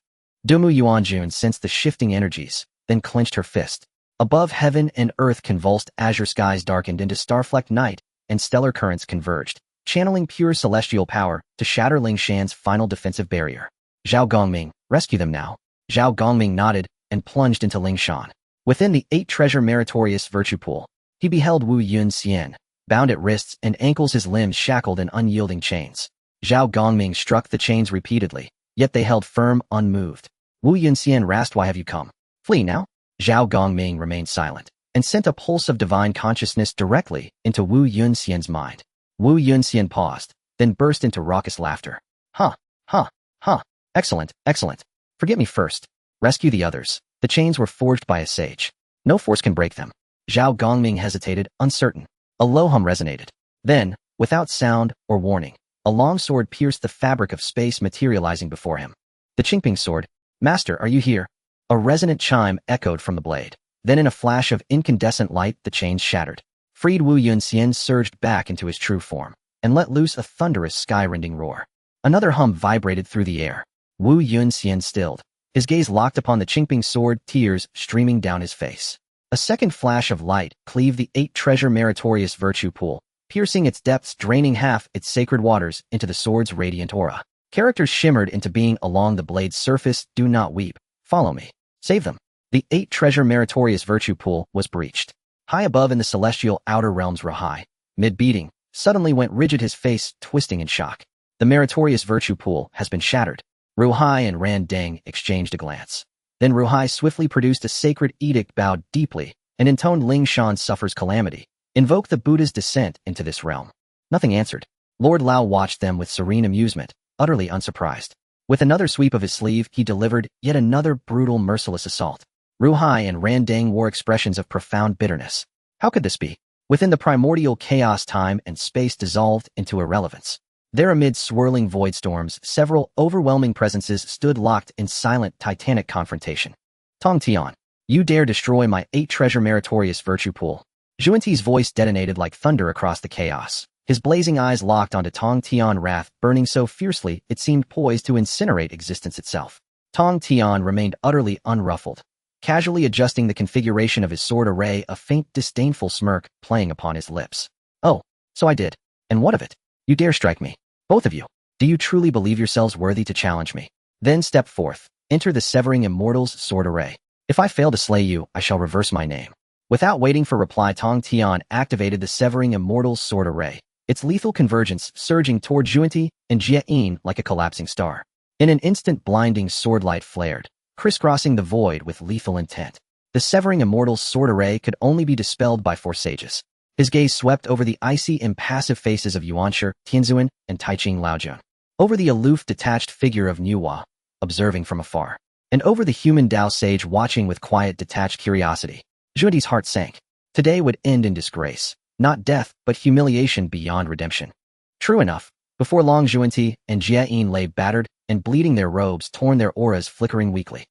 Dumu Yuanjun sensed the shifting energies, then clenched her fist. Above, heaven and earth convulsed, azure skies darkened into star-flecked night, and stellar currents converged, channeling pure celestial power to shatter Ling Shan's final defensive barrier. Zhao Gongming, rescue them now. Zhao Gongming nodded and plunged into Ling Shan. Within the 8-treasure meritorious virtue pool, he beheld Wu Yunxian, bound at wrists and ankles, his limbs shackled in unyielding chains. Zhao Gongming struck the chains repeatedly, yet they held firm, unmoved. Wu Yunxian rasped, why have you come? Flee now? Zhao Gongming remained silent, and sent a pulse of divine consciousness directly into Wu Yunxian's mind. Wu Yunxian paused, then burst into raucous laughter. Huh, huh, huh. Excellent, excellent. Forget me first. Rescue the others. The chains were forged by a sage. No force can break them. Zhao Gongming hesitated, uncertain. A low hum resonated. Then, Without sound or warning, a long sword pierced the fabric of space, materializing before him. The Qingping sword. Master, are you here? A resonant chime echoed from the blade. Then in a flash of incandescent light, the chains shattered. Freed Wu Yunxian surged back into his true form and let loose a thunderous sky-rending roar. Another hum vibrated through the air. Wu Yunxian stilled, his gaze locked upon the Qingping sword, tears streaming down his face. A second flash of light cleaved the 8-treasure meritorious virtue pool, piercing its depths, draining half its sacred waters into the sword's radiant aura. Characters shimmered into being along the blade's surface. Do not weep. Follow me. Save them. The 8-treasure meritorious virtue pool was breached. High above in the celestial outer realms, Ruhai, mid-beating, suddenly went rigid, his face twisting in shock. The meritorious virtue pool has been shattered. Ruhai and Ran Deng exchanged a glance. Then Ruhai swiftly produced a sacred edict, bowed deeply, and intoned Ling Shan suffers calamity. Invoke the Buddha's descent into this realm. Nothing answered. Lord Lao watched them with serene amusement, utterly unsurprised. With another sweep of his sleeve, he delivered yet another brutal, merciless assault. Ruhai and Ran Deng wore expressions of profound bitterness. How could this be? Within the primordial chaos, time and space dissolved into irrelevance. There, amid swirling void storms, several overwhelming presences stood locked in silent, titanic confrontation. Tong Tian, you dare destroy my 8-treasure meritorious virtue pool. Zhuanti's voice detonated like thunder across the chaos. His blazing eyes locked onto Tong Tian, wrath burning so fiercely it seemed poised to incinerate existence itself. Tong Tian remained utterly unruffled, casually adjusting the configuration of his sword array, a faint, disdainful smirk playing upon his lips. Oh, so I did. And what of it? You dare strike me. Both of you. Do you truly believe yourselves worthy to challenge me? Then step forth. Enter the Severing Immortal's sword array. If I fail to slay you, I shall reverse my name. Without waiting for reply, Tong Tian activated the Severing Immortal's sword array, its lethal convergence surging toward Zhuanti and Jie Yin like a collapsing star. In an instant, blinding swordlight flared, crisscrossing the void with lethal intent. The Severing Immortal's sword array could only be dispelled by 4 sages. His gaze swept over the icy, impassive faces of Yuanshi, Tianzuan, and Taiqing Laojun, over the aloof, detached figure of Nuwa, observing from afar, and over the human Dao sage watching with quiet, detached curiosity. Zhuanti's heart sank. Today would end in disgrace, not death, but humiliation beyond redemption. True enough, before long Zhuanti and Jie Yin lay battered and bleeding, their robes torn, their auras flickering weakly.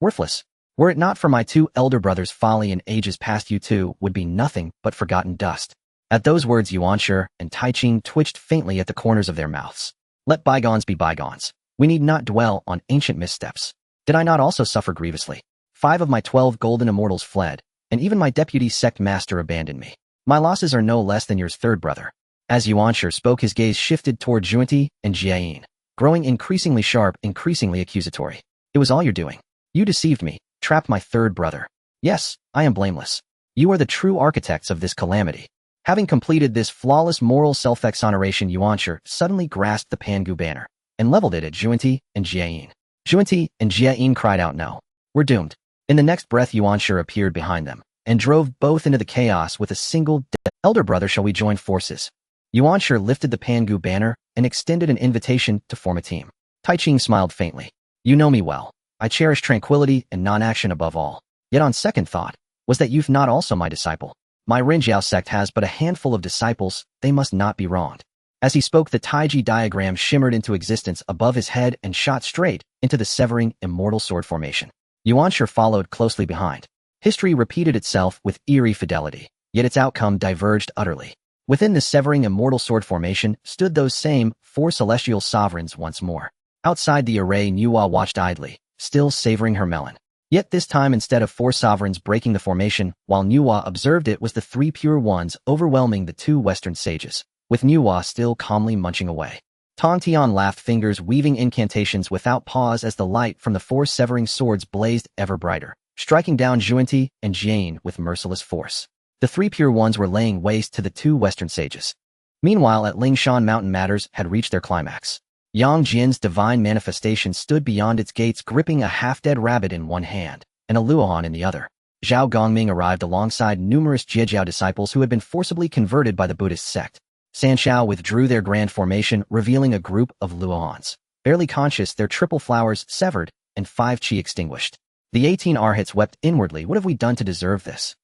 Worthless. Were it not for my 2 elder brothers' folly in ages past, you 2 would be nothing but forgotten dust. At those words, Yuanshi and Taiqing twitched faintly at the corners of their mouths. Let bygones be bygones. We need not dwell on ancient missteps. Did I not also suffer grievously? 5 of my 12 golden immortals fled, and even my deputy sect master abandoned me. My losses are no less than yours, third brother. As Yuanshi spoke, his gaze shifted toward Zhuanti and Jie Yin, growing increasingly sharp, increasingly accusatory. It was all your doing. You deceived me, trapped my third brother. Yes, I am blameless. You are the true architects of this calamity. Having completed this flawless moral self-exoneration, Yuanshi suddenly grasped the Pangu banner and leveled it at Zhuanti and Jie Yin. Zhuanti and Jie Yin cried out, "No, we're doomed." In the next breath, Yuanshi appeared behind them and drove both into the chaos with a single elder brother, shall we join forces? Yuanshi lifted the Pangu banner and extended an invitation to form a team. Taiqing smiled faintly. You know me well. I cherish tranquility and non-action above all. Yet on second thought, was that youth not also my disciple? My Rinjiao sect has but a handful of disciples, they must not be wronged. As he spoke, the Taiji diagram shimmered into existence above his head and shot straight into the Severing Immortal sword formation. Yuanshi followed closely behind. History repeated itself with eerie fidelity, yet its outcome diverged utterly. Within the Severing Immortal sword formation stood those same 4 celestial sovereigns once more. Outside the array, Nuwa watched idly, still savoring her melon. Yet this time, instead of 4 sovereigns breaking the formation, while Nuwa observed, it was the 3 pure ones overwhelming the 2 Western sages, with Nuwa still calmly munching away. Tong Tian laughed, fingers weaving incantations without pause as the light from the 4 severing swords blazed ever brighter, striking down Zhuanti and Jie Yin with merciless force. The 3 pure ones were laying waste to the 2 Western sages. Meanwhile, at Lingshan Mountain, matters had reached their climax. Yang Jian's divine manifestation stood beyond its gates, gripping a half-dead rabbit in one hand and a luohan in the other. Zhao Gongming arrived alongside numerous Jiejiao disciples who had been forcibly converted by the Buddhist sect. Sanshao withdrew their grand formation, revealing a group of luohans, barely conscious, their triple flowers severed and 5 qi extinguished. The 18 arhats wept inwardly. What have we done to deserve this?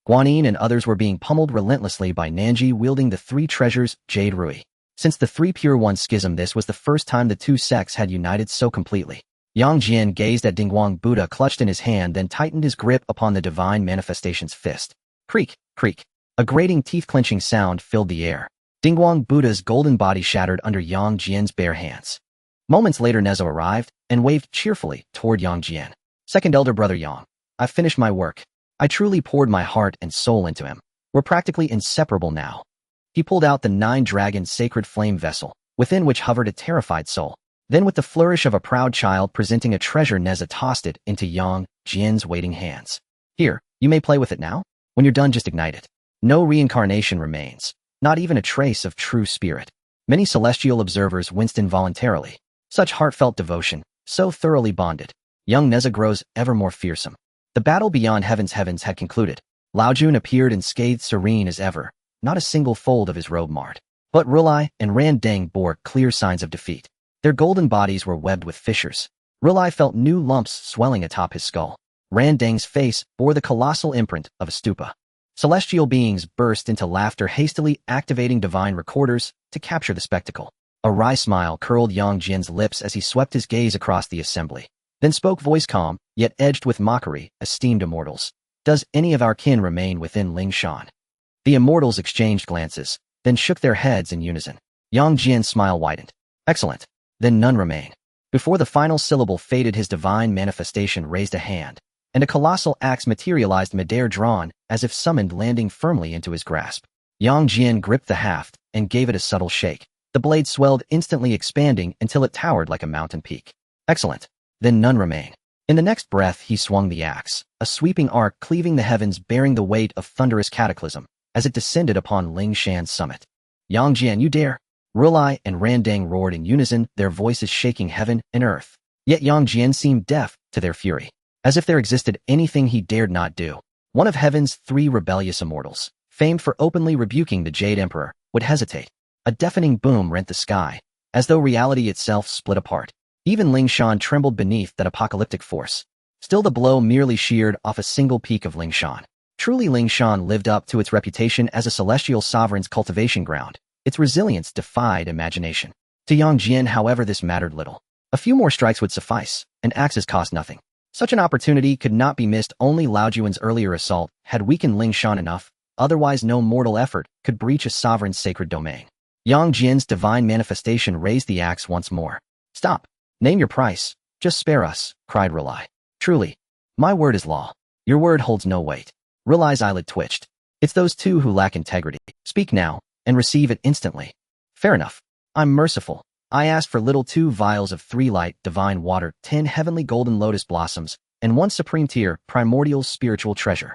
Guanyin and others were being pummeled relentlessly by Nanji wielding the three treasures Jade Rui. Since the Three Pure One schism, this was the first time the two sects had united so completely. Yang Jian gazed at Dingguang Buddha clutched in his hand, then tightened his grip upon the divine manifestation's fist. Creak, creak. A grating teeth-clenching sound filled the air. Dingguang Buddha's golden body shattered under Yang Jian's bare hands. Moments later, Nezo arrived and waved cheerfully toward Yang Jian. Second elder brother Yang, I've finished my work. I truly poured my heart and soul into him. We're practically inseparable now. He pulled out the 9-dragon sacred flame vessel, within which hovered a terrified soul. Then with the flourish of a proud child presenting a treasure, Neza tossed it into Yang Jian's waiting hands. Here, you may play with it now. When you're done, just ignite it. No reincarnation remains, not even a trace of true spirit. Many celestial observers winced involuntarily. Such heartfelt devotion, so thoroughly bonded. Young Neza grows ever more fearsome. The battle beyond heavens had concluded. Lao Jun appeared unscathed, serene as ever, not a single fold of his robe marred. But Rulai and Ran Deng bore clear signs of defeat. Their golden bodies were webbed with fissures. Rulai felt new lumps swelling atop his skull. Ran Deng's face bore the colossal imprint of a stupa. Celestial beings burst into laughter, hastily activating divine recorders to capture the spectacle. A wry smile curled Yang Jian's lips as he swept his gaze across the assembly. Then spoke, voice calm, yet edged with mockery, esteemed immortals. Does any of our kin remain within Ling Shan? The immortals exchanged glances, then shook their heads in unison. Yang Jian's smile widened. Excellent. Then none remain. Before the final syllable faded, his divine manifestation raised a hand, and a colossal axe materialized midair, drawn, as if summoned, landing firmly into his grasp. Yang Jian gripped the haft and gave it a subtle shake. The blade swelled, instantly expanding until it towered like a mountain peak. Excellent. Then none remain. In the next breath, he swung the axe, a sweeping arc cleaving the heavens, bearing the weight of thunderous cataclysm as it descended upon Ling Shan's summit. Yang Jian, you dare! Rulai and Ran Deng roared in unison, their voices shaking heaven and earth. Yet Yang Jian seemed deaf to their fury, as if there existed anything he dared not do. One of heaven's 3 rebellious immortals, famed for openly rebuking the Jade Emperor, would hesitate. A deafening boom rent the sky, as though reality itself split apart. Even Ling Shan trembled beneath that apocalyptic force. Still, the blow merely sheared off a single peak of Ling Shan. Truly, Ling Shan lived up to its reputation as a celestial sovereign's cultivation ground. Its resilience defied imagination. To Yang Jian, however, this mattered little. A few more strikes would suffice, and axes cost nothing. Such an opportunity could not be missed. Only Lao Juan's earlier assault had weakened Ling Shan enough, otherwise no mortal effort could breach a sovereign's sacred domain. Yang Jian's divine manifestation raised the axe once more. Stop. Name your price. Just spare us, cried Rulai. Truly, my word is law. Your word holds no weight. Rulai's eyelid twitched. It's those two who lack integrity. Speak now, and receive it instantly. Fair enough. I'm merciful. I asked for little 2 vials of 3 light, divine water, 10 heavenly golden lotus blossoms, and 1 supreme tier, primordial spiritual treasure.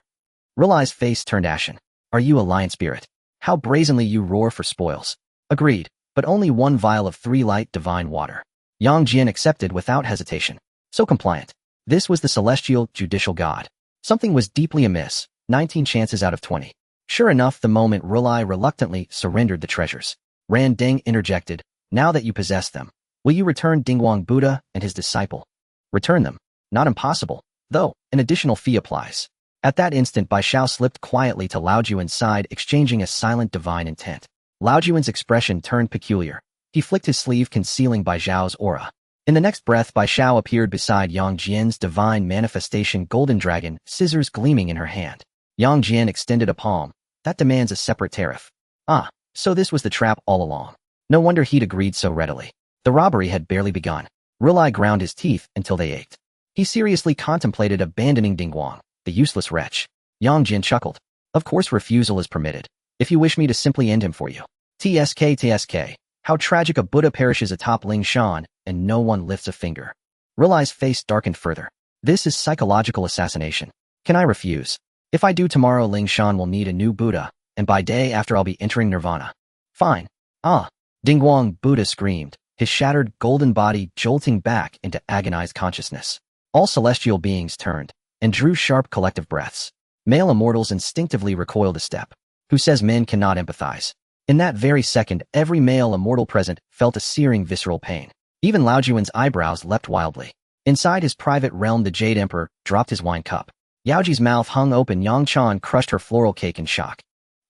Rulai's face turned ashen. Are you a lion spirit? How brazenly you roar for spoils. Agreed, but only 1 vial of 3 light, divine water. Yang Jian accepted without hesitation. So compliant. This was the celestial, judicial god. Something was deeply amiss. 19 chances out of 20. Sure enough, the moment Rulai reluctantly surrendered the treasures, Ran Deng interjected, now that you possess them, will you return Dingguang Buddha and his disciple? Return them. Not impossible, though, an additional fee applies. At that instant, Bai Xiao slipped quietly to Lao Juan's side, exchanging a silent divine intent. Lao Juan's expression turned peculiar. He flicked his sleeve, concealing Bai Xiao's aura. In the next breath, Bai Xiao appeared beside Yang Jian's divine manifestation golden dragon, scissors gleaming in her hand. Yang Jian extended a palm. That demands a separate tariff. Ah, so this was the trap all along. No wonder he'd agreed so readily. The robbery had barely begun. Rulai ground his teeth until they ached. He seriously contemplated abandoning Dingguang, the useless wretch. Yang Jian chuckled. Of course refusal is permitted, if you wish me to simply end him for you. TSK. How tragic, a Buddha perishes atop Ling Shan, and no one lifts a finger. Rulai's face darkened further. This is psychological assassination. Can I refuse? If I do, tomorrow Ling Shan will need a new Buddha, and by day after I'll be entering nirvana. Fine. Ah. Dingguang Buddha screamed, his shattered golden body jolting back into agonized consciousness. All celestial beings turned and drew sharp collective breaths. Male immortals instinctively recoiled a step. Who says men cannot empathize? In that very second, every male immortal present felt a searing visceral pain. Even Lao Juan's eyebrows leapt wildly. Inside his private realm, the Jade Emperor dropped his wine cup. Yaoji's mouth hung open. Yang Chan crushed her floral cake in shock.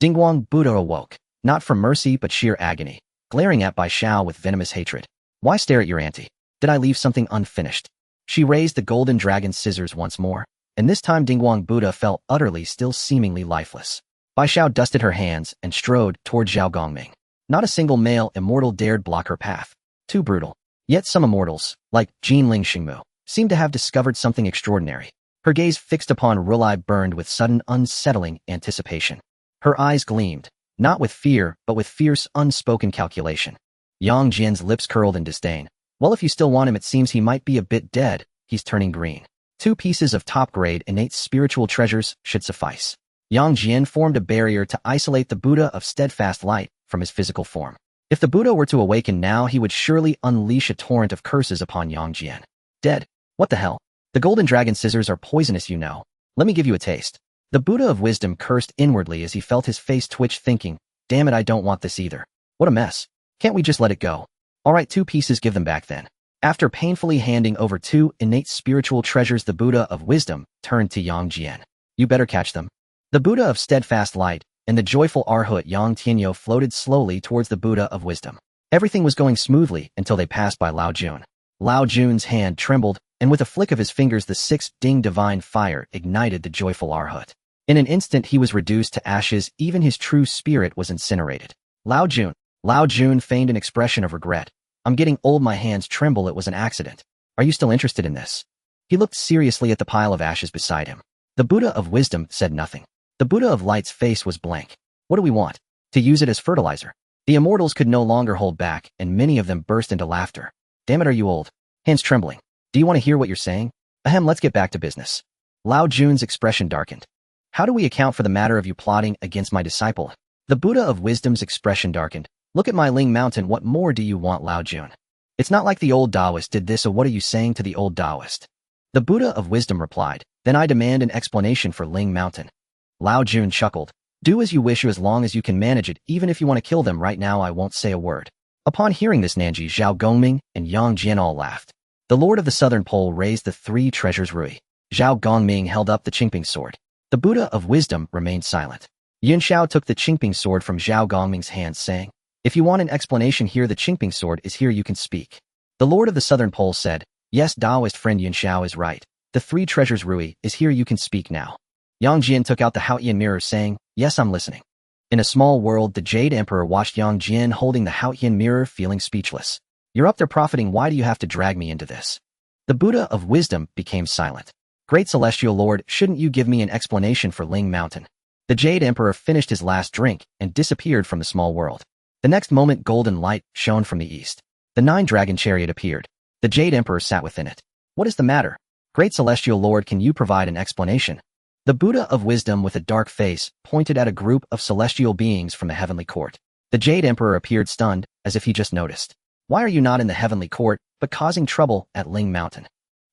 Dingguang Buddha awoke, not from mercy but sheer agony, glaring at Bai Xiao with venomous hatred. Why stare at your auntie? Did I leave something unfinished? She raised the golden dragon scissors once more, and this time Dingguang Buddha felt utterly still seemingly lifeless. Bai Xiao dusted her hands and strode toward Zhao Gongming. Not a single male immortal dared block her path. Too brutal. Yet some immortals, like Jinling Xingmu, seemed to have discovered something extraordinary. Her gaze fixed upon Rulai burned with sudden unsettling anticipation. Her eyes gleamed, not with fear, but with fierce, unspoken calculation. Yang Jian's lips curled in disdain. Well, if you still want him, it seems he might be a bit dead. He's turning green. 2 pieces of top-grade innate spiritual treasures should suffice. Yang Jian formed a barrier to isolate the Buddha of steadfast light from his physical form. If the Buddha were to awaken now, he would surely unleash a torrent of curses upon Yang Jian. Dead? What the hell? The golden dragon scissors are poisonous, you know. Let me give you a taste. The Buddha of wisdom cursed inwardly as he felt his face twitch, thinking, damn it, I don't want this either. What a mess. Can't we just let it go? All right, 2 pieces, give them back then. After painfully handing over 2 innate spiritual treasures, the Buddha of wisdom turned to Yang Jian. You better catch them. The Buddha of steadfast light and the joyful Arhat Yang Tianyo floated slowly towards the Buddha of wisdom. Everything was going smoothly until they passed by Lao Jun. Lao Jun's hand trembled, and with a flick of his fingers the 6th ding divine fire ignited the joyful Arhat. In an instant he was reduced to ashes, even his true spirit was incinerated. Lao Jun feigned an expression of regret. I'm getting old, my hands tremble, it was an accident. Are you still interested in this? He looked seriously at the pile of ashes beside him. The Buddha of wisdom said nothing. The Buddha of light's face was blank. What do we want? To use it as fertilizer. The immortals could no longer hold back, and many of them burst into laughter. Damn it, are you old? Hands trembling. Do you want to hear what you're saying? Ahem, let's get back to business. Lao Jun's expression darkened. How do we account for the matter of you plotting against my disciple? The Buddha of wisdom's expression darkened. Look at my Ling Mountain, what more do you want, Lao Jun? It's not like the old Taoist did this, so what are you saying to the old Taoist? The Buddha of wisdom replied. Then I demand an explanation for Ling Mountain. Lao Jun chuckled. Do as you wish, as long as you can manage it, even if you want to kill them right now I won't say a word. Upon hearing this, Nanji, Zhao Gongming, and Yang Jian all laughed. The Lord of the Southern Pole raised the 3 treasures Rui. Zhao Gongming held up the Qingping sword. The Buddha of wisdom remained silent. Yin Xiao took the Qingping sword from Zhao Gongming's hands, saying, if you want an explanation here, the Qingping sword is here, you can speak. The Lord of the Southern Pole said, yes, Taoist friend Yin Xiao is right. The 3 treasures Rui is here, you can speak now. Yang Jian took out the Haotian mirror, saying, yes, I'm listening. In a small world, the Jade Emperor watched Yang Jian holding the Haotian mirror, feeling speechless. You're up there profiting, why do you have to drag me into this? The Buddha of wisdom became silent. Great Celestial Lord, shouldn't you give me an explanation for Ling Mountain? The Jade Emperor finished his last drink and disappeared from the small world. The next moment, golden light shone from the east. The 9-dragon chariot appeared. The Jade Emperor sat within it. What is the matter? Great Celestial Lord, can you provide an explanation? The Buddha of wisdom with a dark face pointed at a group of celestial beings from the heavenly court. The Jade Emperor appeared stunned, as if he just noticed. Why are you not in the heavenly court, but causing trouble at Ling Mountain?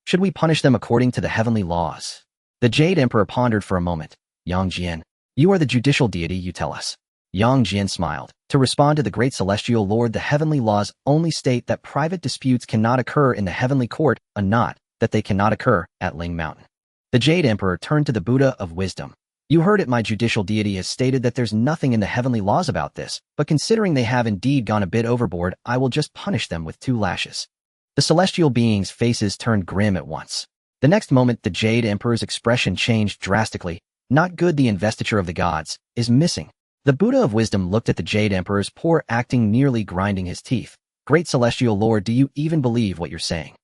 Should we punish them according to the heavenly laws? The Jade Emperor pondered for a moment. Yang Jian, you are the judicial deity, you tell us. Yang Jian smiled. To respond to the great celestial lord, the heavenly laws only state that private disputes cannot occur in the heavenly court, and not that they cannot occur at Ling Mountain. The Jade Emperor turned to the Buddha of wisdom. You heard it, my judicial deity has stated that there's nothing in the heavenly laws about this, but considering they have indeed gone a bit overboard, I will just punish them with 2 lashes. The celestial beings' faces turned grim at once. The next moment, the Jade Emperor's expression changed drastically. Not good, the investiture of the gods is missing. The Buddha of wisdom looked at the Jade Emperor's poor acting, nearly grinding his teeth. Great Celestial Lord, do you even believe what you're saying?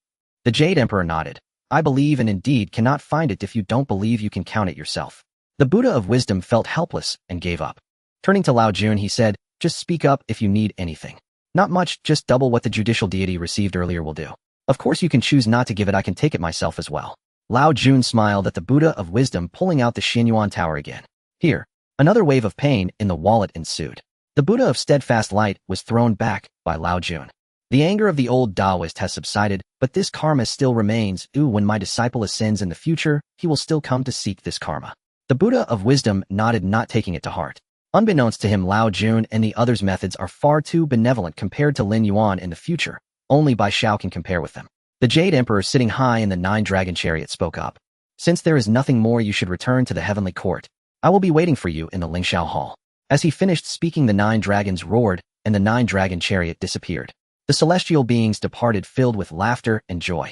The Jade Emperor nodded. I believe and indeed cannot find it. If you don't believe, you can count it yourself. The Buddha of wisdom felt helpless and gave up. Turning to Lao Jun, he said, just speak up if you need anything. Not much, just double what the judicial deity received earlier will do. Of course you can choose not to give it, I can take it myself as well. Lao Jun smiled at the Buddha of wisdom, pulling out the Xinyuan tower again. Here. Another wave of pain in the wallet ensued. The Buddha of steadfast light was thrown back by Lao Jun. The anger of the old Taoist has subsided, but this karma still remains. When my disciple ascends in the future, he will still come to seek this karma. The Buddha of wisdom nodded, not taking it to heart. Unbeknownst to him, Lao Jun and the others' methods are far too benevolent compared to Lin Yuan in the future. Only Bai Xiao can compare with them. The Jade Emperor, sitting high in the 9-dragon chariot, spoke up. Since there is nothing more, you should return to the heavenly court. I will be waiting for you in the Lingxiao Hall." As he finished speaking, the 9 dragons roared, and the 9-dragon chariot disappeared. The celestial beings departed filled with laughter and joy.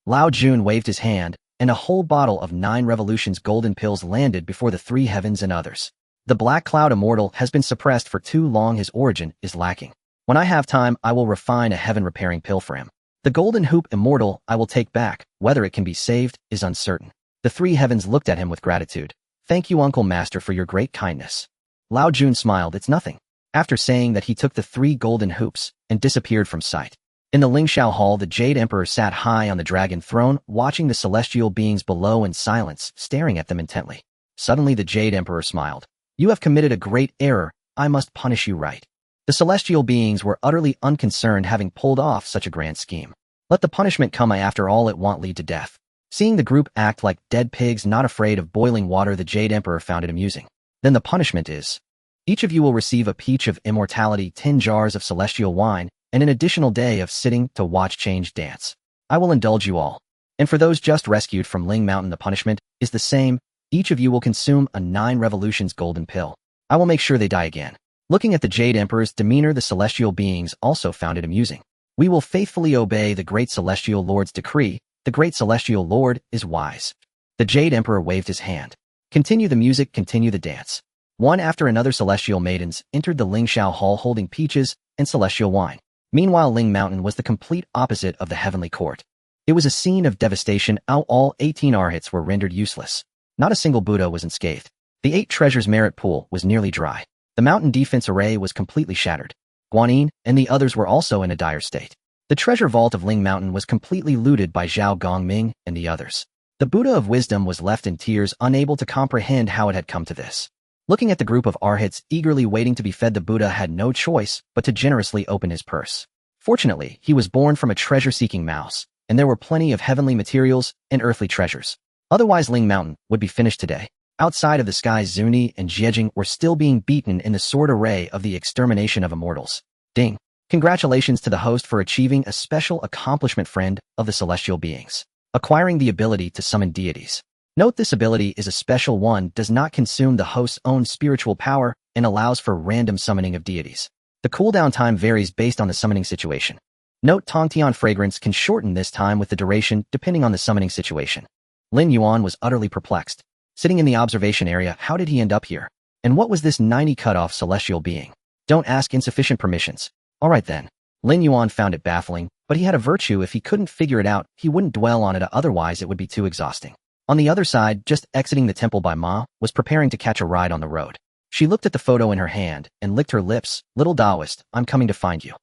Lao Jun waved his hand, and a whole bottle of 9 revolutions golden pills landed before the 3 heavens and others. The black cloud immortal has been suppressed for too long. His origin is lacking. When I have time, I will refine a heaven-repairing pill for him. The golden hoop immortal I will take back. Whether it can be saved is uncertain. The 3 heavens looked at him with gratitude. "Thank you, Uncle Master, for your great kindness." Lao Jun smiled. "It's nothing." After saying that, he took the 3 golden hoops and disappeared from sight. In the Lingxiao Hall, the Jade Emperor sat high on the dragon throne, watching the celestial beings below in silence, staring at them intently. Suddenly, the Jade Emperor smiled. "You have committed a great error. I must punish you right." The celestial beings were utterly unconcerned, having pulled off such a grand scheme. "Let the punishment come. After all, it won't lead to death." Seeing the group act like dead pigs not afraid of boiling water, the Jade Emperor found it amusing. "Then the punishment is, each of you will receive a peach of immortality, 10 jars of celestial wine, and an additional day of sitting to watch change dance. I will indulge you all. And for those just rescued from Ling Mountain, the punishment is the same. Each of you will consume a 9 revolutions golden pill. I will make sure they die again." Looking at the Jade Emperor's demeanor, the celestial beings also found it amusing. "We will faithfully obey the great celestial lord's decree. The great celestial lord is wise." The Jade Emperor waved his hand. "Continue the music, continue the dance." One after another, celestial maidens entered the Lingxiao Hall holding peaches and celestial wine. Meanwhile, Ling Mountain was the complete opposite of the heavenly court. It was a scene of devastation. All 18 arhats were rendered useless. Not a single Buddha was unscathed. The 8 treasures merit pool was nearly dry. The mountain defense array was completely shattered. Guanyin and the others were also in a dire state. The treasure vault of Ling Mountain was completely looted by Zhao Gongming and the others. The Buddha of Wisdom was left in tears, unable to comprehend how it had come to this. Looking at the group of arhats eagerly waiting to be fed, the Buddha had no choice but to generously open his purse. Fortunately, he was born from a treasure-seeking mouse, and there were plenty of heavenly materials and earthly treasures. Otherwise, Ling Mountain would be finished today. Outside of the skies, Zuni and Jiejing were still being beaten in the sword array of the extermination of immortals. Ding! Congratulations to the host for achieving a special accomplishment, friend of the celestial beings. Acquiring the ability to summon deities. Note this ability is a special one, does not consume the host's own spiritual power, and allows for random summoning of deities. The cooldown time varies based on the summoning situation. Note Tongtian fragrance can shorten this time with the duration depending on the summoning situation. Lin Yuan was utterly perplexed. Sitting in the observation area, how did he end up here? And what was this 90 cut-off celestial being? Don't ask insufficient permissions. Alright then. Lin Yuan found it baffling, but he had a virtue. If he couldn't figure it out, he wouldn't dwell on it, otherwise it would be too exhausting. On the other side, just exiting the temple, by Ma was preparing to catch a ride on the road. She looked at the photo in her hand and licked her lips. "Little Taoist, I'm coming to find you."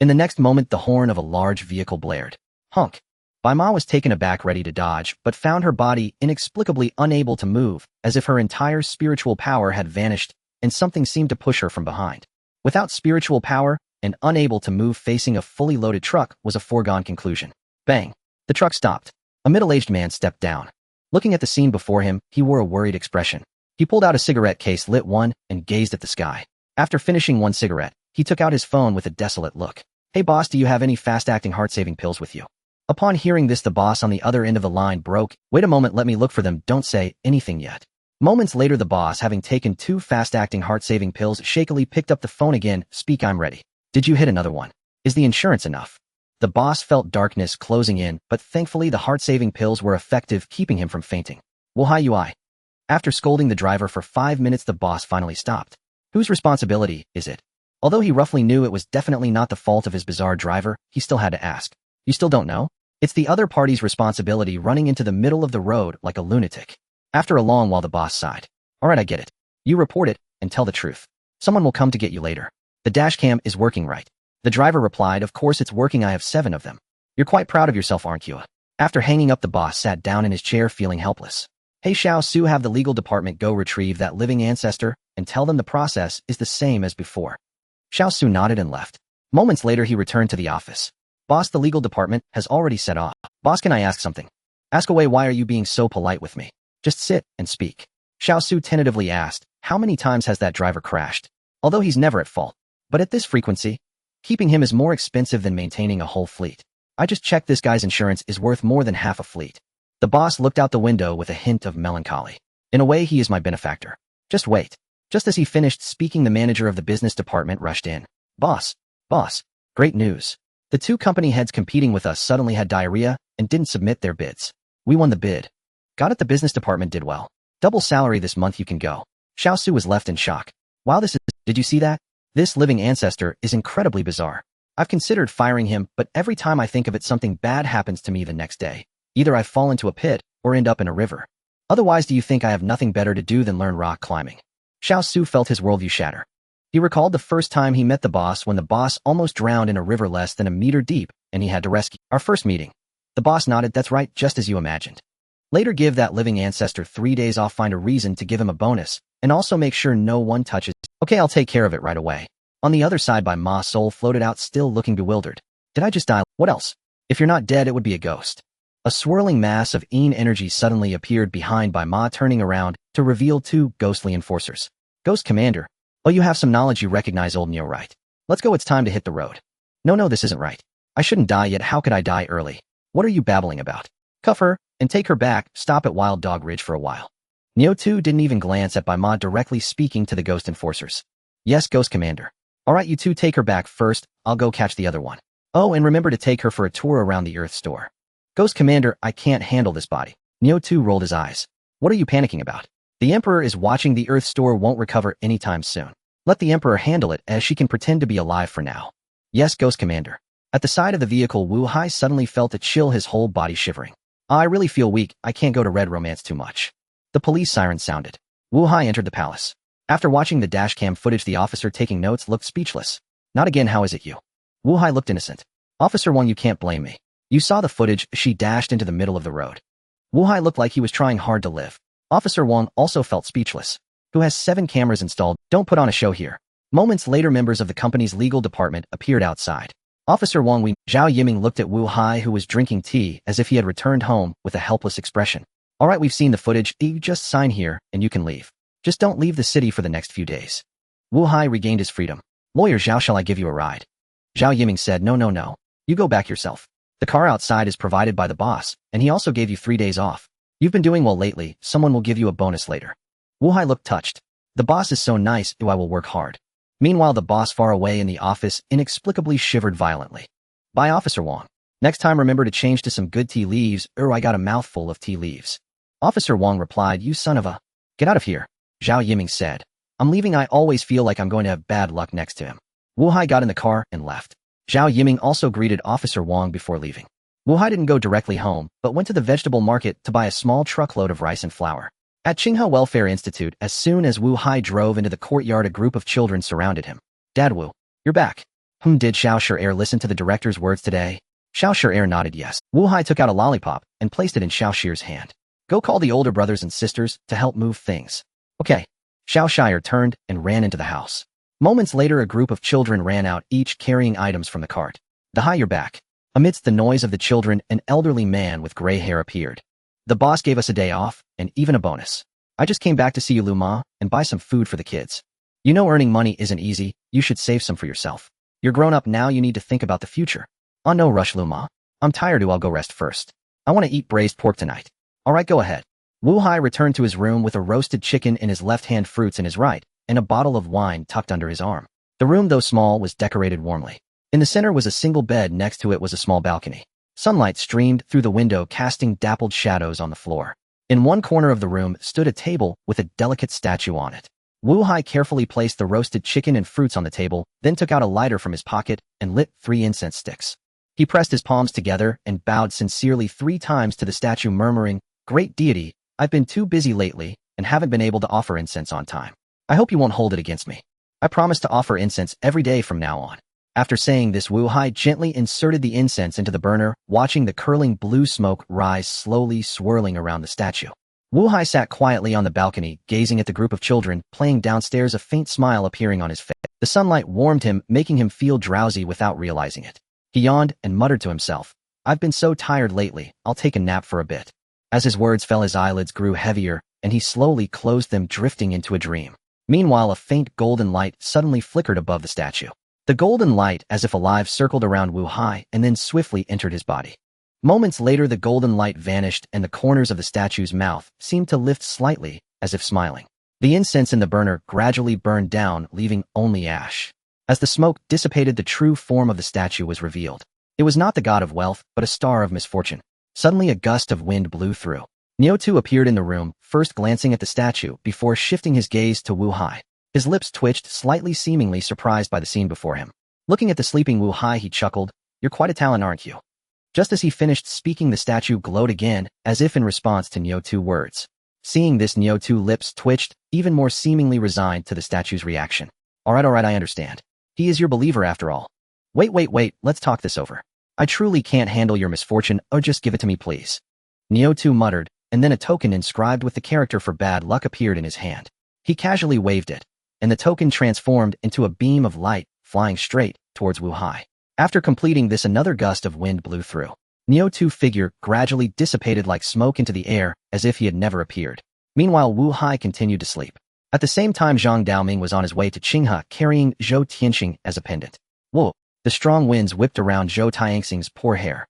In the next moment, the horn of a large vehicle blared. Honk! Bai Ma was taken aback, ready to dodge, but found her body inexplicably unable to move, as if her entire spiritual power had vanished, and something seemed to push her from behind. Without spiritual power and unable to move, facing a fully loaded truck was a foregone conclusion. Bang! The truck stopped. A middle-aged man stepped down. Looking at the scene before him, he wore a worried expression. He pulled out a cigarette case, lit one, and gazed at the sky. After finishing one cigarette, he took out his phone with a desolate look. "Hey boss, do you have any fast-acting heart-saving pills with you?" Upon hearing this, the boss on the other end of the line broke. "Wait a moment, let me look for them, don't say anything yet." Moments later, the boss, having taken 2 fast-acting heart-saving pills, shakily picked up the phone again. "Speak, I'm ready." "Did you hit another one? Is the insurance enough?" The boss felt darkness closing in, but thankfully the heart-saving pills were effective, keeping him from fainting. "Well, hi UI." After scolding the driver for 5 minutes, the boss finally stopped. Whose responsibility is it? Although he roughly knew it was definitely not the fault of his bizarre driver, he still had to ask. "You still don't know?" "It's the other party's responsibility, running into the middle of the road like a lunatic." After a long while, the boss sighed. "Alright, I get it. You report it, and tell the truth. Someone will come to get you later. The dashcam is working, right?" The driver replied, "Of course it's working, I have 7 of them." "You're quite proud of yourself, aren't you?" After hanging up, the boss sat down in his chair feeling helpless. "Hey Xiao Su, have the legal department go retrieve that living ancestor, and tell them the process is the same as before." Xiao Su nodded and left. Moments later, he returned to the office. "Boss, the legal department has already set off." "Boss, can I ask something?" "Ask away, why are you being so polite with me?" "Just sit and speak." Xiao Su tentatively asked, "How many times has that driver crashed?" Although he's never at fault, but at this frequency, keeping him is more expensive than maintaining a whole fleet. "I just checked, this guy's insurance is worth more than half a fleet." The boss looked out the window with a hint of melancholy. In a way, he is my benefactor. Just wait. Just as he finished speaking, the manager of the business department rushed in. Boss, great news. The two company heads competing with us suddenly had diarrhea and didn't submit their bids. We won the bid. Got it, the business department did well. Double salary this month, you can go. Xiao Su was left in shock. Wow, did you see that? This living ancestor is incredibly bizarre. I've considered firing him, but every time I think of it, something bad happens to me the next day. Either I fall into a pit or end up in a river. Otherwise, do you think I have nothing better to do than learn rock climbing? Xiao Su felt his worldview shatter. He recalled the first time he met the boss when the boss almost drowned in a river less than a meter deep and he had to rescue. Our first meeting. The boss nodded. That's right, just as you imagined. Later, give that living ancestor 3 days off, find a reason to give him a bonus, and also make sure no one touches. Okay, I'll take care of it right away. On the other side by Ma Soul floated out, still looking bewildered. Did I just die? What else? If you're not dead, it would be a ghost. A swirling mass of energy suddenly appeared behind by Ma, turning around to reveal two ghostly enforcers. Ghost Commander. Oh, you have some knowledge, you recognize old Neo, right? Let's go, it's time to hit the road. No, this isn't right. I shouldn't die yet, how could I die early? What are you babbling about? Cuff her, and take her back, stop at Wild Dog Ridge for a while. Neo 2 didn't even glance at Ma, directly speaking to the ghost enforcers. Yes, Ghost Commander. Alright, you two take her back first, I'll go catch the other one. Oh, and remember to take her for a tour around the Earth store. Ghost Commander, I can't handle this body. Neo 2 rolled his eyes. What are you panicking about? The Emperor is watching, the Earth store won't recover anytime soon. Let the Emperor handle it, as she can pretend to be alive for now. Yes, Ghost Commander. At the side of the vehicle, Wu Hai suddenly felt a chill, his whole body shivering. I really feel weak, I can't go to Red Romance too much. The police siren sounded. Wu Hai entered the palace. After watching the dashcam footage, the officer taking notes looked speechless. Not again, how is it you? Wu Hai looked innocent. Officer Wang, you can't blame me. You saw the footage, she dashed into the middle of the road. Wu Hai looked like he was trying hard to live. Officer Wang also felt speechless. Who has 7 cameras installed? Don't put on a show here. Moments later, members of the company's legal department appeared outside. Officer Wang Zhao Yiming looked at Wu Hai, who was drinking tea as if he had returned home, with a helpless expression. Alright, we've seen the footage, you just sign here, and you can leave. Just don't leave the city for the next few days. Wu Hai regained his freedom. Lawyer Zhao, shall I give you a ride? Zhao Yiming said, No. You go back yourself. The car outside is provided by the boss, and he also gave you 3 days off. You've been doing well lately, someone will give you a bonus later. Wu Hai looked touched. The boss is so nice, I will work hard. Meanwhile, the boss far away in the office inexplicably shivered violently. Bye, Officer Wang. Next time remember to change to some good tea leaves, I got a mouthful of tea leaves. Officer Wang replied, You son of a... Get out of here. Zhao Yiming said. I'm leaving, I always feel like I'm going to have bad luck next to him. Wu Hai got in the car and left. Zhao Yiming also greeted Officer Wang before leaving. Wu Hai didn't go directly home, but went to the vegetable market to buy a small truckload of rice and flour. At Qinghe Welfare Institute, as soon as Wu Hai drove into the courtyard, a group of children surrounded him. Dad Wu, you're back. Did Xiao Shi'er listen to the director's words today? Xiao Shi'er nodded yes. Wu Hai took out a lollipop and placed it in Xiao Shi'er's hand. Go call the older brothers and sisters to help move things. Okay. Xiao Shi'er turned and ran into the house. Moments later, a group of children ran out, each carrying items from the cart. The Hai, you're back. Amidst the noise of the children, an elderly man with gray hair appeared. The boss gave us a day off, and even a bonus. I just came back to see you, Lu Ma, and buy some food for the kids. You know earning money isn't easy, you should save some for yourself. You're grown up now, you need to think about the future. Oh, no rush, Lu Ma. I'm tired, I'll go rest first. I want to eat braised pork tonight. Alright, go ahead. Wu Hai returned to his room with a roasted chicken in his left hand, fruits in his right, and a bottle of wine tucked under his arm. The room, though small, was decorated warmly. In the center was a single bed, next to it was a small balcony. Sunlight streamed through the window, casting dappled shadows on the floor. In one corner of the room stood a table with a delicate statue on it. Wu Hai carefully placed the roasted chicken and fruits on the table, then took out a lighter from his pocket and lit 3 incense sticks. He pressed his palms together and bowed sincerely 3 times to the statue, murmuring, Great deity, I've been too busy lately and haven't been able to offer incense on time. I hope you won't hold it against me. I promise to offer incense every day from now on. After saying this, Wu Hai gently inserted the incense into the burner, watching the curling blue smoke rise slowly, swirling around the statue. Wu Hai sat quietly on the balcony, gazing at the group of children playing downstairs, a faint smile appearing on his face. The sunlight warmed him, making him feel drowsy without realizing it. He yawned and muttered to himself, I've been so tired lately, I'll take a nap for a bit. As his words fell, his eyelids grew heavier, and he slowly closed them, drifting into a dream. Meanwhile, a faint golden light suddenly flickered above the statue. The golden light, as if alive, circled around Wu Hai and then swiftly entered his body. Moments later, the golden light vanished and the corners of the statue's mouth seemed to lift slightly, as if smiling. The incense in the burner gradually burned down, leaving only ash. As the smoke dissipated, the true form of the statue was revealed. It was not the god of wealth, but a star of misfortune. Suddenly, a gust of wind blew through. Niotu appeared in the room, first glancing at the statue before shifting his gaze to Wu Hai. His lips twitched slightly, seemingly surprised by the scene before him. Looking at the sleeping Wu Hai, he chuckled, "You're quite a talent, aren't you?" Just as he finished speaking, the statue glowed again, as if in response to Niotu's words. Seeing this, Niotu's lips twitched, even more seemingly resigned to the statue's reaction. All right, I understand. He is your believer after all. Wait, let's talk this over. I truly can't handle your misfortune, or just give it to me, please. Niotu muttered, and then a token inscribed with the character for bad luck appeared in his hand. He casually waved it, and the token transformed into a beam of light, flying straight towards Wu Hai. After completing this, another gust of wind blew through. Niotu's figure gradually dissipated like smoke into the air, as if he had never appeared. Meanwhile, Wu Hai continued to sleep. At the same time, Zhang Daoming was on his way to Qinghe, carrying Zhou Tianxing as a pendant. Whoa! The strong winds whipped around Zhou Tianxing's poor hair.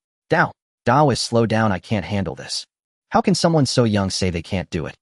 Taoist, slow down, I can't handle this. How can someone so young say they can't do it?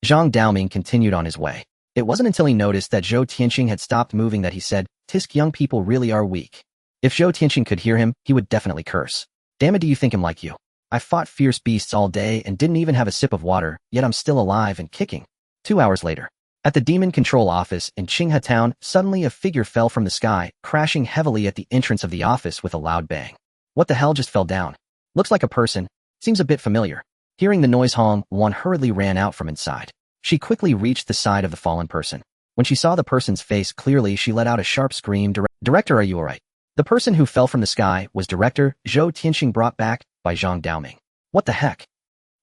Zhang Daoming continued on his way. It wasn't until he noticed that Zhou Tianxing had stopped moving that he said, "Tisk, young people really are weak." If Zhou Tianxing could hear him, he would definitely curse. Damn it, do you think I'm like you? I fought fierce beasts all day and didn't even have a sip of water, yet I'm still alive and kicking. 2 hours later. At the Demon Control Office in Qinghe Town, suddenly a figure fell from the sky, crashing heavily at the entrance of the office with a loud bang. What the hell just fell down? Looks like a person. Seems a bit familiar. Hearing the noise, Hong Wan hurriedly ran out from inside. She quickly reached the side of the fallen person. When she saw the person's face clearly, she let out a sharp scream. Director, are you alright? The person who fell from the sky was Director Zhou Tianxing, brought back by Zhang Daoming. What the heck?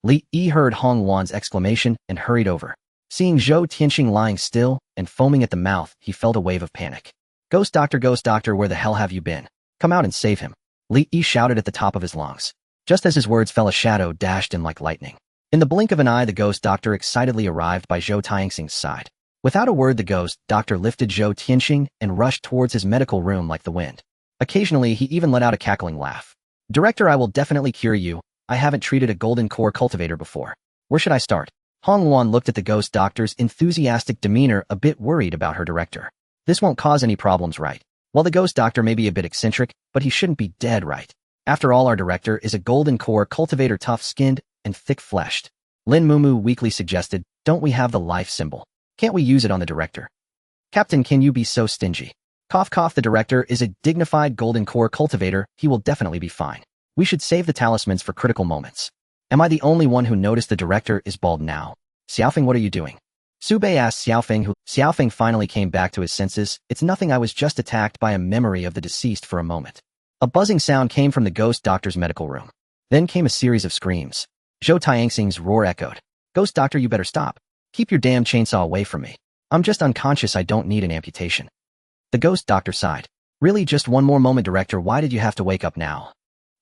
Li Yi heard Hong Wan's exclamation and hurried over. Seeing Zhou Tianxing lying still and foaming at the mouth, he felt a wave of panic. Ghost Doctor, where the hell have you been? Come out and save him. Li Yi shouted at the top of his lungs. Just as his words fell, a shadow dashed in like lightning. In the blink of an eye, the ghost doctor excitedly arrived by Zhou Tianxing's side. Without a word, the ghost doctor lifted Zhou Tianxing and rushed towards his medical room like the wind. Occasionally, he even let out a cackling laugh. Director, I will definitely cure you. I haven't treated a golden core cultivator before. Where should I start? Hong Wan looked at the ghost doctor's enthusiastic demeanor, a bit worried about her director. This won't cause any problems, right? Well, the ghost doctor may be a bit eccentric, but he shouldn't be dead, right? After all, our director is a golden core cultivator, tough-skinned and thick-fleshed. Lin Mumu weakly suggested, don't we have the life symbol? Can't we use it on the director? Captain, can you be so stingy? Cough cough, the director is a dignified golden core cultivator, he will definitely be fine. We should save the talismans for critical moments. Am I the only one who noticed the director is bald now? Xiaofeng, what are you doing? Su Bei asked Xiaofeng, who Xiaofeng finally came back to his senses. It's nothing, I was just attacked by a memory of the deceased for a moment. A buzzing sound came from the ghost doctor's medical room. Then came a series of screams. Zhou Tianxing's roar echoed. Ghost doctor, you better stop. Keep your damn chainsaw away from me. I'm just unconscious, I don't need an amputation. The ghost doctor sighed. Really, just one more moment, director, why did you have to wake up now?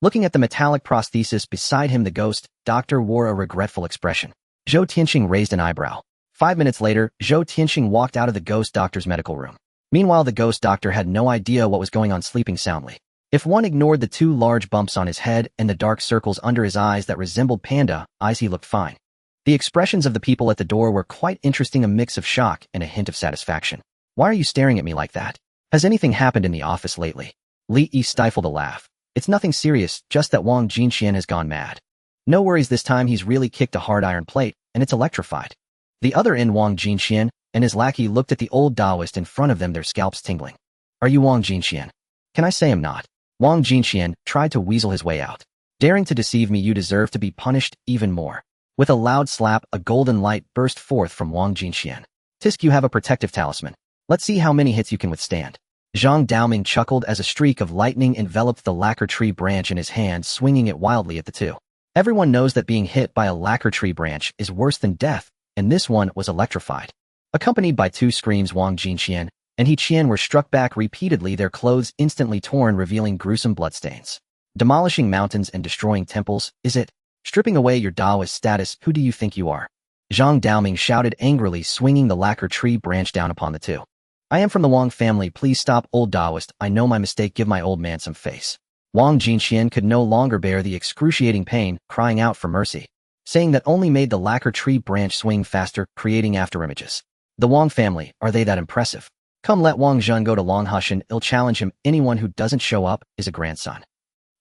Looking at the metallic prosthesis beside him, the ghost doctor wore a regretful expression. Zhou Tianxing raised an eyebrow. 5 minutes later, Zhou Tianxing walked out of the ghost doctor's medical room. Meanwhile, the ghost doctor had no idea what was going on, sleeping soundly. If one ignored the 2 large bumps on his head and the dark circles under his eyes that resembled panda eyes, he looked fine. The expressions of the people at the door were quite interesting, a mix of shock and a hint of satisfaction. Why are you staring at me like that? Has anything happened in the office lately? Li Yi stifled a laugh. It's nothing serious, just that Wang Jinxian has gone mad. No worries, this time he's really kicked a hard iron plate, and it's electrified. The other end, Wang Jinxian and his lackey looked at the old Taoist in front of them, their scalps tingling. Are you Wang Jinxian? Can I say I'm not? Wang Jinxian tried to weasel his way out. Daring to deceive me, you deserve to be punished even more. With a loud slap, a golden light burst forth from Wang Jinxian. Tisk, you have a protective talisman. Let's see how many hits you can withstand. Zhang Daoming chuckled as a streak of lightning enveloped the lacquer tree branch in his hand, swinging it wildly at the two. Everyone knows that being hit by a lacquer tree branch is worse than death, and this one was electrified. Accompanied by 2 screams, Wang Jinxian and He Qian were struck back repeatedly, their clothes instantly torn, revealing gruesome bloodstains. Demolishing mountains and destroying temples, is it? Stripping away your Taoist status, who do you think you are? Zhang Daoming shouted angrily, swinging the lacquer tree branch down upon the two. I am from the Wang family, please stop, old Taoist, I know my mistake, give my old man some face. Wang Jinxian could no longer bear the excruciating pain, crying out for mercy, saying that only made the lacquer tree branch swing faster, creating afterimages. The Wang family, are they that impressive? Come let Wang Zhen go to Longhushan, I'll challenge him, anyone who doesn't show up is a grandson.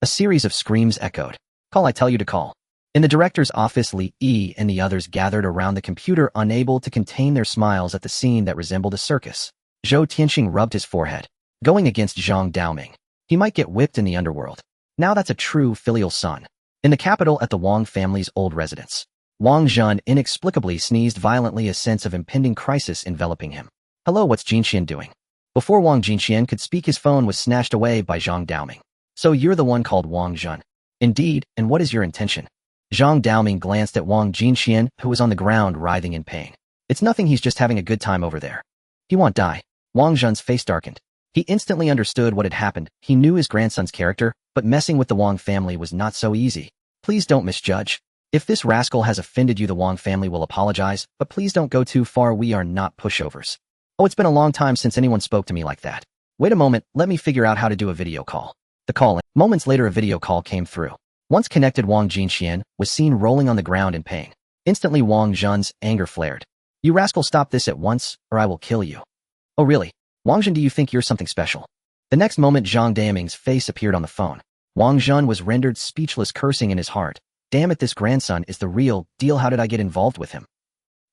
A series of screams echoed. Call I tell you to call. In the director's office, Li Yi and the others gathered around the computer, unable to contain their smiles at the scene that resembled a circus. Zhou Tianxing rubbed his forehead. Going against Zhang Daoming. He might get whipped in the underworld. Now that's a true filial son. In the capital at the Wang family's old residence, Wang Zhen inexplicably sneezed violently, a sense of impending crisis enveloping him. Hello, what's Jinxian doing? Before Wang Jinxian could speak, his phone was snatched away by Zhang Daoming. So you're the one called Wang Zhen. Indeed, and what is your intention? Zhang Daoming glanced at Wang Jinxian, who was on the ground writhing in pain. It's nothing, he's just having a good time over there. He won't die. Wang Zhen's face darkened. He instantly understood what had happened. He knew his grandson's character, but messing with the Wang family was not so easy. Please don't misjudge. If this rascal has offended you, the Wang family will apologize, but please don't go too far, we are not pushovers. Oh, it's been a long time since anyone spoke to me like that. Wait a moment, let me figure out how to do a video call. The call. Moments later, a video call came through. Once connected, Wang Jinxian was seen rolling on the ground in pain. Instantly, Wang Zhen's anger flared. You rascal, stop this at once, or I will kill you. Oh really? Wang Zhen, do you think you're something special? The next moment, Zhang Daoming's face appeared on the phone. Wang Zhen was rendered speechless, cursing in his heart. Damn it, this grandson is the real deal. How did I get involved with him?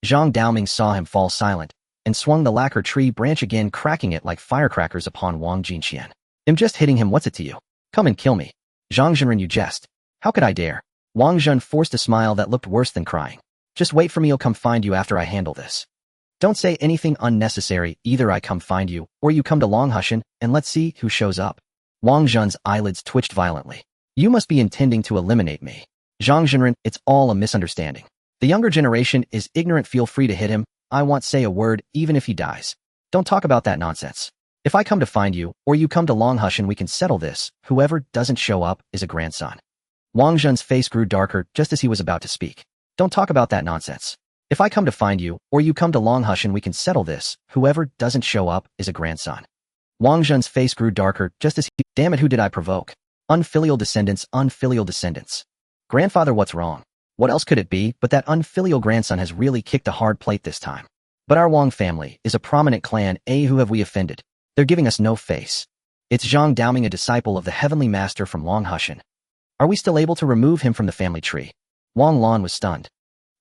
Zhang Daoming saw him fall silent and swung the lacquer tree branch again, cracking it like firecrackers upon Wang Jinxian. I'm just hitting him, what's it to you? Come and kill me. Zhang Zhenren, you jest. How could I dare? Wang Zhen forced a smile that looked worse than crying. Just wait for me, I'll come find you after I handle this. Don't say anything unnecessary, either I come find you, or you come to Longhushan, and let's see who shows up. Wang Zhen's eyelids twitched violently. You must be intending to eliminate me. Zhang Zhenren, it's all a misunderstanding. The younger generation is ignorant, feel free to hit him, I won't say a word, even if he dies. Don't talk about that nonsense. If I come to find you, or you come to Longhushan, we can settle this, whoever doesn't show up is a grandson. Wang Zhen's face grew darker just as he was about to speak. Don't talk about that nonsense. If I come to find you, or you come to Longhushan, we can settle this, whoever doesn't show up is a grandson. Wang Zhen's face grew darker just as he— Damn it, who did I provoke? Unfilial descendants, unfilial descendants. Grandfather, what's wrong? What else could it be but that unfilial grandson has really kicked a hard plate this time? But our Wang family is a prominent clan, who have we offended? They're giving us no face. It's Zhang Daoming, a disciple of the heavenly master from Longhushan. Are we still able to remove him from the family tree? Wang Lan was stunned.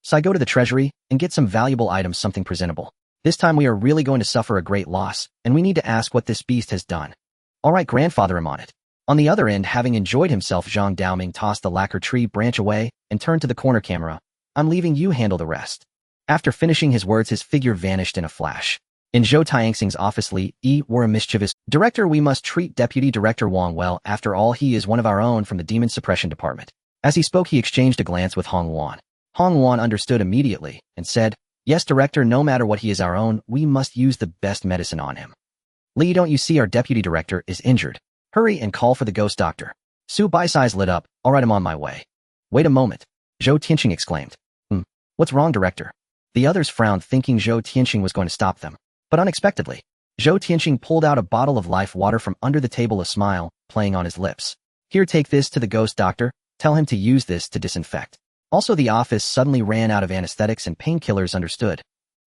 So I go to the treasury and get some valuable items, something presentable. This time we are really going to suffer a great loss, and we need to ask what this beast has done. All right, grandfather, I'm on it. On the other end, having enjoyed himself, Zhang Daoming tossed the lacquer tree branch away and turned to the corner camera. I'm leaving, you handle the rest. After finishing his words, his figure vanished in a flash. In Zhou Tianxing's office, Li Yi wore a mischievous director. We must treat Deputy Director Wang well. After all, he is one of our own from the Demon Suppression Department. As he spoke, he exchanged a glance with Hong Yuan. Hong Yuan understood immediately and said, Yes, Director, no matter what, he is our own. We must use the best medicine on him. Li, don't you see our Deputy Director is injured? Hurry and call for the ghost doctor. Su Bai's eyes lit up. All right, I'm on my way. Wait a moment. Zhou Tianxing exclaimed. What's wrong, Director? The others frowned, thinking Zhou Tianxing was going to stop them. But unexpectedly, Zhou Tianxing pulled out a bottle of life water from under the table, a smile playing on his lips. Here, take this to the ghost doctor. Tell him to use this to disinfect. Also, the office suddenly ran out of anesthetics and painkillers, understood.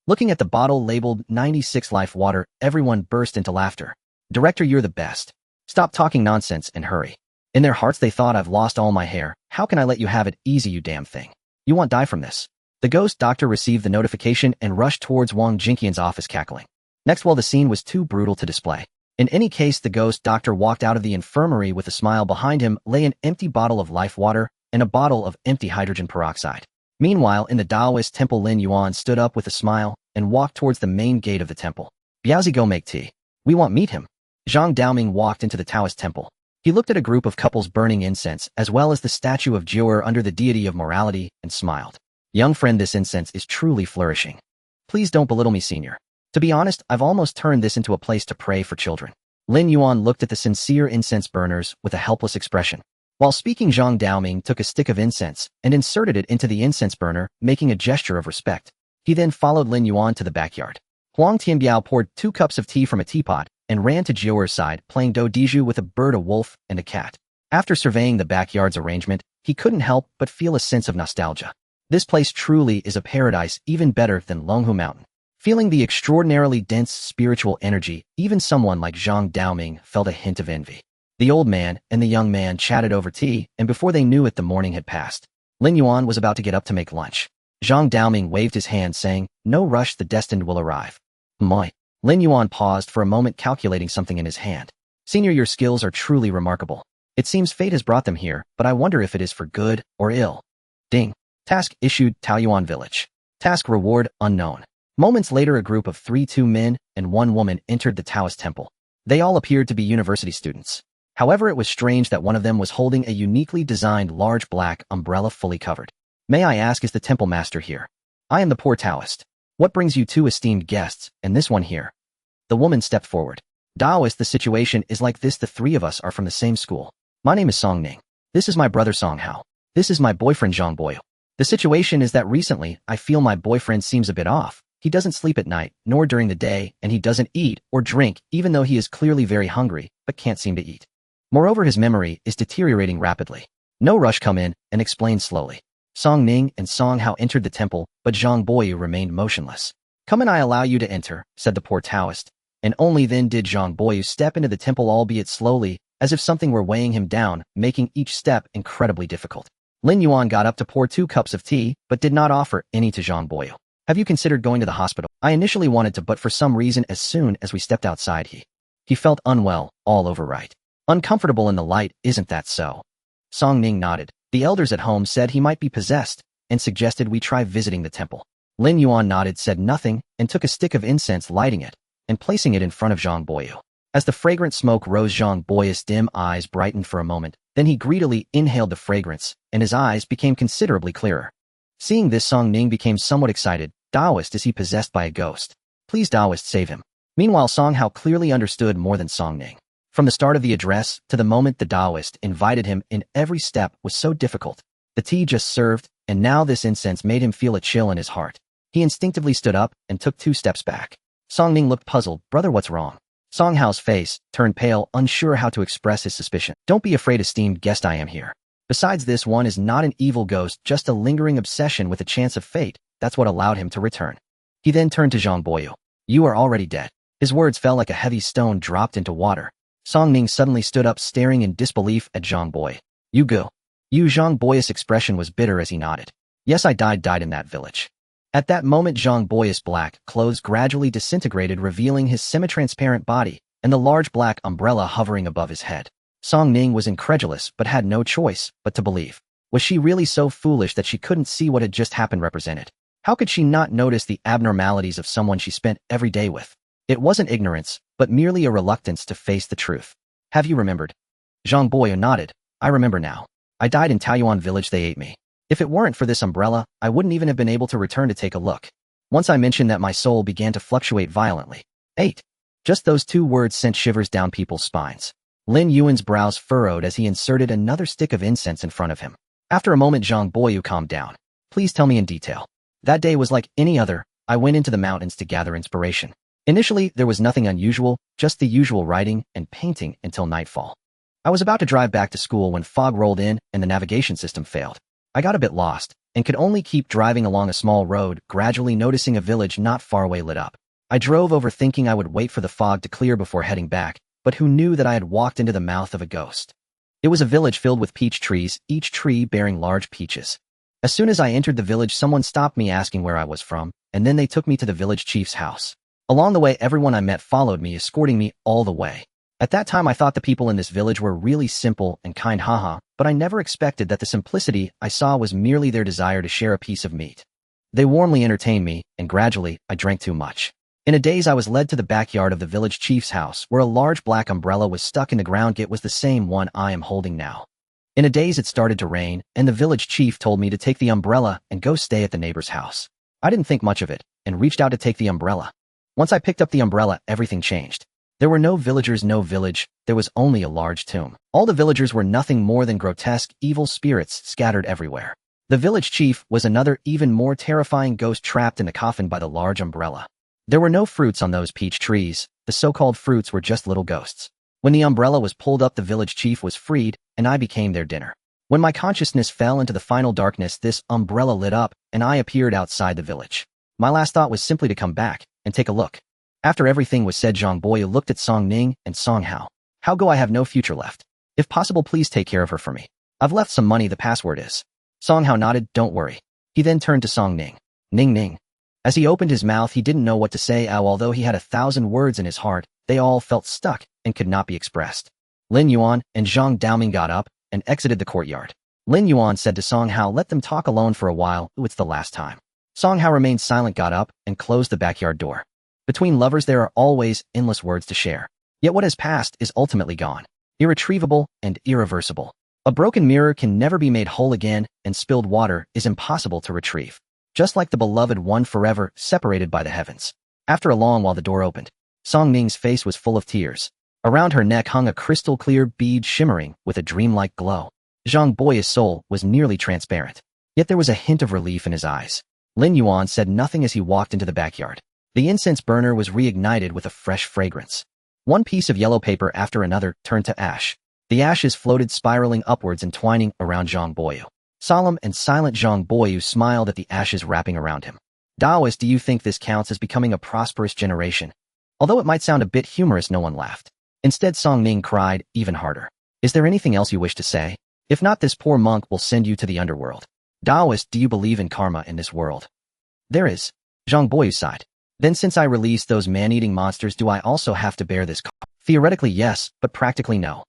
Looking at the bottle labeled 96 life water, everyone burst into laughter. Director, you're the best. Stop talking nonsense and hurry. In their hearts, they thought, I've lost all my hair. How can I let you have it easy, you damn thing? You won't die from this. The ghost doctor received the notification and rushed towards Wang Jinxian's office, cackling. Next, while the scene was too brutal to display. In any case, the ghost doctor walked out of the infirmary with a smile. Behind him lay an empty bottle of life water and a bottle of empty hydrogen peroxide. Meanwhile, in the Taoist temple, Lin Yuan stood up with a smile and walked towards the main gate of the temple. Biaozi, go make tea. We won't meet him. Zhang Daoming walked into the Taoist temple. He looked at a group of couples burning incense, as well as the statue of Jiu'er under the deity of morality, and smiled. Young friend, this incense is truly flourishing. Please don't belittle me, senior. To be honest, I've almost turned this into a place to pray for children. Lin Yuan looked at the sincere incense burners with a helpless expression. While speaking, Zhang Daoming took a stick of incense and inserted it into the incense burner, making a gesture of respect. He then followed Lin Yuan to the backyard. Huang Tianbiao poured 2 cups of tea from a teapot and ran to Jiu'er's side, playing do diju with a bird, a wolf, and a cat. After surveying the backyard's arrangement, he couldn't help but feel a sense of nostalgia. This place truly is a paradise, even better than Longhu Mountain. Feeling the extraordinarily dense spiritual energy, even someone like Zhang Daoming felt a hint of envy. The old man and the young man chatted over tea, and before they knew it, the morning had passed. Lin Yuan was about to get up to make lunch. Zhang Daoming waved his hand, saying, "No rush, the destined will arrive." Moi. Lin Yuan paused for a moment, calculating something in his hand. "Senior, your skills are truly remarkable. It seems fate has brought them here, but I wonder if it is for good or ill." Ding. Task issued, Taoyuan Village. Task reward unknown. Moments later, a group of 2 men and 1 woman entered the Taoist temple. They all appeared to be university students. However, it was strange that one of them was holding a uniquely designed large black umbrella fully covered. "May I ask, is the temple master here?" "I am the poor Taoist." "What brings you 2 esteemed guests, and this one here?" The woman stepped forward. "Taoist, the situation is like this. The 3 of us are from the same school. My name is Song Ning. This is my brother Song Hao. This is my boyfriend Zhang Boyu. The situation is that recently, I feel my boyfriend seems a bit off. He doesn't sleep at night, nor during the day, and he doesn't eat or drink, even though he is clearly very hungry, but can't seem to eat. Moreover, his memory is deteriorating rapidly." No rush, come in and explain slowly. Song Ning and Song Hao entered the temple, but Zhang Boyu remained motionless. "Come in, I allow you to enter," said the poor Taoist. And only then did Zhang Boyu step into the temple, albeit slowly, as if something were weighing him down, making each step incredibly difficult. Lin Yuan got up to pour 2 cups of tea, but did not offer any to Zhang Boyu. "Have you considered going to the hospital?" "I initially wanted to, but for some reason as soon as we stepped outside he felt unwell, all over right. Uncomfortable in the light, isn't that so?" Song Ning nodded. "The elders at home said he might be possessed, and suggested we try visiting the temple." Lin Yuan nodded, said nothing, and took a stick of incense, lighting it, and placing it in front of Zhang Boyu. As the fragrant smoke rose, Zhang Boyu's dim eyes brightened for a moment, then he greedily inhaled the fragrance, and his eyes became considerably clearer. Seeing this, Song Ning became somewhat excited. "Taoist, is he possessed by a ghost? Please, Taoist, save him." Meanwhile, Song Hao clearly understood more than Song Ning. From the start of the address to the moment the Taoist invited him in, every step was so difficult. The tea just served, and now this incense made him feel a chill in his heart. He instinctively stood up and took 2 steps back. Song Ning looked puzzled. "Brother, what's wrong?" Song Hao's face turned pale, unsure how to express his suspicion. "Don't be afraid, esteemed guest, I am here. Besides, this one is not an evil ghost, just a lingering obsession with a chance of fate. That's what allowed him to return." He then turned to Zhang Boyu. "You are already dead." His words fell like a heavy stone dropped into water. Song Ning suddenly stood up, staring in disbelief at Zhang Boyu. "You go." Zhang Boyu's expression was bitter as he nodded. "Yes, I died in that village." At that moment, Zhang Boyu's black clothes gradually disintegrated, revealing his semi-transparent body and the large black umbrella hovering above his head. Song Ning was incredulous, but had no choice but to believe. Was she really so foolish that she couldn't see what had just happened represented? How could she not notice the abnormalities of someone she spent every day with? It wasn't ignorance, but merely a reluctance to face the truth. "Have you remembered?" Zhang Boyu nodded. "I remember now. I died in Taoyuan Village. They ate me. If it weren't for this umbrella, I wouldn't even have been able to return to take a look." Once I mentioned that, my soul began to fluctuate violently. 8. Just those 2 words sent shivers down people's spines. Lin Yuan's brows furrowed as he inserted another stick of incense in front of him. After a moment, Zhang Boyu calmed down. "Please tell me in detail." "That day was like any other. I went into the mountains to gather inspiration. Initially, there was nothing unusual, just the usual writing and painting until nightfall. I was about to drive back to school when fog rolled in and the navigation system failed. I got a bit lost and could only keep driving along a small road, gradually noticing a village not far away lit up. I drove over, thinking I would wait for the fog to clear before heading back, but who knew that I had walked into the mouth of a ghost. It was a village filled with peach trees, each tree bearing large peaches. As soon as I entered the village, someone stopped me asking where I was from, and then they took me to the village chief's house. Along the way, everyone I met followed me, escorting me all the way. At that time, I thought the people in this village were really simple and kind, but I never expected that the simplicity I saw was merely their desire to share a piece of meat. They warmly entertained me, and gradually, I drank too much. In a daze, I was led to the backyard of the village chief's house, where a large black umbrella was stuck in the ground. It was the same one I am holding now. In a daze, it started to rain, and the village chief told me to take the umbrella and go stay at the neighbor's house. I didn't think much of it, and reached out to take the umbrella. Once I picked up the umbrella, everything changed. There were no villagers, no village, there was only a large tomb. All the villagers were nothing more than grotesque, evil spirits scattered everywhere. The village chief was another, even more terrifying ghost trapped in the coffin by the large umbrella. There were no fruits on those peach trees. The so-called fruits were just little ghosts. When the umbrella was pulled up, the village chief was freed, and I became their dinner. When my consciousness fell into the final darkness, this umbrella lit up, and I appeared outside the village. My last thought was simply to come back and take a look. After everything was said, Zhang Boyu looked at Song Ning and Song Hao. How go? I have no future left. If possible, please take care of her for me. I've left some money, the password is. Song Hao nodded, don't worry. He then turned to Song Ning. Ning Ning. As he opened his mouth, he didn't know what to say. Although he had 1,000 words in his heart, they all felt stuck and could not be expressed. Lin Yuan and Zhang Daoming got up and exited the courtyard. Lin Yuan said to Song Hao, let them talk alone for a while. It's the last time. Song Hao remained silent, got up, and closed the backyard door. Between lovers there are always endless words to share. Yet what has passed is ultimately gone. Irretrievable and irreversible. A broken mirror can never be made whole again, and spilled water is impossible to retrieve. Just like the beloved one, forever separated by the heavens. After a long while, the door opened. Song Ning's face was full of tears. Around her neck hung a crystal-clear bead shimmering with a dreamlike glow. Zhang Boyu's soul was nearly transparent. Yet there was a hint of relief in his eyes. Lin Yuan said nothing as he walked into the backyard. The incense burner was reignited with a fresh fragrance. One piece of yellow paper after another turned to ash. The ashes floated, spiraling upwards and twining around Zhang Boyu. Solemn and silent, Zhang Boyu smiled at the ashes wrapping around him. Taoist, do you think this counts as becoming a prosperous generation? Although it might sound a bit humorous, no one laughed. Instead, Song Ning cried even harder. Is there anything else you wish to say? If not, this poor monk will send you to the underworld. Taoist, do you believe in karma in this world? There is. Zhang Boyu sighed. Then since I released those man-eating monsters, do I also have to bear this karma? Theoretically yes, but practically no.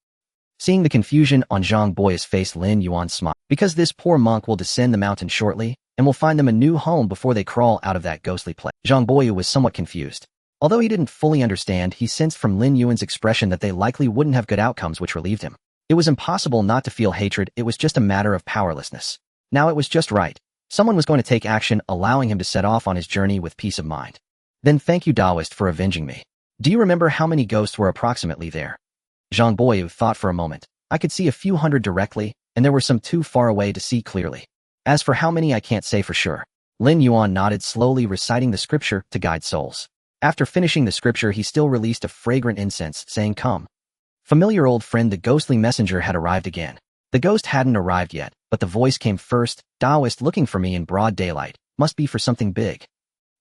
Seeing the confusion on Zhang Boyu's face, Lin Yuan smiled. Because this poor monk will descend the mountain shortly, and will find them a new home before they crawl out of that ghostly place. Zhang Boyu was somewhat confused. Although he didn't fully understand, he sensed from Lin Yuan's expression that they likely wouldn't have good outcomes, which relieved him. It was impossible not to feel hatred, it was just a matter of powerlessness. Now it was just right. Someone was going to take action, allowing him to set off on his journey with peace of mind. Then thank you, Taoist, for avenging me. Do you remember how many ghosts were approximately there? Zhang Boyu thought for a moment. I could see a few hundred directly, and there were some too far away to see clearly. As for how many, I can't say for sure. Lin Yuan nodded, slowly reciting the scripture to guide souls. After finishing the scripture, he still released a fragrant incense, saying, come. Familiar old friend, the ghostly messenger had arrived again. The ghost hadn't arrived yet, but the voice came first. Taoist, looking for me in broad daylight. Must be for something big.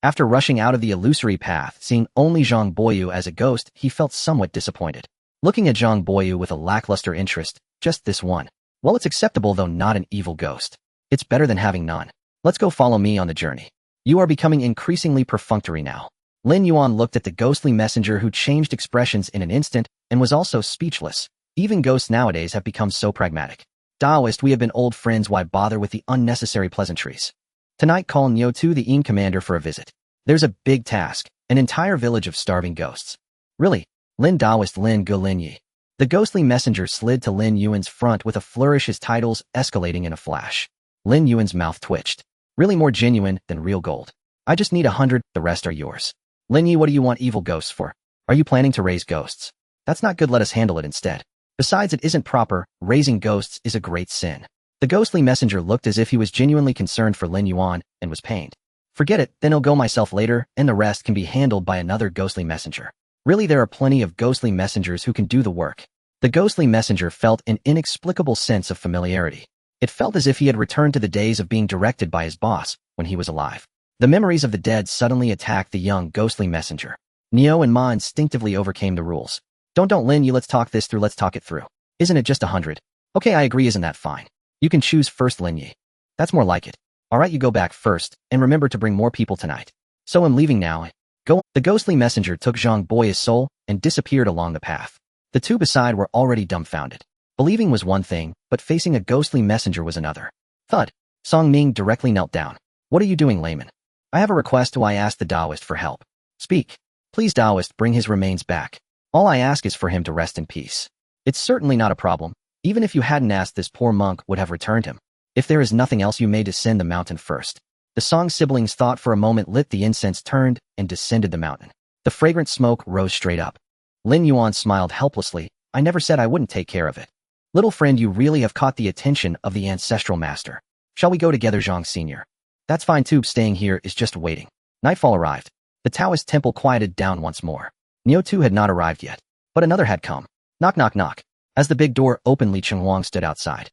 After rushing out of the illusory path, seeing only Zhang Boyu as a ghost, he felt somewhat disappointed. Looking at Zhang Boyu with a lackluster interest, just this one. Well, it's acceptable, though not an evil ghost. It's better than having none. Let's go, follow me on the journey. You are becoming increasingly perfunctory now. Lin Yuan looked at the ghostly messenger, who changed expressions in an instant and was also speechless. Even ghosts nowadays have become so pragmatic. Taoist, we have been old friends, why bother with the unnecessary pleasantries? Tonight call Nyo to the inn commander for a visit. There's a big task, an entire village of starving ghosts. Really? Lin Taoist, Lin Gu Lin Yi. The ghostly messenger slid to Lin Yuan's front with a flourish, his titles escalating in a flash. Lin Yuan's mouth twitched. Really more genuine than real gold. I just need 100, the rest are yours. Lin Yi, what do you want evil ghosts for? Are you planning to raise ghosts? That's not good, let us handle it instead. Besides, it isn't proper, raising ghosts is a great sin. The ghostly messenger looked as if he was genuinely concerned for Lin Yuan and was pained. Forget it, then I'll go myself later, and the rest can be handled by another ghostly messenger. Really, there are plenty of ghostly messengers who can do the work. The ghostly messenger felt an inexplicable sense of familiarity. It felt as if he had returned to the days of being directed by his boss when he was alive. The memories of the dead suddenly attacked the young ghostly messenger. Neo and Ma instinctively overcame the rules. Don't Lin Yi, let's talk this through, let's talk it through. Isn't it just 100? Okay, I agree, isn't that fine? You can choose first, Lin Yi. That's more like it. Alright, you go back first, and remember to bring more people tonight. So I'm leaving now. Go. The ghostly messenger took Zhang Boyu's soul and disappeared along the path. The two beside were already dumbfounded. Believing was one thing, but facing a ghostly messenger was another. Thud. Song Ming directly knelt down. What are you doing, layman? I have a request. I asked the Taoist for help. Speak. Please, Taoist, bring his remains back. All I ask is for him to rest in peace. It's certainly not a problem. Even if you hadn't asked, this poor monk would have returned him. If there is nothing else, you may descend the mountain first. The Song siblings thought for a moment, lit the incense, turned, and descended the mountain. The fragrant smoke rose straight up. Lin Yuan smiled helplessly. I never said I wouldn't take care of it. Little friend, you really have caught the attention of the ancestral master. Shall we go together, Zhang Sr.? That's fine too, staying here is just waiting. Nightfall arrived. The Taoist temple quieted down once more. Neo 2 had not arrived yet, but another had come. Knock, knock, knock. As the big door opened, Li Chenghuang stood outside.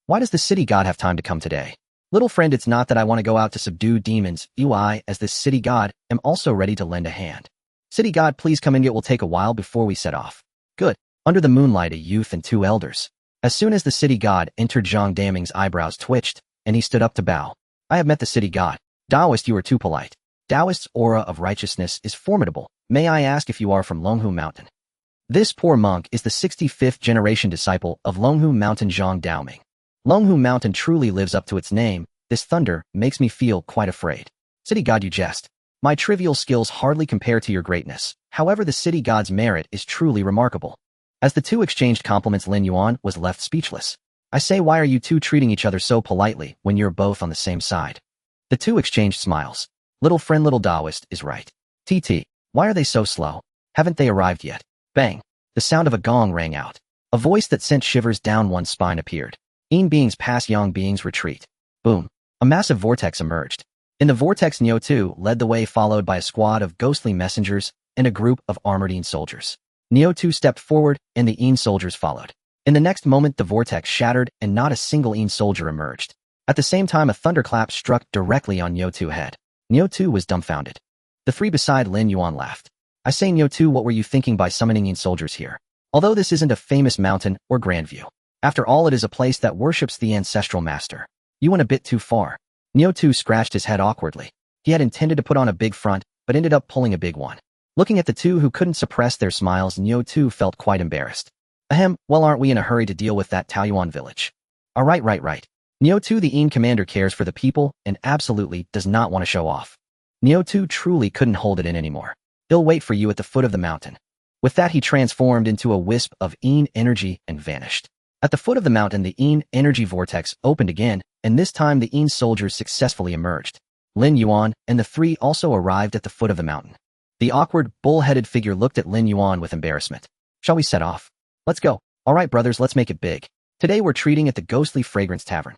Why does the city god have time to come today? Little friend, it's not that I want to go out to subdue demons. I, as this city god, am also ready to lend a hand. City god, please come in. It will take a while before we set off. Good. Under the moonlight, a youth and two elders. As soon as the city god entered, Zhang Daming's eyebrows twitched, and he stood up to bow. I have met the city god. Taoist, you are too polite. Taoist's aura of righteousness is formidable. May I ask if you are from Longhu Mountain? This poor monk is the 65th generation disciple of Longhu Mountain Zhang Daoming. Longhu Mountain truly lives up to its name. This thunder makes me feel quite afraid. City god, you jest. My trivial skills hardly compare to your greatness. However, the city god's merit is truly remarkable. As the two exchanged compliments, Lin Yuan was left speechless. I say, why are you two treating each other so politely when you're both on the same side? The two exchanged smiles. Little friend, little Taoist is right. TT, why are they so slow? Haven't they arrived yet? Bang. The sound of a gong rang out. A voice that sent shivers down one's spine appeared. Yin beings pass, yang beings retreat. Boom. A massive vortex emerged. In the vortex, Neo 2 led the way, followed by a squad of ghostly messengers and a group of armored Yin soldiers. Neo 2 stepped forward, and the Yin soldiers followed. In the next moment, the vortex shattered, and not a single Yin soldier emerged. At the same time, a thunderclap struck directly on Neo 2's head. Neo 2 was dumbfounded. The three beside Lin Yuan laughed. I say, Neo 2, what were you thinking by summoning Yin soldiers here? Although this isn't a famous mountain or grand view. After all, it is a place that worships the ancestral master. You went a bit too far. Neo 2 scratched his head awkwardly. He had intended to put on a big front, but ended up pulling a big one. Looking at the two who couldn't suppress their smiles, Neo 2 felt quite embarrassed. Ahem, well, aren't we in a hurry to deal with that Taoyuan village? Right. Neo 2, the Yin commander, cares for the people and absolutely does not want to show off. Neo 2 truly couldn't hold it in anymore. He'll wait for you at the foot of the mountain. With that, he transformed into a wisp of Yin energy and vanished. At the foot of the mountain, the Yin energy vortex opened again, and this time the Yin soldiers successfully emerged. Lin Yuan and the three also arrived at the foot of the mountain. The awkward, bull-headed figure looked at Lin Yuan with embarrassment. Shall we set off? Let's go. All right, brothers, let's make it big. Today we're treating at the Ghostly Fragrance Tavern.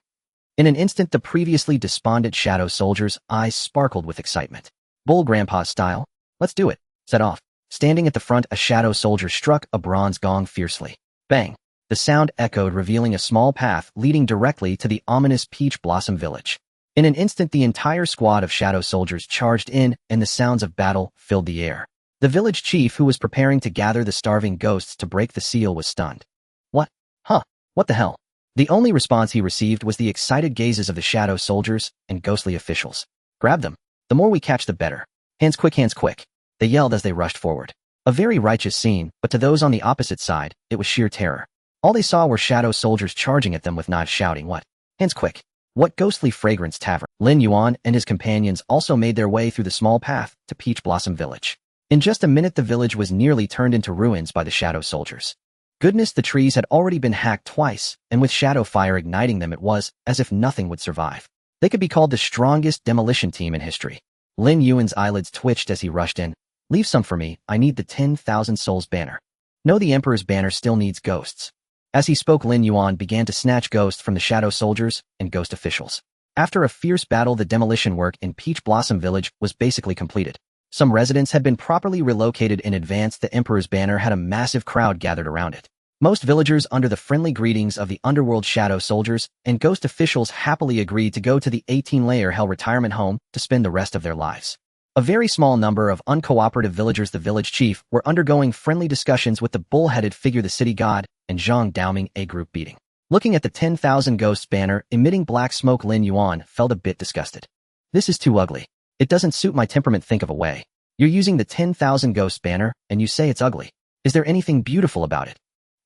In an instant, the previously despondent shadow soldier's eyes sparkled with excitement. Bull grandpa style. Let's do it. Set off. Standing at the front, a shadow soldier struck a bronze gong fiercely. Bang. The sound echoed, revealing a small path leading directly to the ominous Peach Blossom Village. In an instant, the entire squad of shadow soldiers charged in, and the sounds of battle filled the air. The village chief, who was preparing to gather the starving ghosts to break the seal, was stunned. What? Huh? What the hell? The only response he received was the excited gazes of the shadow soldiers and ghostly officials. Grab them. The more we catch, the better. Hands quick, hands quick. They yelled as they rushed forward. A very righteous scene, but to those on the opposite side, it was sheer terror. All they saw were shadow soldiers charging at them with knives, shouting, "What? Hands quick." What Ghostly Fragrance Tavern? Lin Yuan and his companions also made their way through the small path to Peach Blossom Village. In just a minute, the village was nearly turned into ruins by the shadow soldiers. Goodness, the trees had already been hacked twice, and with shadow fire igniting them, it was as if nothing would survive. They could be called the strongest demolition team in history. Lin Yuan's eyelids twitched as he rushed in. Leave some for me, I need the 10,000 souls banner. No, the Emperor's banner still needs ghosts. As he spoke, Lin Yuan began to snatch ghosts from the shadow soldiers and ghost officials. After a fierce battle, the demolition work in Peach Blossom Village was basically completed. Some residents had been properly relocated in advance. The Emperor's banner had a massive crowd gathered around it. Most villagers, under the friendly greetings of the underworld shadow soldiers and ghost officials, happily agreed to go to the 18-layer Hell retirement home to spend the rest of their lives. A very small number of uncooperative villagers, the village chief, were undergoing friendly discussions with the bull-headed figure, the city god, and Zhang Daoming, a group beating. Looking at the 10,000 ghosts banner emitting black smoke, Lin Yuan felt a bit disgusted. This is too ugly. It doesn't suit my temperament. Think of a way. You're using the 10,000 ghosts banner, and you say it's ugly. Is there anything beautiful about it?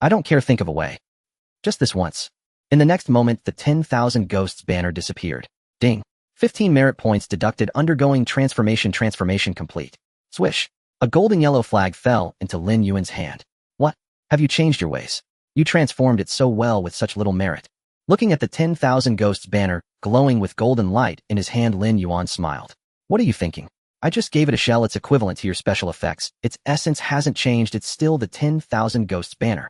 I don't care. Think of a way. Just this once. In the next moment, the 10,000 ghosts banner disappeared. Ding. 15 merit points deducted. Undergoing transformation. Transformation complete. Swish. A golden yellow flag fell into Lin Yuan's hand. What? Have you changed your ways? You transformed it so well with such little merit. Looking at the 10,000 ghosts banner, glowing with golden light in his hand, Lin Yuan smiled. What are you thinking? I just gave it a shell. It's equivalent to your special effects. Its essence hasn't changed. It's still the 10,000 ghosts banner.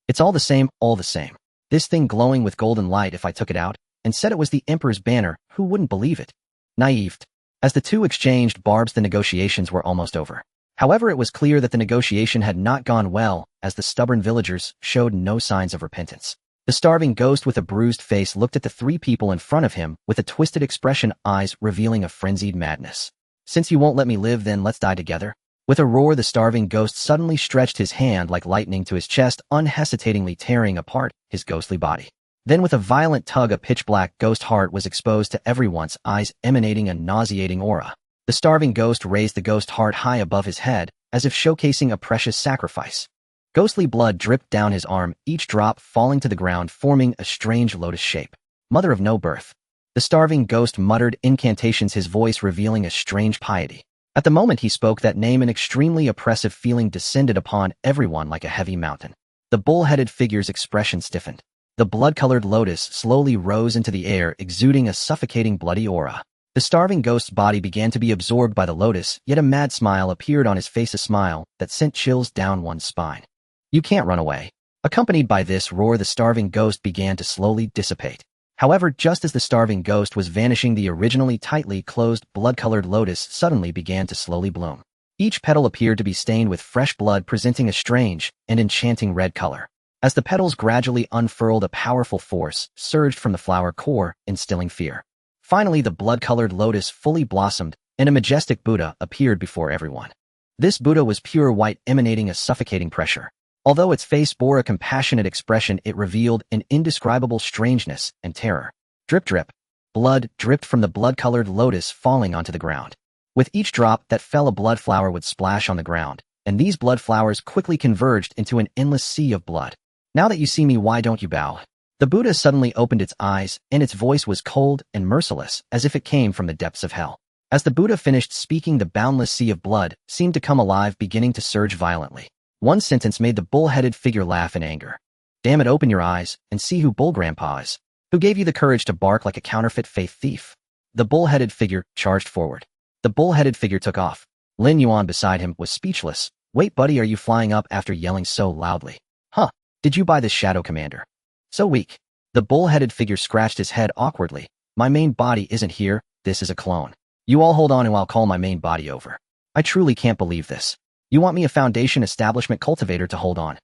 It's all the same, all the same. This thing glowing with golden light, if I took it out and said it was the Emperor's banner, who wouldn't believe it? Naive. As the two exchanged barbs, the negotiations were almost over. However, it was clear that the negotiation had not gone well, as the stubborn villagers showed no signs of repentance. The starving ghost with a bruised face looked at the three people in front of him with a twisted expression, eyes revealing a frenzied madness. Since you won't let me live, then let's die together. With a roar, the starving ghost suddenly stretched his hand like lightning to his chest, unhesitatingly tearing apart his ghostly body. Then with a violent tug, a pitch-black ghost heart was exposed to everyone's eyes, emanating a nauseating aura. The starving ghost raised the ghost heart high above his head, as if showcasing a precious sacrifice. Ghostly blood dripped down his arm, each drop falling to the ground, forming a strange lotus shape. Mother of no birth. The starving ghost muttered incantations, his voice revealing a strange piety. At the moment he spoke that name, an extremely oppressive feeling descended upon everyone like a heavy mountain. The bull-headed figure's expression stiffened. The blood-colored lotus slowly rose into the air, exuding a suffocating bloody aura. The starving ghost's body began to be absorbed by the lotus, yet a mad smile appeared on his face, a smile that sent chills down one's spine. You can't run away. Accompanied by this roar, the starving ghost began to slowly dissipate. However, just as the starving ghost was vanishing, the originally tightly closed, blood-colored lotus suddenly began to slowly bloom. Each petal appeared to be stained with fresh blood, presenting a strange and enchanting red color. As the petals gradually unfurled, a powerful force surged from the flower core, instilling fear. Finally, the blood-colored lotus fully blossomed, and a majestic Buddha appeared before everyone. This Buddha was pure white, emanating a suffocating pressure. Although its face bore a compassionate expression, it revealed an indescribable strangeness and terror. Drip, drip. Blood dripped from the blood-colored lotus, falling onto the ground. With each drop that fell, a blood flower would splash on the ground, and these blood flowers quickly converged into an endless sea of blood. Now that you see me, why don't you bow? The Buddha suddenly opened its eyes, and its voice was cold and merciless, as if it came from the depths of hell. As the Buddha finished speaking, the boundless sea of blood seemed to come alive, beginning to surge violently. One sentence made the bull-headed figure laugh in anger. Damn it, open your eyes and see who Bull Grandpa is. Who gave you the courage to bark like a counterfeit faith thief? The bull-headed figure charged forward. The bull-headed figure took off. Lin Yuan beside him was speechless. Wait, buddy, are you flying up after yelling so loudly? Huh, did you buy this Shadow Commander? So weak. The bull-headed figure scratched his head awkwardly. My main body isn't here, this is a clone. You all hold on and I'll call my main body over. I truly can't believe this. You want me, a Foundation establishment cultivator, to hold on?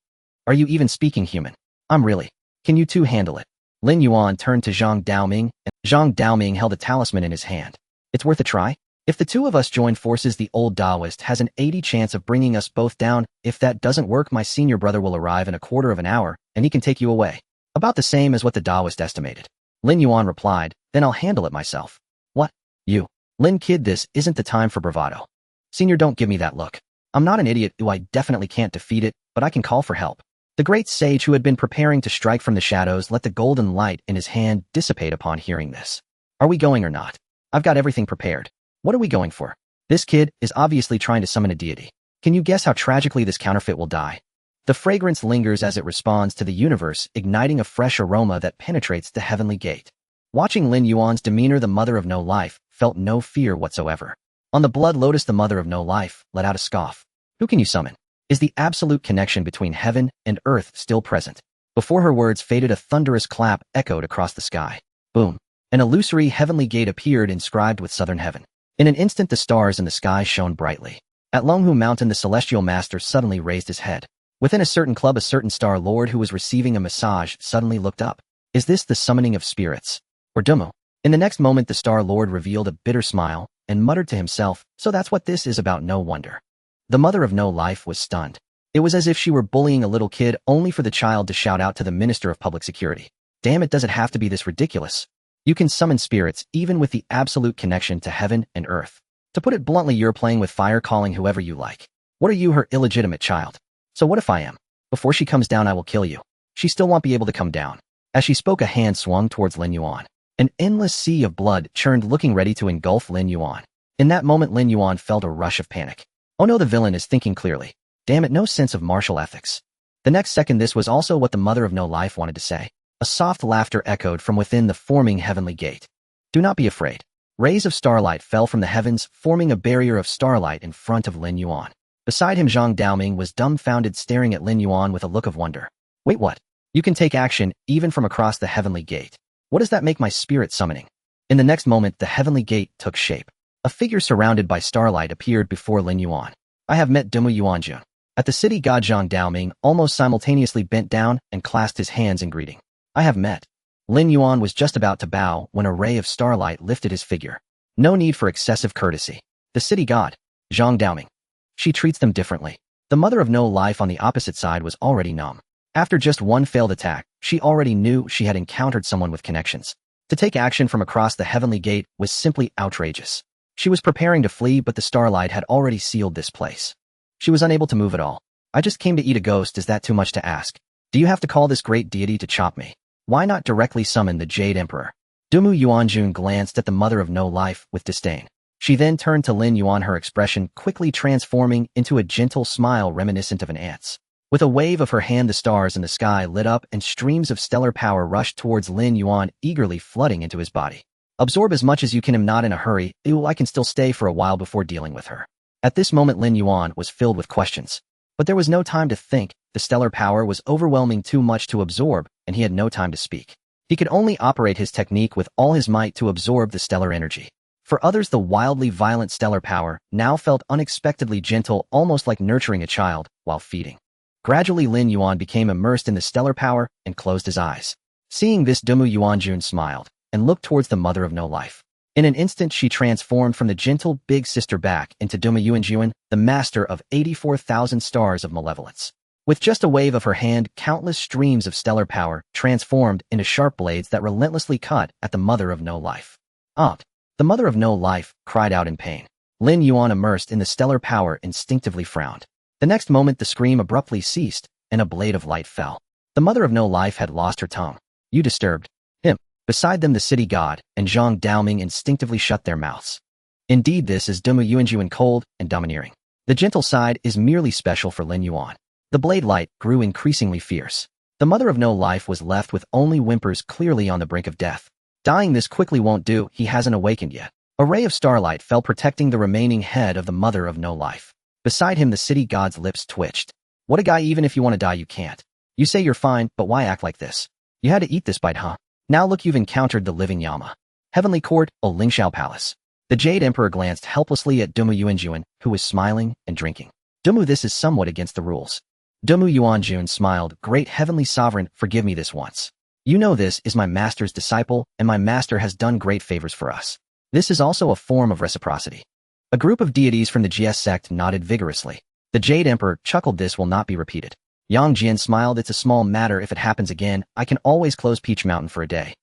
Are you even speaking human? I'm really. Can you two handle it? Lin Yuan turned to Zhang Daoming, and Zhang Daoming held a talisman in his hand. It's worth a try? If the two of us join forces, the old Taoist has an 80 chance of bringing us both down. If that doesn't work, my senior brother will arrive in a quarter of an hour, and he can take you away. About the same as what the Taoist estimated. Lin Yuan replied, then I'll handle it myself. What? You? Lin kid, this isn't the time for bravado. Senior, don't give me that look. I'm not an idiot who I definitely can't defeat it, but I can call for help. The great sage, who had been preparing to strike from the shadows, let the golden light in his hand dissipate upon hearing this. Are we going or not? I've got everything prepared. What are we going for? This kid is obviously trying to summon a deity. Can you guess how tragically this counterfeit will die? The fragrance lingers as it responds to the universe, igniting a fresh aroma that penetrates the heavenly gate. Watching Lin Yuan's demeanor, the mother of no life felt no fear whatsoever. On the blood lotus, the mother of no life let out a scoff. Who can you summon? Is the absolute connection between heaven and earth still present? Before her words faded, a thunderous clap echoed across the sky. Boom. An illusory heavenly gate appeared, inscribed with southern heaven. In an instant, the stars in the sky shone brightly. At Longhu Mountain, the celestial master suddenly raised his head. Within a certain club, a certain Star Lord who was receiving a massage suddenly looked up. Is this the summoning of spirits? Or Dumu? In the next moment, the Star Lord revealed a bitter smile and muttered to himself, so that's what this is about. No wonder. The mother of no life was stunned. It was as if she were bullying a little kid, only for the child to shout out to the Minister of Public Security. Damn it, does it have to be this ridiculous? You can summon spirits even with the absolute connection to heaven and earth. To put it bluntly, you're playing with fire, calling whoever you like. What are you, her illegitimate child? So what if I am? Before she comes down, I will kill you. She still won't be able to come down. As she spoke, a hand swung towards Lin Yuan. An endless sea of blood churned, looking ready to engulf Lin Yuan. In that moment, Lin Yuan felt a rush of panic. Oh no, the villain is thinking clearly. Damn it, no sense of martial ethics. The next second, this was also what the mother of no life wanted to say. A soft laughter echoed from within the forming heavenly gate. Do not be afraid. Rays of starlight fell from the heavens, forming a barrier of starlight in front of Lin Yuan. Beside him, Zhang Daoming was dumbfounded, staring at Lin Yuan with a look of wonder. Wait, what? You can take action, even from across the heavenly gate. What does that make my spirit summoning? In the next moment, the heavenly gate took shape. A figure surrounded by starlight appeared before Lin Yuan. I have met Dummu Yuanjun. At the city god Zhang Daoming almost simultaneously bent down and clasped his hands in greeting. I have met. Lin Yuan was just about to bow when a ray of starlight lifted his figure. No need for excessive courtesy. The city god, Zhang Daoming. She treats them differently. The mother of no life on the opposite side was already numb. After just one failed attack, she already knew she had encountered someone with connections. To take action from across the heavenly gate was simply outrageous. She was preparing to flee, but the starlight had already sealed this place. She was unable to move at all. I just came to eat a ghost. Is that too much to ask? Do you have to call this great deity to chop me? Why not directly summon the Jade Emperor? Dummu Yuanjun glanced at the mother of no life with disdain. She then turned to Lin Yuan, her expression quickly transforming into a gentle smile reminiscent of an ant's. With a wave of her hand, the stars in the sky lit up and streams of stellar power rushed towards Lin Yuan, eagerly flooding into his body. Absorb as much as you can. I'm not in a hurry. I can still stay for a while before dealing with her. At this moment, Lin Yuan was filled with questions. But there was no time to think. The stellar power was overwhelming, too much to absorb, and he had no time to speak. He could only operate his technique with all his might to absorb the stellar energy. For others, the wildly violent stellar power now felt unexpectedly gentle, almost like nurturing a child while feeding. Gradually, Lin Yuan became immersed in the stellar power and closed his eyes. Seeing this, Dummu Yuanjun smiled and looked towards the mother of no life. In an instant, she transformed from the gentle big sister back into Dummu Yuanjun, the master of 84,000 stars of malevolence. With just a wave of her hand, countless streams of stellar power transformed into sharp blades that relentlessly cut at the mother of no life. Aunt! The mother of no life cried out in pain. Lin Yuan, immersed in the stellar power, instinctively frowned. The next moment, the scream abruptly ceased, and a blade of light fell. The mother of no life had lost her tongue. You disturbed him. Beside them, the city god and Zhang Daoming instinctively shut their mouths. Indeed, this is Dummu Yuanjun, cold and domineering. The gentle side is merely special for Lin Yuan. The blade light grew increasingly fierce. The mother of no life was left with only whimpers, clearly on the brink of death. Dying this quickly won't do. He hasn't awakened yet. A ray of starlight fell, protecting the remaining head of the mother of no life. Beside him, the city god's lips twitched. What a guy! Even if you want to die, you can't. You say you're fine, but why act like this? You had to eat this bite, huh? Now look, you've encountered the living Yama. Heavenly Court, O Lingxiao Palace. The Jade Emperor glanced helplessly at Dummu Yuanjun, who was smiling and drinking. Dummu, this is somewhat against the rules. Dummu Yuanjun smiled. Great Heavenly Sovereign, forgive me this once. You know this is my master's disciple, and my master has done great favors for us. This is also a form of reciprocity. A group of deities from the GS sect nodded vigorously. The Jade Emperor chuckled. This will not be repeated. Yang Jian smiled. It's a small matter. If it happens again, I can always close Peach Mountain for a day.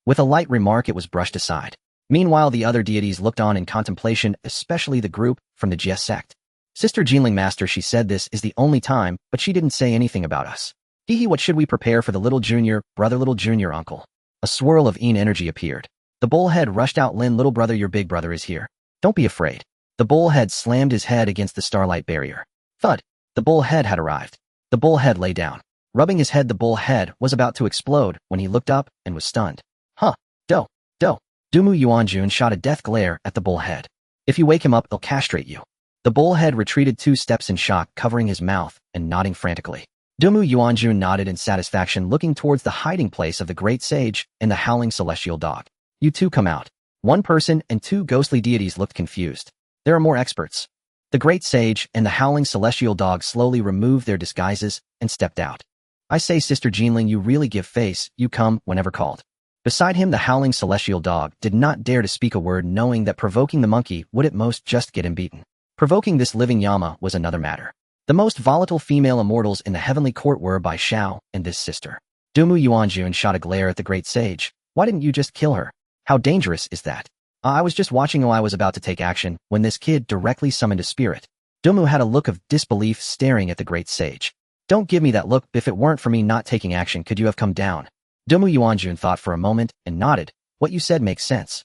With a light remark, it was brushed aside. Meanwhile, the other deities looked on in contemplation, especially the group from the GS sect. Sister Jinling, Master, she said this is the only time, but she didn't say anything about us. Hee, what should we prepare for the little junior, brother, little junior uncle? A swirl of energy appeared. The bullhead rushed out. Lin, little brother, your big brother is here. Don't be afraid. The bullhead slammed his head against the starlight barrier. Thud! The bullhead had arrived. The bullhead lay down. Rubbing his head, the bullhead was about to explode when he looked up and was stunned. Huh. Do. Dummu Yuanjun shot a death glare at the bullhead. If you wake him up, they'll castrate you. The bullhead retreated 2 steps in shock, covering his mouth and nodding frantically. Dummu Yuanjun nodded in satisfaction, looking towards the hiding place of the great sage and the howling celestial dog. You two come out. One person and 2 ghostly deities looked confused. There are more experts. The great sage and the howling celestial dog slowly removed their disguises and stepped out. I say, Sister Jinling, you really give face. You come whenever called. Beside him, the howling celestial dog did not dare to speak a word, knowing that provoking the monkey would at most just get him beaten. Provoking this living Yama was another matter. The most volatile female immortals in the heavenly court were Bai Xiao and this sister. Dummu Yuanjun shot a glare at the great sage. Why didn't you just kill her? How dangerous is that? I was just watching. I was about to take action when this kid directly summoned a spirit. Dummu had a look of disbelief, staring at the great sage. Don't give me that look. If it weren't for me not taking action, could you have come down? Dummu Yuanjun thought for a moment and nodded. What you said makes sense.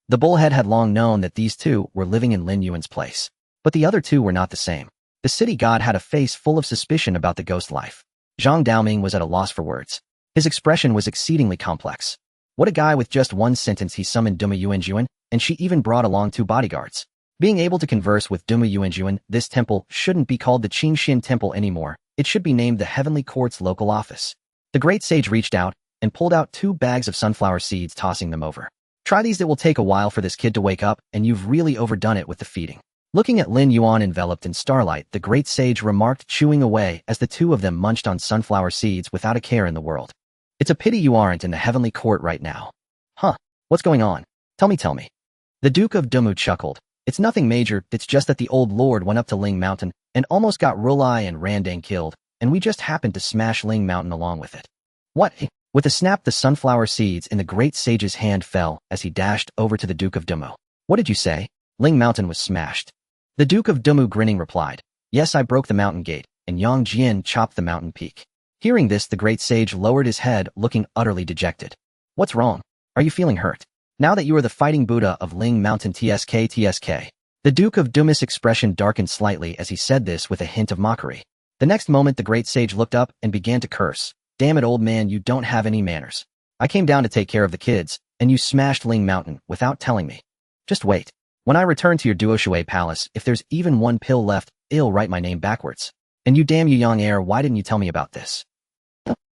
The bullhead had long known that these 2 were living in Lin Yuan's place. But the other 2 were not the same. The city god had a face full of suspicion about the ghost life. Zhang Daoming was at a loss for words. His expression was exceedingly complex. What a guy! With just one sentence, he summoned Dummu Yuanjun, and she even brought along 2 bodyguards. Being able to converse with Dummu Yuanjun, this temple shouldn't be called the Qingxin Temple anymore. It should be named the Heavenly Court's local office. The great sage reached out and pulled out 2 bags of sunflower seeds, tossing them over. Try these. It will take a while for this kid to wake up, and you've really overdone it with the feeding. Looking at Lin Yuan enveloped in starlight, the great sage remarked, chewing away as the two of them munched on sunflower seeds without a care in the world. It's a pity you aren't in the heavenly court right now. Huh, what's going on? Tell me. The Duke of Dumu chuckled. It's nothing major, it's just that the old lord went up to Ling Mountain and almost got Rulai and Randang killed, and we just happened to smash Ling Mountain along with it. What? With a snap, the sunflower seeds in the great sage's hand fell as he dashed over to the Duke of Dumu. What did you say? Ling Mountain was smashed. The Duke of Dumu grinning replied, yes, I broke the mountain gate, and Yang Jian chopped the mountain peak. Hearing this, the great sage lowered his head, looking utterly dejected. What's wrong? Are you feeling hurt? Now that you are the fighting Buddha of Ling Mountain TSK. The Duke of Dumus' expression darkened slightly as he said this with a hint of mockery. The next moment the great sage looked up and began to curse. Damn it, old man, you don't have any manners. I came down to take care of the kids, and you smashed Ling Mountain without telling me. Just wait. When I return to your Duoshui palace, if there's even one pill left, I'll write my name backwards. And you damn you young heir, why didn't you tell me about this?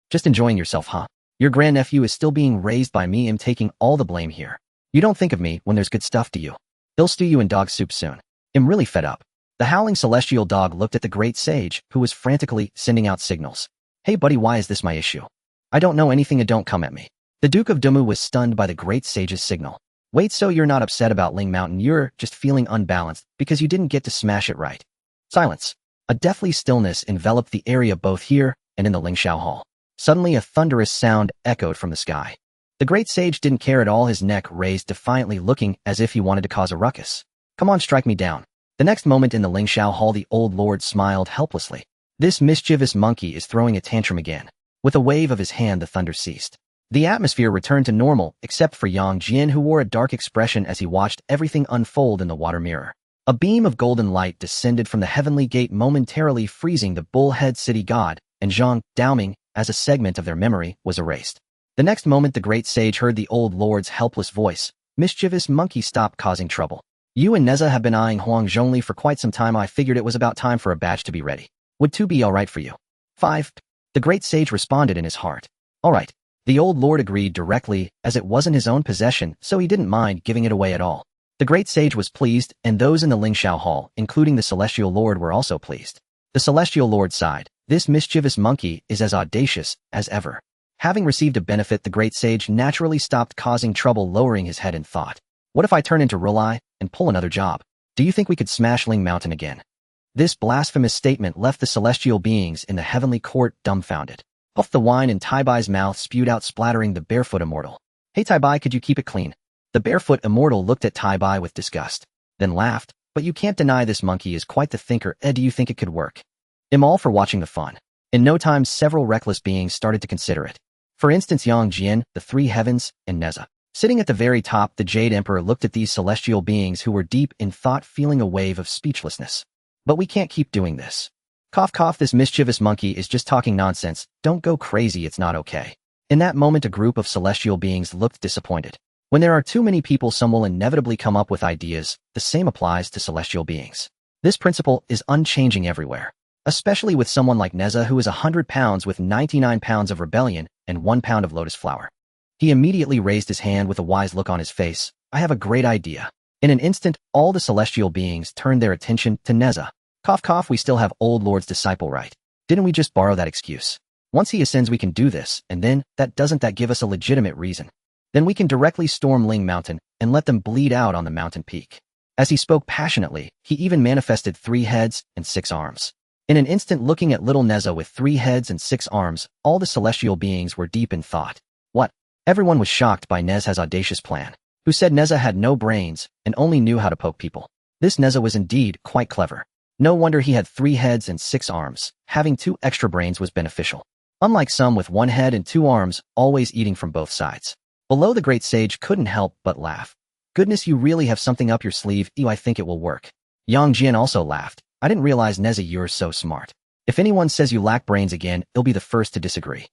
Just enjoying yourself, huh? Your grandnephew is still being raised by me. I'm taking all the blame here. You don't think of me when there's good stuff to you. They'll stew you in dog soup soon. I'm really fed up. The howling celestial dog looked at the great sage, who was frantically sending out signals. Hey buddy, why is this my issue? I don't know anything and don't come at me. The Duke of Dumu was stunned by the great sage's signal. Wait, so you're not upset about Ling Mountain, you're just feeling unbalanced because you didn't get to smash it right. Silence. A deathly stillness enveloped the area both here and in the Lingxiao Hall. Suddenly a thunderous sound echoed from the sky. The great sage didn't care at all, his neck raised defiantly, looking as if he wanted to cause a ruckus. Come on, strike me down. The next moment in the Lingxiao Hall, the old lord smiled helplessly. This mischievous monkey is throwing a tantrum again. With a wave of his hand, the thunder ceased. The atmosphere returned to normal, except for Yang Jian, who wore a dark expression as he watched everything unfold in the water mirror. A beam of golden light descended from the heavenly gate, momentarily freezing the bullhead city god, and Zhang Daoming, as a segment of their memory, was erased. The next moment the great sage heard the old lord's helpless voice. Mischievous monkey, stop causing trouble. You and Neza have been eyeing Huang Zhongli for quite some time. I figured it was about time for a badge to be ready. Would 2 be alright for you? 5. The great sage responded in his heart. Alright. The old lord agreed directly, as it wasn't his own possession, so he didn't mind giving it away at all. The great sage was pleased, and those in the Lingxiao Hall, including the celestial lord, were also pleased. The celestial lord sighed. This mischievous monkey is as audacious as ever. Having received a benefit, the great sage naturally stopped causing trouble, lowering his head in thought. What if I turn into Rulai and pull another job? Do you think we could smash Ling Mountain again? This blasphemous statement left the celestial beings in the heavenly court dumbfounded. Puff the wine in Taibai's mouth spewed out, splattering the barefoot immortal. Hey Taibai, could you keep it clean? The barefoot immortal looked at Taibai with disgust, then laughed. But you can't deny this monkey is quite the thinker. Do you think it could work? I'm all for watching the fun. In no time, several reckless beings started to consider it. For instance, Yang Jian, the Three Heavens, and Neza. Sitting at the very top, the Jade Emperor looked at these celestial beings who were deep in thought, feeling a wave of speechlessness. But we can't keep doing this. Cough cough, this mischievous monkey is just talking nonsense. Don't go crazy, it's not okay. In that moment, a group of celestial beings looked disappointed. When there are too many people, some will inevitably come up with ideas. The same applies to celestial beings. This principle is unchanging everywhere. Especially with someone like Neza, who is 100 pounds with 99 pounds of rebellion and 1 pound of lotus flower. He immediately raised his hand with a wise look on his face. I have a great idea. In an instant, all the celestial beings turned their attention to Neza. Cough cough, we still have old lord's disciple, right? Didn't we just borrow that excuse? Once he ascends, we can do this, and then, doesn't that give us a legitimate reason? Then we can directly storm Ling Mountain and let them bleed out on the mountain peak. As he spoke passionately, he even manifested 3 heads and 6 arms. In an instant, looking at little Neza with 3 heads and 6 arms, all the celestial beings were deep in thought. What? Everyone was shocked by Neza's audacious plan. Who said Neza had no brains and only knew how to poke people? This Neza was indeed quite clever. No wonder he had 3 heads and 6 arms. Having 2 extra brains was beneficial. Unlike some with 1 head and 2 arms, always eating from both sides. Below, the great sage couldn't help but laugh. Goodness, you really have something up your sleeve. I think it will work. Yang Jian also laughed. I didn't realize, Neza, you're so smart. If anyone says you lack brains again, I'll be the first to disagree.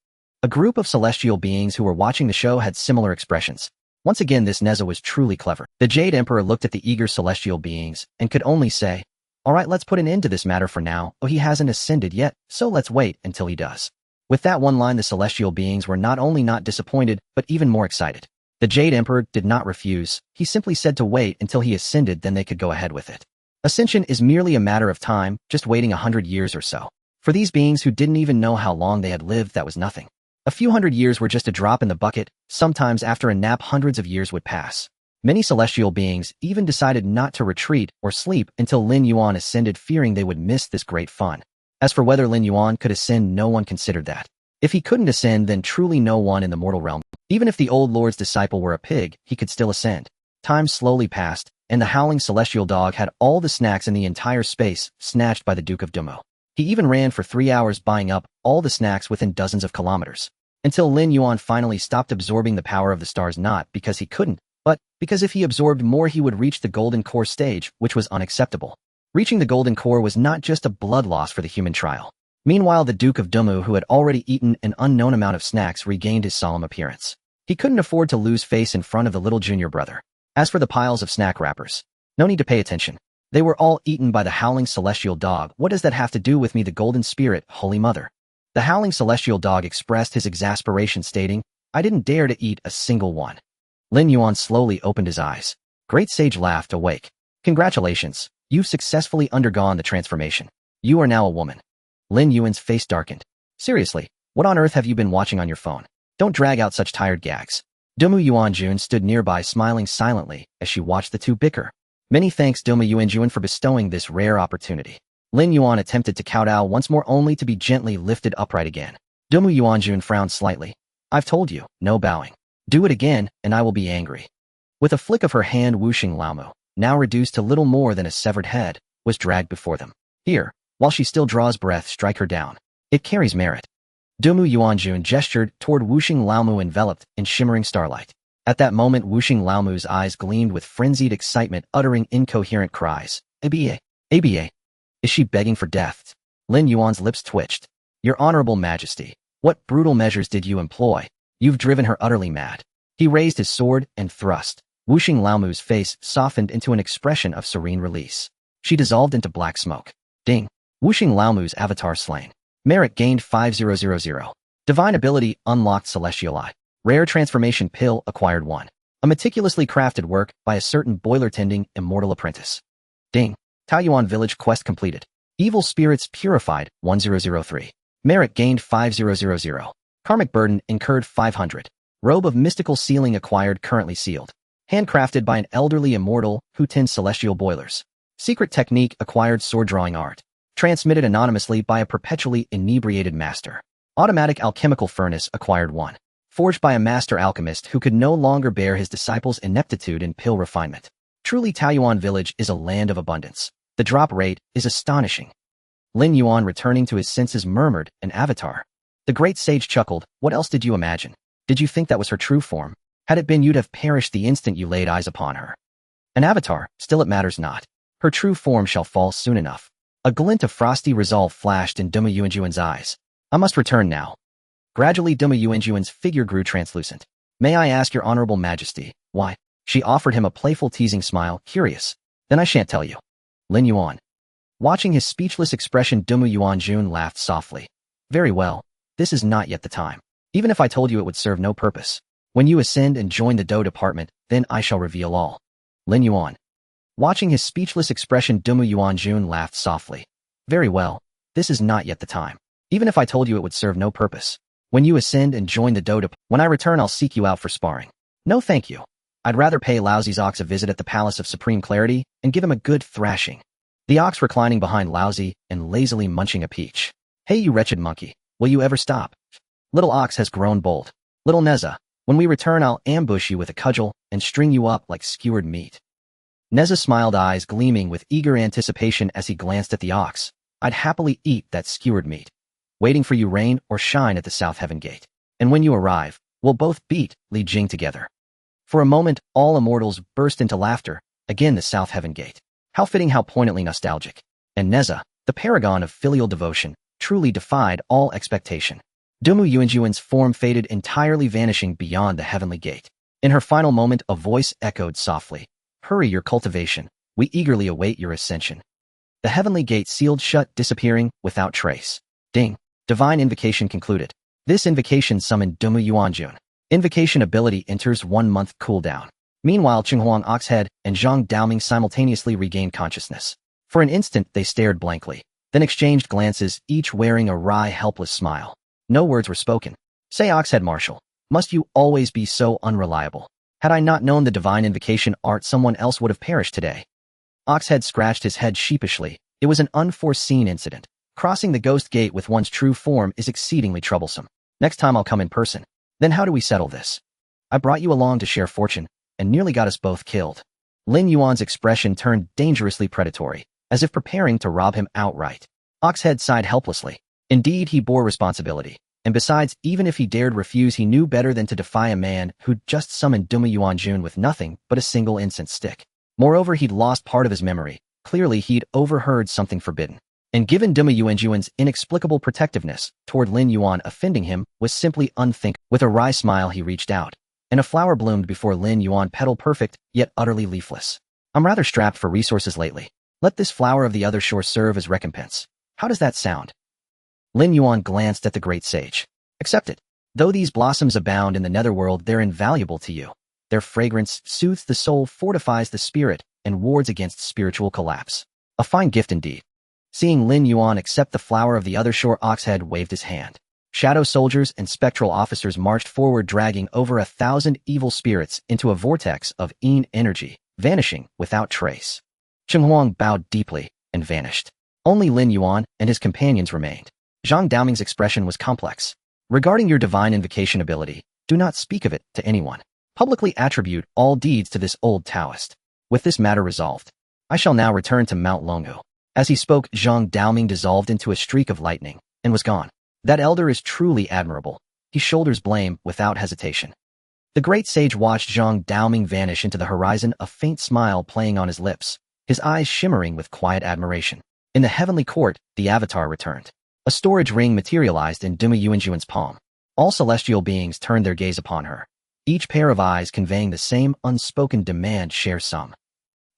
A group of celestial beings who were watching the show had similar expressions. Once again, this Neza was truly clever. The Jade Emperor looked at the eager celestial beings and could only say, alright, let's put an end to this matter for now. Oh, he hasn't ascended yet, so let's wait until he does. With that one line, the celestial beings were not only not disappointed, but even more excited. The Jade Emperor did not refuse. He simply said to wait until he ascended, then they could go ahead with it. Ascension is merely a matter of time, just waiting 100 years or so. For these beings who didn't even know how long they had lived, that was nothing. A few hundred years were just a drop in the bucket. Sometimes after a nap, hundreds of years would pass. Many celestial beings even decided not to retreat or sleep until Lin Yuan ascended, fearing they would miss this great fun. As for whether Lin Yuan could ascend, no one considered that. If he couldn't ascend, then truly no one in the mortal realm. Even if the old lord's disciple were a pig, he could still ascend. Time slowly passed, and the howling celestial dog had all the snacks in the entire space snatched by the Duke of Dumo. He even ran for 3 hours buying up all the snacks within dozens of kilometers. Until Lin Yuan finally stopped absorbing the power of the stars, not because he couldn't, but because if he absorbed more he would reach the golden core stage, which was unacceptable. Reaching the golden core was not just a blood loss for the human trial. Meanwhile, the Duke of Dumu, who had already eaten an unknown amount of snacks, regained his solemn appearance. He couldn't afford to lose face in front of the little junior brother. As for the piles of snack wrappers, no need to pay attention. They were all eaten by the howling celestial dog. What does that have to do with me, the golden spirit, Holy Mother? The howling celestial dog expressed his exasperation, stating, I didn't dare to eat a single one. Lin Yuan slowly opened his eyes. Great Sage laughed, awake. Congratulations, you've successfully undergone the transformation. You are now a woman. Lin Yuan's face darkened. Seriously, what on earth have you been watching on your phone? Don't drag out such tired gags. Dumu Yuanjun stood nearby, smiling silently as she watched the two bicker. Many thanks, Dumu Yuanjun, for bestowing this rare opportunity. Lin Yuan attempted to kowtow once more, only to be gently lifted upright again. Dumu Yuanjun frowned slightly. I've told you, no bowing. Do it again, and I will be angry. With a flick of her hand, Wuxing Laomu, now reduced to little more than a severed head, was dragged before them. Here, while she still draws breath, strike her down. It carries merit. Dumu Yuanjun gestured toward Wuxing Laomu, enveloped in shimmering starlight. At that moment, Wuxing Laomu's eyes gleamed with frenzied excitement, uttering incoherent cries. ABA! ABA! Is she begging for death? Lin Yuan's lips twitched. Your Honorable Majesty, what brutal measures did you employ? You've driven her utterly mad. He raised his sword and thrust. Wuxing Laomu's face softened into an expression of serene release. She dissolved into black smoke. Ding! Wuxing Laomu's avatar slain. Merit gained 5000. Divine ability unlocked, Celestial Eye. Rare transformation pill acquired 1. A meticulously crafted work by a certain boiler-tending immortal apprentice. Ding! Taoyuan village quest completed. Evil spirits purified 1003. Merit gained 5000. Karmic burden incurred 500. Robe of mystical sealing acquired, currently sealed. Handcrafted by an elderly immortal who tends celestial boilers. Secret technique acquired, sword drawing art. Transmitted anonymously by a perpetually inebriated master. Automatic alchemical furnace acquired 1. Forged by a master alchemist who could no longer bear his disciples' ineptitude in pill refinement. Truly, Taoyuan village is a land of abundance. The drop rate is astonishing. Lin Yuan, returning to his senses, murmured, an avatar. The great sage chuckled. What else did you imagine? Did you think that was her true form? Had it been, you'd have perished the instant you laid eyes upon her. An avatar, still it matters not. Her true form shall fall soon enough. A glint of frosty resolve flashed in Dumu Yuanjuan's eyes. I must return now. Gradually, Dumu Yuanjuan's figure grew translucent. May I ask your Honorable Majesty, why? She offered him a playful, teasing smile. Curious. Then I shan't tell you. Lin Yuan. Watching his speechless expression, Dumu Yuanjun laughed softly. Very well. This is not yet the time. Even if I told you, it would serve no purpose. When you ascend and join the Dou department, then I shall reveal all. Lin Yuan. Watching his speechless expression, Dumu Yuanjun laughed softly. Very well. This is not yet the time. Even if I told you, it would serve no purpose. When you ascend and join the Dou department, when I return, I'll seek you out for sparring. No thank you. I'd rather pay Laozi's ox a visit at the Palace of Supreme Clarity and give him a good thrashing. The ox reclining behind Laozi and lazily munching a peach. Hey, you wretched monkey, will you ever stop? Little ox has grown bold. Little Neza, when we return, I'll ambush you with a cudgel and string you up like skewered meat. Neza smiled, eyes gleaming with eager anticipation as he glanced at the ox. I'd happily eat that skewered meat. Waiting for you, rain or shine, at the South Heaven Gate. And when you arrive, we'll both beat Li Jing together. For a moment, all immortals burst into laughter. Again, the South Heaven Gate. How fitting, how poignantly nostalgic. And Neza, the paragon of filial devotion, truly defied all expectation. Dumu Yuanjuan's form faded entirely, vanishing beyond the heavenly gate. In her final moment, a voice echoed softly. Hurry your cultivation. We eagerly await your ascension. The heavenly gate sealed shut, disappearing without trace. Ding. Divine invocation concluded. This invocation summoned Dumu Yuanjun. Invocation ability enters 1 month cooldown. Meanwhile, Qinghuang Oxhead and Zhang Daoming simultaneously regained consciousness. For an instant, they stared blankly, then exchanged glances, each wearing a wry, helpless smile. No words were spoken. Say, Oxhead Marshal, must you always be so unreliable? Had I not known the divine invocation art, someone else would have perished today. Oxhead scratched his head sheepishly. It was an unforeseen incident. Crossing the ghost gate with one's true form is exceedingly troublesome. Next time I'll come in person. Then how do we settle this? I brought you along to share fortune, and nearly got us both killed. Lin Yuan's expression turned dangerously predatory, as if preparing to rob him outright. Oxhead sighed helplessly. Indeed, he bore responsibility. And besides, even if he dared refuse, he knew better than to defy a man who'd just summoned Duma Yuanjun with nothing but a single incense stick. Moreover, he'd lost part of his memory. Clearly, he'd overheard something forbidden. And given Duma Yuanjun's inexplicable protectiveness toward Lin Yuan, offending him was simply unthinkable. With a wry smile, he reached out, and a flower bloomed before Lin Yuan, petal perfect, yet utterly leafless. I'm rather strapped for resources lately. Let this flower of the other shore serve as recompense. How does that sound? Lin Yuan glanced at the great sage. Accepted. Though these blossoms abound in the netherworld, they're invaluable to you. Their fragrance soothes the soul, fortifies the spirit, and wards against spiritual collapse. A fine gift indeed. Seeing Lin Yuan accept the flower of the other shore, Oxhead waved his hand. Shadow soldiers and spectral officers marched forward, dragging over 1,000 evil spirits into a vortex of energy, vanishing without trace. Cheng Huang bowed deeply and vanished. Only Lin Yuan and his companions remained. Zhang Daoming's expression was complex. Regarding your divine invocation ability, do not speak of it to anyone. Publicly attribute all deeds to this old Taoist. With this matter resolved, I shall now return to Mount Longhu. As he spoke, Zhang Daoming dissolved into a streak of lightning and was gone. That elder is truly admirable. He shoulders blame without hesitation. The great sage watched Zhang Daoming vanish into the horizon, a faint smile playing on his lips, his eyes shimmering with quiet admiration. In the heavenly court, the avatar returned. A storage ring materialized in Duma Yuanjuan's palm. All celestial beings turned their gaze upon her, each pair of eyes conveying the same unspoken demand: share some.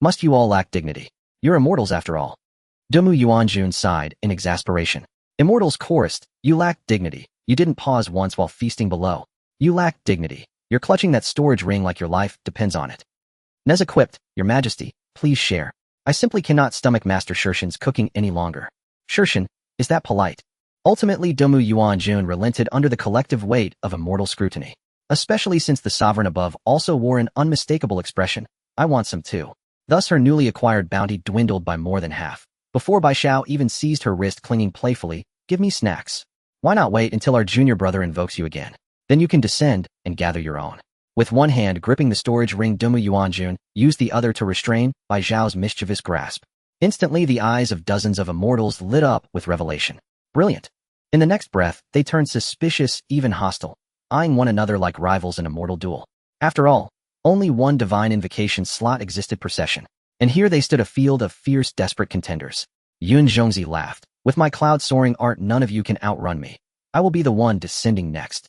Must you all lack dignity? You're immortals after all. Duma Yuanjun sighed in exasperation. Immortals chorused, you lack dignity. You didn't pause once while feasting below. You lack dignity. You're clutching that storage ring like your life depends on it. Neza quipped, Your Majesty, please share. I simply cannot stomach Master Shirshin's cooking any longer. Shirshin, is that polite? Ultimately, Duma Yuanjun relented under the collective weight of immortal scrutiny, especially since the sovereign above also wore an unmistakable expression, I want some too. Thus her newly acquired bounty dwindled by more than half. Before Bai Shao even seized her wrist, clinging playfully, Give me snacks. Why not wait until our junior brother invokes you again? Then you can descend and gather your own. With one hand gripping the storage ring, Duma Yuanjun used the other to restrain Bai Zhao's mischievous grasp. Instantly, the eyes of dozens of immortals lit up with revelation. Brilliant. In the next breath, they turned suspicious, even hostile, eyeing one another like rivals in a mortal duel. After all, only one divine invocation slot existed per session. And here they stood, a field of fierce, desperate contenders. Yun Zhongzi laughed. With my cloud-soaring art, none of you can outrun me. I will be the one descending next.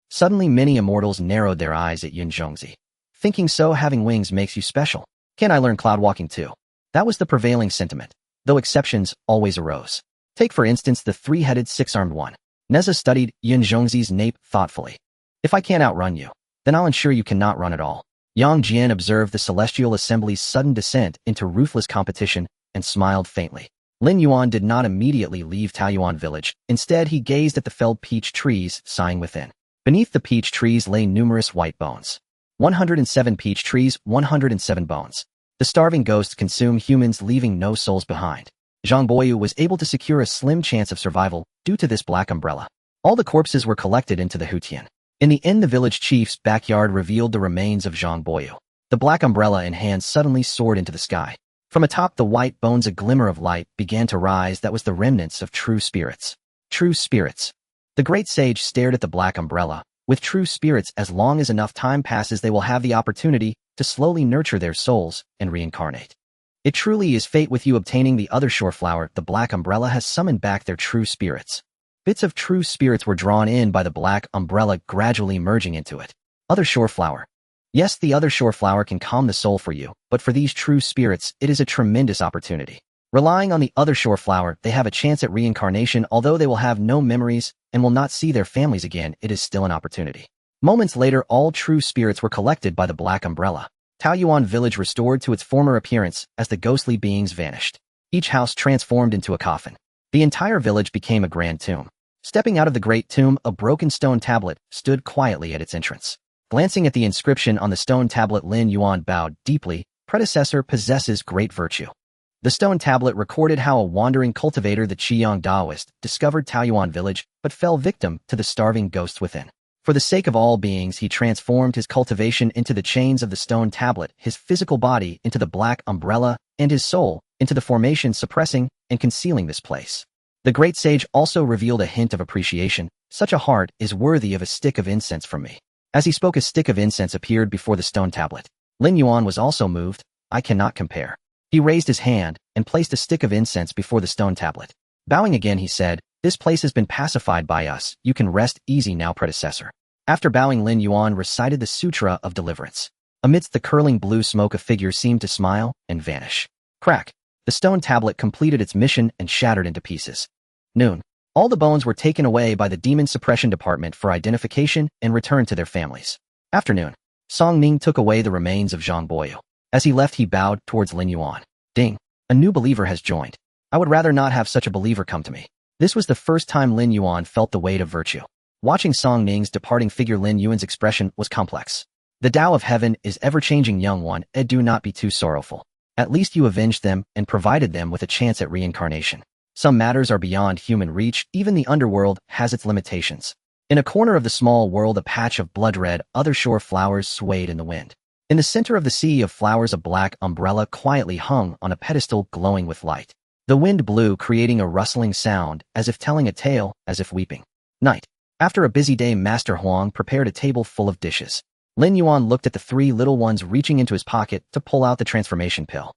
Suddenly, many immortals narrowed their eyes at Yun Zhongzi. Thinking so, having wings makes you special. Can I learn cloud walking too? That was the prevailing sentiment, though exceptions always arose. Take for instance the three-headed six-armed one. Neza studied Yun Zhongzi's nape thoughtfully. If I can't outrun you, then I'll ensure you cannot run at all. Yang Jian observed the celestial assembly's sudden descent into ruthless competition and smiled faintly. Lin Yuan did not immediately leave Taoyuan village. Instead, he gazed at the felled peach trees, sighing within. Beneath the peach trees lay numerous white bones. 107 peach trees, 107 bones. The starving ghosts consume humans, leaving no souls behind. Zhang Boyu was able to secure a slim chance of survival due to this black umbrella. All the corpses were collected into the Hutian. In the end, the village chief's backyard revealed the remains of Zhang Boyu. The black umbrella in hand suddenly soared into the sky. From atop the white bones, a glimmer of light began to rise that was the remnants of true spirits. True spirits. The great sage stared at the black umbrella. With true spirits, as long as enough time passes, they will have the opportunity to slowly nurture their souls and reincarnate. It truly is fate. With you obtaining the other shore flower, the black umbrella has summoned back their true spirits. Bits of true spirits were drawn in by the black umbrella, gradually merging into it. Other shore flower. Yes, the other shore flower can calm the soul for you, but for these true spirits, it is a tremendous opportunity. Relying on the other shore flower, they have a chance at reincarnation. Although they will have no memories and will not see their families again, it is still an opportunity. Moments later, all true spirits were collected by the black umbrella. Taoyuan village restored to its former appearance as the ghostly beings vanished. Each house transformed into a coffin. The entire village became a grand tomb. Stepping out of the great tomb, a broken stone tablet stood quietly at its entrance. Glancing at the inscription on the stone tablet, Lin Yuan bowed deeply. Predecessor possesses great virtue. The stone tablet recorded how a wandering cultivator, the Qiyang Taoist, discovered Taoyuan village but fell victim to the starving ghosts within. For the sake of all beings, he transformed his cultivation into the chains of the stone tablet, his physical body into the black umbrella, and his soul into the formation suppressing and concealing this place. The great sage also revealed a hint of appreciation. Such a heart is worthy of a stick of incense from me. As he spoke, a stick of incense appeared before the stone tablet. Lin Yuan was also moved. I cannot compare. He raised his hand and placed a stick of incense before the stone tablet. Bowing again, he said, "This place has been pacified by us. You can rest easy now, predecessor." After bowing, Lin Yuan recited the Sutra of Deliverance. Amidst the curling blue smoke, a figure seemed to smile and vanish. Crack! The stone tablet completed its mission and shattered into pieces. Noon. All the bones were taken away by the Demon Suppression Department for identification and returned to their families. Afternoon. Song Ning took away the remains of Zhang Boyu. As he left, he bowed towards Lin Yuan. Ding! A new believer has joined. I would rather not have such a believer come to me. This was the first time Lin Yuan felt the weight of virtue. Watching Song Ning's departing figure, Lin Yuan's expression was complex. The Tao of heaven is ever-changing, young one, and do not be too sorrowful. At least you avenged them and provided them with a chance at reincarnation. Some matters are beyond human reach. Even the underworld has its limitations. In a corner of the small world, a patch of blood-red, other shore flowers swayed in the wind. In the center of the sea of flowers, a black umbrella quietly hung on a pedestal glowing with light. The wind blew, creating a rustling sound, as if telling a tale, as if weeping. Night. After a busy day, Master Huang prepared a table full of dishes. Lin Yuan looked at the three little ones, reaching into his pocket to pull out the transformation pill.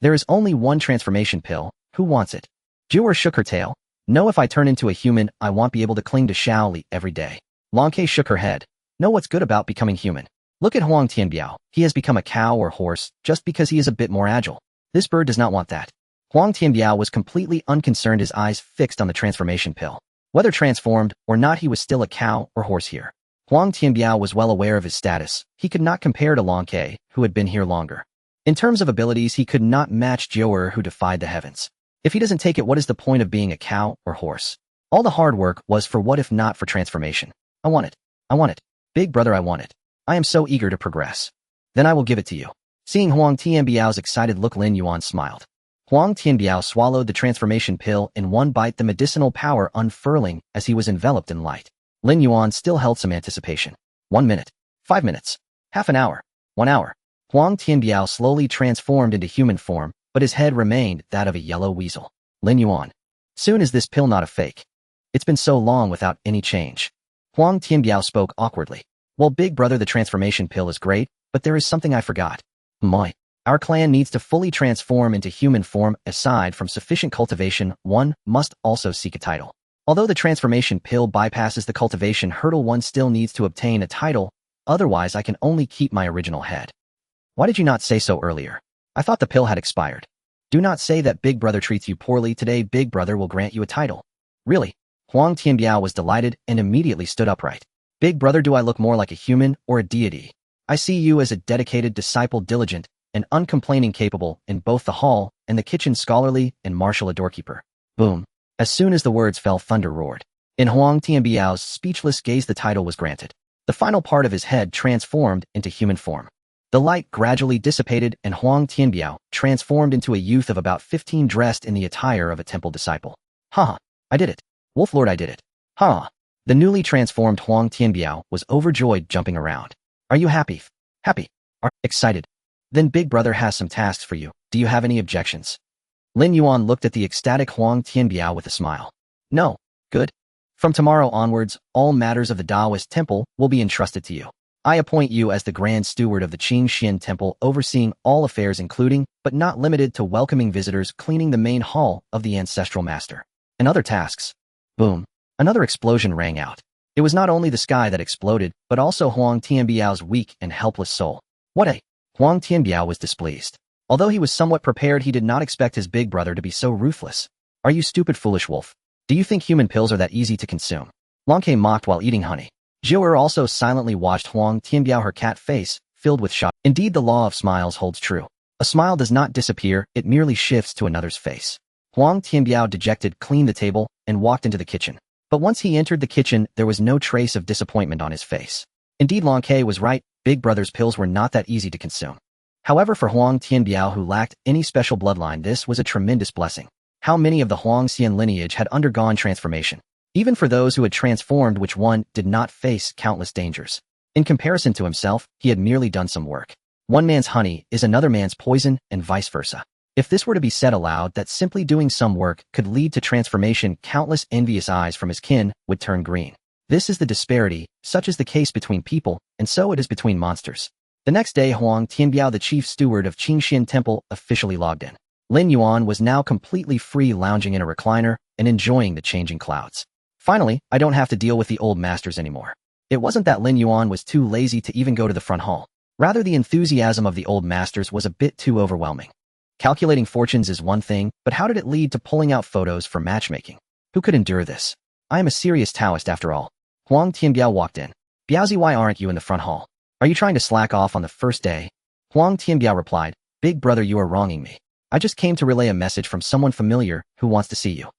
There is only one transformation pill. Who wants it? Jewel shook her tail. No, if I turn into a human, I won't be able to cling to Shaoli every day. Longke shook her head. No, what's good about becoming human? Look at Huang Tianbiao. He has become a cow or horse just because he is a bit more agile. This bird does not want that. Huang Tianbiao was completely unconcerned, his eyes fixed on the transformation pill. Whether transformed or not, he was still a cow or horse here. Huang Tianbiao was well aware of his status. He could not compare to Longke, who had been here longer. In terms of abilities, he could not match Jiu'er, who defied the heavens. If he doesn't take it, what is the point of being a cow or horse? All the hard work was for what if not for transformation? I want it. I want it. Big brother, I want it. I am so eager to progress. Then I will give it to you. Seeing Huang Tianbiao's excited look, Lin Yuan smiled. Huang Tianbiao swallowed the transformation pill in one bite, the medicinal power unfurling as he was enveloped in light. Lin Yuan still held some anticipation. 1 minute. 5 minutes. Half an hour. 1 hour. Huang Tianbiao slowly transformed into human form, but his head remained that of a yellow weasel. Lin Yuan. Soon is this pill not a fake? It's been so long without any change. Huang Tianbiao spoke awkwardly. Well, big brother, the transformation pill is great, but there is something I forgot. Moi. Our clan needs to fully transform into human form. Aside from sufficient cultivation, one must also seek a title. Although the transformation pill bypasses the cultivation hurdle, one still needs to obtain a title, otherwise I can only keep my original head. Why did you not say so earlier? I thought the pill had expired. Do not say that big brother treats you poorly. Today big brother will grant you a title. Really? Huang Tianbiao was delighted and immediately stood upright. Big brother, do I look more like a human or a deity? I see you as a dedicated disciple, diligent and uncomplaining, capable in both the hall and the kitchen, scholarly and martial, a doorkeeper. Boom. As soon as the words fell, thunder roared. In Huang Tianbiao's speechless gaze, the title was granted. The final part of his head transformed into human form. The light gradually dissipated and Huang Tianbiao transformed into a youth of about 15, dressed in the attire of a temple disciple. Ha! I did it. Wolf Lord, I did it. Ha! The newly transformed Huang Tianbiao was overjoyed, jumping around. Are you happy? Happy? Are excited? Then big brother has some tasks for you. Do you have any objections? Lin Yuan looked at the ecstatic Huang Tianbiao with a smile. No. Good. From tomorrow onwards, all matters of the Taoist temple will be entrusted to you. I appoint you as the Grand Steward of the Qingxian Temple, overseeing all affairs including, but not limited to, welcoming visitors, cleaning the main hall of the Ancestral Master, and other tasks. Boom. Another explosion rang out. It was not only the sky that exploded, but also Huang Tianbiao's weak and helpless soul. What a... Huang Tianbiao was displeased. Although he was somewhat prepared, he did not expect his big brother to be so ruthless. Are you stupid, foolish wolf? Do you think human pills are that easy to consume? Longke mocked while eating honey. Jiu'er also silently watched Huang Tianbiao, her cat face filled with shock. Indeed, the law of smiles holds true. A smile does not disappear, it merely shifts to another's face. Huang Tianbiao, dejected, cleaned the table and walked into the kitchen. But once he entered the kitchen, there was no trace of disappointment on his face. Indeed, Long Ke was right, Big Brother's pills were not that easy to consume. However, for Huang Tianbiao, who lacked any special bloodline, this was a tremendous blessing. How many of the Huangxian lineage had undergone transformation? Even for those who had transformed, which one did not face countless dangers? In comparison to himself, he had merely done some work. One man's honey is another man's poison, and vice versa. If this were to be said aloud, that simply doing some work could lead to transformation, countless envious eyes from his kin would turn green. This is the disparity, such is the case between people, and so it is between monsters. The next day, Huang Tianbiao, the chief steward of Qingxian Temple, officially logged in. Lin Yuan was now completely free, lounging in a recliner and enjoying the changing clouds. Finally, I don't have to deal with the old masters anymore. It wasn't that Lin Yuan was too lazy to even go to the front hall. Rather, the enthusiasm of the old masters was a bit too overwhelming. Calculating fortunes is one thing, but how did it lead to pulling out photos for matchmaking? Who could endure this? I am a serious Taoist after all. Huang Tianbiao walked in. Biaozi, why aren't you in the front hall? Are you trying to slack off on the first day? Huang Tianbiao replied, Big Brother, you are wronging me. I just came to relay a message from someone familiar who wants to see you.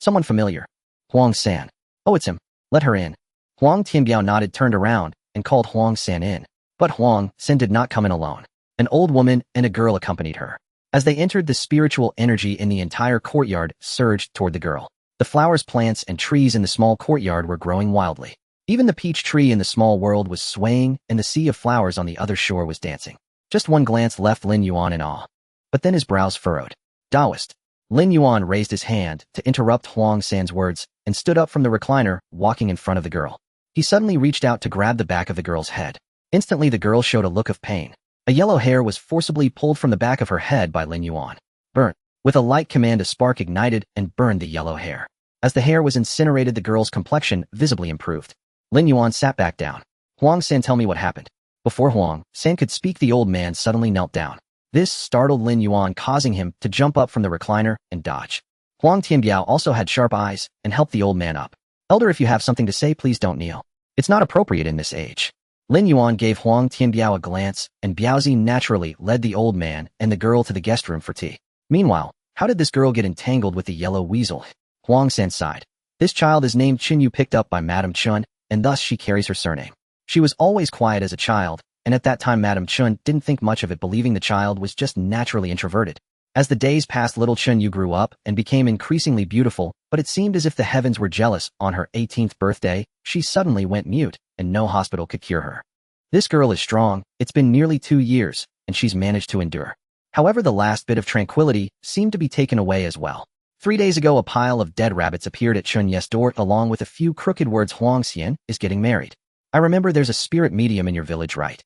Someone familiar. Huang San. Oh, it's him. Let her in. Huang Tianbiao nodded, turned around, and called Huang San in. But Huang San did not come in alone. An old woman and a girl accompanied her. As they entered, the spiritual energy in the entire courtyard surged toward the girl. The flowers, plants, and trees in the small courtyard were growing wildly. Even the peach tree in the small world was swaying, and the sea of flowers on the other shore was dancing. Just one glance left Lin Yuan in awe. But then his brows furrowed. Taoist. Lin Yuan raised his hand to interrupt Huang San's words and stood up from the recliner, walking in front of the girl. He suddenly reached out to grab the back of the girl's head. Instantly, the girl showed a look of pain. A yellow hair was forcibly pulled from the back of her head by Lin Yuan. Burnt. With a light command, a spark ignited and burned the yellow hair. As the hair was incinerated, the girl's complexion visibly improved. Lin Yuan sat back down. Huang San, tell me what happened. Before Huang San could speak, the old man suddenly knelt down. This startled Lin Yuan, causing him to jump up from the recliner and dodge. Huang Tianbiao also had sharp eyes and helped the old man up. Elder, if you have something to say, please don't kneel. It's not appropriate in this age. Lin Yuan gave Huang Tianbiao a glance, and Biaozi naturally led the old man and the girl to the guest room for tea. Meanwhile, how did this girl get entangled with the yellow weasel? Huang San sighed. This child is named Qin Yu, picked up by Madame Chun, and thus she carries her surname. She was always quiet as a child, and at that time Madame Chun didn't think much of it, believing the child was just naturally introverted. As the days passed, little Qin Yu grew up and became increasingly beautiful, but it seemed as if the heavens were jealous. On her 18th birthday, she suddenly went mute, and no hospital could cure her. This girl is strong. It's been nearly 2 years, and she's managed to endure. However, the last bit of tranquility seemed to be taken away as well. 3 days ago, a pile of dead rabbits appeared at Chun Ye's door, along with a few crooked words. Huang Xian is getting married. I remember there's a spirit medium in your village, right?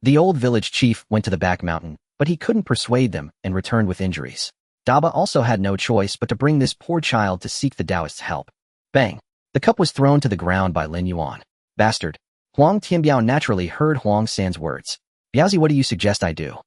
The old village chief went to the back mountain, but he couldn't persuade them and returned with injuries. Daba also had no choice but to bring this poor child to seek the Taoist's help. Bang! The cup was thrown to the ground by Lin Yuan. Bastard! Huang Tianbiao naturally heard Huang San's words. Biaozi, what do you suggest I do?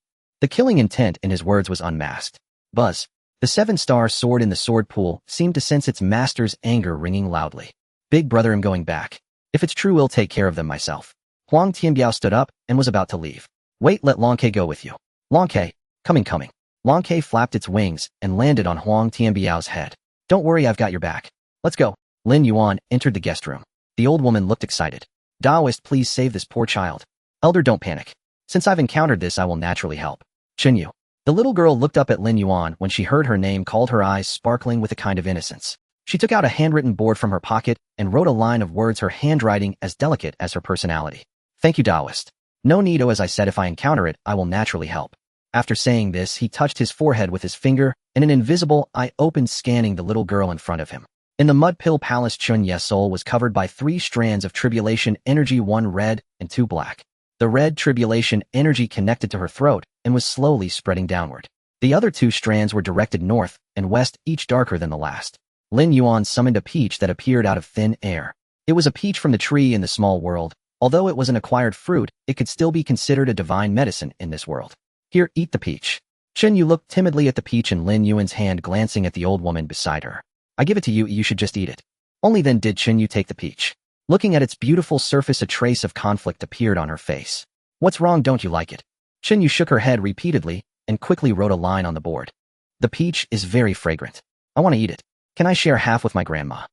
The killing intent in his words was unmasked. Buzz! The 7-star sword in the sword pool seemed to sense its master's anger ringing loudly. Big brother, I'm going back. If it's true, we'll take care of them myself. Huang Tianbiao stood up and was about to leave. Wait, let Long Ke go with you. Long Ke, coming. Long Ke flapped its wings and landed on Huang Tianbiao's head. Don't worry, I've got your back. Let's go. Lin Yuan entered the guest room. The old woman looked excited. Taoist, please save this poor child. Elder, don't panic. Since I've encountered this, I will naturally help. Qin Yu. The little girl looked up at Lin Yuan when she heard her name called, her eyes sparkling with a kind of innocence. She took out a handwritten board from her pocket and wrote a line of words, her handwriting as delicate as her personality. Thank you, Taoist. No need, as I said, if I encounter it, I will naturally help. After saying this, he touched his forehead with his finger, and an invisible eye opened, scanning the little girl in front of him. In the Mud Pill Palace, Chun Ye's soul was covered by 3 strands of tribulation energy, 1 red and 2 black. The red tribulation energy connected to her throat and was slowly spreading downward. The other 2 strands were directed north and west, each darker than the last. Lin Yuan summoned a peach that appeared out of thin air. It was a peach from the tree in the small world. Although it was an acquired fruit, it could still be considered a divine medicine in this world. Here, eat the peach. Qin Yu looked timidly at the peach in Lin Yuan's hand, glancing at the old woman beside her. I give it to you, you should just eat it. Only then did Qin Yu take the peach. Looking at its beautiful surface, a trace of conflict appeared on her face. What's wrong, don't you like it? Qin Yu shook her head repeatedly, and quickly wrote a line on the board. The peach is very fragrant. I want to eat it. Can I share half with my grandma?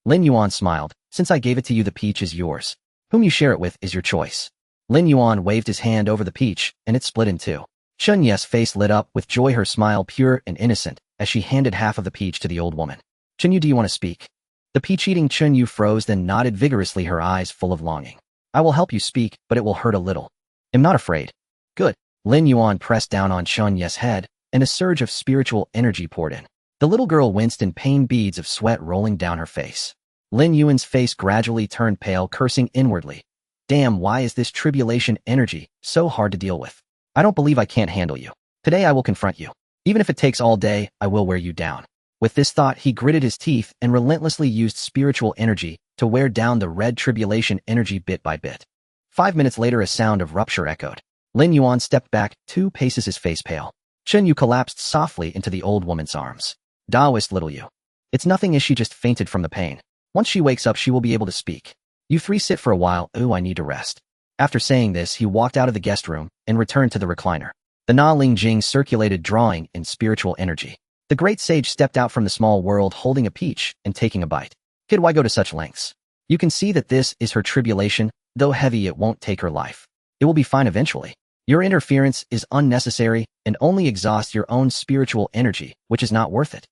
Lin Yuan smiled. Since I gave it to you, the peach is yours. Whom you share it with is your choice. Lin Yuan waved his hand over the peach, and it split in two. Chen Ye's face lit up with joy, her smile pure and innocent, as she handed half of the peach to the old woman. Chen Yu, do you want to speak? The peach-eating Chen Yu froze, then nodded vigorously, her eyes full of longing. I will help you speak, but it will hurt a little. I'm not afraid. Good. Lin Yuan pressed down on Chen Ye's head, and a surge of spiritual energy poured in. The little girl winced in pain, beads of sweat rolling down her face. Lin Yuan's face gradually turned pale, cursing inwardly. Damn, why is this tribulation energy so hard to deal with? I don't believe I can't handle you. Today I will confront you. Even if it takes all day, I will wear you down. With this thought, he gritted his teeth and relentlessly used spiritual energy to wear down the red tribulation energy bit by bit. 5 minutes later, a sound of rupture echoed. Lin Yuan stepped back 2 paces, his face pale. Chen Yu collapsed softly into the old woman's arms. Taoist little you. It's nothing, as she just fainted from the pain. Once she wakes up, she will be able to speak. You 3 sit for a while. Ooh, I need to rest. After saying this, he walked out of the guest room and returned to the recliner. The Na Ling Jing circulated, drawing in spiritual energy. The great sage stepped out from the small world holding a peach and taking a bite. Kid, why go to such lengths? You can see that this is her tribulation. Though heavy, it won't take her life. It will be fine eventually. Your interference is unnecessary and only exhausts your own spiritual energy, which is not worth it.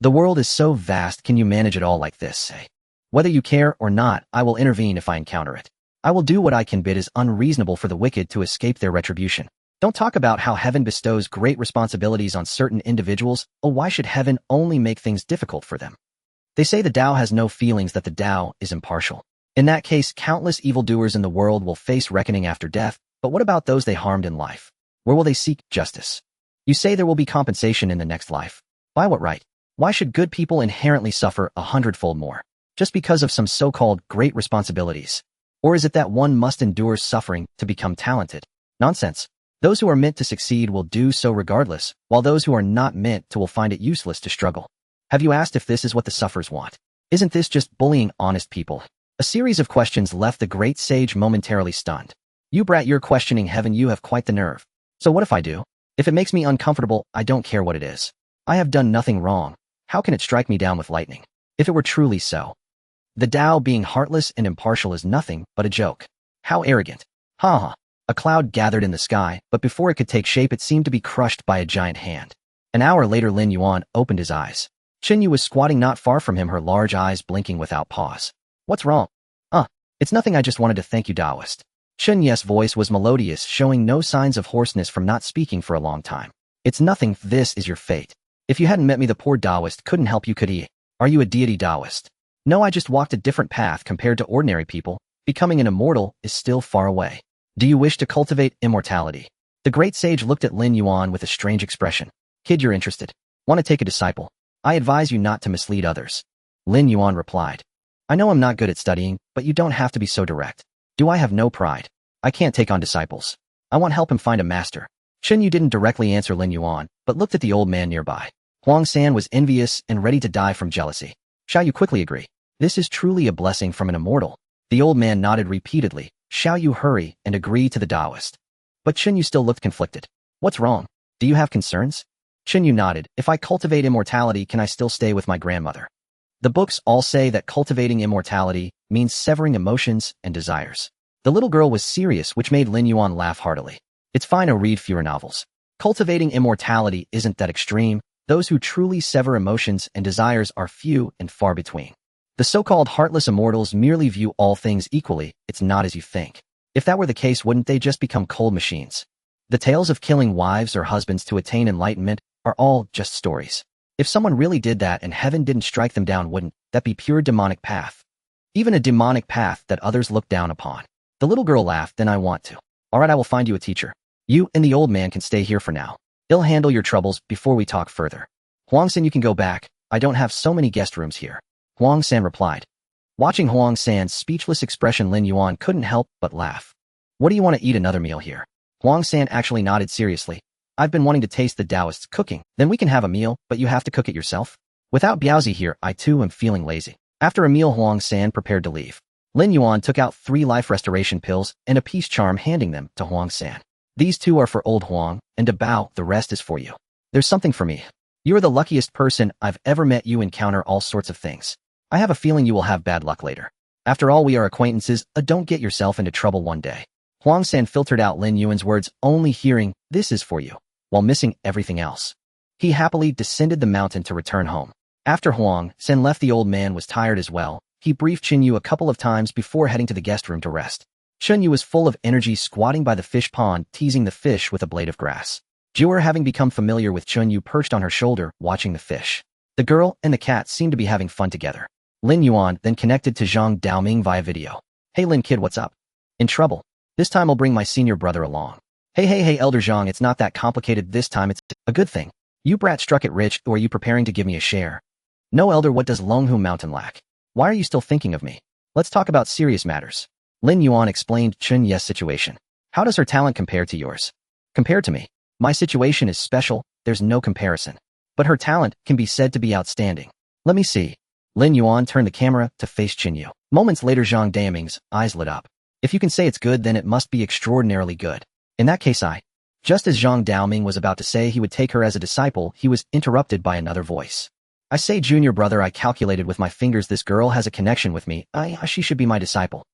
The world is so vast, can you manage it all like this? Say. Whether you care or not, I will intervene if I encounter it. I will do what I can, but it is unreasonable for the wicked to escape their retribution. Don't talk about how heaven bestows great responsibilities on certain individuals. Oh, why should heaven only make things difficult for them? They say the Tao has no feelings, that the Tao is impartial. In that case, countless evildoers in the world will face reckoning after death, but what about those they harmed in life? Where will they seek justice? You say there will be compensation in the next life. By what right? Why should good people inherently suffer 100-fold more? Just because of some so-called great responsibilities? Or is it that one must endure suffering to become talented? Nonsense. Those who are meant to succeed will do so regardless, while those who are not meant to will find it useless to struggle. Have you asked if this is what the sufferers want? Isn't this just bullying honest people? A series of questions left the great sage momentarily stunned. You brat, you're questioning heaven, you have quite the nerve. So what if I do? If it makes me uncomfortable, I don't care what it is. I have done nothing wrong. How can it strike me down with lightning? If it were truly so. The Tao being heartless and impartial is nothing but a joke. How arrogant. Ha ha. A cloud gathered in the sky, but before it could take shape, it seemed to be crushed by a giant hand. An hour later, Lin Yuan opened his eyes. Chen Yu was squatting not far from him, her large eyes blinking without pause. What's wrong? It's nothing, I just wanted to thank you, Taoist. Chen Ye's voice was melodious, showing no signs of hoarseness from not speaking for a long time. It's nothing, this is your fate. If you hadn't met me, the poor Taoist couldn't help you, could he? Are you a deity, Taoist? No, I just walked a different path compared to ordinary people. Becoming an immortal is still far away. Do you wish to cultivate immortality? The great sage looked at Lin Yuan with a strange expression. Kid, you're interested. Want to take a disciple? I advise you not to mislead others. Lin Yuan replied. I know I'm not good at studying, but you don't have to be so direct. Do I have no pride? I can't take on disciples. I want help him find a master. Chen Yu didn't directly answer Lin Yuan, but looked at the old man nearby. Huang San was envious and ready to die from jealousy. Shall you quickly agree? This is truly a blessing from an immortal. The old man nodded repeatedly. Shall you hurry and agree to the Taoist? But Chen Yu still looked conflicted. What's wrong? Do you have concerns? Chen Yu nodded. If I cultivate immortality, can I still stay with my grandmother? The books all say that cultivating immortality means severing emotions and desires. The little girl was serious, which made Lin Yuan laugh heartily. It's fine, I'll read fewer novels. Cultivating immortality isn't that extreme. Those who truly sever emotions and desires are few and far between. The so-called heartless immortals merely view all things equally. It's not as you think. If that were the case, wouldn't they just become cold machines? The tales of killing wives or husbands to attain enlightenment are all just stories. If someone really did that and heaven didn't strike them down, wouldn't that be pure demonic path? Even a demonic path that others look down upon. The little girl laughed. Then I want to. All right, I will find you a teacher. You and the old man can stay here for now. He'll handle your troubles before we talk further. Huang San, you can go back. I don't have so many guest rooms here. Huang San replied. Watching Huang San's speechless expression, Lin Yuan couldn't help but laugh. What do you want to eat another meal here? Huang San actually nodded seriously. I've been wanting to taste the Taoist's cooking. Then we can have a meal, but you have to cook it yourself. Without Biaozi here, I too am feeling lazy. After a meal, Huang San prepared to leave. Lin Yuan took out 3 life restoration pills and a peace charm, handing them to Huang San. These two are for old Huang, and about the rest is for you. There's something for me. You are the luckiest person I've ever met. You encounter all sorts of things. I have a feeling you will have bad luck later. After all, we are acquaintances. Don't get yourself into trouble one day. Huang San filtered out Lin Yuan's words, only hearing, this is for you, while missing everything else. He happily descended the mountain to return home. After Huang San left, the old man was tired as well. He briefed Chen Yu a couple of times before heading to the guest room to rest. Chen Yu was full of energy, squatting by the fish pond, teasing the fish with a blade of grass. Jiu'er, having become familiar with Chen Yu, perched on her shoulder, watching the fish. The girl and the cat seemed to be having fun together. Lin Yuan then connected to Zhang Daoming via video. Hey Lin kid, what's up? In trouble? This time I'll bring my senior brother along. Hey Elder Zhang, it's not that complicated this time, it's a good thing. You brat struck it rich, or are you preparing to give me a share? No Elder, what does Longhu Mountain lack? Why are you still thinking of me? Let's talk about serious matters. Lin Yuan explained Chen Ye's situation. How does her talent compare to yours? Compared to me? My situation is special, there's no comparison. But her talent can be said to be outstanding. Let me see. Lin Yuan turned the camera to face Chen Yu. Moments later, Zhang Daoming's eyes lit up. If you can say it's good, then it must be extraordinarily good. In that case, Just as Zhang Daoming was about to say he would take her as a disciple, he was interrupted by another voice. I say, junior brother, I calculated with my fingers this girl has a connection with me. She should be my disciple.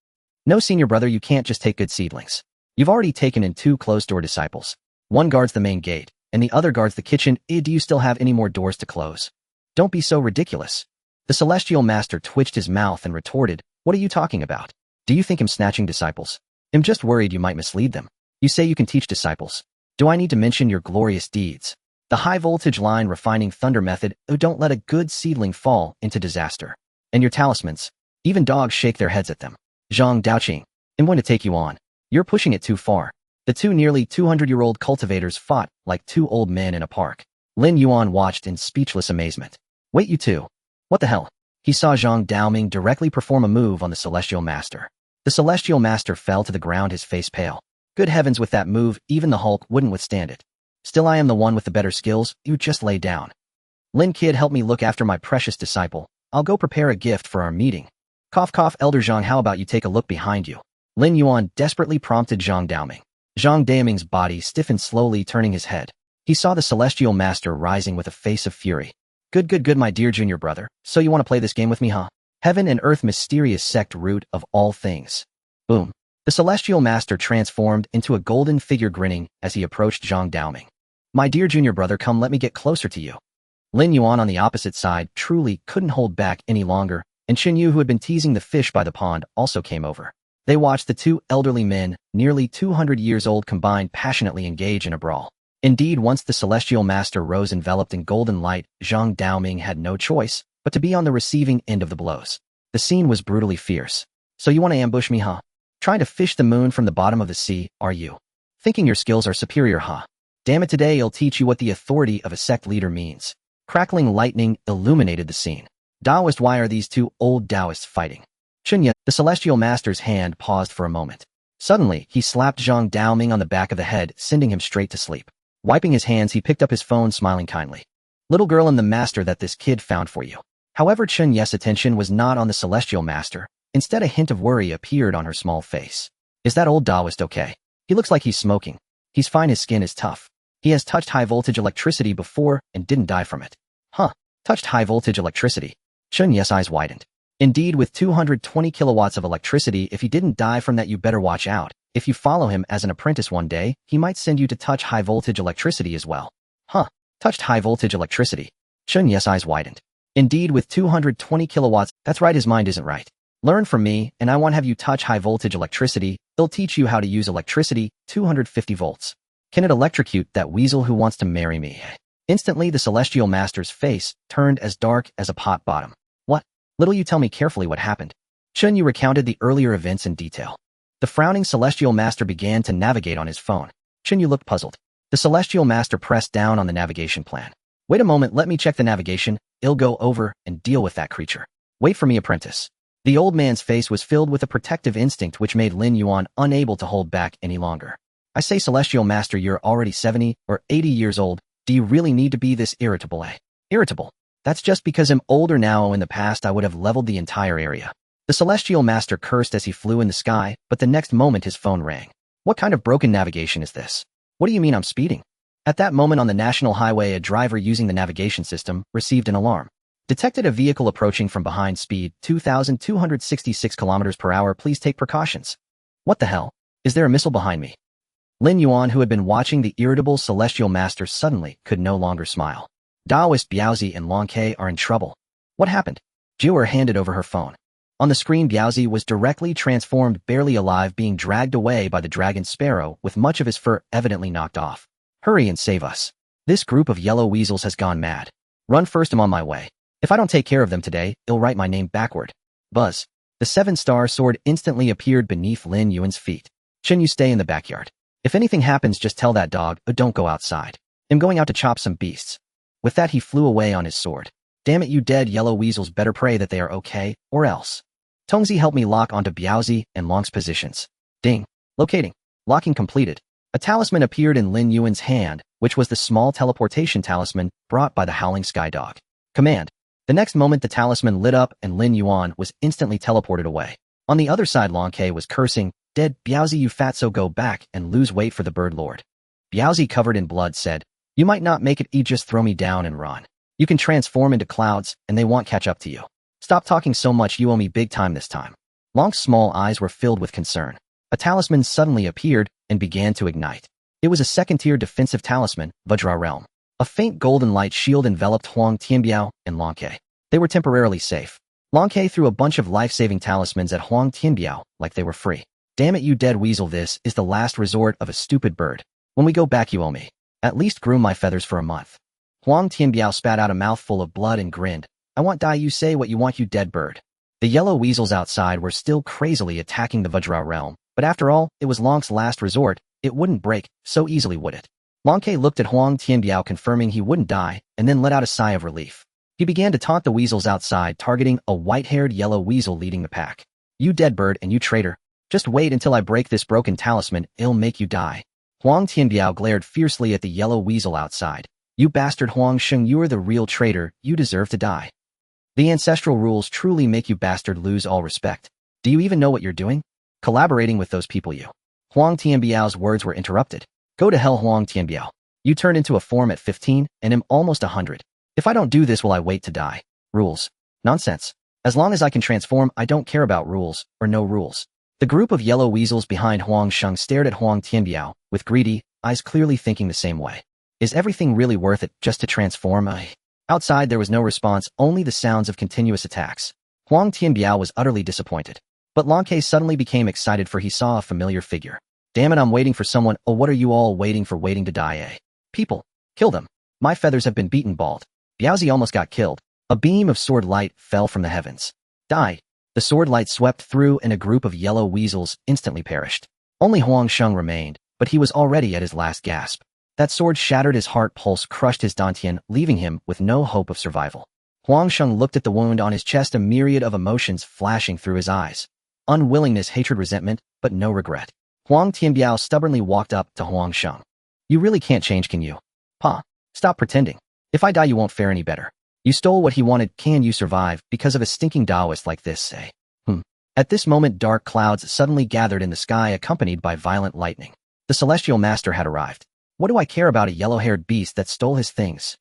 No, senior brother, you can't just take good seedlings. You've already taken in 2 closed-door disciples. One guards the main gate, and the other guards the kitchen. Do you still have any more doors to close? Don't be so ridiculous. The celestial master twitched his mouth and retorted, what are you talking about? Do you think I'm snatching disciples? I'm just worried you might mislead them. You say you can teach disciples. Do I need to mention your glorious deeds? The high-voltage line refining thunder method. Don't let a good seedling fall into disaster. And your talismans. Even dogs shake their heads at them. Zhang Daoqing, I'm going to take you on. You're pushing it too far. The 2 nearly 200-year-old cultivators fought like 2 old men in a park. Lin Yuan watched in speechless amazement. Wait, you two? What the hell? He saw Zhang Daoming directly perform a move on the Celestial Master. The Celestial Master fell to the ground, his face pale. Good heavens, with that move, even the Hulk wouldn't withstand it. Still, I am the one with the better skills. You just lay down. Lin kid, help me look after my precious disciple. I'll go prepare a gift for our meeting. Cough cough, Elder Zhang, how about you take a look behind you? Lin Yuan desperately prompted Zhang Daoming. Zhang Daoming's body stiffened slowly, turning his head. He saw the Celestial Master rising with a face of fury. Good, my dear junior brother. So you want to play this game with me, huh? Heaven and earth, mysterious sect root of all things. Boom. The Celestial Master transformed into a golden figure, grinning as he approached Zhang Daoming. My dear junior brother, come, let me get closer to you. Lin Yuan on the opposite side truly couldn't hold back any longer, and Chen Yu, who had been teasing the fish by the pond, also came over. They watched the 2 elderly men, nearly 200 years old combined, passionately engage in a brawl. Indeed, once the Celestial Master rose enveloped in golden light, Zhang Daoming had no choice but to be on the receiving end of the blows. The scene was brutally fierce. So you want to ambush me, huh? Trying to fish the moon from the bottom of the sea, are you? Thinking your skills are superior, huh? Damn it, today I'll teach you what the authority of a sect leader means. Crackling lightning illuminated the scene. Taoist, why are these 2 old Taoists fighting? Chunya, the Celestial Master's hand paused for a moment. Suddenly, he slapped Zhang Daoming on the back of the head, sending him straight to sleep. Wiping his hands, he picked up his phone, smiling kindly. Little girl, I'm the master that this kid found for you. However, Chen Ye's attention was not on the Celestial Master. Instead, a hint of worry appeared on her small face. Is that old Taoist okay? He looks like he's smoking. He's fine, his skin is tough. He has touched high-voltage electricity before and didn't die from it. Huh, touched high-voltage electricity. Chen Ye's eyes widened. Indeed, with 220 kilowatts of electricity, if he didn't die from that, you better watch out. If you follow him as an apprentice one day, he might send you to touch high-voltage electricity as well. Huh, touched high-voltage electricity. Chen Ye's eyes widened. Indeed, with 220 kilowatts, that's right, his mind isn't right. Learn from me, and I won't have you touch high-voltage electricity. It'll teach you how to use electricity, 250 volts. Can it electrocute that weasel who wants to marry me? Instantly, the Celestial Master's face turned as dark as a pot bottom. What? Little you tell me carefully what happened. Chen Yu recounted the earlier events in detail. The frowning Celestial Master began to navigate on his phone. Chen Yu looked puzzled. The Celestial Master pressed down on the navigation plan. Wait a moment, let me check the navigation. I'll go over and deal with that creature. Wait for me, apprentice. The old man's face was filled with a protective instinct which made Lin Yuan unable to hold back any longer. I say, Celestial Master, you're already 70 or 80 years old. Do you really need to be this irritable, eh? Irritable? That's just because I'm older now. In the past, I would have leveled the entire area. The Celestial Master cursed as he flew in the sky, but the next moment his phone rang. What kind of broken navigation is this? What do you mean I'm speeding? At that moment on the national highway, a driver using the navigation system received an alarm. Detected a vehicle approaching from behind, speed 2,266 kilometers per hour. Please take precautions. What the hell? Is there a missile behind me? Lin Yuan, who had been watching the irritable celestial master, suddenly could no longer smile. Taoist Biaozi and Long Ke are in trouble. What happened? Jiu'er handed over her phone. On the screen, Biaozi was directly transformed, barely alive, being dragged away by the dragon sparrow with much of his fur evidently knocked off. Hurry and save us. This group of yellow weasels has gone mad. Run first, I'm on my way. If I don't take care of them today, it'll write my name backward. Buzz. The 7-star sword instantly appeared beneath Lin Yuan's feet. Chen, you stay in the backyard. If anything happens, just tell that dog, don't go outside. I'm going out to chop some beasts. With that, he flew away on his sword. Damn it, you dead yellow weasels better pray that they are okay, or else. Tongzi, help me lock onto Biaozi and Long's positions. Ding. Locating. Locking completed. A talisman appeared in Lin Yuan's hand, which was the small teleportation talisman brought by the howling sky dog. Command. The next moment the talisman lit up and Lin Yuan was instantly teleported away. On the other side, Long Ke was cursing, dead, Biaozi, you fatso, go back and lose weight for the bird lord. Biaozi, covered in blood, said, you might not make it, just throw me down and run. You can transform into clouds and they won't catch up to you. Stop talking so much, you owe me big time this time. Long's small eyes were filled with concern. A talisman suddenly appeared and began to ignite. It was a second-tier defensive talisman, Vajra Realm. A faint golden light shield enveloped Huang Tianbiao and Long Ke. They were temporarily safe. Long Ke threw a bunch of life-saving talismans at Huang Tianbiao like they were free. Damn it, you dead weasel, this is the last resort of a stupid bird. When we go back, you owe me. At least groom my feathers for a month. Huang Tianbiao spat out a mouthful of blood and grinned. I want die, you say what you want, you dead bird. The yellow weasels outside were still crazily attacking the Vajra realm, but after all, it was Long's last resort. It wouldn't break so easily, would it? Long Ke looked at Huang Tianbiao, confirming he wouldn't die, and then let out a sigh of relief. He began to taunt the weasels outside, targeting a white-haired yellow weasel leading the pack. You dead bird and you traitor. Just wait until I break this broken talisman, it'll make you die. Huang Tianbiao glared fiercely at the yellow weasel outside. You bastard Huang Sheng, you're the real traitor, you deserve to die. The ancestral rules truly make you bastard lose all respect. Do you even know what you're doing? Collaborating with those people, you. Huang Tianbiao's words were interrupted. Go to hell, Huang Tianbiao. You turned into a form at 15 and am almost 100. If I don't do this, will I wait to die? Rules. Nonsense. As long as I can transform, I don't care about rules or no rules. The group of yellow weasels behind Huang Sheng stared at Huang Tianbiao with greedy eyes, clearly thinking the same way. Is everything really worth it just to transform? Outside there was no response, only the sounds of continuous attacks. Huang Tianbiao was utterly disappointed. But Long Ke suddenly became excited, for he saw a familiar figure. Damn it, I'm waiting for someone. Oh, what are you all waiting for, waiting to die, People, kill them. My feathers have been beaten bald. Biaozi almost got killed. A beam of sword light fell from the heavens. Die. The sword light swept through and a group of yellow weasels instantly perished. Only Huang Sheng remained, but he was already at his last gasp. That sword shattered his heart pulse, crushed his dantian, leaving him with no hope of survival. Huang Sheng looked at the wound on his chest, a myriad of emotions flashing through his eyes. Unwillingness, hatred, resentment, but no regret. Huang Tianbiao stubbornly walked up to Huang Sheng. You really can't change, can you? Pa, stop pretending. If I die, you won't fare any better. You stole what he wanted. Can you survive because of a stinking Taoist like this, At this moment, dark clouds suddenly gathered in the sky, accompanied by violent lightning. The celestial master had arrived. What do I care about a yellow-haired beast that stole his things?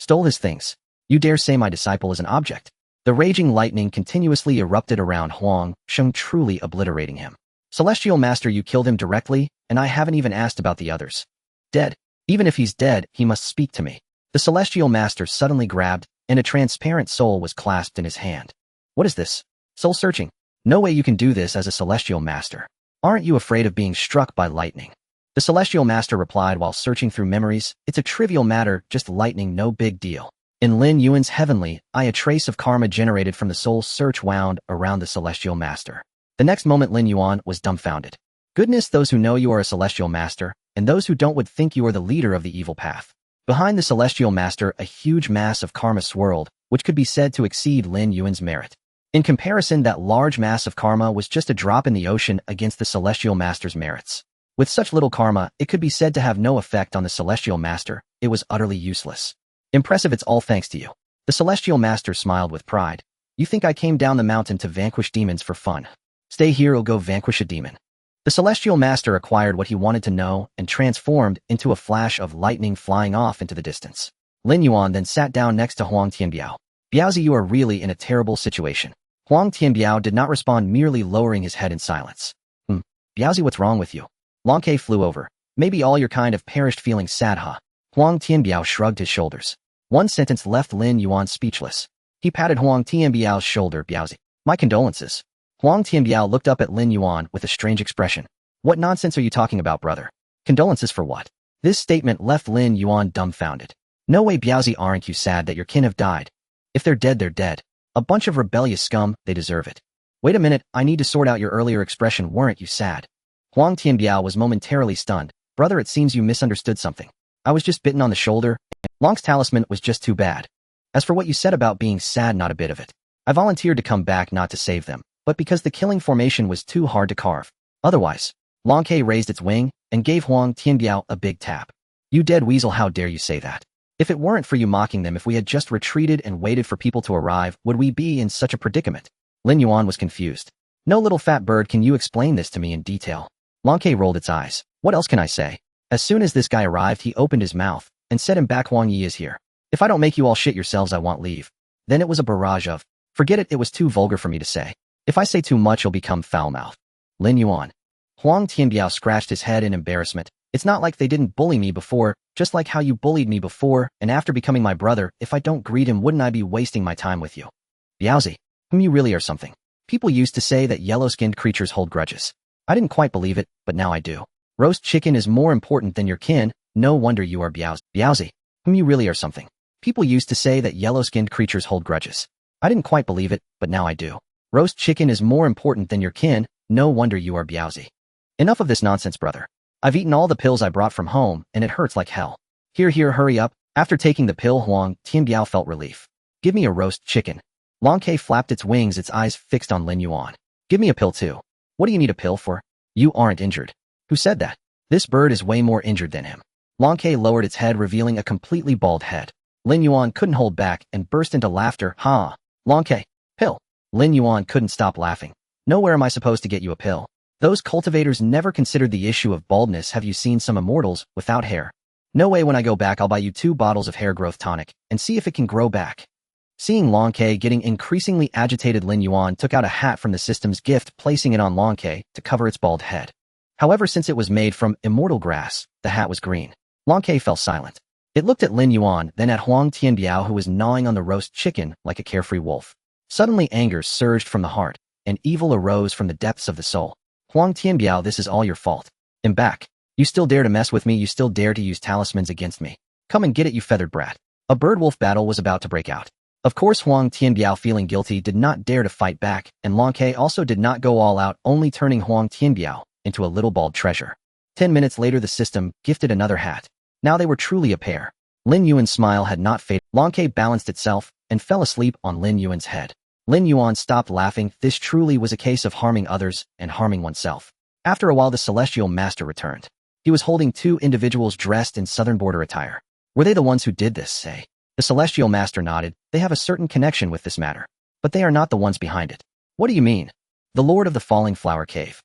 Stole his things? You dare say my disciple is an object? The raging lightning continuously erupted around Huang Sheng, truly obliterating him. Celestial Master, you killed him directly, and I haven't even asked about the others. Dead. Even if he's dead, he must speak to me. The Celestial Master suddenly grabbed, and a transparent soul was clasped in his hand. What is this? Soul searching. No way you can do this as a Celestial Master. Aren't you afraid of being struck by lightning? The Celestial Master replied while searching through memories. It's a trivial matter, just lightning, no big deal. In Lin Yuan's heavenly eye, a trace of karma generated from the soul search wound around the Celestial Master. The next moment, Lin Yuan was dumbfounded. Goodness, those who know you are a Celestial Master, and those who don't would think you are the leader of the evil path. Behind the Celestial Master, a huge mass of karma swirled, which could be said to exceed Lin Yuan's merit. In comparison, that large mass of karma was just a drop in the ocean against the Celestial Master's merits. With such little karma, it could be said to have no effect on the Celestial Master. It was utterly useless. Impressive, it's all thanks to you. The Celestial Master smiled with pride. You think I came down the mountain to vanquish demons for fun? Stay here or go vanquish a demon. The celestial master acquired what he wanted to know and transformed into a flash of lightning flying off into the distance. Lin Yuan then sat down next to Huang Tianbiao. Biaozi, you are really in a terrible situation. Huang Tianbiao did not respond, merely lowering his head in silence. Biaozi, what's wrong with you? Long Ke flew over. Maybe all your kind of perished feeling sad, huh? Huang Tianbiao shrugged his shoulders. One sentence left Lin Yuan speechless. He patted Huang Tianbiao's shoulder. Biaozi, my condolences. Huang Tianbiao looked up at Lin Yuan with a strange expression. What nonsense are you talking about, brother? Condolences for what? This statement left Lin Yuan dumbfounded. No way, Biaozi, aren't you sad that your kin have died? If they're dead, they're dead. A bunch of rebellious scum, they deserve it. Wait a minute, I need to sort out your earlier expression. Weren't you sad? Huang Tianbiao was momentarily stunned. Brother, it seems you misunderstood something. I was just bitten on the shoulder. Long's talisman was just too bad. As for what you said about being sad, not a bit of it. I volunteered to come back not to save them, but because the killing formation was too hard to carve. Otherwise, Long Ke raised its wing and gave Huang Tianbiao a big tap. You dead weasel, how dare you say that? If it weren't for you mocking them, if we had just retreated and waited for people to arrive, would we be in such a predicament? Lin Yuan was confused. No, little fat bird, can you explain this to me in detail? Long Ke rolled its eyes. What else can I say? As soon as this guy arrived, he opened his mouth and said him back, Huang Yi is here. If I don't make you all shit yourselves, I want leave. Then it was a barrage of, forget it, it was too vulgar for me to say. If I say too much, you'll become foul-mouthed. Lin Yuan. Huang Tianbiao scratched his head in embarrassment. It's not like they didn't bully me before, just like how you bullied me before, and after becoming my brother, if I don't greet him, wouldn't I be wasting my time with you? Biaozi, you really are something. People used to say that yellow-skinned creatures hold grudges. I didn't quite believe it, but now I do. Roast chicken is more important than your kin, no wonder you are Biaozi. Biaozi, you really are something. People used to say that yellow-skinned creatures hold grudges. I didn't quite believe it, but now I do. Roast chicken is more important than your kin, no wonder you are Biaozi. Enough of this nonsense, brother. I've eaten all the pills I brought from home, and it hurts like hell. Here, hurry up. After taking the pill, Huang Tianbiao felt relief. Give me a roast chicken. Long Ke flapped its wings, its eyes fixed on Lin Yuan. Give me a pill too. What do you need a pill for? You aren't injured. Who said that? This bird is way more injured than him. Long Ke lowered its head, revealing a completely bald head. Lin Yuan couldn't hold back and burst into laughter. Ha! Long Ke, pill. Lin Yuan couldn't stop laughing. Nowhere am I supposed to get you a pill. Those cultivators never considered the issue of baldness. Have you seen some immortals without hair? No way, when I go back I'll buy you 2 bottles of hair growth tonic and see if it can grow back. Seeing Long Ke getting increasingly agitated, Lin Yuan took out a hat from the system's gift, placing it on Long Ke to cover its bald head. However, since it was made from immortal grass, the hat was green. Long Ke fell silent. It looked at Lin Yuan, then at Huang Tianbiao, who was gnawing on the roast chicken like a carefree wolf. Suddenly anger surged from the heart, and evil arose from the depths of the soul. Huang Tianbiao, this is all your fault. I'm back. You still dare to mess with me, you still dare to use talismans against me. Come and get it, you feathered brat. A bird-wolf battle was about to break out. Of course, Huang Tianbiao, feeling guilty, did not dare to fight back, and Long Ke also did not go all out, only turning Huang Tianbiao into a little bald treasure. 10 minutes later, the system gifted another hat. Now they were truly a pair. Lin Yuan's smile had not faded. Long Ke balanced itself and fell asleep on Lin Yuan's head. Lin Yuan stopped laughing. This truly was a case of harming others and harming oneself. After a while, the celestial master returned. He was holding 2 individuals dressed in southern border attire. Were they the ones who did this, say? The celestial master nodded. They have a certain connection with this matter, but they are not the ones behind it. What do you mean? The Lord of the Falling Flower Cave.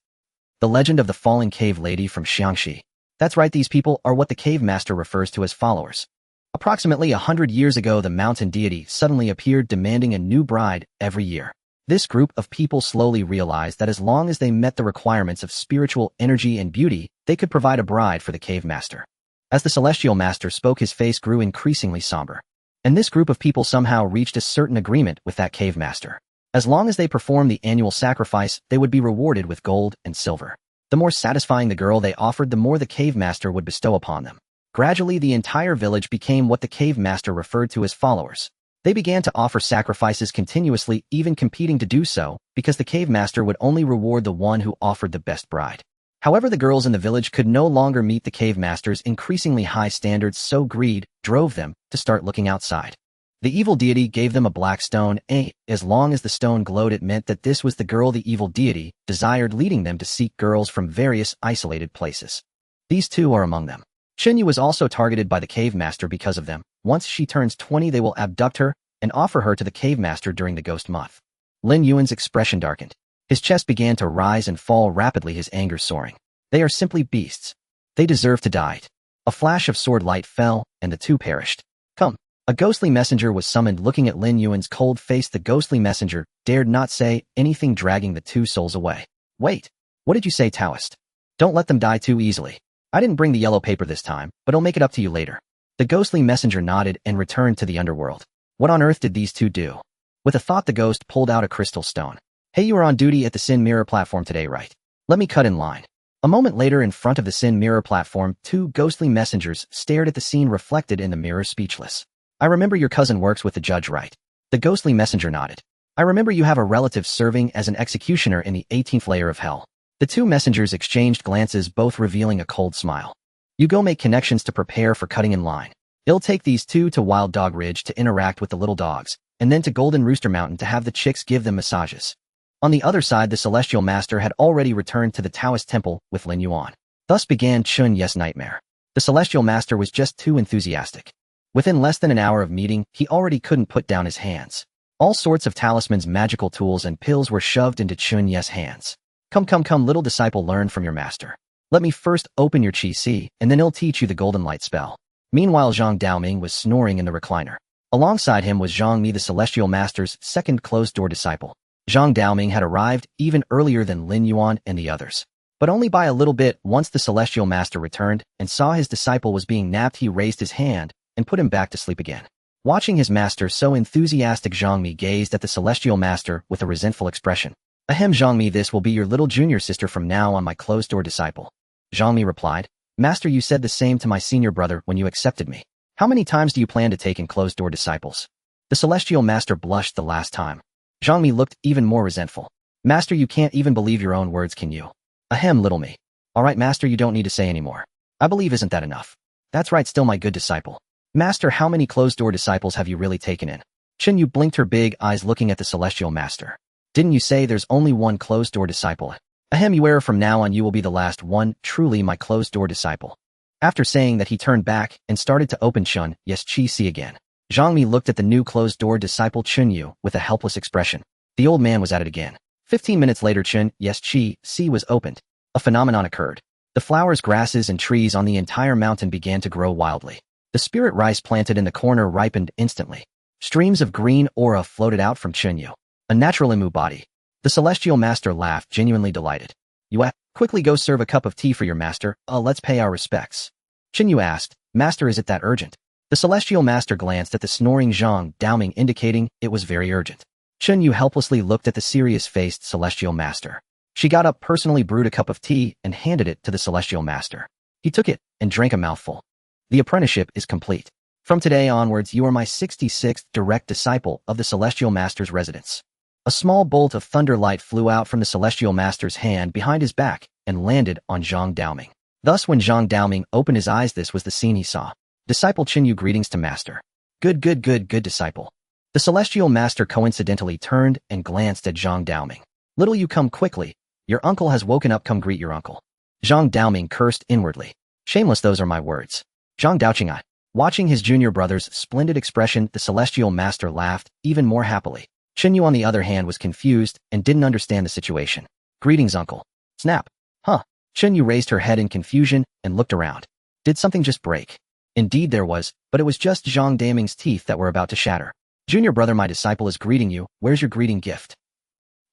The legend of the Falling Cave Lady from Xiangxi. That's right, these people are what the cave master refers to as followers. Approximately 100 years ago, the mountain deity suddenly appeared, demanding a new bride every year. This group of people slowly realized that as long as they met the requirements of spiritual energy and beauty, they could provide a bride for the cave master. As the celestial master spoke, his face grew increasingly somber. And this group of people somehow reached a certain agreement with that cave master. As long as they performed the annual sacrifice, they would be rewarded with gold and silver. The more satisfying the girl they offered, the more the cave master would bestow upon them. Gradually, the entire village became what the cave master referred to as followers. They began to offer sacrifices continuously, even competing to do so, because the cave master would only reward the one who offered the best bride. However, the girls in the village could no longer meet the cave master's increasingly high standards, so greed drove them to start looking outside. The evil deity gave them a black stone. As long as the stone glowed, it meant that this was the girl the evil deity desired, leading them to seek girls from various isolated places. These 2 are among them. Chen Yu was also targeted by the cave master because of them. Once she turns 20, they will abduct her and offer her to the cave master during the ghost month. Lin Yuan's expression darkened. His chest began to rise and fall rapidly, his anger soaring. They are simply beasts. They deserve to die. A flash of sword light fell, and the two perished. Come. A ghostly messenger was summoned. Looking at Lin Yuan's cold face, the ghostly messenger dared not say anything, dragging the two souls away. Wait. What did you say, Taoist? Don't let them die too easily. I didn't bring the yellow paper this time, but I'll make it up to you later. The ghostly messenger nodded and returned to the underworld. What on earth did these two do? With a thought, the ghost pulled out a crystal stone. Hey, you are on duty at the Sin Mirror platform today, right? Let me cut in line. A moment later, in front of the Sin Mirror platform, two ghostly messengers stared at the scene reflected in the mirror, speechless. I remember your cousin works with the judge, right? The ghostly messenger nodded. I remember you have a relative serving as an executioner in the 18th layer of hell. The two messengers exchanged glances, both revealing a cold smile. You go make connections to prepare for cutting in line. It'll take these two to Wild Dog Ridge to interact with the little dogs, and then to Golden Rooster Mountain to have the chicks give them massages. On the other side, the Celestial Master had already returned to the Taoist temple with Lin Yuan. Thus began Chun Ye's nightmare. The Celestial Master was just too enthusiastic. Within less than an hour of meeting, he already couldn't put down his hands. All sorts of talismans, magical tools, and pills were shoved into Chun Ye's hands. Come, little disciple, learn from your master. Let me first open your Qi, and then he'll teach you the golden light spell. Meanwhile, Zhang Daoming was snoring in the recliner. Alongside him was Zhang Mi, the Celestial Master's second closed-door disciple. Zhang Daoming had arrived even earlier than Lin Yuan and the others. But only by a little bit. Once the Celestial Master returned and saw his disciple was being napped, he raised his hand and put him back to sleep again. Watching his master so enthusiastic, Zhang Mi gazed at the Celestial Master with a resentful expression. Ahem, Zhang Mi, this will be your little junior sister from now on, my closed-door disciple. Zhang Mi replied, Master, you said the same to my senior brother when you accepted me. How many times do you plan to take in closed-door disciples? The Celestial Master blushed the last time. Zhang Mi looked even more resentful. Master, you can't even believe your own words, can you? Ahem, little me. All right, Master, you don't need to say anymore. I believe, isn't that enough? That's right, still my good disciple. Master, how many closed-door disciples have you really taken in? Chen Yu blinked her big eyes looking at the Celestial Master. Didn't you say there's only one closed-door disciple? Ahem, you err, from now on you will be the last one, truly my closed-door disciple. After saying that, he turned back and started to open Chun Ye's Qi again. Zhang Mi looked at the new closed-door disciple Chun Yu with a helpless expression. The old man was at it again. 15 minutes later, Chun Ye's Qi was opened. A phenomenon occurred. The flowers, grasses, and trees on the entire mountain began to grow wildly. The spirit rice planted in the corner ripened instantly. Streams of green aura floated out from Chun Yu. A natural Imu body. The Celestial Master laughed, genuinely delighted. You quickly go serve a cup of tea for your master. Let's pay our respects. Chun Yu asked, Master, is it that urgent? The Celestial Master glanced at the snoring Zhang Daoming, indicating it was very urgent. Chun Yu helplessly looked at the serious-faced Celestial Master. She got up, personally brewed a cup of tea, and handed it to the Celestial Master. He took it and drank a mouthful. The apprenticeship is complete. From today onwards, you are my 66th direct disciple of the Celestial Master's residence. A small bolt of thunder light flew out from the Celestial Master's hand behind his back and landed on Zhang Daoming. Thus, when Zhang Daoming opened his eyes, this was the scene he saw. Disciple Chun Yu, greetings to Master. Good disciple. The Celestial Master coincidentally turned and glanced at Zhang Daoming. Little you, come quickly. Your uncle has woken up, come greet your uncle. Zhang Daoming cursed inwardly. Shameless, those are my words. Zhang Daoqing. Watching his junior brother's splendid expression, the Celestial Master laughed even more happily. Chun Yu, on the other hand, was confused and didn't understand the situation. Greetings, uncle. Snap. Huh. Chun Yu raised her head in confusion and looked around. Did something just break? Indeed there was, but it was just Zhang Daoming's teeth that were about to shatter. Junior brother, my disciple is greeting you. Where's your greeting gift?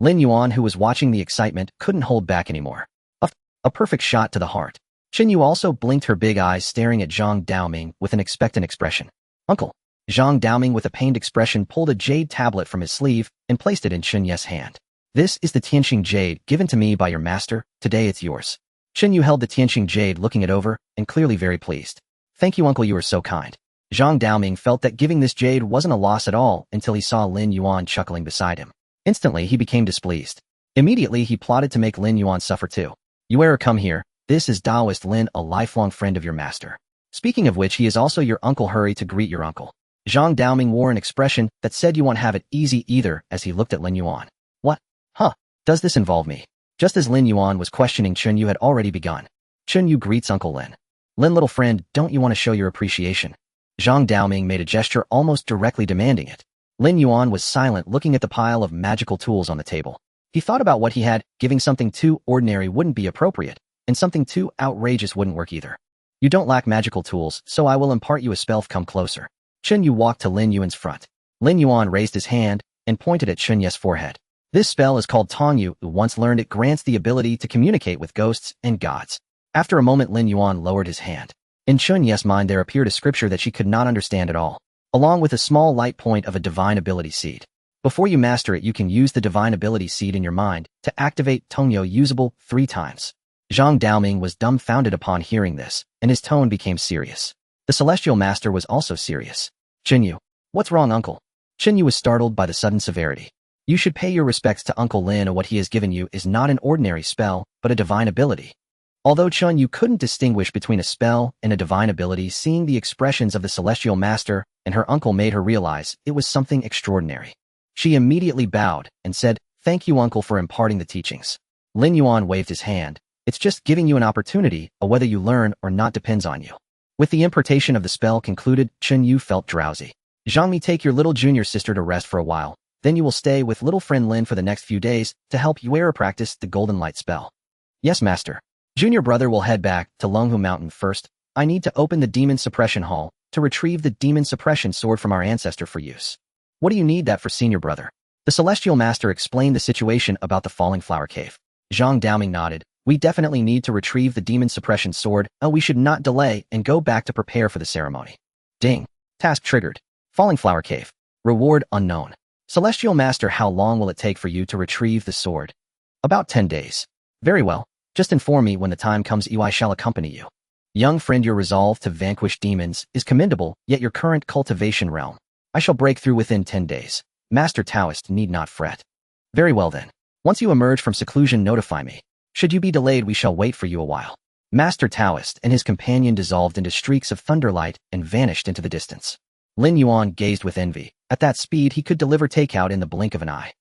Lin Yuan, who was watching the excitement, couldn't hold back anymore. A perfect shot to the heart. Chun Yu also blinked her big eyes, staring at Zhang Daoming with an expectant expression. Uncle. Zhang Daoming, with a pained expression, pulled a jade tablet from his sleeve and placed it in Chun Ye's hand. This is the Tianxing Jade given to me by your master. Today it's yours. Chun Yu held the Tianxing Jade, looking it over and clearly very pleased. Thank you, uncle, you are so kind. Zhang Daoming felt that giving this jade wasn't a loss at all until he saw Lin Yuan chuckling beside him. Instantly, he became displeased. Immediately, he plotted to make Lin Yuan suffer too. You err, come here. This is Taoist Lin, a lifelong friend of your master. Speaking of which, he is also your uncle. Hurry to greet your uncle. Zhang Daoming wore an expression that said you won't have it easy either as he looked at Lin Yuan. What? Huh? Does this involve me? Just as Lin Yuan was questioning, Chun Yu had already begun. Chun Yu greets Uncle Lin. Lin, little friend, don't you want to show your appreciation? Zhang Daoming made a gesture almost directly demanding it. Lin Yuan was silent, looking at the pile of magical tools on the table. He thought about what he had, giving something too ordinary wouldn't be appropriate, and something too outrageous wouldn't work either. You don't lack magical tools, so I will impart you a spell. Come closer. Chen Yu walked to Lin Yuan's front. Lin Yuan raised his hand and pointed at Chen Yu's forehead. This spell is called Tong Yu. Once learned, it grants the ability to communicate with ghosts and gods. After a moment, Lin Yuan lowered his hand. In Chen Yu's mind there appeared a scripture that she could not understand at all, along with a small light point of a divine ability seed. Before you master it, you can use the divine ability seed in your mind to activate Tong Yu usable 3 times. Zhang Daoming was dumbfounded upon hearing this, and his tone became serious. The celestial master was also serious. Chen Yu, what's wrong, uncle? Chen Yu was startled by the sudden severity. You should pay your respects to Uncle Lin. What he has given you is not an ordinary spell, but a divine ability. Although Chen Yu couldn't distinguish between a spell and a divine ability, seeing the expressions of the celestial master and her uncle made her realize it was something extraordinary. She immediately bowed and said, "Thank you, uncle, for imparting the teachings." Lin Yuan waved his hand. "It's just giving you an opportunity, whether you learn or not depends on you." With the impartation of the spell concluded, Chen Yu felt drowsy. "Zhangmi, take your little junior sister to rest for a while. Then you will stay with little friend Lin for the next few days to help Yuera practice the golden light spell." "Yes, master." "Junior brother will head back to Longhu Mountain first. I need to open the demon suppression hall to retrieve the demon suppression sword from our ancestor for use." "What do you need that for, senior brother?" The celestial master explained the situation about the falling flower cave. Zhang Daoming nodded. "We definitely need to retrieve the demon suppression sword. We should not delay and go back to prepare for the ceremony." Ding. Task triggered. Falling flower cave. Reward unknown. Celestial master, how long will it take for you to retrieve the sword? About 10 days. Very well. Just inform me when the time comes. I shall accompany you. Young friend, your resolve to vanquish demons is commendable, yet your current cultivation realm. I shall break through within 10 days. Master Taoist need not fret. Very well then. Once you emerge from seclusion, notify me. Should you be delayed, we shall wait for you a while. Master Taoist and his companion dissolved into streaks of thunderlight and vanished into the distance. Lin Yuan gazed with envy. At that speed, he could deliver takeout in the blink of an eye.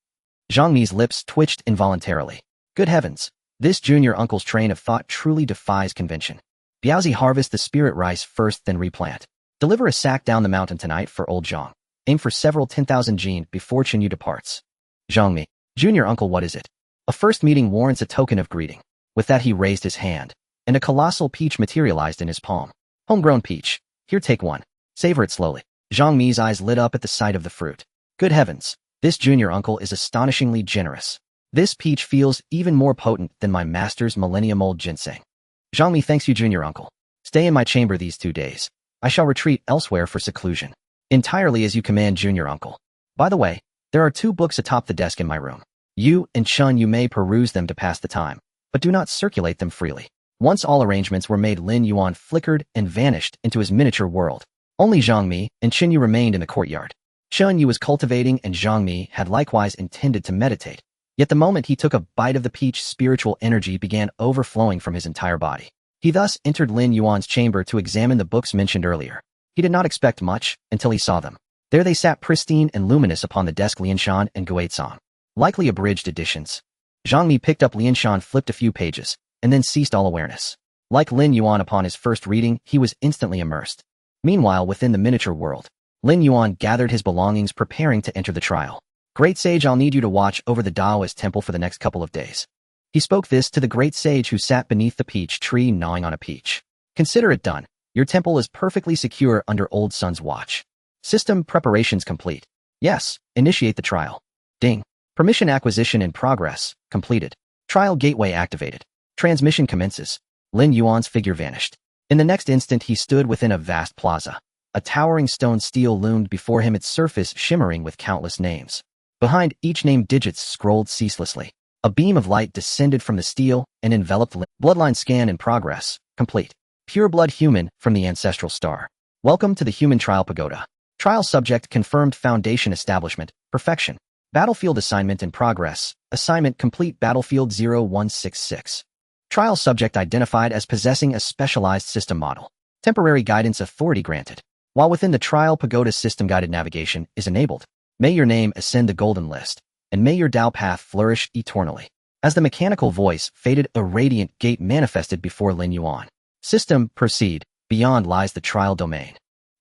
Zhang Mi's lips twitched involuntarily. Good heavens, this junior uncle's train of thought truly defies convention. Biaozi, harvest the spirit rice first, then replant. Deliver a sack down the mountain tonight for old Zhang. Aim for several 10,000 jin before Chen Yu departs. Zhang Mi, junior uncle, what is it? A first meeting warrants a token of greeting. With that he raised his hand, and a colossal peach materialized in his palm. Homegrown peach. Here, take one. Savor it slowly. Zhang Mi's eyes lit up at the sight of the fruit. Good heavens, this junior uncle is astonishingly generous. This peach feels even more potent than my master's millennium-old ginseng. Zhang Mi, thanks you, junior uncle. Stay in my chamber these 2 days. I shall retreat elsewhere for seclusion. Entirely as you command, junior uncle. By the way, there are 2 books atop the desk in my room. You and Chen Yu may peruse them to pass the time, but do not circulate them freely. Once all arrangements were made, Lin Yuan flickered and vanished into his miniature world. Only Zhang Mi and Chen Yu remained in the courtyard. Chen Yu was cultivating and Zhang Mi had likewise intended to meditate. Yet the moment he took a bite of the peach, spiritual energy began overflowing from his entire body. He thus entered Lin Yuan's chamber to examine the books mentioned earlier. He did not expect much until he saw them. There they sat pristine and luminous upon the desk, Lianshan and Guizong. Likely abridged editions. Zhang Mi picked up Lianshan, flipped a few pages, and then ceased all awareness. Like Lin Yuan upon his first reading, he was instantly immersed. Meanwhile, within the miniature world, Lin Yuan gathered his belongings, preparing to enter the trial. Great sage, I'll need you to watch over the Taoist temple for the next couple of days. He spoke this to the great sage who sat beneath the peach tree gnawing on a peach. Consider it done. Your temple is perfectly secure under Old Sun's watch. System preparations complete. Yes, initiate the trial. Ding. Permission acquisition in progress. Completed. Trial gateway activated. Transmission commences. Lin Yuan's figure vanished. In the next instant, he stood within a vast plaza. A towering stone stele loomed before him, its surface shimmering with countless names. Behind each name, digits scrolled ceaselessly. A beam of light descended from the stele and enveloped Lin. Bloodline scan in progress. Complete. Pure blood human from the ancestral star. Welcome to the human trial pagoda. Trial subject confirmed. Foundation establishment. Perfection. Battlefield assignment in progress. Assignment complete. Battlefield 0166. Trial subject identified as possessing a specialized system model. Temporary guidance authority granted. While within the trial pagoda, system guided navigation is enabled. May your name ascend the golden list, and may your Tao path flourish eternally. As the mechanical voice faded, a radiant gate manifested before Lin Yuan. System, proceed. Beyond lies the trial domain.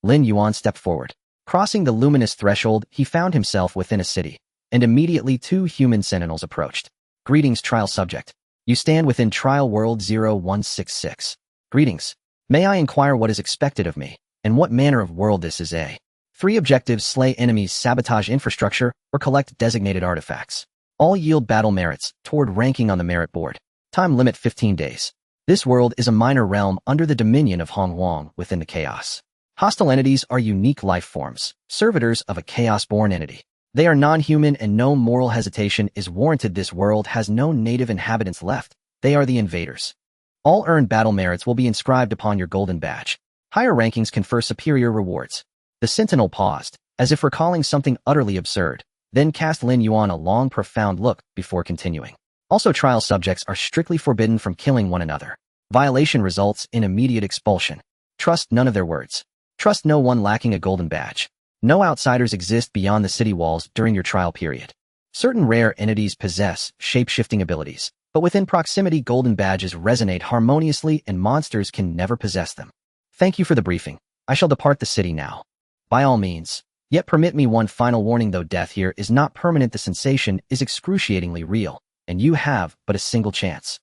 Lin Yuan stepped forward. Crossing the luminous threshold, he found himself within a city, and immediately 2 human sentinels approached. Greetings, trial subject. You stand within trial world 0166. Greetings. May I inquire what is expected of me, and what manner of world this is a? 3 objectives: slay enemies, sabotage infrastructure, or collect designated artifacts. All yield battle merits toward ranking on the merit board. Time limit 15 days. This world is a minor realm under the dominion of Hong Wang within the chaos. Hostile entities are unique life forms, servitors of a chaos-born entity. They are non-human and no moral hesitation is warranted. This world has no native inhabitants left. They are the invaders. All earned battle merits will be inscribed upon your golden badge. Higher rankings confer superior rewards. The sentinel paused, as if recalling something utterly absurd, then cast Lin Yuan a long, profound look before continuing. Also, trial subjects are strictly forbidden from killing one another. Violation results in immediate expulsion. Trust none of their words. Trust no one lacking a golden badge. No outsiders exist beyond the city walls during your trial period. Certain rare entities possess shape-shifting abilities, but within proximity golden badges resonate harmoniously and monsters can never possess them. Thank you for the briefing. I shall depart the city now. By all means. Yet permit me one final warning: though death here is not permanent, the sensation is excruciatingly real, and you have but a single chance.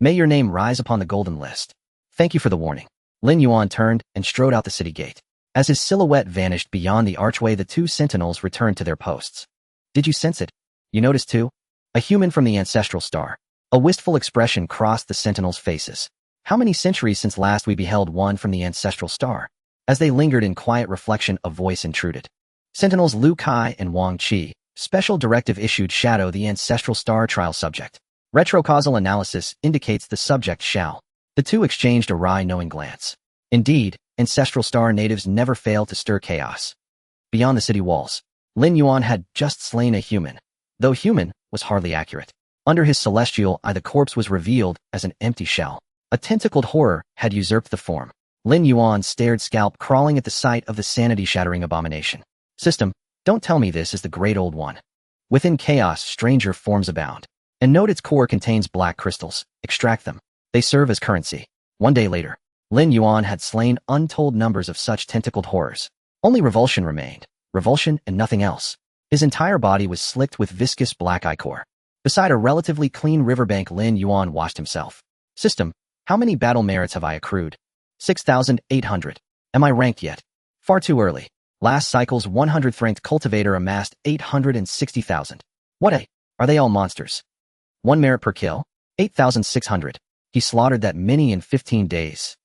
May your name rise upon the golden list. Thank you for the warning. Lin Yuan turned and strode out the city gate. As his silhouette vanished beyond the archway, the 2 sentinels returned to their posts. Did you sense it? You noticed too? A human from the ancestral star. A wistful expression crossed the sentinels' faces. How many centuries since last we beheld one from the ancestral star? As they lingered in quiet reflection, a voice intruded. Sentinels Lu Kai and Wang Qi, special directive issued: shadow the ancestral star trial subject. Retrocausal analysis indicates the subject shall. The 2 exchanged a wry, knowing glance. Indeed, ancestral star natives never fail to stir chaos. Beyond the city walls, Lin Yuan had just slain a human, though human was hardly accurate. Under his celestial eye, the corpse was revealed as an empty shell. A tentacled horror had usurped the form. Lin Yuan stared, scalp crawling at the sight of the sanity-shattering abomination. System, don't tell me this is the great old one. Within chaos, stranger forms abound. And note its core contains black crystals. Extract them. They serve as currency. 1 day later, Lin Yuan had slain untold numbers of such tentacled horrors. Only revulsion remained. Revulsion and nothing else. His entire body was slicked with viscous black ichor. Beside a relatively clean riverbank, Lin Yuan washed himself. System, how many battle merits have I accrued? 6,800. Am I ranked yet? Far too early. Last cycle's 100th ranked cultivator amassed 860,000. What a? Are they all monsters? 1 merit per kill? 8,600. He slaughtered that many in 15 days.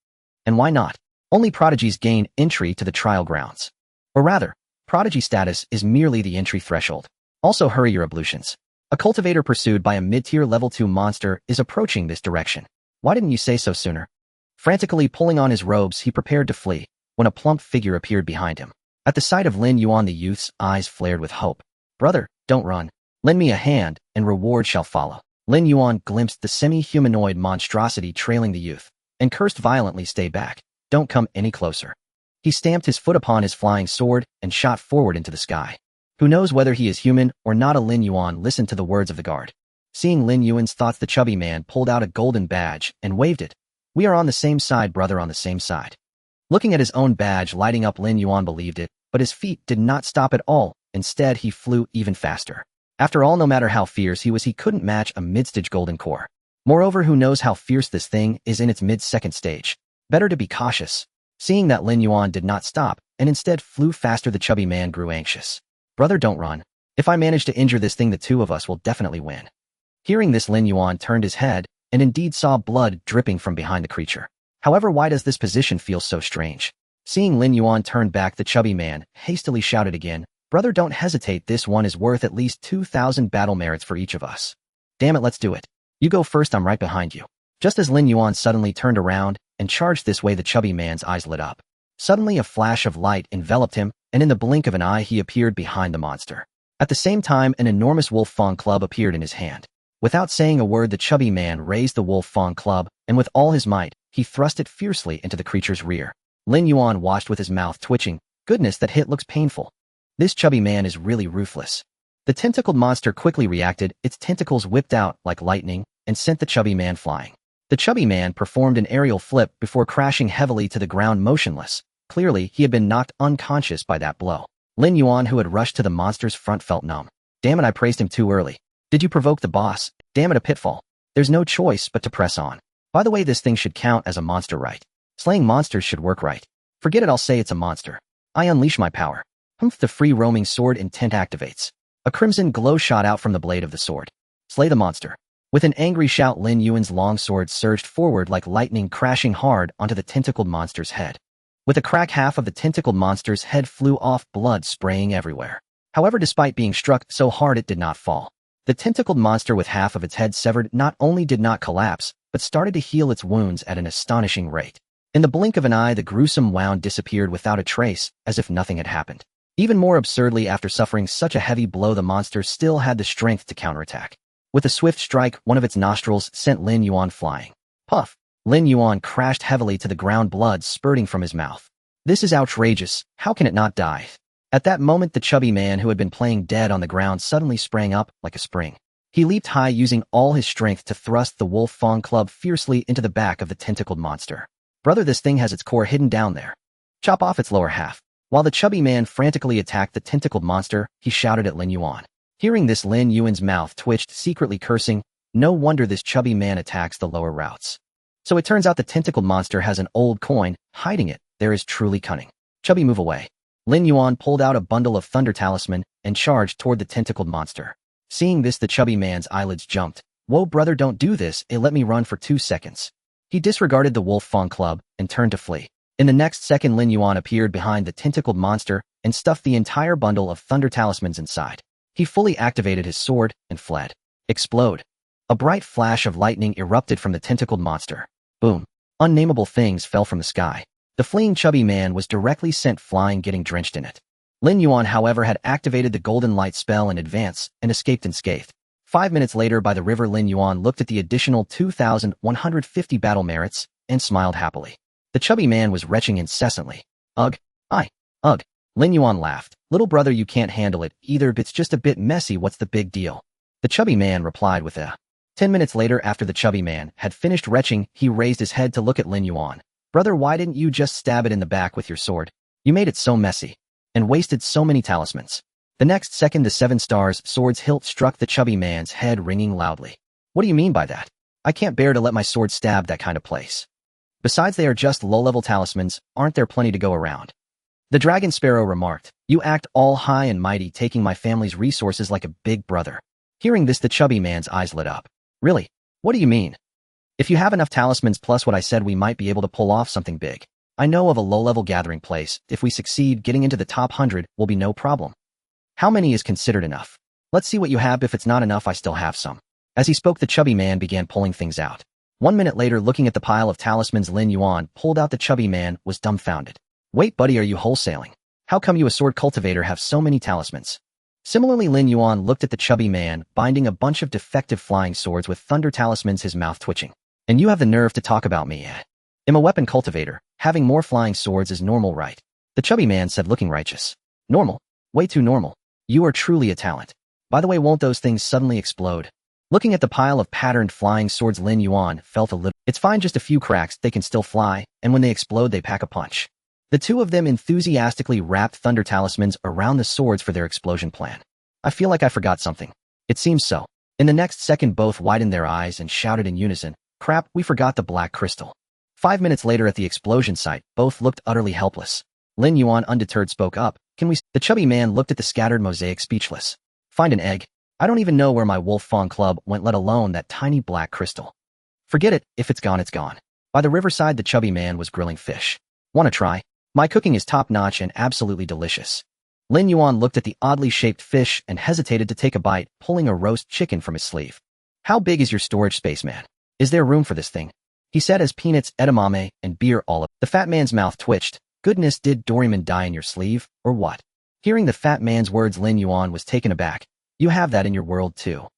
And why not? Only prodigies gain entry to the trial grounds. Or rather, prodigy status is merely the entry threshold. Also hurry your ablutions. A cultivator pursued by a mid-tier level 2 monster is approaching this direction. Why didn't you say so sooner? Frantically pulling on his robes, he prepared to flee, when a plump figure appeared behind him. At the sight of Lin Yuan, the youth's eyes flared with hope. Brother, don't run. Lend me a hand, and reward shall follow. Lin Yuan glimpsed the semi-humanoid monstrosity trailing the youth, and cursed violently. Stay back. Don't come any closer. He stamped his foot upon his flying sword and shot forward into the sky. Who knows whether he is human or not? Lin Yuan listened to the words of the guard. Seeing Lin Yuan's thoughts, the chubby man pulled out a golden badge and waved it. We are on the same side, brother, on the same side. Looking at his own badge lighting up, Lin Yuan believed it, but his feet did not stop at all. Instead, he flew even faster. After all, no matter how fierce he was, he couldn't match a mid-stage golden core. Moreover, who knows how fierce this thing is in its mid-second stage. Better to be cautious. Seeing that Lin Yuan did not stop, and instead flew faster, the chubby man grew anxious. Brother, don't run. If I manage to injure this thing, the 2 of us will definitely win. Hearing this, Lin Yuan turned his head, and indeed saw blood dripping from behind the creature. However, why does this position feel so strange? Seeing Lin Yuan turn back, the chubby man hastily shouted again, Brother, don't hesitate. This one is worth at least 2,000 battle merits for each of us. Damn it, let's do it. You go first, I'm right behind you. Just as Lin Yuan suddenly turned around and charged this way, the chubby man's eyes lit up. Suddenly, a flash of light enveloped him, and in the blink of an eye, he appeared behind the monster. At the same time, an enormous wolf fang club appeared in his hand. Without saying a word, the chubby man raised the wolf fang club, and with all his might, he thrust it fiercely into the creature's rear. Lin Yuan watched with his mouth twitching. Goodness, that hit looks painful. This chubby man is really ruthless. The tentacled monster quickly reacted. Its tentacles whipped out like lightning and sent the chubby man flying. The chubby man performed an aerial flip before crashing heavily to the ground motionless. Clearly, he had been knocked unconscious by that blow. Lin Yuan, who had rushed to the monster's front, felt numb. Damn it, I praised him too early. Did you provoke the boss? Damn it, a pitfall. There's no choice but to press on. By the way, this thing should count as a monster, right? Slaying monsters should work, right? Forget it, I'll say it's a monster. I unleash my power. Humph, the free-roaming sword intent activates. A crimson glow shot out from the blade of the sword. Slay the monster. With an angry shout, Lin Yuan's long sword surged forward like lightning, crashing hard onto the tentacled monster's head. With a crack, half of the tentacled monster's head flew off, blood spraying everywhere. However, despite being struck so hard, it did not fall. The tentacled monster with half of its head severed not only did not collapse, but started to heal its wounds at an astonishing rate. In the blink of an eye, the gruesome wound disappeared without a trace, as if nothing had happened. Even more absurdly, after suffering such a heavy blow, the monster still had the strength to counterattack. With a swift strike, one of its nostrils sent Lin Yuan flying. Puff! Lin Yuan crashed heavily to the ground, blood spurting from his mouth. This is outrageous. How can it not die? At that moment, the chubby man who had been playing dead on the ground suddenly sprang up like a spring. He leaped high, using all his strength to thrust the wolf fang club fiercely into the back of the tentacled monster. Brother, this thing has its core hidden down there. Chop off its lower half. While the chubby man frantically attacked the tentacled monster, he shouted at Lin Yuan. Hearing this, Lin Yuan's mouth twitched, secretly cursing. No wonder this chubby man attacks the lower routes. So it turns out the tentacled monster has an old coin, hiding it. There is truly cunning. Chubby, move away. Lin Yuan pulled out a bundle of thunder talisman and charged toward the tentacled monster. Seeing this, the chubby man's eyelids jumped. Whoa, brother, don't do this. It let me run for 2 seconds. He disregarded the wolf fang club and turned to flee. In the next second, Lin Yuan appeared behind the tentacled monster and stuffed the entire bundle of thunder talismans inside. He fully activated his sword and fled. Explode. A bright flash of lightning erupted from the tentacled monster. Boom. Unnameable things fell from the sky. The fleeing chubby man was directly sent flying, getting drenched in it. Lin Yuan, however, had activated the golden light spell in advance and escaped unscathed. 5 minutes later, by the river, Lin Yuan looked at the additional 2,150 battle merits and smiled happily. The chubby man was retching incessantly. Ugh. Ugh. Lin Yuan laughed. Little brother, you can't handle it either. It's just a bit messy. What's the big deal? The chubby man replied with a. 10 minutes later, after the chubby man had finished retching, he raised his head to look at Lin Yuan. Brother, why didn't you just stab it in the back with your sword? You made it so messy and wasted so many talismans. The next second, the 7 stars sword's hilt struck the chubby man's head, ringing loudly. What do you mean by that? I can't bear to let my sword stab that kind of place. Besides, they are just low-level talismans. Aren't there plenty to go around? The dragon sparrow remarked. You act all high and mighty, taking my family's resources like a big brother. Hearing this, the chubby man's eyes lit up. Really? What do you mean? If you have enough talismans plus what I said, we might be able to pull off something big. I know of a low-level gathering place. If we succeed, getting into the top 100 will be no problem. How many is considered enough? Let's see what you have. If it's not enough, I still have some. As he spoke, the chubby man began pulling things out. 1 minute later, looking at the pile of talismans Lin Yuan pulled out, the chubby man was dumbfounded. Wait, buddy, are you wholesaling? How come you, a sword cultivator, have so many talismans? Similarly, Lin Yuan looked at the chubby man, binding a bunch of defective flying swords with thunder talismans, his mouth twitching. And you have the nerve to talk about me? I'm a weapon cultivator. Having more flying swords is normal, right? The chubby man said, looking righteous. Normal? Way too normal. You are truly a talent. By the way, won't those things suddenly explode? Looking at the pile of patterned flying swords, Lin Yuan felt a little. It's fine, just a few cracks, they can still fly, and when they explode, they pack a punch. The two of them enthusiastically wrapped thunder talismans around the swords for their explosion plan. I feel like I forgot something. It seems so. In the next second, both widened their eyes and shouted in unison, crap, we forgot the black crystal. 5 minutes later, at the explosion site, both looked utterly helpless. Lin Yuan, undeterred, spoke up. Can we? The chubby man looked at the scattered mosaic, speechless. Find an egg. I don't even know where my wolf fawn club went, let alone that tiny black crystal. Forget it, if it's gone, it's gone. By the riverside, the chubby man was grilling fish. Wanna try? My cooking is top-notch and absolutely delicious. Lin Yuan looked at the oddly shaped fish and hesitated to take a bite, pulling a roast chicken from his sleeve. How big is your storage space, man? Is there room for this thing? He said as peanuts, edamame, and beer all up. The fat man's mouth twitched. Goodness, did Doraemon die in your sleeve, or what? Hearing the fat man's words, Lin Yuan was taken aback. You have that in your world too.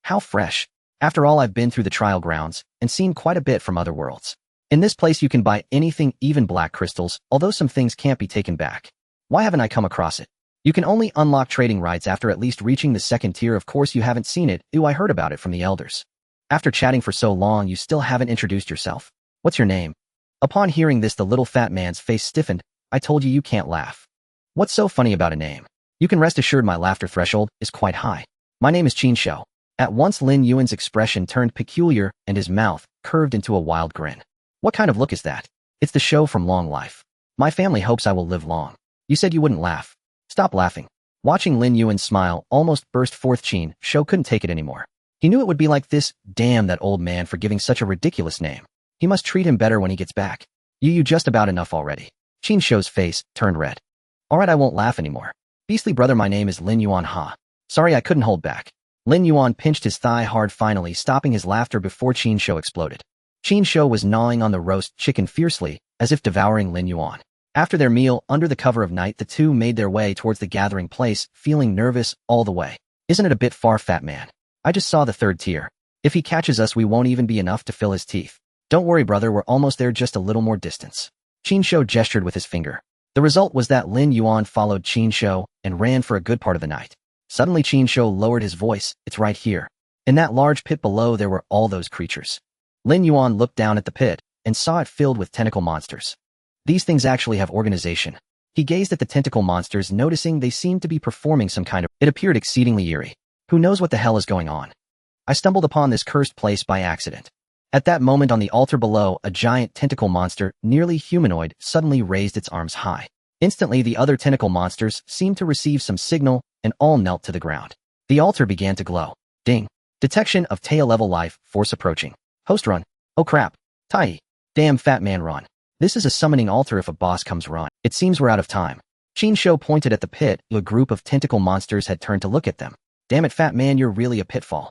How fresh. After all, I've been through the trial grounds and seen quite a bit from other worlds. In this place you can buy anything, even black crystals, although some things can't be taken back. Why haven't I come across it? You can only unlock trading rights after at least reaching the 2nd tier. Of course you haven't seen it. Ooh, I heard about it from the elders. After chatting for so long, you still haven't introduced yourself. What's your name? Upon hearing this, the little fat man's face stiffened. I told you, you can't laugh. What's so funny about a name? You can rest assured my laughter threshold is quite high. My name is Qin Shou. At once Lin Yuan's expression turned peculiar and his mouth curved into a wild grin. What kind of look is that? It's the show from Long Life. My family hopes I will live long. You said you wouldn't laugh. Stop laughing. Watching Lin Yuan's smile almost burst forth, Qin Shou couldn't take it anymore. He knew it would be like this. Damn that old man for giving such a ridiculous name. He must treat him better when he gets back. You just about enough already. Qin Shou's face turned red. Alright, I won't laugh anymore. Beastly brother, my name is Lin Yuan ha. Sorry I couldn't hold back. Lin Yuan pinched his thigh hard, finally stopping his laughter before Qin Shou exploded. Qin Shou was gnawing on the roast chicken fiercely, as if devouring Lin Yuan. After their meal, under the cover of night, the two made their way towards the gathering place, feeling nervous all the way. Isn't it a bit far, fat man? I just saw the third tier. If he catches us, we won't even be enough to fill his teeth. Don't worry, brother, we're almost there, just a little more distance. Qin Shou gestured with his finger. The result was that Lin Yuan followed Qin Shou and ran for a good part of the night. Suddenly Qin Shou lowered his voice. It's right here. In that large pit below there were all those creatures. Lin Yuan looked down at the pit and saw it filled with tentacle monsters. These things actually have organization. He gazed at the tentacle monsters, noticing they seemed to be performing some kind of... It appeared exceedingly eerie. Who knows what the hell is going on? I stumbled upon this cursed place by accident. At that moment on the altar below, a giant tentacle monster, nearly humanoid, suddenly raised its arms high. Instantly, the other tentacle monsters seemed to receive some signal and all knelt to the ground. The altar began to glow. Ding. Detection of tail-level life force approaching. Host run. Oh crap. Tai. Damn fat man run. This is a summoning altar. If a boss comes, run. It seems we're out of time. Qin Shou pointed at the pit. A group of tentacle monsters had turned to look at them. Damn it, fat man, you're really a pitfall.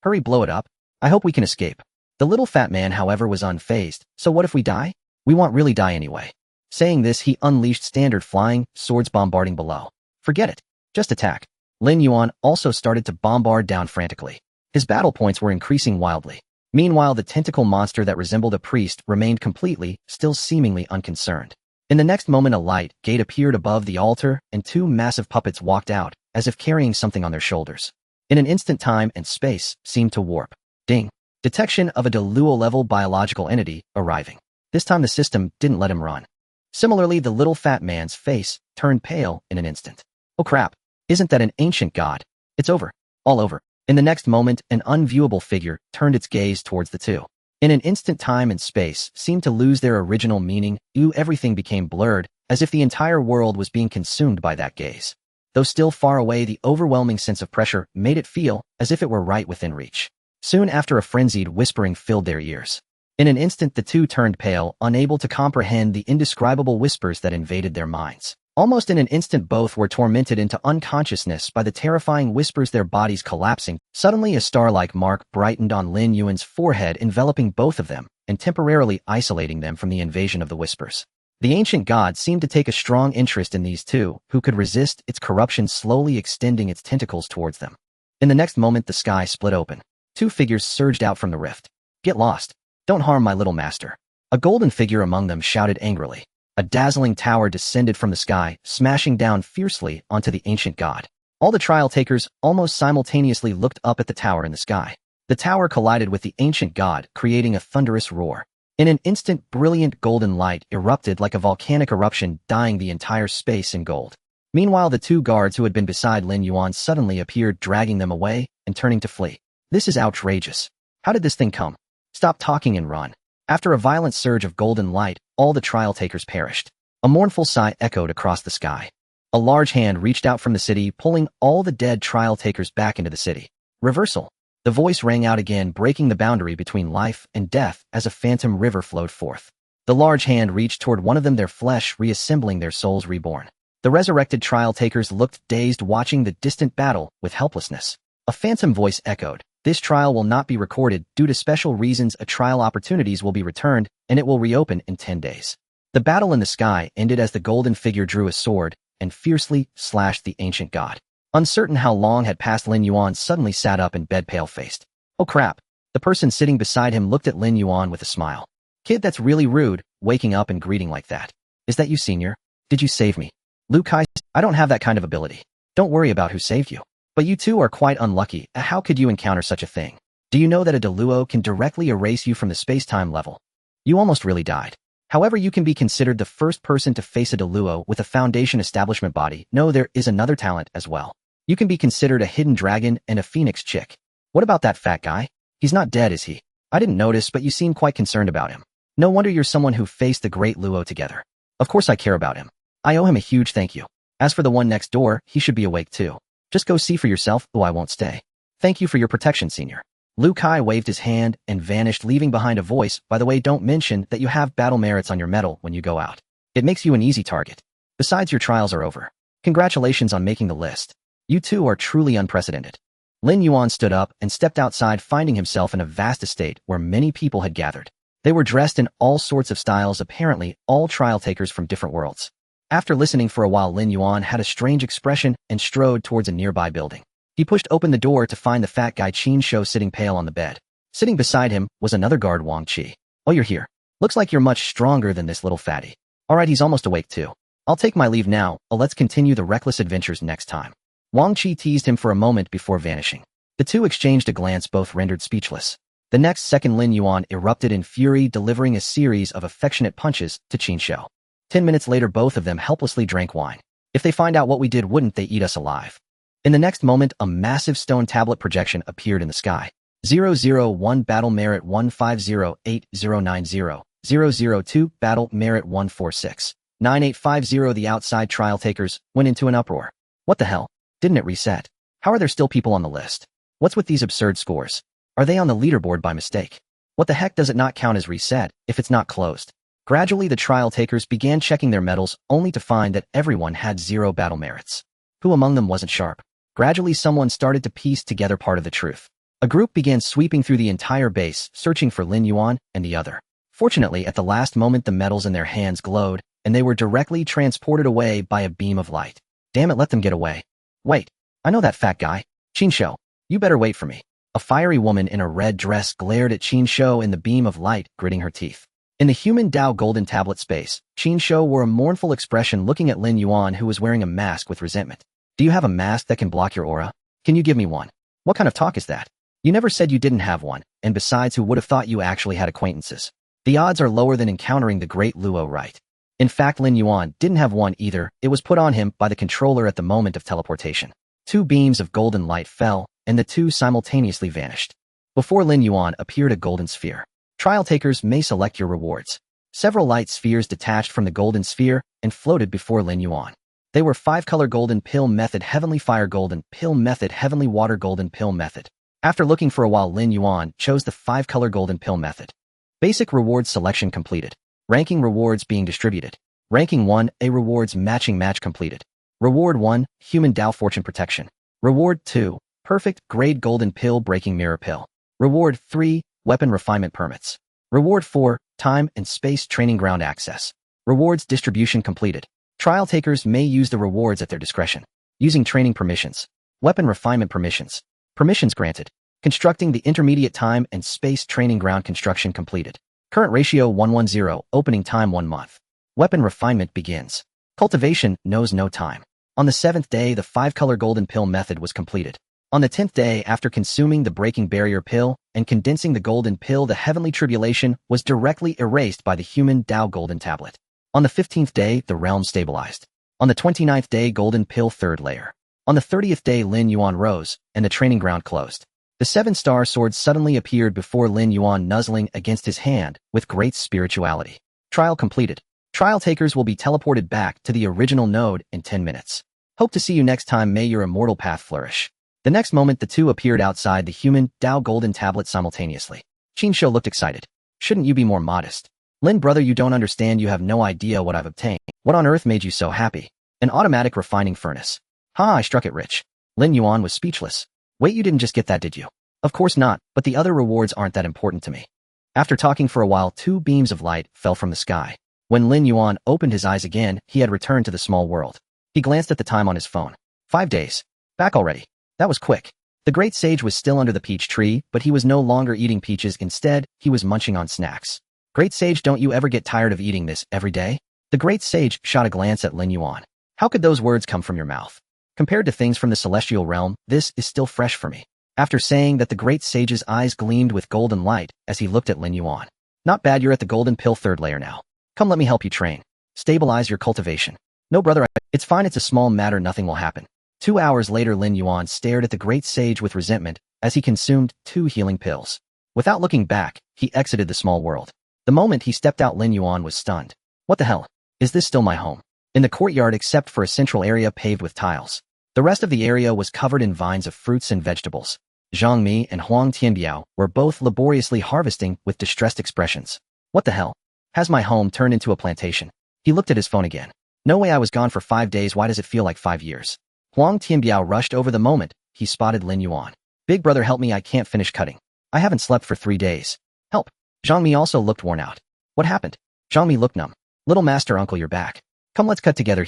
Hurry, blow it up. I hope we can escape. The little fat man, however, was unfazed. So what if we die? We won't really die anyway. Saying this, he unleashed standard flying swords, bombarding below. Forget it. Just attack. Lin Yuan also started to bombard down frantically. His battle points were increasing wildly. Meanwhile, the tentacle monster that resembled a priest remained completely, still seemingly unconcerned. In the next moment, a light gate appeared above the altar, and two massive puppets walked out, as if carrying something on their shoulders. In an instant, time and space seemed to warp. Ding. Detection of a Deluo-level biological entity arriving. This time the system didn't let him run. Similarly, the little fat man's face turned pale in an instant. Oh crap. Isn't that an ancient god? It's over. All over. In the next moment, an unviewable figure turned its gaze towards the two. In an instant, time and space seemed to lose their original meaning. Everything became blurred, as if the entire world was being consumed by that gaze. Though still far away, the overwhelming sense of pressure made it feel as if it were right within reach. Soon after, a frenzied whispering filled their ears. In an instant, the two turned pale, unable to comprehend the indescribable whispers that invaded their minds. Almost in an instant, both were tormented into unconsciousness by the terrifying whispers, their bodies collapsing. Suddenly, a star-like mark brightened on Lin Yuan's forehead, enveloping both of them and temporarily isolating them from the invasion of the whispers. The ancient god seemed to take a strong interest in these two, who could resist its corruption, slowly extending its tentacles towards them. In the next moment, the sky split open. Two figures surged out from the rift. Get lost. Don't harm my little master. A golden figure among them shouted angrily. A dazzling tower descended from the sky, smashing down fiercely onto the ancient god. All the trial takers almost simultaneously looked up at the tower in the sky. The tower collided with the ancient god, creating a thunderous roar. In an instant, brilliant golden light erupted like a volcanic eruption, dyeing the entire space in gold. Meanwhile, the two guards who had been beside Lin Yuan suddenly appeared, dragging them away and turning to flee. This is outrageous. How did this thing come? Stop talking and run. After a violent surge of golden light, all the trial takers perished. A mournful sigh echoed across the sky. A large hand reached out from the city, pulling all the dead trial takers back into the city. Reversal. The voice rang out again, breaking the boundary between life and death as a phantom river flowed forth. The large hand reached toward one of them, their flesh reassembling, their souls reborn. The resurrected trial takers looked dazed, watching the distant battle with helplessness. A phantom voice echoed. This trial will not be recorded. Due to special reasons, a trial opportunities will be returned, and it will reopen in 10 days. The battle in the sky ended as the golden figure drew a sword and fiercely slashed the ancient god. Uncertain how long had passed, Lin Yuan suddenly sat up in bed, pale-faced. Oh crap. The person sitting beside him looked at Lin Yuan with a smile. Kid, that's really rude, waking up and greeting like that. Is that you, senior? Did you save me? Liu Kai, I don't have that kind of ability. Don't worry about who saved you. But you two are quite unlucky. How could you encounter such a thing? Do you know that a Deluo can directly erase you from the space-time level? You almost really died. However, you can be considered the first person to face a Deluo with a Foundation establishment body. No, there is another talent as well. You can be considered a hidden dragon and a phoenix chick. What about that fat guy? He's not dead, is he? I didn't notice, but you seem quite concerned about him. No wonder you're someone who faced the great Luo together. Of course I care about him. I owe him a huge thank you. As for the one next door, he should be awake too. Just go see for yourself, though I won't stay. Thank you for your protection, senior. Lu Kai waved his hand and vanished, leaving behind a voice. By the way, don't mention that you have battle merits on your medal when you go out. It makes you an easy target. Besides, your trials are over. Congratulations on making the list. You two are truly unprecedented. Lin Yuan stood up and stepped outside, finding himself in a vast estate where many people had gathered. They were dressed in all sorts of styles, apparently all trial takers from different worlds. After listening for a while, Lin Yuan had a strange expression and strode towards a nearby building. He pushed open the door to find the fat guy Qin Shou sitting pale on the bed. Sitting beside him was another guard, Wang Qi. Oh, you're here. Looks like you're much stronger than this little fatty. Alright, he's almost awake too. I'll take my leave now, let's continue the reckless adventures next time. Wang Qi teased him for a moment before vanishing. The two exchanged a glance, both rendered speechless. The next second, Lin Yuan erupted in fury, delivering a series of affectionate punches to Qin Shou. 10 minutes later, both of them helplessly drank wine. If they find out what we did, wouldn't they eat us alive? In the next moment, a massive stone tablet projection appeared in the sky. 001 Battle Merit 1508090. 002 Battle Merit 1469850. The outside trial takers went into an uproar. What the hell? Didn't it reset? How are there still people on the list? What's with these absurd scores? Are they on the leaderboard by mistake? What the heck does it not count as reset if it's not closed? Gradually, the trial takers began checking their medals, only to find that everyone had 0 battle merits. Who among them wasn't sharp? Gradually, someone started to piece together part of the truth. A group began sweeping through the entire base, searching for Lin Yuan and the other. Fortunately, at the last moment, the medals in their hands glowed, and they were directly transported away by a beam of light. Damn it, let them get away. Wait, I know that fat guy. Qin Shou, you better wait for me. A fiery woman in a red dress glared at Qin Shou in the beam of light, gritting her teeth. In the human Dao golden tablet space, Qin Shou wore a mournful expression, looking at Lin Yuan, who was wearing a mask with resentment. Do you have a mask that can block your aura? Can you give me one? What kind of talk is that? You never said you didn't have one, and besides, who would have thought you actually had acquaintances? The odds are lower than encountering the great Luo, right? In fact, Lin Yuan didn't have one either. It was put on him by the controller at the moment of teleportation. 2 beams of golden light fell, and the two simultaneously vanished. Before Lin Yuan appeared a golden sphere. Trial takers may select your rewards. Several light spheres detached from the golden sphere and floated before Lin Yuan. They were 5-color golden pill method, heavenly fire golden pill method, heavenly water golden pill method. After looking for a while, Lin Yuan chose the 5-color golden pill method. Basic rewards selection completed. Ranking rewards being distributed. Ranking 1, A rewards matching match completed. Reward 1, Human Dao Fortune Protection. Reward 2, Perfect Grade Golden Pill Breaking Mirror Pill. Reward 3, Weapon Refinement Permits. Reward 4, Time and Space Training Ground Access. Rewards distribution completed. Trial takers may use the rewards at their discretion. Using training permissions. Weapon refinement permissions. Permissions granted. Constructing the intermediate time and space training ground construction completed. Current ratio 110, opening time 1 month. Weapon refinement begins. Cultivation knows no time. On the 7th day, the 5-color golden pill method was completed. On the 10th day, after consuming the breaking barrier pill and condensing the golden pill, the heavenly tribulation was directly erased by the human Dao golden tablet. On the 15th day, the realm stabilized. On the 29th day, golden pill 3rd layer. On the 30th day, Lin Yuan rose, and the training ground closed. The 7-star sword suddenly appeared before Lin Yuan, nuzzling against his hand with great spirituality. Trial completed. Trial takers will be teleported back to the original node in 10 minutes. Hope to see you next time. May your immortal path flourish. The next moment, the two appeared outside the human Dao golden tablet simultaneously. Qin Shou looked excited. Shouldn't you be more modest? Lin, brother, you don't understand. You have no idea what I've obtained. What on earth made you so happy? An automatic refining furnace. Ha, I struck it rich. Lin Yuan was speechless. Wait, you didn't just get that, did you? Of course not, but the other rewards aren't that important to me. After talking for a while, 2 beams of light fell from the sky. When Lin Yuan opened his eyes again, he had returned to the small world. He glanced at the time on his phone. 5 days. Back already. That was quick. The great sage was still under the peach tree, but he was no longer eating peaches. Instead, he was munching on snacks. Great sage, don't you ever get tired of eating this every day? The great sage shot a glance at Lin Yuan. How could those words come from your mouth? Compared to things from the celestial realm, this is still fresh for me. After saying that, the great sage's eyes gleamed with golden light as he looked at Lin Yuan. Not bad, you're at the golden pill 3rd layer now. Come, let me help you train. Stabilize your cultivation. No, brother, it's fine, it's a small matter, nothing will happen. 2 hours later, Lin Yuan stared at the great sage with resentment as he consumed 2 healing pills. Without looking back, he exited the small world. The moment he stepped out, Lin Yuan was stunned. What the hell? Is this still my home? In the courtyard, except for a central area paved with tiles, the rest of the area was covered in vines of fruits and vegetables. Zhang Mi and Huang Tianbiao were both laboriously harvesting with distressed expressions. What the hell? Has my home turned into a plantation? He looked at his phone again. No way, I was gone for 5 days. Why does it feel like 5 years? Huang Tianbiao rushed over the moment he spotted Lin Yuan. Big brother, help me, I can't finish cutting. I haven't slept for 3 days. Help. Zhang Mi also looked worn out. What happened? Zhang Mi looked numb. Little master, uncle, you're back. Come, let's cut together.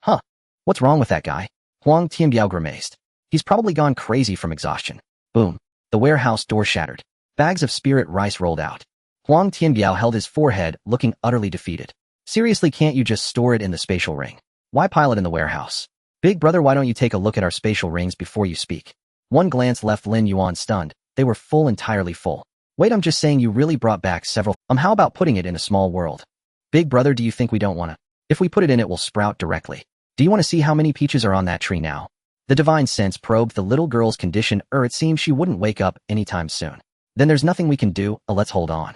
Huh? What's wrong with that guy? Huang Tianbiao grimaced. He's probably gone crazy from exhaustion. Boom. The warehouse door shattered. Bags of spirit rice rolled out. Huang Tianbiao held his forehead, looking utterly defeated. Seriously, can't you just store it in the spatial ring? Why pile it in the warehouse? Big brother, why don't you take a look at our spatial rings before you speak? One glance left Lin Yuan stunned. They were full, entirely full. Wait, I'm just saying, you really brought back several. How about putting it in a small world? Big brother, do you think we don't wanna? If we put it in, it will sprout directly. Do you want to see how many peaches are on that tree now? The divine sense probed the little girl's condition. It seems she wouldn't wake up anytime soon. Then there's nothing we can do. Let's hold on.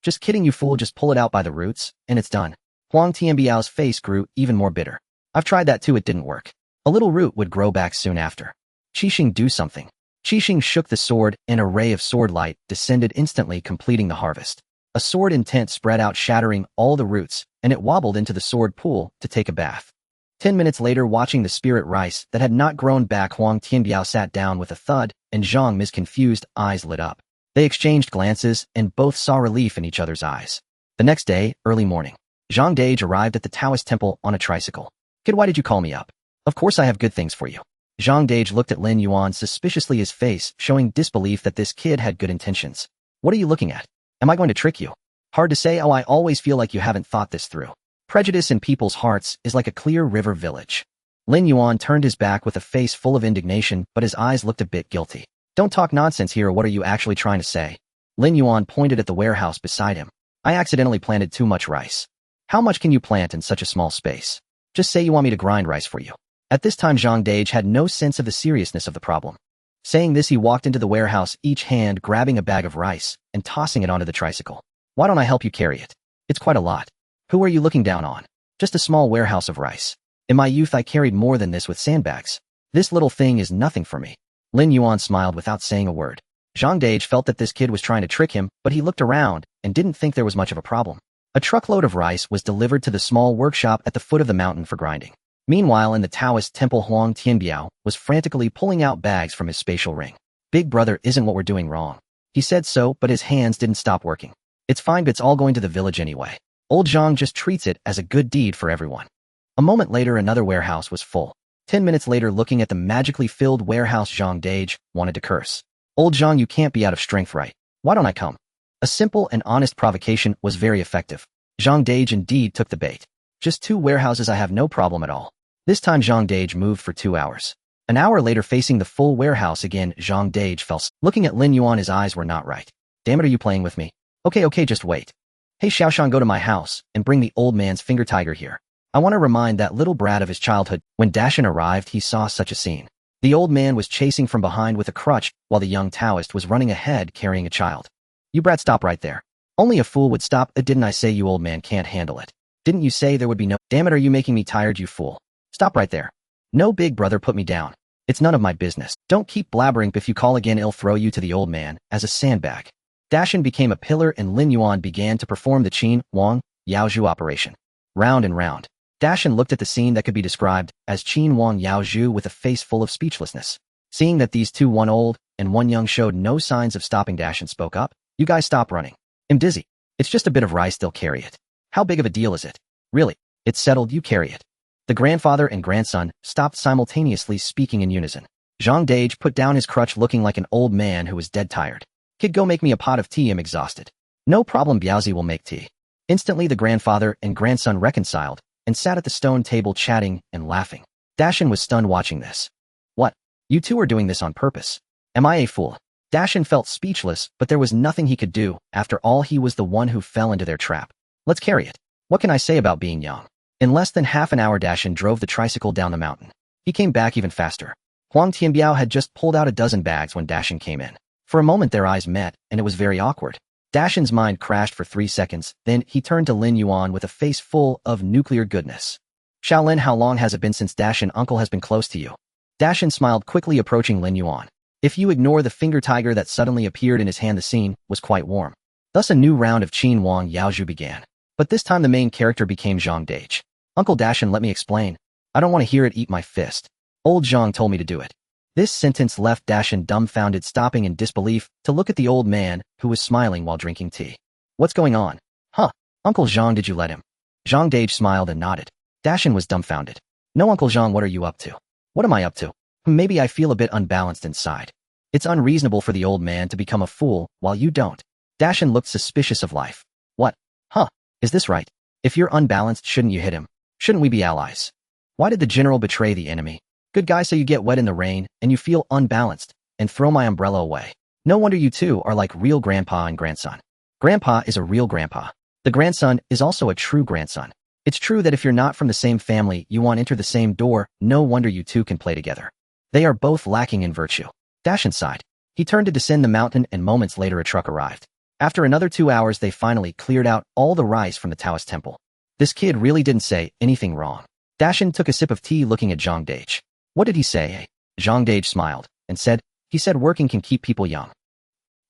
Just kidding, you fool. Just pull it out by the roots, and it's done. Huang Tianbiao's face grew even more bitter. I've tried that too, it didn't work. A little root would grow back soon after. Qixing, do something. Qixing shook the sword, and a ray of sword light descended instantly, completing the harvest. A sword intent spread out, shattering all the roots, and it wobbled into the sword pool to take a bath. 10 minutes later, watching the spirit rice that had not grown back, Huang Tianbiao sat down with a thud, and Zhang Mi's confused eyes lit up. They exchanged glances, and both saw relief in each other's eyes. The next day, early morning, Zhang Dage arrived at the Taoist temple on a tricycle. Kid, why did you call me up? Of course I have good things for you. Zhang Dage looked at Lin Yuan suspiciously, his face showing disbelief that this kid had good intentions. What are you looking at? Am I going to trick you? Hard to say. I always feel like you haven't thought this through. Prejudice in people's hearts is like a clear river village. Lin Yuan turned his back with a face full of indignation, but his eyes looked a bit guilty. Don't talk nonsense here. What are you actually trying to say? Lin Yuan pointed at the warehouse beside him. I accidentally planted too much rice. How much can you plant in such a small space? Just say you want me to grind rice for you. At this time, Zhang Dage had no sense of the seriousness of the problem. Saying this, he walked into the warehouse, each hand grabbing a bag of rice and tossing it onto the tricycle. Why don't I help you carry it? It's quite a lot. Who are you looking down on? Just a small warehouse of rice. In my youth, I carried more than this with sandbags. This little thing is nothing for me. Lin Yuan smiled without saying a word. Zhang Dage felt that this kid was trying to trick him, but he looked around and didn't think there was much of a problem. A truckload of rice was delivered to the small workshop at the foot of the mountain for grinding. Meanwhile, in the Taoist temple, Huang Tianbiao was frantically pulling out bags from his spatial ring. Big brother, isn't what we're doing wrong? He said so, but his hands didn't stop working. It's fine, but it's all going to the village anyway. Old Zhang just treats it as a good deed for everyone. A moment later, another warehouse was full. 10 minutes later, looking at the magically filled warehouse, Zhang Dage wanted to curse. Old Zhang, you can't be out of strength, right? Why don't I come? A simple and honest provocation was very effective. Zhang Dage indeed took the bait. Just 2 warehouses, I have no problem at all. This time Zhang Dage moved for 2 hours. An hour later, facing the full warehouse again, Zhang Dage fell. Looking at Lin Yuan, his eyes were not right. Damn it, are you playing with me? Okay, just wait. Hey Xiaoshan, go to my house and bring the old man's finger tiger here. I want to remind that little brat of his childhood. When Dashan arrived, he saw such a scene. The old man was chasing from behind with a crutch, while the young Taoist was running ahead carrying a child. You brat, stop right there. Only a fool would stop. Didn't I say you old man can't handle it? Didn't you say there would be no— Damn it, are you making me tired, you fool? Stop right there. No, big brother, put me down. It's none of my business. Don't keep blabbering. If you call again, I'll throw you to the old man as a sandbag. Dashan became a pillar and Lin Yuan began to perform the Qin, Wang, Yaozhu operation. Round and round. Dashan looked at the scene that could be described as Qin Wang Yaozhu with a face full of speechlessness. Seeing that these two, one old and one young, showed no signs of stopping, Dashan spoke up. You guys stop running. I'm dizzy. It's just a bit of rice, they'll carry it. How big of a deal is it? Really? It's settled, you carry it. The grandfather and grandson stopped simultaneously, speaking in unison. Zhang Dage put down his crutch, looking like an old man who was dead tired. Kid, go make me a pot of tea, I'm exhausted. No problem, Biaozi will make tea. Instantly the grandfather and grandson reconciled and sat at the stone table chatting and laughing. Dashan was stunned watching this. What? You two are doing this on purpose. Am I a fool? Dashan felt speechless, but there was nothing he could do. After all, he was the one who fell into their trap. Let's carry it. What can I say about being young? In less than half an hour, Dashan drove the tricycle down the mountain. He came back even faster. Huang Tianbiao had just pulled out a dozen bags when Dashin came in. For a moment their eyes met, and it was very awkward. Dashin's mind crashed for 3 seconds, then he turned to Lin Yuan with a face full of nuclear goodness. Shaolin, how long has it been since Dashin uncle has been close to you? Dashin smiled, quickly approaching Lin Yuan. If you ignore the finger tiger that suddenly appeared in his hand, the scene was quite warm. Thus a new round of Qin Wang Yaozhu began. But this time the main character became Zhang Dage. Uncle Dashin, let me explain. I don't want to hear it, eat my fist. Old Zhang told me to do it. This sentence left Dashin dumbfounded, stopping in disbelief to look at the old man, who was smiling while drinking tea. What's going on? Huh? Uncle Zhang, did you let him? Zhang Dage smiled and nodded. Dashin was dumbfounded. No, Uncle Zhang, what are you up to? What am I up to? Maybe I feel a bit unbalanced inside. It's unreasonable for the old man to become a fool while you don't. Dashin looked suspicious of life. What? Huh? Is this right? If you're unbalanced, shouldn't you hit him? Shouldn't we be allies? Why did the general betray the enemy? Good guy, so you get wet in the rain, and you feel unbalanced, and throw my umbrella away. No wonder you two are like real grandpa and grandson. Grandpa is a real grandpa. The grandson is also a true grandson. It's true that if you're not from the same family, you won't enter the same door, no wonder you two can play together. They are both lacking in virtue. Dashin sighed. He turned to descend the mountain, and moments later a truck arrived. After another 2 hours, they finally cleared out all the rice from the Taoist temple. This kid really didn't say anything wrong. Dashin took a sip of tea, looking at Zhang Dage. What did he say? Zhang Dage smiled and said, he said working can keep people young.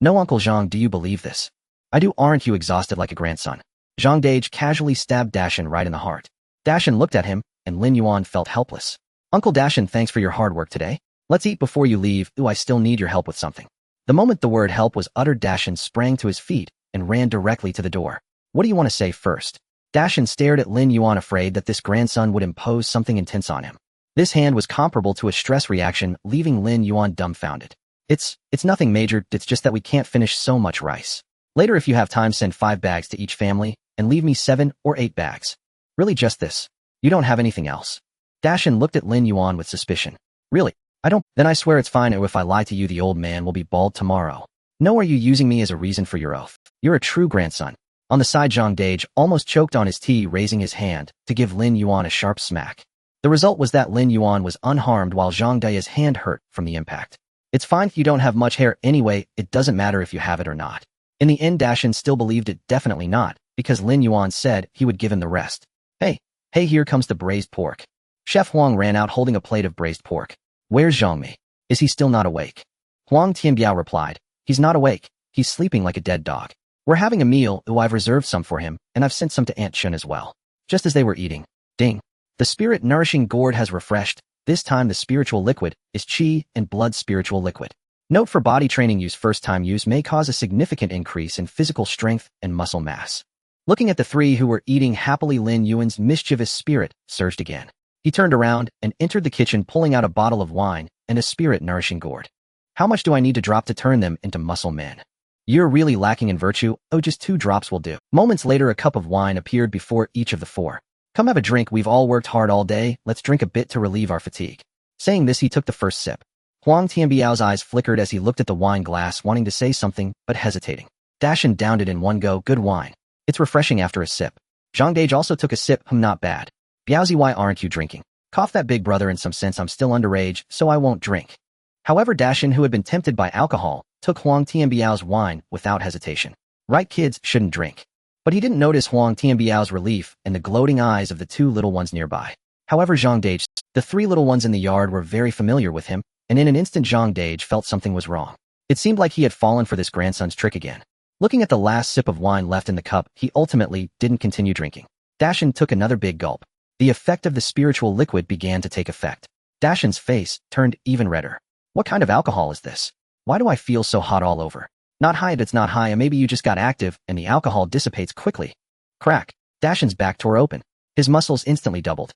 No, Uncle Zhang, do you believe this? I do. Aren't you exhausted like a grandson? Zhang Dage casually stabbed Dashin right in the heart. Dashin looked at him, and Lin Yuan felt helpless. Uncle Dashin, thanks for your hard work today. Let's eat before you leave. Ooh, I still need your help with something. The moment the word help was uttered, Dashin sprang to his feet and ran directly to the door. What do you want to say first? Dashin stared at Lin Yuan, afraid that this grandson would impose something intense on him. This hand was comparable to a stress reaction, leaving Lin Yuan dumbfounded. It's nothing major, it's just that we can't finish so much rice. Later, if you have time, send 5 bags to each family, and leave me 7 or 8 bags. Really, just this? You don't have anything else? Dashin looked at Lin Yuan with suspicion. Really? I don't? Then I swear it's fine, or if I lie to you, the old man will be bald tomorrow. No, are you using me as a reason for your oath? You're a true grandson. On the side, Zhang Dage almost choked on his tea, raising his hand to give Lin Yuan a sharp smack. The result was that Lin Yuan was unharmed while Zhang Dage's hand hurt from the impact. It's fine, you don't have much hair anyway, it doesn't matter if you have it or not. In the end, Dashin still believed it, definitely not, because Lin Yuan said he would give him the rest. Hey, here comes the braised pork. Chef Huang ran out holding a plate of braised pork. Where's Zhongmi? Is he still not awake? Huang Tianbiao replied. He's not awake, he's sleeping like a dead dog. We're having a meal, I've reserved some for him, and I've sent some to Aunt Chun as well. Just as they were eating. Ding. The spirit-nourishing gourd has refreshed. This time the spiritual liquid is qi and blood spiritual liquid. Note: for body training use, first-time use may cause a significant increase in physical strength and muscle mass. Looking at the 3 who were eating happily, Lin Yuan's mischievous spirit surged again. He turned around and entered the kitchen, pulling out a bottle of wine and a spirit-nourishing gourd. How much do I need to drop to turn them into muscle men? You're really lacking in virtue. Oh, just 2 drops will do. Moments later, a cup of wine appeared before each of the 4. Come have a drink, we've all worked hard all day, let's drink a bit to relieve our fatigue. Saying this, he took the first sip. Huang Tianbiao's eyes flickered as he looked at the wine glass, wanting to say something, but hesitating. Dashin downed it in one go. Good wine. It's refreshing after a sip. Zhang Dage also took a sip. Not bad. Biaozi, why aren't you drinking? Cough that, big brother. In some sense, I'm still underage, so I won't drink. However, Dashin, who had been tempted by alcohol, took Huang Tianbiao's wine without hesitation. Right, kids shouldn't drink. But he didn't notice Huang Tianbiao's relief and the gloating eyes of the 2 little ones nearby. However, Zhang Dage, the 3 little ones in the yard were very familiar with him, and in an instant Zhang Dage felt something was wrong. It seemed like he had fallen for this grandson's trick again. Looking at the last sip of wine left in the cup, he ultimately didn't continue drinking. Dashin took another big gulp. The effect of the spiritual liquid began to take effect. Dashin's face turned even redder. What kind of alcohol is this? Why do I feel so hot all over? Not high, it's not high, maybe you just got active and the alcohol dissipates quickly. Crack. Dashin's back tore open. His muscles instantly doubled.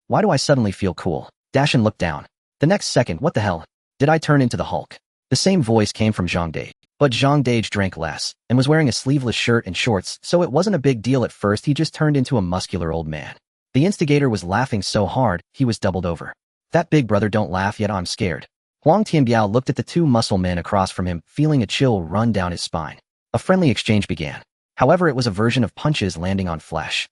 Why do I suddenly feel cool? Dashin looked down. The next second, what the hell? Did I turn into the Hulk? The same voice came from Zhang Dage. But Zhang Dage drank less and was wearing a sleeveless shirt and shorts, so it wasn't a big deal at first. He just turned into a muscular old man. The instigator was laughing so hard, he was doubled over. That big brother, don't laugh yet, I'm scared. Huang Tianbiao looked at the 2 muscle men across from him, feeling a chill run down his spine. A friendly exchange began. However, it was a version of punches landing on flesh.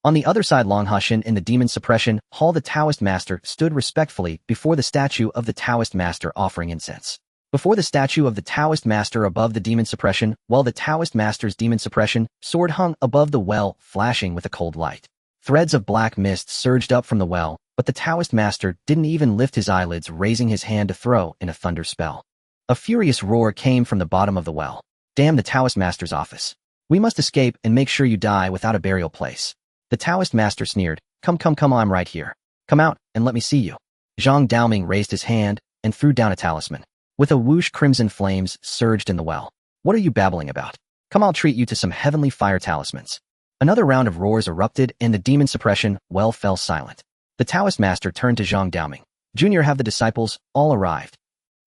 On the other side, Long Hushin in the Demon Suppression Hall, the Taoist master stood respectfully before the statue of the Taoist master offering incense. Before the statue of the Taoist master above the Demon Suppression, while the Taoist master's Demon Suppression sword hung above the well, flashing with a cold light. Threads of black mist surged up from the well, but the Taoist master didn't even lift his eyelids, raising his hand to throw in a thunder spell. A furious roar came from the bottom of the well. Damn the Taoist master's office. We must escape and make sure you die without a burial place. The Taoist master sneered. Come, I'm right here. Come out and let me see you. Zhang Daoming raised his hand and threw down a talisman. With a whoosh, crimson flames surged in the well. What are you babbling about? Come, I'll treat you to some heavenly fire talismans. Another round of roars erupted and the Demon Suppression well fell silent. The Taoist master turned to Zhang Daoming. Junior, have the disciples all arrived?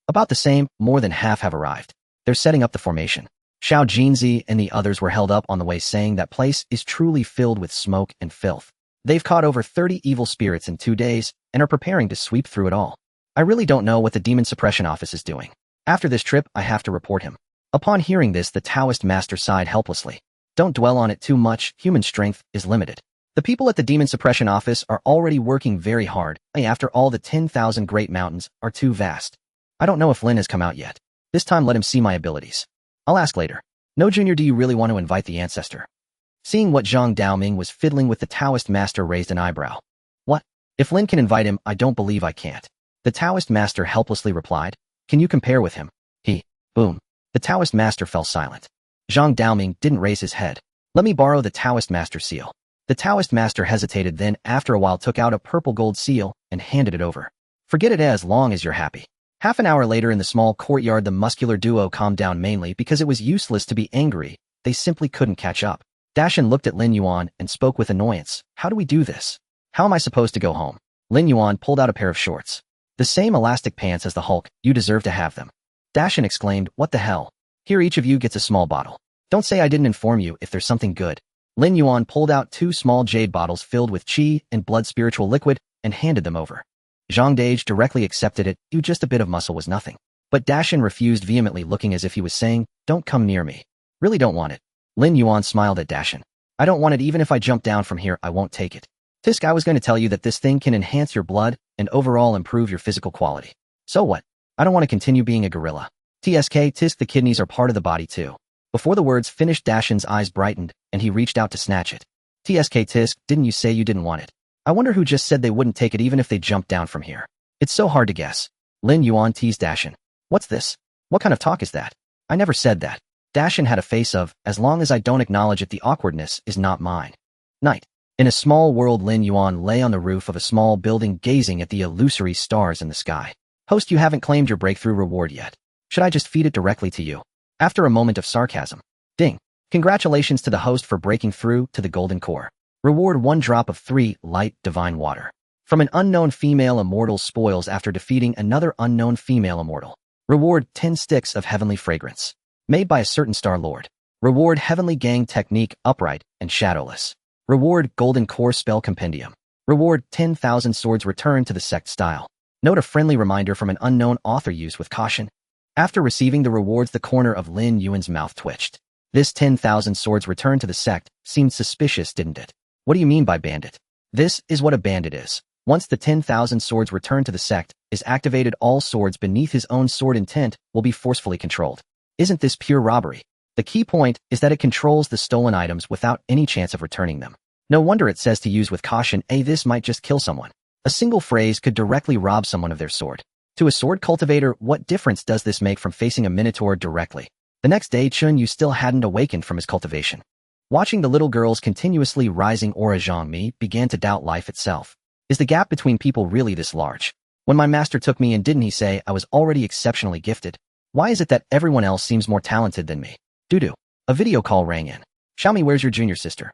About the same, more than half have arrived. They're setting up the formation. Xiao Jinzi and the others were held up on the way, saying that place is truly filled with smoke and filth. They've caught over 30 evil spirits in 2 days and are preparing to sweep through it all. I really don't know what the Demon Suppression Office is doing. After this trip, I have to report him. Upon hearing this, the Taoist master sighed helplessly. Don't dwell on it too much, human strength is limited. The people at the Demon Suppression Office are already working very hard. After all, the 10,000 great mountains are too vast. I don't know if Lin has come out yet. This time let him see my abilities. I'll ask later. No, Junior, do you really want to invite the ancestor? Seeing what Zhang Daoming was fiddling with, the Taoist master raised an eyebrow. What? If Lin can invite him, I don't believe I can't. The Taoist master helplessly replied. Can you compare with him? Boom. The Taoist master fell silent. Zhang Daoming didn't raise his head. Let me borrow the Taoist master seal. The Taoist master hesitated, then after a while took out a purple gold seal and handed it over. Forget it as long as you're happy. Half an hour later in the small courtyard, the muscular duo calmed down, mainly because it was useless to be angry. They simply couldn't catch up. Dashin looked at Lin Yuan and spoke with annoyance. How do we do this? How am I supposed to go home? Lin Yuan pulled out a pair of shorts. The same elastic pants as the Hulk, you deserve to have them. Dashin exclaimed, what the hell? Here, each of you gets a small bottle. Don't say I didn't inform you if there's something good. Lin Yuan pulled out 2 small jade bottles filled with qi and blood spiritual liquid and handed them over. Zhang Dage directly accepted it. You, just a bit of muscle was nothing. But Dashin refused vehemently, looking as if he was saying, don't come near me. Really don't want it. Lin Yuan smiled at Dashin. I don't want it. Even if I jump down from here, I won't take it. Tisk, I was going to tell you that this thing can enhance your blood and overall improve your physical quality. So what? I don't want to continue being a gorilla. TSK, Tisk, the kidneys are part of the body too. Before the words finished, Dashin's eyes brightened and he reached out to snatch it. TSK, Tisk, didn't you say you didn't want it? I wonder who just said they wouldn't take it even if they jumped down from here. It's so hard to guess. Lin Yuan teased Dashin. What's this? What kind of talk is that? I never said that. Dashin had a face of, as long as I don't acknowledge it, the awkwardness is not mine. Night. In a small world, Lin Yuan lay on the roof of a small building gazing at the illusory stars in the sky. Host, you haven't claimed your breakthrough reward yet. Should I just feed it directly to you? After a moment of sarcasm. Ding. Congratulations to the host for breaking through to the golden core. Reward 1 drop of 3 light divine water. From an unknown female immortal spoils after defeating another unknown female immortal. Reward 10 sticks of heavenly fragrance. Made by a certain Star Lord. Reward heavenly gang technique upright and shadowless. Reward golden core spell compendium. Reward 10,000 swords returned to the sect style. Note a friendly reminder from an unknown author, used with caution. After receiving the rewards, the corner of Lin Yuan's mouth twitched. This 10,000 swords returned to the sect seemed suspicious, didn't it? What do you mean by bandit? This is what a bandit is. Once the 10,000 swords returned to the sect is activated, all swords beneath his own sword intent will be forcefully controlled. Isn't this pure robbery? The key point is that it controls the stolen items without any chance of returning them. No wonder it says to use with caution. This might just kill someone. A single phrase could directly rob someone of their sword. To a sword cultivator, what difference does this make from facing a minotaur directly? The next day, Chun Yu still hadn't awakened from his cultivation. Watching the little girl's continuously rising aura, Zhang Mi began to doubt life itself. Is the gap between people really this large? When my master took me in, didn't he say I was already exceptionally gifted? Why is it that everyone else seems more talented than me? Doo-doo. A video call rang in. Xiaomi, where's your junior sister?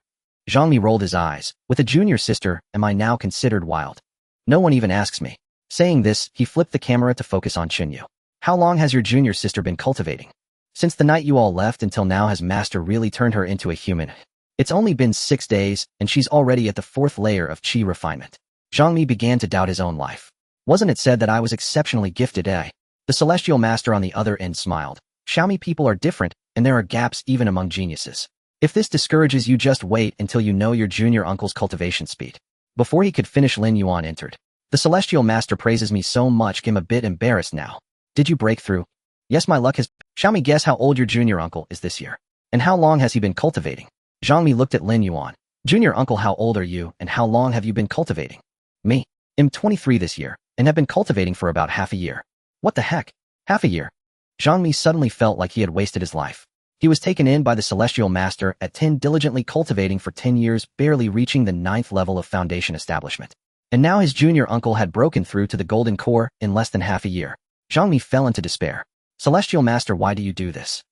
Zhang Mi rolled his eyes. With a junior sister, am I now considered wild? No one even asks me. Saying this, he flipped the camera to focus on Chun Yu. How long has your junior sister been cultivating? Since the night you all left until now. Has master really turned her into a human? It's only been 6 days, and she's already at the 4th layer of qi refinement. Zhang Mi began to doubt his own life. Wasn't it said that I was exceptionally gifted, eh? The celestial master on the other end smiled. Xiaomi, people are different, and there are gaps even among geniuses. If this discourages you, just wait until you know your junior uncle's cultivation speed. Before he could finish, Lin Yuan entered. The celestial master praises me so much, I'm a bit embarrassed now. Did you break through? Yes, my luck has. Shall me guess how old your junior uncle is this year? And how long has he been cultivating? Zhang Mi looked at Lin Yuan. Junior uncle, how old are you, and how long have you been cultivating? Me. I'm 23 this year, and have been cultivating for about half a year. What the heck? Half a year? Zhang Mi suddenly felt like he had wasted his life. He was taken in by the celestial master at 10, diligently cultivating for 10 years, barely reaching the 9th level of foundation establishment. And now his junior uncle had broken through to the golden core in less than half a year. Zhang Mi fell into despair. Celestial master, why do you do this?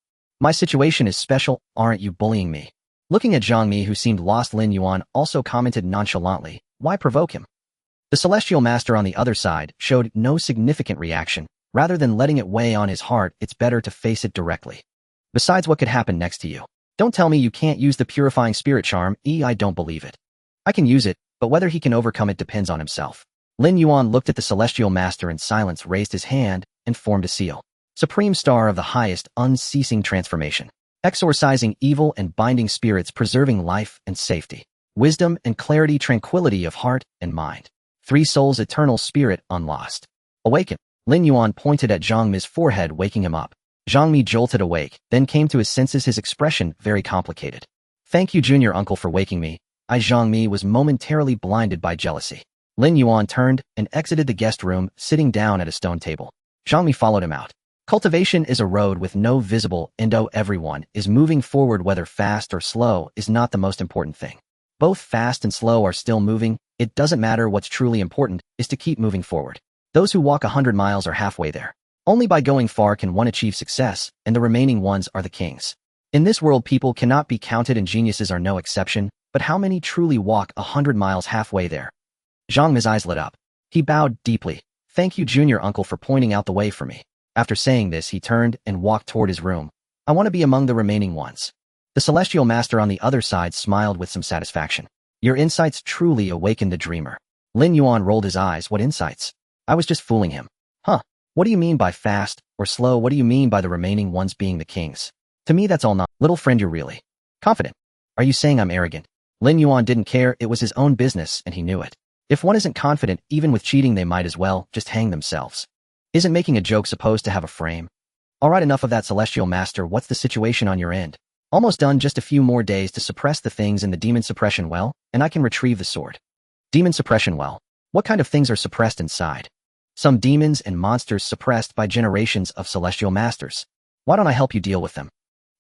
My situation is special, aren't you bullying me? Looking at Zhang Mi, who seemed lost, Lin Yuan also commented nonchalantly, why provoke him? The celestial master on the other side showed no significant reaction. Rather than letting it weigh on his heart, it's better to face it directly. Besides, what could happen next to you? Don't tell me you can't use the purifying spirit charm. I don't believe it. I can use it, but whether he can overcome it depends on himself. Lin Yuan looked at the celestial master in silence, raised his hand, and formed a seal. Supreme star of the highest, unceasing transformation. Exorcising evil and binding spirits, preserving life and safety. Wisdom and clarity, tranquility of heart and mind. 3 souls, eternal spirit, unlost. Awaken. Lin Yuan pointed at Zhang Mi's forehead, waking him up. Zhang Mi jolted awake, then came to his senses, his expression very complicated. Thank you, junior uncle, for waking me. Zhang Mi was momentarily blinded by jealousy. Lin Yuan turned and exited the guest room, sitting down at a stone table. Zhang Mi followed him out. Cultivation is a road with no visible end. Everyone is moving forward, whether fast or slow is not the most important thing. Both fast and slow are still moving. It doesn't matter. What's truly important is to keep moving forward. Those who walk 100 miles are halfway there. Only by going far can one achieve success, and the remaining ones are the kings. In this world, people cannot be counted, and geniuses are no exception, but how many truly walk 100 miles halfway there? Zhang Mi's eyes lit up. He bowed deeply. Thank you, junior uncle, for pointing out the way for me. After saying this, he turned and walked toward his room. I want to be among the remaining ones. The celestial master on the other side smiled with some satisfaction. Your insights truly awakened the dreamer. Lin Yuan rolled his eyes. What insights? I was just fooling him. Huh. What do you mean by fast or slow? What do you mean by the remaining ones being the kings? To me, that's all not. Little friend, you're really confident. Are you saying I'm arrogant? Lin Yuan didn't care. It was his own business, and he knew it. If one isn't confident, even with cheating, they might as well just hang themselves. Isn't making a joke supposed to have a frame? All right, enough of that, celestial master. What's the situation on your end? Almost done. Just a few more days to suppress the things in the demon suppression well, and I can retrieve the sword. Demon suppression well. What kind of things are suppressed inside? Some demons and monsters suppressed by generations of celestial masters. Why don't I help you deal with them?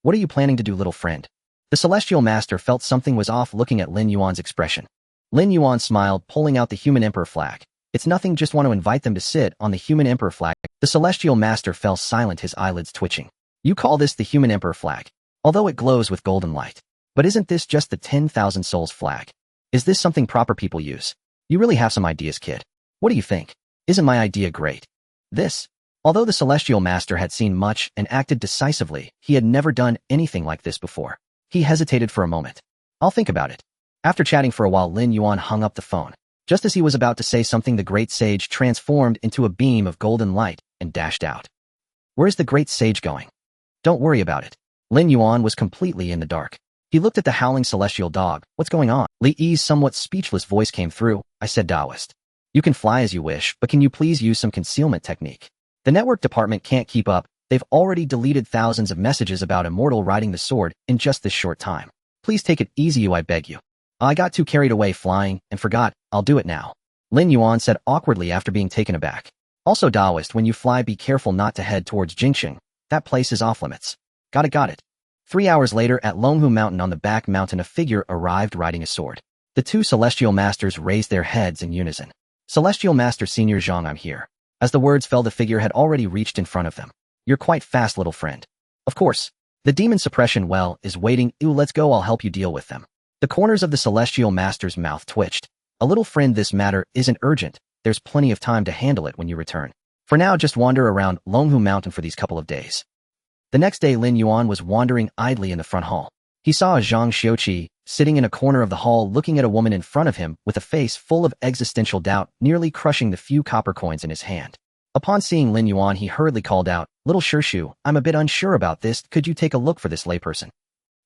What are you planning to do, little friend? The celestial master felt something was off, looking at Lin Yuan's expression. Lin Yuan smiled, pulling out the human emperor flag. It's nothing, just want to invite them to sit on the human emperor flag. The celestial master fell silent, his eyelids twitching. You call this the human emperor flag? Although it glows with golden light. But isn't this just the 10,000 souls flag? Is this something proper people use? You really have some ideas, kid. What do you think? Isn't my idea great? This. Although the celestial master had seen much and acted decisively, he had never done anything like this before. He hesitated for a moment. I'll think about it. After chatting for a while, Lin Yuan hung up the phone. Just as he was about to say something, the great sage transformed into a beam of golden light and dashed out. Where's the great sage going? Don't worry about it. Lin Yuan was completely in the dark. He looked at the howling celestial dog. What's going on? Li Yi's somewhat speechless voice came through. I said, Taoist. You can fly as you wish, but can you please use some concealment technique? The network department can't keep up. They've already deleted thousands of messages about Immortal riding the sword in just this short time. Please take it easy, I beg you. I got too carried away flying and forgot. I'll do it now. Lin Yuan said awkwardly after being taken aback. Also, Taoist, when you fly, be careful not to head towards Jingxing. That place is off limits. Got it. 3 hours later, at Longhu Mountain on the back mountain, a figure arrived riding a sword. The 2 celestial masters raised their heads in unison. Celestial Master Senior Zhang, I'm here. As the words fell, the figure had already reached in front of them. You're quite fast, little friend. Of course. The demon suppression well is waiting. Let's go, I'll help you deal with them. The corners of the celestial master's mouth twitched. A little friend, this matter isn't urgent. There's plenty of time to handle it when you return. For now, just wander around Longhu Mountain for these couple of days. The next day, Lin Yuan was wandering idly in the front hall. He saw a Zhang Xiuqi sitting in a corner of the hall, looking at a woman in front of him with a face full of existential doubt, nearly crushing the few copper coins in his hand. Upon seeing Lin Yuan, he hurriedly called out, Little Shirshu, I'm a bit unsure about this. Could you take a look for this layperson?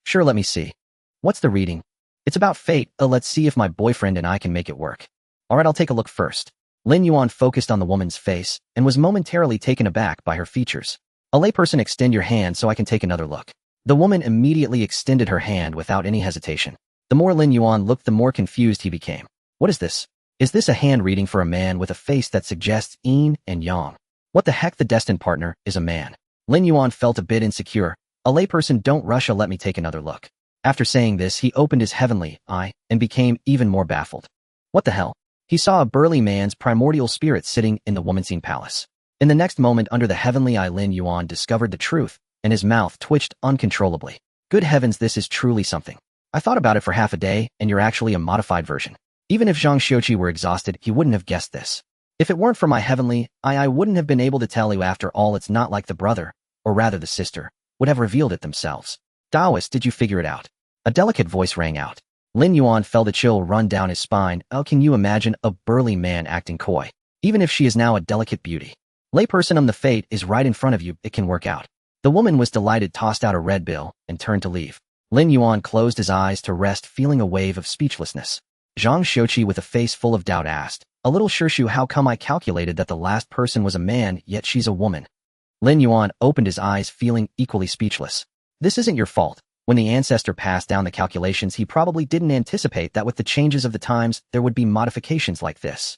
Sure, let me see. What's the reading? It's about fate. Let's see if my boyfriend and I can make it work. Alright, I'll take a look first. Lin Yuan focused on the woman's face and was momentarily taken aback by her features. A layperson, extend your hand so I can take another look. The woman immediately extended her hand without any hesitation. The more Lin Yuan looked, the more confused he became. What is this? Is this a hand reading for a man with a face that suggests yin and yang? What the heck? The destined partner is a man. Lin Yuan felt a bit insecure. A layperson, don't rush, let me take another look. After saying this, he opened his heavenly eye and became even more baffled. What the hell? He saw a burly man's primordial spirit sitting in the woman's palace. In the next moment, under the heavenly eye, Lin Yuan discovered the truth, and his mouth twitched uncontrollably. Good heavens, this is truly something. I thought about it for half a day, and you're actually a modified version. Even if Zhang Xiuqi were exhausted, he wouldn't have guessed this. If it weren't for my heavenly eye, I wouldn't have been able to tell you. After all, it's not like the brother, or rather the sister, would have revealed it themselves. Taoist, did you figure it out? A delicate voice rang out. Lin Yuan felt a chill run down his spine. Oh, can you imagine a burly man acting coy? Even if she is now a delicate beauty. Layperson, the fate is right in front of you, it can work out. The woman was delighted, tossed out a red bill, and turned to leave. Lin Yuan closed his eyes to rest, feeling a wave of speechlessness. Zhang Xiuqi, with a face full of doubt, asked, a little Shirshu, how come I calculated that the last person was a man, yet she's a woman? Lin Yuan opened his eyes, feeling equally speechless. This isn't your fault. When the ancestor passed down the calculations, he probably didn't anticipate that with the changes of the times, there would be modifications like this.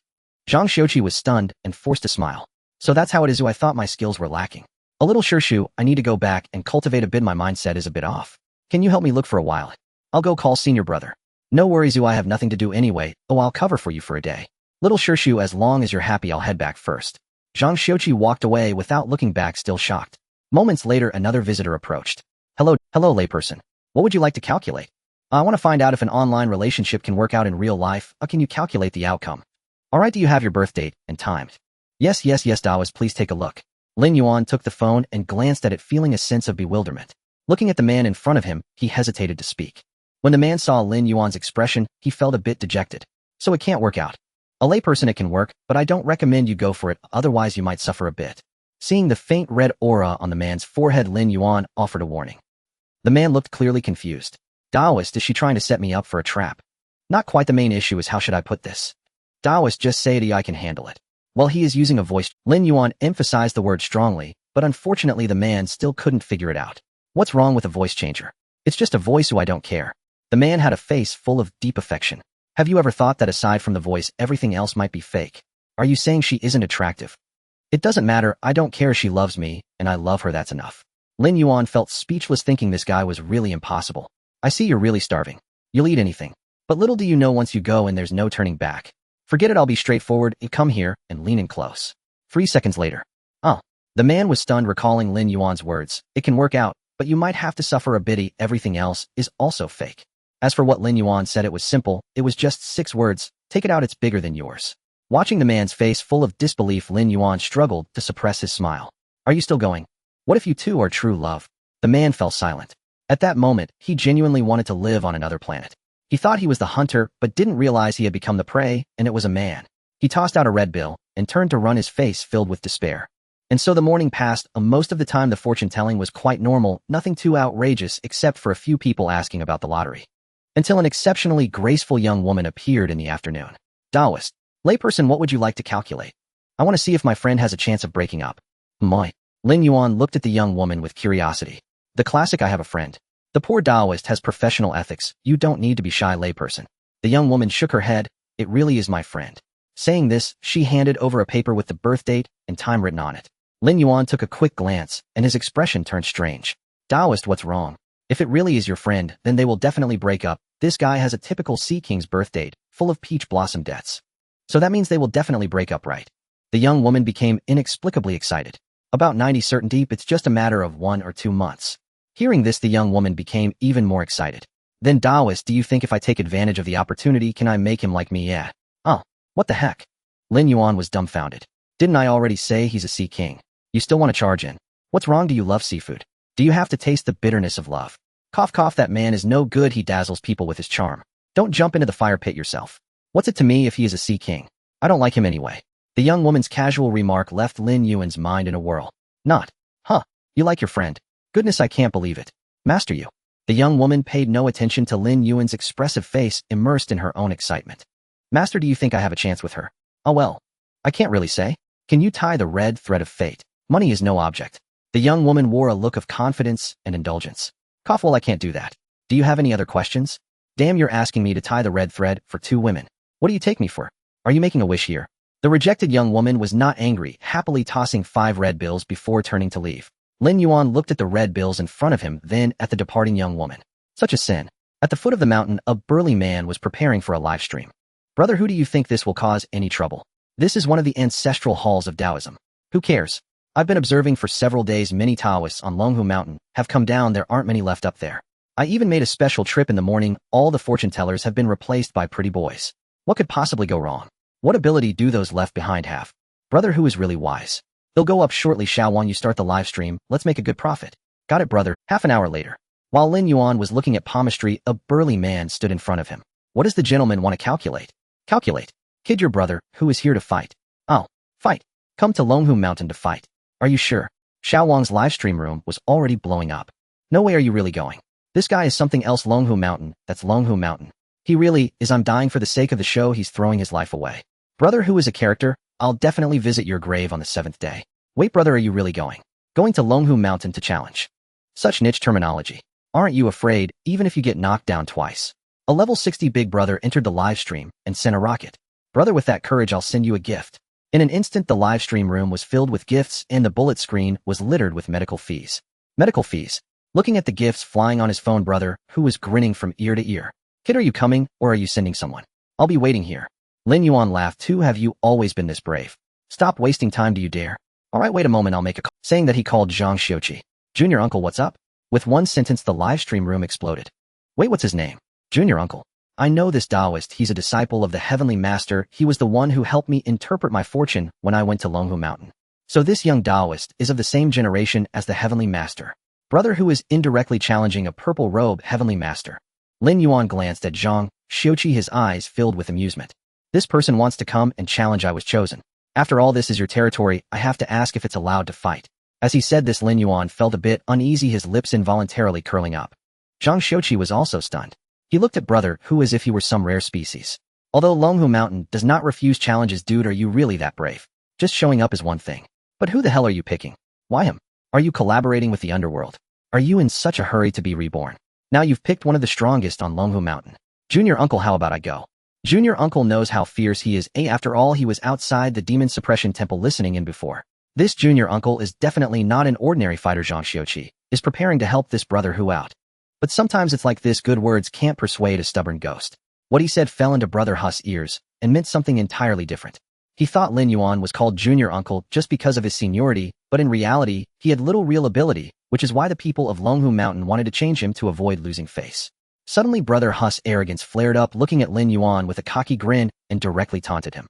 Zhang Xiuqi was stunned and forced a smile. So that's how it is. I thought my skills were lacking. A little Shirshu, I need to go back and cultivate a bit. My mindset is a bit off. Can you help me look for a while? I'll go call senior brother. No worries, I have nothing to do anyway. Oh, I'll cover for you for a day. Little Shirshu, as long as you're happy, I'll head back first. Zhang Xiuqi walked away without looking back, still shocked. Moments later, another visitor approached. Hello, layperson. What would you like to calculate? I want to find out if an online relationship can work out in real life. Can you calculate the outcome? Alright, do you have your birth date and time? Yes, Taoist, please take a look. Lin Yuan took the phone and glanced at it, feeling a sense of bewilderment. Looking at the man in front of him, he hesitated to speak. When the man saw Lin Yuan's expression, he felt a bit dejected. So it can't work out. A layperson, it can work, but I don't recommend you go for it, otherwise you might suffer a bit. Seeing the faint red aura on the man's forehead, Lin Yuan offered a warning. The man looked clearly confused. Taoist, is she trying to set me up for a trap? Not quite. The main issue is how should I put this? Taoist, just say it, I can handle it. While he is using a voice, Lin Yuan emphasized the word strongly, but unfortunately the man still couldn't figure it out. What's wrong with a voice changer? It's just a voice, I don't care. The man had a face full of deep affection. Have you ever thought that aside from the voice, everything else might be fake? Are you saying she isn't attractive? It doesn't matter, I don't care. She loves me, and I love her, that's enough. Lin Yuan felt speechless, thinking this guy was really impossible. I see you're really starving. You'll eat anything. But little do you know, once you go and there's no turning back. Forget it, I'll be straightforward. Come here and lean in close. 3 seconds later. Oh. The man was stunned, recalling Lin Yuan's words. It can work out, but you might have to suffer a bit. Everything else is also fake. As for what Lin Yuan said, it was simple. It was just 6 words. Take it out, it's bigger than yours. Watching the man's face full of disbelief, Lin Yuan struggled to suppress his smile. Are you still going? What if you two are true love? The man fell silent. At that moment, he genuinely wanted to live on another planet. He thought he was the hunter, but didn't realize he had become the prey, and it was a man. He tossed out a red bill and turned to run, his face filled with despair. And so the morning passed. Most of the time the fortune-telling was quite normal, nothing too outrageous except for a few people asking about the lottery. Until an exceptionally graceful young woman appeared in the afternoon. Taoist. Layperson, what would you like to calculate? I want to see if my friend has a chance of breaking up. Moi. Lin Yuan looked at the young woman with curiosity. The classic I have a friend. The poor Taoist has professional ethics. You don't need to be shy, layperson. The young woman shook her head. It really is my friend. Saying this, she handed over a paper with the birth date and time written on it. Lin Yuan took a quick glance, and his expression turned strange. Taoist, what's wrong? If it really is your friend, then they will definitely break up. This guy has a typical Sea King's birth date, full of peach blossom deaths. So that means they will definitely break up, right? The young woman became inexplicably excited. About 90 certainty, it's just a matter of 1 or 2 months. Hearing this, the young woman became even more excited. Then Taoist, do you think if I take advantage of the opportunity, can I make him like me? Yeah. Oh, what the heck? Lin Yuan was dumbfounded. Didn't I already say he's a Sea King? You still want to charge in? What's wrong? Do you love seafood? Do you have to taste the bitterness of love? Cough cough, that man is no good. He dazzles people with his charm. Don't jump into the fire pit yourself. What's it to me if he is a Sea King? I don't like him anyway. The young woman's casual remark left Lin Yuan's mind in a whirl. Not. Huh. You like your friend? Goodness, I can't believe it. Master you. The young woman paid no attention to Lin Yuan's expressive face, immersed in her own excitement. Master, do you think I have a chance with her? Oh well. I can't really say. Can you tie the red thread of fate? Money is no object. The young woman wore a look of confidence and indulgence. Cough, well, I can't do that. Do you have any other questions? Damn, you're asking me to tie the red thread for 2 women. What do you take me for? Are you making a wish here? The rejected young woman was not angry, happily tossing 5 red bills before turning to leave. Lin Yuan looked at the red bills in front of him, then at the departing young woman. Such a sin. At the foot of the mountain, a burly man was preparing for a live stream. Brother, who do you think this will cause any trouble? This is one of the ancestral halls of Taoism. Who cares? I've been observing for several days. Many Taoists on Longhu Mountain have come down. There aren't many left up there. I even made a special trip in the morning. All the fortune tellers have been replaced by pretty boys. What could possibly go wrong? What ability do those left behind have? Brother, who is really wise? They'll go up shortly. Xiaowan, you start the live stream. Let's make a good profit. Got it, brother. Half an hour later. While Lin Yuan was looking at palmistry, a burly man stood in front of him. What does the gentleman want to calculate? Calculate. Kid, your brother, who is here to fight. Oh, fight. Come to Longhu Mountain to fight. Are you sure? Xiao Wang's live stream room was already blowing up. No way, are you really going? This guy is something else. Longhu Mountain, that's Longhu Mountain. He really is. I'm dying for the sake of the show. He's throwing his life away. Brother, who is a character, I'll definitely visit your grave on the 7th day. Wait, brother, are you really going? Going to Longhu Mountain to challenge? Such niche terminology. Aren't you afraid, even if you get knocked down twice? A level 60 big brother entered the live stream and sent a rocket. Brother, with that courage, I'll send you a gift. In an instant, the live stream room was filled with gifts and the bullet screen was littered with medical fees. Medical fees. Looking at the gifts flying on his phone, brother, who was grinning from ear to ear. Kid, are you coming, or are you sending someone? I'll be waiting here. Lin Yuan laughed. Too, have you always been this brave? Stop wasting time, do you dare? All right, wait a moment, I'll make a call. Saying that, he called Zhang Xiuqi. Junior uncle, what's up? With one sentence, the live stream room exploded. Wait, what's his name? Junior uncle. I know this Taoist. He's a disciple of the Heavenly Master. He was the one who helped me interpret my fortune when I went to Longhu Mountain. So this young Taoist is of the same generation as the Heavenly Master. Brother, who is indirectly challenging a purple robe Heavenly Master. Lin Yuan glanced at Zhang Xiuqi, his eyes filled with amusement. This person wants to come and challenge. I was chosen. After all, this is your territory. I have to ask if it's allowed to fight. As he said this, Lin Yuan felt a bit uneasy, his lips involuntarily curling up. Zhang Xiuqi was also stunned. He looked at brother, who as if he were some rare species. Although Longhu Mountain does not refuse challenges, dude, are you really that brave? Just showing up is one thing. But who the hell are you picking? Why him? Are you collaborating with the underworld? Are you in such a hurry to be reborn? Now you've picked one of the strongest on Longhu Mountain. Junior uncle, how about I go? Junior uncle knows how fierce he is. After all, he was outside the demon suppression temple listening in before. This junior uncle is definitely not an ordinary fighter. Zhang Xiuqi is preparing to help this brother who out. But sometimes it's like this, good words can't persuade a stubborn ghost. What he said fell into brother Hu's ears and meant something entirely different. He thought Lin Yuan was called junior uncle just because of his seniority, but in reality, he had little real ability, which is why the people of Longhu Mountain wanted to change him to avoid losing face. Suddenly, brother Hu's arrogance flared up, looking at Lin Yuan with a cocky grin and directly taunted him.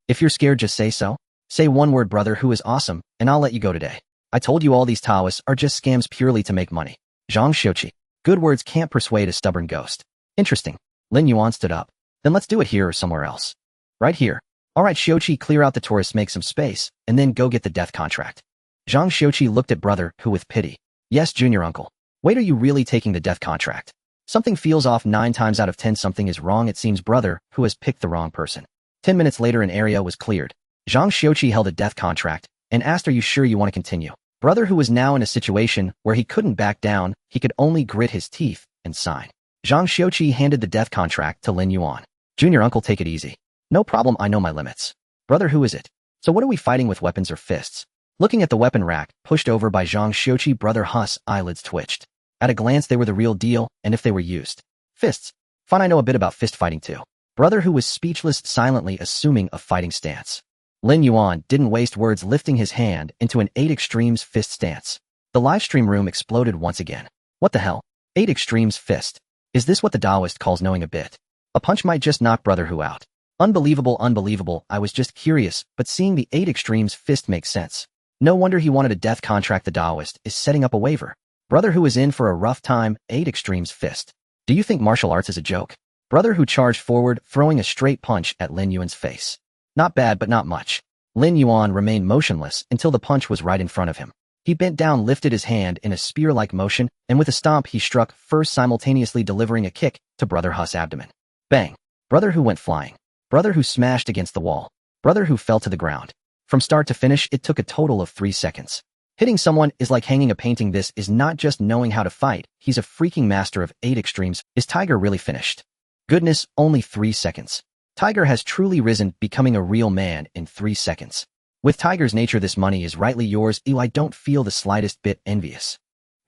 If you're scared, just say so. Say one word, brother, who is awesome, and I'll let you go today. I told you all these Taoists are just scams purely to make money. Zhang Xiuqi. Good words can't persuade a stubborn ghost. Interesting. Lin Yuan stood up. Then let's do it here or somewhere else. Right here. All right, Xiuqi, clear out the tourists, make some space, and then go get the death contract. Zhang Xiuqi looked at brother Hu with pity. Yes, junior uncle. Wait, are you really taking the death contract? Something feels off. 9 times out of 10 something is wrong. It seems brother Hu has picked the wrong person. 10 minutes later, an area was cleared. Zhang Xiuqi held a death contract and asked, are you sure you want to continue? Brother Hu was now in a situation where he couldn't back down. He could only grit his teeth and sign. Zhang Xiuqi handed the death contract to Lin Yuan. Junior uncle, take it easy. No problem, I know my limits. Brother, who is it? So what are we fighting with, weapons or fists? Looking at the weapon rack, pushed over by Zhang Xiuqi, brother Hu's eyelids twitched. At a glance, they were the real deal, and if they were used. Fists. Fine, I know a bit about fist fighting too. Brother Hu was speechless, silently assuming a fighting stance. Lin Yuan didn't waste words, lifting his hand into an 8 extremes fist stance. The livestream room exploded once again. What the hell? 8 extremes fist. Is this what the Taoist calls knowing a bit? A punch might just knock brother Hu out. Unbelievable, unbelievable. I was just curious, but seeing the 8 extremes fist makes sense. No wonder he wanted a death contract. The Taoist is setting up a waiver. Brother Hu is in for a rough time. 8 extremes fist. Do you think martial arts is a joke? Brother Hu charged forward, throwing a straight punch at Lin Yuan's face. Not bad, but not much. Lin Yuan remained motionless until the punch was right in front of him. He bent down, lifted his hand in a spear-like motion, and with a stomp he struck, first simultaneously delivering a kick to Brother Hu's abdomen. Bang! Brother Hu went flying. Brother Hu smashed against the wall. Brother Hu fell to the ground. From start to finish, it took a total of 3 seconds. Hitting someone is like hanging a painting. This is not just knowing how to fight, he's a freaking master of 8 extremes. Is Tiger really finished? Goodness, only 3 seconds. Tiger has truly risen, becoming a real man in 3 seconds. With Tiger's nature, this money is rightly yours. Ew, I don't feel the slightest bit envious.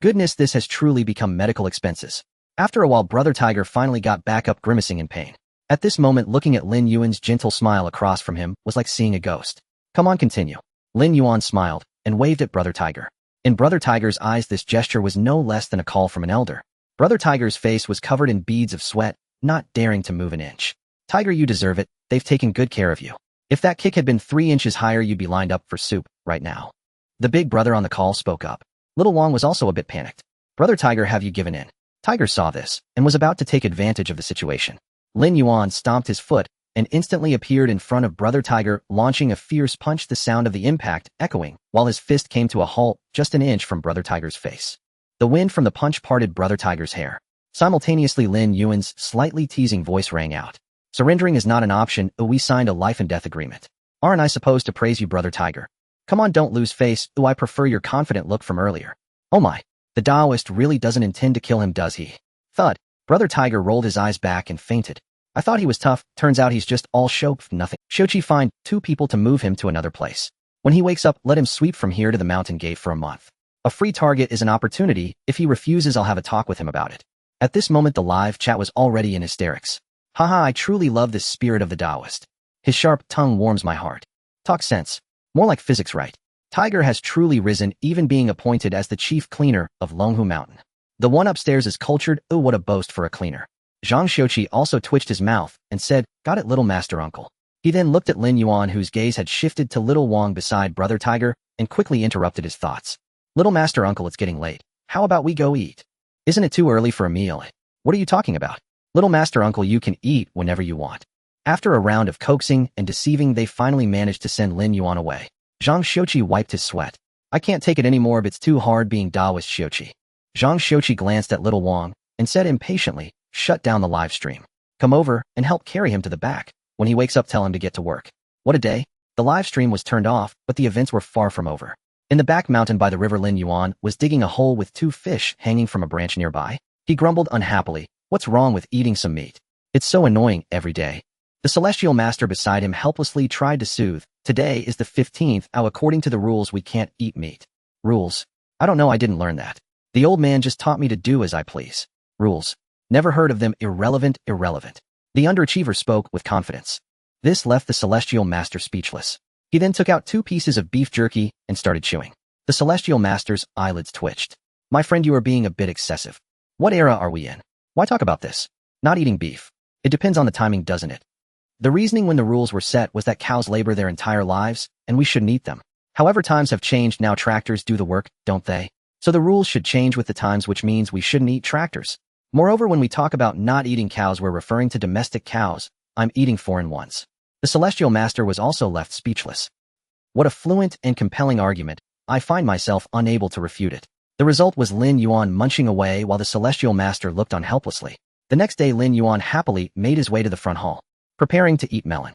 Goodness, this has truly become medical expenses. After a while, Brother Tiger finally got back up, grimacing in pain. At this moment, looking at Lin Yuan's gentle smile across from him was like seeing a ghost. Come on, continue. Lin Yuan smiled and waved at Brother Tiger. In Brother Tiger's eyes, this gesture was no less than a call from an elder. Brother Tiger's face was covered in beads of sweat, not daring to move an inch. Tiger, you deserve it. They've taken good care of you. If that kick had been 3 inches higher, you'd be lined up for soup right now. The big brother on the call spoke up. Little Wong was also a bit panicked. Brother Tiger, have you given in? Tiger saw this and was about to take advantage of the situation. Lin Yuan stomped his foot and instantly appeared in front of Brother Tiger, launching a fierce punch, the sound of the impact echoing, while his fist came to a halt just an inch from Brother Tiger's face. The wind from the punch parted Brother Tiger's hair. Simultaneously, Lin Yuan's slightly teasing voice rang out. Surrendering is not an option. We signed a life and death agreement. Aren't I supposed to praise you, Brother Tiger? Come on, don't lose face. I prefer your confident look from earlier. Oh my, the Taoist really doesn't intend to kill him, does he? Thud. Brother Tiger rolled his eyes back and fainted. I thought he was tough. Turns out he's just all show for nothing. Shochi, find 2 people to move him to another place. When he wakes up, let him sweep from here to the mountain gate for a month. A free target is an opportunity. If he refuses, I'll have a talk with him about it. At this moment, the live chat was already in hysterics. Haha, I truly love this spirit of the Taoist. His sharp tongue warms my heart. Talk sense. More like physics, right? Tiger has truly risen, even being appointed as the chief cleaner of Longhu Mountain. The one upstairs is cultured. Oh, what a boast for a cleaner. Zhang Xiuqi also twitched his mouth and said, got it, little master uncle. He then looked at Lin Yuan, whose gaze had shifted to little Wang beside Brother Tiger, and quickly interrupted his thoughts. Little master uncle, it's getting late. How about we go eat? Isn't it too early for a meal? What are you talking about? Little master uncle, you can eat whenever you want. After a round of coaxing and deceiving, they finally managed to send Lin Yuan away. Zhang Xiuqi wiped his sweat. I can't take it anymore. It's too hard being Taoist, Xiuqi. Zhang Xiuqi glanced at little Wang and said impatiently, shut down the live stream. Come over and help carry him to the back. When he wakes up, tell him to get to work. What a day. The live stream was turned off, but the events were far from over. In the back mountain by the river, Lin Yuan was digging a hole with 2 fish hanging from a branch nearby. He grumbled unhappily, what's wrong with eating some meat? It's so annoying every day. The celestial master beside him helplessly tried to soothe. Today is the 15th hour. According to the rules, we can't eat meat. Rules? I don't know, I didn't learn that. The old man just taught me to do as I please. Rules? Never heard of them. Irrelevant. The underachiever spoke with confidence. This left the celestial master speechless. He then took out 2 pieces of beef jerky and started chewing. The celestial master's eyelids twitched. My friend, you are being a bit excessive. What era are we in? Why talk about this? Not eating beef. It depends on the timing, doesn't it? The reasoning when the rules were set was that cows labor their entire lives, and we shouldn't eat them. However, times have changed. Now tractors do the work, don't they? So the rules should change with the times, which means we shouldn't eat tractors. Moreover, when we talk about not eating cows, we're referring to domestic cows. I'm eating foreign ones. The celestial master was also left speechless. What a fluent and compelling argument. I find myself unable to refute it. The result was Lin Yuan munching away while the celestial master looked on helplessly. The next day, Lin Yuan happily made his way to the front hall, preparing to eat melon,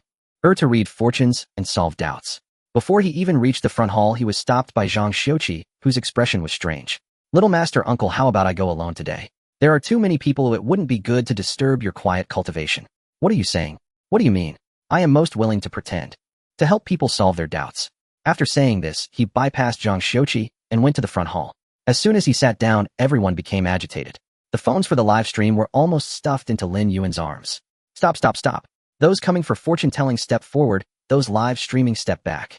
to read fortunes and solve doubts. Before he even reached the front hall, he was stopped by Zhang Xiuqi, whose expression was strange. Little master uncle, how about I go alone today? There are too many people. It wouldn't be good to disturb your quiet cultivation. What are you saying? What do you mean? I am most willing to pretend. To help people solve their doubts. After saying this, he bypassed Zhang Xiuqi and went to the front hall. As soon as he sat down, everyone became agitated. The phones for the live stream were almost stuffed into Lin Yuan's arms. Stop. Those coming for fortune-telling step forward, those live streaming step back.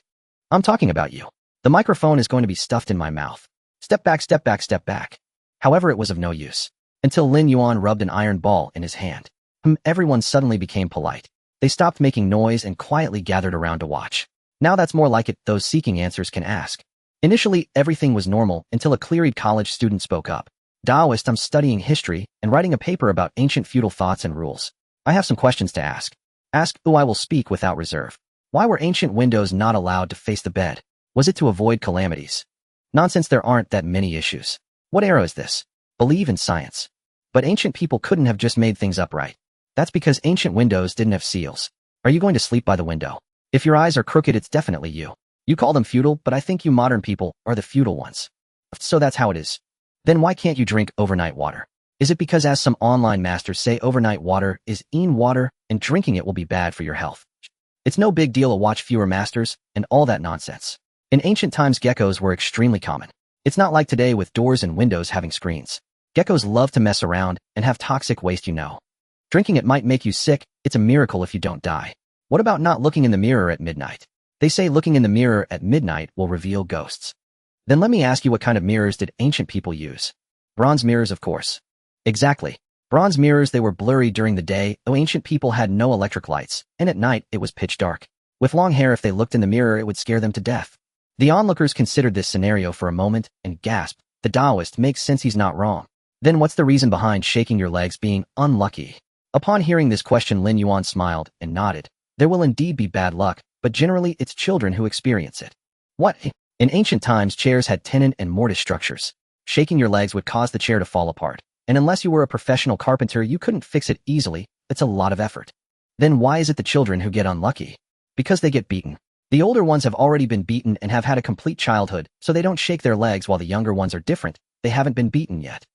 I'm talking about you. The microphone is going to be stuffed in my mouth. Step back. However, it was of no use. Until Lin Yuan rubbed an iron ball in his hand. Everyone suddenly became polite. They stopped making noise and quietly gathered around to watch. Now that's more like it, those seeking answers can ask. Initially, everything was normal until a clear-eyed college student spoke up. Taoist, I'm studying history and writing a paper about ancient feudal thoughts and rules. I have some questions to ask. Ask, I will speak without reserve. Why were ancient windows not allowed to face the bed? Was it to avoid calamities? Nonsense, there aren't that many issues. What era is this? Believe in science. But ancient people couldn't have just made things up, right? That's because ancient windows didn't have seals. Are you going to sleep by the window? If your eyes are crooked, it's definitely you. You call them feudal, but I think you modern people are the feudal ones. So that's how it is. Then why can't you drink overnight water? Is it because, as some online masters say, overnight water is water and drinking it will be bad for your health? It's no big deal to watch fewer masters and all that nonsense. In ancient times, geckos were extremely common. It's not like today with doors and windows having screens. Geckos love to mess around and have toxic waste, you know. Drinking it might make you sick. It's a miracle if you don't die. What about not looking in the mirror at midnight? They say looking in the mirror at midnight will reveal ghosts. Then let me ask you, what kind of mirrors did ancient people use? Bronze mirrors, of course. Exactly. Bronze mirrors, they were blurry during the day, though ancient people had no electric lights, and at night it was pitch dark. With long hair, if they looked in the mirror, it would scare them to death. The onlookers considered this scenario for a moment and gasped. The Taoist makes sense, he's not wrong. Then what's the reason behind shaking your legs being unlucky? Upon hearing this question, Lin Yuan smiled and nodded. There will indeed be bad luck, but generally it's children who experience it. What? In ancient times, chairs had tenon and mortise structures. Shaking your legs would cause the chair to fall apart, and unless you were a professional carpenter, you couldn't fix it easily. It's a lot of effort. Then why is it the children who get unlucky? Because they get beaten. The older ones have already been beaten and have had a complete childhood, so they don't shake their legs, while the younger ones are different. They haven't been beaten yet.